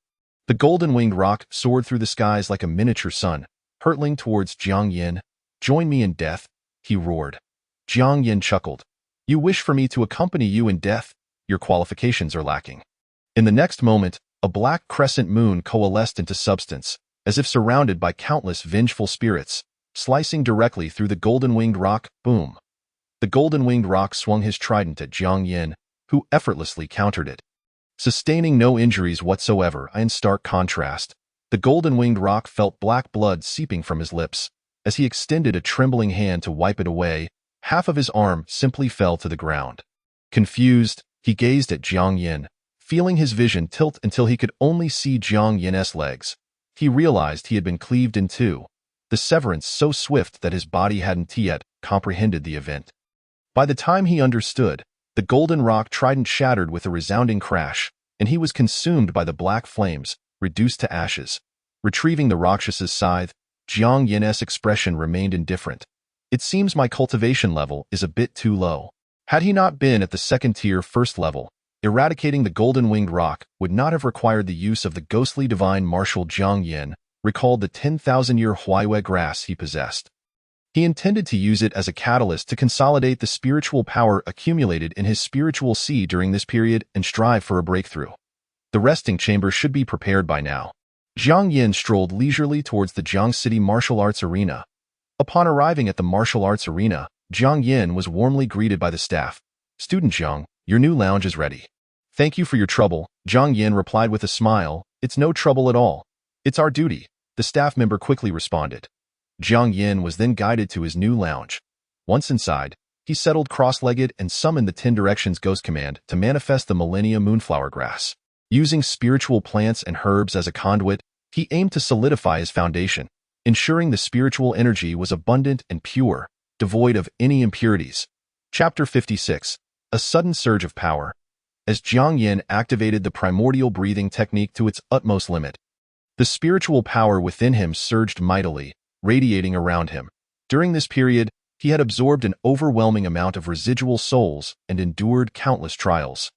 The golden-winged rock soared through the skies like a miniature sun, hurtling towards Jiang Yin. Join me in death, he roared. Jiang Yin chuckled. You wish for me to accompany you in death? Your qualifications are lacking. In the next moment, a black crescent moon coalesced into substance, as if surrounded by countless vengeful spirits, slicing directly through the golden-winged rock. Boom! The golden-winged rock swung his trident at Jiang Yin, who effortlessly countered it. Sustaining no injuries whatsoever, in stark contrast, the golden-winged rock felt black blood seeping from his lips. As he extended a trembling hand to wipe it away, half of his arm simply fell to the ground. Confused, he gazed at Jiang Yin, feeling his vision tilt until he could only see Jiang Yin's legs. He realized he had been cleaved in two, the severance so swift that his body hadn't yet comprehended the event. By the time he understood, the golden rock trident shattered with a resounding crash, and he was consumed by the black flames, reduced to ashes. Retrieving the Rakshas's scythe, Jiang Yin's expression remained indifferent. It seems my cultivation level is a bit too low. Had he not been at the second-tier first level, eradicating the golden-winged rock would not have required the use of the ghostly divine martial. Jiang Yin recalled the 10,000-year Huaiwei grass he possessed. He intended to use it as a catalyst to consolidate the spiritual power accumulated in his spiritual sea during this period and strive for a breakthrough. The resting chamber should be prepared by now. Jiang Yin strolled leisurely towards the Jiang City Martial Arts Arena. Upon arriving at the martial arts arena, Jiang Yin was warmly greeted by the staff. Student Jiang, your new lounge is ready. Thank you for your trouble, Jiang Yin replied with a smile. It's no trouble at all. It's our duty, the staff member quickly responded. Jiang Yin was then guided to his new lounge. Once inside, he settled cross-legged and summoned the 10 Directions Ghost Command to manifest the Millennia Moonflower Grass. Using spiritual plants and herbs as a conduit, he aimed to solidify his foundation, ensuring the spiritual energy was abundant and pure, devoid of any impurities. Chapter 56. A Sudden Surge of Power. As Jiang Yin activated the primordial breathing technique to its utmost limit, the spiritual power within him surged mightily, radiating around him. During this period, he had absorbed an overwhelming amount of residual souls and endured countless trials.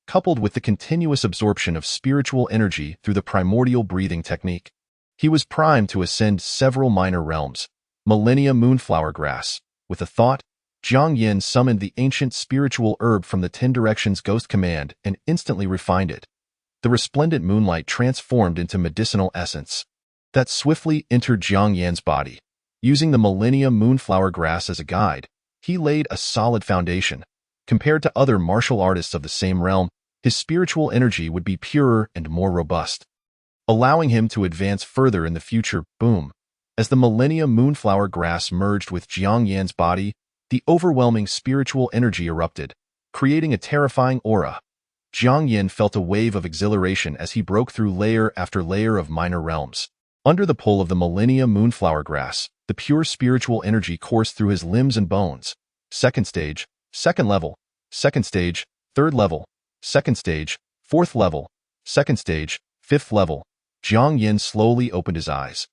Coupled with the continuous absorption of spiritual energy through the primordial breathing technique, he was primed to ascend several minor realms. Millennia Moonflower Grass. With a thought, Jiang Yin summoned the ancient spiritual herb from the 10 Directions Ghost Command and instantly refined it. The resplendent moonlight transformed into medicinal essence that swiftly entered Jiang Yin's body. Using the Millennia Moonflower Grass as a guide, he laid a solid foundation. Compared to other martial artists of the same realm, his spiritual energy would be purer and more robust, allowing him to advance further in the future. Boom! As the Millennia Moonflower Grass merged with Jiang Yin's body, the overwhelming spiritual energy erupted, creating a terrifying aura. Jiang Yin felt a wave of exhilaration as he broke through layer after layer of minor realms. Under the pull of the Millennia Moonflower Grass, the pure spiritual energy coursed through his limbs and bones. Second stage, second level, second stage, third level, second stage, fourth level, second stage, fifth level. Jiang Yin slowly opened his eyes,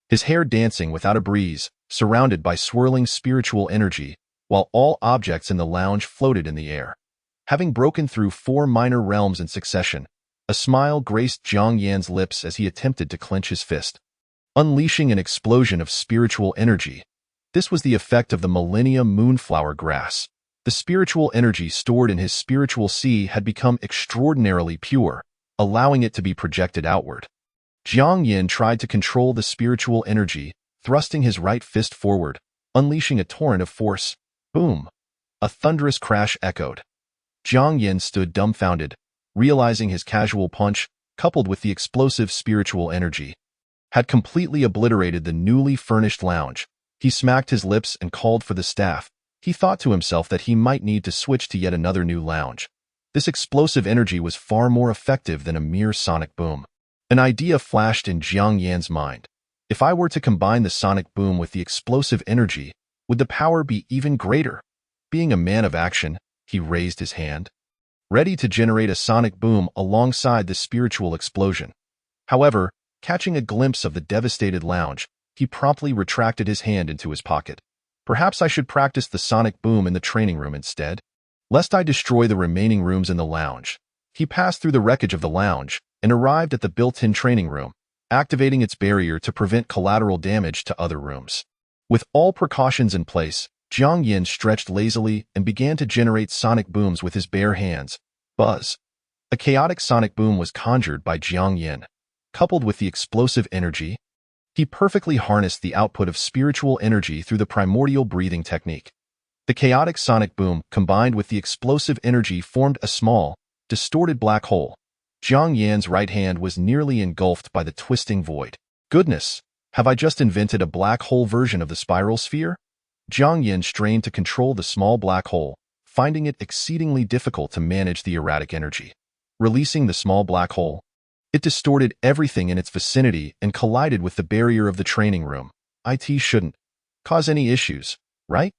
his hair dancing without a breeze, surrounded by swirling spiritual energy, while all objects in the lounge floated in the air. Having broken through 4 minor realms in succession, a smile graced Jiang Yan's lips as he attempted to clench his fist, unleashing an explosion of spiritual energy. This was the effect of the Millennium Moonflower Grass. The spiritual energy stored in his spiritual sea had become extraordinarily pure, allowing it to be projected outward. Jiang Yan tried to control the spiritual energy, thrusting his right fist forward, unleashing a torrent of force. Boom! A thunderous crash echoed. Jiang Yan stood dumbfounded, realizing his casual punch, coupled with the explosive spiritual energy, had completely obliterated the newly furnished lounge. He smacked his lips and called for the staff. He thought to himself that he might need to switch to yet another new lounge. This explosive energy was far more effective than a mere sonic boom. An idea flashed in Jiang Yan's mind. If I were to combine the sonic boom with the explosive energy, would the power be even greater? Being a man of action, he raised his hand, ready to generate a sonic boom alongside the spiritual explosion. However, catching a glimpse of the devastated lounge, he promptly retracted his hand into his pocket. Perhaps I should practice the sonic boom in the training room instead, lest I destroy the remaining rooms in the lounge. He passed through the wreckage of the lounge and arrived at the built-in training room, activating its barrier to prevent collateral damage to other rooms. With all precautions in place, Jiang Yan stretched lazily and began to generate sonic booms with his bare hands. Buzz! A chaotic sonic boom was conjured by Jiang Yan. Coupled with the explosive energy, he perfectly harnessed the output of spiritual energy through the primordial breathing technique. The chaotic sonic boom, combined with the explosive energy, formed a small, distorted black hole. Jiang Yan's right hand was nearly engulfed by the twisting void. Goodness! Have I just invented a black hole version of the spiral sphere? Jiang Yan strained to control the small black hole, finding it exceedingly difficult to manage the erratic energy. Releasing the small black hole, it distorted everything in its vicinity and collided with the barrier of the training room. It shouldn't cause any issues, right?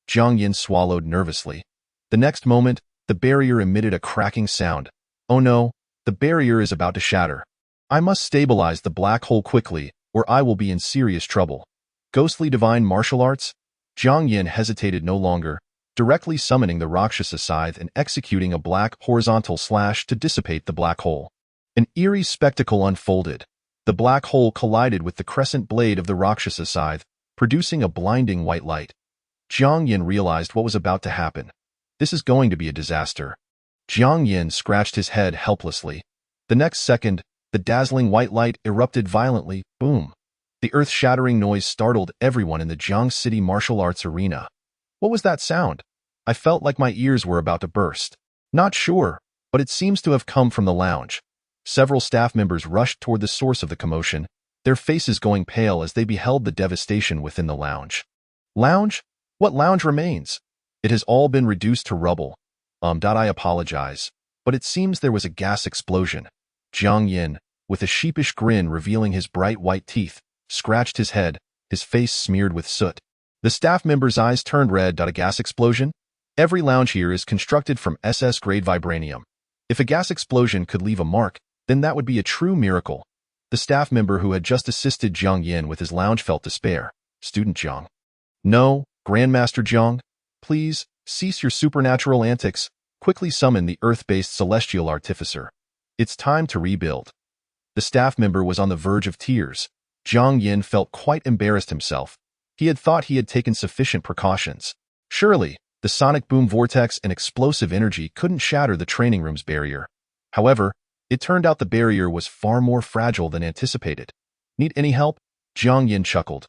Jiang Yan swallowed nervously. The next moment, the barrier emitted a cracking sound. Oh no, the barrier is about to shatter. I must stabilize the black hole quickly, or I will be in serious trouble. Ghostly divine martial arts? Jiang Yan hesitated no longer, directly summoning the Rakshasa Scythe and executing a black horizontal slash to dissipate the black hole. An eerie spectacle unfolded. The black hole collided with the crescent blade of the Rakshasa Scythe, producing a blinding white light. Jiang Yan realized what was about to happen. This is going to be a disaster. Jiang Yan scratched his head helplessly. The next second, the dazzling white light erupted violently. Boom! The earth-shattering noise startled everyone in the Jiang City martial arts arena. What was that sound? I felt like my ears were about to burst. Not sure, but it seems to have come from the lounge. Several staff members rushed toward the source of the commotion, their faces going pale as they beheld the devastation within the lounge. Lounge? What lounge remains? It has all been reduced to rubble. I apologize, but it seems there was a gas explosion. Jiang Yan, with a sheepish grin revealing his bright white teeth, scratched his head, his face smeared with soot. The staff member's eyes turned red. A gas explosion? Every lounge here is constructed from SS-grade vibranium. If a gas explosion could leave a mark, then that would be a true miracle. The staff member who had just assisted Jiang Yan with his lounge felt despair. Student Jiang. No, Grandmaster Jiang. Please, cease your supernatural antics. Quickly summon the Earth-based Celestial Artificer. It's time to rebuild. The staff member was on the verge of tears. Jiang Yan felt quite embarrassed himself. He had thought he had taken sufficient precautions. Surely, the sonic boom vortex and explosive energy couldn't shatter the training room's barrier. However, it turned out the barrier was far more fragile than anticipated. Need any help? Jiang Yan chuckled.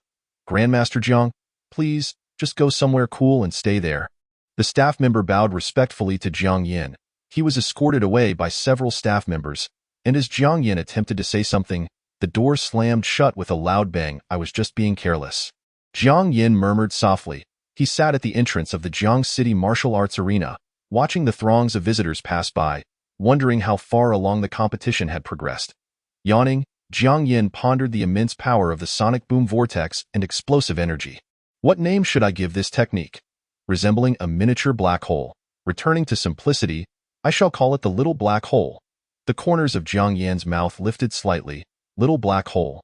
Grandmaster Jiang, please, just go somewhere cool and stay there. The staff member bowed respectfully to Jiang Yan. He was escorted away by several staff members, and as Jiang Yan attempted to say something, the door slammed shut with a loud bang. I was just being careless. Jiang Yan murmured softly. He sat at the entrance of the Jiang City Martial Arts Arena, watching the throngs of visitors pass by, wondering how far along the competition had progressed. Yawning, Jiang Yan pondered the immense power of the sonic boom vortex and explosive energy. What name should I give this technique? Resembling a miniature black hole. Returning to simplicity, I shall call it the Little Black Hole. The corners of Jiang Yan's mouth lifted slightly. Little Black Hole.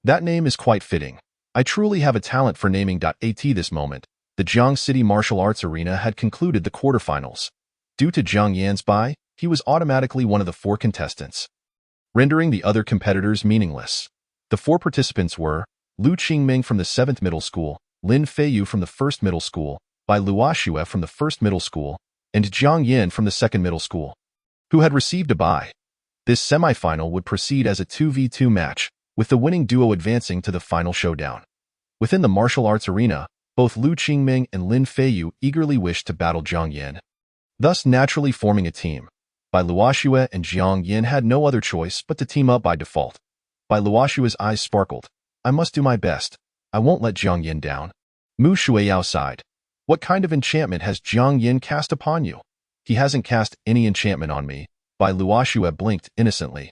That name is quite fitting. I truly have a talent for naming. At this moment, the Jiang City Martial Arts Arena had concluded the quarterfinals. Due to Jiang Yan's bye, he was automatically one of the 4 contestants, rendering the other competitors meaningless. The 4 participants were Lu Qingming from the 7th Middle School, Lin Feiyu from the 1st Middle School, Bai Luoxue from the 1st Middle School, and Jiang Yin from the 2nd Middle School, who had received a bye. This semifinal would proceed as a 2v2 match, with the winning duo advancing to the final showdown. Within the martial arts arena, both Lu Qingming and Lin Feiyu eagerly wished to battle Jiang Yin, thus naturally forming a team. Bai Luoxue and Jiang Yin had no other choice but to team up by default. Bai Luoxue's eyes sparkled. I must do my best. I won't let Jiang Yin down. Mu Shuiyao sighed. What kind of enchantment has Jiang Yin cast upon you? He hasn't cast any enchantment on me. Bai Luoxue blinked innocently.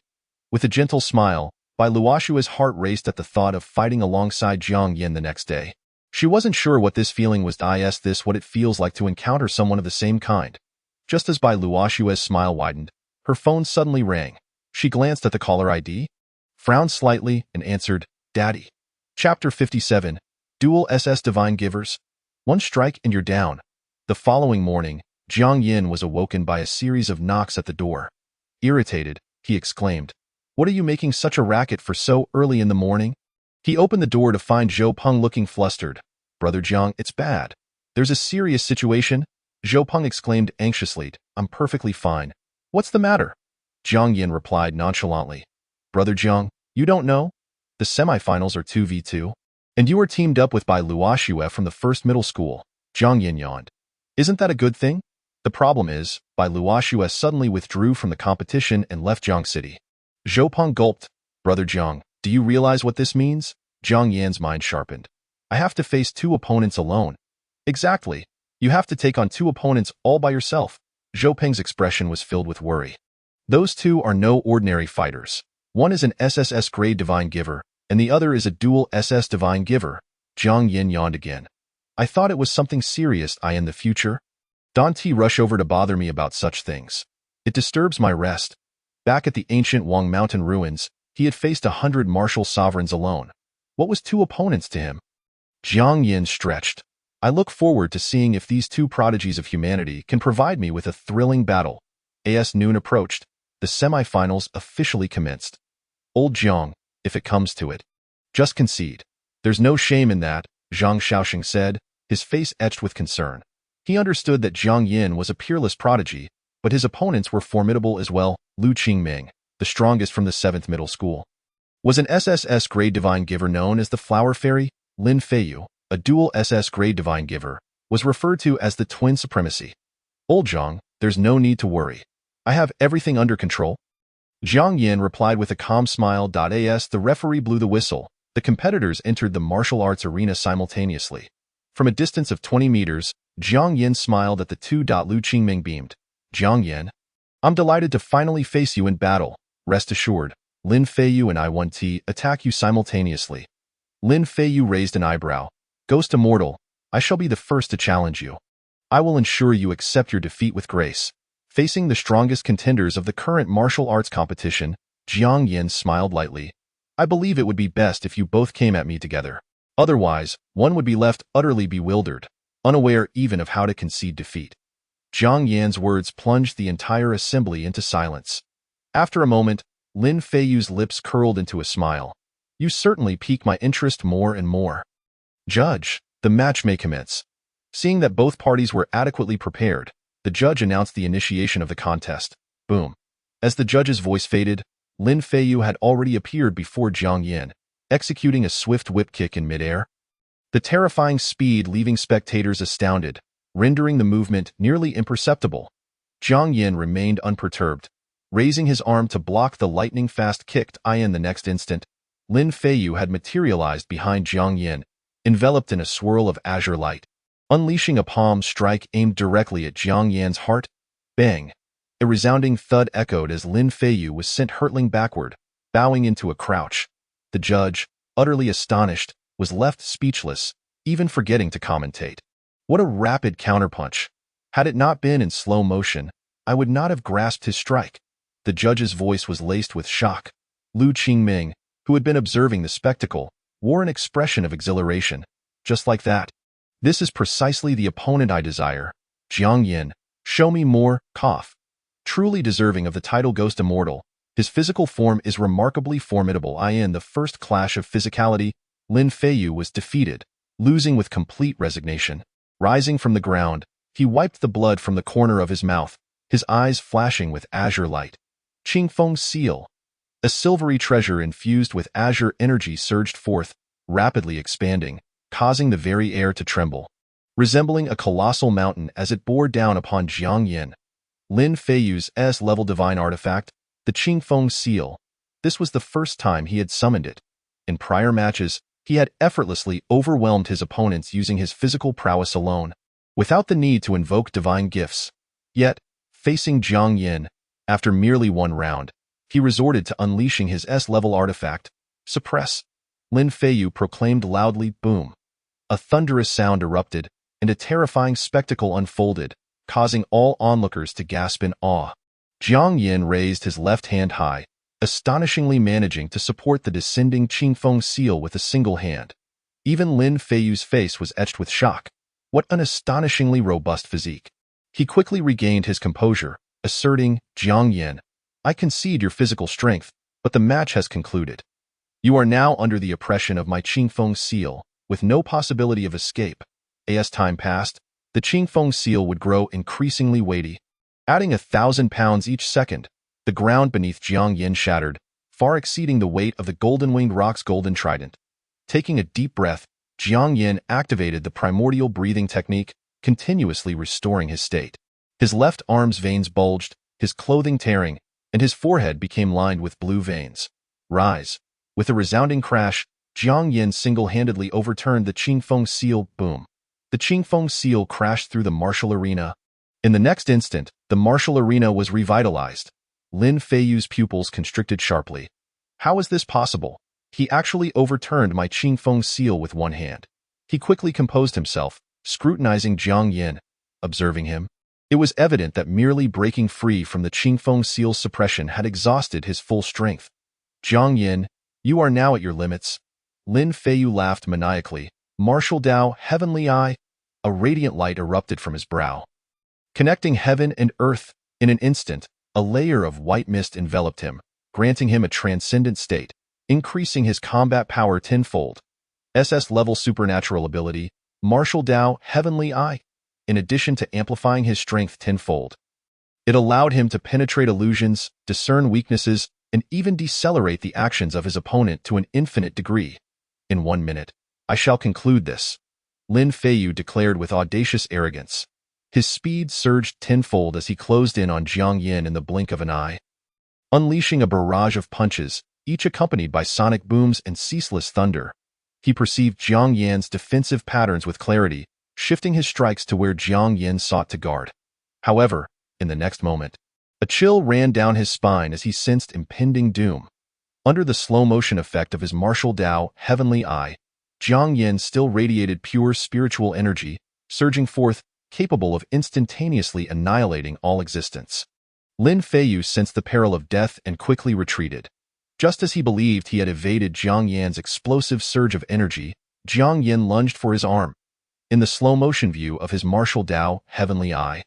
With a gentle smile, Bai Luoxue's heart raced at the thought of fighting alongside Jiang Yin the next day. She wasn't sure what this feeling was. Is this what it feels like to encounter someone of the same kind? Just as Bai Luoxue's smile widened, her phone suddenly rang. She glanced at the caller ID, frowned slightly, and answered, Daddy. Chapter 57, Dual SS Divine Givers. One strike and you're down. The following morning, Jiang Yin was awoken by a series of knocks at the door. Irritated, he exclaimed, What are you making such a racket for so early in the morning? He opened the door to find Zhou Peng looking flustered. Brother Jiang, it's bad. There's a serious situation. Zhou Peng exclaimed anxiously. I'm perfectly fine. What's the matter? Jiang Yin replied nonchalantly. Brother Jiang, you don't know? The semifinals are 2v2. And you are teamed up with Bai Luoxue from the 1st Middle School. Jiang Yin yawned. Isn't that a good thing? The problem is, Bai Luoxue suddenly withdrew from the competition and left Jiang City. Zhou Peng gulped. Brother Jiang, do you realize what this means? Jiang Yan's mind sharpened. I have to face 2 opponents alone. Exactly. You have to take on 2 opponents all by yourself. Zhou Peng's expression was filled with worry. Those 2 are no ordinary fighters. One is an SSS grade Divine Giver, and the other is a dual SS Divine Giver. Jiang Yin yawned again. I thought it was something serious. In the future. Don't rush over to bother me about such things. It disturbs my rest. Back at the ancient Wang Mountain ruins, he had faced 100 martial sovereigns alone. What was 2 opponents to him? Jiang Yin stretched. I look forward to seeing if these 2 prodigies of humanity can provide me with a thrilling battle. As noon approached, the semifinals officially commenced. Old Jiang, if it comes to it. Just concede. There's no shame in that, Zhang Shaoxing said, his face etched with concern. He understood that Jiang Yin was a peerless prodigy, but his opponents were formidable as well. Lu Qingming, the strongest from the 7th Middle School, was an SSS grade Divine Giver known as the Flower Fairy. Lin Feiyu, a dual SS grade Divine Giver, was referred to as the Twin Supremacy. Old Jiang, there's no need to worry. I have everything under control. Jiang Yin replied with a calm smile. As the referee blew the whistle, the competitors entered the martial arts arena simultaneously. From a distance of 20 meters, Jiang Yin smiled at the 2. Lu Qingming beamed. Jiang Yin, I'm delighted to finally face you in battle. Rest assured, Lin Feiyu and I want to attack you simultaneously. Lin Feiyu raised an eyebrow. Ghost Immortal, I shall be the first to challenge you. I will ensure you accept your defeat with grace. Facing the strongest contenders of the current martial arts competition, Jiang Yin smiled lightly. I believe it would be best if you both came at me together. Otherwise, one would be left utterly bewildered, unaware even of how to concede defeat. Jiang Yan's words plunged the entire assembly into silence. After a moment, Lin Feiyu's lips curled into a smile. You certainly pique my interest more and more. Judge, the match may commence. Seeing that both parties were adequately prepared, the judge announced the initiation of the contest. Boom. As the judge's voice faded, Lin Feiyu had already appeared before Jiang Yin, executing a swift whip kick in midair. The terrifying speed leaving spectators astounded, rendering the movement nearly imperceptible. Jiang Yin remained unperturbed, raising his arm to block the lightning-fast kick. In the next instant, Lin Feiyu had materialized behind Jiang Yin, enveloped in a swirl of azure light, unleashing a palm strike aimed directly at Jiang Yan's heart. Bang! A resounding thud echoed as Lin Feiyu was sent hurtling backward, bowing into a crouch. The judge, utterly astonished, was left speechless, even forgetting to commentate. What a rapid counterpunch! Had it not been in slow motion, I would not have grasped his strike. The judge's voice was laced with shock. Lu Qingming, who had been observing the spectacle, wore an expression of exhilaration. Just like that. This is precisely the opponent I desire. Jiang Yin, show me more, cough. Truly deserving of the title Ghost Immortal, his physical form is remarkably formidable. In the first clash of physicality, Lin Feiyu was defeated, losing with complete resignation. Rising from the ground, he wiped the blood from the corner of his mouth, his eyes flashing with azure light. Qingfeng's seal. A silvery treasure infused with azure energy surged forth, rapidly expanding, causing the very air to tremble. Resembling a colossal mountain as it bore down upon Jiang Yin. Lin Feiyu's S-level divine artifact, the Qingfeng seal. This was the first time he had summoned it. In prior matches, he had effortlessly overwhelmed his opponents using his physical prowess alone, without the need to invoke divine gifts. Yet, facing Jiang Yin, after merely one round, he resorted to unleashing his S-level artifact, Suppress. Lin Feiyu proclaimed loudly, boom. A thunderous sound erupted, and a terrifying spectacle unfolded, causing all onlookers to gasp in awe. Jiang Yin raised his left hand high, astonishingly managing to support the descending Qingfeng seal with a single hand. Even Lin Feiyu's face was etched with shock. What an astonishingly robust physique. He quickly regained his composure, asserting, Jiang Yin, I concede your physical strength, but the match has concluded. You are now under the oppression of my Qingfeng seal, with no possibility of escape. As time passed, the Qingfeng seal would grow increasingly weighty. Adding 1,000 pounds each second, the ground beneath Jiang Yin shattered, far exceeding the weight of the golden-winged rock's golden trident. Taking a deep breath, Jiang Yin activated the primordial breathing technique, continuously restoring his state. His left arm's veins bulged, his clothing tearing, and his forehead became lined with blue veins. Rise. With a resounding crash, Jiang Yin single-handedly overturned the Qingfeng seal, boom. The Qingfeng seal crashed through the martial arena. In the next instant, the martial arena was revitalized. Lin Feiyu's pupils constricted sharply. How is this possible? He actually overturned my Qingfeng seal with one hand. He quickly composed himself, scrutinizing Jiang Yin. Observing him, it was evident that merely breaking free from the Qingfeng seal's suppression had exhausted his full strength. Jiang Yin, you are now at your limits. Lin Feiyu laughed maniacally. Martial Dao, Heavenly Eye. A radiant light erupted from his brow. Connecting heaven and earth, in an instant, a layer of white mist enveloped him, granting him a transcendent state, increasing his combat power tenfold. SS-level supernatural ability, Martial Dao, Heavenly Eye, in addition to amplifying his strength tenfold. It allowed him to penetrate illusions, discern weaknesses, and even decelerate the actions of his opponent to an infinite degree. In 1 minute, I shall conclude this, Lin Feiyu declared with audacious arrogance. His speed surged tenfold as he closed in on Jiang Yin in the blink of an eye. Unleashing a barrage of punches, each accompanied by sonic booms and ceaseless thunder, he perceived Jiang Yin's defensive patterns with clarity, shifting his strikes to where Jiang Yin sought to guard. However, in the next moment, a chill ran down his spine as he sensed impending doom. Under the slow-motion effect of his martial Dao, Heavenly Eye, Jiang Yin still radiated pure spiritual energy, surging forth, capable of instantaneously annihilating all existence. Lin Feiyu sensed the peril of death and quickly retreated. Just as he believed he had evaded Jiang Yin's explosive surge of energy, Jiang Yin lunged for his arm. In the slow-motion view of his martial Dao, Heavenly Eye,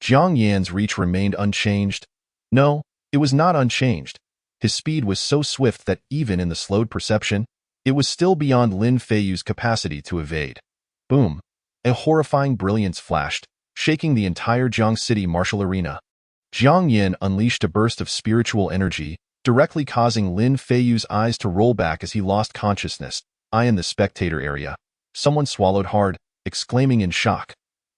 Jiang Yin's reach remained unchanged. No, it was not unchanged. His speed was so swift that even in the slowed perception, it was still beyond Lin Feiyu's capacity to evade. Boom! A horrifying brilliance flashed, shaking the entire Jiang City martial arena. Jiang Yin unleashed a burst of spiritual energy, directly causing Lin Feiyu's eyes to roll back as he lost consciousness. In the spectator area, someone swallowed hard, exclaiming in shock.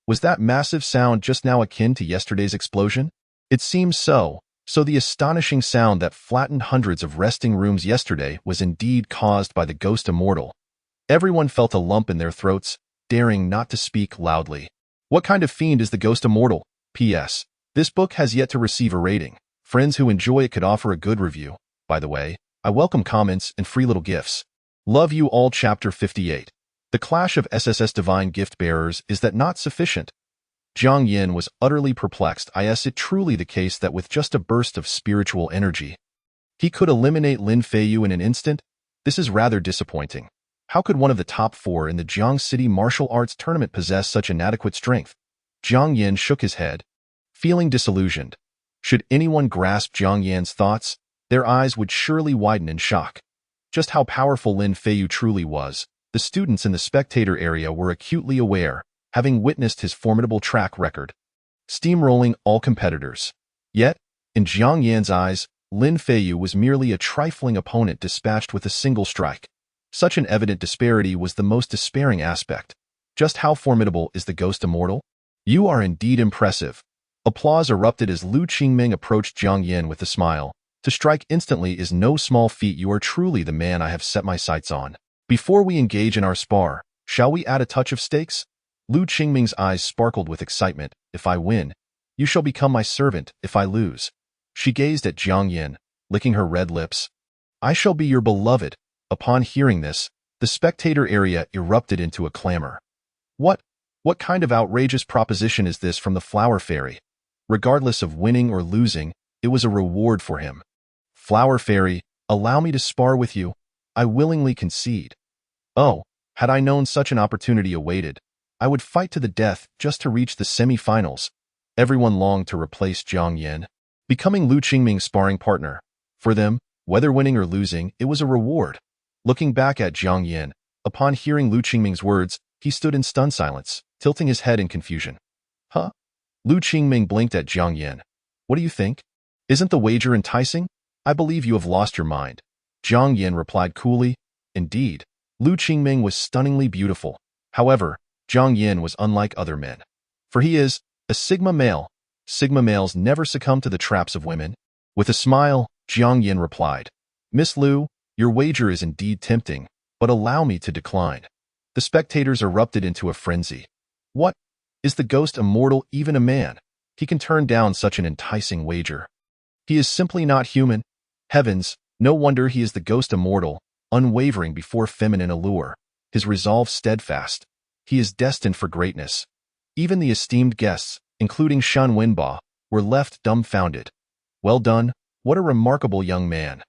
Was that massive sound just now akin to yesterday's explosion? It seems so. So the astonishing sound that flattened hundreds of resting rooms yesterday was indeed caused by the Ghost Immortal. Everyone felt a lump in their throats, daring not to speak loudly. What kind of fiend is the Ghost Immortal? P.S. This book has yet to receive a rating. Friends who enjoy it could offer a good review. By the way, I welcome comments and free little gifts. Love you all. Chapter 58. The clash of SSS Divine Gift Bearers, is that not sufficient? Jiang Yin was utterly perplexed. Is it truly the case that with just a burst of spiritual energy, he could eliminate Lin Feiyu in an instant? This is rather disappointing. How could one of the top 4 in the Jiang City martial arts tournament possess such inadequate strength? Jiang Yin shook his head, feeling disillusioned. Should anyone grasp Jiang Yan's thoughts, their eyes would surely widen in shock. Just how powerful Lin Feiyu truly was, the students in the spectator area were acutely aware, having witnessed his formidable track record, steamrolling all competitors. Yet, in Jiang Yan's eyes, Lin Feiyu was merely a trifling opponent dispatched with a single strike. Such an evident disparity was the most despairing aspect. Just how formidable is the Ghost Immortal? You are indeed impressive. Applause erupted as Lu Qingming approached Jiang Yin with a smile. To strike instantly is no small feat. You are truly the man I have set my sights on. Before we engage in our spar, shall we add a touch of stakes? Lu Qingming's eyes sparkled with excitement. If I win, you shall become my servant. If I lose. She gazed at Jiang Yin, licking her red lips. I shall be your beloved. Upon hearing this, the spectator area erupted into a clamor. What kind of outrageous proposition is this from the Flower Fairy? Regardless of winning or losing, it was a reward for him. Flower Fairy, allow me to spar with you. I willingly concede. Oh, had I known such an opportunity awaited, I would fight to the death just to reach the semi-finals. Everyone longed to replace Jiang Yin, becoming Lu Qingming's sparring partner. For them, whether winning or losing, it was a reward. Looking back at Jiang Yin, upon hearing Lu Qingming's words, he stood in stunned silence, tilting his head in confusion. Huh? Lu Qingming blinked at Jiang Yin. What do you think? Isn't the wager enticing? I believe you have lost your mind. Jiang Yin replied coolly. Indeed, Lu Qingming was stunningly beautiful. However, Jiang Yin was unlike other men. For he is a Sigma male. Sigma males never succumb to the traps of women. With a smile, Jiang Yin replied, Miss Lu, your wager is indeed tempting, but allow me to decline. The spectators erupted into a frenzy. What? Is the Ghost Immortal even a man? He can turn down such an enticing wager. He is simply not human. Heavens, no wonder he is the Ghost Immortal, unwavering before feminine allure, his resolve steadfast. He is destined for greatness. Even the esteemed guests, including Shan Wenba, were left dumbfounded. Well done, what a remarkable young man.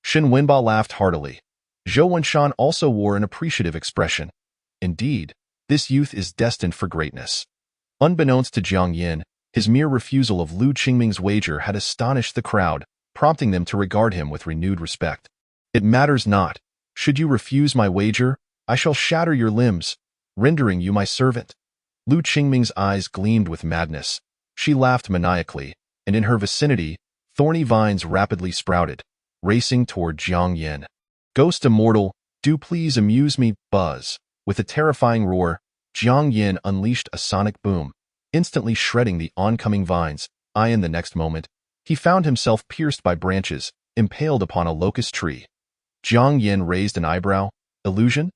Shen Wenba laughed heartily. Zhou Wenshan also wore an appreciative expression. Indeed, this youth is destined for greatness. Unbeknownst to Jiang Yin, his mere refusal of Lu Qingming's wager had astonished the crowd, prompting them to regard him with renewed respect. It matters not. Should you refuse my wager, I shall shatter your limbs, rendering you my servant. Lu Qingming's eyes gleamed with madness. She laughed maniacally, and in her vicinity, thorny vines rapidly sprouted, racing toward Jiang Yin. Ghost Immortal, do please amuse me, buzz. With a terrifying roar, Jiang Yin unleashed a sonic boom, instantly shredding the oncoming vines. In the next moment, he found himself pierced by branches, impaled upon a locust tree. Jiang Yin raised an eyebrow. Illusion?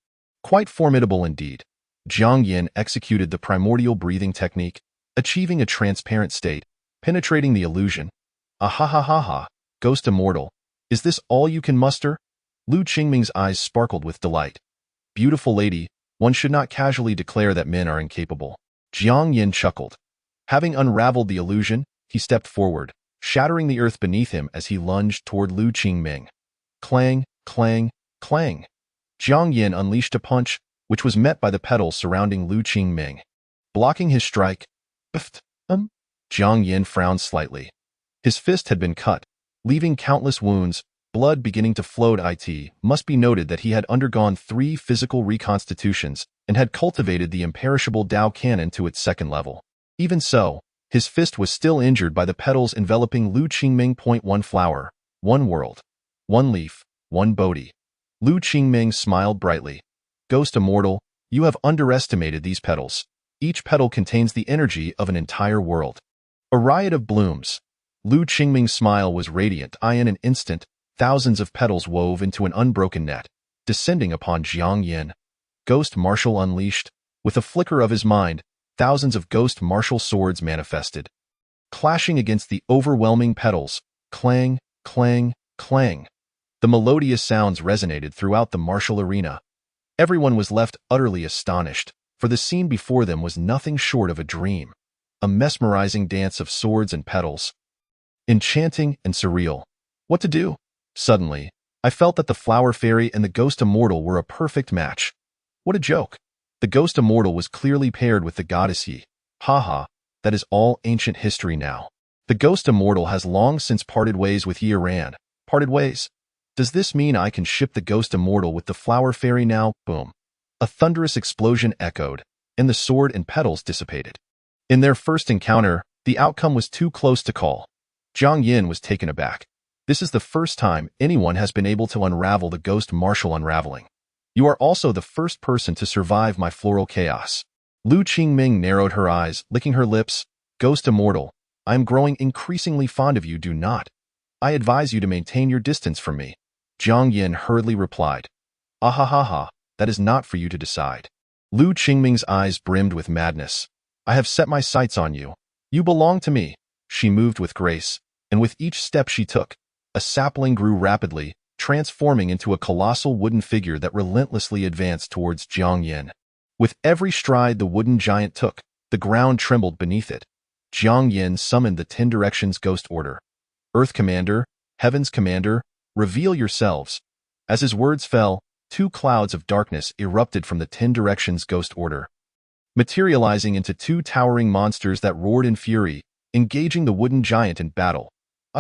Quite formidable indeed. Jiang Yin executed the primordial breathing technique, achieving a transparent state, penetrating the illusion. Ah, Ghost Immortal, is this all you can muster? Lu Qingming's eyes sparkled with delight. Beautiful lady, one should not casually declare that men are incapable. Jiang Yin chuckled. Having unraveled the illusion, he stepped forward, shattering the earth beneath him as he lunged toward Lu Qingming. Clang, clang, clang. Jiang Yin unleashed a punch, which was met by the petals surrounding Lu Qingming. Blocking his strike, Jiang Yin frowned slightly. His fist had been cut, leaving countless wounds, blood beginning to flow. It must be noted that he had undergone 3 physical reconstitutions and had cultivated the imperishable Dao Cannon to its 2nd level. Even so, his fist was still injured by the petals enveloping Lu Qingming. 1 flower, 1 world, 1 leaf, 1 Bodhi. Lu Qingming smiled brightly. Ghost Immortal, you have underestimated these petals. Each petal contains the energy of an entire world. A riot of blooms. Lu Qingming's smile was radiant. In an instant, thousands of petals wove into an unbroken net, descending upon Jiang Yin. Ghost Martial unleashed. With a flicker of his mind, thousands of ghost martial swords manifested, clashing against the overwhelming petals. Clang, clang, clang. The melodious sounds resonated throughout the martial arena. Everyone was left utterly astonished, for the scene before them was nothing short of a dream. A mesmerizing dance of swords and petals. Enchanting and surreal. What to do? Suddenly, I felt that the Flower Fairy and the Ghost Immortal were a perfect match. What a joke. The Ghost Immortal was clearly paired with the goddess Yi. Haha, that is all ancient history now. The Ghost Immortal has long since parted ways with Yi Ran. Parted ways? Does this mean I can ship the Ghost Immortal with the Flower Fairy now? Boom. A thunderous explosion echoed, and the sword and petals dissipated. In their first encounter, the outcome was too close to call. Jiang Yin was taken aback. This is the first time anyone has been able to unravel the Ghost Martial Unraveling. You are also the first person to survive my floral chaos. Lu Qingming narrowed her eyes, licking her lips. Ghost Immortal, I am growing increasingly fond of you. Do not. I advise you to maintain your distance from me. Jiang Yin hurriedly replied. Ahahaha, that is not for you to decide. Lu Qingming's eyes brimmed with madness. I have set my sights on you. You belong to me. She moved with grace, and with each step she took, a sapling grew rapidly, transforming into a colossal wooden figure that relentlessly advanced towards Jiang Yin. With every stride the wooden giant took, the ground trembled beneath it. Jiang Yin summoned the 10 Directions Ghost Order. Earth Commander, Heaven's Commander, reveal yourselves. As his words fell, 2 clouds of darkness erupted from the 10 Directions Ghost Order, materializing into 2 towering monsters that roared in fury, engaging the wooden giant in battle.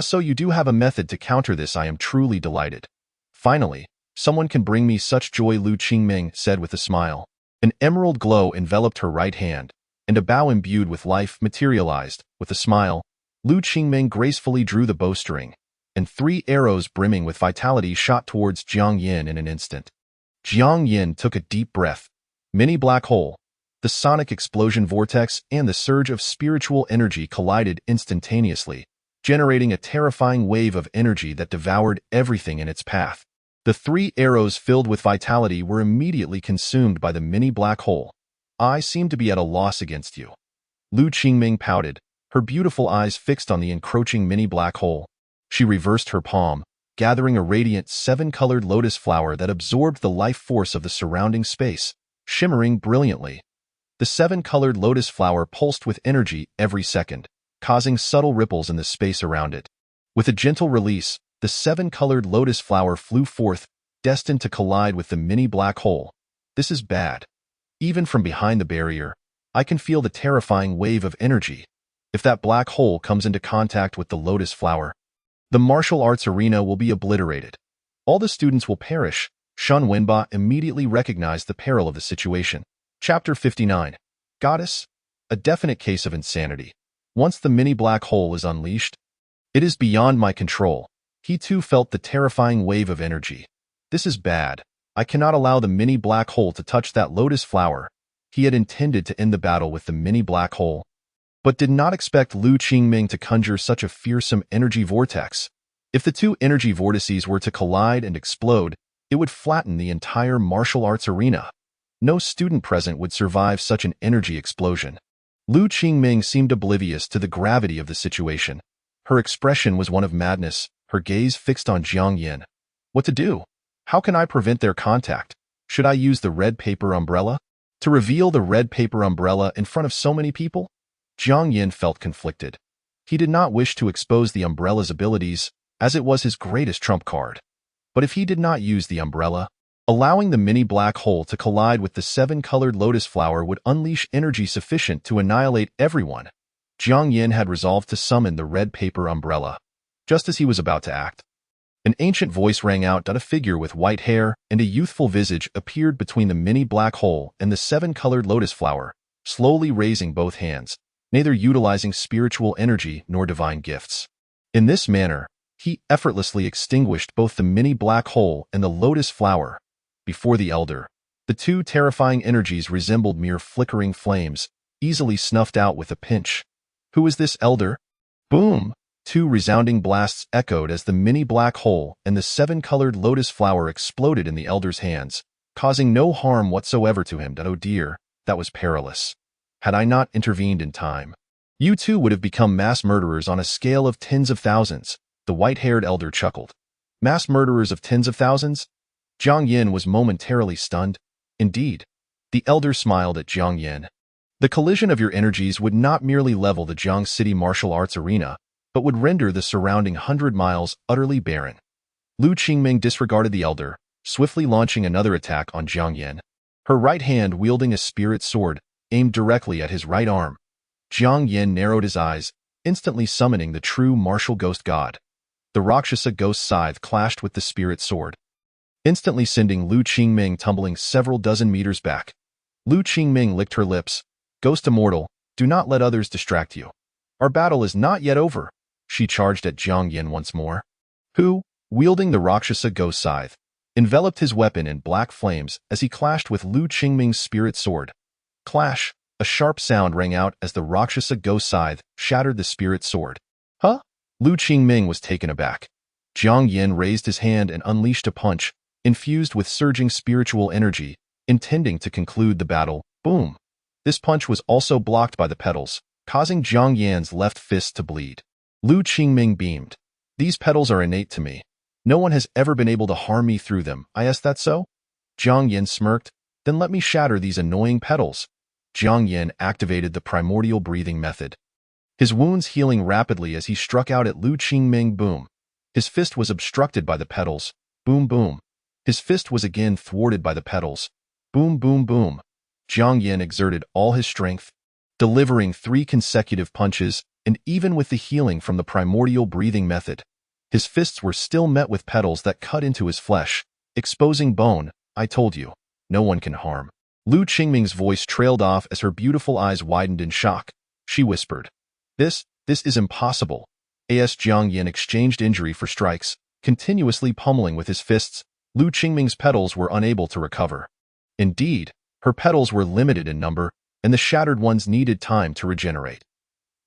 So you do have a method to counter this. I am truly delighted. Finally, someone can bring me such joy, Lu Qingming said with a smile. An emerald glow enveloped her right hand, and a bow imbued with life materialized. With a smile, Lu Qingming gracefully drew the bowstring, and 3 arrows brimming with vitality shot towards Jiang Yin in an instant. Jiang Yin took a deep breath. Mini black hole, the sonic explosion vortex, and the surge of spiritual energy collided instantaneously, generating a terrifying wave of energy that devoured everything in its path. The 3 arrows filled with vitality were immediately consumed by the mini black hole. I seem to be at a loss against you. Lu Qingming pouted, her beautiful eyes fixed on the encroaching mini black hole. She reversed her palm, gathering a radiant 7-colored lotus flower that absorbed the life force of the surrounding space, shimmering brilliantly. The 7-colored lotus flower pulsed with energy every second, causing subtle ripples in the space around it. With a gentle release, the 7-colored lotus flower flew forth, destined to collide with the mini black hole. This is bad. Even from behind the barrier, I can feel the terrifying wave of energy. If that black hole comes into contact with the lotus flower, the martial arts arena will be obliterated. All the students will perish. Shen Wenba immediately recognized the peril of the situation. Chapter 59. Goddess? A definite case of insanity. Once the mini black hole is unleashed, it is beyond my control. He too felt the terrifying wave of energy. This is bad. I cannot allow the mini black hole to touch that lotus flower. He had intended to end the battle with the mini black hole, but did not expect Lu Qingming to conjure such a fearsome energy vortex. If the 2 energy vortices were to collide and explode, it would flatten the entire martial arts arena. No student present would survive such an energy explosion. Lu Qingming seemed oblivious to the gravity of the situation. Her expression was one of madness, her gaze fixed on Jiang Yin. What to do? How can I prevent their contact? Should I use the red paper umbrella? To reveal the red paper umbrella in front of so many people? Jiang Yin felt conflicted. He did not wish to expose the umbrella's abilities, as it was his greatest trump card. But if he did not use the umbrella, allowing the mini black hole to collide with the 7-colored lotus flower would unleash energy sufficient to annihilate everyone. Jiang Yin had resolved to summon the red paper umbrella. Just as he was about to act, an ancient voice rang out. A figure with white hair and a youthful visage appeared between the mini black hole and the 7-colored lotus flower, slowly raising both hands, neither utilizing spiritual energy nor divine gifts. In this manner, he effortlessly extinguished both the mini black hole and the lotus flower. Before the elder, the 2 terrifying energies resembled mere flickering flames, easily snuffed out with a pinch. Who is this elder? Boom! 2 resounding blasts echoed as the mini black hole and the 7-colored lotus flower exploded in the elder's hands, causing no harm whatsoever to him. Oh dear, that was perilous. Had I not intervened in time, you 2 would have become mass murderers on a scale of tens of thousands. The white-haired elder chuckled. Mass murderers of tens of thousands? Jiang Yin was momentarily stunned. Indeed. The elder smiled at Jiang Yin. The collision of your energies would not merely level the Jiang City martial arts arena, but would render the surrounding 100 miles utterly barren. Lu Qingming disregarded the elder, swiftly launching another attack on Jiang Yan. Her right hand wielding a spirit sword, aimed directly at his right arm. Jiang Yan narrowed his eyes, instantly summoning the true martial ghost god. The Rakshasa ghost scythe clashed with the spirit sword, instantly sending Lu Qingming tumbling several dozen meters back. Lu Qingming licked her lips. Ghost immortal, do not let others distract you. Our battle is not yet over. She charged at Jiang Yan once more, who, wielding the Rakshasa ghost scythe, enveloped his weapon in black flames as he clashed with Lu Qingming's spirit sword. Clash! A sharp sound rang out as the Rakshasa ghost scythe shattered the spirit sword. Huh? Lu Qingming was taken aback. Jiang Yan raised his hand and unleashed a punch, infused with surging spiritual energy, intending to conclude the battle. Boom! This punch was also blocked by the petals, causing Jiang Yan's left fist to bleed. Lu Qingming beamed. These petals are innate to me. No one has ever been able to harm me through them. Is that so? Jiang Yan smirked. Then let me shatter these annoying petals. Jiang Yan activated the primordial breathing method, his wounds healing rapidly as he struck out at Lu Qingming. Boom. His fist was obstructed by the petals. Boom boom. His fist was again thwarted by the petals. Boom boom boom. Jiang Yan exerted all his strength, delivering 3 consecutive punches, and even with the healing from the primordial breathing method, his fists were still met with petals that cut into his flesh, exposing bone. I told you, no one can harm. Lu Qingming's voice trailed off as her beautiful eyes widened in shock. She whispered, This is impossible. As Jiang Yan exchanged injury for strikes, continuously pummeling with his fists, Lu Qingming's petals were unable to recover. Indeed, her petals were limited in number, and the shattered ones needed time to regenerate.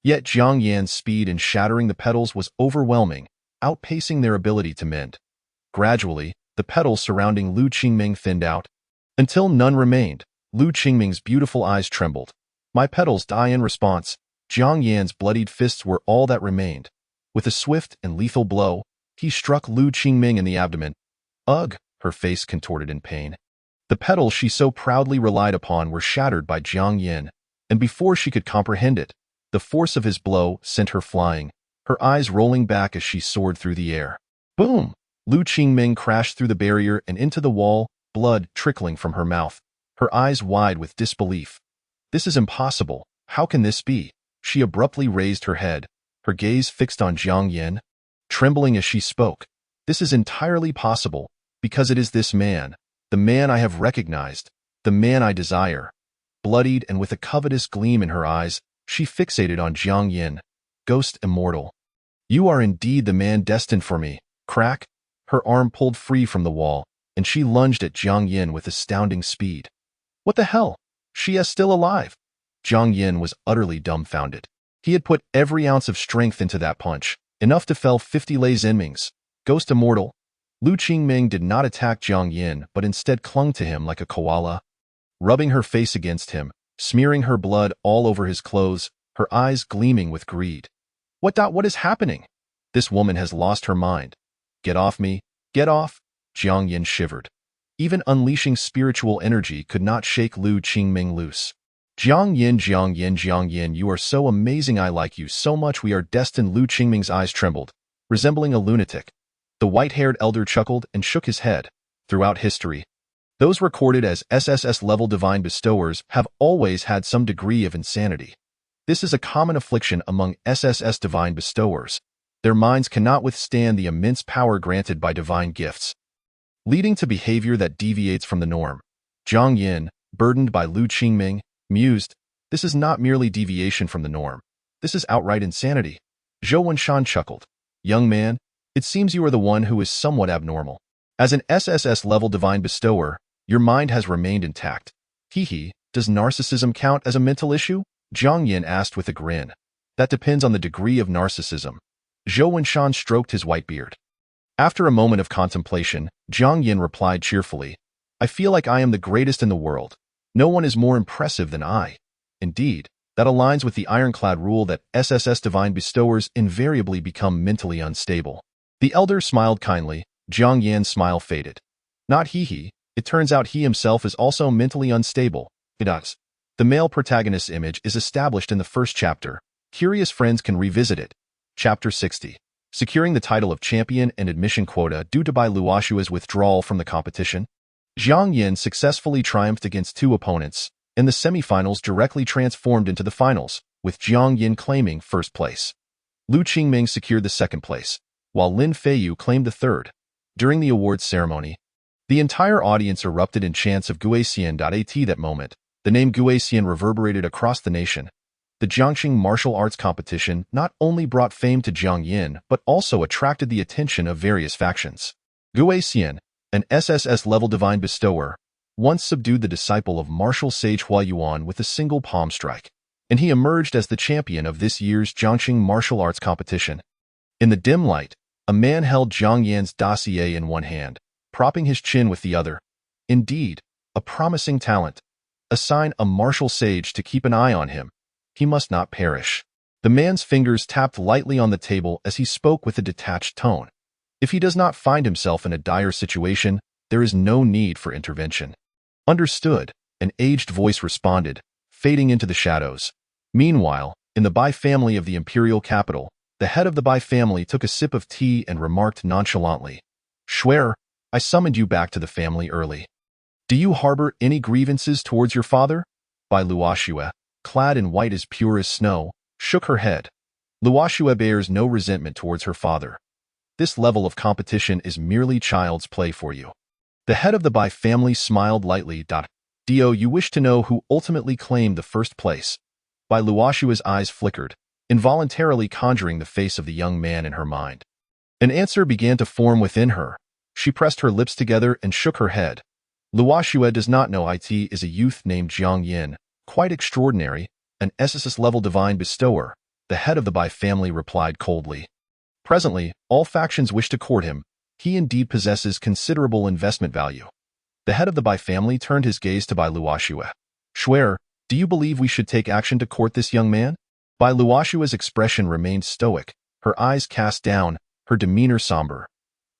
Yet Jiang Yan's speed in shattering the petals was overwhelming, outpacing their ability to mend. Gradually, the petals surrounding Lu Qingming thinned out, until none remained. Lu Qingming's beautiful eyes trembled. My petals die in response. Jiang Yan's bloodied fists were all that remained. With a swift and lethal blow, he struck Lu Qingming in the abdomen. Ugh! Her face contorted in pain. The petals she so proudly relied upon were shattered by Jiang Yan, and before she could comprehend it, the force of his blow sent her flying, her eyes rolling back as she soared through the air. Boom! Lu Qingming crashed through the barrier and into the wall, blood trickling from her mouth, her eyes wide with disbelief. This is impossible. How can this be? She abruptly raised her head, her gaze fixed on Jiang Yan, trembling as she spoke. This is entirely possible, because it is this man, the man I have recognized, the man I desire. Bloodied and with a covetous gleam in her eyes, she fixated on Jiang Yan. Ghost immortal. You are indeed the man destined for me. Crack! Her arm pulled free from the wall, and she lunged at Jiang Yan with astounding speed. What the hell? She is still alive. Jiang Yan was utterly dumbfounded. He had put every ounce of strength into that punch, enough to fell 50 Lei Zenmings. Ghost immortal. Lu Qingming did not attack Jiang Yan, but instead clung to him like a koala, rubbing her face against him, smearing her blood all over his clothes, her eyes gleaming with greed. What is happening? This woman has lost her mind. Get off me, get off! Jiang Yan shivered. Even unleashing spiritual energy could not shake Lu Qingming loose. Jiang Yan, you are so amazing, I like you so much, we are destined. Lu Qingming's eyes trembled, resembling a lunatic. The white-haired elder chuckled and shook his head. Throughout history, those recorded as SSS-level divine bestowers have always had some degree of insanity. This is a common affliction among SSS divine bestowers. Their minds cannot withstand the immense power granted by divine gifts, leading to behavior that deviates from the norm. Jiang Yan, burdened by Lu Qingming, mused, this is not merely deviation from the norm. This is outright insanity. Zhou Wenshan chuckled. Young man, it seems you are the one who is somewhat abnormal. As an SSS-level divine bestower, your mind has remained intact. Hee, does narcissism count as a mental issue? Jiang Yan asked with a grin. That depends on the degree of narcissism. Zhou Wenshan stroked his white beard. After a moment of contemplation, Jiang Yan replied cheerfully, I feel like I am the greatest in the world. No one is more impressive than I. Indeed, that aligns with the ironclad rule that SSS divine bestowers invariably become mentally unstable. The elder smiled kindly. Jiang Yan's smile faded. Not he. It turns out he himself is also mentally unstable. It does. The male protagonist's image is established in the first chapter. Curious friends can revisit it. Chapter 60. securing the title of champion and admission quota due to Bai Luoshua's withdrawal from the competition. Jiang Yin successfully triumphed against two opponents, and the semifinals directly transformed into the finals, with Jiang Yin claiming first place. Lu Qingming secured the second place, while Lin Feiyu claimed the third. During the awards ceremony, the entire audience erupted in chants of Guixian.at. That moment, the name Guixian reverberated across the nation. The Jiangxing martial arts competition not only brought fame to Jiang Yin, but also attracted the attention of various factions. Guixian, an SSS-level divine bestower, once subdued the disciple of martial sage Hua Yuan with a single palm strike, and he emerged as the champion of this year's Jiangxing martial arts competition. In the dim light, a man held Jiang Yin's dossier in one hand, propping his chin with the other. Indeed, a promising talent. Assign a martial sage to keep an eye on him. He must not perish. The man's fingers tapped lightly on the table as he spoke with a detached tone. If he does not find himself in a dire situation, there is no need for intervention. Understood, an aged voice responded, fading into the shadows. Meanwhile, in the Bai family of the imperial capital, the head of the Bai family took a sip of tea and remarked nonchalantly, "Schwer, I summoned you back to the family early. Do you harbor any grievances towards your father?" Bai Luoshua, clad in white as pure as snow, shook her head. Luoshua bears no resentment towards her father. This level of competition is merely child's play for you. The head of the Bai family smiled lightly. Do you wish to know who ultimately claimed the first place? Bai Luoshua's eyes flickered, involuntarily conjuring the face of the young man in her mind. An answer began to form within her. She pressed her lips together and shook her head. Luoshua does not know it is a youth named Jiang Yin, quite extraordinary, an SSS-level divine bestower, the head of the Bai family replied coldly. Presently, all factions wish to court him. He indeed possesses considerable investment value. The head of the Bai family turned his gaze to Bai Luoshua. "Schwer, do you believe we should take action to court this young man?" Bai Luoshua's expression remained stoic, her eyes cast down, her demeanor somber.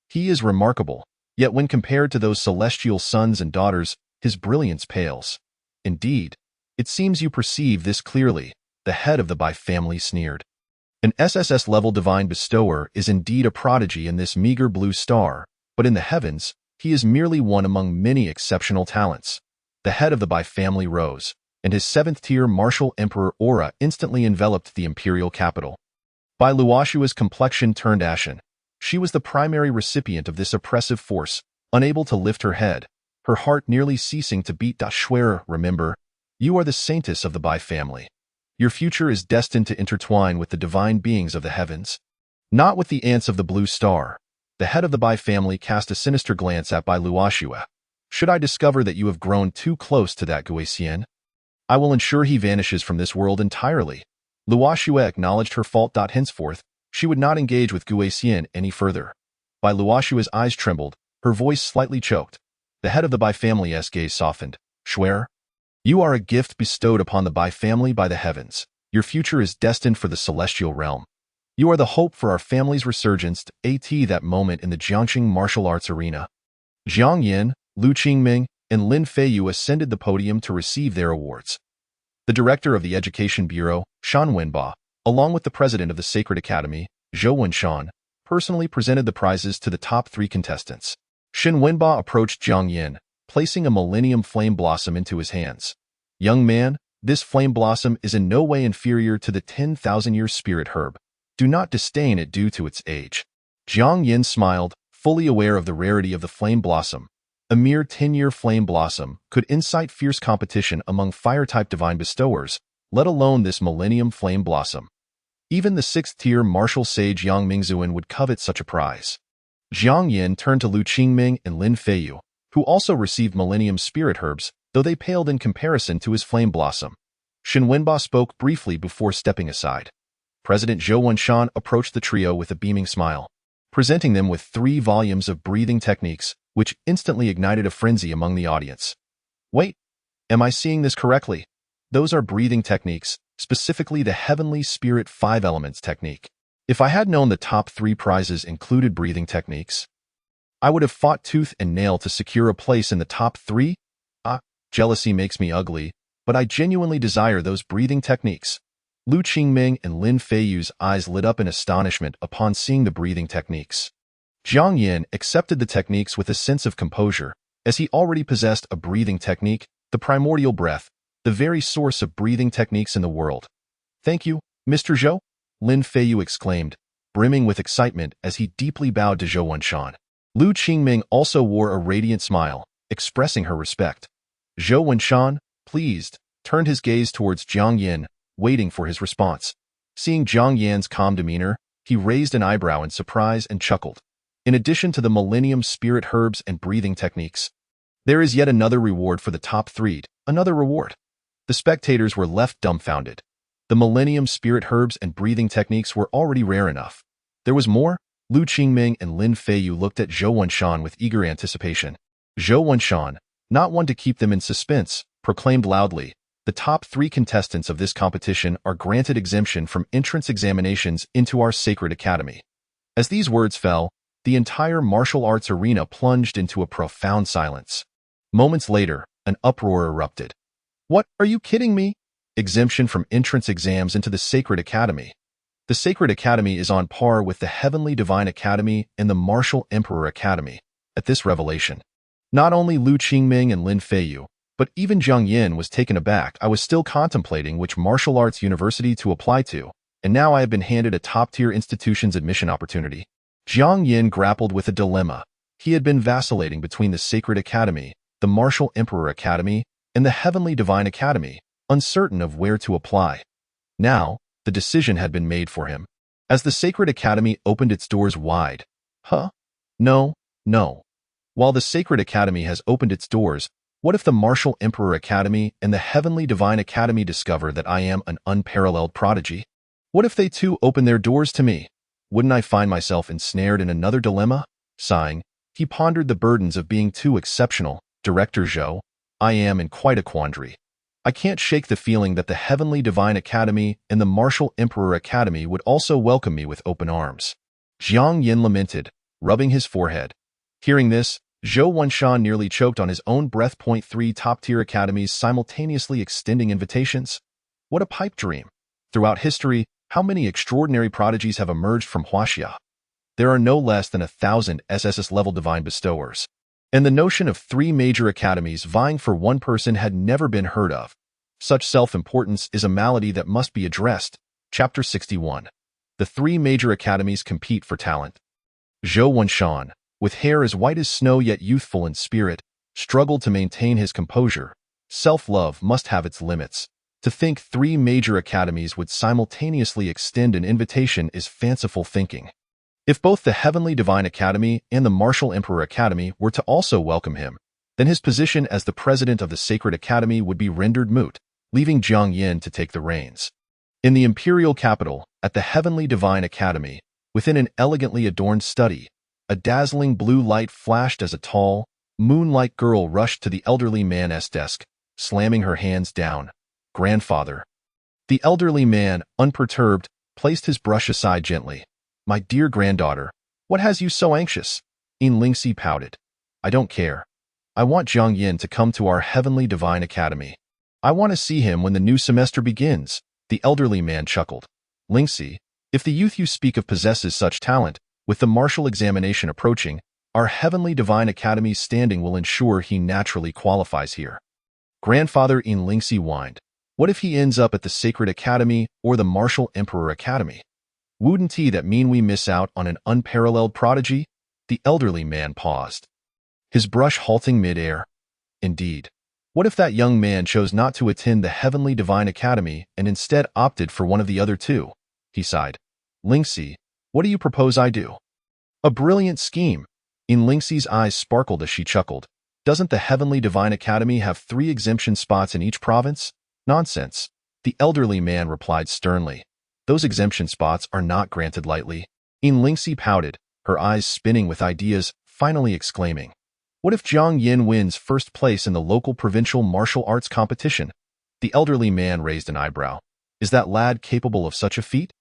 "He is remarkable, yet when compared to those celestial sons and daughters, his brilliance pales." "Indeed, it seems you perceive this clearly," the head of the Bai family sneered. "An SSS-level divine bestower is indeed a prodigy in this meager blue star, but in the heavens, he is merely one among many exceptional talents." The head of the Bai family rose, and his seventh-tier martial emperor aura instantly enveloped the imperial capital. Bai Luoshua's complexion turned ashen. She was the primary recipient of this oppressive force, unable to lift her head, her heart nearly ceasing to beat. "Schwer, remember, you are the saintess of the Bai family. Your future is destined to intertwine with the divine beings of the heavens, not with the ants of the blue star." The head of the Bai family cast a sinister glance at Bai Luoshua. "Should I discover that you have grown too close to that Guixian, I will ensure he vanishes from this world entirely." Luoshua acknowledged her fault. Henceforth, she would not engage with Guixian any further. Bai Luoshua's eyes trembled, her voice slightly choked. The head of the Bai family's gaze softened. "Schwer, you are a gift bestowed upon the Bai family by the heavens. Your future is destined for the celestial realm. You are the hope for our family's resurgence at that moment in the Jiangxing martial arts arena." Jiang Yin, Lu Qingming, and Lin Feiyu ascended the podium to receive their awards. The director of the Education Bureau, Shan Wenba, along with the president of the Sacred Academy, Zhou Wenshan, personally presented the prizes to the top 3 contestants. Shan Wenba approached Jiang Yin, placing a Millennium Flame Blossom into his hands. "Young man, this flame blossom is in no way inferior to the 10,000-year spirit herb. Do not disdain it due to its age." Jiang Yin smiled, fully aware of the rarity of the flame blossom. A mere 10-year flame blossom could incite fierce competition among fire-type divine bestowers, let alone this Millennium Flame Blossom. Even the 6th-tier martial sage Yang Mingzuan would covet such a prize. Jiang Yin turned to Lu Qingming and Lin Feiyu, who also received Millennium Spirit Herbs, though they paled in comparison to his flame blossom. Shan Wenba spoke briefly before stepping aside. President Zhou Wenshan approached the trio with a beaming smile, presenting them with 3 volumes of breathing techniques, which instantly ignited a frenzy among the audience. "Wait, am I seeing this correctly? Those are breathing techniques, specifically the Heavenly Spirit 5 Elements technique. If I had known the top 3 prizes included breathing techniques, I would have fought tooth and nail to secure a place in the top 3. Jealousy makes me ugly, but I genuinely desire those breathing techniques." Lu Qingming and Lin Feiyu's eyes lit up in astonishment upon seeing the breathing techniques. Jiang Yin accepted the techniques with a sense of composure, as he already possessed a breathing technique, the primordial breath, the very source of breathing techniques in the world. "Thank you, Mr. Zhou," Lin Feiyu exclaimed, brimming with excitement as he deeply bowed to Zhou Wenshan. Lu Qingming also wore a radiant smile, expressing her respect. Zhou Wenshan, pleased, turned his gaze towards Jiang Yin, waiting for his response. Seeing Jiang Yan's calm demeanor, he raised an eyebrow in surprise and chuckled. In addition to the Millennium Spirit herbs and breathing techniques, there is yet another reward for the top three, another reward. The spectators were left dumbfounded. The Millennium Spirit herbs and breathing techniques were already rare enough. There was more. Lu Qingming and Lin Feiyu looked at Zhou Wenshan with eager anticipation. Zhou Wenshan, not one to keep them in suspense, proclaimed loudly, "The top 3 contestants of this competition are granted exemption from entrance examinations into our sacred academy." As these words fell, the entire martial arts arena plunged into a profound silence. Moments later, an uproar erupted. "What, are you kidding me? Exemption from entrance exams into the Sacred Academy. The Sacred Academy is on par with the Heavenly Divine Academy and the Martial Emperor Academy." At this revelation, not only Lu Qingming and Lin Feiyu, but even Jiang Yin was taken aback. "I was still contemplating which martial arts university to apply to, and now I have been handed a top-tier institution's admission opportunity." Jiang Yin grappled with a dilemma. He had been vacillating between the Sacred Academy, the Martial Emperor Academy, and the Heavenly Divine Academy, uncertain of where to apply. Now, the decision had been made for him. As the Sacred Academy opened its doors wide, No. While the Sacred Academy has opened its doors, what if the Martial Emperor Academy and the Heavenly Divine Academy discover that I am an unparalleled prodigy? What if they too open their doors to me? Wouldn't I find myself ensnared in another dilemma? Sighing, he pondered the burdens of being too exceptional. "Director Zhou, I am in quite a quandary. I can't shake the feeling that the Heavenly Divine Academy and the Martial Emperor Academy would also welcome me with open arms." Jiang Yin lamented, rubbing his forehead. Hearing this, Zhou Wenshan nearly choked on his own breath. 3 top-tier academies simultaneously extending invitations? What a pipe dream! Throughout history, how many extraordinary prodigies have emerged from Huaxia? There are no less than 1,000 SSS-level divine bestowers. And the notion of 3 major academies vying for one person had never been heard of. Such self-importance is a malady that must be addressed. Chapter 61. The 3 major academies compete for talent. Zhou Wenshan, with hair as white as snow yet youthful in spirit, struggled to maintain his composure. Self-love must have its limits. To think 3 major academies would simultaneously extend an invitation is fanciful thinking. If both the Heavenly Divine Academy and the Martial Emperor Academy were to also welcome him, then his position as the president of the Sacred Academy would be rendered moot, leaving Jiang Yin to take the reins. In the imperial capital, at the Heavenly Divine Academy, within an elegantly adorned study, a dazzling blue light flashed as a tall, moon-like girl rushed to the elderly man's desk, slamming her hands down. "Grandfather." The elderly man, unperturbed, placed his brush aside gently. "My dear granddaughter, what has you so anxious?" Yin Lingxi pouted. "I don't care. I want Jiang Yin to come to our Heavenly Divine Academy. I want to see him when the new semester begins." The elderly man chuckled. "Lingxi, if the youth you speak of possesses such talent, with the martial examination approaching, our Heavenly Divine Academy's standing will ensure he naturally qualifies here." Grandfather Yin Lingxi whined. "What if he ends up at the Sacred Academy or the Martial Emperor Academy? Wouldn't that mean we miss out on an unparalleled prodigy?" The elderly man paused, his brush halting mid-air. "Indeed. What if that young man chose not to attend the Heavenly Divine Academy and instead opted for one of the other 2? He sighed. "Lingxi, what do you propose I do?" "A brilliant scheme." Yin Lingxi's eyes sparkled as she chuckled. "Doesn't the Heavenly Divine Academy have 3 exemption spots in each province?" "Nonsense," the elderly man replied sternly. "Those exemption spots are not granted lightly." Yin Lingxi pouted, her eyes spinning with ideas, finally exclaiming, "What if Jiang Yin wins first place in the local provincial martial arts competition?" The elderly man raised an eyebrow. "Is that lad capable of such a feat?"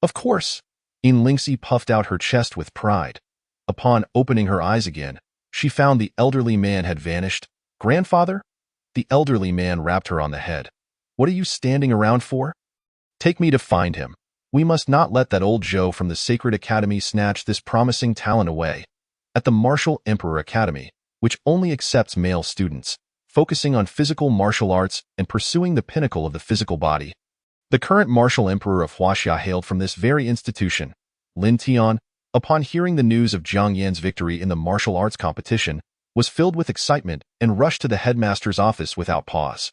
"Of course." Yin Lingxi puffed out her chest with pride. Upon opening her eyes again, she found the elderly man had vanished. "Grandfather?" The elderly man rapped her on the head. "What are you standing around for?" Take me to find him. We must not let that old Zhou from the Sacred Academy snatch this promising talent away. At the Martial Emperor Academy, which only accepts male students, focusing on physical martial arts and pursuing the pinnacle of the physical body. The current martial emperor of Huaxia hailed from this very institution. Lin Tian, upon hearing the news of Jiang Yan's victory in the martial arts competition, was filled with excitement and rushed to the headmaster's office without pause.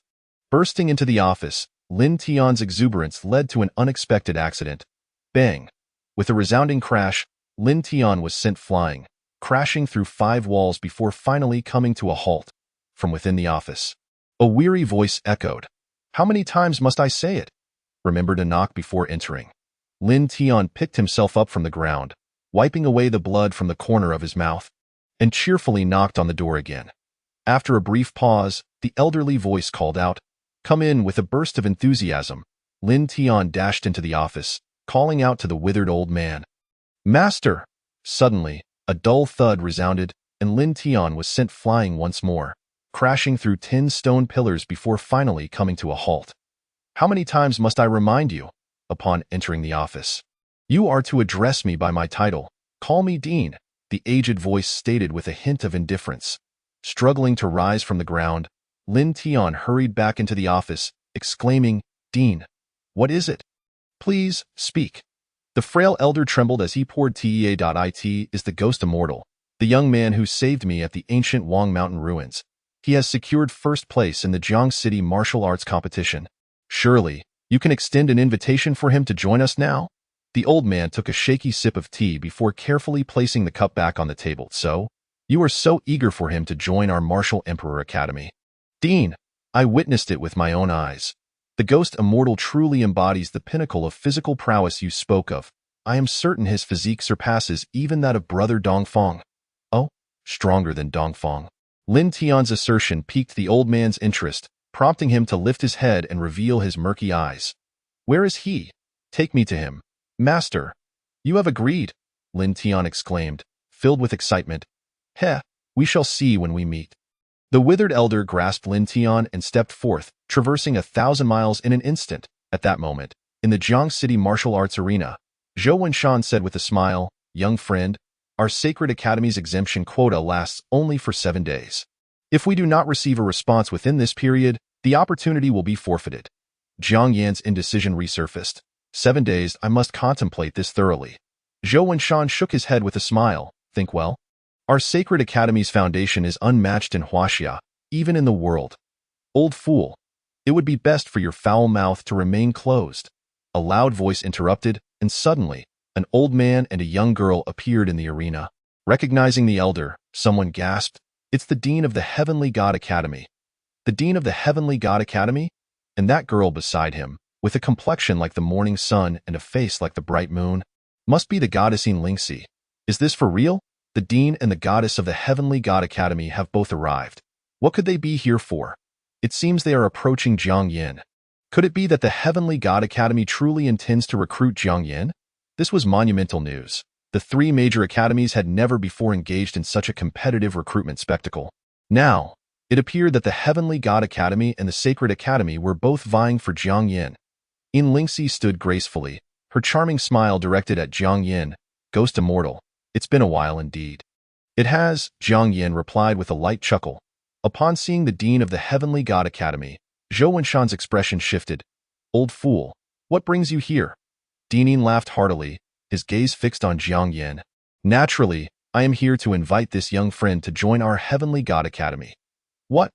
Bursting into the office, Lin Tian's exuberance led to an unexpected accident. Bang! With a resounding crash, Lin Tian was sent flying, crashing through 5 walls before finally coming to a halt. From within the office, a weary voice echoed. How many times must I say it? Remember to knock before entering. Lin Tian picked himself up from the ground, wiping away the blood from the corner of his mouth, and cheerfully knocked on the door again. After a brief pause, the elderly voice called out, "Come in." With a burst of enthusiasm, Lin Tian dashed into the office, calling out to the withered old man. "Master!" Suddenly, a dull thud resounded, and Lin Tian was sent flying once more, crashing through 10 stone pillars before finally coming to a halt. "How many times must I remind you?" Upon entering the office, "You are to address me by my title. Call me Dean," the aged voice stated with a hint of indifference. Struggling to rise from the ground, Lin Tian hurried back into the office, exclaiming, "Dean, what is it? Please, speak." The frail elder trembled as he poured tea. "It is the ghost immortal, the young man who saved me at the ancient Wang Mountain ruins. He has secured first place in the Jiang City martial arts competition. Surely, you can extend an invitation for him to join us now?" The old man took a shaky sip of tea before carefully placing the cup back on the table. "So, you are so eager for him to join our Martial Emperor Academy?" "Dean, I witnessed it with my own eyes. The ghost immortal truly embodies the pinnacle of physical prowess you spoke of. I am certain his physique surpasses even that of brother Dongfeng." "Oh, stronger than Dongfeng." Lin Tian's assertion piqued the old man's interest, prompting him to lift his head and reveal his murky eyes. "Where is he? Take me to him." "Master, you have agreed," Lin Tian exclaimed, filled with excitement. "Heh, we shall see when we meet." The withered elder grasped Lin Tian and stepped forth, traversing 1,000 miles in an instant. At that moment, in the Jiang City martial arts arena, Zhou Wenshan said with a smile, "Young friend, our Sacred Academy's exemption quota lasts only for 7 days. If we do not receive a response within this period, the opportunity will be forfeited." Jiang Yan's indecision resurfaced. 7 days, I must contemplate this thoroughly. Zhou Wenshan shook his head with a smile. "Think well. Our Sacred Academy's foundation is unmatched in Huaxia, even in the world. Old fool, it would be best for your foul mouth to remain closed." A loud voice interrupted, and suddenly, an old man and a young girl appeared in the arena. Recognizing the elder, someone gasped, "It's the Dean of the Heavenly God Academy." "The Dean of the Heavenly God Academy?" And that girl beside him, with a complexion like the morning sun and a face like the bright moon, must be the goddess Lingxi. Is this for real? The Dean and the goddess of the Heavenly God Academy have both arrived. What could they be here for? It seems they are approaching Jiang Yan. Could it be that the Heavenly God Academy truly intends to recruit Jiang Yan? This was monumental news. The 3 major academies had never before engaged in such a competitive recruitment spectacle. Now, it appeared that the Heavenly God Academy and the Sacred Academy were both vying for Jiang Yan. Lingxi stood gracefully, her charming smile directed at Jiang Yan. "Ghost immortal, it's been a while indeed." "It has," Jiang Yan replied with a light chuckle. Upon seeing the Dean of the Heavenly God Academy, Zhou Wenshan's expression shifted. "Old fool, what brings you here?" Dean laughed heartily, his gaze fixed on Jiang Yan. "Naturally, I am here to invite this young friend to join our Heavenly God Academy." "What?"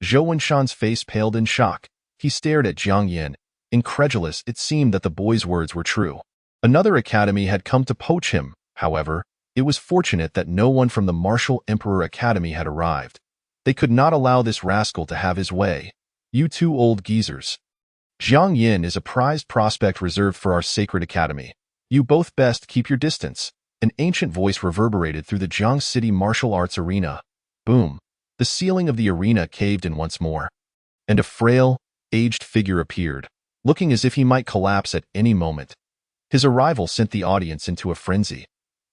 Zhou Wenshan's face paled in shock. He stared at Jiang Yan. Incredulous, it seemed that the boy's words were true. Another academy had come to poach him. However, it was fortunate that no one from the Martial Emperor Academy had arrived. They could not allow this rascal to have his way. "You 2 old geezers. Jiang Yan is a prized prospect reserved for our Sacred Academy. You both best keep your distance." An ancient voice reverberated through the Jiang City martial arts arena. Boom! The ceiling of the arena caved in once more, and a frail, aged figure appeared, looking as if he might collapse at any moment. His arrival sent the audience into a frenzy.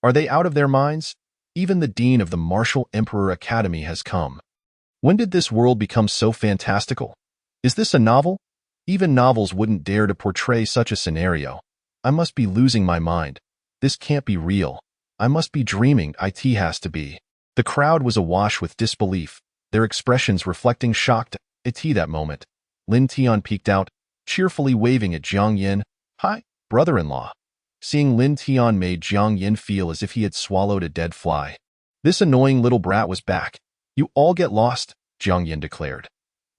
Are they out of their minds? Even the Dean of the Martial Emperor Academy has come. When did this world become so fantastical? Is this a novel? Even novels wouldn't dare to portray such a scenario. I must be losing my mind. This can't be real. I must be dreaming. It has to be. The crowd was awash with disbelief, their expressions reflecting shocked that moment. Lin Tian peeked out, cheerfully waving at Jiang Yin. Hi, brother-in-law. Seeing Lin Tian made Jiang Yin feel as if he had swallowed a dead fly. This annoying little brat was back. You all get lost, Jiang Yin declared.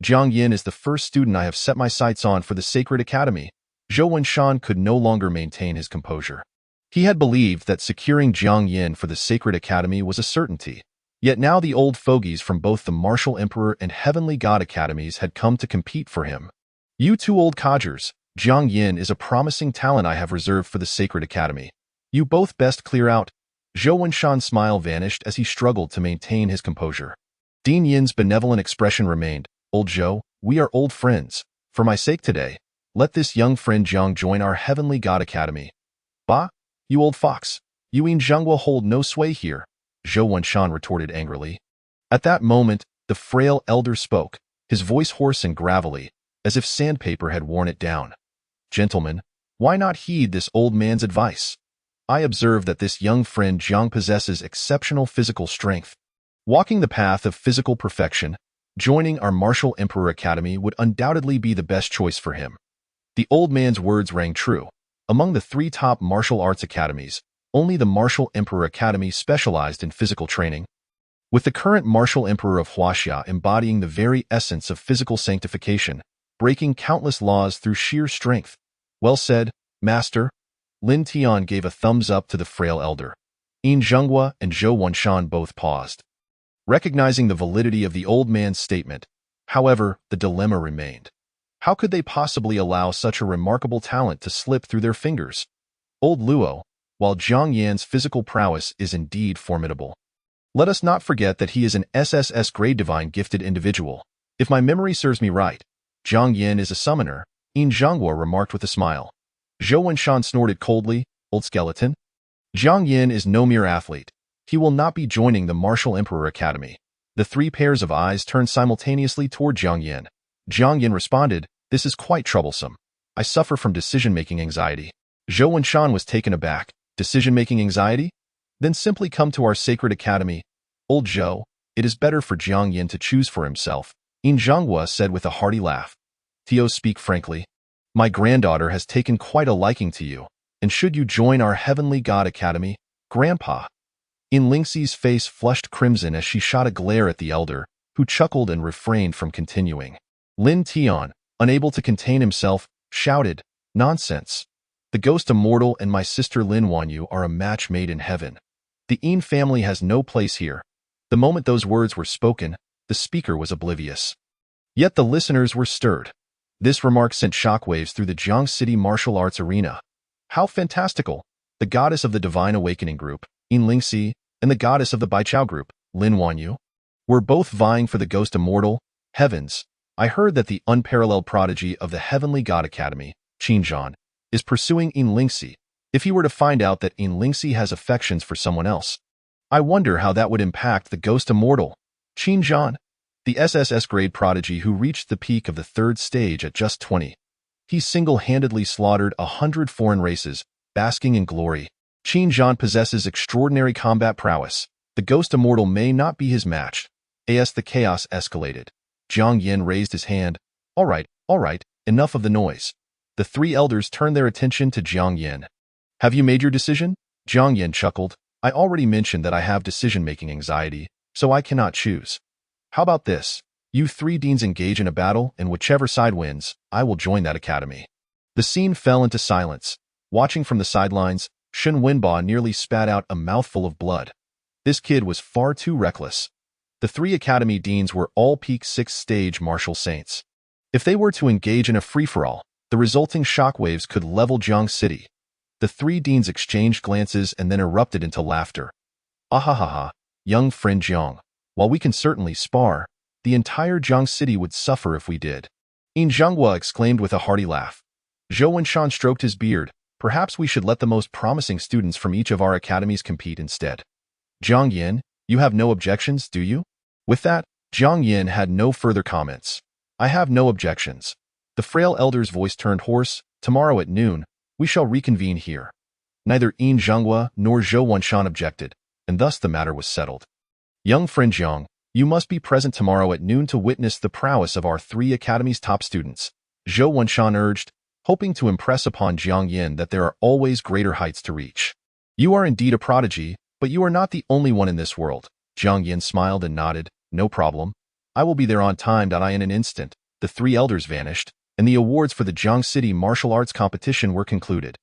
Jiang Yin is the first student I have set my sights on for the Sacred Academy. Zhou Wenshan could no longer maintain his composure. He had believed that securing Jiang Yin for the Sacred Academy was a certainty. Yet now the old fogies from both the Martial Emperor and Heavenly God Academies had come to compete for him. You two old codgers, Jiang Yin is a promising talent I have reserved for the Sacred Academy. You both best clear out. Zhou Wenshan's smile vanished as he struggled to maintain his composure. Dean Yin's benevolent expression remained. Old Zhou, we are old friends. For my sake today, let this young friend Jiang join our Heavenly God Academy. Bah, you old fox. Yuan Zheng will hold no sway here, Zhou Wenshan retorted angrily. At that moment, the frail elder spoke, his voice hoarse and gravelly, as if sandpaper had worn it down. Gentlemen, why not heed this old man's advice? I observe that this young friend Jiang possesses exceptional physical strength. Walking the path of physical perfection, joining our Martial Emperor Academy would undoubtedly be the best choice for him. The old man's words rang true. Among the 3 top martial arts academies, only the Martial Emperor Academy specialized in physical training. With the current Martial Emperor of Huaxia embodying the very essence of physical sanctification, breaking countless laws through sheer strength. Well said, Master. Lin Tian gave a thumbs up to the frail elder. Yin Zhenghua and Zhou Wenshan both paused, recognizing the validity of the old man's statement. However, the dilemma remained. How could they possibly allow such a remarkable talent to slip through their fingers? Old Luo, while Jiang Yan's physical prowess is indeed formidable, let us not forget that he is an SSS grade divine gifted individual. If my memory serves me right, Jiang Yin is a summoner, Yin Zhenghua remarked with a smile. Zhou Wenshan snorted coldly, old skeleton. Jiang Yin is no mere athlete. He will not be joining the Martial Emperor Academy. The 3 pairs of eyes turned simultaneously toward Jiang Yin. Jiang Yin responded, this is quite troublesome. I suffer from decision-making anxiety. Zhou Wenshan was taken aback. Decision-making anxiety? Then simply come to our Sacred Academy. Old Zhou, it is better for Jiang Yin to choose for himself, Yin Zhenghua said with a hearty laugh. Tio, speak frankly. My granddaughter has taken quite a liking to you, and should you join our Heavenly God Academy, Grandpa? Yin Lingxi's face flushed crimson as she shot a glare at the elder, who chuckled and refrained from continuing. Lin Tian, unable to contain himself, shouted, nonsense. The Ghost Immortal and my sister Lin Wanyu are a match made in heaven. The Yin family has no place here. The moment those words were spoken, the speaker was oblivious. Yet the listeners were stirred. This remark sent shockwaves through the Jiang City martial arts arena. How fantastical! The goddess of the Divine Awakening group, Yin Lingxi, and the goddess of the Baichao group, Lin Wanyu, were both vying for the Ghost Immortal. Heavens! I heard that the unparalleled prodigy of the Heavenly God Academy, Qin Zhan, is pursuing Yin Lingxi. If he were to find out that Yin Lingxi has affections for someone else, I wonder how that would impact the Ghost Immortal. Qin Zhan, the SSS grade prodigy who reached the peak of the 3rd stage at just 20. He single-handedly slaughtered 100 foreign races, basking in glory. Qin Zhan possesses extraordinary combat prowess. The Ghost Immortal may not be his match. As the chaos escalated, Jiang Yin raised his hand. All right, enough of the noise. The 3 elders turned their attention to Jiang Yin. Have you made your decision? Jiang Yin chuckled. I already mentioned that I have decision-making anxiety, so I cannot choose. How about this? You 3 deans engage in a battle, and whichever side wins, I will join that academy. The scene fell into silence. Watching from the sidelines, Shen Wenba nearly spat out a mouthful of blood. This kid was far too reckless. The 3 academy deans were all peak 6th stage martial saints. If they were to engage in a free-for-all, the resulting shockwaves could level Jiang City. The 3 deans exchanged glances and then erupted into laughter. Ahahaha, young friend Jiang, while we can certainly spar, the entire Jiang City would suffer if we did. Yin Zhenghua exclaimed with a hearty laugh. Zhou Wenshan stroked his beard. Perhaps we should let the most promising students from each of our academies compete instead. Jiang Yin, you have no objections, do you? With that, Jiang Yin had no further comments. I have no objections. The frail elder's voice turned hoarse. Tomorrow at noon, we shall reconvene here. Neither Yin Zhenghua nor Zhou Wanshan objected, and thus the matter was settled. Young friend Jiang, you must be present tomorrow at noon to witness the prowess of our 3 academies' top students, Zhou Wanshan urged, hoping to impress upon Jiang Yin that there are always greater heights to reach. You are indeed a prodigy, but you are not the only one in this world. Jiang Yin smiled and nodded. No problem. I will be there on time. In an instant, the 3 elders vanished, and the awards for the Jiang City martial arts competition were concluded.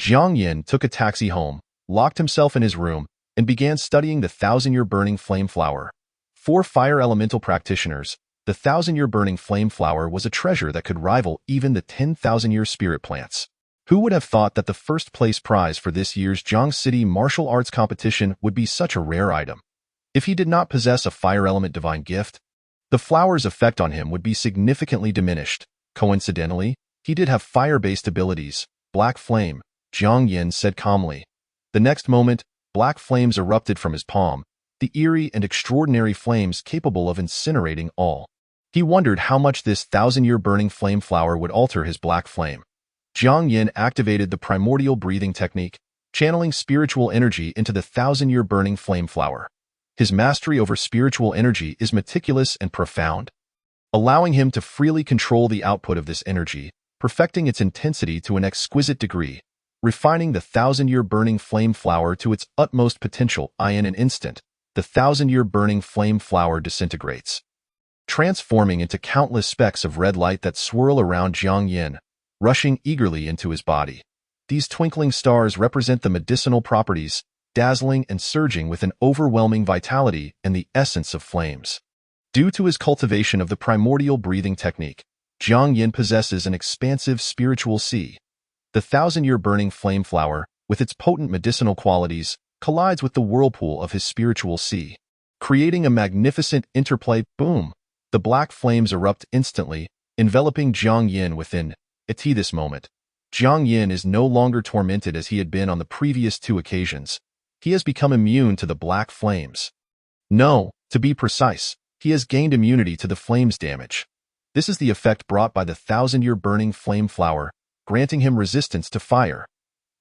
Jiang Yin took a taxi home, locked himself in his room, and began studying the 1,000-year burning flame flower. For fire elemental practitioners, the 1,000-year burning flame flower was a treasure that could rival even the 10,000-year spirit plants. Who would have thought that the first-place prize for this year's Jiang City martial arts competition would be such a rare item? If he did not possess a fire element divine gift, the flower's effect on him would be significantly diminished. Coincidentally, he did have fire-based abilities. Black flame, Jiang Yin said calmly. The next moment, black flames erupted from his palm, the eerie and extraordinary flames capable of incinerating all. He wondered how much this 1,000-year burning flame flower would alter his black flame. Jiang Yin activated the primordial breathing technique, channeling spiritual energy into the 1,000-year burning flame flower. His mastery over spiritual energy is meticulous and profound, allowing him to freely control the output of this energy, perfecting its intensity to an exquisite degree, refining the 1,000-year burning flame flower to its utmost potential. In an instant, the 1,000-year burning flame flower disintegrates, transforming into countless specks of red light that swirl around Jiang Yin, rushing eagerly into his body. These twinkling stars represent the medicinal properties, dazzling and surging with an overwhelming vitality and the essence of flames. Due to his cultivation of the primordial breathing technique, Jiang Yin possesses an expansive spiritual sea. The 1,000-year burning flame flower, with its potent medicinal qualities, collides with the whirlpool of his spiritual sea, creating a magnificent interplay. Boom! The black flames erupt instantly, enveloping Jiang Yin within. At this moment, Jiang Yin is no longer tormented as he had been on the previous 2 occasions. He has become immune to the black flames. No, to be precise, he has gained immunity to the flames' damage. This is the effect brought by the 1,000-year burning flame flower, granting him resistance to fire.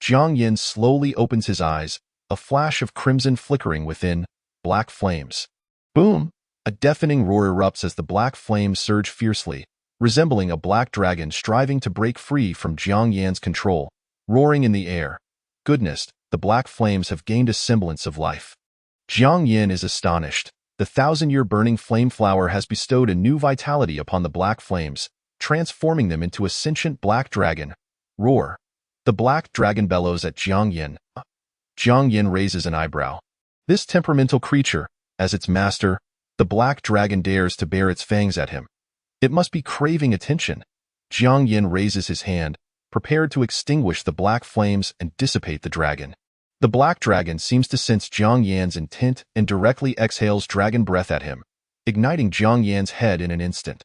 Jiang Yin slowly opens his eyes, a flash of crimson flickering within, black flames. Boom! A deafening roar erupts as the black flames surge fiercely, resembling a black dragon striving to break free from Jiang Yin's control, roaring in the air. Goodness, the black flames have gained a semblance of life. Jiang Yin is astonished. The 1,000-year burning flame flower has bestowed a new vitality upon the black flames, transforming them into a sentient black dragon. Roar. The black dragon bellows at Jiang Yin. Jiang Yin raises an eyebrow. This temperamental creature, as its master, the black dragon dares to bare its fangs at him. It must be craving attention. Jiang Yin raises his hand, prepared to extinguish the black flames and dissipate the dragon. The black dragon seems to sense Jiang Yan's intent and directly exhales dragon breath at him, igniting Jiang Yan's head in an instant.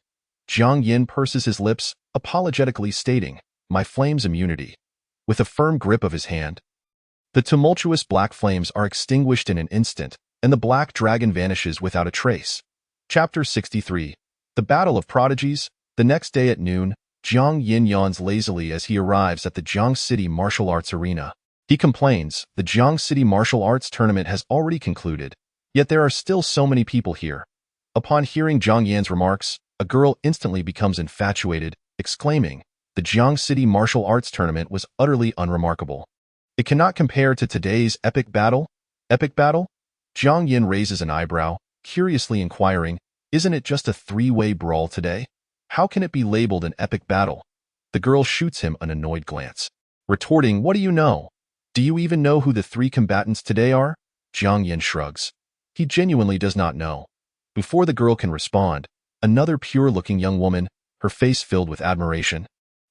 Jiang Yin purses his lips, apologetically stating, "My flame's immunity." With a firm grip of his hand, the tumultuous black flames are extinguished in an instant, and the black dragon vanishes without a trace. Chapter 63. The Battle of Prodigies. The next day at noon, Jiang Yin yawns lazily as he arrives at the Jiang City Martial Arts Arena. He complains, the Jiang City Martial Arts Tournament has already concluded, yet there are still so many people here. Upon hearing Jiang Yan's remarks, a girl instantly becomes infatuated, exclaiming, "The Jiang City Martial Arts Tournament was utterly unremarkable. It cannot compare to today's epic battle." Epic battle? Jiang Yin raises an eyebrow, curiously inquiring, "Isn't it just a 3-way brawl today? How can it be labeled an epic battle?" The girl shoots him an annoyed glance, retorting, "What do you know? Do you even know who the 3 combatants today are?" Jiang Yin shrugs. He genuinely does not know. Before the girl can respond, another pure-looking young woman, her face filled with admiration,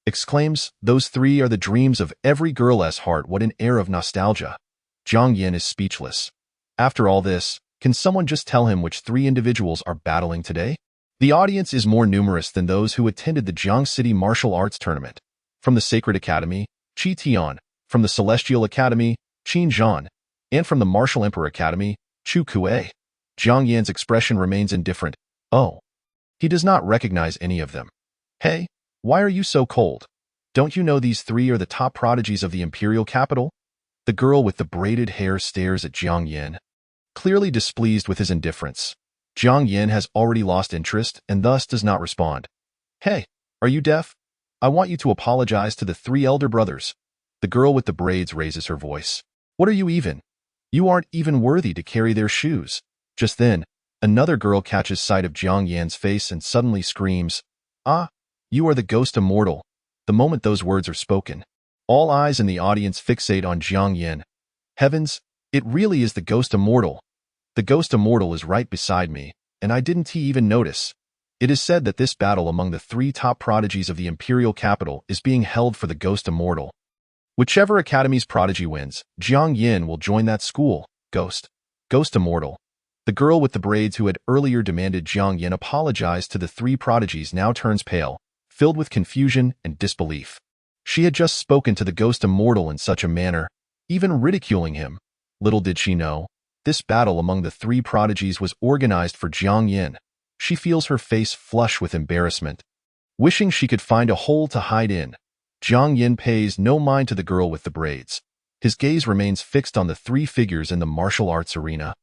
exclaims, "Those 3 are the dreams of every girl's heart." What an air of nostalgia. Jiang Yin is speechless. After all this, can someone just tell him which 3 individuals are battling today? The audience is more numerous than those who attended the Jiang City Martial Arts Tournament. From the Sacred Academy, Qi Tian; from the Celestial Academy, Qin Zhan; and from the Martial Emperor Academy, Chu Kuei. Jiang Yan's expression remains indifferent. Oh. He does not recognize any of them. Hey, Why are you so cold? Don't you know these three are the top prodigies of the imperial capital? The girl with the braided hair stares at Jiang Yin, clearly displeased with his indifference. Jiang Yin has already lost interest and thus does not respond. Hey, are you deaf? I want you to apologize to the three elder brothers. The girl with the braids raises her voice. What are you even? You aren't even worthy to carry their shoes. Just then, another girl catches sight of Jiang Yan's face and suddenly screams, Ah, you are the ghost immortal. The moment those words are spoken, all eyes in the audience fixate on Jiang Yin. Heavens, it really is the ghost immortal. The ghost immortal is right beside me, and I didn't even notice. It is said that this battle among the three top prodigies of the imperial capital is being held for the ghost immortal. Whichever academy's prodigy wins, Jiang Yin will join that school. Ghost immortal. The girl with the braids who had earlier demanded Jiang Yin apologize to the three prodigies now turns pale, filled with confusion and disbelief. She had just spoken to the ghost immortal in such a manner, even ridiculing him. Little did she know, this battle among the three prodigies was organized for Jiang Yin. She feels her face flush with embarrassment. Wishing she could find a hole to hide in, Jiang Yin pays no mind to the girl with the braids. His gaze remains fixed on the three figures in the martial arts arena.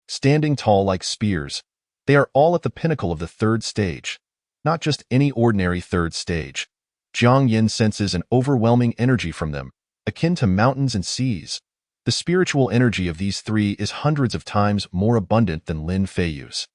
Standing tall like spears, they are all at the pinnacle of the third stage. Not just any ordinary third stage. Jiang Yin senses an overwhelming energy from them, akin to mountains and seas. The spiritual energy of these three is hundreds of times more abundant than Lin Feiyu's.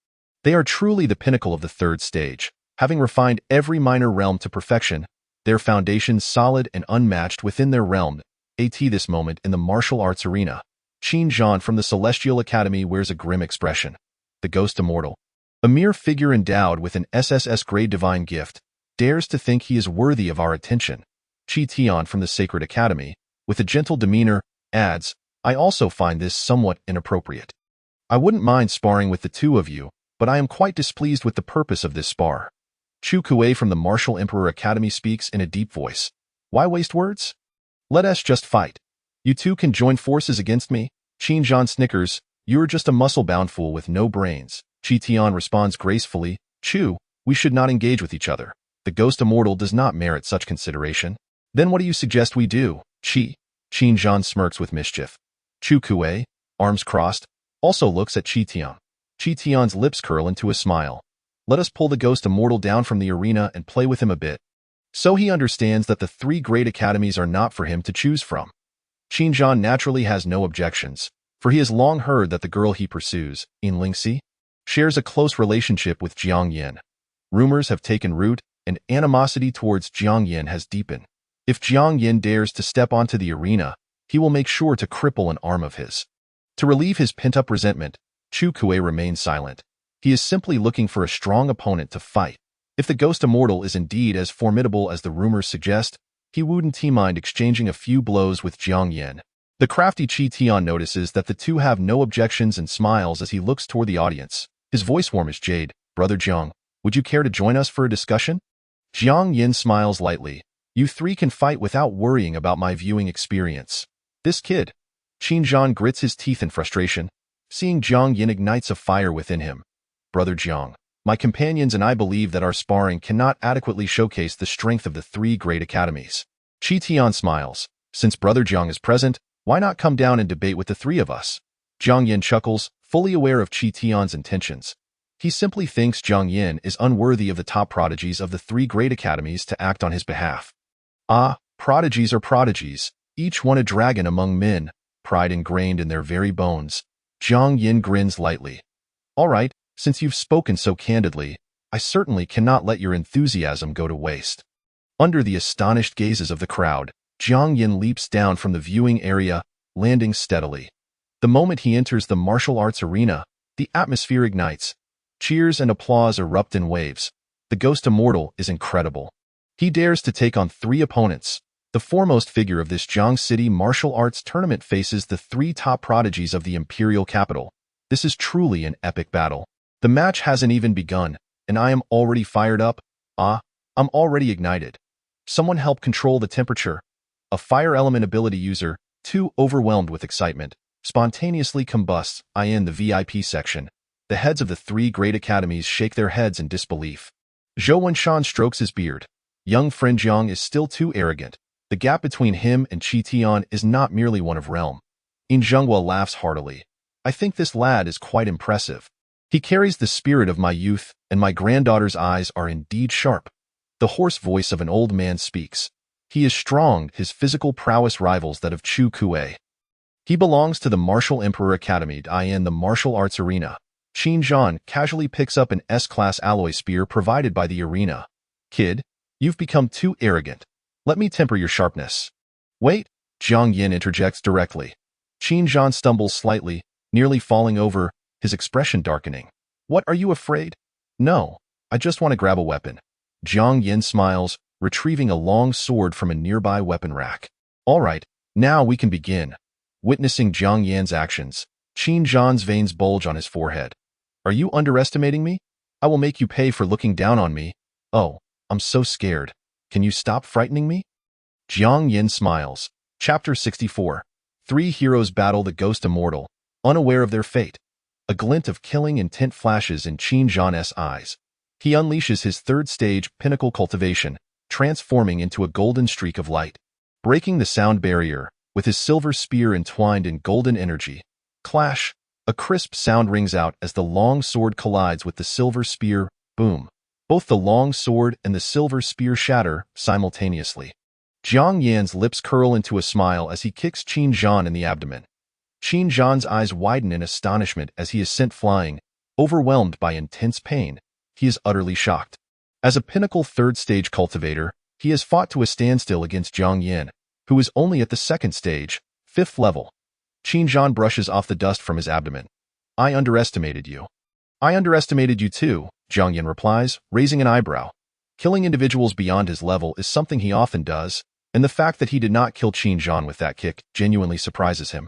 They are truly the pinnacle of the third stage, having refined every minor realm to perfection, their foundations solid and unmatched within their realm. At this moment in the martial arts arena, Qin Zhan from the Celestial Academy wears a grim expression. The ghost immortal, a mere figure endowed with an SSS-grade divine gift, dares to think he is worthy of our attention. Qi Tian from the Sacred Academy, with a gentle demeanor, adds, I also find this somewhat inappropriate. I wouldn't mind sparring with the two of you, but I am quite displeased with the purpose of this spar. Chu Kuei from the Martial Emperor Academy speaks in a deep voice. Why waste words? Let us just fight. You two can join forces against me? Qin Zhan snickers, you're just a muscle-bound fool with no brains. Qi Tian responds gracefully, Chu, we should not engage with each other. The ghost immortal does not merit such consideration. Then what do you suggest we do, Qin Zhan smirks with mischief. Chu Kuei, arms crossed, also looks at Qi Tian. Qi Tian's lips curl into a smile. Let us pull the ghost immortal down from the arena and play with him a bit. So he understands that the three great academies are not for him to choose from. Qin Zhan naturally has no objections, for he has long heard that the girl he pursues, Yin Lingxi, shares a close relationship with Jiang Yin. Rumors have taken root, and animosity towards Jiang Yin has deepened. If Jiang Yin dares to step onto the arena, he will make sure to cripple an arm of his. To relieve his pent-up resentment, Chu Kuei remains silent. He is simply looking for a strong opponent to fight. If the ghost immortal is indeed as formidable as the rumors suggest, he wouldn't mind exchanging a few blows with Jiang Yin. The crafty Qi Tian notices that the two have no objections and smiles as he looks toward the audience. His voice warm as jade. Brother Jiang, would you care to join us for a discussion? Jiang Yin smiles lightly. You three can fight without worrying about my viewing experience. This kid. Qin Zhan grits his teeth in frustration. Seeing Jiang Yin ignites a fire within him. Brother Jiang, my companions and I believe that our sparring cannot adequately showcase the strength of the three great academies. Qi Tian smiles. Since Brother Jiang is present, why not come down and debate with the three of us? Jiang Yin chuckles, fully aware of Qi Tian's intentions. He simply thinks Jiang Yin is unworthy of the top prodigies of the three great academies to act on his behalf. Ah, prodigies are prodigies, each one a dragon among men, pride ingrained in their very bones. Jiang Yin grins lightly. All right, since you've spoken so candidly, I certainly cannot let your enthusiasm go to waste. Under the astonished gazes of the crowd, Jiang Yin leaps down from the viewing area, landing steadily. The moment he enters the martial arts arena, the atmosphere ignites. Cheers and applause erupt in waves. The ghost immortal is incredible. He dares to take on three opponents. The foremost figure of this Jiang City martial arts tournament faces the three top prodigies of the imperial capital. This is truly an epic battle. The match hasn't even begun, and I am already fired up. I'm already ignited. Someone help control the temperature. A fire element ability user, too overwhelmed with excitement, spontaneously combusts in the VIP section. The heads of the three great academies shake their heads in disbelief. Zhou Wenshan strokes his beard. Young friend Jiang is still too arrogant. The gap between him and Qi Tian is not merely one of realm. In Zhenghua laughs heartily. I think this lad is quite impressive. He carries the spirit of my youth, and my granddaughter's eyes are indeed sharp. The hoarse voice of an old man speaks. He is strong, his physical prowess rivals that of Chu Kuei. He belongs to the Martial Emperor Academy in the martial arts arena. Qin Zhan casually picks up an S-class alloy spear provided by the arena. Kid, you've become too arrogant. Let me temper your sharpness. Wait, Jiang Yin interjects directly. Qin Zhan stumbles slightly, nearly falling over, his expression darkening. What, are you afraid? No, I just want to grab a weapon. Jiang Yin smiles, retrieving a long sword from a nearby weapon rack. All right, now we can begin. Witnessing Jiang Yan's actions, Qin Zhan's veins bulge on his forehead. Are you underestimating me? I will make you pay for looking down on me. Oh, I'm so scared. Can you stop frightening me? Jiang Yin smiles. Chapter 64. Three heroes battle the ghost immortal, unaware of their fate. A glint of killing intent flashes in Qin Zhan's eyes. He unleashes his third-stage pinnacle cultivation, transforming into a golden streak of light. Breaking the sound barrier, with his silver spear entwined in golden energy. Clash! A crisp sound rings out as the long sword collides with the silver spear. Boom! Both the long sword and the silver spear shatter simultaneously. Jiang Yan's lips curl into a smile as he kicks Qin Zhan in the abdomen. Qin Zhan's eyes widen in astonishment as he is sent flying, overwhelmed by intense pain. He is utterly shocked. As a pinnacle third-stage cultivator, he has fought to a standstill against Jiang Yan, who is only at the second stage, 5th level. Qin Zhan brushes off the dust from his abdomen. I underestimated you. I underestimated you too, Jiang Yan replies, raising an eyebrow. Killing individuals beyond his level is something he often does, and the fact that he did not kill Qin Zhan with that kick genuinely surprises him.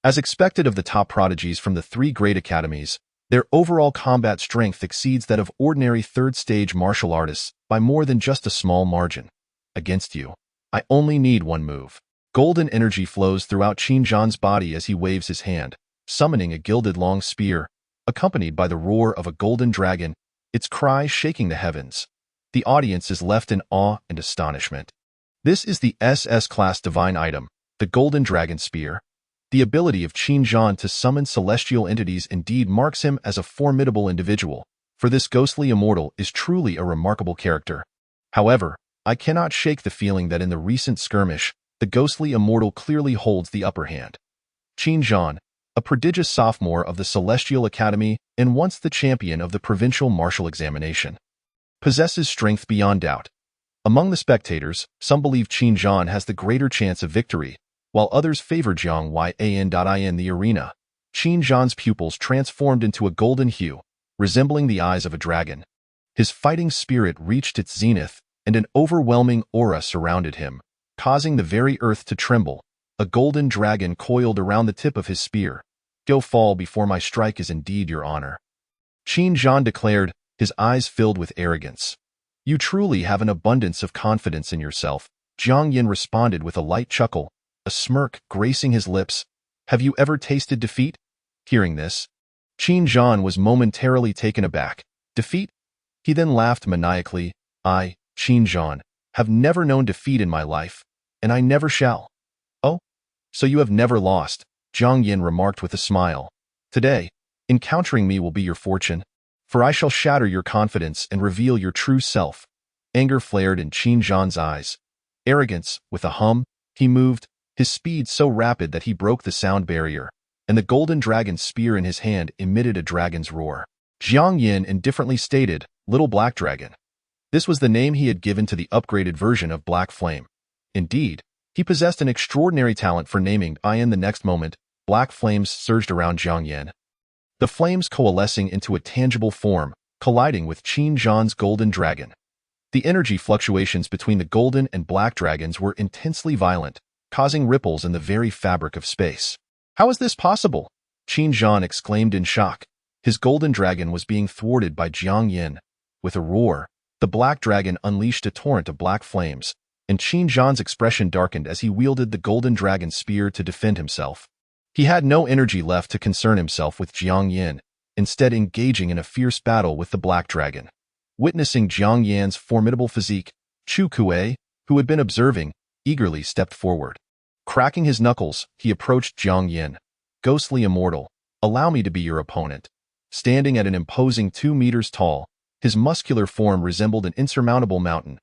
As expected of the top prodigies from the three great academies, their overall combat strength exceeds that of ordinary third-stage martial artists by more than just a small margin. Against you, I only need one move. Golden energy flows throughout Qin Zhan's body as he waves his hand, summoning a gilded long spear, accompanied by the roar of a golden dragon, its cry shaking the heavens. The audience is left in awe and astonishment. This is the SS-class divine item, the Golden Dragon Spear. The ability of Qin Zhan to summon celestial entities indeed marks him as a formidable individual, for this ghostly immortal is truly a remarkable character. However, I cannot shake the feeling that in the recent skirmish, the ghostly immortal clearly holds the upper hand. Qin Zhan, a prodigious sophomore of the Celestial Academy and once the champion of the provincial martial examination, possesses strength beyond doubt. Among the spectators, some believe Qin Zhan has the greater chance of victory, while others favor Jiang Yan in the arena. Qin Zhan's pupils transformed into a golden hue, resembling the eyes of a dragon. His fighting spirit reached its zenith, and an overwhelming aura surrounded him, causing the very earth to tremble. A golden dragon coiled around the tip of his spear. Go fall before my strike is indeed your honor. Qin Zhan declared, his eyes filled with arrogance. You truly have an abundance of confidence in yourself, Jiang Yin responded with a light chuckle, a smirk gracing his lips. Have you ever tasted defeat? Hearing this, Qin Zhan was momentarily taken aback. Defeat? He then laughed maniacally. I, Qin Zhan, have never known defeat in my life, and I never shall. Oh? So you have never lost, Jiang Yin remarked with a smile. Today, encountering me will be your fortune, for I shall shatter your confidence and reveal your true self. Anger flared in Qin Zhan's eyes. Arrogance, with a hum, he moved, his speed so rapid that he broke the sound barrier, and the golden dragon spear in his hand emitted a dragon's roar. Jiang Yin indifferently stated, Little Black Dragon. This was the name he had given to the upgraded version of Black Flame. Indeed, he possessed an extraordinary talent for naming. In the next moment, black flames surged around Jiang Yin. The flames coalescing into a tangible form, colliding with Qin Zhan's golden dragon. The energy fluctuations between the golden and black dragons were intensely violent, causing ripples in the very fabric of space. How is this possible? Qin Zhan exclaimed in shock. His golden dragon was being thwarted by Jiang Yin. With a roar, the black dragon unleashed a torrent of black flames, and Qin Zhan's expression darkened as he wielded the golden dragon spear to defend himself. He had no energy left to concern himself with Jiang Yin, instead engaging in a fierce battle with the black dragon. Witnessing Jiang Yan's formidable physique, Chu Kuei, who had been observing, eagerly stepped forward. Cracking his knuckles, he approached Jiang Yin. Ghostly immortal, allow me to be your opponent. Standing at an imposing 2 meters tall, his muscular form resembled an insurmountable mountain.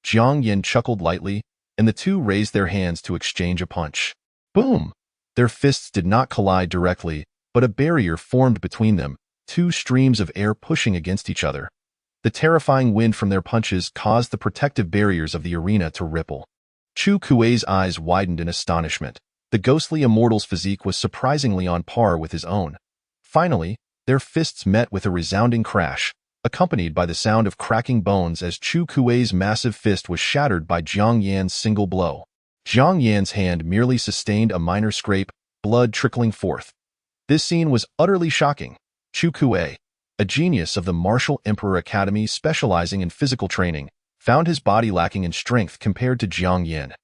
Jiang Yin chuckled lightly, and the two raised their hands to exchange a punch. Boom! Their fists did not collide directly, but a barrier formed between them, 2 streams of air pushing against each other. The terrifying wind from their punches caused the protective barriers of the arena to ripple. Chu Kuei's eyes widened in astonishment. The ghostly immortal's physique was surprisingly on par with his own. Finally, their fists met with a resounding crash, accompanied by the sound of cracking bones as Chu Kuei's massive fist was shattered by Jiang Yan's single blow. Jiang Yan's hand merely sustained a minor scrape, blood trickling forth. This scene was utterly shocking. Chu Kuei, a genius of the Martial Emperor Academy specializing in physical training, found his body lacking in strength compared to Jiang Yan.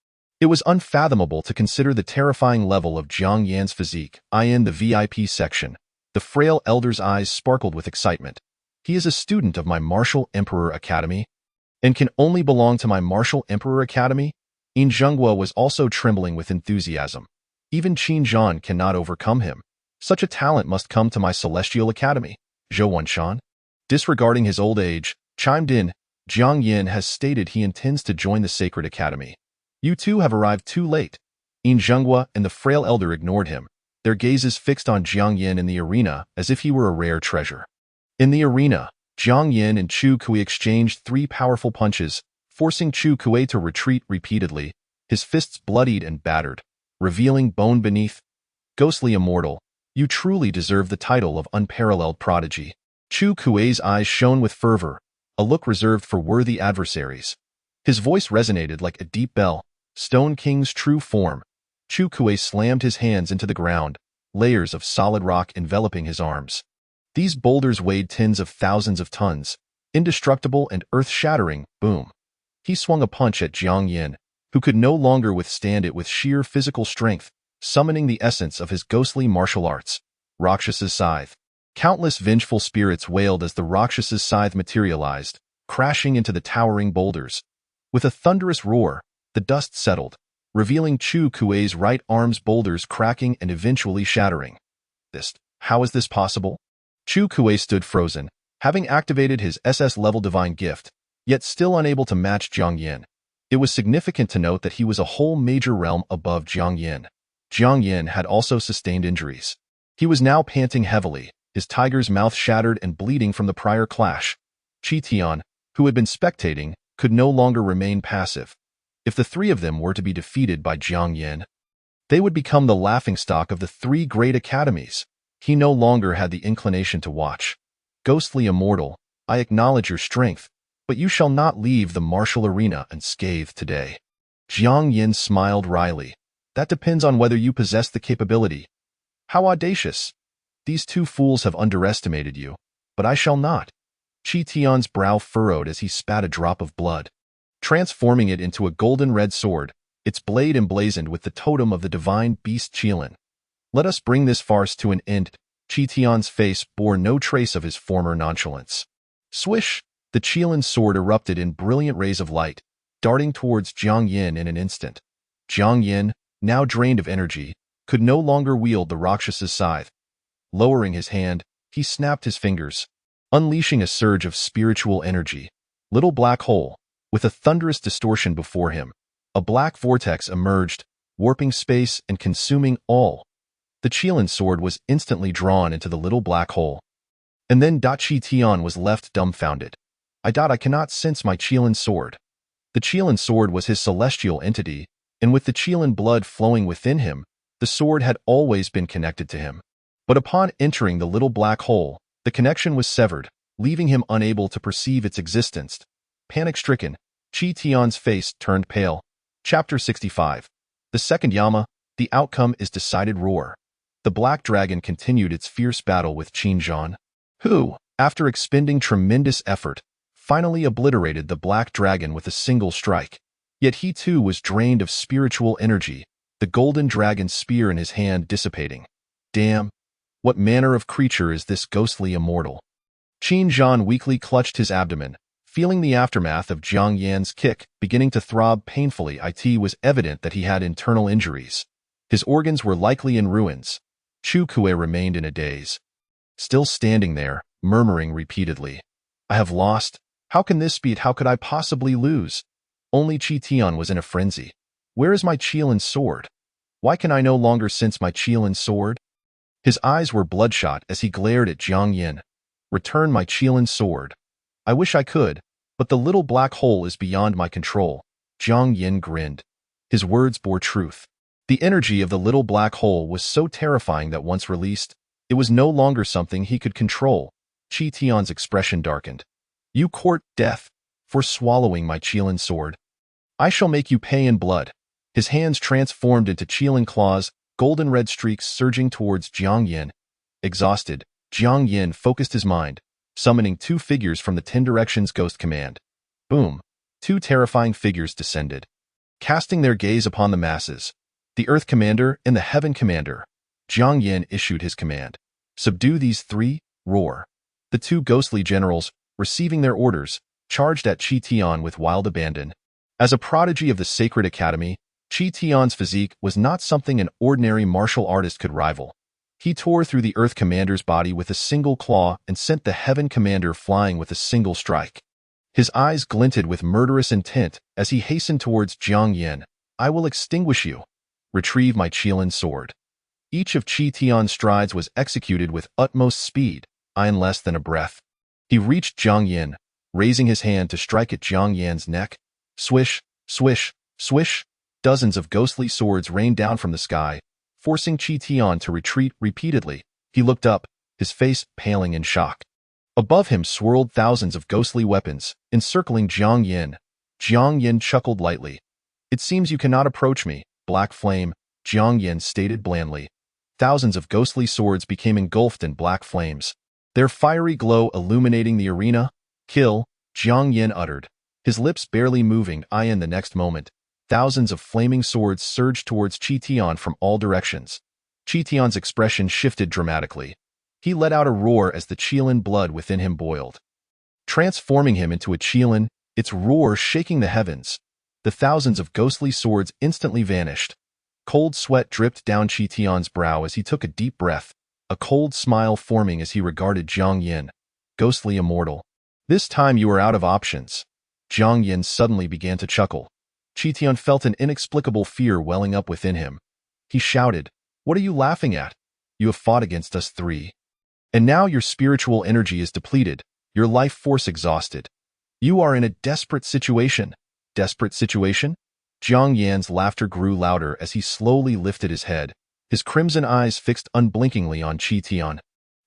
It was unfathomable to consider the terrifying level of Jiang Yan's physique. In the VIP section, the frail elder's eyes sparkled with excitement. He is a student of my Martial Emperor Academy, and can only belong to my Martial Emperor Academy? Yin Zhenghua was also trembling with enthusiasm. Even Qin Zhan cannot overcome him. Such a talent must come to my Celestial Academy. Zhou Wanshan, disregarding his old age, chimed in. Jiang Yin has stated he intends to join the Sacred Academy. You two have arrived too late. Yin Zhenghua and the frail elder ignored him, their gazes fixed on Jiang Yin in the arena as if he were a rare treasure. In the arena, Jiang Yin and Chu Kuei exchanged 3 powerful punches, forcing Chu Kuei to retreat repeatedly, his fists bloodied and battered, revealing bone beneath. Ghostly immortal, you truly deserve the title of unparalleled prodigy. Chu Kuei's eyes shone with fervor, a look reserved for worthy adversaries. His voice resonated like a deep bell. Stone King's true form. Chu Kuei slammed his hands into the ground, layers of solid rock enveloping his arms. These boulders weighed tens of thousands of tons, indestructible and earth-shattering. Boom. He swung a punch at Jiang Yin, who could no longer withstand it with sheer physical strength, summoning the essence of his ghostly martial arts. Rakshas's Scythe. Countless vengeful spirits wailed as the Rakshas's Scythe materialized, crashing into the towering boulders. With a thunderous roar, the dust settled, revealing Chu Kuei's right arm's boulders cracking and eventually shattering. How is this possible? Chu Kuei stood frozen, having activated his SS-level divine gift, yet still unable to match Jiang Yin. It was significant to note that he was a whole major realm above Jiang Yin. Jiang Yin had also sustained injuries. He was now panting heavily, his tiger's mouth shattered and bleeding from the prior clash. Qi Tian, who had been spectating, could no longer remain passive. If the 3 of them were to be defeated by Jiang Yin, they would become the laughingstock of the 3 great academies. He no longer had the inclination to watch. Ghostly immortal, I acknowledge your strength, but you shall not leave the martial arena unscathed today. Jiang Yin smiled wryly. That depends on whether you possess the capability. How audacious. These 2 fools have underestimated you, but I shall not. Qi Tian's brow furrowed as he spat a drop of blood, transforming it into a golden-red sword, its blade emblazoned with the totem of the divine beast Qilin. Let us bring this farce to an end. Qi Tian's face bore no trace of his former nonchalance. Swish! The Qilin sword erupted in brilliant rays of light, darting towards Jiang Yin in an instant. Jiang Yin, now drained of energy, could no longer wield the Rakshas's scythe. Lowering his hand, he snapped his fingers, unleashing a surge of spiritual energy. Little black hole, with a thunderous distortion before him, a black vortex emerged, warping space and consuming all. The Qilin sword was instantly drawn into the little black hole. And then Qi Tian was left dumbfounded. I cannot sense my Qilin sword. The Qilin sword was his celestial entity, and with the Qilin blood flowing within him, the sword had always been connected to him. But upon entering the little black hole, the connection was severed, leaving him unable to perceive its existence. Panic-stricken, Qi Tian's face turned pale. Chapter 65. The second Yama, the outcome is decided. Roar. The Black Dragon continued its fierce battle with Qin Zhan, who, after expending tremendous effort, finally obliterated the Black Dragon with a single strike. Yet he too was drained of spiritual energy, the golden dragon spear in his hand dissipating. Damn! What manner of creature is this ghostly immortal? Qin Zhan weakly clutched his abdomen, Feeling the aftermath of Jiang Yan's kick beginning to throb painfully, it was evident that he had internal injuries. His organs were likely in ruins. Chu Kuei remained in a daze, still standing there, murmuring repeatedly, "I have lost. How can this be? How could I possibly lose?" Only Qi Tian was in a frenzy. "Where is my Qilin sword? Why can I no longer sense my Qilin sword?" His eyes were bloodshot as he glared at Jiang Yan. "Return my Qilin sword. I wish I could, but the little black hole is beyond my control." Jiang Yan grinned. His words bore truth. The energy of the little black hole was so terrifying that once released, it was no longer something he could control. Qi Tian's expression darkened. "You court death for swallowing my Qilin sword. I shall make you pay in blood." His hands transformed into Qilin claws, golden red streaks surging towards Jiang Yan. Exhausted, Jiang Yan focused his mind, summoning 2 figures from the 10 Directions Ghost Command. Boom! 2 terrifying figures descended, casting their gaze upon the masses. The Earth Commander and the Heaven Commander. Jiang Yan issued his command. "Subdue these 3, roar." The 2 ghostly generals, receiving their orders, charged at Qi Tian with wild abandon. As a prodigy of the Sacred Academy, Qi Tian's physique was not something an ordinary martial artist could rival. He tore through the Earth Commander's body with a single claw and sent the Heaven Commander flying with a single strike. His eyes glinted with murderous intent as he hastened towards Jiang Yan. "I will extinguish you. Retrieve my Qilin sword." Each of Qi Tian's strides was executed with utmost speed, in less than a breath. He reached Jiang Yan, raising his hand to strike at Jiang Yan's neck. Swish, swish, swish. Dozens of ghostly swords rained down from the sky, forcing Qi Tian to retreat repeatedly. He looked up, his face paling in shock. Above him swirled thousands of ghostly weapons, encircling Jiang Yan. Jiang Yan chuckled lightly. "It seems you cannot approach me, Black Flame," Jiang Yan stated blandly. Thousands of ghostly swords became engulfed in black flames, their fiery glow illuminating the arena. "Kill," Jiang Yan uttered, his lips barely moving. In the next moment, thousands of flaming swords surged towards Qi Tian from all directions. Qi Tian's expression shifted dramatically. He let out a roar as the Qilin blood within him boiled, transforming him into a Qilin, its roar shaking the heavens. The thousands of ghostly swords instantly vanished. Cold sweat dripped down Qi Tian's brow as he took a deep breath, a cold smile forming as he regarded Jiang Yan. "Ghostly immortal. This time you are out of options." Jiang Yan suddenly began to chuckle. Qi Tian felt an inexplicable fear welling up within him. He shouted, "What are you laughing at? You have fought against us 3. And now your spiritual energy is depleted, your life force exhausted. You are in a desperate situation." "Desperate situation?" Jiang Yan's laughter grew louder as he slowly lifted his head, his crimson eyes fixed unblinkingly on Qi Tian,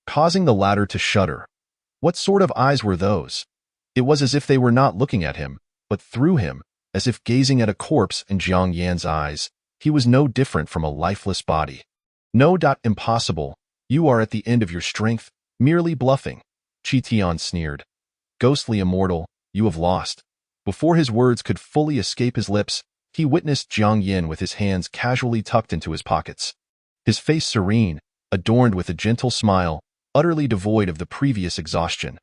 causing the latter to shudder. What sort of eyes were those? It was as if they were not looking at him, but through him, as if gazing at a corpse. In Jiang Yan's eyes, he was no different from a lifeless body. "No. Impossible. You are at the end of your strength, merely bluffing." Qi Tian sneered. "Ghostly immortal, you have lost." Before his words could fully escape his lips, he witnessed Jiang Yan with his hands casually tucked into his pockets. His face serene, adorned with a gentle smile, utterly devoid of the previous exhaustion.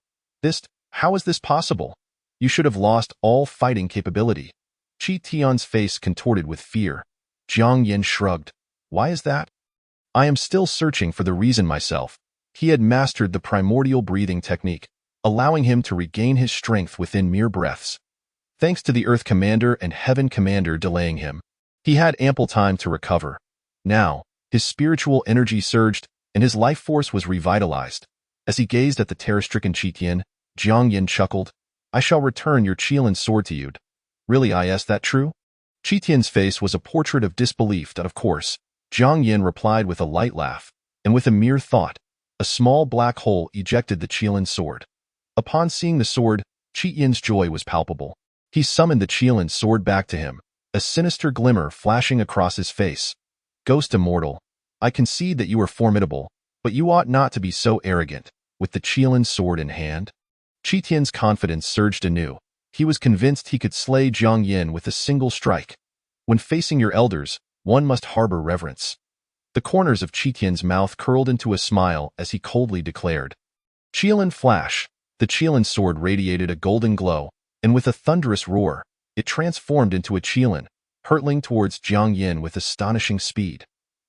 How is this possible? You should have lost all fighting capability." Qi Tian's face contorted with fear. Jiang Yan shrugged. "Why is that?" "I am still searching for the reason myself." He had mastered the primordial breathing technique, allowing him to regain his strength within mere breaths. Thanks to the Earth Commander and Heaven Commander delaying him, he had ample time to recover. Now, his spiritual energy surged, and his life force was revitalized. As he gazed at the terror-stricken Qi Tian, Jiang Yan chuckled. "I shall return your Qilin sword to you." "Really, is that true?" Qi Tian's face was a portrait of disbelief. "Of course," Jiang Yan replied with a light laugh, and with a mere thought, a small black hole ejected the Qilin sword. Upon seeing the sword, Qi Tian's joy was palpable. He summoned the Qilin sword back to him, a sinister glimmer flashing across his face. "Ghost immortal, I concede that you are formidable, but you ought not to be so arrogant." With the Qilin sword in hand, Qi Tian's confidence surged anew. He was convinced he could slay Jiang Yan with a single strike. "When facing your elders, one must harbor reverence." The corners of Qi Tian's mouth curled into a smile as he coldly declared. Qilin flash. The Qilin sword radiated a golden glow, and with a thunderous roar, it transformed into a Qilin, hurtling towards Jiang Yin with astonishing speed.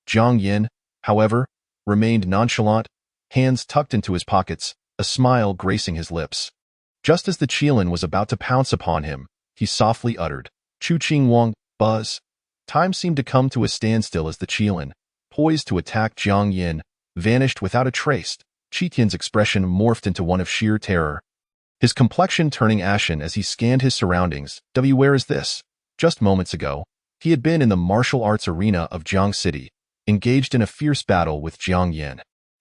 Jiang Yin, however, remained nonchalant, hands tucked into his pockets, a smile gracing his lips. Just as the Qilin was about to pounce upon him, he softly uttered, "Chu Qing Wang, buzz." Time seemed to come to a standstill as the Qilin, poised to attack Jiang Yin, vanished without a trace. Qi Tian's expression morphed into one of sheer terror, his complexion turning ashen as he scanned his surroundings. Where is this? Just moments ago, he had been in the martial arts arena of Jiang City, engaged in a fierce battle with Jiang Yin.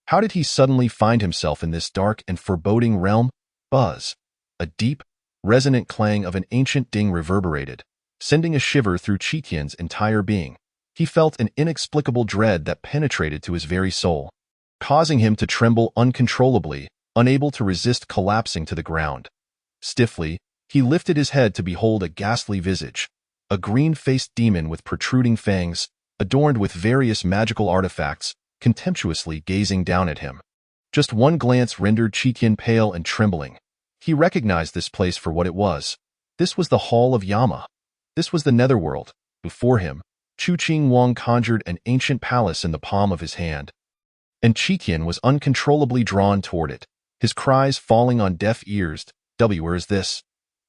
How did he suddenly find himself in this dark and foreboding realm? Buzz. A deep, resonant clang of an ancient ding reverberated, sending a shiver through Qi Tian's entire being. He felt an inexplicable dread that penetrated to his very soul, causing him to tremble uncontrollably, unable to resist collapsing to the ground. Stiffly, he lifted his head to behold a ghastly visage, a green-faced demon with protruding fangs, adorned with various magical artifacts, contemptuously gazing down at him. Just one glance rendered Qi Tian pale and trembling. He recognized this place for what it was. This was the Hall of Yama. This was the Netherworld. Before him, Chu Qing Wang conjured an ancient palace in the palm of his hand, and Qi Tian was uncontrollably drawn toward it, his cries falling on deaf ears. Where is this?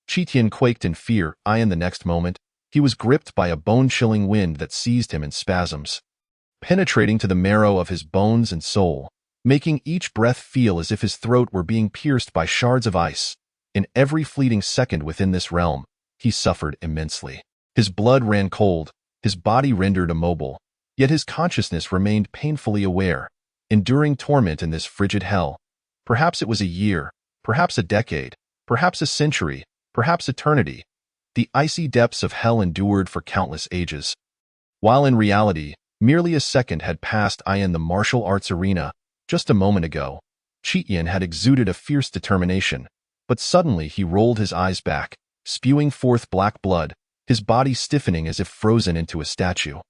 Qi Tian quaked in fear. In the next moment, he was gripped by a bone-chilling wind that seized him in spasms, penetrating to the marrow of his bones and soul, making each breath feel as if his throat were being pierced by shards of ice. In every fleeting second within this realm, he suffered immensely. His blood ran cold, his body rendered immobile, yet his consciousness remained painfully aware, enduring torment in this frigid hell. Perhaps it was a year, perhaps a decade, perhaps a century, perhaps eternity. The icy depths of hell endured for countless ages, while in reality, merely a second had passed. In the martial arts arena, just a moment ago, Qi Tian had exuded a fierce determination, but suddenly he rolled his eyes back, spewing forth black blood, his body stiffening as if frozen into a statue,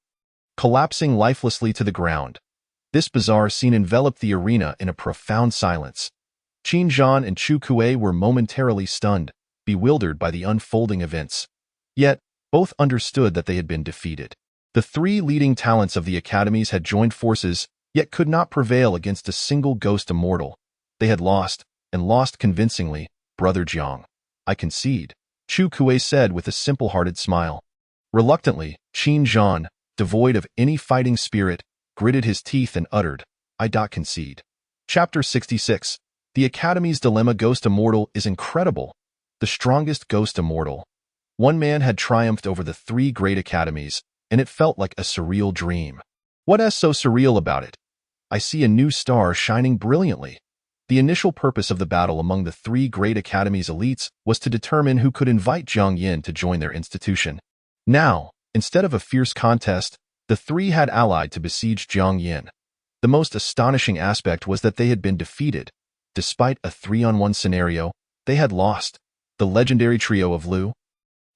collapsing lifelessly to the ground. This bizarre scene enveloped the arena in a profound silence. Qin Zhan and Chu Kuei were momentarily stunned, bewildered by the unfolding events. Yet, both understood that they had been defeated. The three leading talents of the academies had joined forces, yet could not prevail against a single ghost immortal. They had lost, and lost convincingly. Brother Jiang, I concede, Chu Kuei said with a simple-hearted smile. Reluctantly, Qin Zhan, devoid of any fighting spirit, gritted his teeth and uttered, I concede. Chapter 66. The Academy's Dilemma. Ghost Immortal is incredible. The strongest ghost immortal. One man had triumphed over the three great academies, and it felt like a surreal dream. What's so surreal about it? I see a new star shining brilliantly. The initial purpose of the battle among the three great academies' elites was to determine who could invite Jiang Yin to join their institution. Now, instead of a fierce contest, the three had allied to besiege Jiang Yin. The most astonishing aspect was that they had been defeated. Despite a 3-on-1 scenario, they had lost. The legendary trio of Liu,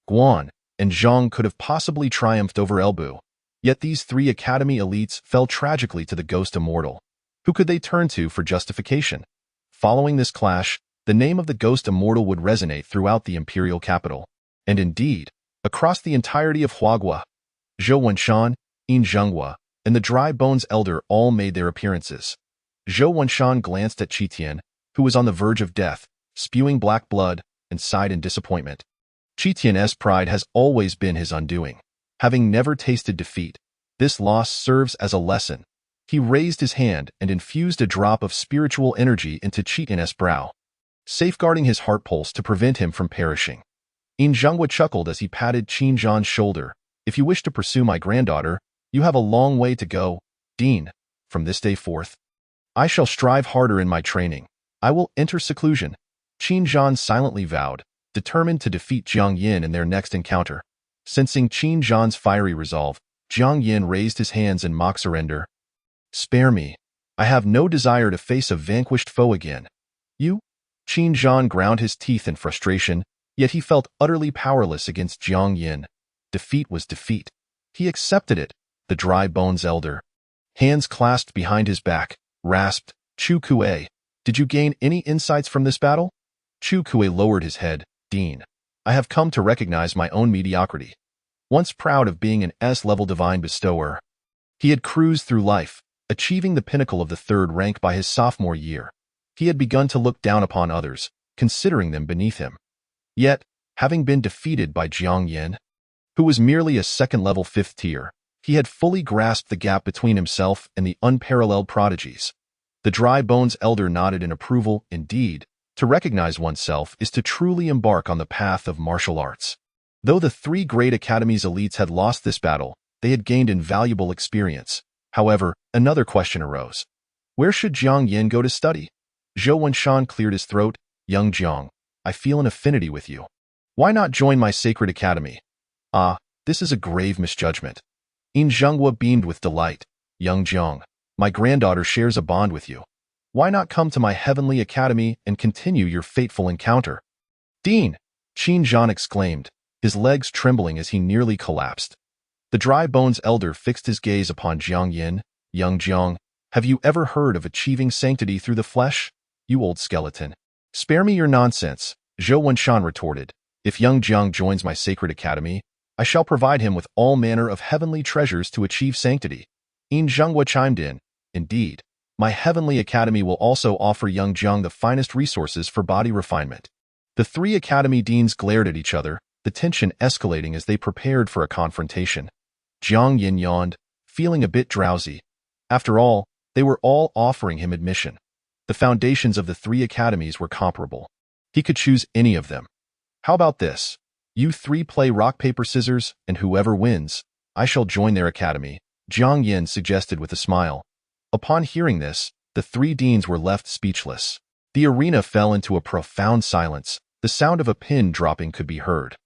Guan, and Zhang could have possibly triumphed over Elbu. Yet these three academy elites fell tragically to the Ghost Immortal. Who could they turn to for justification? Following this clash, the name of the Ghost Immortal would resonate throughout the imperial capital, and indeed, across the entirety of Huaguo. Zhou Wenshan, Yin Zhenghua, and the Dry Bones Elder all made their appearances. Zhou Wenshan glanced at Qi Tian, who was on the verge of death, spewing black blood, and sighed in disappointment. Qi Tian's pride has always been his undoing. Having never tasted defeat, this loss serves as a lesson. He raised his hand and infused a drop of spiritual energy into Qi Tian's brow, safeguarding his heart pulse to prevent him from perishing. Yin Zhenghua chuckled as he patted Qin Zhan's shoulder. If you wish to pursue my granddaughter, you have a long way to go, Dean. From this day forth, I shall strive harder in my training. I will enter seclusion. Qin Zhan silently vowed, determined to defeat Jiang Yin in their next encounter. Sensing Qin Zhan's fiery resolve, Jiang Yin raised his hands in mock surrender. Spare me. I have no desire to face a vanquished foe again. You? Qin Zhan ground his teeth in frustration, yet he felt utterly powerless against Jiang Yin. Defeat was defeat. He accepted it. The Dry Bones Elder, hands clasped behind his back, rasped, Chu Kuei, did you gain any insights from this battle? Chu Kuei lowered his head. Dean, I have come to recognize my own mediocrity. Once proud of being an S-level divine bestower, he had cruised through life, achieving the pinnacle of the third rank by his sophomore year. He had begun to look down upon others, considering them beneath him. Yet, having been defeated by Jiang Yin, who was merely a second-level fifth tier, he had fully grasped the gap between himself and the unparalleled prodigies. The Dry Bones Elder nodded in approval. Indeed, to recognize oneself is to truly embark on the path of martial arts. Though the three great academies' elites had lost this battle, they had gained invaluable experience. However, another question arose. Where should Jiang Yin go to study? Zhou Wenshan cleared his throat. Young Jiang, I feel an affinity with you. Why not join my sacred academy? Ah, this is a grave misjudgment. Yin Zhenghua beamed with delight. Young Jiang, my granddaughter shares a bond with you. Why not come to my heavenly academy and continue your fateful encounter? Dean, Qin Zhan exclaimed, his legs trembling as he nearly collapsed. The Dry Bones Elder fixed his gaze upon Jiang Yin. Young Jiang, have you ever heard of achieving sanctity through the flesh? You old skeleton. Spare me your nonsense, Zhou Wenshan retorted. If young Jiang joins my sacred academy, I shall provide him with all manner of heavenly treasures to achieve sanctity. Yin Zhenghua chimed in. Indeed, my heavenly academy will also offer young Jiang the finest resources for body refinement. The three academy deans glared at each other, the tension escalating as they prepared for a confrontation. Jiang Yin yawned, feeling a bit drowsy. After all, they were all offering him admission. The foundations of the three academies were comparable. He could choose any of them. How about this? You three play rock, paper, scissors, and whoever wins, I shall join their academy, Jiang Yin suggested with a smile. Upon hearing this, the three deans were left speechless. The arena fell into a profound silence. The sound of a pin dropping could be heard.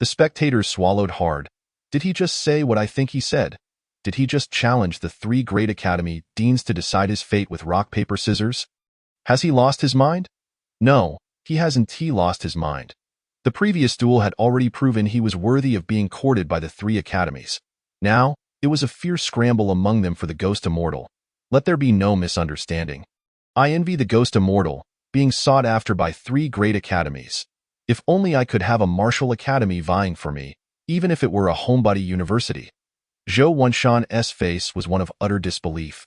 The spectators swallowed hard. Did he just say what I think he said? Did he just challenge the three great academy deans to decide his fate with rock, paper, scissors? Has he lost his mind? No, he hasn't lost his mind. The previous duel had already proven he was worthy of being courted by the three academies. Now, it was a fierce scramble among them for the Ghost Immortal. Let there be no misunderstanding. I envy the Ghost Immortal, being sought after by three great academies. If only I could have a martial academy vying for me, even if it were a homebody university. Zhou Wenshan's face was one of utter disbelief.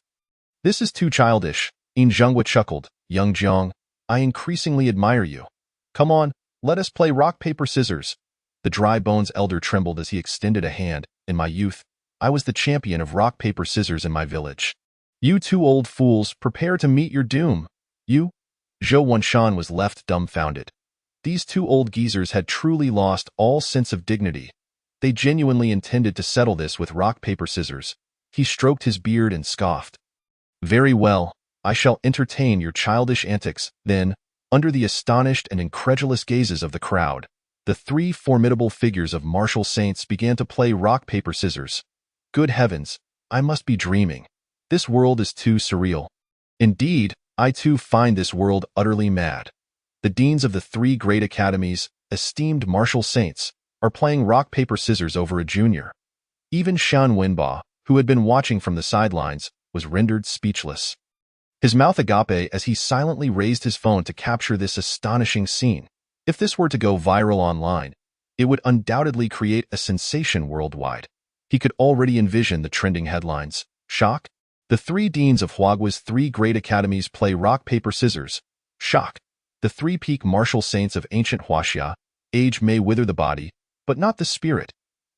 This is too childish, Yin Zhenghua chuckled. Young Jiang, I increasingly admire you. Come on, let us play rock, paper, scissors. The Dry Bones Elder trembled as he extended a hand. In my youth, I was the champion of rock, paper, scissors in my village. You two old fools, prepare to meet your doom. You? Zhou Wenshan was left dumbfounded. These two old geezers had truly lost all sense of dignity. They genuinely intended to settle this with rock, paper, scissors. He stroked his beard and scoffed. Very well, I shall entertain your childish antics. Then, under the astonished and incredulous gazes of the crowd, the three formidable figures of martial saints began to play rock, paper, scissors. Good heavens, I must be dreaming. This world is too surreal. Indeed, I too find this world utterly mad. The deans of the three great academies, esteemed martial saints, are playing rock, paper, scissors over a junior. Even Shan Wenba, who had been watching from the sidelines, was rendered speechless. His mouth agape as he silently raised his phone to capture this astonishing scene. If this were to go viral online, it would undoubtedly create a sensation worldwide. He could already envision the trending headlines. Shock? The three deans of Huagua's three great academies play rock, paper, scissors. Shock. The three peak martial saints of ancient Huaxia. Age may wither the body, but not the spirit.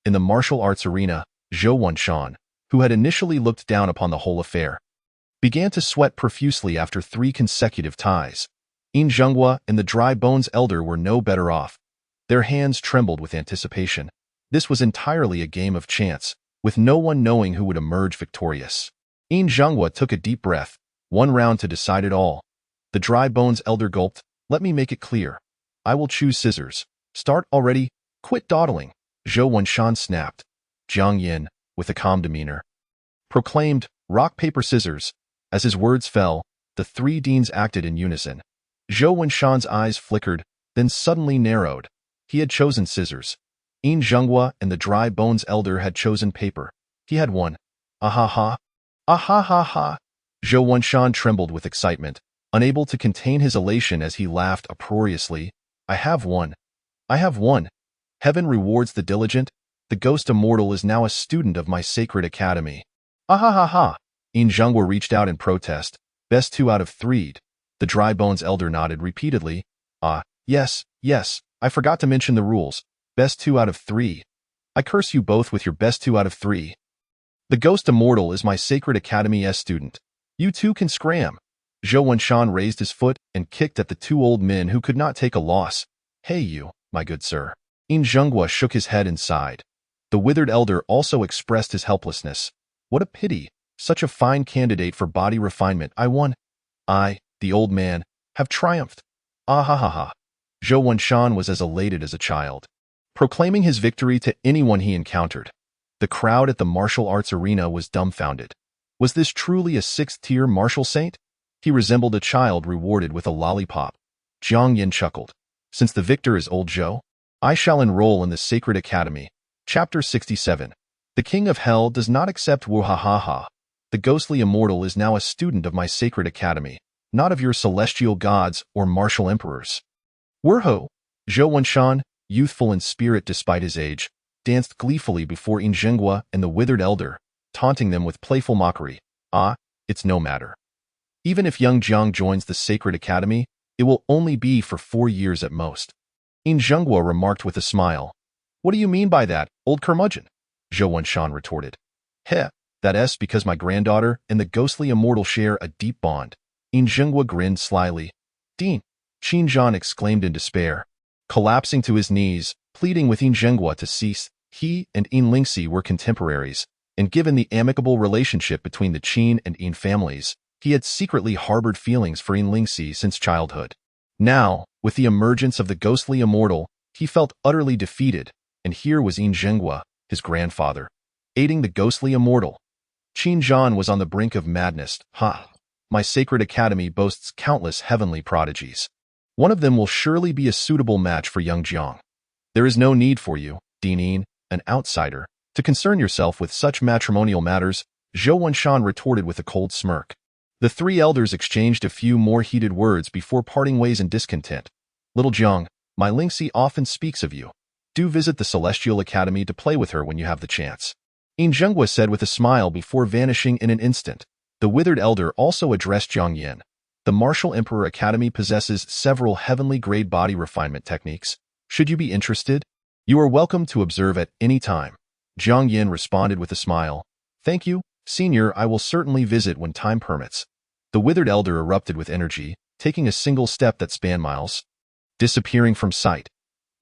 In the martial arts arena, Zhou Wenshan, who had initially looked down upon the whole affair, began to sweat profusely after 3 consecutive ties. Yin Zhenghua and the Dry Bones Elder were no better off. Their hands trembled with anticipation. This was entirely a game of chance, with no one knowing who would emerge victorious. Yin Zhenghua took a deep breath, 1 round to decide it all. The Dry Bones Elder gulped. Let me make it clear. I will choose scissors. Start already. Quit dawdling. Zhou Wenshan snapped. Jiang Yin, with a calm demeanor, proclaimed, rock, paper, scissors. As his words fell, the 3 deans acted in unison. Zhou Wenshan's eyes flickered, then suddenly narrowed. He had chosen scissors. Yin Zhenghua and the Dry Bones Elder had chosen paper. He had won. Ah ha ha. Ah ha ha ha. Zhou Wenshan trembled with excitement. unable to contain his elation as he laughed uproariously. I have won. I have won. Heaven rewards the diligent. The ghost immortal is now a student of my sacred academy. Ah ha ha ha. In Zhenghua reached out in protest. Best 2 out of 3. The dry bones elder nodded repeatedly. Ah, yes, yes, I forgot to mention the rules. Best 2 out of 3. I curse you both with your best 2 out of 3. The ghost immortal is my sacred academy's student. You two can scram. Zhou Wenshan raised his foot and kicked at the 2 old men who could not take a loss. Hey you, my good sir. In Zhenghua shook his head and sighed. The withered elder also expressed his helplessness. What a pity. Such a fine candidate for body refinement. I won. I, the old man, have triumphed. Ah ha ha ha. Zhou Wenshan was as elated as a child, proclaiming his victory to anyone he encountered. The crowd at the martial arts arena was dumbfounded. Was this truly a 6th-tier martial saint? He resembled a child rewarded with a lollipop. Jiang Yin chuckled. Since the victor is old Zhou, I shall enroll in the Sacred Academy. Chapter 67. The King of Hell does not accept Wuhahaha. The ghostly immortal is now a student of my Sacred Academy, not of your celestial gods or martial emperors. Werho! Zhou Wenshan, youthful in spirit despite his age, danced gleefully before In Zhenghua and the withered elder, taunting them with playful mockery. Ah, it's no matter. Even if young Jiang joins the Sacred Academy, it will only be for 4 years at most. In Zhenghua remarked with a smile. What do you mean by that, old curmudgeon? Zhou Wenshan retorted. Heh, that's because my granddaughter and the ghostly immortal share a deep bond. In Zhenghua grinned slyly. Dean, Qin Zhan exclaimed in despair. Collapsing to his knees, pleading with In Zhenghua to cease, he and In Lingxi were contemporaries, and given the amicable relationship between the Qin and In families, he had secretly harbored feelings for In Lingxi since childhood. Now, with the emergence of the ghostly immortal, he felt utterly defeated, and here was In Zhenghua, his grandfather, aiding the ghostly immortal. Qin Zhan was on the brink of madness. Ha! My sacred academy boasts countless heavenly prodigies. One of them will surely be a suitable match for young Jiang. There is no need for you, Dian, an outsider, to concern yourself with such matrimonial matters, Zhou Wenshan retorted with a cold smirk. The 3 elders exchanged a few more heated words before parting ways in discontent. Little Jiang, my Lingxi often speaks of you. Do visit the Celestial Academy to play with her when you have the chance. In Zhenghua said with a smile before vanishing in an instant. The withered elder also addressed Jiang Yin. The Martial Emperor Academy possesses several heavenly-grade body refinement techniques. Should you be interested, you are welcome to observe at any time. Jiang Yin responded with a smile. Thank you, Senior, I will certainly visit when time permits. The withered elder erupted with energy, taking a single step that spanned miles, disappearing from sight.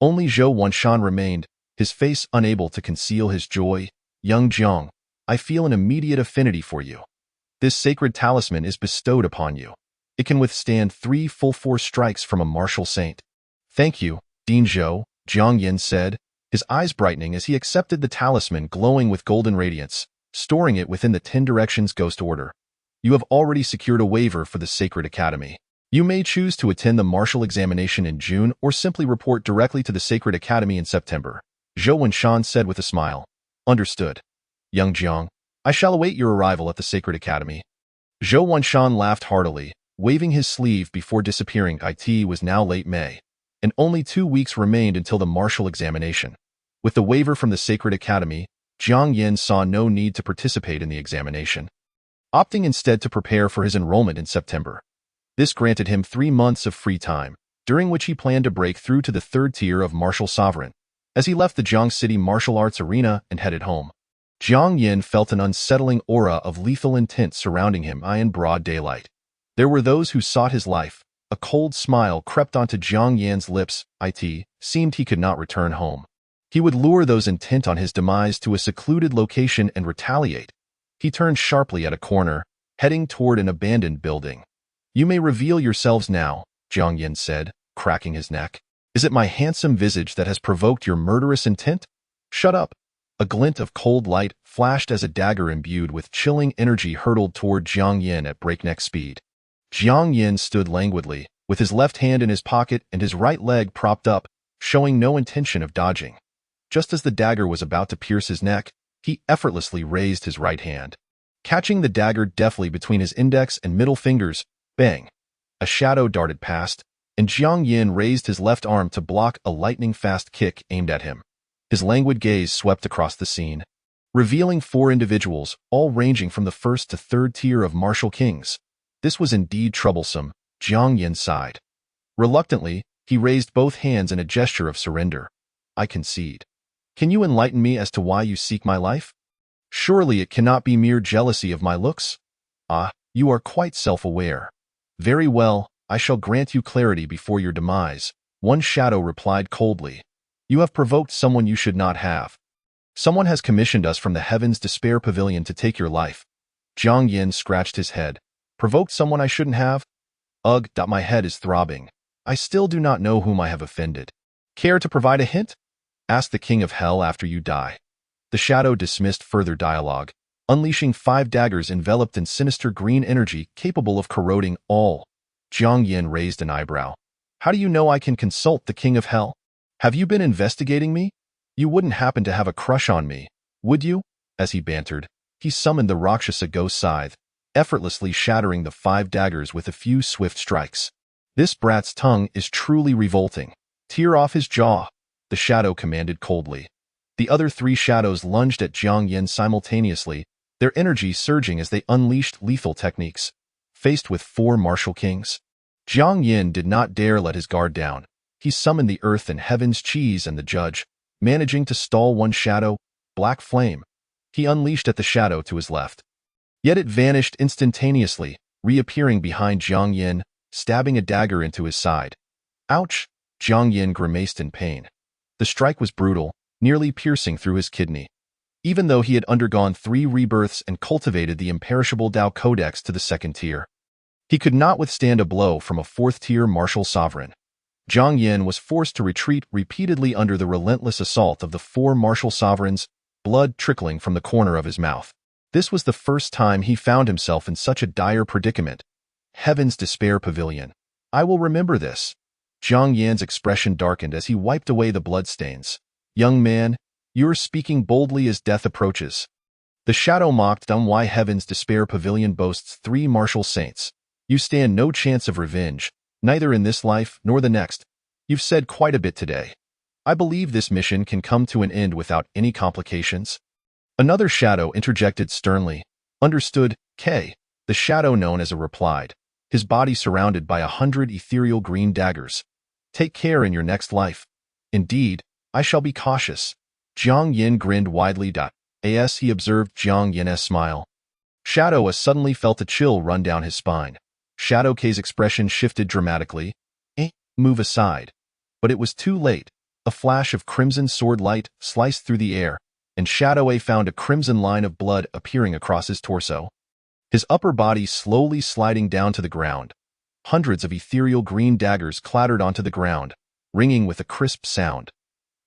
Only Zhou Wenshan remained, his face unable to conceal his joy. Young Jiang, I feel an immediate affinity for you. This sacred talisman is bestowed upon you. It can withstand 3 full force strikes from a martial saint. Thank you, Dean Zhou, Jiang Yin said, his eyes brightening as he accepted the talisman glowing with golden radiance, storing it within the 10 Directions Ghost Order. You have already secured a waiver for the Sacred Academy. You may choose to attend the martial examination in June or simply report directly to the Sacred Academy in September. Zhou Wenshan said with a smile. Understood. Young Jiang, I shall await your arrival at the Sacred Academy. Zhou Wenshan laughed heartily, waving his sleeve before disappearing. It was now late May, and only 2 weeks remained until the martial examination. With the waiver from the Sacred Academy, Jiang Yin saw no need to participate in the examination, opting instead to prepare for his enrollment in September. This granted him 3 months of free time, during which he planned to break through to the 3rd tier of Martial Sovereign. As he left the Jiang City Martial Arts Arena and headed home, Jiang Yin felt an unsettling aura of lethal intent surrounding him in broad daylight. There were those who sought his life. A cold smile crept onto Jiang Yin's lips. It seemed he could not return home. He would lure those intent on his demise to a secluded location and retaliate. He turned sharply at a corner, heading toward an abandoned building. You may reveal yourselves now, Jiang Yin said, cracking his neck. Is it my handsome visage that has provoked your murderous intent? Shut up. A glint of cold light flashed as a dagger imbued with chilling energy hurtled toward Jiang Yin at breakneck speed. Jiang Yin stood languidly, with his left hand in his pocket and his right leg propped up, showing no intention of dodging. Just as the dagger was about to pierce his neck, he effortlessly raised his right hand, catching the dagger deftly between his index and middle fingers. Bang! A shadow darted past, and Jiang Yin raised his left arm to block a lightning-fast kick aimed at him. His languid gaze swept across the scene, revealing 4 individuals, all ranging from the first to third tier of martial kings. This was indeed troublesome, Jiang Yin sighed. Reluctantly, he raised both hands in a gesture of surrender. I concede. Can you enlighten me as to why you seek my life? Surely it cannot be mere jealousy of my looks? Ah, you are quite self-aware. Very well, I shall grant you clarity before your demise, one shadow replied coldly. You have provoked someone you should not have. Someone has commissioned us from the Heaven's Despair Pavilion to take your life. Jiang Yin scratched his head. Provoked someone I shouldn't have? Ugh, my head is throbbing. I still do not know whom I have offended. Care to provide a hint? Ask the King of Hell after you die. The shadow dismissed further dialogue, unleashing 5 daggers enveloped in sinister green energy capable of corroding all. Jiang Yin raised an eyebrow. How do you know I can consult the King of Hell? Have you been investigating me? You wouldn't happen to have a crush on me, would you? As he bantered, he summoned the Rakshasa ghost scythe, effortlessly shattering the 5 daggers with a few swift strikes. This brat's tongue is truly revolting. Tear off his jaw, the shadow commanded coldly. The other 3 shadows lunged at Jiang Yin simultaneously, their energy surging as they unleashed lethal techniques. Faced with 4 martial kings, Jiang Yin did not dare let his guard down. He summoned the earth and heaven's cheese and the judge, managing to stall one shadow, Black Flame. He unleashed at the shadow to his left. Yet it vanished instantaneously, reappearing behind Jiang Yin, stabbing a dagger into his side. Ouch! Jiang Yin grimaced in pain. The strike was brutal, nearly piercing through his kidney. Even though he had undergone 3 rebirths and cultivated the imperishable Dao Codex to the 2nd tier, he could not withstand a blow from a 4th-tier martial sovereign. Jiang Yin was forced to retreat repeatedly under the relentless assault of the 4 martial sovereigns, blood trickling from the corner of his mouth. This was the first time he found himself in such a dire predicament. Heaven's Despair Pavilion. I will remember this. Jiang Yin's expression darkened as he wiped away the bloodstains. Young man, you're speaking boldly as death approaches. The shadow mocked. Why Heaven's Despair Pavilion boasts 3 martial saints. You stand no chance of revenge, neither in this life nor the next. You've said quite a bit today. I believe this mission can come to an end without any complications. Another shadow interjected sternly. Understood, K. The shadow known as a replied, his body surrounded by 100 ethereal green daggers. Take care in your next life. Indeed, I shall be cautious. Jiang Yin grinned widely. As he observed Jiang Yin's smile, Shadow suddenly felt a chill run down his spine. Shadow K's expression shifted dramatically. Move aside. But it was too late. A flash of crimson sword light sliced through the air, and Shadow A found a crimson line of blood appearing across his torso. His upper body slowly sliding down to the ground. Hundreds of ethereal green daggers clattered onto the ground, ringing with a crisp sound.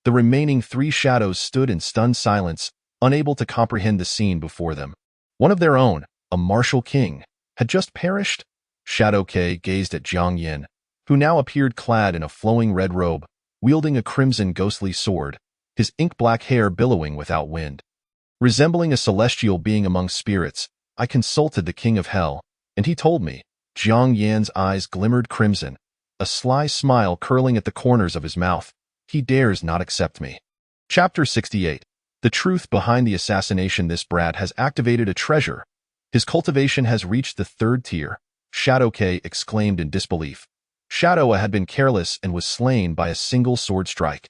The remaining 3 shadows stood in stunned silence, unable to comprehend the scene before them. One of their own, a martial king, had just perished? Shadow K gazed at Jiang Yin, who now appeared clad in a flowing red robe, wielding a crimson ghostly sword, his ink-black hair billowing without wind. Resembling a celestial being among spirits, I consulted the King of Hell, and he told me. Jiang Yin's eyes glimmered crimson, a sly smile curling at the corners of his mouth. He dares not accept me. Chapter 68. The truth behind the assassination. This brat has activated a treasure. His cultivation has reached the 3rd tier, Shadow K exclaimed in disbelief. Shadow A had been careless and was slain by a single sword strike.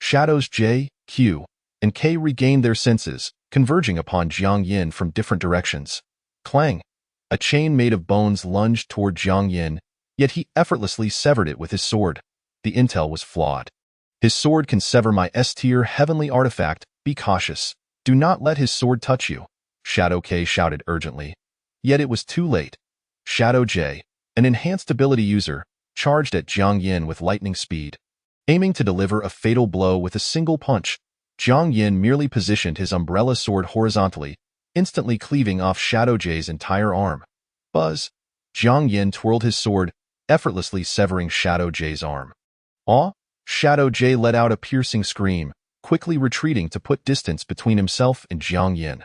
Shadows J, Q, and K regained their senses, converging upon Jiang Yin from different directions. Clang! A chain made of bones lunged toward Jiang Yin, yet he effortlessly severed it with his sword. The intel was flawed. His sword can sever my S-tier heavenly artifact. Be cautious. Do not let his sword touch you. Shadow K shouted urgently. Yet it was too late. Shadow J, an enhanced ability user, charged at Jiang Yin with lightning speed. Aiming to deliver a fatal blow with a single punch, Jiang Yin merely positioned his umbrella sword horizontally, instantly cleaving off Shadow J's entire arm. Buzz! Jiang Yin twirled his sword, effortlessly severing Shadow J's arm. Aw! Shadow J let out a piercing scream, quickly retreating to put distance between himself and Jiang Yin.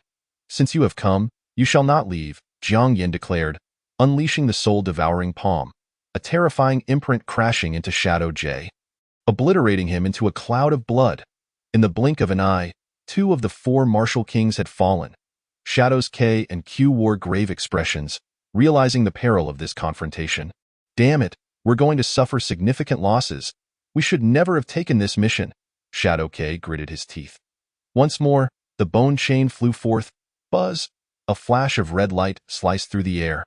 Since you have come, you shall not leave, Jiang Yin declared, unleashing the soul-devouring palm. a terrifying imprint crashing into Shadow J, obliterating him into a cloud of blood. In the blink of an eye, 2 of the 4 martial kings had fallen. Shadows K and Q wore grave expressions, realizing the peril of this confrontation. Damn it, we're going to suffer significant losses. We should never have taken this mission. Shadow K gritted his teeth. Once more, the bone chain flew forth. Buzz! A flash of red light sliced through the air.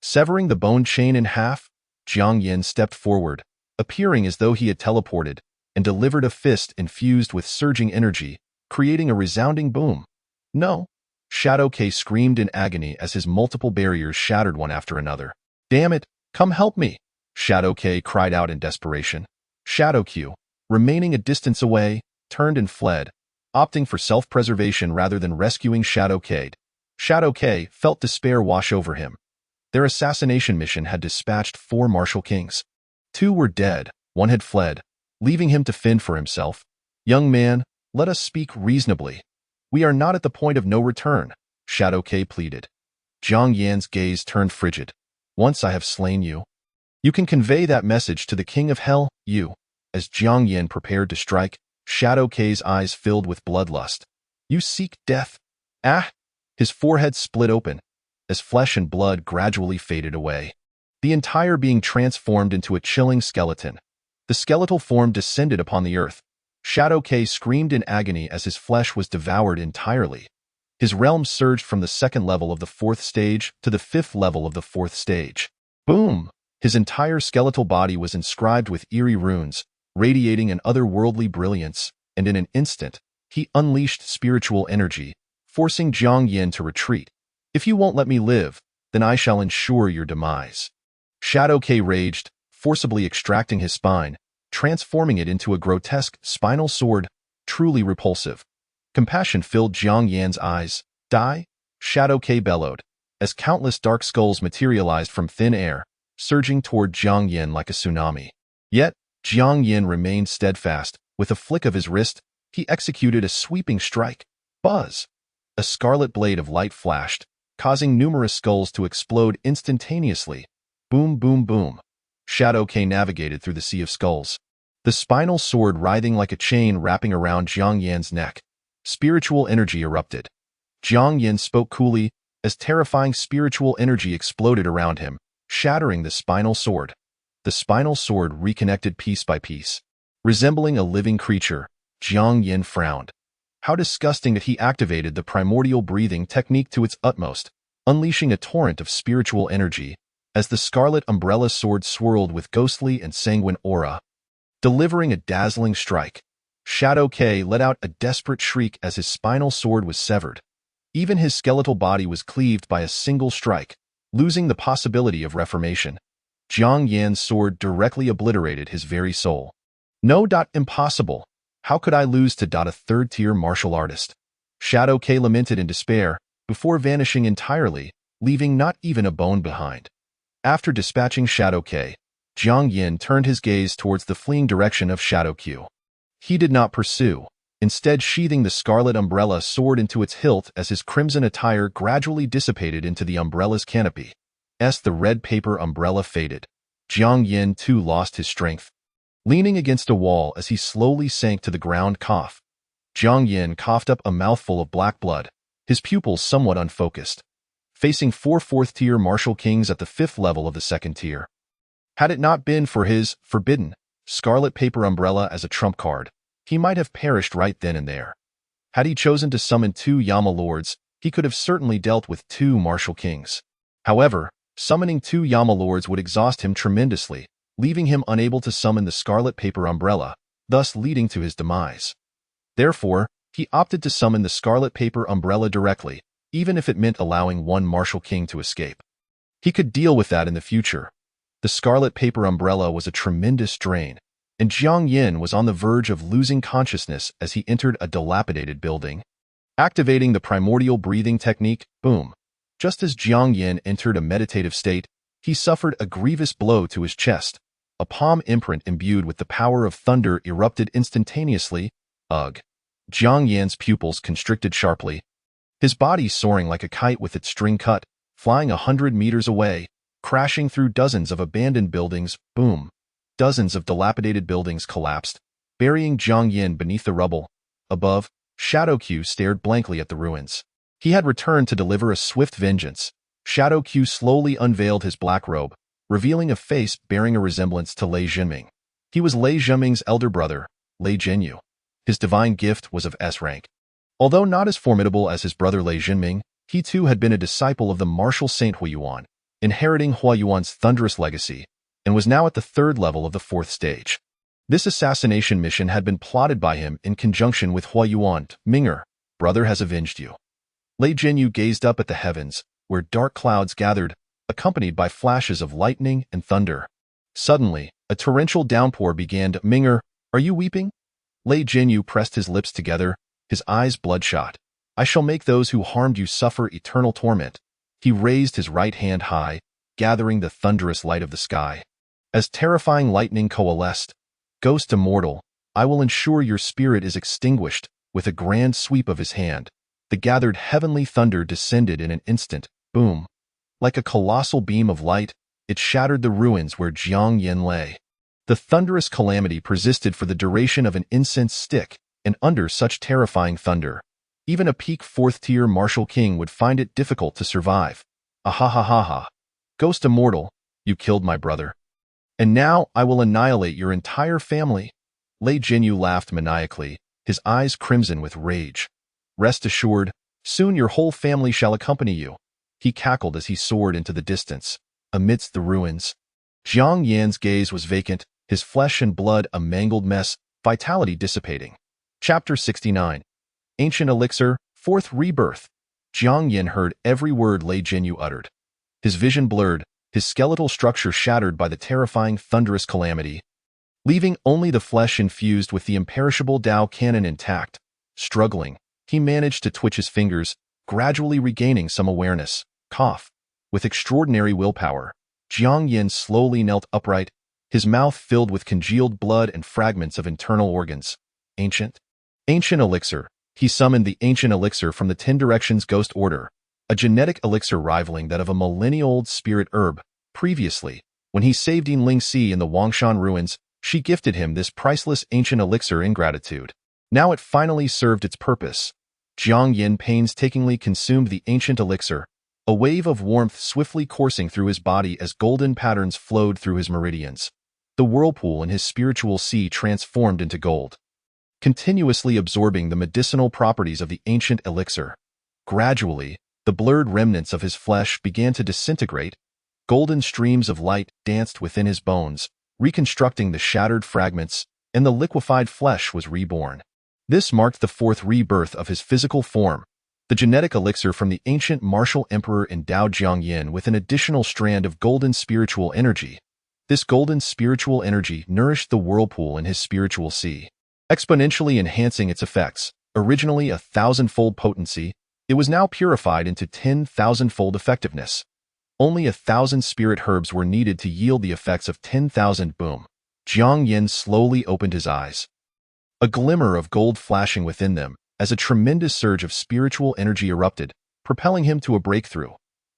Severing the bone chain in half, Jiang Yin stepped forward, appearing as though he had teleported, and delivered a fist infused with surging energy, creating a resounding boom. No! Shadow K screamed in agony as his multiple barriers shattered one after another. Damn it! Come help me! Shadow K cried out in desperation. Shadow Q, remaining a distance away, turned and fled, opting for self-preservation rather than rescuing Shadow K. Shadow K felt despair wash over him. Their assassination mission had dispatched 4 martial kings. 2 were dead, 1 had fled, leaving him to fend for himself. Young man, let us speak reasonably. We are not at the point of no return, Shadow K pleaded. Jiang Yan's gaze turned frigid. Once I have slain you. You can convey that message to the King of Hell, you. As Jiang Yan prepared to strike, Shadow K's eyes filled with bloodlust. You seek death? Ah! His forehead split open, as flesh and blood gradually faded away, the entire being transformed into a chilling skeleton. The skeletal form descended upon the earth. Shadow K screamed in agony as his flesh was devoured entirely. His realm surged from the 2nd level of the 4th stage to the 5th level of the 4th stage. Boom! His entire skeletal body was inscribed with eerie runes, radiating an otherworldly brilliance, and in an instant, he unleashed spiritual energy, forcing Jiang Yin to retreat. If you won't let me live, then I shall ensure your demise. Shadow K raged, forcibly extracting his spine, transforming it into a grotesque spinal sword, truly repulsive. Compassion filled Jiang Yan's eyes. Die? Shadow K bellowed, as countless dark skulls materialized from thin air, surging toward Jiang Yin like a tsunami. Yet, Jiang Yin remained steadfast. With a flick of his wrist, he executed a sweeping strike. Buzz! A scarlet blade of light flashed, causing numerous skulls to explode instantaneously. Boom, boom, boom. Shadow K navigated through the sea of skulls, the spinal sword writhing like a chain wrapping around Jiang Yan's neck. Spiritual energy erupted. Jiang Yan spoke coolly as terrifying spiritual energy exploded around him, shattering the spinal sword. The spinal sword reconnected piece by piece. Resembling a living creature, Jiang Yan frowned. How disgusting that he activated the primordial breathing technique to its utmost, unleashing a torrent of spiritual energy, as the scarlet umbrella sword swirled with ghostly and sanguine aura. Delivering a dazzling strike, Shadow K let out a desperate shriek as his spinal sword was severed. Even his skeletal body was cleaved by a single strike, losing the possibility of reformation. Jiang Yan's sword directly obliterated his very soul. No. Impossible. How could I lose to a 3rd-tier martial artist? Shadow K lamented in despair, before vanishing entirely, leaving not even a bone behind. After dispatching Shadow K, Jiang Yin turned his gaze towards the fleeing direction of Shadow Q. He did not pursue, instead sheathing the scarlet umbrella sword into its hilt as his crimson attire gradually dissipated into the umbrella's canopy. As the red paper umbrella faded, Jiang Yin too lost his strength. Leaning against a wall as he slowly sank to the ground cough, Jiang Yin coughed up a mouthful of black blood, his pupils somewhat unfocused. Facing 4 4th-tier martial kings at the 5th level of the 2nd tier. Had it not been for his forbidden scarlet paper umbrella as a trump card, he might have perished right then and there. Had he chosen to summon 2 Yama Lords, he could have certainly dealt with 2 martial kings. However, summoning 2 Yama Lords would exhaust him tremendously, leaving him unable to summon the scarlet paper umbrella, thus leading to his demise. Therefore, he opted to summon the scarlet paper umbrella directly, even if it meant allowing 1 martial king to escape. He could deal with that in the future. The scarlet paper umbrella was a tremendous drain, and Jiang Yin was on the verge of losing consciousness as he entered a dilapidated building. Activating the primordial breathing technique, boom. Just as Jiang Yin entered a meditative state, he suffered a grievous blow to his chest. A palm imprint imbued with the power of thunder erupted instantaneously. Ugh. Jiang Yan's pupils constricted sharply, his body soaring like a kite with its string cut, flying 100 meters away. crashing through dozens of abandoned buildings. Boom! Dozens of dilapidated buildings collapsed, burying Jiang Yin beneath the rubble. Above, Shadow Q stared blankly at the ruins. He had returned to deliver a swift vengeance. Shadow Q slowly unveiled his black robe, revealing a face bearing a resemblance to Lei Jinming. He was Lei Jinming's elder brother, Lei Jinyu. His divine gift was of S rank. Although not as formidable as his brother Lei Jinming, he too had been a disciple of the martial Saint Huayuan, inheriting Huayuan's thunderous legacy, and was now at the third level of the fourth stage. This assassination mission had been plotted by him in conjunction with Huayuan. Ming'er, brother has avenged you. Lei Jinyu gazed up at the heavens, where dark clouds gathered, accompanied by flashes of lightning and thunder. Suddenly, a torrential downpour began. Ming'er, are you weeping? Lei Jinyu pressed his lips together, his eyes bloodshot. I shall make those who harmed you suffer eternal torment. He raised his right hand high, gathering the thunderous light of the sky. As terrifying lightning coalesced, Ghost immortal, I will ensure your spirit is extinguished. With a grand sweep of his hand, the gathered heavenly thunder descended in an instant. Boom! Like a colossal beam of light, it shattered the ruins where Jiang Yin lay. The thunderous calamity persisted for the duration of an incense stick, and under such terrifying thunder, even a peak fourth-tier martial king would find it difficult to survive. Ahahaha! Ghost immortal, you killed my brother. And now I will annihilate your entire family. Lei Jinyu laughed maniacally, his eyes crimson with rage. Rest assured, soon your whole family shall accompany you. He cackled as he soared into the distance, amidst the ruins. Jiang Yan's gaze was vacant, his flesh and blood a mangled mess, vitality dissipating. Chapter 69. Ancient Elixir, Fourth Rebirth. Jiang Yin heard every word Lei Jinyu uttered. His vision blurred, his skeletal structure shattered by the terrifying thunderous calamity, leaving only the flesh infused with the imperishable Dao Canon intact. Struggling, he managed to twitch his fingers, gradually regaining some awareness. Cough. With extraordinary willpower, Jiang Yin slowly knelt upright, his mouth filled with congealed blood and fragments of internal organs. Ancient Elixir. He summoned the Ancient Elixir from the Ten Directions Ghost Order, a genetic elixir rivaling that of a millennia-old spirit herb. Previously, when he saved Ling Si in the Wangshan ruins, she gifted him this priceless ancient elixir in gratitude. Now it finally served its purpose. Jiang Yin painstakingly consumed the ancient elixir, a wave of warmth swiftly coursing through his body as golden patterns flowed through his meridians. The whirlpool in his spiritual sea transformed into gold, continuously absorbing the medicinal properties of the ancient elixir. Gradually, the blurred remnants of his flesh began to disintegrate. Golden streams of light danced within his bones, reconstructing the shattered fragments, and the liquefied flesh was reborn. This marked the fourth rebirth of his physical form. The genetic elixir from the ancient martial emperor endowed Jiang Yin with an additional strand of golden spiritual energy. This golden spiritual energy nourished the whirlpool in his spiritual sea, exponentially enhancing its effects. Originally a 1,000-fold potency, it was now purified into 10,000-fold effectiveness. Only 1,000 spirit herbs were needed to yield the effects of 10,000. Boom. Jiang Yin slowly opened his eyes, a glimmer of gold flashing within them as a tremendous surge of spiritual energy erupted, propelling him to a breakthrough.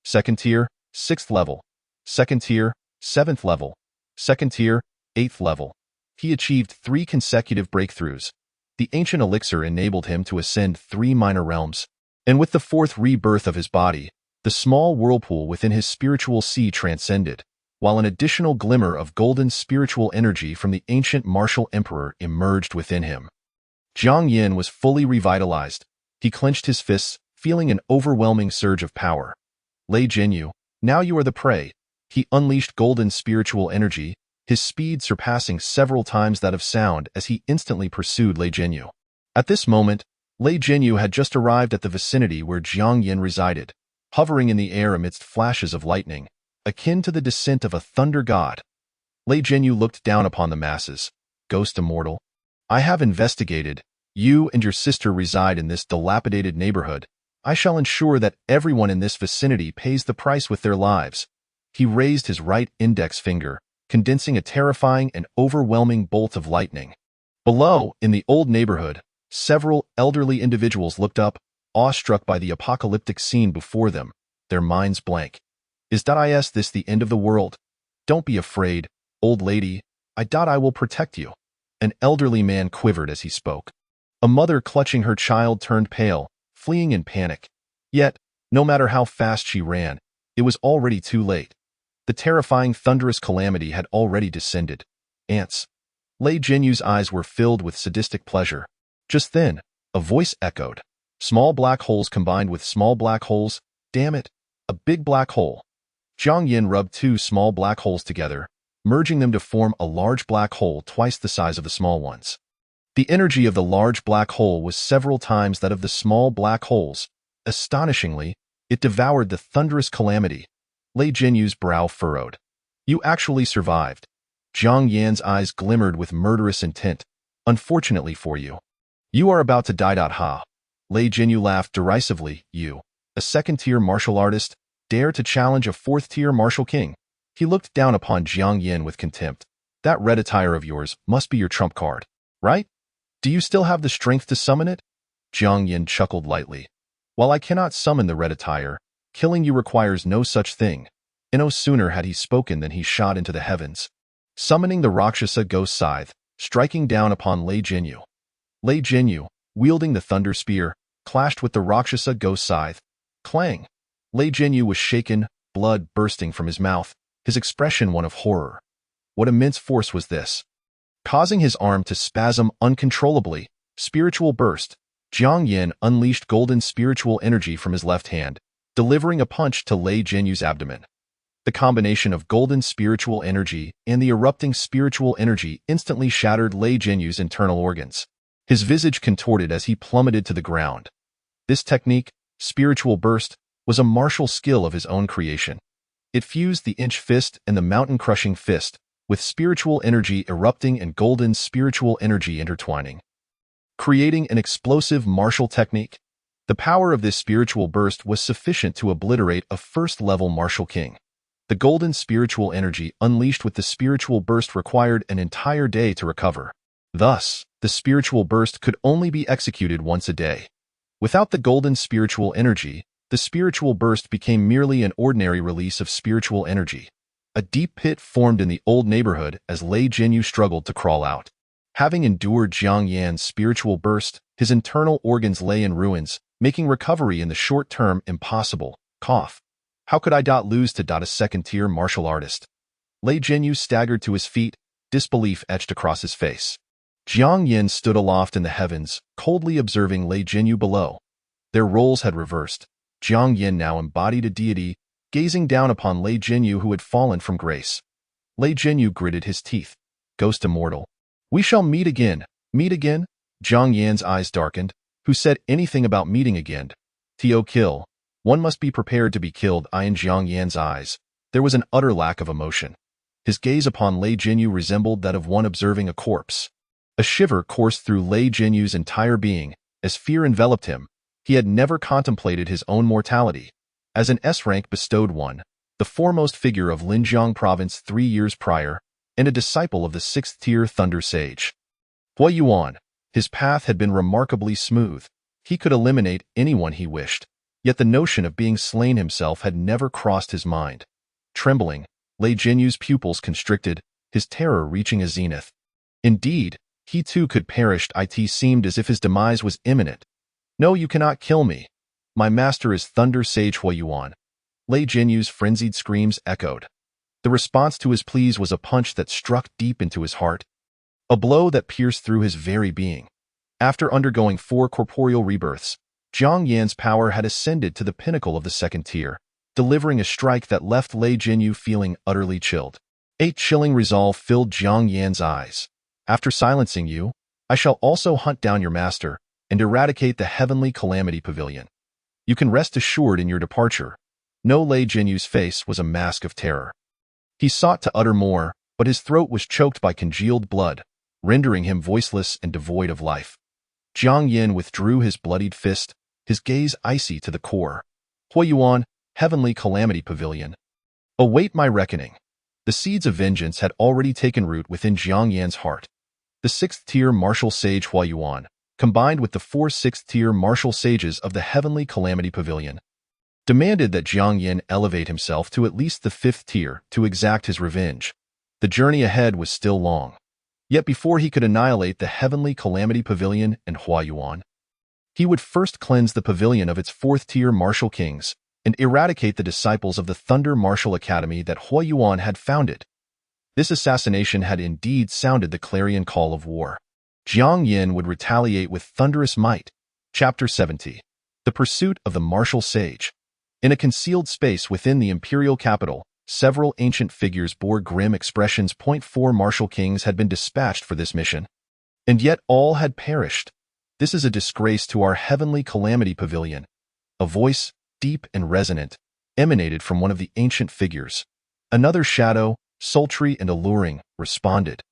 Second tier, 6th level. Second tier, 7th level. Second tier, 8th level. He achieved 3 consecutive breakthroughs. The ancient elixir enabled him to ascend 3 minor realms, and with the fourth rebirth of his body, the small whirlpool within his spiritual sea transcended, while an additional glimmer of golden spiritual energy from the ancient martial emperor emerged within him. Jiang Yin was fully revitalized. He clenched his fists, feeling an overwhelming surge of power. Lei Jinyu, now you are the prey. He unleashed golden spiritual energy, his speed surpassing several times that of sound as he instantly pursued Lei Jinyu. At this moment, Lei Jinyu had just arrived at the vicinity where Jiang Yin resided, hovering in the air amidst flashes of lightning, akin to the descent of a thunder god. Lei Jinyu looked down upon the masses. Ghost immortal, I have investigated. You and your sister reside in this dilapidated neighborhood. I shall ensure that everyone in this vicinity pays the price with their lives. He raised his right index finger, condensing a terrifying and overwhelming bolt of lightning. Below, in the old neighborhood, several elderly individuals looked up, awestruck by the apocalyptic scene before them, their minds blank. Is this the end of the world? Don't be afraid, old lady. I will protect you. An elderly man quivered as he spoke. A mother clutching her child turned pale, fleeing in panic. Yet, no matter how fast she ran, it was already too late. The terrifying thunderous calamity had already descended. Ants. Lei Jinyu's eyes were filled with sadistic pleasure. Just then, a voice echoed. Small black holes combined with small black holes. Damn it, a big black hole. Jiang Yin rubbed two small black holes together, merging them to form a large black hole twice the size of the small ones. The energy of the large black hole was several times that of the small black holes. Astonishingly, it devoured the thunderous calamity. Lei Jinyu's brow furrowed. You actually survived. Jiang Yan's eyes glimmered with murderous intent. Unfortunately for you. You are about to die. Ha. Lei Jinyu laughed derisively. You, a second-tier martial artist, dare to challenge a fourth-tier martial king. He looked down upon Jiang Yin with contempt. That red attire of yours must be your trump card, right? Do you still have the strength to summon it? Jiang Yin chuckled lightly. While I cannot summon the red attire, killing you requires no such thing. And no sooner had he spoken than he shot into the heavens, summoning the Rakshasa ghost scythe, striking down upon Lei Jinyu. Lei Jinyu, wielding the thunder spear, clashed with the Rakshasa ghost scythe. Clang! Lei Jinyu was shaken, blood bursting from his mouth, his expression one of horror. What immense force was this? Causing his arm to spasm uncontrollably, spiritual burst, Jiang Yin unleashed golden spiritual energy from his left hand, delivering a punch to Lei Jinyu's abdomen. The combination of golden spiritual energy and the erupting spiritual energy instantly shattered Lei Jinyu's internal organs. His visage contorted as he plummeted to the ground. This technique, spiritual burst, was a martial skill of his own creation. It fused the inch fist and the mountain-crushing fist, with spiritual energy erupting and golden spiritual energy intertwining, creating an explosive martial technique. The power of this spiritual burst was sufficient to obliterate a first-level martial king. The golden spiritual energy unleashed with the spiritual burst required an entire day to recover. Thus, the spiritual burst could only be executed once a day. Without the golden spiritual energy, the spiritual burst became merely an ordinary release of spiritual energy. A deep pit formed in the old neighborhood as Lei Jinyu struggled to crawl out. Having endured Jiang Yan's spiritual burst, his internal organs lay in ruins, making recovery in the short term impossible. Cough. How could I lose to a second-tier martial artist? Lei Jinyu staggered to his feet, disbelief etched across his face. Jiang Yin stood aloft in the heavens, coldly observing Lei Jinyu below. Their roles had reversed. Jiang Yin now embodied a deity, gazing down upon Lei Jinyu who had fallen from grace. Lei Jinyu gritted his teeth. Ghost immortal. We shall meet again. Meet again? Jiang Yan's eyes darkened. Who said anything about meeting again? To kill. One must be prepared to be killed. In Jiang Yan's eyes, there was an utter lack of emotion. His gaze upon Lei Jinyu resembled that of one observing a corpse. A shiver coursed through Lei Jinyu's entire being, as fear enveloped him. He had never contemplated his own mortality. As an S-rank bestowed one, the foremost figure of Linjiang province 3 years prior, and a disciple of the 6th-tier Thunder Sage. Hua Yuan. His path had been remarkably smooth. He could eliminate anyone he wished. Yet the notion of being slain himself had never crossed his mind. Trembling, Lei Jinyu's pupils constricted, his terror reaching a zenith. Indeed, he too could perish. It seemed as if his demise was imminent. No, you cannot kill me. My master is Thunder Sage Hua Yuan. Lei Jinyu's frenzied screams echoed. The response to his pleas was a punch that struck deep into his heart. A blow that pierced through his very being. After undergoing 4 corporeal rebirths, Jiang Yan's power had ascended to the pinnacle of the 2nd tier, delivering a strike that left Lei Jinyu feeling utterly chilled. A chilling resolve filled Jiang Yan's eyes. After silencing you, I shall also hunt down your master and eradicate the heavenly calamity pavilion. You can rest assured in your departure. No, Lei Jinyu's face was a mask of terror. He sought to utter more, but his throat was choked by congealed blood, rendering him voiceless and devoid of life. Jiang Yin withdrew his bloodied fist, his gaze icy to the core. Hua Yuan, heavenly calamity pavilion. Await my reckoning. The seeds of vengeance had already taken root within Jiang Yan's heart. The 6th-tier martial sage Hua Yuan, combined with the 4 6th-tier martial sages of the heavenly calamity pavilion, demanded that Jiang Yin elevate himself to at least the 5th tier to exact his revenge. The journey ahead was still long. Yet before he could annihilate the Heavenly Calamity Pavilion and Huayuan, he would first cleanse the pavilion of its 4th-tier martial kings and eradicate the disciples of the Thunder Martial Academy that Huayuan had founded. This assassination had indeed sounded the clarion call of war. Jiang Yin would retaliate with thunderous might. Chapter 70. The Pursuit of the Martial Sage. In a concealed space within the imperial capital, several ancient figures bore grim expressions. 4 martial kings had been dispatched for this mission, and yet all had perished. This is a disgrace to our Heavenly Calamity Pavilion. A voice, deep and resonant, emanated from one of the ancient figures. Another shadow, sultry and alluring, responded.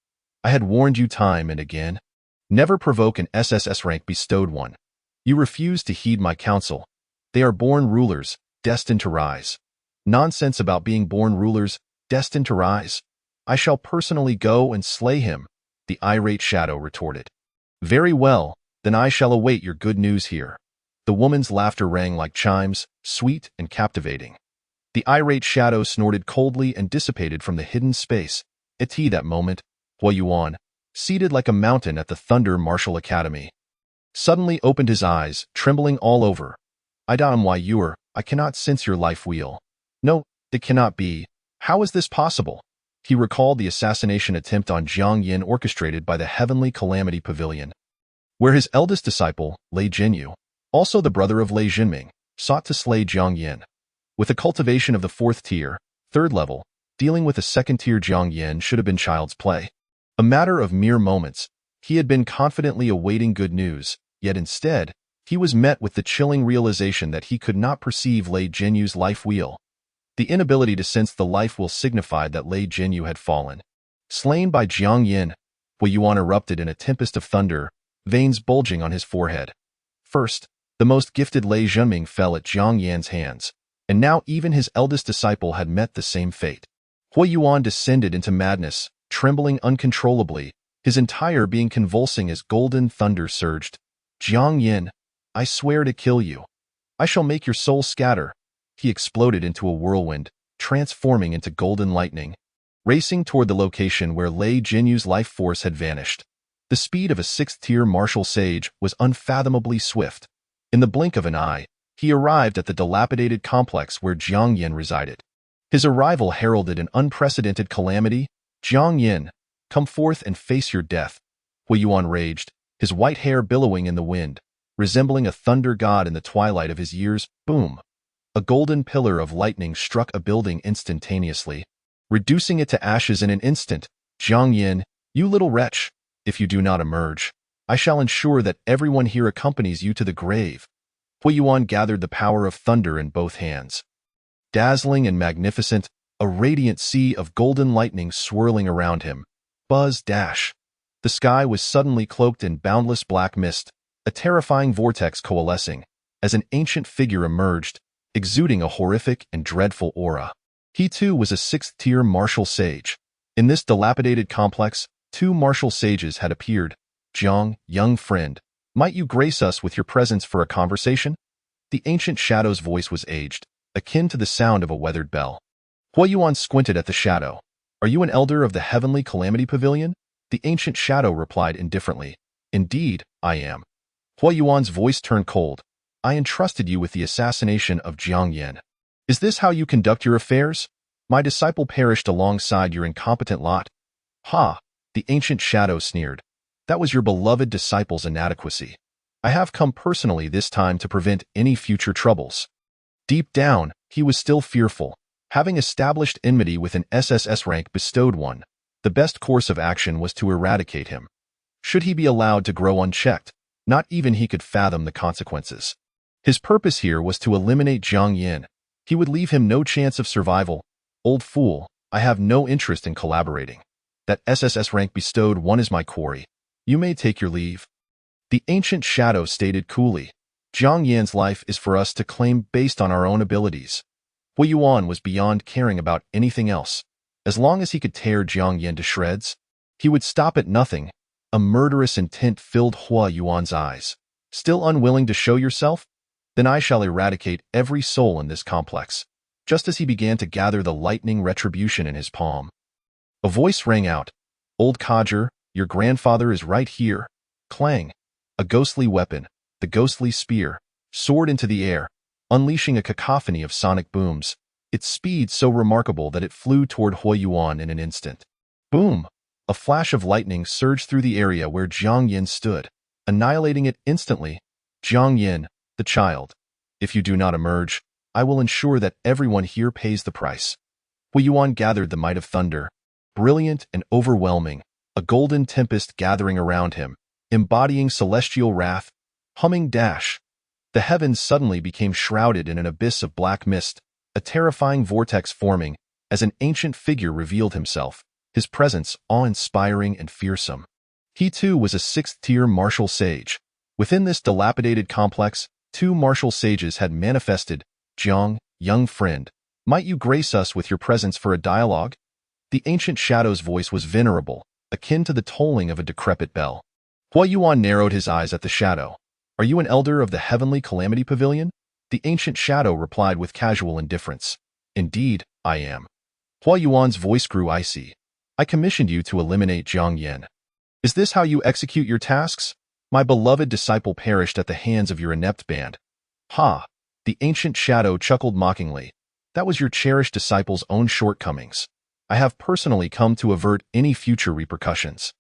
I had warned you time and again. Never provoke an SSS rank bestowed one. You refuse to heed my counsel. They are born rulers, destined to rise. Nonsense about being born rulers, destined to rise. I shall personally go and slay him, the irate shadow retorted. Very well, then I shall await your good news here. The woman's laughter rang like chimes, sweet and captivating. The irate shadow snorted coldly and dissipated from the hidden space. At that moment, Huayuan, seated like a mountain at the Thunder Martial Academy, suddenly opened his eyes, trembling all over. I cannot sense your life wheel. No, it cannot be. How is this possible? He recalled the assassination attempt on Jiang Yin orchestrated by the Heavenly Calamity Pavilion, where his eldest disciple, Lei Jinyu, also the brother of Lei Jinming, sought to slay Jiang Yin. With the cultivation of the 4th tier, 3rd level, dealing with a 2nd-tier Jiang Yin should have been child's play. A matter of mere moments, he had been confidently awaiting good news, yet instead, he was met with the chilling realization that he could not perceive Lei Jinyu's life wheel. The inability to sense the life wheel signified that Lei Jinyu had fallen. Slain by Jiang Yin, Huayuan erupted in a tempest of thunder, veins bulging on his forehead. First, the most gifted Lei Jinming fell at Jiang Yan's hands, and now even his eldest disciple had met the same fate. Huayuan descended into madness, trembling uncontrollably, his entire being convulsing as golden thunder surged. Jiang Yin, I swear to kill you. I shall make your soul scatter. He exploded into a whirlwind, transforming into golden lightning, racing toward the location where Lei Jinyu's life force had vanished. The speed of a 6th-tier martial sage was unfathomably swift. In the blink of an eye, he arrived at the dilapidated complex where Jiang Yin resided. His arrival heralded an unprecedented calamity. Jiang Yin, come forth and face your death. Huayuan raged, his white hair billowing in the wind, resembling a thunder god in the twilight of his years. Boom! A golden pillar of lightning struck a building instantaneously, reducing it to ashes in an instant. Jiang Yin, you little wretch, if you do not emerge, I shall ensure that everyone here accompanies you to the grave. Huayuan gathered the power of thunder in both hands. Dazzling and magnificent, a radiant sea of golden lightning swirling around him. Buzz dash. The sky was suddenly cloaked in boundless black mist, a terrifying vortex coalescing, as an ancient figure emerged, exuding a horrific and dreadful aura. He too was a 6th-tier martial sage. In this dilapidated complex, 2 martial sages had appeared. Jiang, young friend, might you grace us with your presence for a conversation? The ancient shadow's voice was aged, akin to the sound of a weathered bell. Huayuan squinted at the shadow. Are you an elder of the Heavenly Calamity Pavilion? The ancient shadow replied indifferently. Indeed, I am. Huayuan's voice turned cold. I entrusted you with the assassination of Jiang Yin. Is this how you conduct your affairs? My disciple perished alongside your incompetent lot. Ha! The ancient shadow sneered. That was your beloved disciple's inadequacy. I have come personally this time to prevent any future troubles. Deep down, he was still fearful. Having established enmity with an SSS rank bestowed one, the best course of action was to eradicate him. Should he be allowed to grow unchecked, not even he could fathom the consequences. His purpose here was to eliminate Jiang Yin. He would leave him no chance of survival. Old fool, I have no interest in collaborating. That SSS rank bestowed one is my quarry. You may take your leave. The ancient shadow stated coolly. Jiang Yin's life is for us to claim based on our own abilities. Huayuan was beyond caring about anything else. As long as he could tear Jiang Yin to shreds, he would stop at nothing. A murderous intent filled Huayuan's eyes. Still unwilling to show yourself? Then I shall eradicate every soul in this complex. Just as he began to gather the lightning retribution in his palm, a voice rang out. Old codger, your grandfather is right here. Clang. A ghostly weapon, the ghostly spear, soared into the air, unleashing a cacophony of sonic booms, its speed so remarkable that it flew toward Huo Yuan in an instant. Boom! A flash of lightning surged through the area where Jiang Yin stood, annihilating it instantly. Jiang Yin, the child. If you do not emerge, I will ensure that everyone here pays the price. Huo Yuan gathered the might of thunder, brilliant and overwhelming, a golden tempest gathering around him, embodying celestial wrath, humming dash. The heavens suddenly became shrouded in an abyss of black mist, a terrifying vortex forming as an ancient figure revealed himself, his presence awe-inspiring and fearsome. He too was a sixth-tier martial sage. Within this dilapidated complex, two martial sages had manifested. Jiang, young friend, might you grace us with your presence for a dialogue? The ancient shadow's voice was venerable, akin to the tolling of a decrepit bell. Huo Yuan narrowed his eyes at the shadow. Are you an elder of the Heavenly Calamity Pavilion? The ancient shadow replied with casual indifference. Indeed, I am. Huo Yuan's voice grew icy. I commissioned you to eliminate Jiang Yin. Is this how you execute your tasks? My beloved disciple perished at the hands of your inept band. Ha! The ancient shadow chuckled mockingly. That was your cherished disciple's own shortcomings. I have personally come to avert any future repercussions.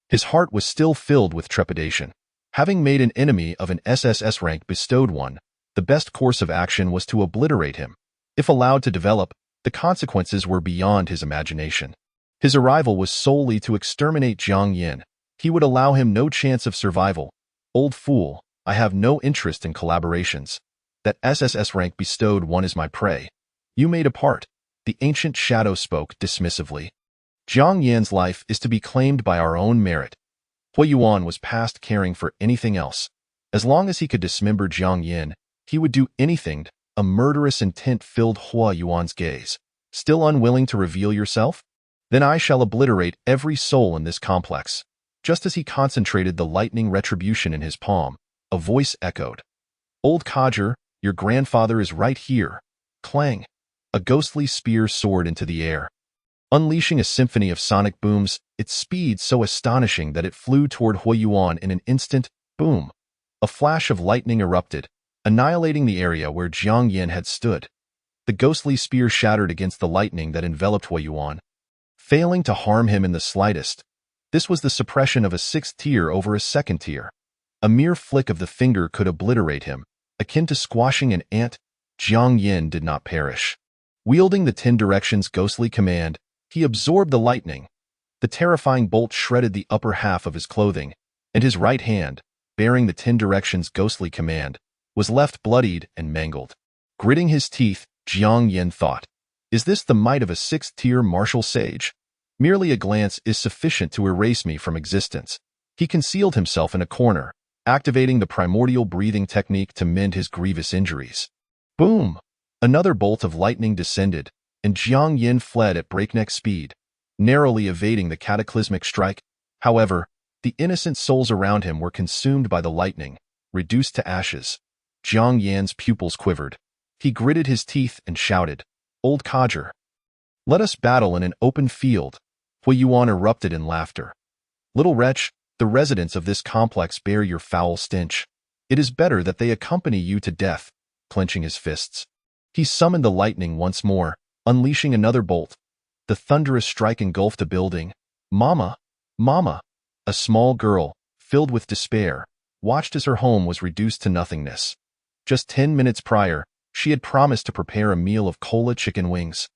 His heart was still filled with trepidation. Having made an enemy of an SSS rank bestowed one, the best course of action was to obliterate him. If allowed to develop, the consequences were beyond his imagination. His arrival was solely to exterminate Jiang Yin. He would allow him no chance of survival. Old fool, I have no interest in collaborations. That SSS rank bestowed one is my prey. You made a part. The ancient shadow spoke dismissively. Jiang Yin's life is to be claimed by our own merit. Huo Yuan was past caring for anything else. As long as he could dismember Jiang Yin, he would do anything. A murderous intent filled Huo Yuan's gaze. Still unwilling to reveal yourself? Then I shall obliterate every soul in this complex. Just as he concentrated the lightning retribution in his palm, a voice echoed. Old codger, your grandfather is right here. Clang. A ghostly spear soared into the air, unleashing a symphony of sonic booms, its speed so astonishing that it flew toward Huo Yuan in an instant. Boom! A flash of lightning erupted, annihilating the area where Jiang Yin had stood. The ghostly spear shattered against the lightning that enveloped Huo Yuan, failing to harm him in the slightest. This was the suppression of a sixth tier over a second tier. A mere flick of the finger could obliterate him, akin to squashing an ant. Jiang Yin did not perish. Wielding the 10 Directions ghostly command, he absorbed the lightning. The terrifying bolt shredded the upper half of his clothing, and his right hand, bearing the 10 Directions ghostly command, was left bloodied and mangled. Gritting his teeth, Jiang Yin thought, is this the might of a sixth-tier martial sage? Merely a glance is sufficient to erase me from existence. He concealed himself in a corner, activating the primordial breathing technique to mend his grievous injuries. Boom! Another bolt of lightning descended, and Jiang Yin fled at breakneck speed, narrowly evading the cataclysmic strike. However, the innocent souls around him were consumed by the lightning, reduced to ashes. Jiang Yin's pupils quivered. He gritted his teeth and shouted, Old codger, let us battle in an open field. Huo Yuan erupted in laughter. Little wretch, the residents of this complex bear your foul stench. It is better that they accompany you to death. Clenching his fists, he summoned the lightning once more, unleashing another bolt. The thunderous strike engulfed a building. Mama! Mama! A small girl, filled with despair, watched as her home was reduced to nothingness. Just 10 minutes prior, she had promised to prepare a meal of cola chicken wings,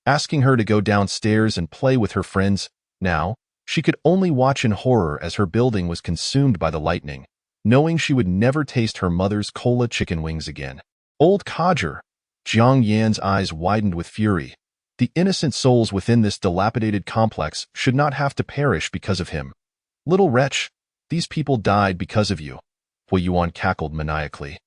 asking her to go downstairs and play with her friends. Now, she could only watch in horror as her building was consumed by the lightning, knowing she would never taste her mother's cola chicken wings again. Old codger! Jiang Yin's eyes widened with fury. The innocent souls within this dilapidated complex should not have to perish because of him. Little wretch, these people died because of you. Huo Yuan cackled maniacally.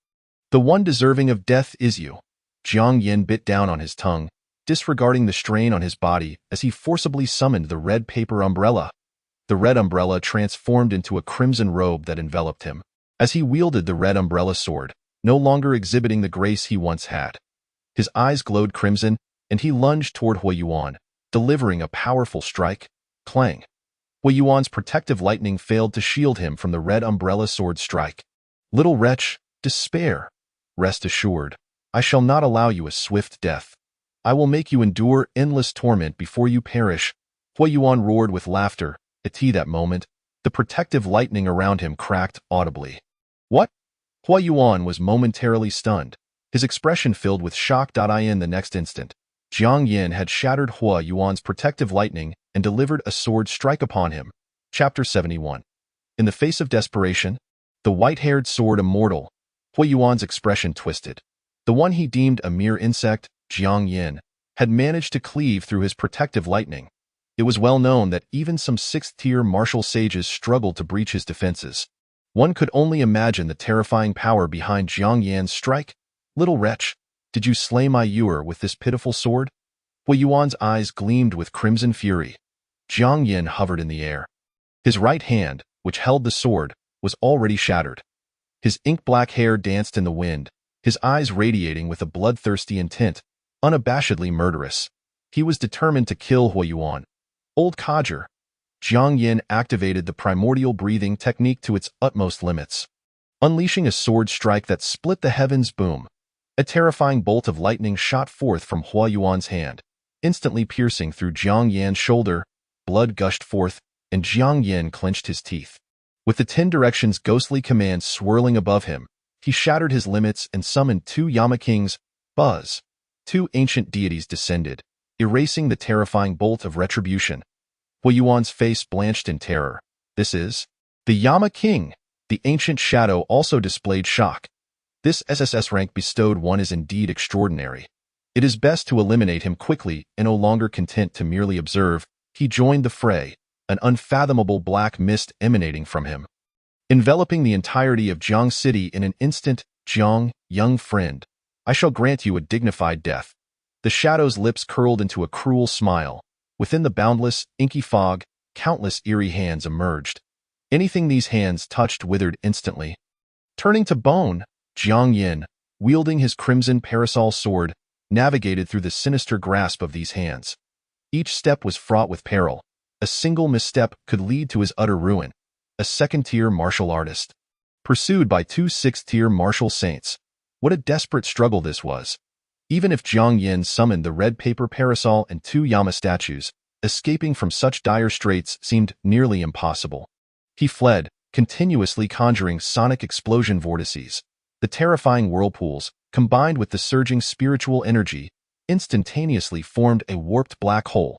The one deserving of death is you. Jiang Yin bit down on his tongue, disregarding the strain on his body as he forcibly summoned the red paper umbrella. The red umbrella transformed into a crimson robe that enveloped him. As he wielded the red umbrella sword, no longer exhibiting the grace he once had. His eyes glowed crimson, and he lunged toward Huayuan, delivering a powerful strike. Clang! Huayuan's protective lightning failed to shield him from the red umbrella sword strike. Little wretch, despair. Rest assured, I shall not allow you a swift death. I will make you endure endless torment before you perish. Huayuan roared with laughter. At that moment, the protective lightning around him cracked audibly. What? Huayuan was momentarily stunned, his expression filled with shock. In the next instant, Jiang Yin had shattered Huayuan's protective lightning and delivered a sword strike upon him. Chapter 71. In the face of desperation, the white-haired sword immortal, Huayuan's expression twisted. The one he deemed a mere insect, Jiang Yin, had managed to cleave through his protective lightning. It was well known that even some sixth-tier martial sages struggled to breach his defenses. One could only imagine the terrifying power behind Jiang Yan's strike. Little wretch, did you slay my Yuer with this pitiful sword? Huayuan's eyes gleamed with crimson fury. Jiang Yin hovered in the air. His right hand, which held the sword, was already shattered. His ink-black hair danced in the wind, his eyes radiating with a bloodthirsty intent, unabashedly murderous. He was determined to kill Huayuan. Old codger. Jiang Yin activated the primordial breathing technique to its utmost limits, unleashing a sword strike that split the heavens. Boom! A terrifying bolt of lightning shot forth from Huayuan's hand, instantly piercing through Jiang Yan's shoulder. Blood gushed forth, and Jiang Yin clenched his teeth. With the 10 directions ghostly commands swirling above him, he shattered his limits and summoned 2 Yama Kings. Buzz! 2 ancient deities descended, erasing the terrifying bolt of retribution. Huayuan's face blanched in terror. This is the Yama King. The ancient shadow also displayed shock. This SSS rank bestowed one is indeed extraordinary. It is best to eliminate him quickly, and no longer content to merely observe, he joined the fray, an unfathomable black mist emanating from him, enveloping the entirety of Jiang City in an instant. Jiang, young friend, I shall grant you a dignified death. The shadow's lips curled into a cruel smile. Within the boundless, inky fog, countless eerie hands emerged. Anything these hands touched withered instantly. Turning to bone, Jiang Yin, wielding his crimson parasol sword, navigated through the sinister grasp of these hands. Each step was fraught with peril. A single misstep could lead to his utter ruin. A second-tier martial artist, pursued by 2 sixth-tier martial saints. What a desperate struggle this was. Even if Jiang Yin summoned the red paper parasol and 2 Yama statues, escaping from such dire straits seemed nearly impossible. He fled, continuously conjuring sonic explosion vortices. The terrifying whirlpools, combined with the surging spiritual energy, instantaneously formed a warped black hole.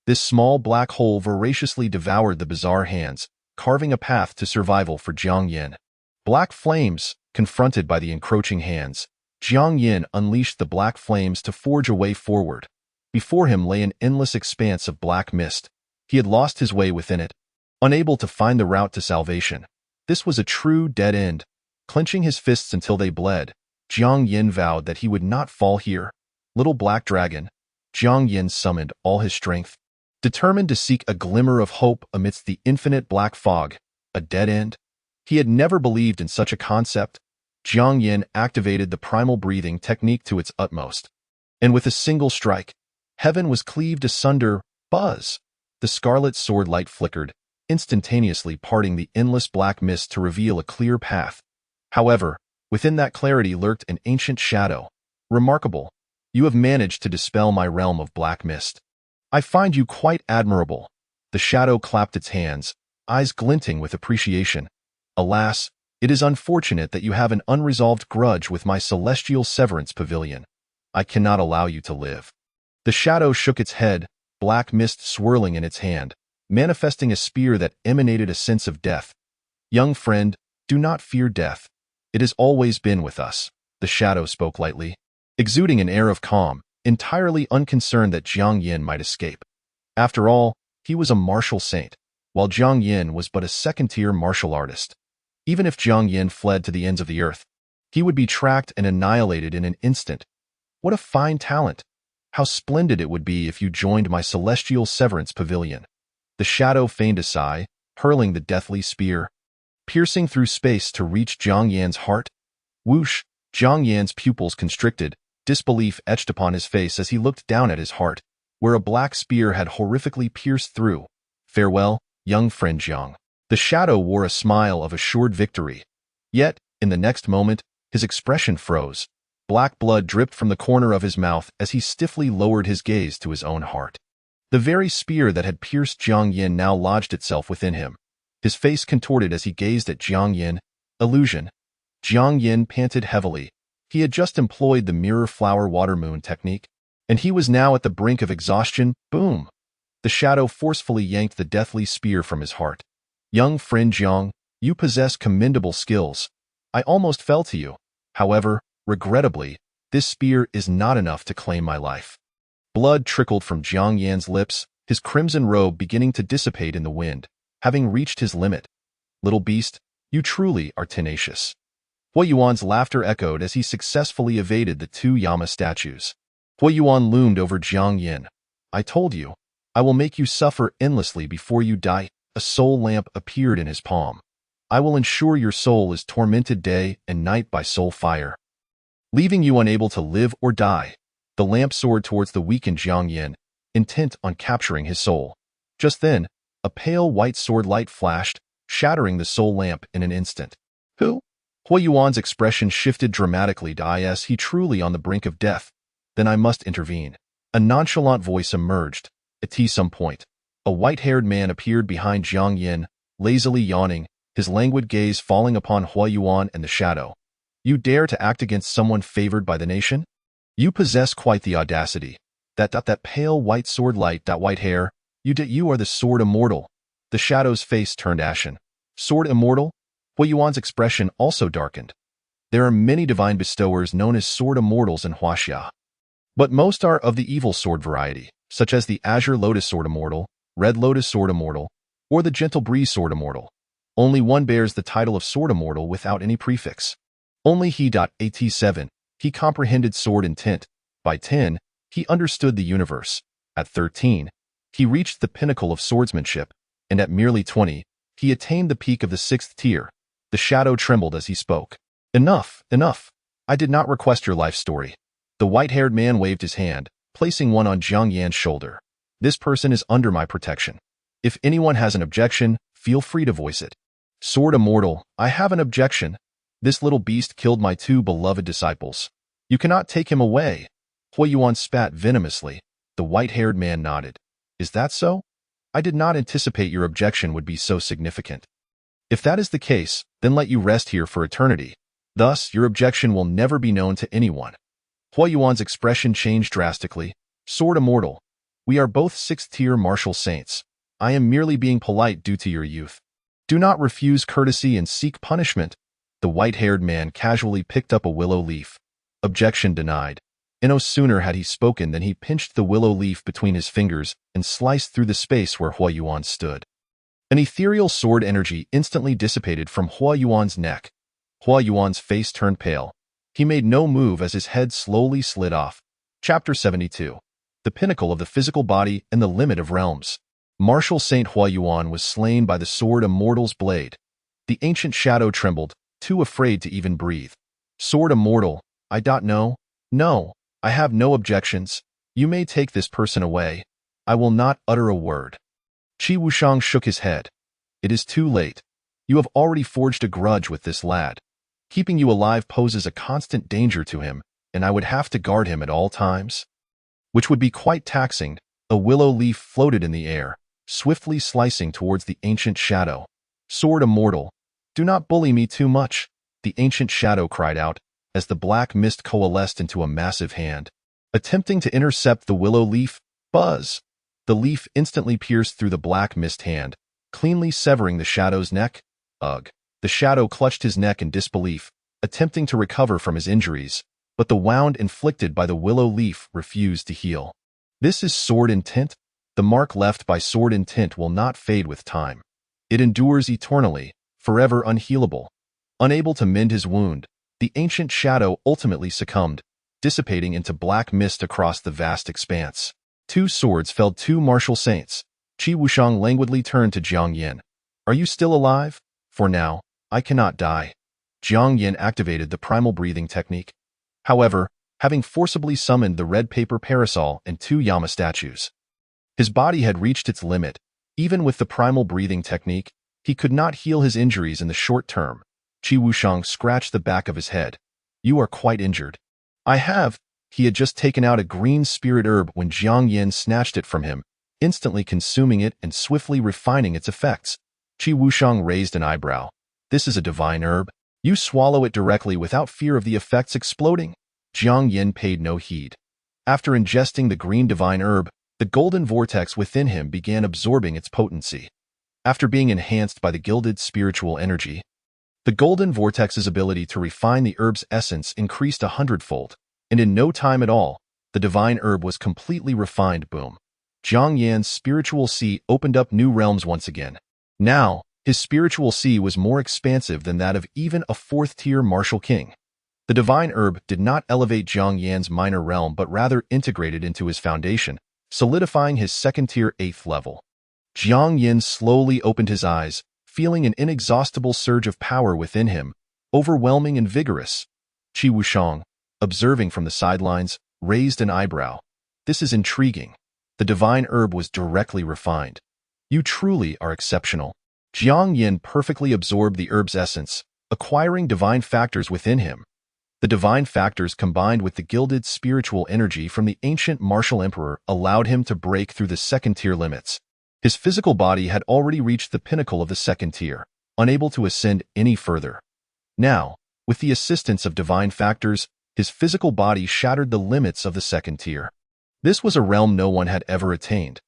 This small black hole voraciously devoured the bizarre hands, carving a path to survival for Jiang Yin. Black flames, confronted by the encroaching hands, Jiang Yin unleashed the black flames to forge a way forward. Before him lay an endless expanse of black mist. He had lost his way within it, unable to find the route to salvation. This was a true dead end. Clenching his fists until they bled, Jiang Yin vowed that he would not fall here. Little black dragon, Jiang Yin summoned all his strength, determined to seek a glimmer of hope amidst the infinite black fog. A dead end? He had never believed in such a concept. Jiang Yin activated the primal breathing technique to its utmost, and with a single strike, heaven was cleaved asunder. Buzz! The scarlet sword light flickered, instantaneously parting the endless black mist to reveal a clear path. However, within that clarity lurked an ancient shadow. Remarkable. You have managed to dispel my realm of black mist. I find you quite admirable. The shadow clapped its hands, eyes glinting with appreciation. Alas, it is unfortunate that you have an unresolved grudge with my celestial severance pavilion. I cannot allow you to live. The shadow shook its head, black mist swirling in its hand, manifesting a spear that emanated a sense of death. Young friend, do not fear death. It has always been with us. The shadow spoke lightly, exuding an air of calm, entirely unconcerned that Jiang Yin might escape. After all, he was a martial saint, while Jiang Yin was but a second-tier martial artist. Even if Jiang Yin fled to the ends of the earth, he would be tracked and annihilated in an instant. What a fine talent! How splendid it would be if you joined my celestial severance pavilion. The shadow feigned a sigh, hurling the deathly spear, piercing through space to reach Jiang Yan's heart. Whoosh! Jiang Yan's pupils constricted, disbelief etched upon his face as he looked down at his heart, where a black spear had horrifically pierced through. Farewell, young friend Jiang. The shadow wore a smile of assured victory. Yet, in the next moment, his expression froze. Black blood dripped from the corner of his mouth as he stiffly lowered his gaze to his own heart. The very spear that had pierced Jiang Yin now lodged itself within him. His face contorted as he gazed at Jiang Yin. Illusion. Jiang Yin panted heavily. He had just employed the mirror flower water moon technique, and he was now at the brink of exhaustion. Boom! The shadow forcefully yanked the deathly spear from his heart. Young friend Jiang, you possess commendable skills. I almost fell to you. However, regrettably, this spear is not enough to claim my life. Blood trickled from Jiang Yan's lips, his crimson robe beginning to dissipate in the wind, having reached his limit. Little beast, you truly are tenacious. Huayuan's laughter echoed as he successfully evaded the two Yama statues. Huayuan loomed over Jiang Yin. I told you, I will make you suffer endlessly before you die. A soul lamp appeared in his palm. I will ensure your soul is tormented day and night by soul fire, leaving you unable to live or die. The lamp soared towards the weakened Jiang Yin, intent on capturing his soul. Just then, a pale white sword light flashed, shattering the soul lamp in an instant. Who? Huayuan's expression shifted dramatically. Is he truly on the brink of death? Then I must intervene. A nonchalant voice emerged. At some point, a white-haired man appeared behind Jiang Yin, lazily yawning, his languid gaze falling upon Huayuan and the shadow. You dare to act against someone favored by the nation? You possess quite the audacity. That pale white sword light, that white hair, you are the Sword Immortal. The shadow's face turned ashen. Sword Immortal? Huayuan's expression also darkened. There are many divine bestowers known as Sword Immortals in Huaxia, but most are of the evil sword variety, such as the Azure Lotus Sword Immortal, Red Lotus Sword Immortal, or the Gentle Breeze Sword Immortal. Only one bears the title of Sword Immortal without any prefix. Only he. At 7, he comprehended sword intent. By 10, he understood the universe. At 13, he reached the pinnacle of swordsmanship, and at merely 20, he attained the peak of the 6th tier. The shadow trembled as he spoke. Enough, enough. I did not request your life story. The white-haired man waved his hand, placing one on Jiang Yan's shoulder. This person is under my protection. If anyone has an objection, feel free to voice it. Sword Immortal, I have an objection. This little beast killed my two beloved disciples. You cannot take him away. Huayuan spat venomously. The white-haired man nodded. Is that so? I did not anticipate your objection would be so significant. If that is the case, then let you rest here for eternity. Thus, your objection will never be known to anyone. Huayuan's expression changed drastically. Sword Immortal, we are both 6th-tier martial saints. I am merely being polite due to your youth. Do not refuse courtesy and seek punishment. The white-haired man casually picked up a willow leaf. Objection denied. No sooner had he spoken than he pinched the willow leaf between his fingers and sliced through the space where Huayuan stood. An ethereal sword energy instantly dissipated from Huayuan's neck. Huayuan's face turned pale. He made no move as his head slowly slid off. Chapter 72. The pinnacle of the physical body and the limit of realms. Martial Saint Huayuan was slain by the Sword Immortal's blade. The ancient shadow trembled, too afraid to even breathe. Sword Immortal, I don't know. No, I have no objections. You may take this person away. I will not utter a word. Qi Wushang shook his head. It is too late. You have already forged a grudge with this lad. Keeping you alive poses a constant danger to him, and I would have to guard him at all times, which would be quite taxing. A willow leaf floated in the air, swiftly slicing towards the ancient shadow. Sword Immortal, do not bully me too much, the ancient shadow cried out, as the black mist coalesced into a massive hand. Attempting to intercept the willow leaf, buzz! The leaf instantly pierced through the black mist hand, cleanly severing the shadow's neck. Ugh! The shadow clutched his neck in disbelief, attempting to recover from his injuries, but the wound inflicted by the willow leaf refused to heal. This is sword intent? The mark left by sword intent will not fade with time. It endures eternally, forever unhealable. Unable to mend his wound, the ancient shadow ultimately succumbed, dissipating into black mist across the vast expanse. Two swords felled two martial saints. Qi Wushang languidly turned to Jiang Yin. Are you still alive? For now, I cannot die. Jiang Yin activated the primal breathing technique. However, having forcibly summoned the red paper parasol and 2 Yama statues, his body had reached its limit. Even with the primal breathing technique, he could not heal his injuries in the short term. Qi Wushang scratched the back of his head. You are quite injured. I have. He had just taken out a green spirit herb when Jiang Yin snatched it from him, instantly consuming it and swiftly refining its effects. Qi Wushang raised an eyebrow. This is a divine herb. You swallow it directly without fear of the effects exploding. Jiang Yin paid no heed. After ingesting the green divine herb, the golden vortex within him began absorbing its potency. After being enhanced by the gilded spiritual energy, the golden vortex's ability to refine the herb's essence increased 100-fold, and in no time at all, the divine herb was completely refined. Boom. Jiang Yan's spiritual sea opened up new realms once again. Now, his spiritual sea was more expansive than that of even a 4th-tier martial king. The divine herb did not elevate Jiang Yan's minor realm but rather integrated into his foundation, solidifying his 2nd-tier 8th level. Jiang Yin slowly opened his eyes, feeling an inexhaustible surge of power within him, overwhelming and vigorous. Qi Wushang, observing from the sidelines, raised an eyebrow. This is intriguing. The divine herb was directly refined. You truly are exceptional. Jiang Yin perfectly absorbed the herb's essence, acquiring divine factors within him. The divine factors combined with the gilded spiritual energy from the ancient martial emperor allowed him to break through the 2nd-tier limits. His physical body had already reached the pinnacle of the 2nd tier, unable to ascend any further. Now, with the assistance of divine factors, his physical body shattered the limits of the 2nd tier. This was a realm no one had ever attained.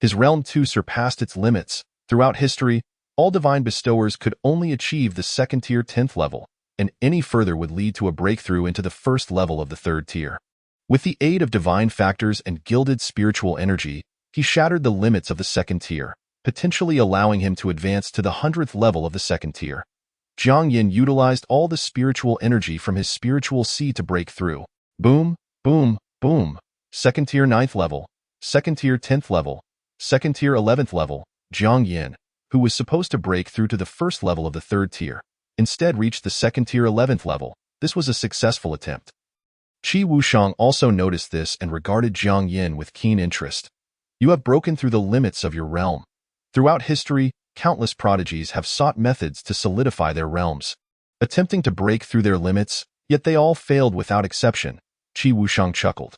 His realm too surpassed its limits. Throughout history, all divine bestowers could only achieve the 2nd tier 10th level, and any further would lead to a breakthrough into the 1st level of the 3rd tier. With the aid of divine factors and gilded spiritual energy, he shattered the limits of the 2nd tier, potentially allowing him to advance to the 100th level of the 2nd tier. Jiang Yin utilized all the spiritual energy from his spiritual sea to break through. Boom, boom, boom. 2nd tier 9th level, 2nd tier 10th level, 2nd tier 11th level. Jiang Yin, who was supposed to break through to the 1st level of the 3rd tier, instead reached the 2nd tier 11th level. This was a successful attempt. Qi Wushang also noticed this and regarded Jiang Yin with keen interest. You have broken through the limits of your realm. Throughout history, countless prodigies have sought methods to solidify their realms, attempting to break through their limits, yet they all failed without exception. Qi Wushang chuckled.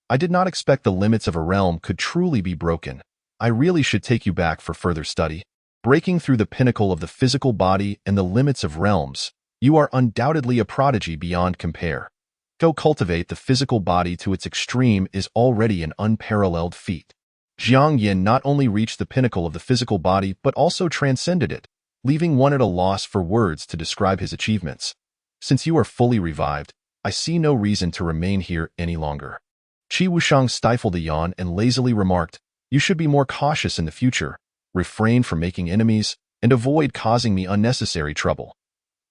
I did not expect the limits of a realm could truly be broken. I really should take you back for further study. Breaking through the pinnacle of the physical body and the limits of realms, you are undoubtedly a prodigy beyond compare. Go cultivate the physical body to its extreme is already an unparalleled feat. Jiang Yin not only reached the pinnacle of the physical body but also transcended it, leaving one at a loss for words to describe his achievements. Since you are fully revived, I see no reason to remain here any longer. Qi Wushang stifled a yawn and lazily remarked, You should be more cautious in the future, refrain from making enemies, and avoid causing me unnecessary trouble.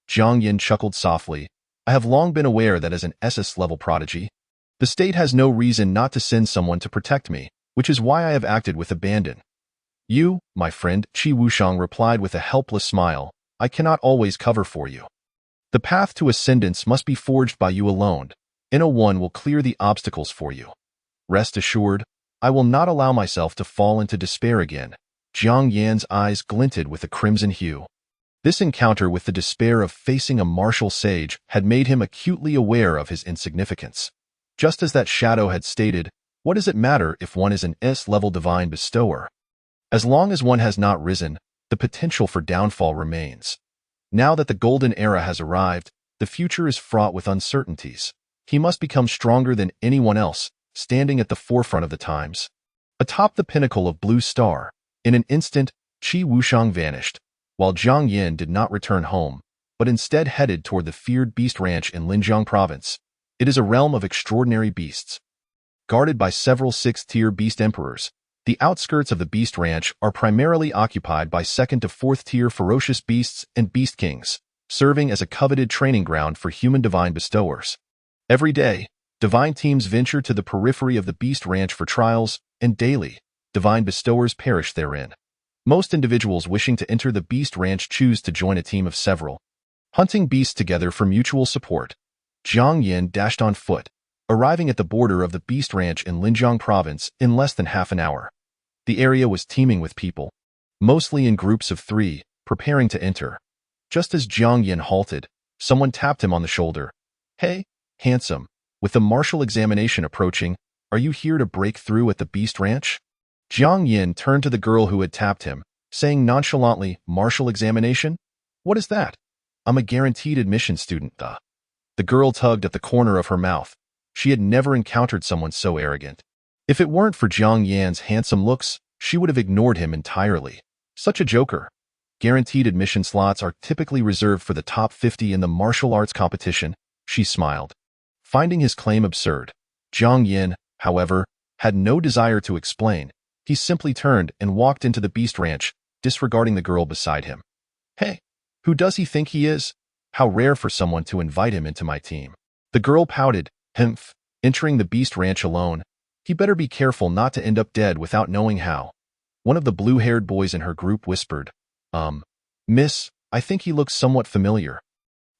Jiang Yin chuckled softly. I have long been aware that as an SS-level prodigy, the state has no reason not to send someone to protect me, which is why I have acted with abandon. You, my friend, Qi Wushang replied with a helpless smile, I cannot always cover for you. The path to ascendance must be forged by you alone. N01 will clear the obstacles for you. Rest assured, I will not allow myself to fall into despair again. Jiang Yan's eyes glinted with a crimson hue. This encounter with the despair of facing a martial sage had made him acutely aware of his insignificance. Just as that shadow had stated, what does it matter if one is an S-level divine bestower? As long as one has not risen, the potential for downfall remains. Now that the golden era has arrived, the future is fraught with uncertainties. He must become stronger than anyone else, standing at the forefront of the times. Atop the pinnacle of Blue Star, in an instant, Qi Wushang vanished, while Jiang Yin did not return home, but instead headed toward the feared Beast Ranch in Linjiang Province. It is a realm of extraordinary beasts. Guarded by several 6th-tier beast emperors, the outskirts of the Beast Ranch are primarily occupied by 2nd to 4th-tier ferocious beasts and beast kings, serving as a coveted training ground for human divine bestowers. Every day, divine teams venture to the periphery of the Beast Ranch for trials, and daily, divine bestowers perish therein. Most individuals wishing to enter the Beast Ranch choose to join a team of several Hunting beasts together for mutual support, Jiang Yin dashed on foot, arriving at the border of the beast ranch in Linjiang province in less than half an hour. The area was teeming with people, mostly in groups of 3, preparing to enter. Just as Jiang Yin halted, someone tapped him on the shoulder. "Hey, handsome, with the martial examination approaching, are you here to break through at the beast ranch?" Jiang Yin turned to the girl who had tapped him, saying nonchalantly, "Martial examination? What is that? I'm a guaranteed admission student, duh." The girl tugged at the corner of her mouth. She had never encountered someone so arrogant. If it weren't for Jiang Yan's handsome looks, she would have ignored him entirely. Such a joker. Guaranteed admission slots are typically reserved for the top 50 in the martial arts competition, she smiled. Finding his claim absurd, Jiang Yin, however, had no desire to explain. He simply turned and walked into the beast ranch, disregarding the girl beside him. "Hey, who does he think he is? How rare for someone to invite him into my team." The girl pouted, "Humph, entering the beast ranch alone. He better be careful not to end up dead without knowing how." One of the blue-haired boys in her group whispered, Miss, I think he looks somewhat familiar.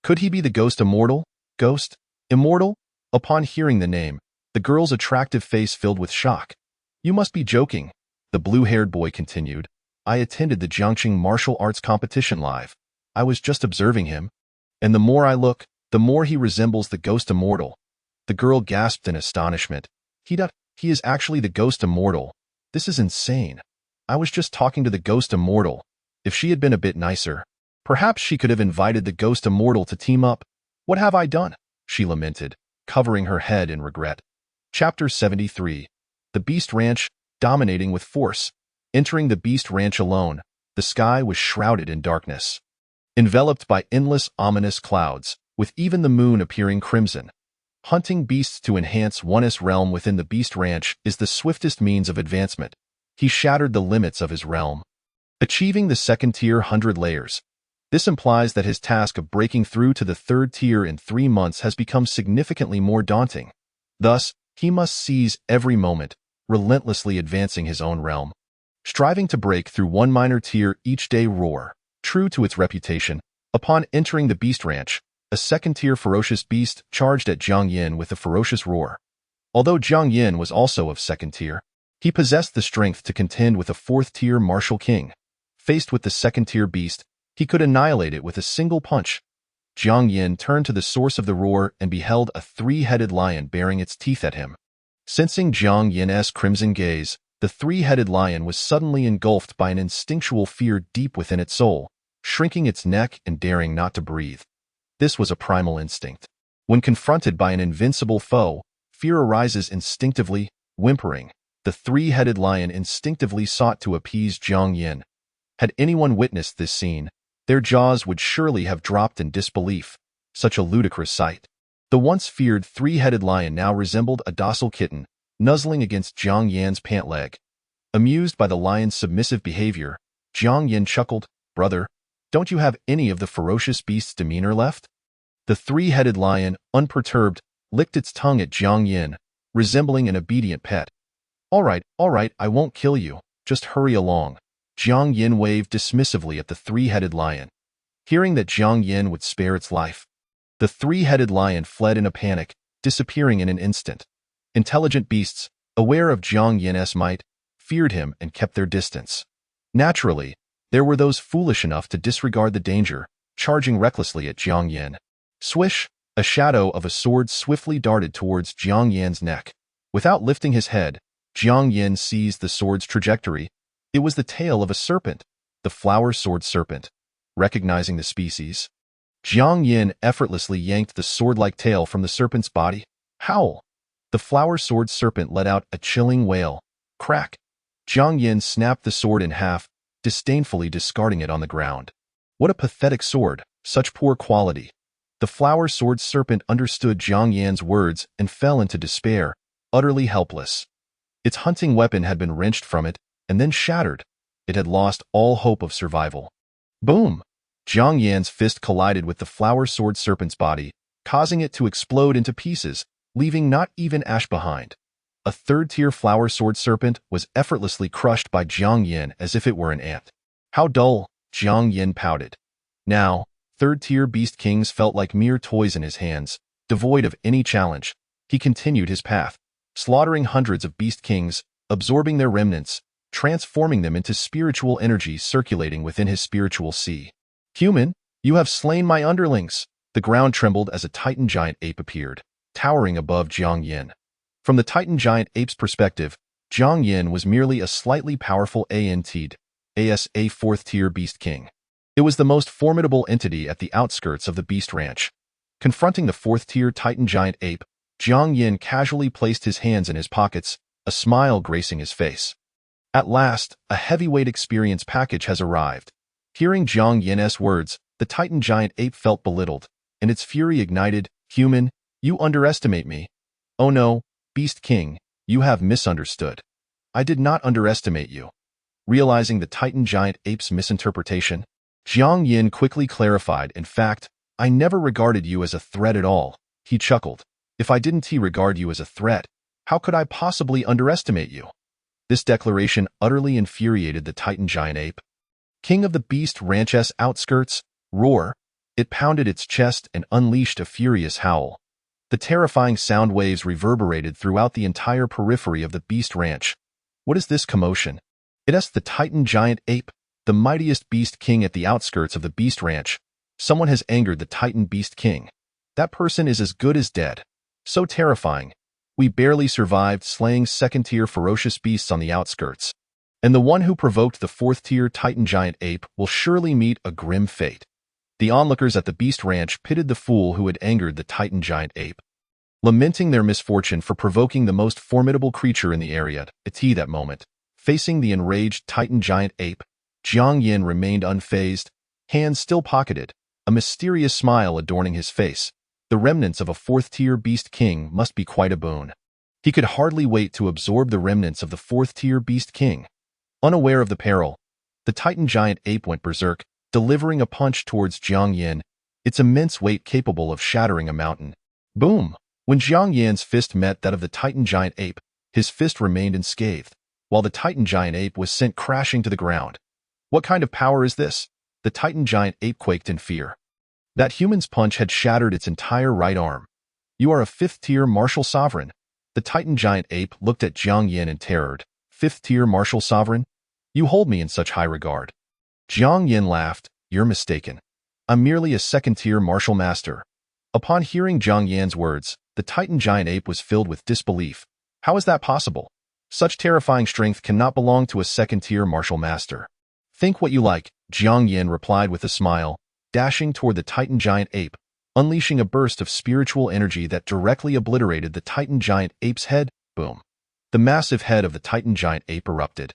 Could he be the Ghost Immortal?" "Ghost? Immortal?" Upon hearing the name, the girl's attractive face filled with shock. "You must be joking," the blue-haired boy continued. "I attended the Jiangxing martial arts competition live. I was just observing him. And the more I look, the more he resembles the Ghost Immortal." The girl gasped in astonishment. He is actually the Ghost Immortal. This is insane. I was just talking to the Ghost Immortal. If she had been a bit nicer, perhaps she could have invited the Ghost Immortal to team up. "What have I done?" she lamented, covering her head in regret. Chapter 73. The Beast Ranch, dominating with force. Entering the Beast Ranch alone, the sky was shrouded in darkness, enveloped by endless ominous clouds, with even the moon appearing crimson. Hunting beasts to enhance one's realm within the Beast Ranch is the swiftest means of advancement. He shattered the limits of his realm, achieving the second tier 100 layers. This implies that his task of breaking through to the third tier in 3 months has become significantly more daunting. Thus, he must seize every moment, relentlessly advancing his own realm, striving to break through one minor tier each day. Roar. True to its reputation, upon entering the Beast Ranch, a second-tier ferocious beast charged at Jiang Yin with a ferocious roar. Although Jiang Yin was also of second tier, he possessed the strength to contend with a fourth-tier martial king. Faced with the second-tier beast, he could annihilate it with a single punch. Jiang Yin turned to the source of the roar and beheld a 3-headed lion baring its teeth at him. Sensing Jiang Yin's crimson gaze, the 3-headed lion was suddenly engulfed by an instinctual fear deep within its soul, shrinking its neck and daring not to breathe. This was a primal instinct. When confronted by an invincible foe, fear arises instinctively, whimpering. The 3-headed lion instinctively sought to appease Jiang Yin. Had anyone witnessed this scene, their jaws would surely have dropped in disbelief. Such a ludicrous sight. The once feared 3-headed lion now resembled a docile kitten, nuzzling against Jiang Yin's pant leg. Amused by the lion's submissive behavior, Jiang Yin chuckled, "Brother, don't you have any of the ferocious beast's demeanor left?" The 3-headed lion, unperturbed, licked its tongue at Jiang Yin, resembling an obedient pet. All right, I won't kill you. Just hurry along." Jiang Yin waved dismissively at the 3-headed lion. Hearing that Jiang Yin would spare its life, the 3-headed lion fled in a panic, disappearing in an instant. Intelligent beasts, aware of Jiang Yin's might, feared him and kept their distance. Naturally, there were those foolish enough to disregard the danger, charging recklessly at Jiang Yin. Swish! A shadow of a sword swiftly darted towards Jiang Yin's neck. Without lifting his head, Jiang Yin seized the sword's trajectory. It was the tail of a serpent, the flower sword serpent. Recognizing the species, Jiang Yin effortlessly yanked the sword-like tail from the serpent's body. Howl! The flower sword serpent let out a chilling wail. Crack! Jiang Yin snapped the sword in half, disdainfully discarding it on the ground. What a pathetic sword, such poor quality. The flower sword serpent understood Jiang Yin's words and fell into despair, utterly helpless. Its hunting weapon had been wrenched from it, and then shattered. It had lost all hope of survival. Boom! Jiang Yin's fist collided with the flower sword serpent's body, causing it to explode into pieces, leaving not even ash behind. A third-tier flower sword serpent was effortlessly crushed by Jiang Yin as if it were an ant. How dull, Jiang Yin pouted. Now, third-tier Beast Kings felt like mere toys in his hands, devoid of any challenge. He continued his path, slaughtering hundreds of Beast Kings, absorbing their remnants, transforming them into spiritual energy circulating within his spiritual sea. Human, you have slain my underlings. The ground trembled as a Titan giant ape appeared, towering above Jiang Yin. From the Titan giant ape's perspective, Jiang Yin was merely a slightly powerful ASA fourth-tier Beast King. It was the most formidable entity at the outskirts of the Beast Ranch. Confronting the fourth-tier Titan giant ape, Jiang Yin casually placed his hands in his pockets, a smile gracing his face. At last, a heavyweight experience package has arrived. Hearing Jiang Yin's words, the Titan giant ape felt belittled, and its fury ignited. Human, you underestimate me. Oh no, Beast King, you have misunderstood. I did not underestimate you. Realizing the Titan giant ape's misinterpretation, Jiang Yin quickly clarified, in fact, I never regarded you as a threat at all. He chuckled. If I didn't regard you as a threat, how could I possibly underestimate you? This declaration utterly infuriated the Titan giant ape. King of the Beast Ranch's outskirts, roar. It pounded its chest and unleashed a furious howl. The terrifying sound waves reverberated throughout the entire periphery of the Beast Ranch. What is this commotion? It is the Titan giant ape, the mightiest Beast King at the outskirts of the Beast Ranch. Someone has angered the Titan Beast King. That person is as good as dead. So terrifying. We barely survived slaying second-tier ferocious beasts on the outskirts. And the one who provoked the fourth-tier Titan giant ape will surely meet a grim fate. The onlookers at the Beast Ranch pitied the fool who had angered the Titan giant ape. Lamenting their misfortune for provoking the most formidable creature in the area, at that moment, facing the enraged Titan giant ape, Jiang Yin remained unfazed, hands still pocketed, a mysterious smile adorning his face. The remnants of a fourth-tier Beast King must be quite a boon. He could hardly wait to absorb the remnants of the fourth-tier Beast King. Unaware of the peril, the Titan giant ape went berserk, delivering a punch towards Jiang Yin, its immense weight capable of shattering a mountain. Boom! When Jiang Yin's fist met that of the Titan giant ape, his fist remained unscathed, while the Titan giant ape was sent crashing to the ground. What kind of power is this? The Titan giant ape quaked in fear. That human's punch had shattered its entire right arm. You are a fifth-tier martial sovereign. The Titan giant ape looked at Jiang Yin in terror. Fifth-tier martial sovereign? You hold me in such high regard. Jiang Yin laughed. You're mistaken. I'm merely a second-tier martial master. Upon hearing Jiang Yin's words, the Titan giant ape was filled with disbelief. How is that possible? Such terrifying strength cannot belong to a second-tier martial master. Think what you like, Jiang Yin replied with a smile, dashing toward the Titan giant ape, unleashing a burst of spiritual energy that directly obliterated the Titan giant ape's head. Boom. The massive head of the Titan giant ape erupted.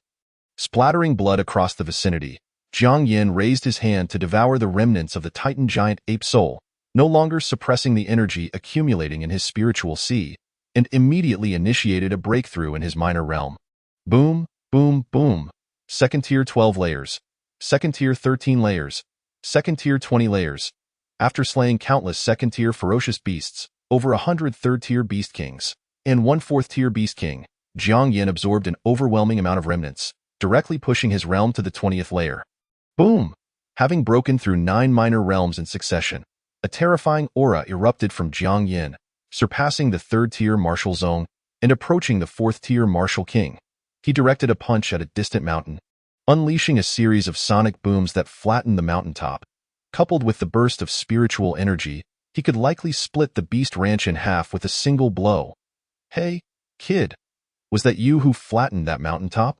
Splattering blood across the vicinity, Jiang Yin raised his hand to devour the remnants of the Titan giant ape's soul, no longer suppressing the energy accumulating in his spiritual sea, and immediately initiated a breakthrough in his minor realm. Boom, boom, boom. Second tier 12 layers. Second tier 13 layers. Second tier 20 layers. After slaying countless second-tier ferocious beasts, over 100 third-tier Beast Kings, and one fourth-tier Beast King, Jiang Yin absorbed an overwhelming amount of remnants, directly pushing his realm to the 20th layer. Boom! Having broken through 9 minor realms in succession, a terrifying aura erupted from Jiang Yin, surpassing the third-tier martial zone and approaching the fourth-tier martial king. He directed a punch at a distant mountain, unleashing a series of sonic booms that flattened the mountaintop. Coupled with the burst of spiritual energy, he could likely split the Beast Ranch in half with a single blow. Hey, kid, was that you who flattened that mountaintop?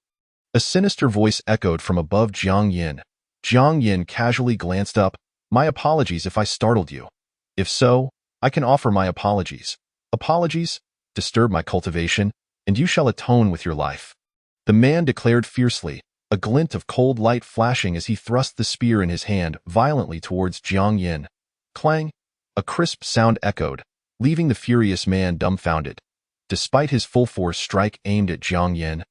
A sinister voice echoed from above Jiang Yin. Jiang Yin casually glanced up. My apologies if I startled you. If so, I can offer my apologies. Apologies? Disturb my cultivation, and you shall atone with your life. The man declared fiercely, a glint of cold light flashing as he thrust the spear in his hand violently towards Jiang Yin. Clang! A crisp sound echoed, leaving the furious man dumbfounded. Despite his full-force strike aimed at Jiang Yin,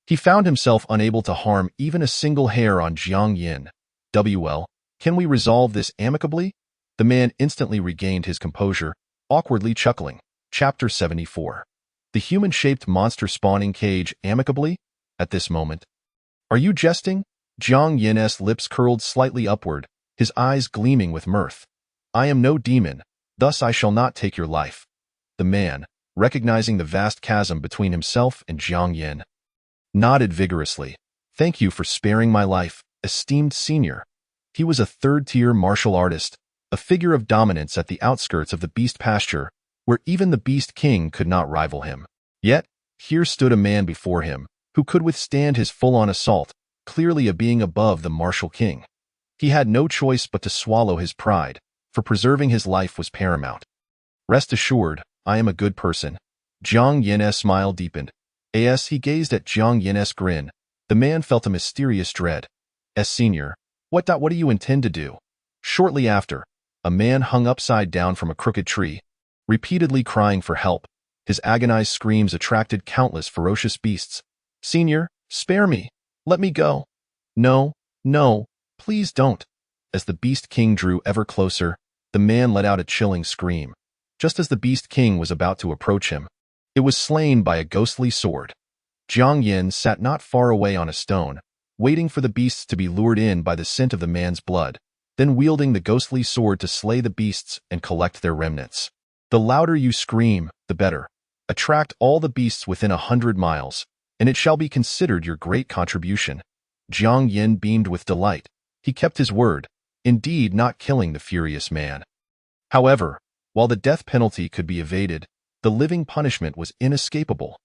he found himself unable to harm even a single hair on Jiang Yin. WL, can we resolve this amicably? The man instantly regained his composure, awkwardly chuckling. Chapter 74. The human-shaped monster spawning cage amicably? At this moment. Are you jesting? Jiang Yin's lips curled slightly upward, his eyes gleaming with mirth. "I am no demon, thus I shall not take your life." The man, recognizing the vast chasm between himself and Jiang Yin, nodded vigorously. "Thank you for sparing my life, esteemed senior." He was a third-tier martial artist, a figure of dominance at the outskirts of the beast pasture, where even the Beast King could not rival him. Yet, here stood a man before him, who could withstand his full-on assault, clearly a being above the martial king. He had no choice but to swallow his pride, for preserving his life was paramount. "Rest assured, I am a good person." Jiang Yin's smile deepened. As he gazed at Jiang Yin's grin, the man felt a mysterious dread. "Senior, what do you intend to do?" Shortly after, a man hung upside down from a crooked tree, repeatedly crying for help. His agonized screams attracted countless ferocious beasts. "Senior, spare me. Let me go." "No, no, please don't." As the Beast King drew ever closer, the man let out a chilling scream. Just as the Beast King was about to approach him, it was slain by a ghostly sword. Jiang Yin sat not far away on a stone, waiting for the beasts to be lured in by the scent of the man's blood, then wielding the ghostly sword to slay the beasts and collect their remnants. "The louder you scream, the better. Attract all the beasts within 100 miles, and it shall be considered your great contribution." Jiang Yin beamed with delight. He kept his word, indeed not killing the furious man. However, while the death penalty could be evaded, the living punishment was inescapable.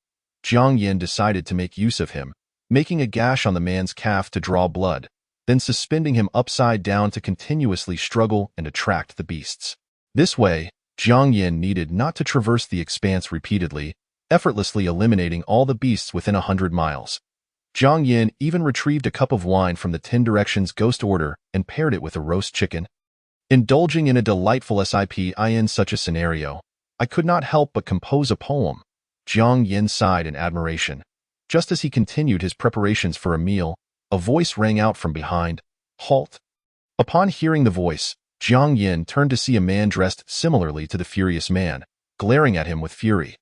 Jiang Yin decided to make use of him, making a gash on the man's calf to draw blood, then suspending him upside down to continuously struggle and attract the beasts. This way, Jiang Yin needed not to traverse the expanse repeatedly, effortlessly eliminating all the beasts within 100 miles. Jiang Yin even retrieved a cup of wine from the 10 Directions Ghost Order and paired it with a roast chicken. Indulging in a delightful sip in such a scenario, I could not help but compose a poem. Jiang Yin sighed in admiration. Just as he continued his preparations for a meal, a voice rang out from behind. "Halt!" Upon hearing the voice, Jiang Yin turned to see a man dressed similarly to the furious man, glaring at him with fury.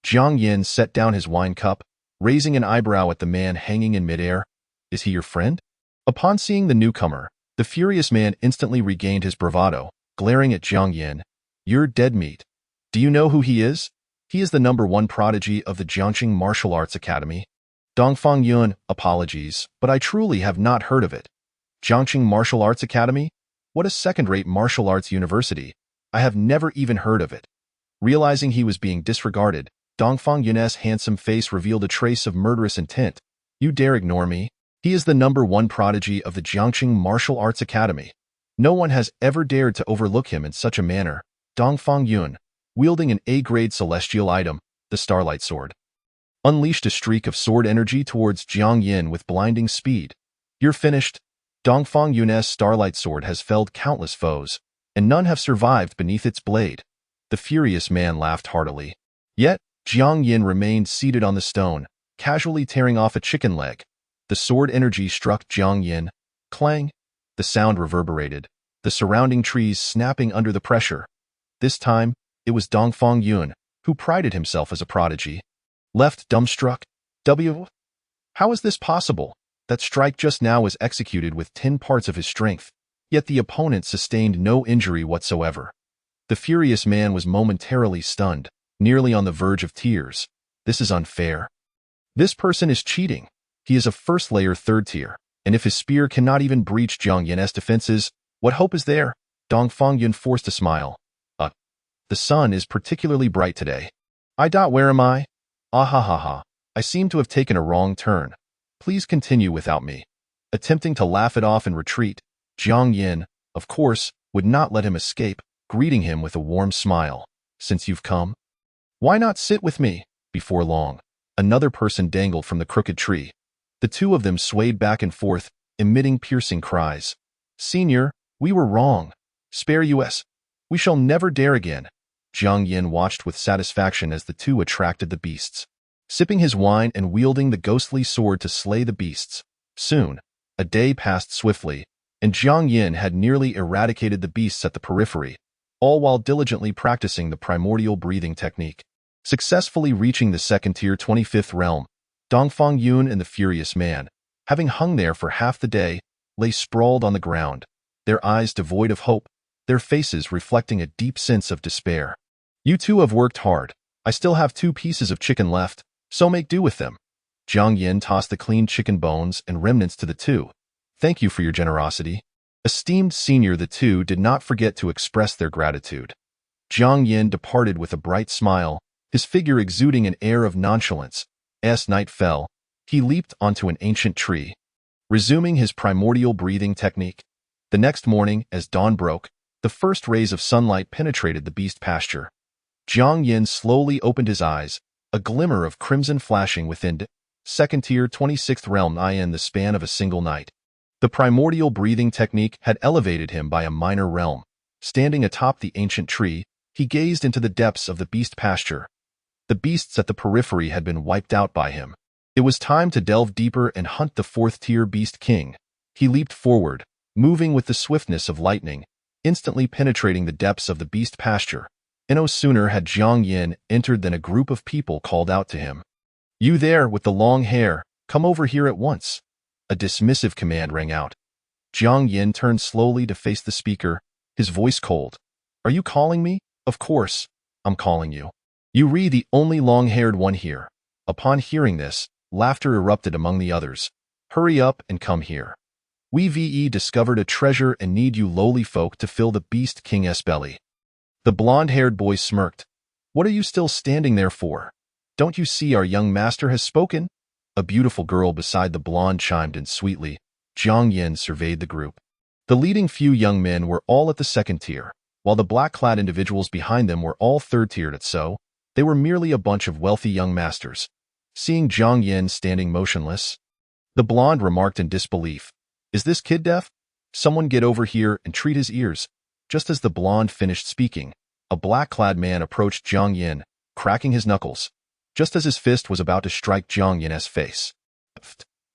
Jiang Yin set down his wine cup, raising an eyebrow at the man hanging in midair. "Is he your friend?" Upon seeing the newcomer, the furious man instantly regained his bravado, glaring at Jiang Yin. "You're dead meat. Do you know who he is?" "He is the #1 prodigy of the Jiangxing Martial Arts Academy." Dongfang Yun, apologies, but I truly have not heard of it. Jiangxing Martial Arts Academy? What a second-rate martial arts university. I have never even heard of it. Realizing he was being disregarded, Dongfang Yun's handsome face revealed a trace of murderous intent. "You dare ignore me? He is the #1 prodigy of the Jiangxing Martial Arts Academy. No one has ever dared to overlook him in such a manner." Dongfang Yun, wielding an A-grade celestial item, the Starlight Sword, unleashed a streak of sword energy towards Jiang Yin with blinding speed. "You're finished." Dongfang Yun's Starlight Sword has felled countless foes, and none have survived beneath its blade. The furious man laughed heartily. Yet, Jiang Yin remained seated on the stone, casually tearing off a chicken leg. The sword energy struck Jiang Yin. Clang! The sound reverberated, the surrounding trees snapping under the pressure. This time, it was Dongfang Yun, who prided himself as a prodigy. Left dumbstruck. How is this possible? That strike just now was executed with 10 parts of his strength, yet the opponent sustained no injury whatsoever. The furious man was momentarily stunned, nearly on the verge of tears. This is unfair. This person is cheating. He is a first-layer third tier, and if his spear cannot even breach Jiang Yin's defenses, what hope is there? Dongfang Yun forced a smile. The sun is particularly bright today. Where am I? Ah ha ha ha. I seem to have taken a wrong turn. Please continue without me. Attempting to laugh it off and retreat, Jiang Yin, of course, would not let him escape, greeting him with a warm smile. "Since you've come, why not sit with me?" Before long, another person dangled from the crooked tree. The two of them swayed back and forth, emitting piercing cries. "Senior, we were wrong. Spare us. We shall never dare again." Jiang Yin watched with satisfaction as the two attracted the beasts, sipping his wine and wielding the ghostly sword to slay the beasts. Soon, a day passed swiftly, and Jiang Yin had nearly eradicated the beasts at the periphery, all while diligently practicing the primordial breathing technique. Successfully reaching the second-tier 25th realm, Dongfang Yun and the furious man, having hung there for half the day, lay sprawled on the ground, their eyes devoid of hope, their faces reflecting a deep sense of despair. You two have worked hard. I still have 2 pieces of chicken left, so make do with them. Jiang Yin tossed the clean chicken bones and remnants to the two. Thank you for your generosity. Esteemed senior, the two did not forget to express their gratitude. Jiang Yin departed with a bright smile, his figure exuding an air of nonchalance. As night fell, he leaped onto an ancient tree, resuming his primordial breathing technique. The next morning, as dawn broke, the first rays of sunlight penetrated the beast pasture. Jiang Yin slowly opened his eyes, a glimmer of crimson flashing within. Second tier 26th realm in the span of a single night. The primordial breathing technique had elevated him by a minor realm. Standing atop the ancient tree, he gazed into the depths of the beast pasture. The beasts at the periphery had been wiped out by him. It was time to delve deeper and hunt the 4th-tier beast king. He leaped forward, moving with the swiftness of lightning, instantly penetrating the depths of the beast pasture. And no sooner had Jiang Yin entered than a group of people called out to him. You there with the long hair, come over here at once. A dismissive command rang out. Jiang Yin turned slowly to face the speaker, his voice cold. Are you calling me? Of course, I'm calling you. You re the only long-haired one here. Upon hearing this, laughter erupted among the others. Hurry up and come here. We discovered a treasure and need you lowly folk to fill the beast king's belly. The blonde-haired boy smirked. What are you still standing there for? Don't you see our young master has spoken? A beautiful girl beside the blonde chimed in sweetly. Jiang Yin surveyed the group. The leading few young men were all at the 2nd tier, while the black-clad individuals behind them were all 3rd-tiered. So, they were merely a bunch of wealthy young masters. Seeing Jiang Yin standing motionless, the blonde remarked in disbelief. Is this kid deaf? Someone get over here and treat his ears. Just as the blonde finished speaking, a black-clad man approached Jiang Yin, cracking his knuckles. Just as his fist was about to strike Jiang Yin's face,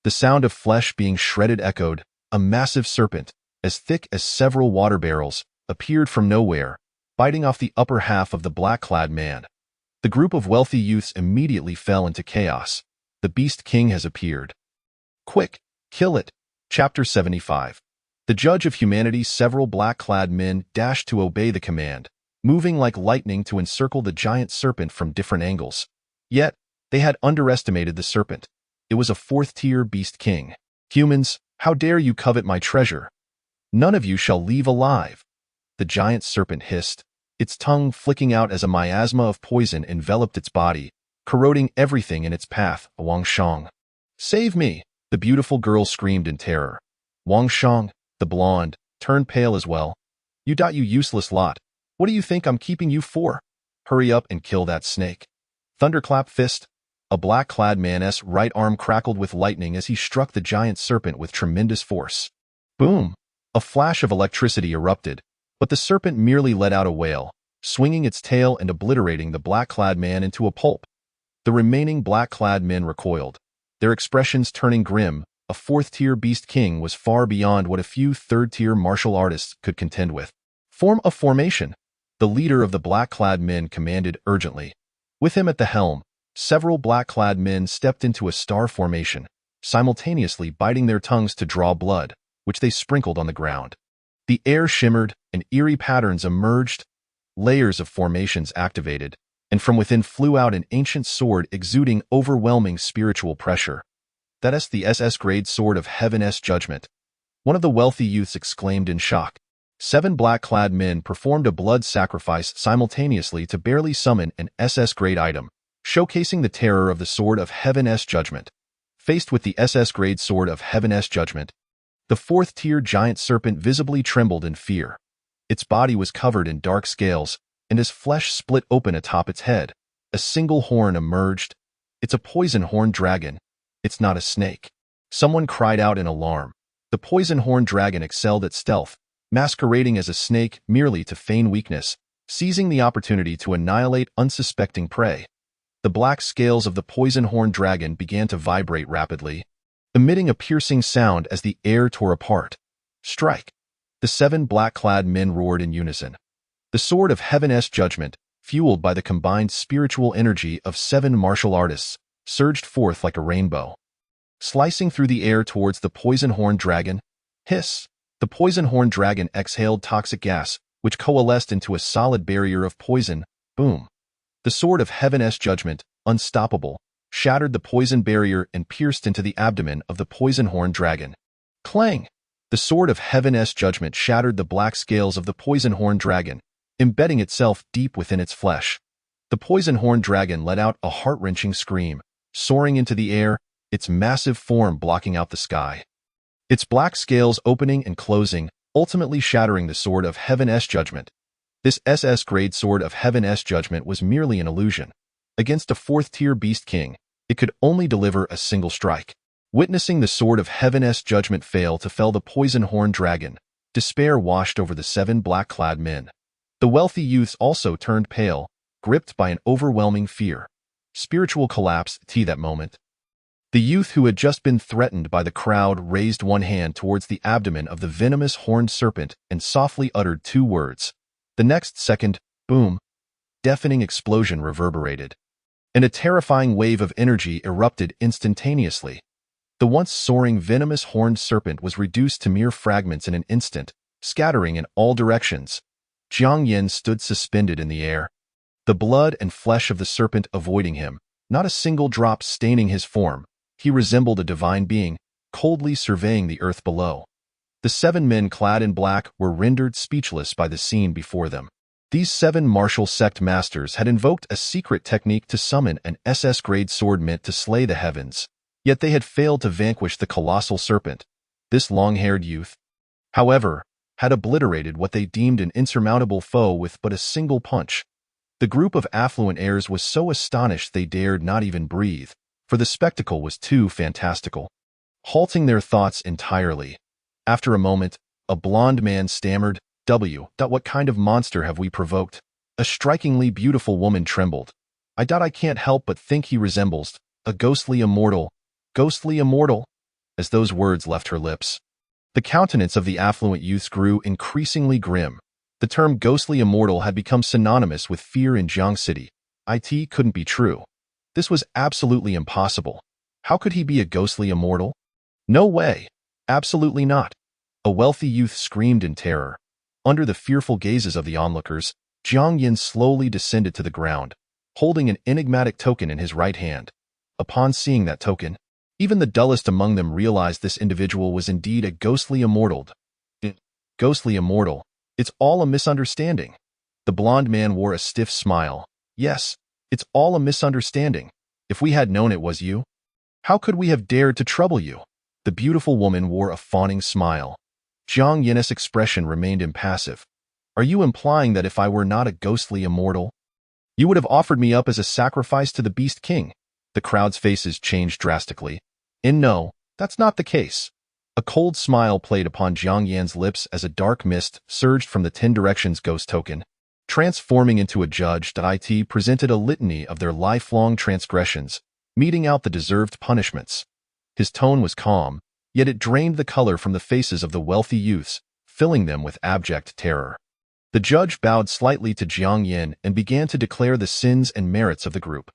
the sound of flesh being shredded echoed. A massive serpent, as thick as several water barrels, appeared from nowhere, biting off the upper half of the black-clad man. The group of wealthy youths immediately fell into chaos. The Beast King has appeared. Quick, kill it. Chapter 75. The Judge of Humanity. Several black-clad men dashed to obey the command, moving like lightning to encircle the giant serpent from different angles. Yet, they had underestimated the serpent. It was a 4th-tier beast king. Humans, how dare you covet my treasure? None of you shall leave alive. The giant serpent hissed, its tongue flicking out as a miasma of poison enveloped its body, corroding everything in its path. Wang Shang. Save me! The beautiful girl screamed in terror. Wang Shang, the blonde, turned pale as well. You useless lot. What do you think I'm keeping you for? Hurry up and kill that snake. Thunderclap fist. A black-clad man's right arm crackled with lightning as he struck the giant serpent with tremendous force. Boom! A flash of electricity erupted, but the serpent merely let out a wail, swinging its tail and obliterating the black-clad man into a pulp. The remaining black-clad men recoiled, their expressions turning grim. A 4th-tier beast king was far beyond what a few 3rd-tier martial artists could contend with. Form a formation. The leader of the black-clad men commanded urgently. With him at the helm, several black-clad men stepped into a star formation, simultaneously biting their tongues to draw blood, which they sprinkled on the ground. The air shimmered, and eerie patterns emerged. Layers of formations activated, and from within flew out an ancient sword exuding overwhelming spiritual pressure. That's the SS-grade sword of Heaven's judgment. One of the wealthy youths exclaimed in shock. 7 black-clad men performed a blood sacrifice simultaneously to barely summon an SS-grade item, showcasing the terror of the Sword of Heaven's Judgment. Faced with the SS-grade Sword of Heaven's Judgment, the 4th-tier giant serpent visibly trembled in fear. Its body was covered in dark scales, and as flesh split open atop its head, a single horn emerged. It's a poison-horned dragon. It's not a snake. Someone cried out in alarm. The poison-horned dragon excelled at stealth, masquerading as a snake merely to feign weakness, seizing the opportunity to annihilate unsuspecting prey. The black scales of the poison-horned dragon began to vibrate rapidly, emitting a piercing sound as the air tore apart. Strike! The 7 black-clad men roared in unison. The Sword of Heaven's Judgment, fueled by the combined spiritual energy of 7 martial artists, surged forth like a rainbow. Slicing through the air towards the poison-horned dragon, hiss! The poison horned dragon exhaled toxic gas, which coalesced into a solid barrier of poison. Boom. The sword of Heaven's judgment, unstoppable, shattered the poison barrier and pierced into the abdomen of the poison-horned dragon. Clang! The sword of Heaven's judgment shattered the black scales of the poison-horned dragon, embedding itself deep within its flesh. The poison-horned dragon let out a heart-wrenching scream, soaring into the air, its massive form blocking out the sky. Its black scales opening and closing, ultimately shattering the sword of Heaven's judgment. This SS-grade sword of Heaven's judgment was merely an illusion. Against a fourth-tier beast king, it could only deliver a single strike. Witnessing the sword of Heaven's judgment fail to fell the poison-horned dragon, despair washed over the 7 black-clad men. The wealthy youths also turned pale, gripped by an overwhelming fear. Spiritual collapse that moment. The youth who had just been threatened by the crowd raised one hand towards the abdomen of the venomous horned serpent and softly uttered 2 words. The next second, boom, deafening explosion reverberated, and a terrifying wave of energy erupted instantaneously. The once soaring venomous horned serpent was reduced to mere fragments in an instant, scattering in all directions. Jiang Yin stood suspended in the air, the blood and flesh of the serpent avoiding him, not a single drop staining his form. He resembled a divine being, coldly surveying the earth below. The 7 men clad in black were rendered speechless by the scene before them. These 7 martial sect masters had invoked a secret technique to summon an SS-grade sword meant to slay the heavens, yet they had failed to vanquish the colossal serpent. This long-haired youth, however, had obliterated what they deemed an insurmountable foe with but a single punch. The group of affluent heirs was so astonished they dared not even breathe, for the spectacle was too fantastical. Halting their thoughts entirely. After a moment, a blond man stammered, What kind of monster have we provoked? A strikingly beautiful woman trembled. I can't help but think he resembles a ghostly immortal, as those words left her lips. The countenance of the affluent youths grew increasingly grim. The term ghostly immortal had become synonymous with fear in Jiang City. It couldn't be true. This was absolutely impossible. How could he be a ghostly immortal? No way. Absolutely not. A wealthy youth screamed in terror. Under the fearful gazes of the onlookers, Jiang Yin slowly descended to the ground, holding an enigmatic token in his right hand. Upon seeing that token, even the dullest among them realized this individual was indeed a ghostly immortal. Ghostly immortal. It's all a misunderstanding. The blond man wore a stiff smile. Yes, it's all a misunderstanding. If we had known it was you, how could we have dared to trouble you? The beautiful woman wore a fawning smile. Jiang Yin's expression remained impassive. Are you implying that if I were not a ghostly immortal, you would have offered me up as a sacrifice to the Beast King? The crowd's faces changed drastically. No, that's not the case. A cold smile played upon Jiang Yan's lips as a dark mist surged from the 10 Directions ghost token. Transforming into a judge, It presented a litany of their lifelong transgressions, meting out the deserved punishments. His tone was calm, yet it drained the color from the faces of the wealthy youths, filling them with abject terror. The judge bowed slightly to Jiang Yin and began to declare the sins and merits of the group.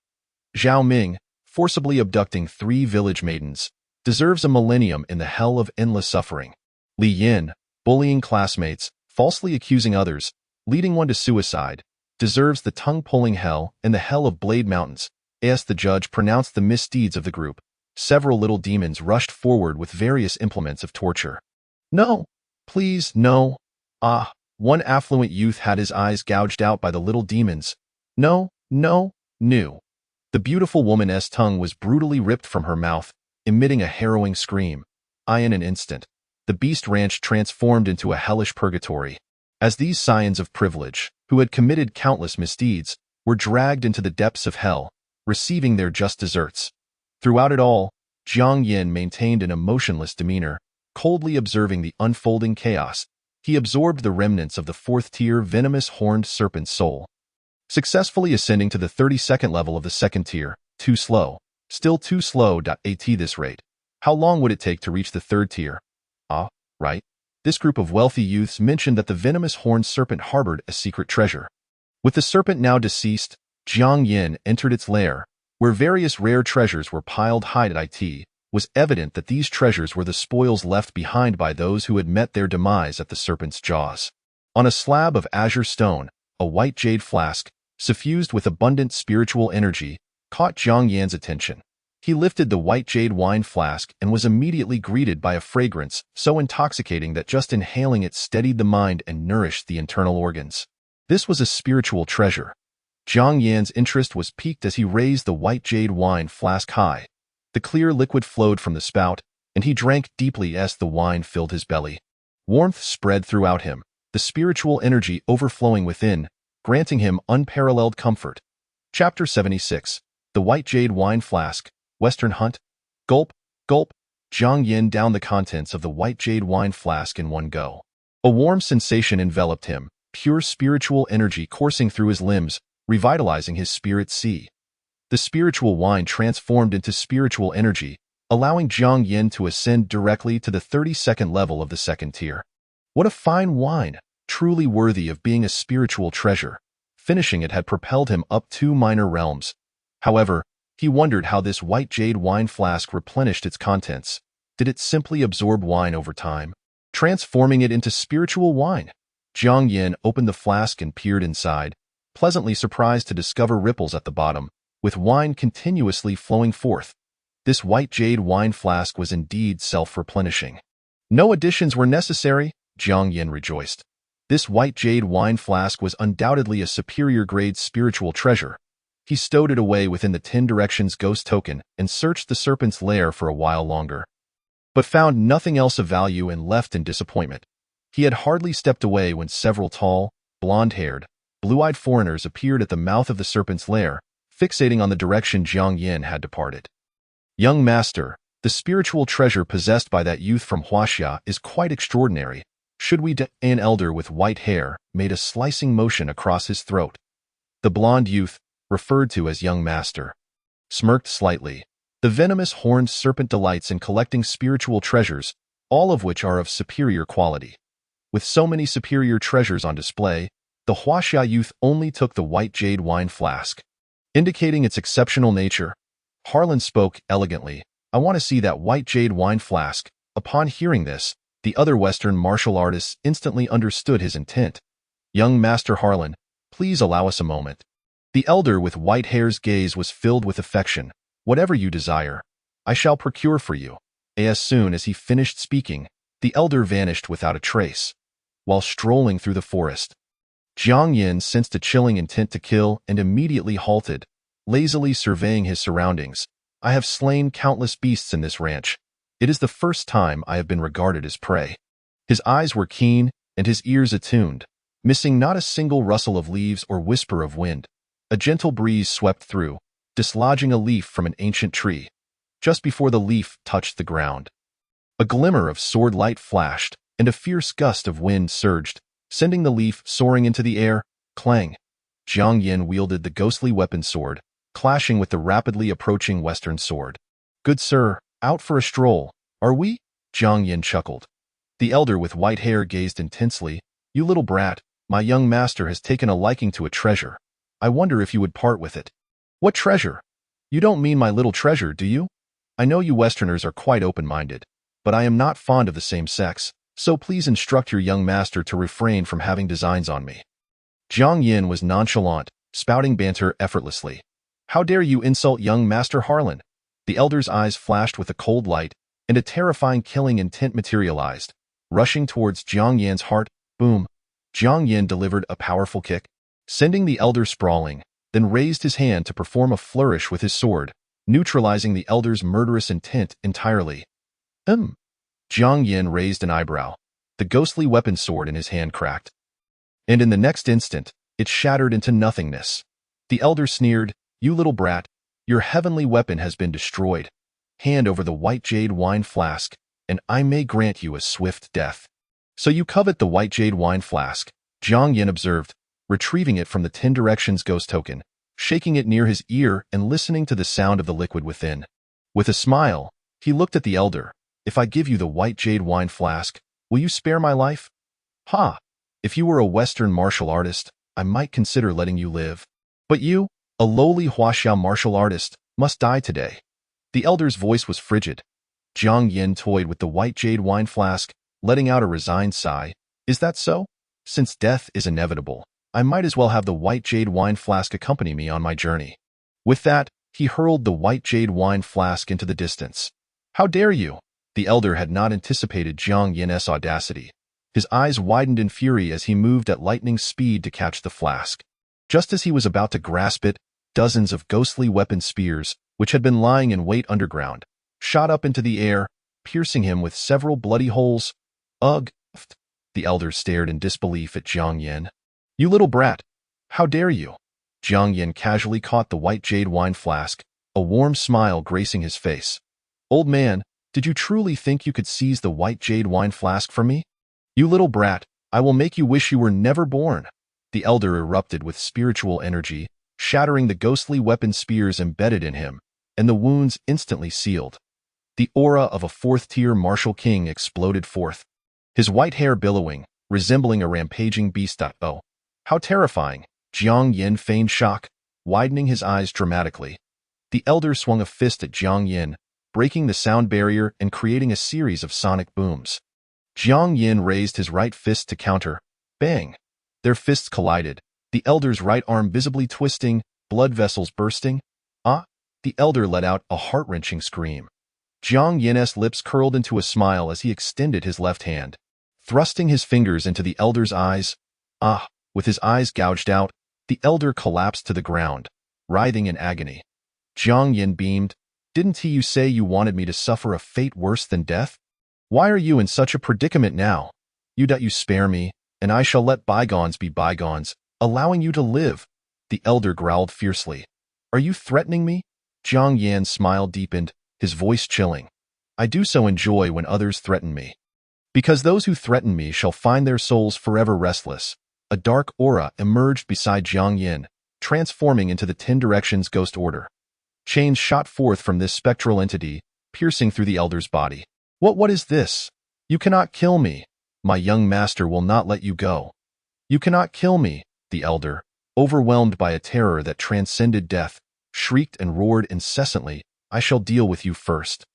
Zhao Ming, forcibly abducting 3 village maidens, deserves a millennium in the hell of endless suffering. Li Yin, bullying classmates, falsely accusing others, leading one to suicide, deserves the tongue-pulling hell and the hell of Blade Mountains. As the judge pronounced the misdeeds of the group, several little demons rushed forward with various implements of torture. No, please, no. One affluent youth had his eyes gouged out by the little demons. No. The beautiful woman's tongue was brutally ripped from her mouth, emitting a harrowing scream. In an instant, the Beast Ranch transformed into a hellish purgatory, as these scions of privilege, who had committed countless misdeeds, were dragged into the depths of hell, receiving their just deserts. Throughout it all, Jiang Yin maintained an emotionless demeanor, coldly observing the unfolding chaos. He absorbed the remnants of the 4th-tier venomous horned serpent's soul, successfully ascending to the 32nd level of the 2nd tier. Too slow. Still too slow. At this rate, how long would it take to reach the 3rd tier? Right. This group of wealthy youths mentioned that the venomous horned serpent harbored a secret treasure. With the serpent now deceased, Jiang Yin entered its lair, where various rare treasures were piled high. was evident that these treasures were the spoils left behind by those who had met their demise at the serpent's jaws. On a slab of azure stone, a white jade flask, suffused with abundant spiritual energy, caught Jiang Yan's attention. He lifted the white jade wine flask and was immediately greeted by a fragrance so intoxicating that just inhaling it steadied the mind and nourished the internal organs. This was a spiritual treasure. Jiang Yan's interest was piqued as he raised the white jade wine flask high. The clear liquid flowed from the spout, and he drank deeply as the wine filled his belly. Warmth spread throughout him, the spiritual energy overflowing within, granting him unparalleled comfort. Chapter 76. The White Jade Wine Flask, Western Hunt. Gulp, gulp. Jiang Yan downed the contents of the white jade wine flask in one go. A warm sensation enveloped him, pure spiritual energy coursing through his limbs, revitalizing his spirit sea. The spiritual wine transformed into spiritual energy, allowing Jiang Yan to ascend directly to the 32nd level of the second tier. What a fine wine, truly worthy of being a spiritual treasure. Finishing it had propelled him up 2 minor realms. However, he wondered how this white jade wine flask replenished its contents. Did it simply absorb wine over time, transforming it into spiritual wine? Jiang Yan opened the flask and peered inside, pleasantly surprised to discover ripples at the bottom, with wine continuously flowing forth. This white jade wine flask was indeed self-replenishing. No additions were necessary, Jiang Yan rejoiced. This white jade wine flask was undoubtedly a superior grade spiritual treasure. He stowed it away within the 10 Directions Ghost token and searched the serpent's lair for a while longer, but found nothing else of value and left in disappointment. He had hardly stepped away when several tall, blonde-haired, blue-eyed foreigners appeared at the mouth of the serpent's lair, fixating on the direction Jiang Yan had departed. Young master, the spiritual treasure possessed by that youth from Huaxia is quite extraordinary. Should we An elder with white hair made a slicing motion across his throat. The blonde youth, referred to as young master, smirked slightly. The venomous horned serpent delights in collecting spiritual treasures, all of which are of superior quality. With so many superior treasures on display, the Huaxia youth only took the white jade wine flask, indicating its exceptional nature. Harlan spoke elegantly. I want to see that white jade wine flask. Upon hearing this, the other Western martial artists instantly understood his intent. Young Master Harlan, please allow us a moment. The elder with white hair's gaze was filled with affection. Whatever you desire, I shall procure for you. As soon as he finished speaking, the elder vanished without a trace. While strolling through the forest, Jiang Yan sensed a chilling intent to kill and immediately halted, lazily surveying his surroundings. I have slain countless beasts in this ranch. It is the first time I have been regarded as prey. His eyes were keen and his ears attuned, missing not a single rustle of leaves or whisper of wind. A gentle breeze swept through, dislodging a leaf from an ancient tree. Just before the leaf touched the ground, a glimmer of sword light flashed, and a fierce gust of wind surged, sending the leaf soaring into the air. Clang! Jiang Yan wielded the ghostly weapon sword, clashing with the rapidly approaching western sword. Good sir, out for a stroll, are we? Jiang Yan chuckled. The elder with white hair gazed intensely. You little brat, my young master has taken a liking to a treasure. I wonder if you would part with it. What treasure? You don't mean my little treasure, do you? I know you Westerners are quite open-minded, but I am not fond of the same sex, so please instruct your young master to refrain from having designs on me. Jiang Yan was nonchalant, spouting banter effortlessly. How dare you insult young Master Harlan? The elder's eyes flashed with a cold light, and a terrifying killing intent materialized. Rushing towards Jiang Yan's heart, boom! Jiang Yan delivered a powerful kick, sending the elder sprawling, then raised his hand to perform a flourish with his sword, neutralizing the elder's murderous intent entirely. Jiang Yan raised an eyebrow. The ghostly weapon sword in his hand cracked, and in the next instant, it shattered into nothingness. The elder sneered, You little brat, your heavenly weapon has been destroyed. Hand over the white jade wine flask, and I may grant you a swift death. So you covet the white jade wine flask, Jiang Yan observed, retrieving it from the 10 Directions Ghost token, shaking it near his ear and listening to the sound of the liquid within. With a smile, he looked at the elder. If I give you the white jade wine flask, will you spare my life? Ha! If you were a Western martial artist, I might consider letting you live. But you, a lowly Huaxia martial artist, must die today. The elder's voice was frigid. Jiang Yin toyed with the white jade wine flask, letting out a resigned sigh. Is that so? Since death is inevitable, I might as well have the white jade wine flask accompany me on my journey. With that, he hurled the white jade wine flask into the distance. How dare you? The elder had not anticipated Jiang Yin's audacity. His eyes widened in fury as he moved at lightning speed to catch the flask. Just as he was about to grasp it, dozens of ghostly weapon spears, which had been lying in wait underground, shot up into the air, piercing him with several bloody holes. Ugh! The elder stared in disbelief at Jiang Yin. You little brat! How dare you? Jiang Yin casually caught the white jade wine flask, a warm smile gracing his face. Old man, did you truly think you could seize the white jade wine flask from me? You little brat, I will make you wish you were never born. The elder erupted with spiritual energy, shattering the ghostly weapon spears embedded in him, and the wounds instantly sealed. The aura of a fourth-tier martial king exploded forth, his white hair billowing, resembling a rampaging beast. Oh, how terrifying! Jiang Yin feigned shock, widening his eyes dramatically. The elder swung a fist at Jiang Yin, breaking the sound barrier and creating a series of sonic booms. Jiang Yin raised his right fist to counter. Bang! Their fists collided, the elder's right arm visibly twisting, blood vessels bursting. Ah! The elder let out a heart-wrenching scream. Jiang Yin's lips curled into a smile as he extended his left hand, thrusting his fingers into the elder's eyes. Ah! With his eyes gouged out, the elder collapsed to the ground, writhing in agony. Jiang Yin beamed. Didn't you say you wanted me to suffer a fate worse than death? Why are you in such a predicament now? You spare me, and I shall let bygones be bygones, allowing you to live. The elder growled fiercely. Are you threatening me? Jiang Yin's smile deepened, his voice chilling. I do so enjoy when others threaten me. Because those who threaten me shall find their souls forever restless. A dark aura emerged beside Jiang Yin, transforming into the 10 Directions Ghost Order. Chains shot forth from this spectral entity, piercing through the elder's body. What is this? You cannot kill me. My young master will not let you go. You cannot kill me, the elder, overwhelmed by a terror that transcended death, shrieked and roared incessantly. I shall deal with you first.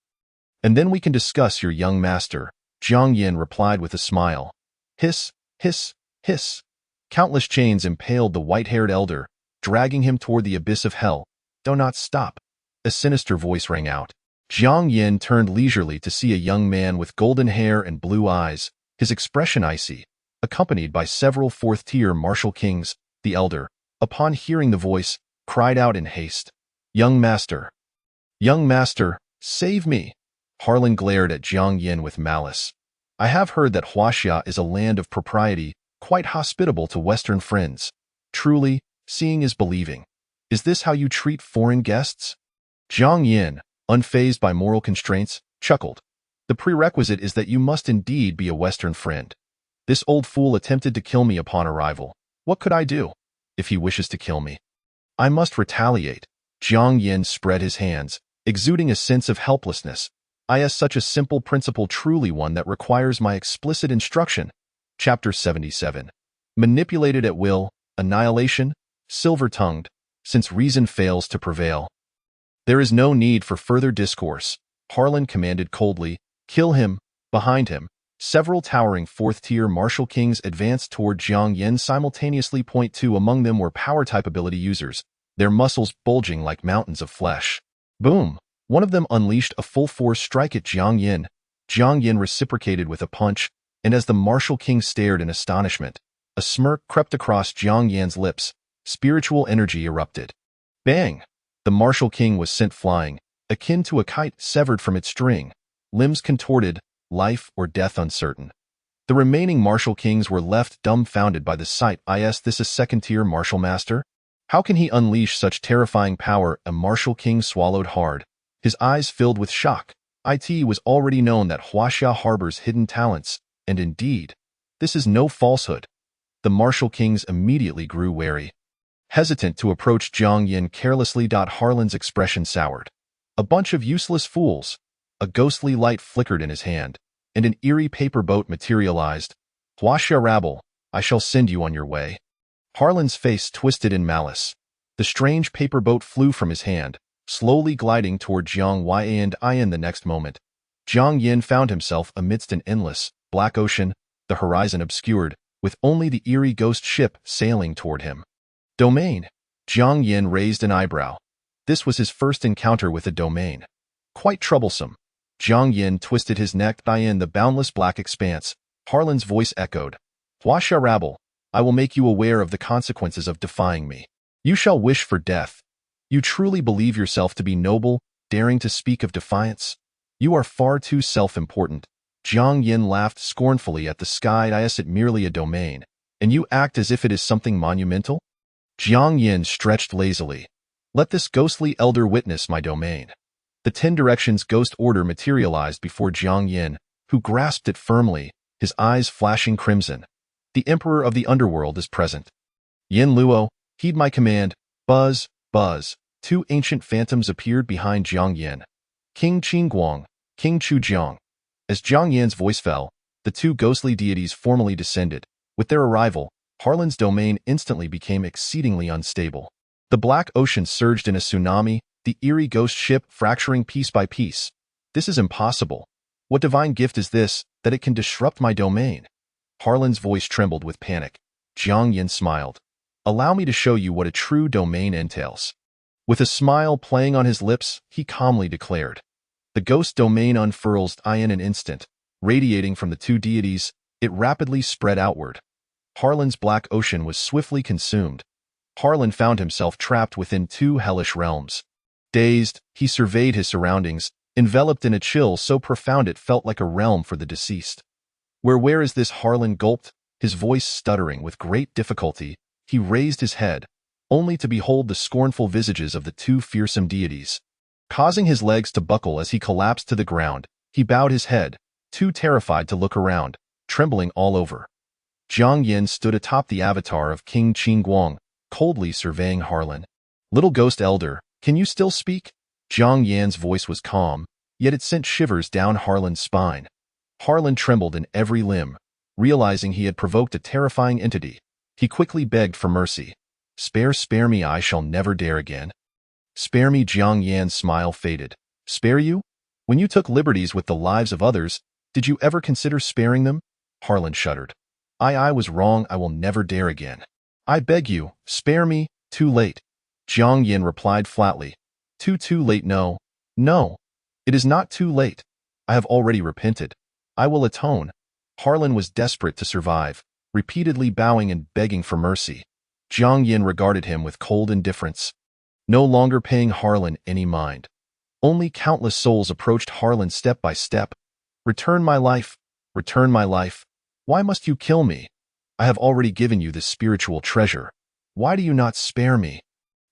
And then we can discuss your young master, Jiang Yin replied with a smile. Hiss, hiss, hiss. Countless chains impaled the white-haired elder, dragging him toward the abyss of hell. Do not stop. A sinister voice rang out. Jiang Yin turned leisurely to see a young man with golden hair and blue eyes, his expression icy, accompanied by several fourth-tier martial kings. The elder, upon hearing the voice, cried out in haste. Young master! Young master, save me! Harlan glared at Jiang Yin with malice. I have heard that Huaxia is a land of propriety, quite hospitable to Western friends. Truly, seeing is believing. Is this how you treat foreign guests? Jiang Yin, unfazed by moral constraints, chuckled. The prerequisite is that you must indeed be a Western friend. This old fool attempted to kill me upon arrival. What could I do? If he wishes to kill me, I must retaliate. Jiang Yin spread his hands, exuding a sense of helplessness. I ask such a simple principle, truly one that requires my explicit instruction. Chapter 77. Manipulated at will, annihilation, silver-tongued, since reason fails to prevail. There is no need for further discourse, Harlan commanded coldly. Kill him. Behind him, several towering fourth-tier martial kings advanced toward Jiang Yin simultaneously. Two among them were power-type ability users, their muscles bulging like mountains of flesh. Boom! One of them unleashed a full-force strike at Jiang Yin. Jiang Yin reciprocated with a punch, and as the martial king stared in astonishment, a smirk crept across Jiang Yin's lips. Spiritual energy erupted. Bang! The martial king was sent flying, akin to a kite severed from its string, limbs contorted, life or death uncertain. The remaining martial kings were left dumbfounded by the sight. Is this a second-tier martial master? How can he unleash such terrifying power? A martial king swallowed hard, his eyes filled with shock. It was already known that Huaxia harbors hidden talents, and indeed, this is no falsehood. The martial kings immediately grew wary, hesitant to approach Jiang Yin carelessly. Harlan's expression soured. A bunch of useless fools. A ghostly light flickered in his hand, and an eerie paper boat materialized. Huaxia rabble, I shall send you on your way. Harlan's face twisted in malice. The strange paper boat flew from his hand, slowly gliding toward Jiang Yin. The next moment, Jiang Yin found himself amidst an endless, black ocean, the horizon obscured, with only the eerie ghost ship sailing toward him. Domain. Jiang Yin raised an eyebrow. This was his first encounter with a domain. Quite troublesome. Jiang Yin twisted his neck in the boundless black expanse. Harlan's voice echoed. Huaxia Rabble, I will make you aware of the consequences of defying me. You shall wish for death. You truly believe yourself to be noble, daring to speak of defiance? You are far too self-important. Jiang Yin laughed scornfully at the sky. Is it merely a domain, and you act as if it is something monumental? Jiang Yin stretched lazily. Let this ghostly elder witness my domain. The 10 Directions ghost order materialized before Jiang Yin, who grasped it firmly, his eyes flashing crimson. The Emperor of the Underworld is present. Yin Luo, heed my command. Buzz, buzz. 2 ancient phantoms appeared behind Jiang Yin. King Qingguang, King Chujiang. As Jiang Yin's voice fell, the 2 ghostly deities formally descended. With their arrival, Harlan's domain instantly became exceedingly unstable. The black ocean surged in a tsunami, the eerie ghost ship fracturing piece by piece. This is impossible. What divine gift is this, that it can disrupt my domain? Harlan's voice trembled with panic. Jiang Yin smiled. Allow me to show you what a true domain entails. With a smile playing on his lips, he calmly declared. The ghost domain unfurls in an instant. Radiating from the 2 deities, it rapidly spread outward. Harlan's black ocean was swiftly consumed. Harlan found himself trapped within 2 hellish realms. Dazed, he surveyed his surroundings, enveloped in a chill so profound it felt like a realm for the deceased. Where is this? Harlan gulped, his voice stuttering with great difficulty. He raised his head, only to behold the scornful visages of the 2 fearsome deities. Causing his legs to buckle as he collapsed to the ground, he bowed his head, too terrified to look around, trembling all over. Jiang Yin stood atop the avatar of King Qingguang, coldly surveying Harlan. Little ghost elder, can you still speak? Jiang Yin's voice was calm, yet it sent shivers down Harlan's spine. Harlan trembled in every limb, realizing he had provoked a terrifying entity. He quickly begged for mercy. Spare me, I shall never dare again. Spare me. Jiang Yin's smile faded. Spare you? When you took liberties with the lives of others, did you ever consider sparing them? Harlan shuddered. I was wrong. I will never dare again. I beg you, spare me. Too late. Jiang Yin replied flatly. Too late. No. It is not too late. I have already repented. I will atone. Harlan was desperate to survive, repeatedly bowing and begging for mercy. Jiang Yin regarded him with cold indifference, no longer paying Harlan any mind. Only countless souls approached Harlan step by step. Return my life. Return my life. Why must you kill me? I have already given you this spiritual treasure. Why do you not spare me?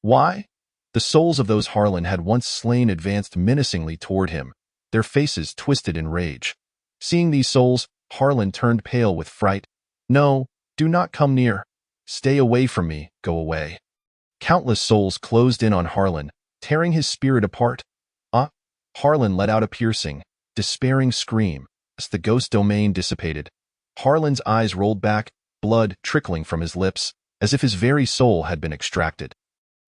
Why? The souls of those Harlan had once slain advanced menacingly toward him, their faces twisted in rage. Seeing these souls, Harlan turned pale with fright. No, do not come near. Stay away from me, go away. Countless souls closed in on Harlan, tearing his spirit apart. Harlan let out a piercing, despairing scream as the ghost domain dissipated. Harlan's eyes rolled back, blood trickling from his lips, as if his very soul had been extracted.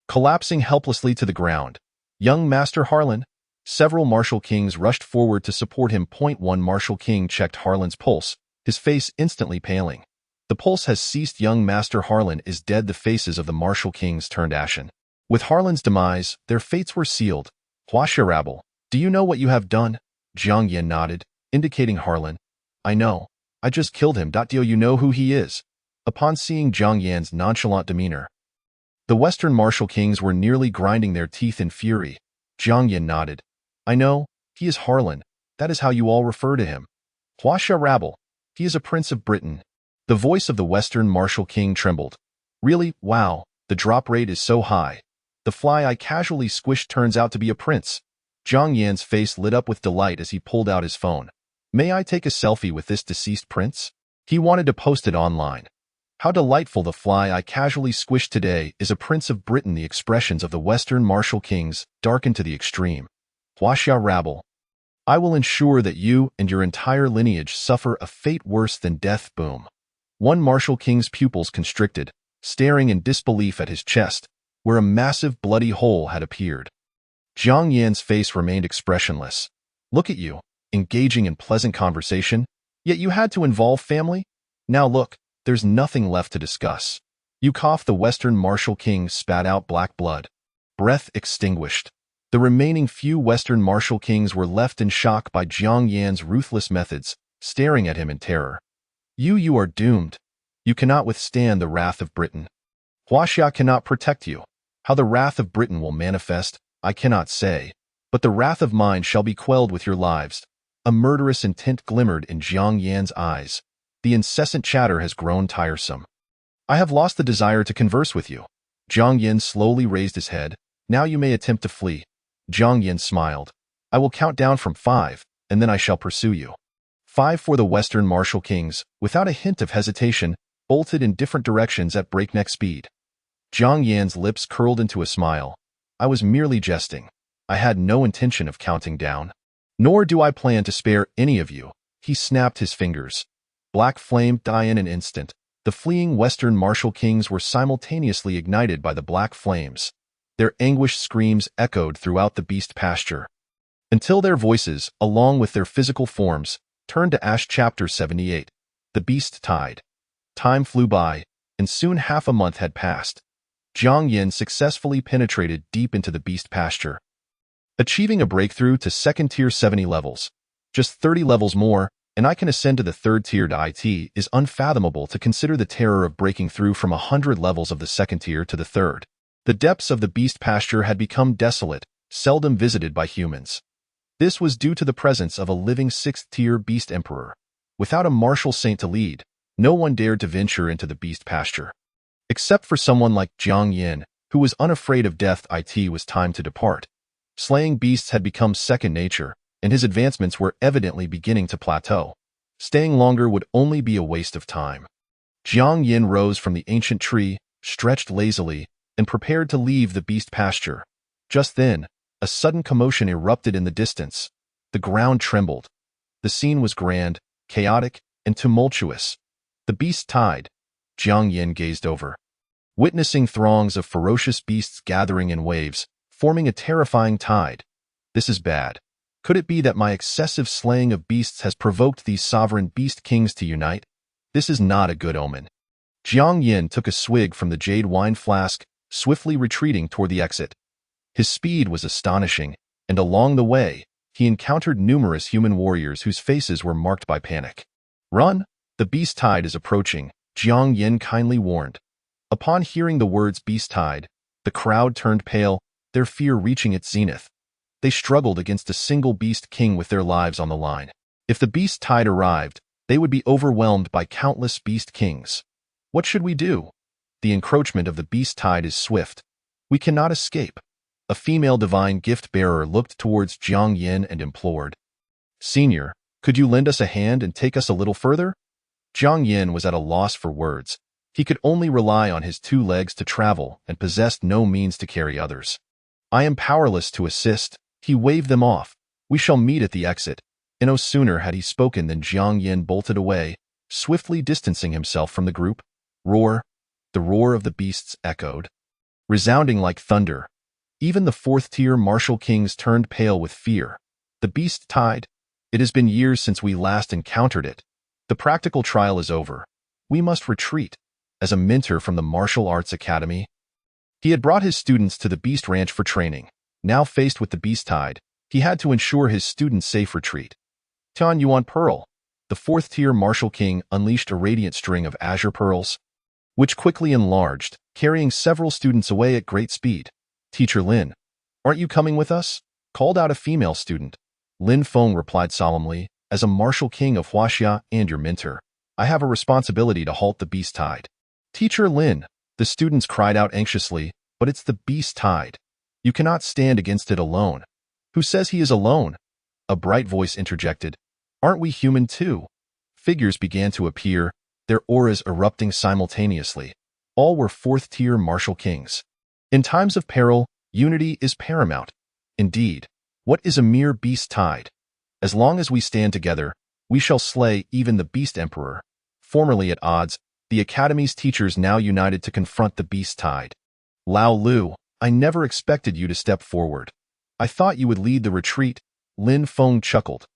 Collapsing helplessly to the ground, young Master Harlan. Several Martial Kings rushed forward to support him. One Martial King checked Harlan's pulse, his face instantly paling. The pulse has ceased. Young Master Harlan is dead. The faces of the Martial Kings turned ashen. With Harlan's demise, their fates were sealed. Huaxia Rabble, do you know what you have done? Jiang Yin nodded, indicating Harlan. I know. I just killed him. Do you know who he is? Upon seeing Jiang Yin's nonchalant demeanor, the Western Martial Kings were nearly grinding their teeth in fury. Jiang Yin nodded. I know, he is Harlan. That is how you all refer to him. Huaxia Rabble, he is a prince of Britain. The voice of the Western Martial King trembled. Really? Wow, the drop rate is so high. The fly I casually squished turns out to be a prince. Jiang Yin's face lit up with delight as he pulled out his phone. May I take a selfie with this deceased prince? He wanted to post it online. How delightful, the fly I casually squished today is a prince of Britain. The expressions of the Western Martial Kings darkened to the extreme. Huaxia Rabble, I will ensure that you and your entire lineage suffer a fate worse than death. Boom. One Martial King's pupils constricted, staring in disbelief at his chest, where a massive bloody hole had appeared. Jiang Yin's face remained expressionless. Look at you, engaging in pleasant conversation, yet you had to involve family? Now look, there's nothing left to discuss. You coughed. The Western Martial King spat out black blood. Breath extinguished. The remaining few Western Martial Kings were left in shock by Jiang Yan's ruthless methods, staring at him in terror. You are doomed. You cannot withstand the wrath of Britain. Huaxia cannot protect you. How the wrath of Britain will manifest, I cannot say, but the wrath of mine shall be quelled with your lives. A murderous intent glimmered in Jiang Yan's eyes. The incessant chatter has grown tiresome. I have lost the desire to converse with you. Jiang Yan slowly raised his head. Now you may attempt to flee. Jiang Yan smiled. I will count down from 5, and then I shall pursue you. 5 for the Western Martial Kings, without a hint of hesitation, bolted in different directions at breakneck speed. Jiang Yan's lips curled into a smile. I was merely jesting. I had no intention of counting down. Nor do I plan to spare any of you. He snapped his fingers. Black flame died in an instant. The fleeing Western Martial Kings were simultaneously ignited by the black flames. Their anguished screams echoed throughout the beast pasture, until their voices, along with their physical forms, turned to ash. Chapter 78. The Beast Tide. Time flew by, and soon half a month had passed. Jiang Yan successfully penetrated deep into the beast pasture, achieving a breakthrough to second tier 70 levels. Just 30 levels more, and I can ascend to the third tier. It is unfathomable to consider the terror of breaking through from 100 levels of the second tier to the third. The depths of the beast pasture had become desolate, seldom visited by humans. This was due to the presence of a living 6th-tier beast emperor. Without a martial saint to lead, no one dared to venture into the beast pasture. Except for someone like Jiang Yan, who was unafraid of death. It was time to depart. Slaying beasts had become second nature, and his advancements were evidently beginning to plateau. Staying longer would only be a waste of time. Jiang Yan rose from the ancient tree, stretched lazily, and prepared to leave the beast pasture. Just then, a sudden commotion erupted in the distance. The ground trembled. The scene was grand, chaotic, and tumultuous. The beast tide. Jiang Yan gazed over, witnessing throngs of ferocious beasts gathering in waves, forming a terrifying tide. This is bad. Could it be that my excessive slaying of beasts has provoked these sovereign beast kings to unite? This is not a good omen. Jiang Yan took a swig from the jade wine flask, swiftly retreating toward the exit. His speed was astonishing, and along the way, he encountered numerous human warriors whose faces were marked by panic. Run! The beast tide is approaching, Jiang Yan kindly warned. Upon hearing the words beast tide, the crowd turned pale, their fear reaching its zenith. They struggled against a single beast king with their lives on the line. If the beast tide arrived, they would be overwhelmed by countless beast kings. What should we do? The encroachment of the beast tide is swift. We cannot escape. A female divine gift-bearer looked towards Jiang Yan and implored. Senior, could you lend us a hand and take us a little further? Jiang Yan was at a loss for words. He could only rely on his 2 legs to travel and possessed no means to carry others. I am powerless to assist. He waved them off. We shall meet at the exit. And no sooner had he spoken than Jiang Yan bolted away, swiftly distancing himself from the group. Roar. The roar of the beasts echoed, resounding like thunder. Even the 4th-tier martial kings turned pale with fear. The beast tide. It has been years since we last encountered it. The practical trial is over. We must retreat. As a mentor from the Martial Arts Academy, he had brought his students to the Beast Ranch for training. Now faced with the beast tide, he had to ensure his students' safe retreat. Tian Yuan Pearl. The 4th-tier martial king unleashed a radiant string of azure pearls, which quickly enlarged, carrying several students away at great speed. Teacher Lin, aren't you coming with us? Called out a female student. Lin Feng replied solemnly, as a martial king of Huaxia and your mentor, I have a responsibility to halt the beast tide. Teacher Lin, the students cried out anxiously, but it's the beast tide. You cannot stand against it alone. Who says he is alone? A bright voice interjected. Aren't we human too? Figures began to appear, their auras erupting simultaneously. All were 4th-tier martial kings. In times of peril, unity is paramount. Indeed, what is a mere beast tide? As long as we stand together, we shall slay even the beast emperor. Formerly at odds, the academy's teachers now united to confront the beast tide. Lao Lu, I never expected you to step forward. I thought you would lead the retreat. Lin Feng chuckled.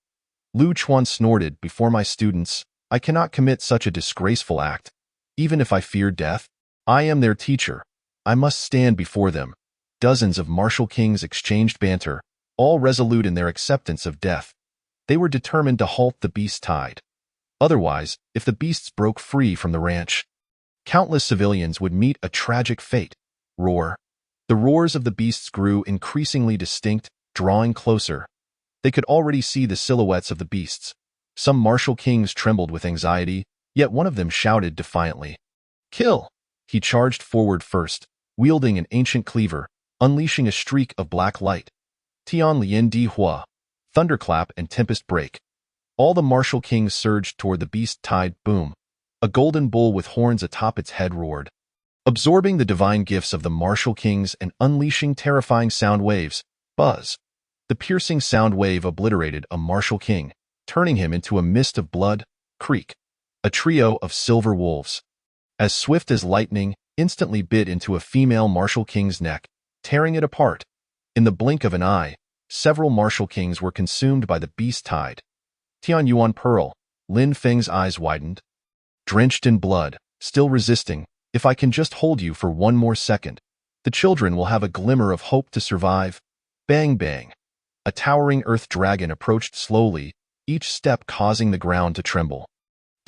Lu Chuan snorted, "Before my students, I cannot commit such a disgraceful act. Even if I fear death, I am their teacher. I must stand before them." Dozens of martial kings exchanged banter, all resolute in their acceptance of death. They were determined to halt the beast tide. Otherwise, if the beasts broke free from the ranch, countless civilians would meet a tragic fate. Roar. The roars of the beasts grew increasingly distinct, drawing closer. They could already see the silhouettes of the beasts. Some martial kings trembled with anxiety, yet one of them shouted defiantly, "Kill!" He charged forward first, wielding an ancient cleaver, unleashing a streak of black light. Tian Lien Di Hua. Thunderclap and tempest break. All the martial kings surged toward the beast tide. Boom. A golden bull with horns atop its head roared, absorbing the divine gifts of the martial kings and unleashing terrifying sound waves. Buzz. The piercing sound wave obliterated a martial king, turning him into a mist of blood. Creak. A trio of silver wolves, as swift as lightning, instantly bit into a female martial king's neck, tearing it apart. In the blink of an eye, several martial kings were consumed by the beast tide. Tian Yuan Pearl. Lin Feng's eyes widened. Drenched in blood, still resisting, "If I can just hold you for one more second, the children will have a glimmer of hope to survive." Bang bang. A towering earth dragon approached slowly, each step causing the ground to tremble.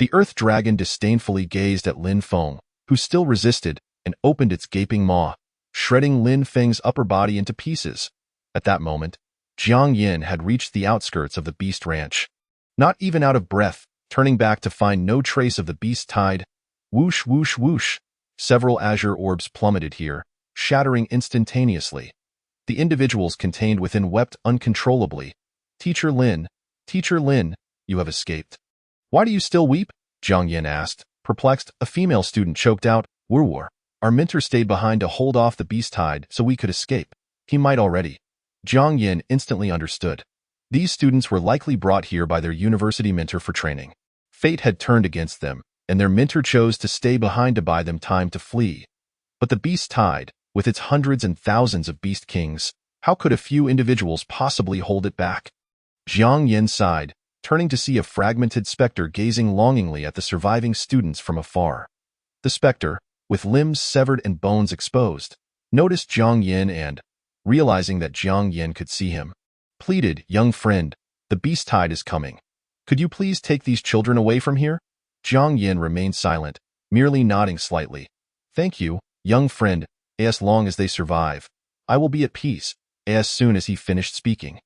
The earth dragon disdainfully gazed at Lin Feng, who still resisted, and opened its gaping maw, shredding Lin Feng's upper body into pieces. At that moment, Jiang Yin had reached the outskirts of the beast ranch. Not even out of breath, turning back to find no trace of the beast tide. Whoosh, whoosh, whoosh. Several azure orbs plummeted here, shattering instantaneously. The individuals contained within wept uncontrollably. Teacher Lin, you have escaped." "Why do you still weep?" Jiang Yin asked. Perplexed, a female student choked out, "War. Our mentor stayed behind to hold off the beast tide so we could escape. He might already." Jiang Yin instantly understood. These students were likely brought here by their university mentor for training. Fate had turned against them, and their mentor chose to stay behind to buy them time to flee. But the beast tide, with its hundreds and thousands of beast kings, how could a few individuals possibly hold it back? Jiang Yin sighed, turning to see a fragmented specter gazing longingly at the surviving students from afar. The specter, with limbs severed and bones exposed, noticed Jiang Yin and, realizing that Jiang Yin could see him, pleaded, "Young friend, the beast tide is coming. Could you please take these children away from here?" Jiang Yin remained silent, merely nodding slightly. "Thank you, young friend, as long as they survive. I will be at peace." As soon as he finished speaking,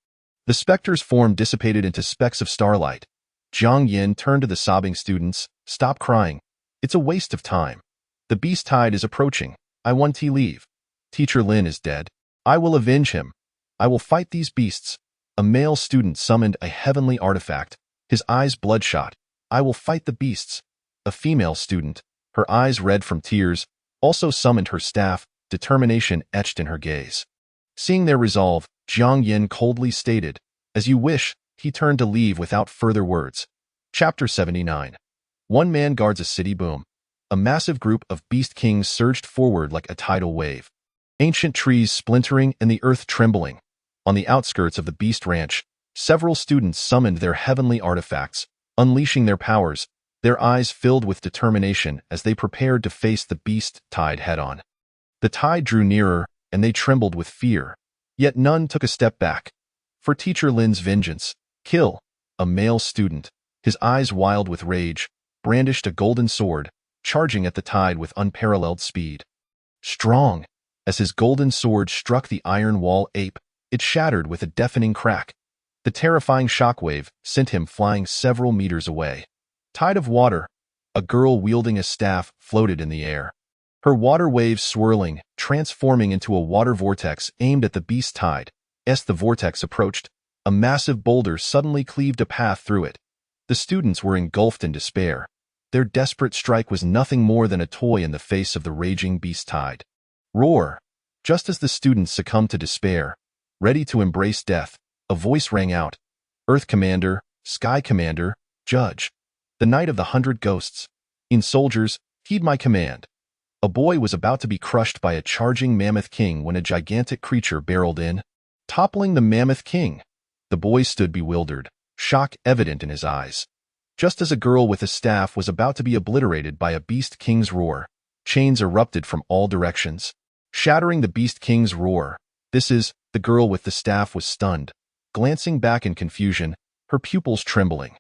the specter's form dissipated into specks of starlight. Jiang Yin turned to the sobbing students, "Stop crying. It's a waste of time. The beast tide is approaching. I want to leave. Teacher Lin is dead. I will avenge him. I will fight these beasts." A male student summoned a heavenly artifact, his eyes bloodshot. "I will fight the beasts." A female student, her eyes red from tears, also summoned her staff, determination etched in her gaze. Seeing their resolve, Jiang Yin coldly stated, "As you wish." He turned to leave without further words. Chapter 79. One man guards a city. Boom. A massive group of beast kings surged forward like a tidal wave. Ancient trees splintering and the earth trembling. On the outskirts of the beast ranch, several students summoned their heavenly artifacts, unleashing their powers, their eyes filled with determination as they prepared to face the beast tide head-on. The tide drew nearer, and they trembled with fear. Yet none took a step back. For Teacher Lin's vengeance, Kill, a male student, his eyes wild with rage, brandished a golden sword, charging at the tide with unparalleled speed. Strong, as his golden sword struck the iron wall ape, it shattered with a deafening crack. The terrifying shockwave sent him flying several meters away. Tide of water. A girl wielding a staff floated in the air. Her water waves swirling, transforming into a water vortex aimed at the beast tide. As the vortex approached, a massive boulder suddenly cleaved a path through it. The students were engulfed in despair. Their desperate strike was nothing more than a toy in the face of the raging beast tide. Roar! Just as the students succumbed to despair, ready to embrace death, a voice rang out. Earth Commander, Sky Commander, Judge. The Knight of the 100 Ghosts. In soldiers, heed my command. A boy was about to be crushed by a charging Mammoth King when a gigantic creature barreled in, toppling the Mammoth King. The boy stood bewildered, shock evident in his eyes. Just as a girl with a staff was about to be obliterated by a Beast King's roar, chains erupted from all directions, shattering the Beast King's roar. The girl with the staff was stunned, glancing back in confusion, her pupils trembling.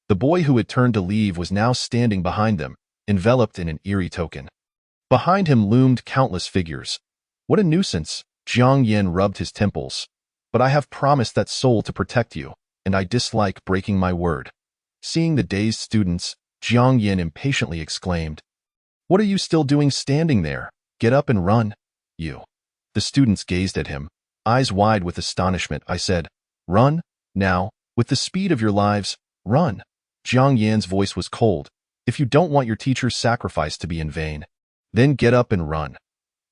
The boy who had turned to leave was now standing behind them, enveloped in an eerie token. Behind him loomed countless figures. What a nuisance! Jiang Yin rubbed his temples. But I have promised that soul to protect you, and I dislike breaking my word. Seeing the dazed students, Jiang Yin impatiently exclaimed, "What are you still doing standing there? Get up and run, you." The students gazed at him, eyes wide with astonishment. I said, "Run, now, with the speed of your lives, run." Jiang Yin's voice was cold. "If you don't want your teacher's sacrifice to be in vain, then get up and run."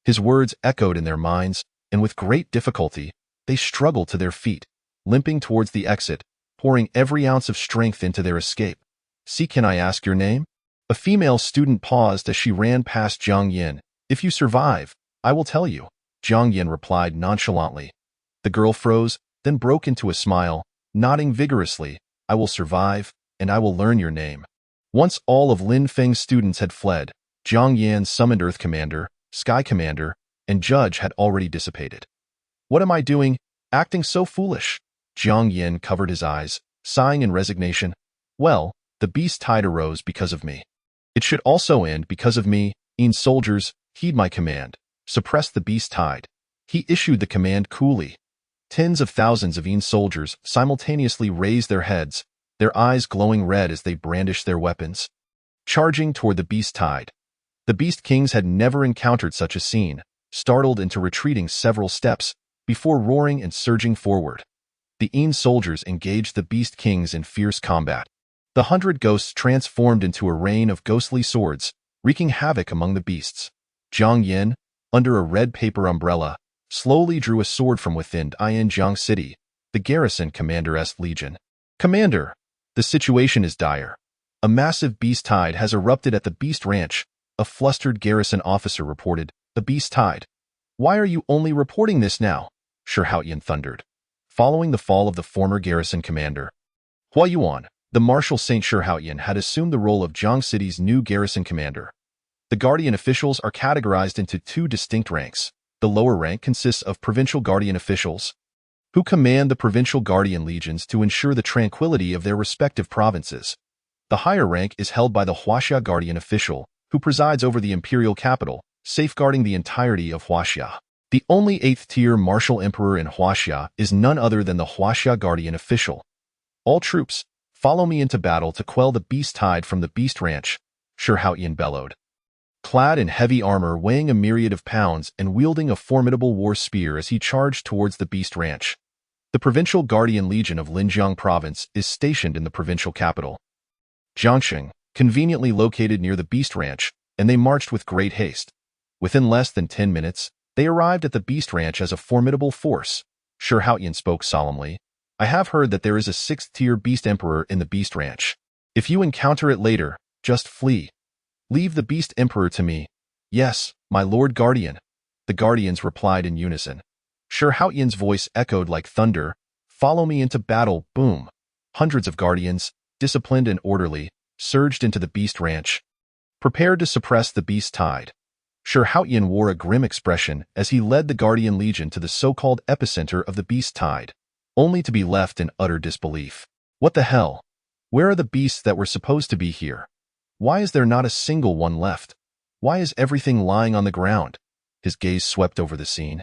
His words echoed in their minds, and with great difficulty, they struggled to their feet, limping towards the exit, pouring every ounce of strength into their escape. "See, can I ask your name?" A female student paused as she ran past Jiang Yin. "If you survive, I will tell you," Jiang Yin replied nonchalantly. The girl froze, then broke into a smile, nodding vigorously. "I will survive, and I will learn your name." Once all of Lin Feng's students had fled, Jiang Yan summoned Earth Commander, Sky Commander, and Judge had already dissipated. "What am I doing, acting so foolish?" Jiang Yin covered his eyes, sighing in resignation. "Well, the beast tide arose because of me. It should also end because of me. Soldiers, heed my command. Suppress the beast tide." He issued the command coolly. Tens of thousands of soldiers simultaneously raised their heads, their eyes glowing red as they brandished their weapons, charging toward the beast tide. The Beast Kings had never encountered such a scene, startled into retreating several steps, before roaring and surging forward. The soldiers engaged the Beast Kings in fierce combat. The 100 ghosts transformed into a rain of ghostly swords, wreaking havoc among the beasts. Jiang Yin, under a red paper umbrella, slowly drew a sword from within Jiang City, the garrison commander's legion. "Commander, the situation is dire. A massive beast tide has erupted at the Beast Ranch," a flustered garrison officer reported. "The beast tide? Why are you only reporting this now?" Shi Haoyan thundered. Following the fall of the former garrison commander, Hua Yuan, the Marshal Saint Shi Haoyan had assumed the role of Jiang City's new garrison commander. The Guardian officials are categorized into two distinct ranks. The lower rank consists of provincial Guardian officials, who command the provincial Guardian legions to ensure the tranquility of their respective provinces. The higher rank is held by the Huaxia Guardian official, who presides over the imperial capital, safeguarding the entirety of Huaxia. The only 8th-tier martial emperor in Huaxia is none other than the Huaxia Guardian official. "All troops, follow me into battle to quell the beast tide from the Beast Ranch," Shi Haoyan bellowed. Clad in heavy armor weighing a myriad of pounds and wielding a formidable war spear as he charged towards the Beast Ranch, the Provincial Guardian Legion of Linjiang Province is stationed in the provincial capital, Jiangxing, conveniently located near the Beast Ranch, and they marched with great haste. Within less than 10 minutes, they arrived at the Beast Ranch as a formidable force. Shi Haoyan spoke solemnly. "I have heard that there is a 6th-tier Beast Emperor in the Beast Ranch. If you encounter it later, just flee. Leave the Beast Emperor to me." "Yes, my Lord Guardian," the Guardians replied in unison. Shi Haoyan's voice echoed like thunder. "Follow me into battle." Boom. Hundreds of Guardians, disciplined and orderly, surged into the Beast Ranch, prepared to suppress the beast tide. Shi Haoyan wore a grim expression as he led the Guardian Legion to the so-called epicenter of the beast tide, only to be left in utter disbelief. What the hell? Where are the beasts that were supposed to be here? Why is there not a single one left? Why is everything lying on the ground? His gaze swept over the scene,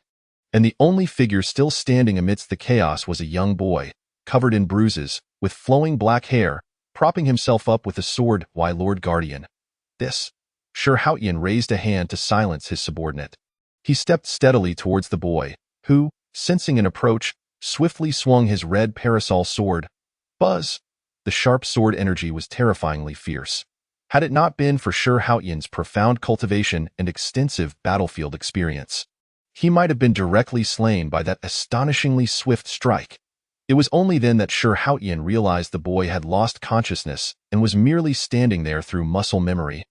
and the only figure still standing amidst the chaos was a young boy, covered in bruises, with flowing black hair, propping himself up with a sword. "Why, Lord Guardian? This?" Shi Haoyan raised a hand to silence his subordinate. He stepped steadily towards the boy, who, sensing an approach, swiftly swung his red parasol sword. Buzz! The sharp sword energy was terrifyingly fierce. Had it not been for Shi Haoyan's profound cultivation and extensive battlefield experience, he might have been directly slain by that astonishingly swift strike. It was only then that Shi Haoyan realized the boy had lost consciousness and was merely standing there through muscle memory,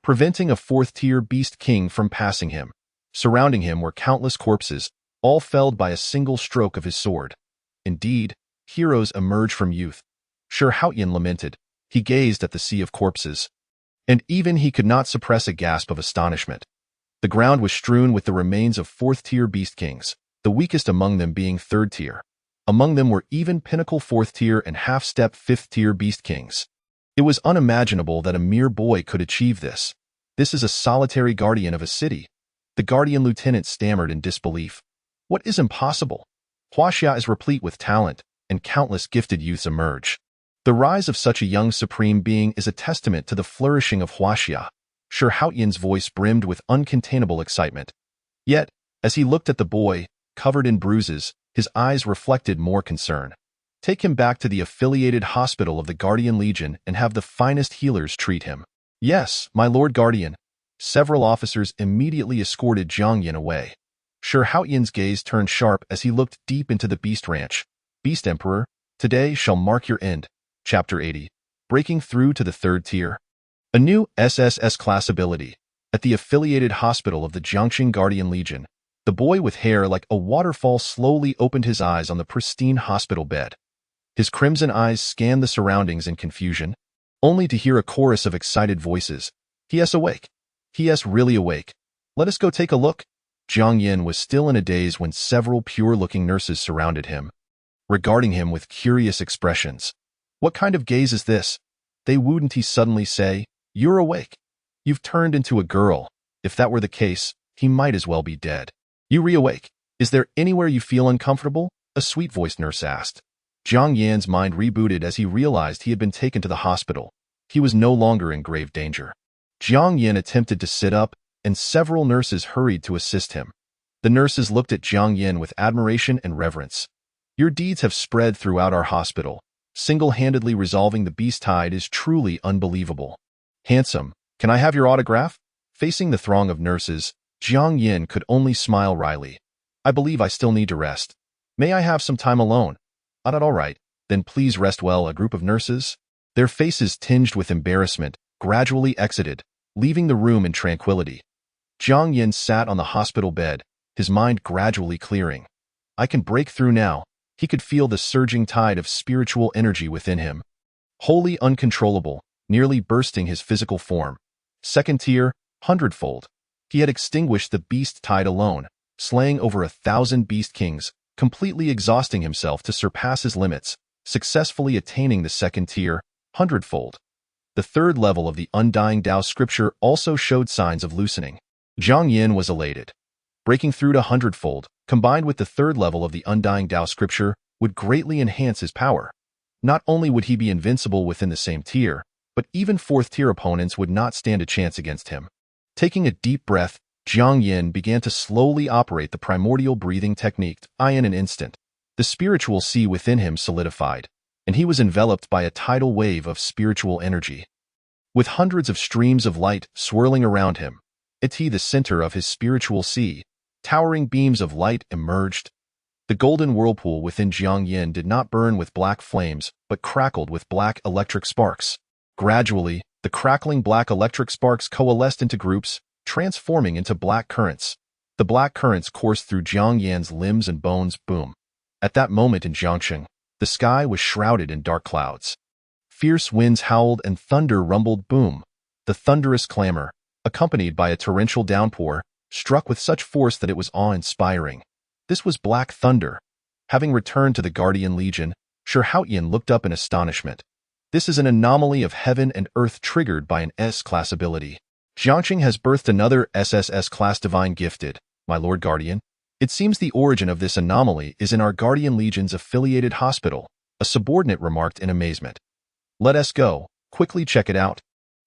preventing a 4th-tier Beast King from passing him. Surrounding him were countless corpses, all felled by a single stroke of his sword. Indeed, heroes emerge from youth, Sure Haotian lamented. He gazed at the sea of corpses, and even he could not suppress a gasp of astonishment. The ground was strewn with the remains of fourth-tier beast kings, the weakest among them being third-tier. Among them were even pinnacle fourth-tier and half-step fifth-tier beast kings. It was unimaginable that a mere boy could achieve this. This is a solitary guardian of a city. The guardian lieutenant stammered in disbelief. What is impossible? Huaxia is replete with talent, and countless gifted youths emerge. The rise of such a young supreme being is a testament to the flourishing of Huaxia. Sure Haotian's voice brimmed with uncontainable excitement. Yet, as he looked at the boy, covered in bruises, his eyes reflected more concern. Take him back to the affiliated hospital of the Guardian Legion and have the finest healers treat him. Yes, my Lord Guardian. Several officers immediately escorted Jiang Yin away. Sure Haotian's gaze turned sharp as he looked deep into the Beast Ranch. Beast Emperor, today shall mark your end. Chapter 80. Breaking through to the third tier. A new SSS class ability. At the affiliated hospital of the Jiangxing Guardian Legion, the boy with hair like a waterfall slowly opened his eyes on the pristine hospital bed. His crimson eyes scanned the surroundings in confusion, only to hear a chorus of excited voices. He is awake. He is really awake. Let us go take a look. Jiang Yin was still in a daze when several pure-looking nurses surrounded him, regarding him with curious expressions. What kind of gaze is this? They wouldn't he suddenly say, You're awake. You've turned into a girl. If that were the case, he might as well be dead. You reawake. Is there anywhere you feel uncomfortable? A sweet-voiced nurse asked. Jiang Yan's mind rebooted as he realized he had been taken to the hospital. He was no longer in grave danger. Jiang Yan attempted to sit up, and several nurses hurried to assist him. The nurses looked at Jiang Yan with admiration and reverence. Your deeds have spread throughout our hospital. Single-handedly resolving the beast tide is truly unbelievable. Handsome, can I have your autograph? Facing the throng of nurses, Jiang Yin could only smile wryly. I believe I still need to rest. May I have some time alone? All right, then please rest well. A group of nurses, their faces tinged with embarrassment, gradually exited, leaving the room in tranquility. Jiang Yin sat on the hospital bed, his mind gradually clearing. I can break through now. He could feel the surging tide of spiritual energy within him. Wholly uncontrollable, nearly bursting his physical form. Second tier, 100-fold. He had extinguished the beast tide alone, slaying over 1,000 beast kings, completely exhausting himself to surpass his limits, successfully attaining the second tier, 100-fold. The third level of the Undying Dao scripture also showed signs of loosening. Jiang Yin was elated. Breaking through to 100-fold, combined with the third level of the Undying Dao scripture, would greatly enhance his power. Not only would he be invincible within the same tier, but even fourth-tier opponents would not stand a chance against him. Taking a deep breath, Jiang Yin began to slowly operate the primordial breathing technique. In an instant, the spiritual sea within him solidified, and he was enveloped by a tidal wave of spiritual energy. With hundreds of streams of light swirling around him, the center of his spiritual sea, towering beams of light emerged. The golden whirlpool within Jiang Yin did not burn with black flames, but crackled with black electric sparks. Gradually, the crackling black electric sparks coalesced into groups, transforming into black currents. The black currents coursed through Jiang Yan's limbs and bones. Boom. At that moment in Jiangxing, the sky was shrouded in dark clouds. Fierce winds howled and thunder rumbled. Boom. The thunderous clamor, accompanied by a torrential downpour, struck with such force that it was awe-inspiring. This was Black Thunder. Having returned to the Guardian Legion, Sure Haotian looked up in astonishment. This is an anomaly of heaven and earth triggered by an S-class ability. Jiangxing has birthed another SSS-class Divine Gifted, my Lord Guardian. It seems the origin of this anomaly is in our Guardian Legion's affiliated hospital, a subordinate remarked in amazement. Let us go, quickly check it out.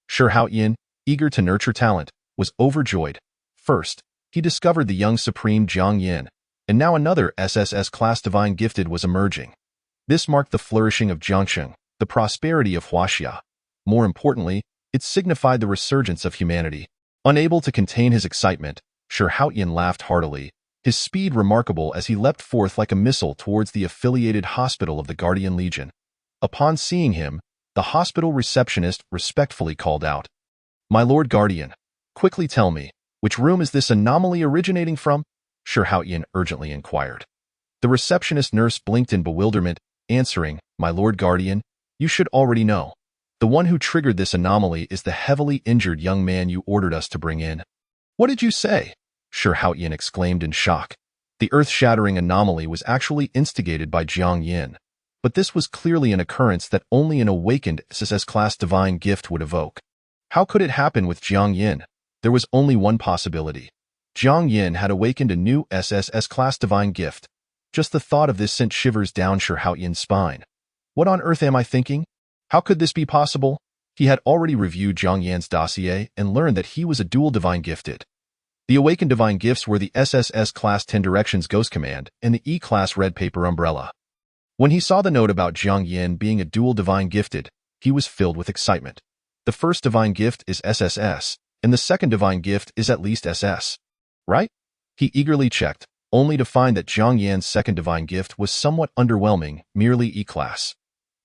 Sure Haotian, eager to nurture talent, was overjoyed. First, he discovered the young supreme Jiang Yin, and now another SSS-class Divine Gifted was emerging. This marked the flourishing of Jiangxing, the prosperity of Huaxia. More importantly, it signified the resurgence of humanity. Unable to contain his excitement, Sure Haotian laughed heartily, his speed remarkable as he leapt forth like a missile towards the affiliated hospital of the Guardian Legion. Upon seeing him, the hospital receptionist respectfully called out, My Lord Guardian, quickly tell me, which room is this anomaly originating from? Sure Haotian urgently inquired. The receptionist nurse blinked in bewilderment, answering, My Lord Guardian, You should already know. The one who triggered this anomaly is the heavily injured young man you ordered us to bring in. What did you say? Shi Haoyan exclaimed in shock. The earth-shattering anomaly was actually instigated by Jiang Yin, but this was clearly an occurrence that only an awakened SSS-class divine gift would evoke. How could it happen with Jiang Yin? There was only one possibility. Jiang Yin had awakened a new SSS-class divine gift. Just the thought of this sent shivers down Shi Haoyan's spine. What on earth am I thinking? How could this be possible? He had already reviewed Jiang Yan's dossier and learned that he was a dual divine gifted. The awakened divine gifts were the SSS Class 10 Directions Ghost Command and the E-Class Red Paper Umbrella. When he saw the note about Jiang Yin being a dual divine gifted, he was filled with excitement. The first divine gift is SSS, and the second divine gift is at least SS. Right? He eagerly checked, only to find that Jiang Yan's second divine gift was somewhat underwhelming, merely E-Class.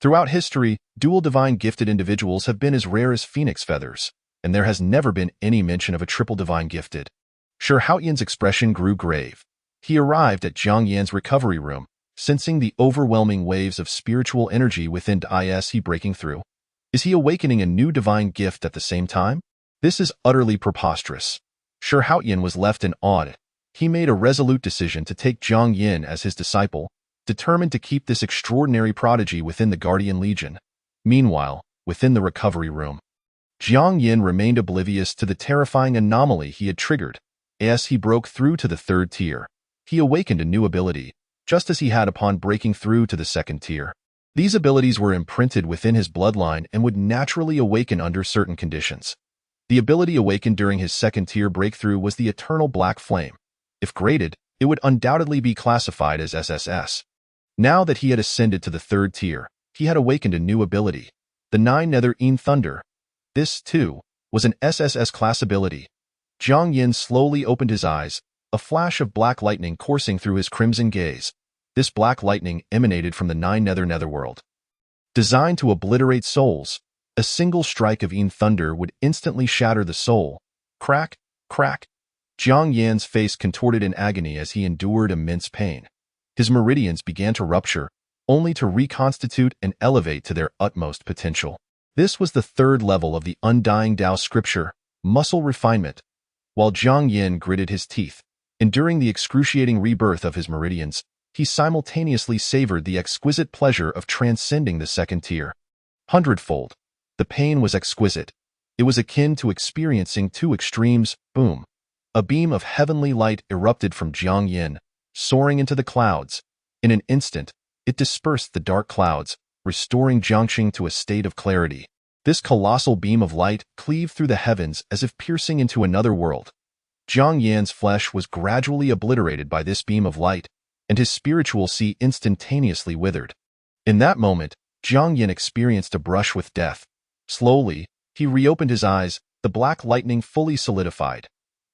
Throughout history, dual divine gifted individuals have been as rare as phoenix feathers, and there has never been any mention of a triple divine gifted. Shi Haoyan's expression grew grave. He arrived at Jiang Yan's recovery room, sensing the overwhelming waves of spiritual energy within he breaking through. Is he awakening a new divine gift at the same time? This is utterly preposterous. Shi Haoyan was left in awe. He made a resolute decision to take Jiang Yin as his disciple, determined to keep this extraordinary prodigy within the Guardian Legion. Meanwhile, within the recovery room, Jiang Yin remained oblivious to the terrifying anomaly he had triggered. As he broke through to the third tier, he awakened a new ability, just as he had upon breaking through to the second tier. These abilities were imprinted within his bloodline and would naturally awaken under certain conditions. The ability awakened during his second tier breakthrough was the Eternal Black Flame. If graded, it would undoubtedly be classified as SSS. Now that he had ascended to the third tier, he had awakened a new ability, the Nine Nether Een Thunder. This, too, was an SSS class ability. Jiang Yin slowly opened his eyes, a flash of black lightning coursing through his crimson gaze. This black lightning emanated from the Nine Netherworld. Designed to obliterate souls, a single strike of Een Thunder would instantly shatter the soul. Crack, crack. Jiang Yan's face contorted in agony as he endured immense pain. His meridians began to rupture, only to reconstitute and elevate to their utmost potential. This was the third level of the Undying Tao Scripture, muscle refinement. While Jiang Yin gritted his teeth, enduring the excruciating rebirth of his meridians, he simultaneously savored the exquisite pleasure of transcending the second tier. Hundredfold. The pain was exquisite. It was akin to experiencing two extremes. Boom. A beam of heavenly light erupted from Jiang Yin, soaring into the clouds. In an instant, it dispersed the dark clouds, restoring Jiangxing to a state of clarity. This colossal beam of light cleaved through the heavens as if piercing into another world. Jiang Yan's flesh was gradually obliterated by this beam of light, and his spiritual sea instantaneously withered. In that moment, Jiang Yin experienced a brush with death. Slowly, he reopened his eyes, the black lightning fully solidified.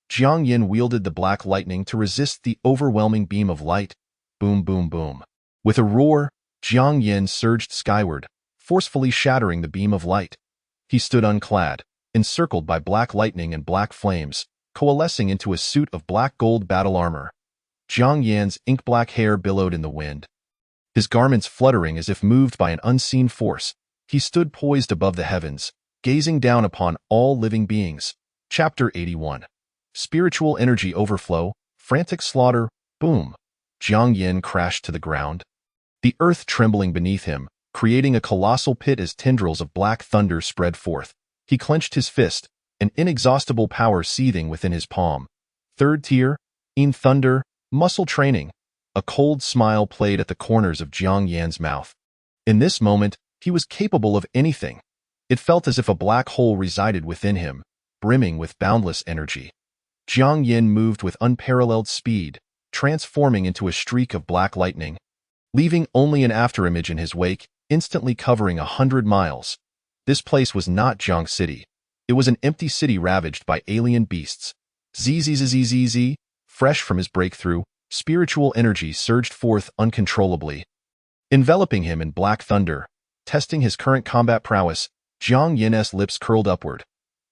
Jiang Yin wielded the black lightning to resist the overwhelming beam of light. Boom, boom, boom. With a roar, Jiang Yin surged skyward, forcefully shattering the beam of light. He stood unclad, encircled by black lightning and black flames, coalescing into a suit of black gold battle armor. Jiang Yan's ink-black hair billowed in the wind. His garments fluttering as if moved by an unseen force, he stood poised above the heavens, gazing down upon all living beings. Chapter 81. Spiritual Energy Overflow, Frantic Slaughter, Boom. Jiang Yin crashed to the ground, the earth trembling beneath him, creating a colossal pit as tendrils of black thunder spread forth. He clenched his fist, an inexhaustible power seething within his palm. Third tier, Een Thunder, muscle training. A cold smile played at the corners of Jiang Yan's mouth. In this moment, he was capable of anything. It felt as if a black hole resided within him, brimming with boundless energy. Jiang Yin moved with unparalleled speed, transforming into a streak of black lightning, leaving only an afterimage in his wake, instantly covering 100 miles. This place was not Jiang City. It was an empty city ravaged by alien beasts. Zzzzzzz, fresh from his breakthrough, spiritual energy surged forth uncontrollably, enveloping him in black thunder. Testing his current combat prowess, Jiang Yin's lips curled upward.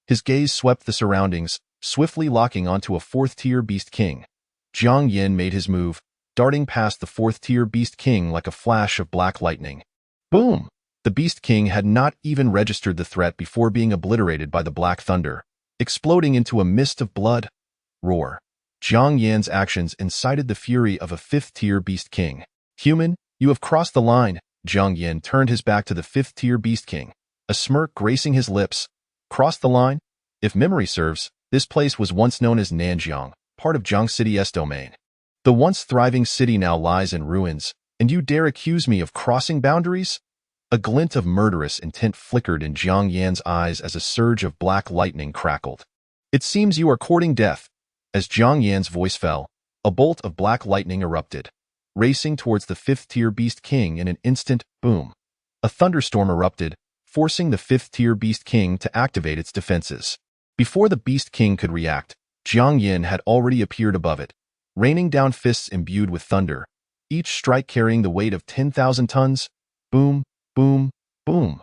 His gaze swept the surroundings, swiftly locking onto a fourth-tier Beast King. Jiang Yin made his move, darting past the fourth-tier Beast King like a flash of black lightning. Boom! The Beast King had not even registered the threat before being obliterated by the Black Thunder, exploding into a mist of blood. Roar. Jiang Yan's actions incited the fury of a fifth-tier Beast King. Human, you have crossed the line. Jiang Yan turned his back to the fifth-tier Beast King, a smirk gracing his lips. Crossed the line? If memory serves, this place was once known as Nanjiang, part of Jiang City's domain. The once thriving city now lies in ruins, and you dare accuse me of crossing boundaries? A glint of murderous intent flickered in Jiang Yan's eyes as a surge of black lightning crackled. It seems you are courting death. As Jiang Yan's voice fell, a bolt of black lightning erupted, racing towards the fifth-tier Beast King in an instant. Boom. A thunderstorm erupted, forcing the fifth-tier Beast King to activate its defenses. Before the Beast King could react, Jiang Yan had already appeared above it, raining down fists imbued with thunder, each strike carrying the weight of 10,000 tons. Boom, boom, boom.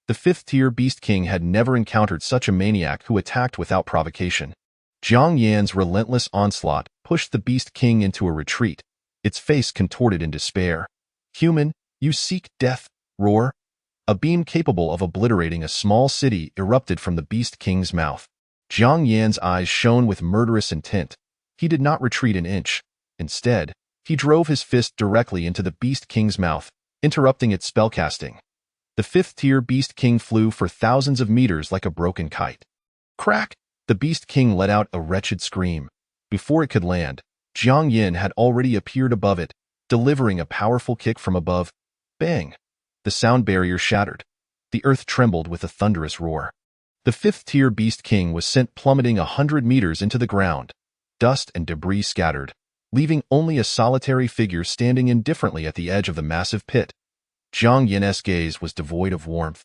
The fifth-tier Beast King had never encountered such a maniac who attacked without provocation. Jiang Yan's relentless onslaught pushed the Beast King into a retreat, its face contorted in despair. Human, you seek death? Roar. A beam capable of obliterating a small city erupted from the Beast King's mouth. Jiang Yan's eyes shone with murderous intent. He did not retreat an inch. Instead, he drove his fist directly into the Beast King's mouth, interrupting its spellcasting. The fifth-tier Beast King flew for thousands of meters like a broken kite. Crack! The Beast King let out a wretched scream. Before it could land, Jiang Yan had already appeared above it, delivering a powerful kick from above. Bang! The sound barrier shattered. The earth trembled with a thunderous roar. The fifth-tier Beast King was sent plummeting 100 meters into the ground. Dust and debris scattered, leaving only a solitary figure standing indifferently at the edge of the massive pit. Jiang Yan's gaze was devoid of warmth.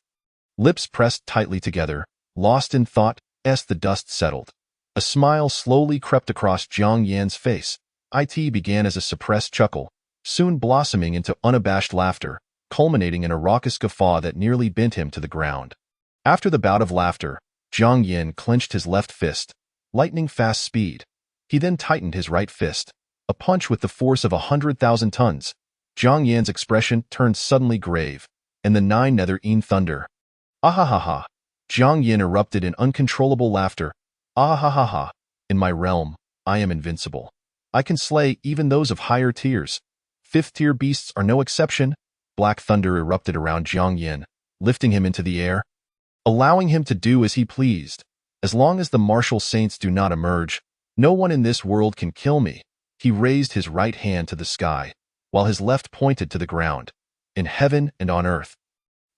Lips pressed tightly together, lost in thought, as the dust settled. A smile slowly crept across Jiang Yan's face. It began as a suppressed chuckle, soon blossoming into unabashed laughter, culminating in a raucous guffaw that nearly bent him to the ground. After the bout of laughter, Jiang Yan clenched his left fist, lightning-fast speed. He then tightened his right fist, a punch with the force of 100,000 tons. Jiang Yan's expression turned suddenly grave, and the nine nether-een thunder. Ah-ha-ha-ha! Jiang Yan erupted in uncontrollable laughter. Ah-ha-ha-ha! In my realm, I am invincible. I can slay even those of higher tiers. Fifth-tier beasts are no exception. Black thunder erupted around Jiang Yan, lifting him into the air, allowing him to do as he pleased. As long as the martial saints do not emerge, no one in this world can kill me. He raised his right hand to the sky, while his left pointed to the ground. In heaven and on earth,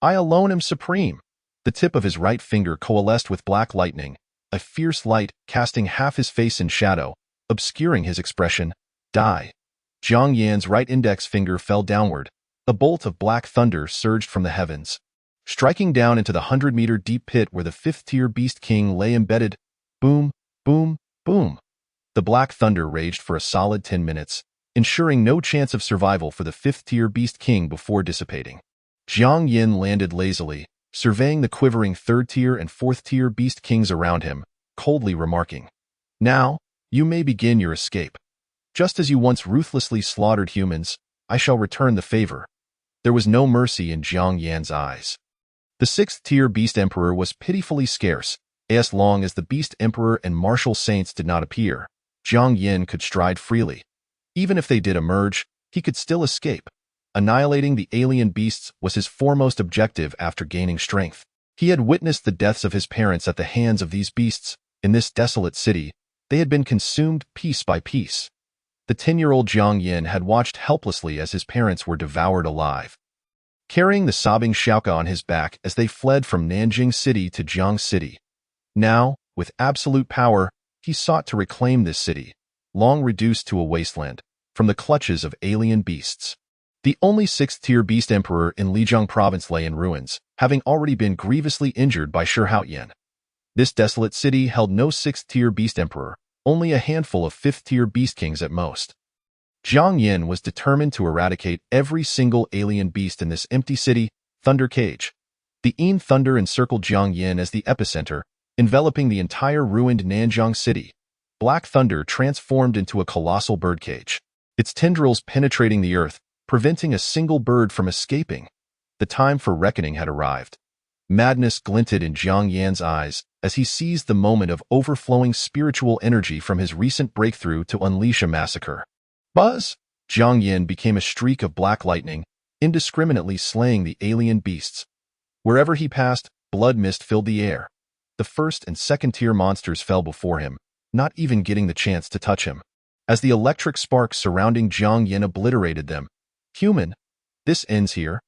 I alone am supreme. The tip of his right finger coalesced with black lightning, a fierce light casting half his face in shadow, obscuring his expression. Die. Jiang Yan's right index finger fell downward. A bolt of black thunder surged from the heavens, striking down into the 100-meter deep pit where the fifth-tier Beast King lay embedded. Boom, boom, boom. The black thunder raged for a solid 10 minutes, ensuring no chance of survival for the fifth-tier Beast King before dissipating. Jiang Yan landed lazily, surveying the quivering third-tier and fourth-tier Beast Kings around him, coldly remarking, "Now, you may begin your escape. Just as you once ruthlessly slaughtered humans, I shall return the favor." There was no mercy in Jiang Yan's eyes. The sixth-tier Beast Emperor was pitifully scarce. As long as the Beast Emperor and martial saints did not appear, Jiang Yan could stride freely. Even if they did emerge, he could still escape. Annihilating the alien beasts was his foremost objective after gaining strength. He had witnessed the deaths of his parents at the hands of these beasts. In this desolate city, they had been consumed piece by piece. The 10-year-old Jiang Yan had watched helplessly as his parents were devoured alive. Carrying the sobbing Xiaoka on his back as they fled from Nanjing City to Jiang City. Now, with absolute power, he sought to reclaim this city, long reduced to a wasteland, from the clutches of alien beasts. The only sixth-tier Beast Emperor in Lijiang Province lay in ruins, having already been grievously injured by Shi Haoyan. This desolate city held no sixth-tier Beast Emperor, only a handful of fifth-tier Beast Kings at most. Jiang Yan was determined to eradicate every single alien beast in this empty city. Thunder Cage. The Een thunder encircled Jiang Yan as the epicenter, enveloping the entire ruined Nanjiang City. Black thunder transformed into a colossal birdcage, its tendrils penetrating the earth, preventing a single bird from escaping. The time for reckoning had arrived. Madness glinted in Jiang Yan's eyes as he seized the moment of overflowing spiritual energy from his recent breakthrough to unleash a massacre. Buzz! Jiang Yan became a streak of black lightning, indiscriminately slaying the alien beasts. Wherever he passed, blood mist filled the air. The first and second-tier monsters fell before him, not even getting the chance to touch him. As the electric sparks surrounding Jiang Yan obliterated them, "Human, this ends here."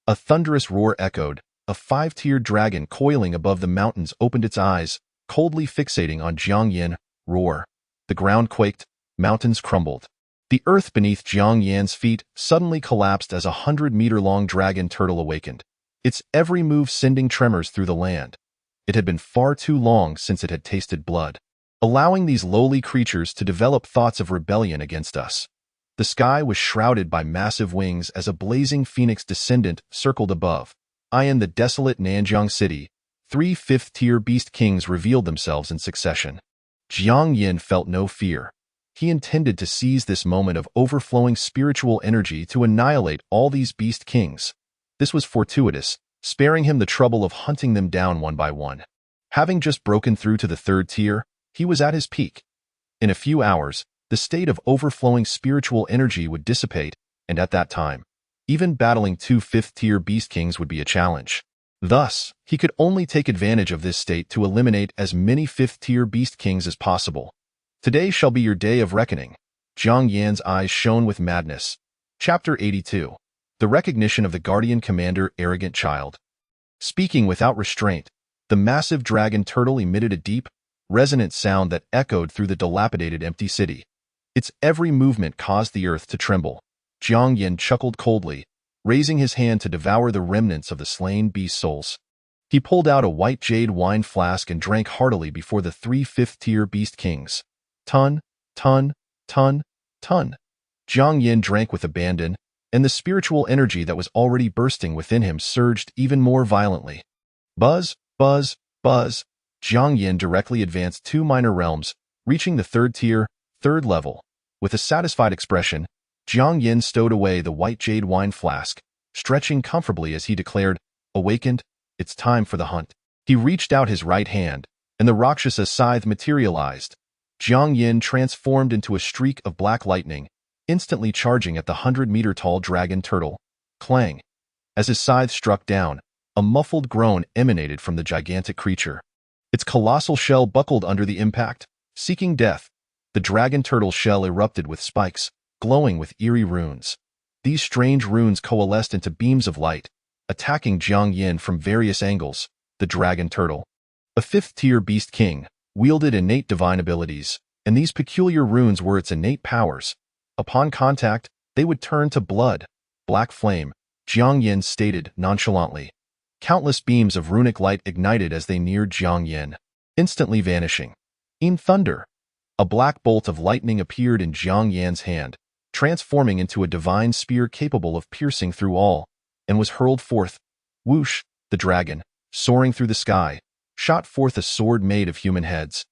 A thunderous roar echoed. A 5-tiered dragon coiling above the mountains opened its eyes, coldly fixating on Jiang Yan. Roar. The ground quaked, mountains crumbled. The earth beneath Jiang Yan's feet suddenly collapsed as a 100-meter-long dragon turtle awakened, its every move sending tremors through the land. It had been far too long since it had tasted blood, allowing these lowly creatures to develop thoughts of rebellion against us. The sky was shrouded by massive wings as a blazing phoenix descendant circled above. In the desolate Nanjiang city, 3 5th-tier beast kings revealed themselves in succession. Jiang Yan felt no fear. He intended to seize this moment of overflowing spiritual energy to annihilate all these beast kings. This was fortuitous, sparing him the trouble of hunting them down one by one. Having just broken through to the 3rd tier, he was at his peak. In a few hours, the state of overflowing spiritual energy would dissipate, and at that time, even battling 2 5th-tier beast kings would be a challenge. Thus, he could only take advantage of this state to eliminate as many 5th-tier beast kings as possible. Today shall be your day of reckoning. Jiang Yan's eyes shone with madness. Chapter 82. The recognition of the Guardian Commander, arrogant child. Speaking without restraint, the massive dragon turtle emitted a deep, resonant sound that echoed through the dilapidated empty city. Its every movement caused the earth to tremble. Jiang Yan chuckled coldly, raising his hand to devour the remnants of the slain beast souls. He pulled out a white jade wine flask and drank heartily before the 3 5th-tier beast kings. Ton, ton, ton, ton. Jiang Yan drank with abandon, and the spiritual energy that was already bursting within him surged even more violently. Buzz, buzz, buzz. Jiang Yan directly advanced 2 minor realms, reaching the 3rd tier, 3rd level. With a satisfied expression, Jiang Yan stowed away the white jade wine flask, stretching comfortably as he declared, "Awakened, it's time for the hunt." He reached out his right hand, and the Rakshasa scythe materialized. Jiang Yan transformed into a streak of black lightning, instantly charging at the 100-meter-tall dragon turtle. Clang! As his scythe struck down, a muffled groan emanated from the gigantic creature. Its colossal shell buckled under the impact, seeking death. The dragon turtle's shell erupted with spikes, glowing with eerie runes. These strange runes coalesced into beams of light, attacking Jiang Yan from various angles. The dragon turtle, a 5th-tier beast king, wielded innate divine abilities, and these peculiar runes were its innate powers. Upon contact, they would turn to blood, black flame, Jiang Yan stated nonchalantly. Countless beams of runic light ignited as they neared Jiang Yan, instantly vanishing. In thunder, a black bolt of lightning appeared in Jiang Yan's hand, transforming into a divine spear capable of piercing through all, and was hurled forth. Whoosh! The dragon, soaring through the sky, shot forth a sword made of human heads,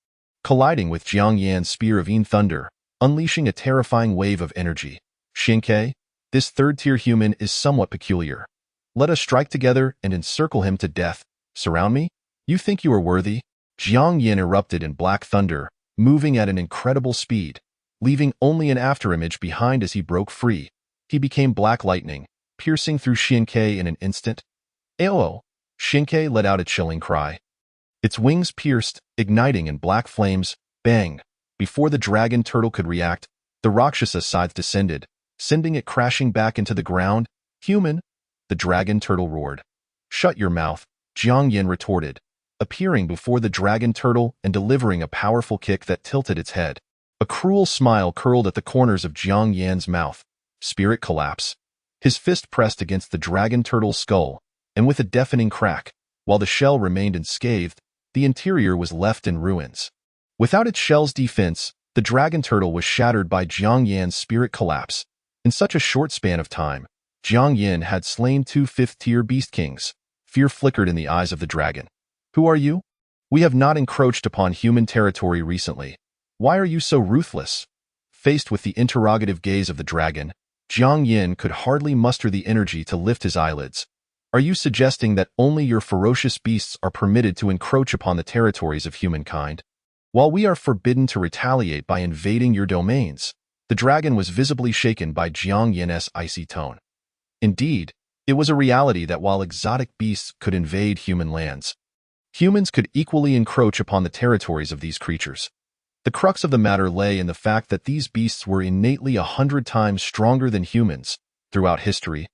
colliding with Jiang Yan's spear of Yin thunder, unleashing a terrifying wave of energy. Xinkei, this 3rd-tier human is somewhat peculiar. Let us strike together and encircle him to death. Surround me? You think you are worthy? Jiang Yan erupted in black thunder, moving at an incredible speed, leaving only an afterimage behind as he broke free. He became black lightning, piercing through Xinkei in an instant. Ayo! Xinkei let out a chilling cry. Its wings pierced, igniting in black flames. Bang! Before the dragon turtle could react, the Rakshasa scythe descended, sending it crashing back into the ground. Human! The dragon turtle roared. Shut your mouth, Jiang Yan retorted, appearing before the dragon turtle and delivering a powerful kick that tilted its head. A cruel smile curled at the corners of Jiang Yan's mouth. Spirit collapse. His fist pressed against the dragon turtle's skull, and with a deafening crack, while the shell remained unscathed, the interior was left in ruins. Without its shell's defense, the dragon turtle was shattered by Jiang Yan's spirit collapse. In such a short span of time, Jiang Yan had slain 2 5th-tier beast kings. Fear flickered in the eyes of the dragon. Who are you? We have not encroached upon human territory recently. Why are you so ruthless? Faced with the interrogative gaze of the dragon, Jiang Yan could hardly muster the energy to lift his eyelids. Are you suggesting that only your ferocious beasts are permitted to encroach upon the territories of humankind, while we are forbidden to retaliate by invading your domains? The dragon was visibly shaken by Jiang Yin's icy tone. Indeed, it was a reality that while exotic beasts could invade human lands, humans could equally encroach upon the territories of these creatures. The crux of the matter lay in the fact that these beasts were innately 100 times stronger than humans. Throughout history,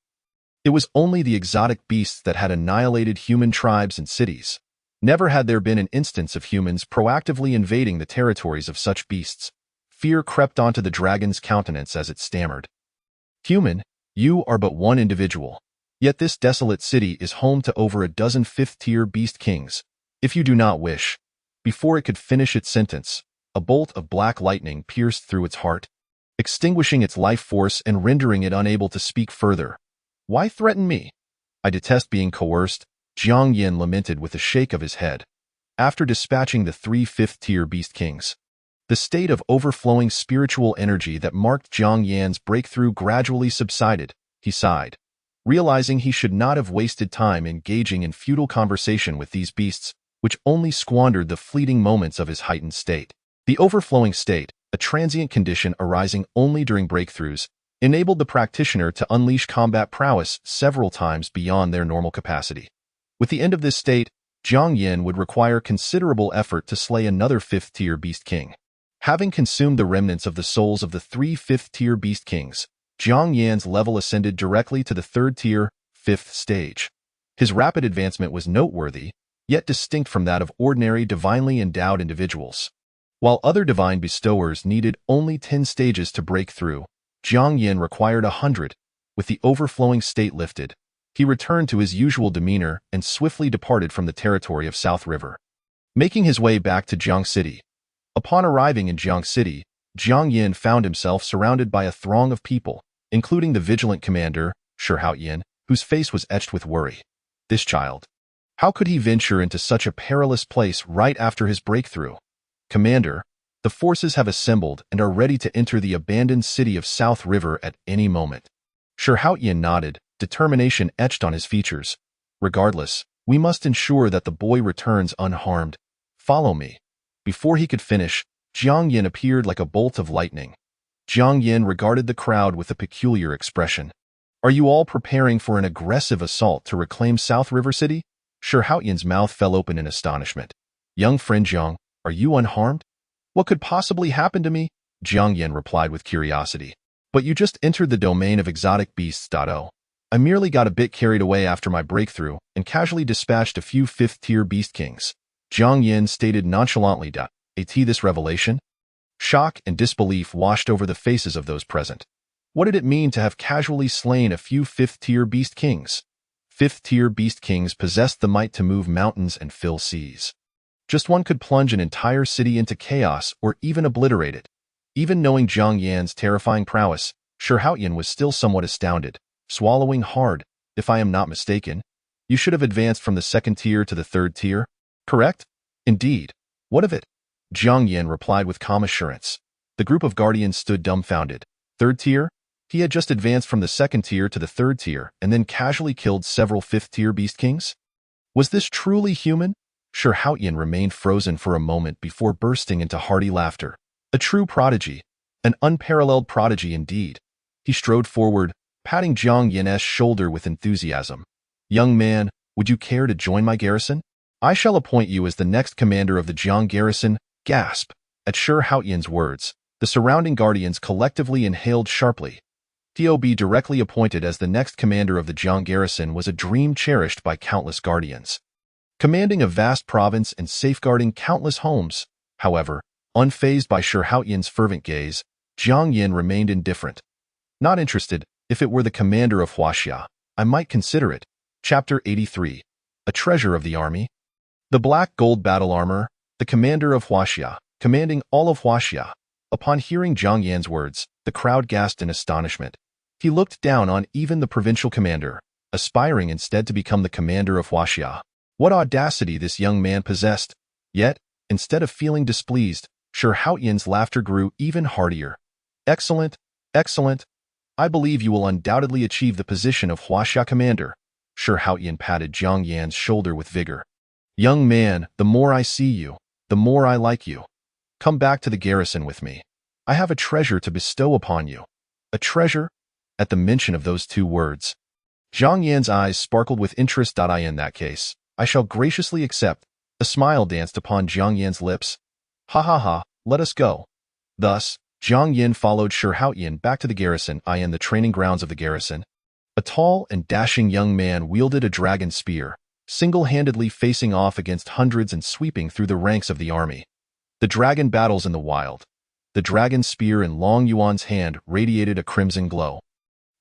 it was only the exotic beasts that had annihilated human tribes and cities. Never had there been an instance of humans proactively invading the territories of such beasts. Fear crept onto the dragon's countenance as it stammered. Human, you are but one individual. Yet this desolate city is home to over a dozen fifth-tier beast kings. If you do not wish, before it could finish its sentence, a bolt of black lightning pierced through its heart, extinguishing its life force and rendering it unable to speak further. Why threaten me? I detest being coerced, Jiang Yin lamented with a shake of his head. After dispatching the 3 fifth-tier beast kings, the state of overflowing spiritual energy that marked Jiang Yan's breakthrough gradually subsided. He sighed, realizing he should not have wasted time engaging in futile conversation with these beasts, which only squandered the fleeting moments of his heightened state. The overflowing state, a transient condition arising only during breakthroughs, enabled the practitioner to unleash combat prowess several times beyond their normal capacity. With the end of this state, Jiang Yin would require considerable effort to slay another fifth-tier beast king. Having consumed the remnants of the souls of the 3 fifth-tier beast kings, Jiang Yan's level ascended directly to the 3rd tier, 5th stage. His rapid advancement was noteworthy, yet distinct from that of ordinary divinely endowed individuals. While other divine bestowers needed only 10 stages to break through, Jiang Yin required 100. With the overflowing state lifted, he returned to his usual demeanor and swiftly departed from the territory of South River, making his way back to Jiang City. Upon arriving in Jiang City, Jiang Yin found himself surrounded by a throng of people, including the vigilant commander, Shi Haoyan, whose face was etched with worry. This child. How could he venture into such a perilous place right after his breakthrough? Commander, the forces have assembled and are ready to enter the abandoned city of South River at any moment. Shi Haoyan nodded, determination etched on his features. Regardless, we must ensure that the boy returns unharmed. Follow me. Before he could finish, Jiang Yin appeared like a bolt of lightning. Jiang Yin regarded the crowd with a peculiar expression. Are you all preparing for an aggressive assault to reclaim South River City? Shi Haoyan's mouth fell open in astonishment. Young friend Jiang, are you unharmed? What could possibly happen to me? Jiang Yin replied with curiosity. But you just entered the domain of exotic beasts. I merely got a bit carried away after my breakthrough and casually dispatched a few fifth-tier beast kings. Jiang Yin stated nonchalantly. This revelation? Shock and disbelief washed over the faces of those present. What did it mean to have casually slain a few fifth-tier beast kings? Fifth-tier beast kings possessed the might to move mountains and fill seas. Just one could plunge an entire city into chaos or even obliterate it. Even knowing Jiang Yan's terrifying prowess, Shi Haoyan was still somewhat astounded, swallowing hard. If I am not mistaken, you should have advanced from the 2nd tier to the 3rd tier, correct? Indeed. What of it? Jiang Yan replied with calm assurance. The group of guardians stood dumbfounded. 3rd tier? He had just advanced from the 2nd tier to the 3rd tier and then casually killed several 5th-tier beast kings? Was this truly human? Shi Haoyan remained frozen for a moment before bursting into hearty laughter. A true prodigy. An unparalleled prodigy indeed. He strode forward, patting Jiang Yan's shoulder with enthusiasm. Young man, would you care to join my garrison? I shall appoint you as the next commander of the Jiang garrison. Gasp. At Shi Haoyan's words, the surrounding guardians collectively inhaled sharply. To be directly appointed as the next commander of the Jiang garrison was a dream cherished by countless guardians. Commanding a vast province and safeguarding countless homes, however, unfazed by Shi Haoyan's fervent gaze, Jiang Yin remained indifferent. Not interested. If it were the commander of Huaxia, I might consider it. Chapter 83. A treasure of the army. The black gold battle armor, the commander of Huaxia, commanding all of Huaxia. Upon hearing Jiang Yan's words, the crowd gasped in astonishment. He looked down on even the provincial commander, aspiring instead to become the commander of Huaxia. What audacity this young man possessed! Yet, instead of feeling displeased, Shi Haoyan's laughter grew even heartier. Excellent, excellent. I believe you will undoubtedly achieve the position of Huaxia commander. Shi Haoyan patted Jiang Yan's shoulder with vigor. Young man, the more I see you, the more I like you. Come back to the garrison with me. I have a treasure to bestow upon you. A treasure? At the mention of those two words, Jiang Yan's eyes sparkled with interest. In that case, I shall graciously accept. A smile danced upon Jiang Yan's lips. Ha ha ha, let us go. Thus, Jiang Yan followed Shi Haoyan back to the garrison in the training grounds of the garrison. A tall and dashing young man wielded a dragon spear, single-handedly facing off against hundreds and sweeping through the ranks of the army. The dragon battles in the wild. The dragon spear in Long Yuan's hand radiated a crimson glow.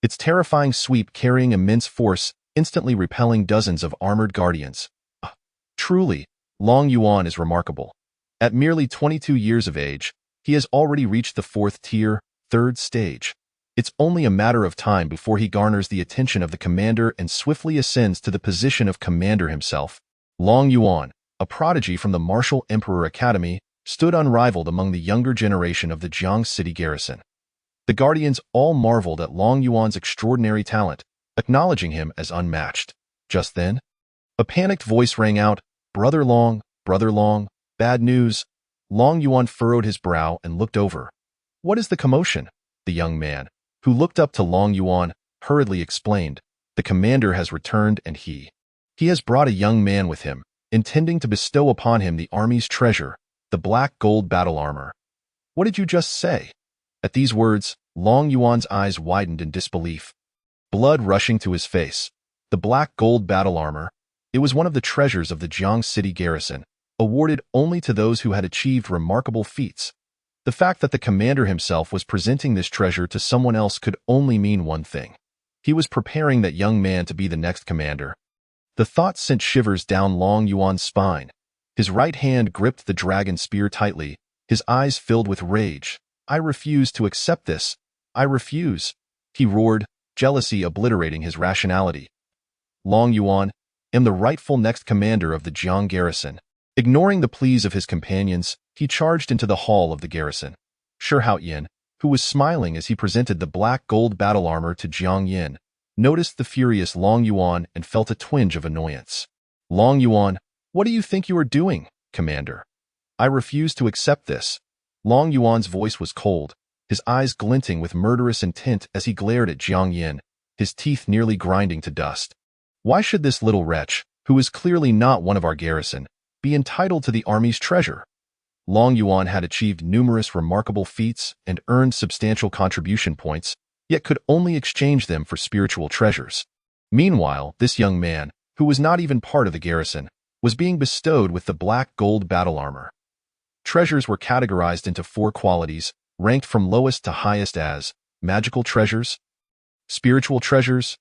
Its terrifying sweep carrying immense force, instantly repelling dozens of armored guardians. Truly, Long Yuan is remarkable. At merely 22 years of age, he has already reached the 4th tier, 3rd stage. It's only a matter of time before he garners the attention of the commander and swiftly ascends to the position of commander himself. Long Yuan, a prodigy from the Martial Emperor Academy, stood unrivaled among the younger generation of the Jiang City garrison. The guardians all marveled at Long Yuan's extraordinary talent, acknowledging him as unmatched. Just then, a panicked voice rang out, Brother Long, bad news." Long Yuan furrowed his brow and looked over. "What is the commotion?" The young man, who looked up to Long Yuan, hurriedly explained. "The commander has returned and he has brought a young man with him, intending to bestow upon him the army's treasure, the black gold battle armor." "What did you just say?" At these words, Long Yuan's eyes widened in disbelief, blood rushing to his face. The black gold battle armor. It was one of the treasures of the Jiang City garrison, awarded only to those who had achieved remarkable feats. The fact that the commander himself was presenting this treasure to someone else could only mean one thing. He was preparing that young man to be the next commander. The thought sent shivers down Long Yuan's spine. His right hand gripped the dragon spear tightly, his eyes filled with rage. "I refuse to accept this. I refuse," he roared, jealousy obliterating his rationality. "Long Yuan, am the rightful next commander of the Jiang garrison." Ignoring the pleas of his companions, he charged into the hall of the garrison. Shi Haoyan, who was smiling as he presented the black gold battle armor to Jiang Yan, noticed the furious Long Yuan and felt a twinge of annoyance. "Long Yuan, what do you think you are doing, Commander?" "I refuse to accept this." Long Yuan's voice was cold, his eyes glinting with murderous intent as he glared at Jiang Yan, his teeth nearly grinding to dust. "Why should this little wretch, who is clearly not one of our garrison, be entitled to the army's treasure?" Long Yuan had achieved numerous remarkable feats and earned substantial contribution points, yet could only exchange them for spiritual treasures. Meanwhile, this young man, who was not even part of the garrison, was being bestowed with the black gold battle armor. Treasures were categorized into 4 qualities, ranked from lowest to highest as magical treasures, spiritual treasures,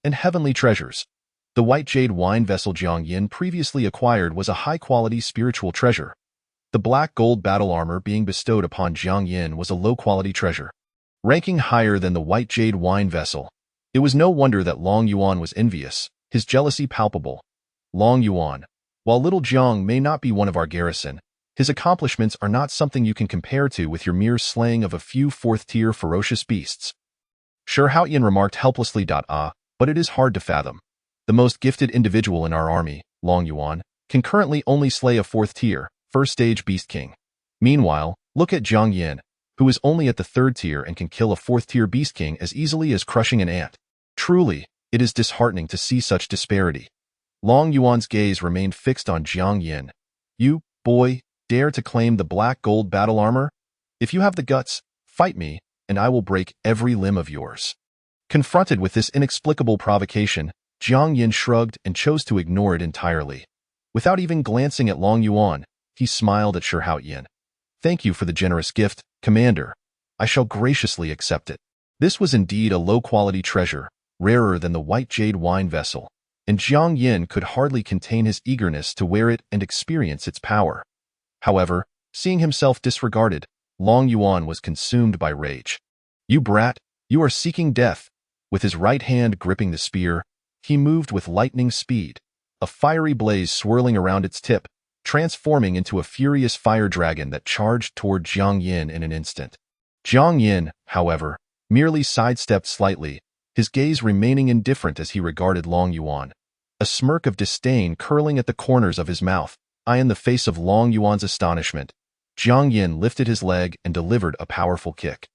and heavenly treasures. The white jade wine vessel Jiang Yan previously acquired was a high-quality spiritual treasure. The black gold battle armor being bestowed upon Jiang Yan was a low-quality treasure. Ranking higher than the white jade wine vessel, it was no wonder that Long Yuan was envious, his jealousy palpable. "Long Yuan, while little Jiang may not be one of our garrison, his accomplishments are not something you can compare to with your mere slaying of a few 4th-tier ferocious beasts." Shi Haoyan remarked helplessly. But it is hard to fathom. The most gifted individual in our army, Long Yuan, can currently only slay a 4th-tier, 1st-stage beast king. Meanwhile, look at Jiang Yan, who is only at the 3rd tier and can kill a 4th-tier beast king as easily as crushing an ant. Truly, it is disheartening to see such disparity. Long Yuan's gaze remained fixed on Jiang Yan. "You, boy, dare to claim the black gold battle armor? If you have the guts, fight me, and I will break every limb of yours." Confronted with this inexplicable provocation, Jiang Yan shrugged and chose to ignore it entirely. Without even glancing at Long Yuan, he smiled at Shi Haoyan. "Thank you for the generous gift, Commander. I shall graciously accept it." This was indeed a low-quality treasure, rarer than the white jade wine vessel, and Jiang Yan could hardly contain his eagerness to wear it and experience its power. However, seeing himself disregarded, Long Yuan was consumed by rage. "You brat, you are seeking death." With his right hand gripping the spear, he moved with lightning speed, a fiery blaze swirling around its tip, transforming into a furious fire dragon that charged toward Jiang Yan in an instant. Jiang Yan, however, merely sidestepped slightly, his gaze remaining indifferent as he regarded Long Yuan. A smirk of disdain curling at the corners of his mouth, in the face of Long Yuan's astonishment. Jiang Yin lifted his leg and delivered a powerful kick.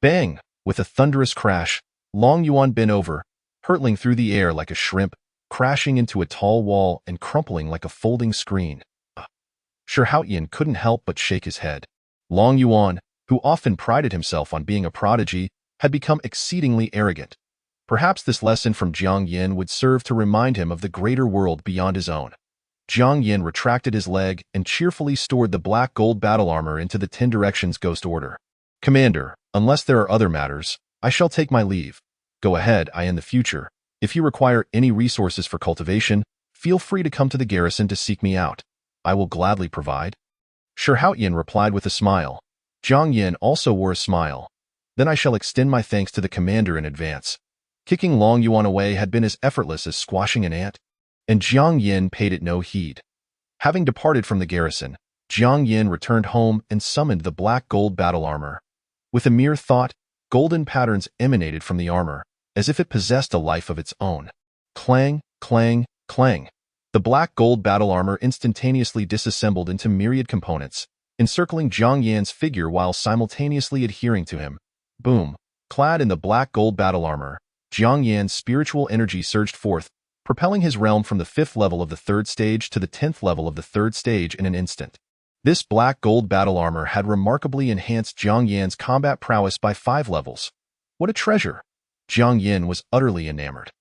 Bang! With a thunderous crash, Long Yuan bent over, hurtling through the air like a shrimp, crashing into a tall wall and crumpling like a folding screen. Shi Haotian couldn't help but shake his head. Long Yuan, who often prided himself on being a prodigy, had become exceedingly arrogant. Perhaps this lesson from Jiang Yin would serve to remind him of the greater world beyond his own. Jiang Yin retracted his leg and cheerfully stored the black gold battle armor into the 10 Directions Ghost Order. Commander, unless there are other matters, I shall take my leave. Go ahead, in the future. If you require any resources for cultivation, feel free to come to the garrison to seek me out. I will gladly provide. Shi Haotian replied with a smile. Jiang Yin also wore a smile. Then I shall extend my thanks to the commander in advance. Kicking Long Yuan away had been as effortless as squashing an ant, and Jiang Yin paid it no heed. Having departed from the garrison, Jiang Yin returned home and summoned the black gold battle armor. With a mere thought, golden patterns emanated from the armor, as if it possessed a life of its own. Clang, clang, clang. The black gold battle armor instantaneously disassembled into myriad components, encircling Jiang Yin's figure while simultaneously adhering to him. Boom! Clad in the black gold battle armor, Jiang Yin's spiritual energy surged forth, propelling his realm from the 5th level of the 3rd stage to the 10th level of the 3rd stage in an instant. This black gold battle armor had remarkably enhanced Jiang Yin's combat prowess by 5 levels. What a treasure! Jiang Yin was utterly enamored.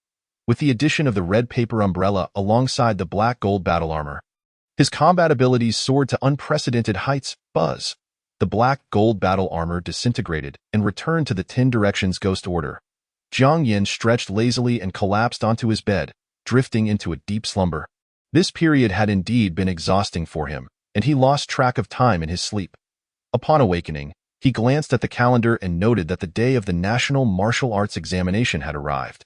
With the addition of the red paper umbrella alongside the black gold battle armor, his combat abilities soared to unprecedented heights. Buzz! The black gold battle armor disintegrated and returned to the 10 Directions Ghost Order. Jiang Yin stretched lazily and collapsed onto his bed, drifting into a deep slumber. This period had indeed been exhausting for him, and he lost track of time in his sleep. Upon awakening, he glanced at the calendar and noted that the day of the National Martial Arts examination had arrived.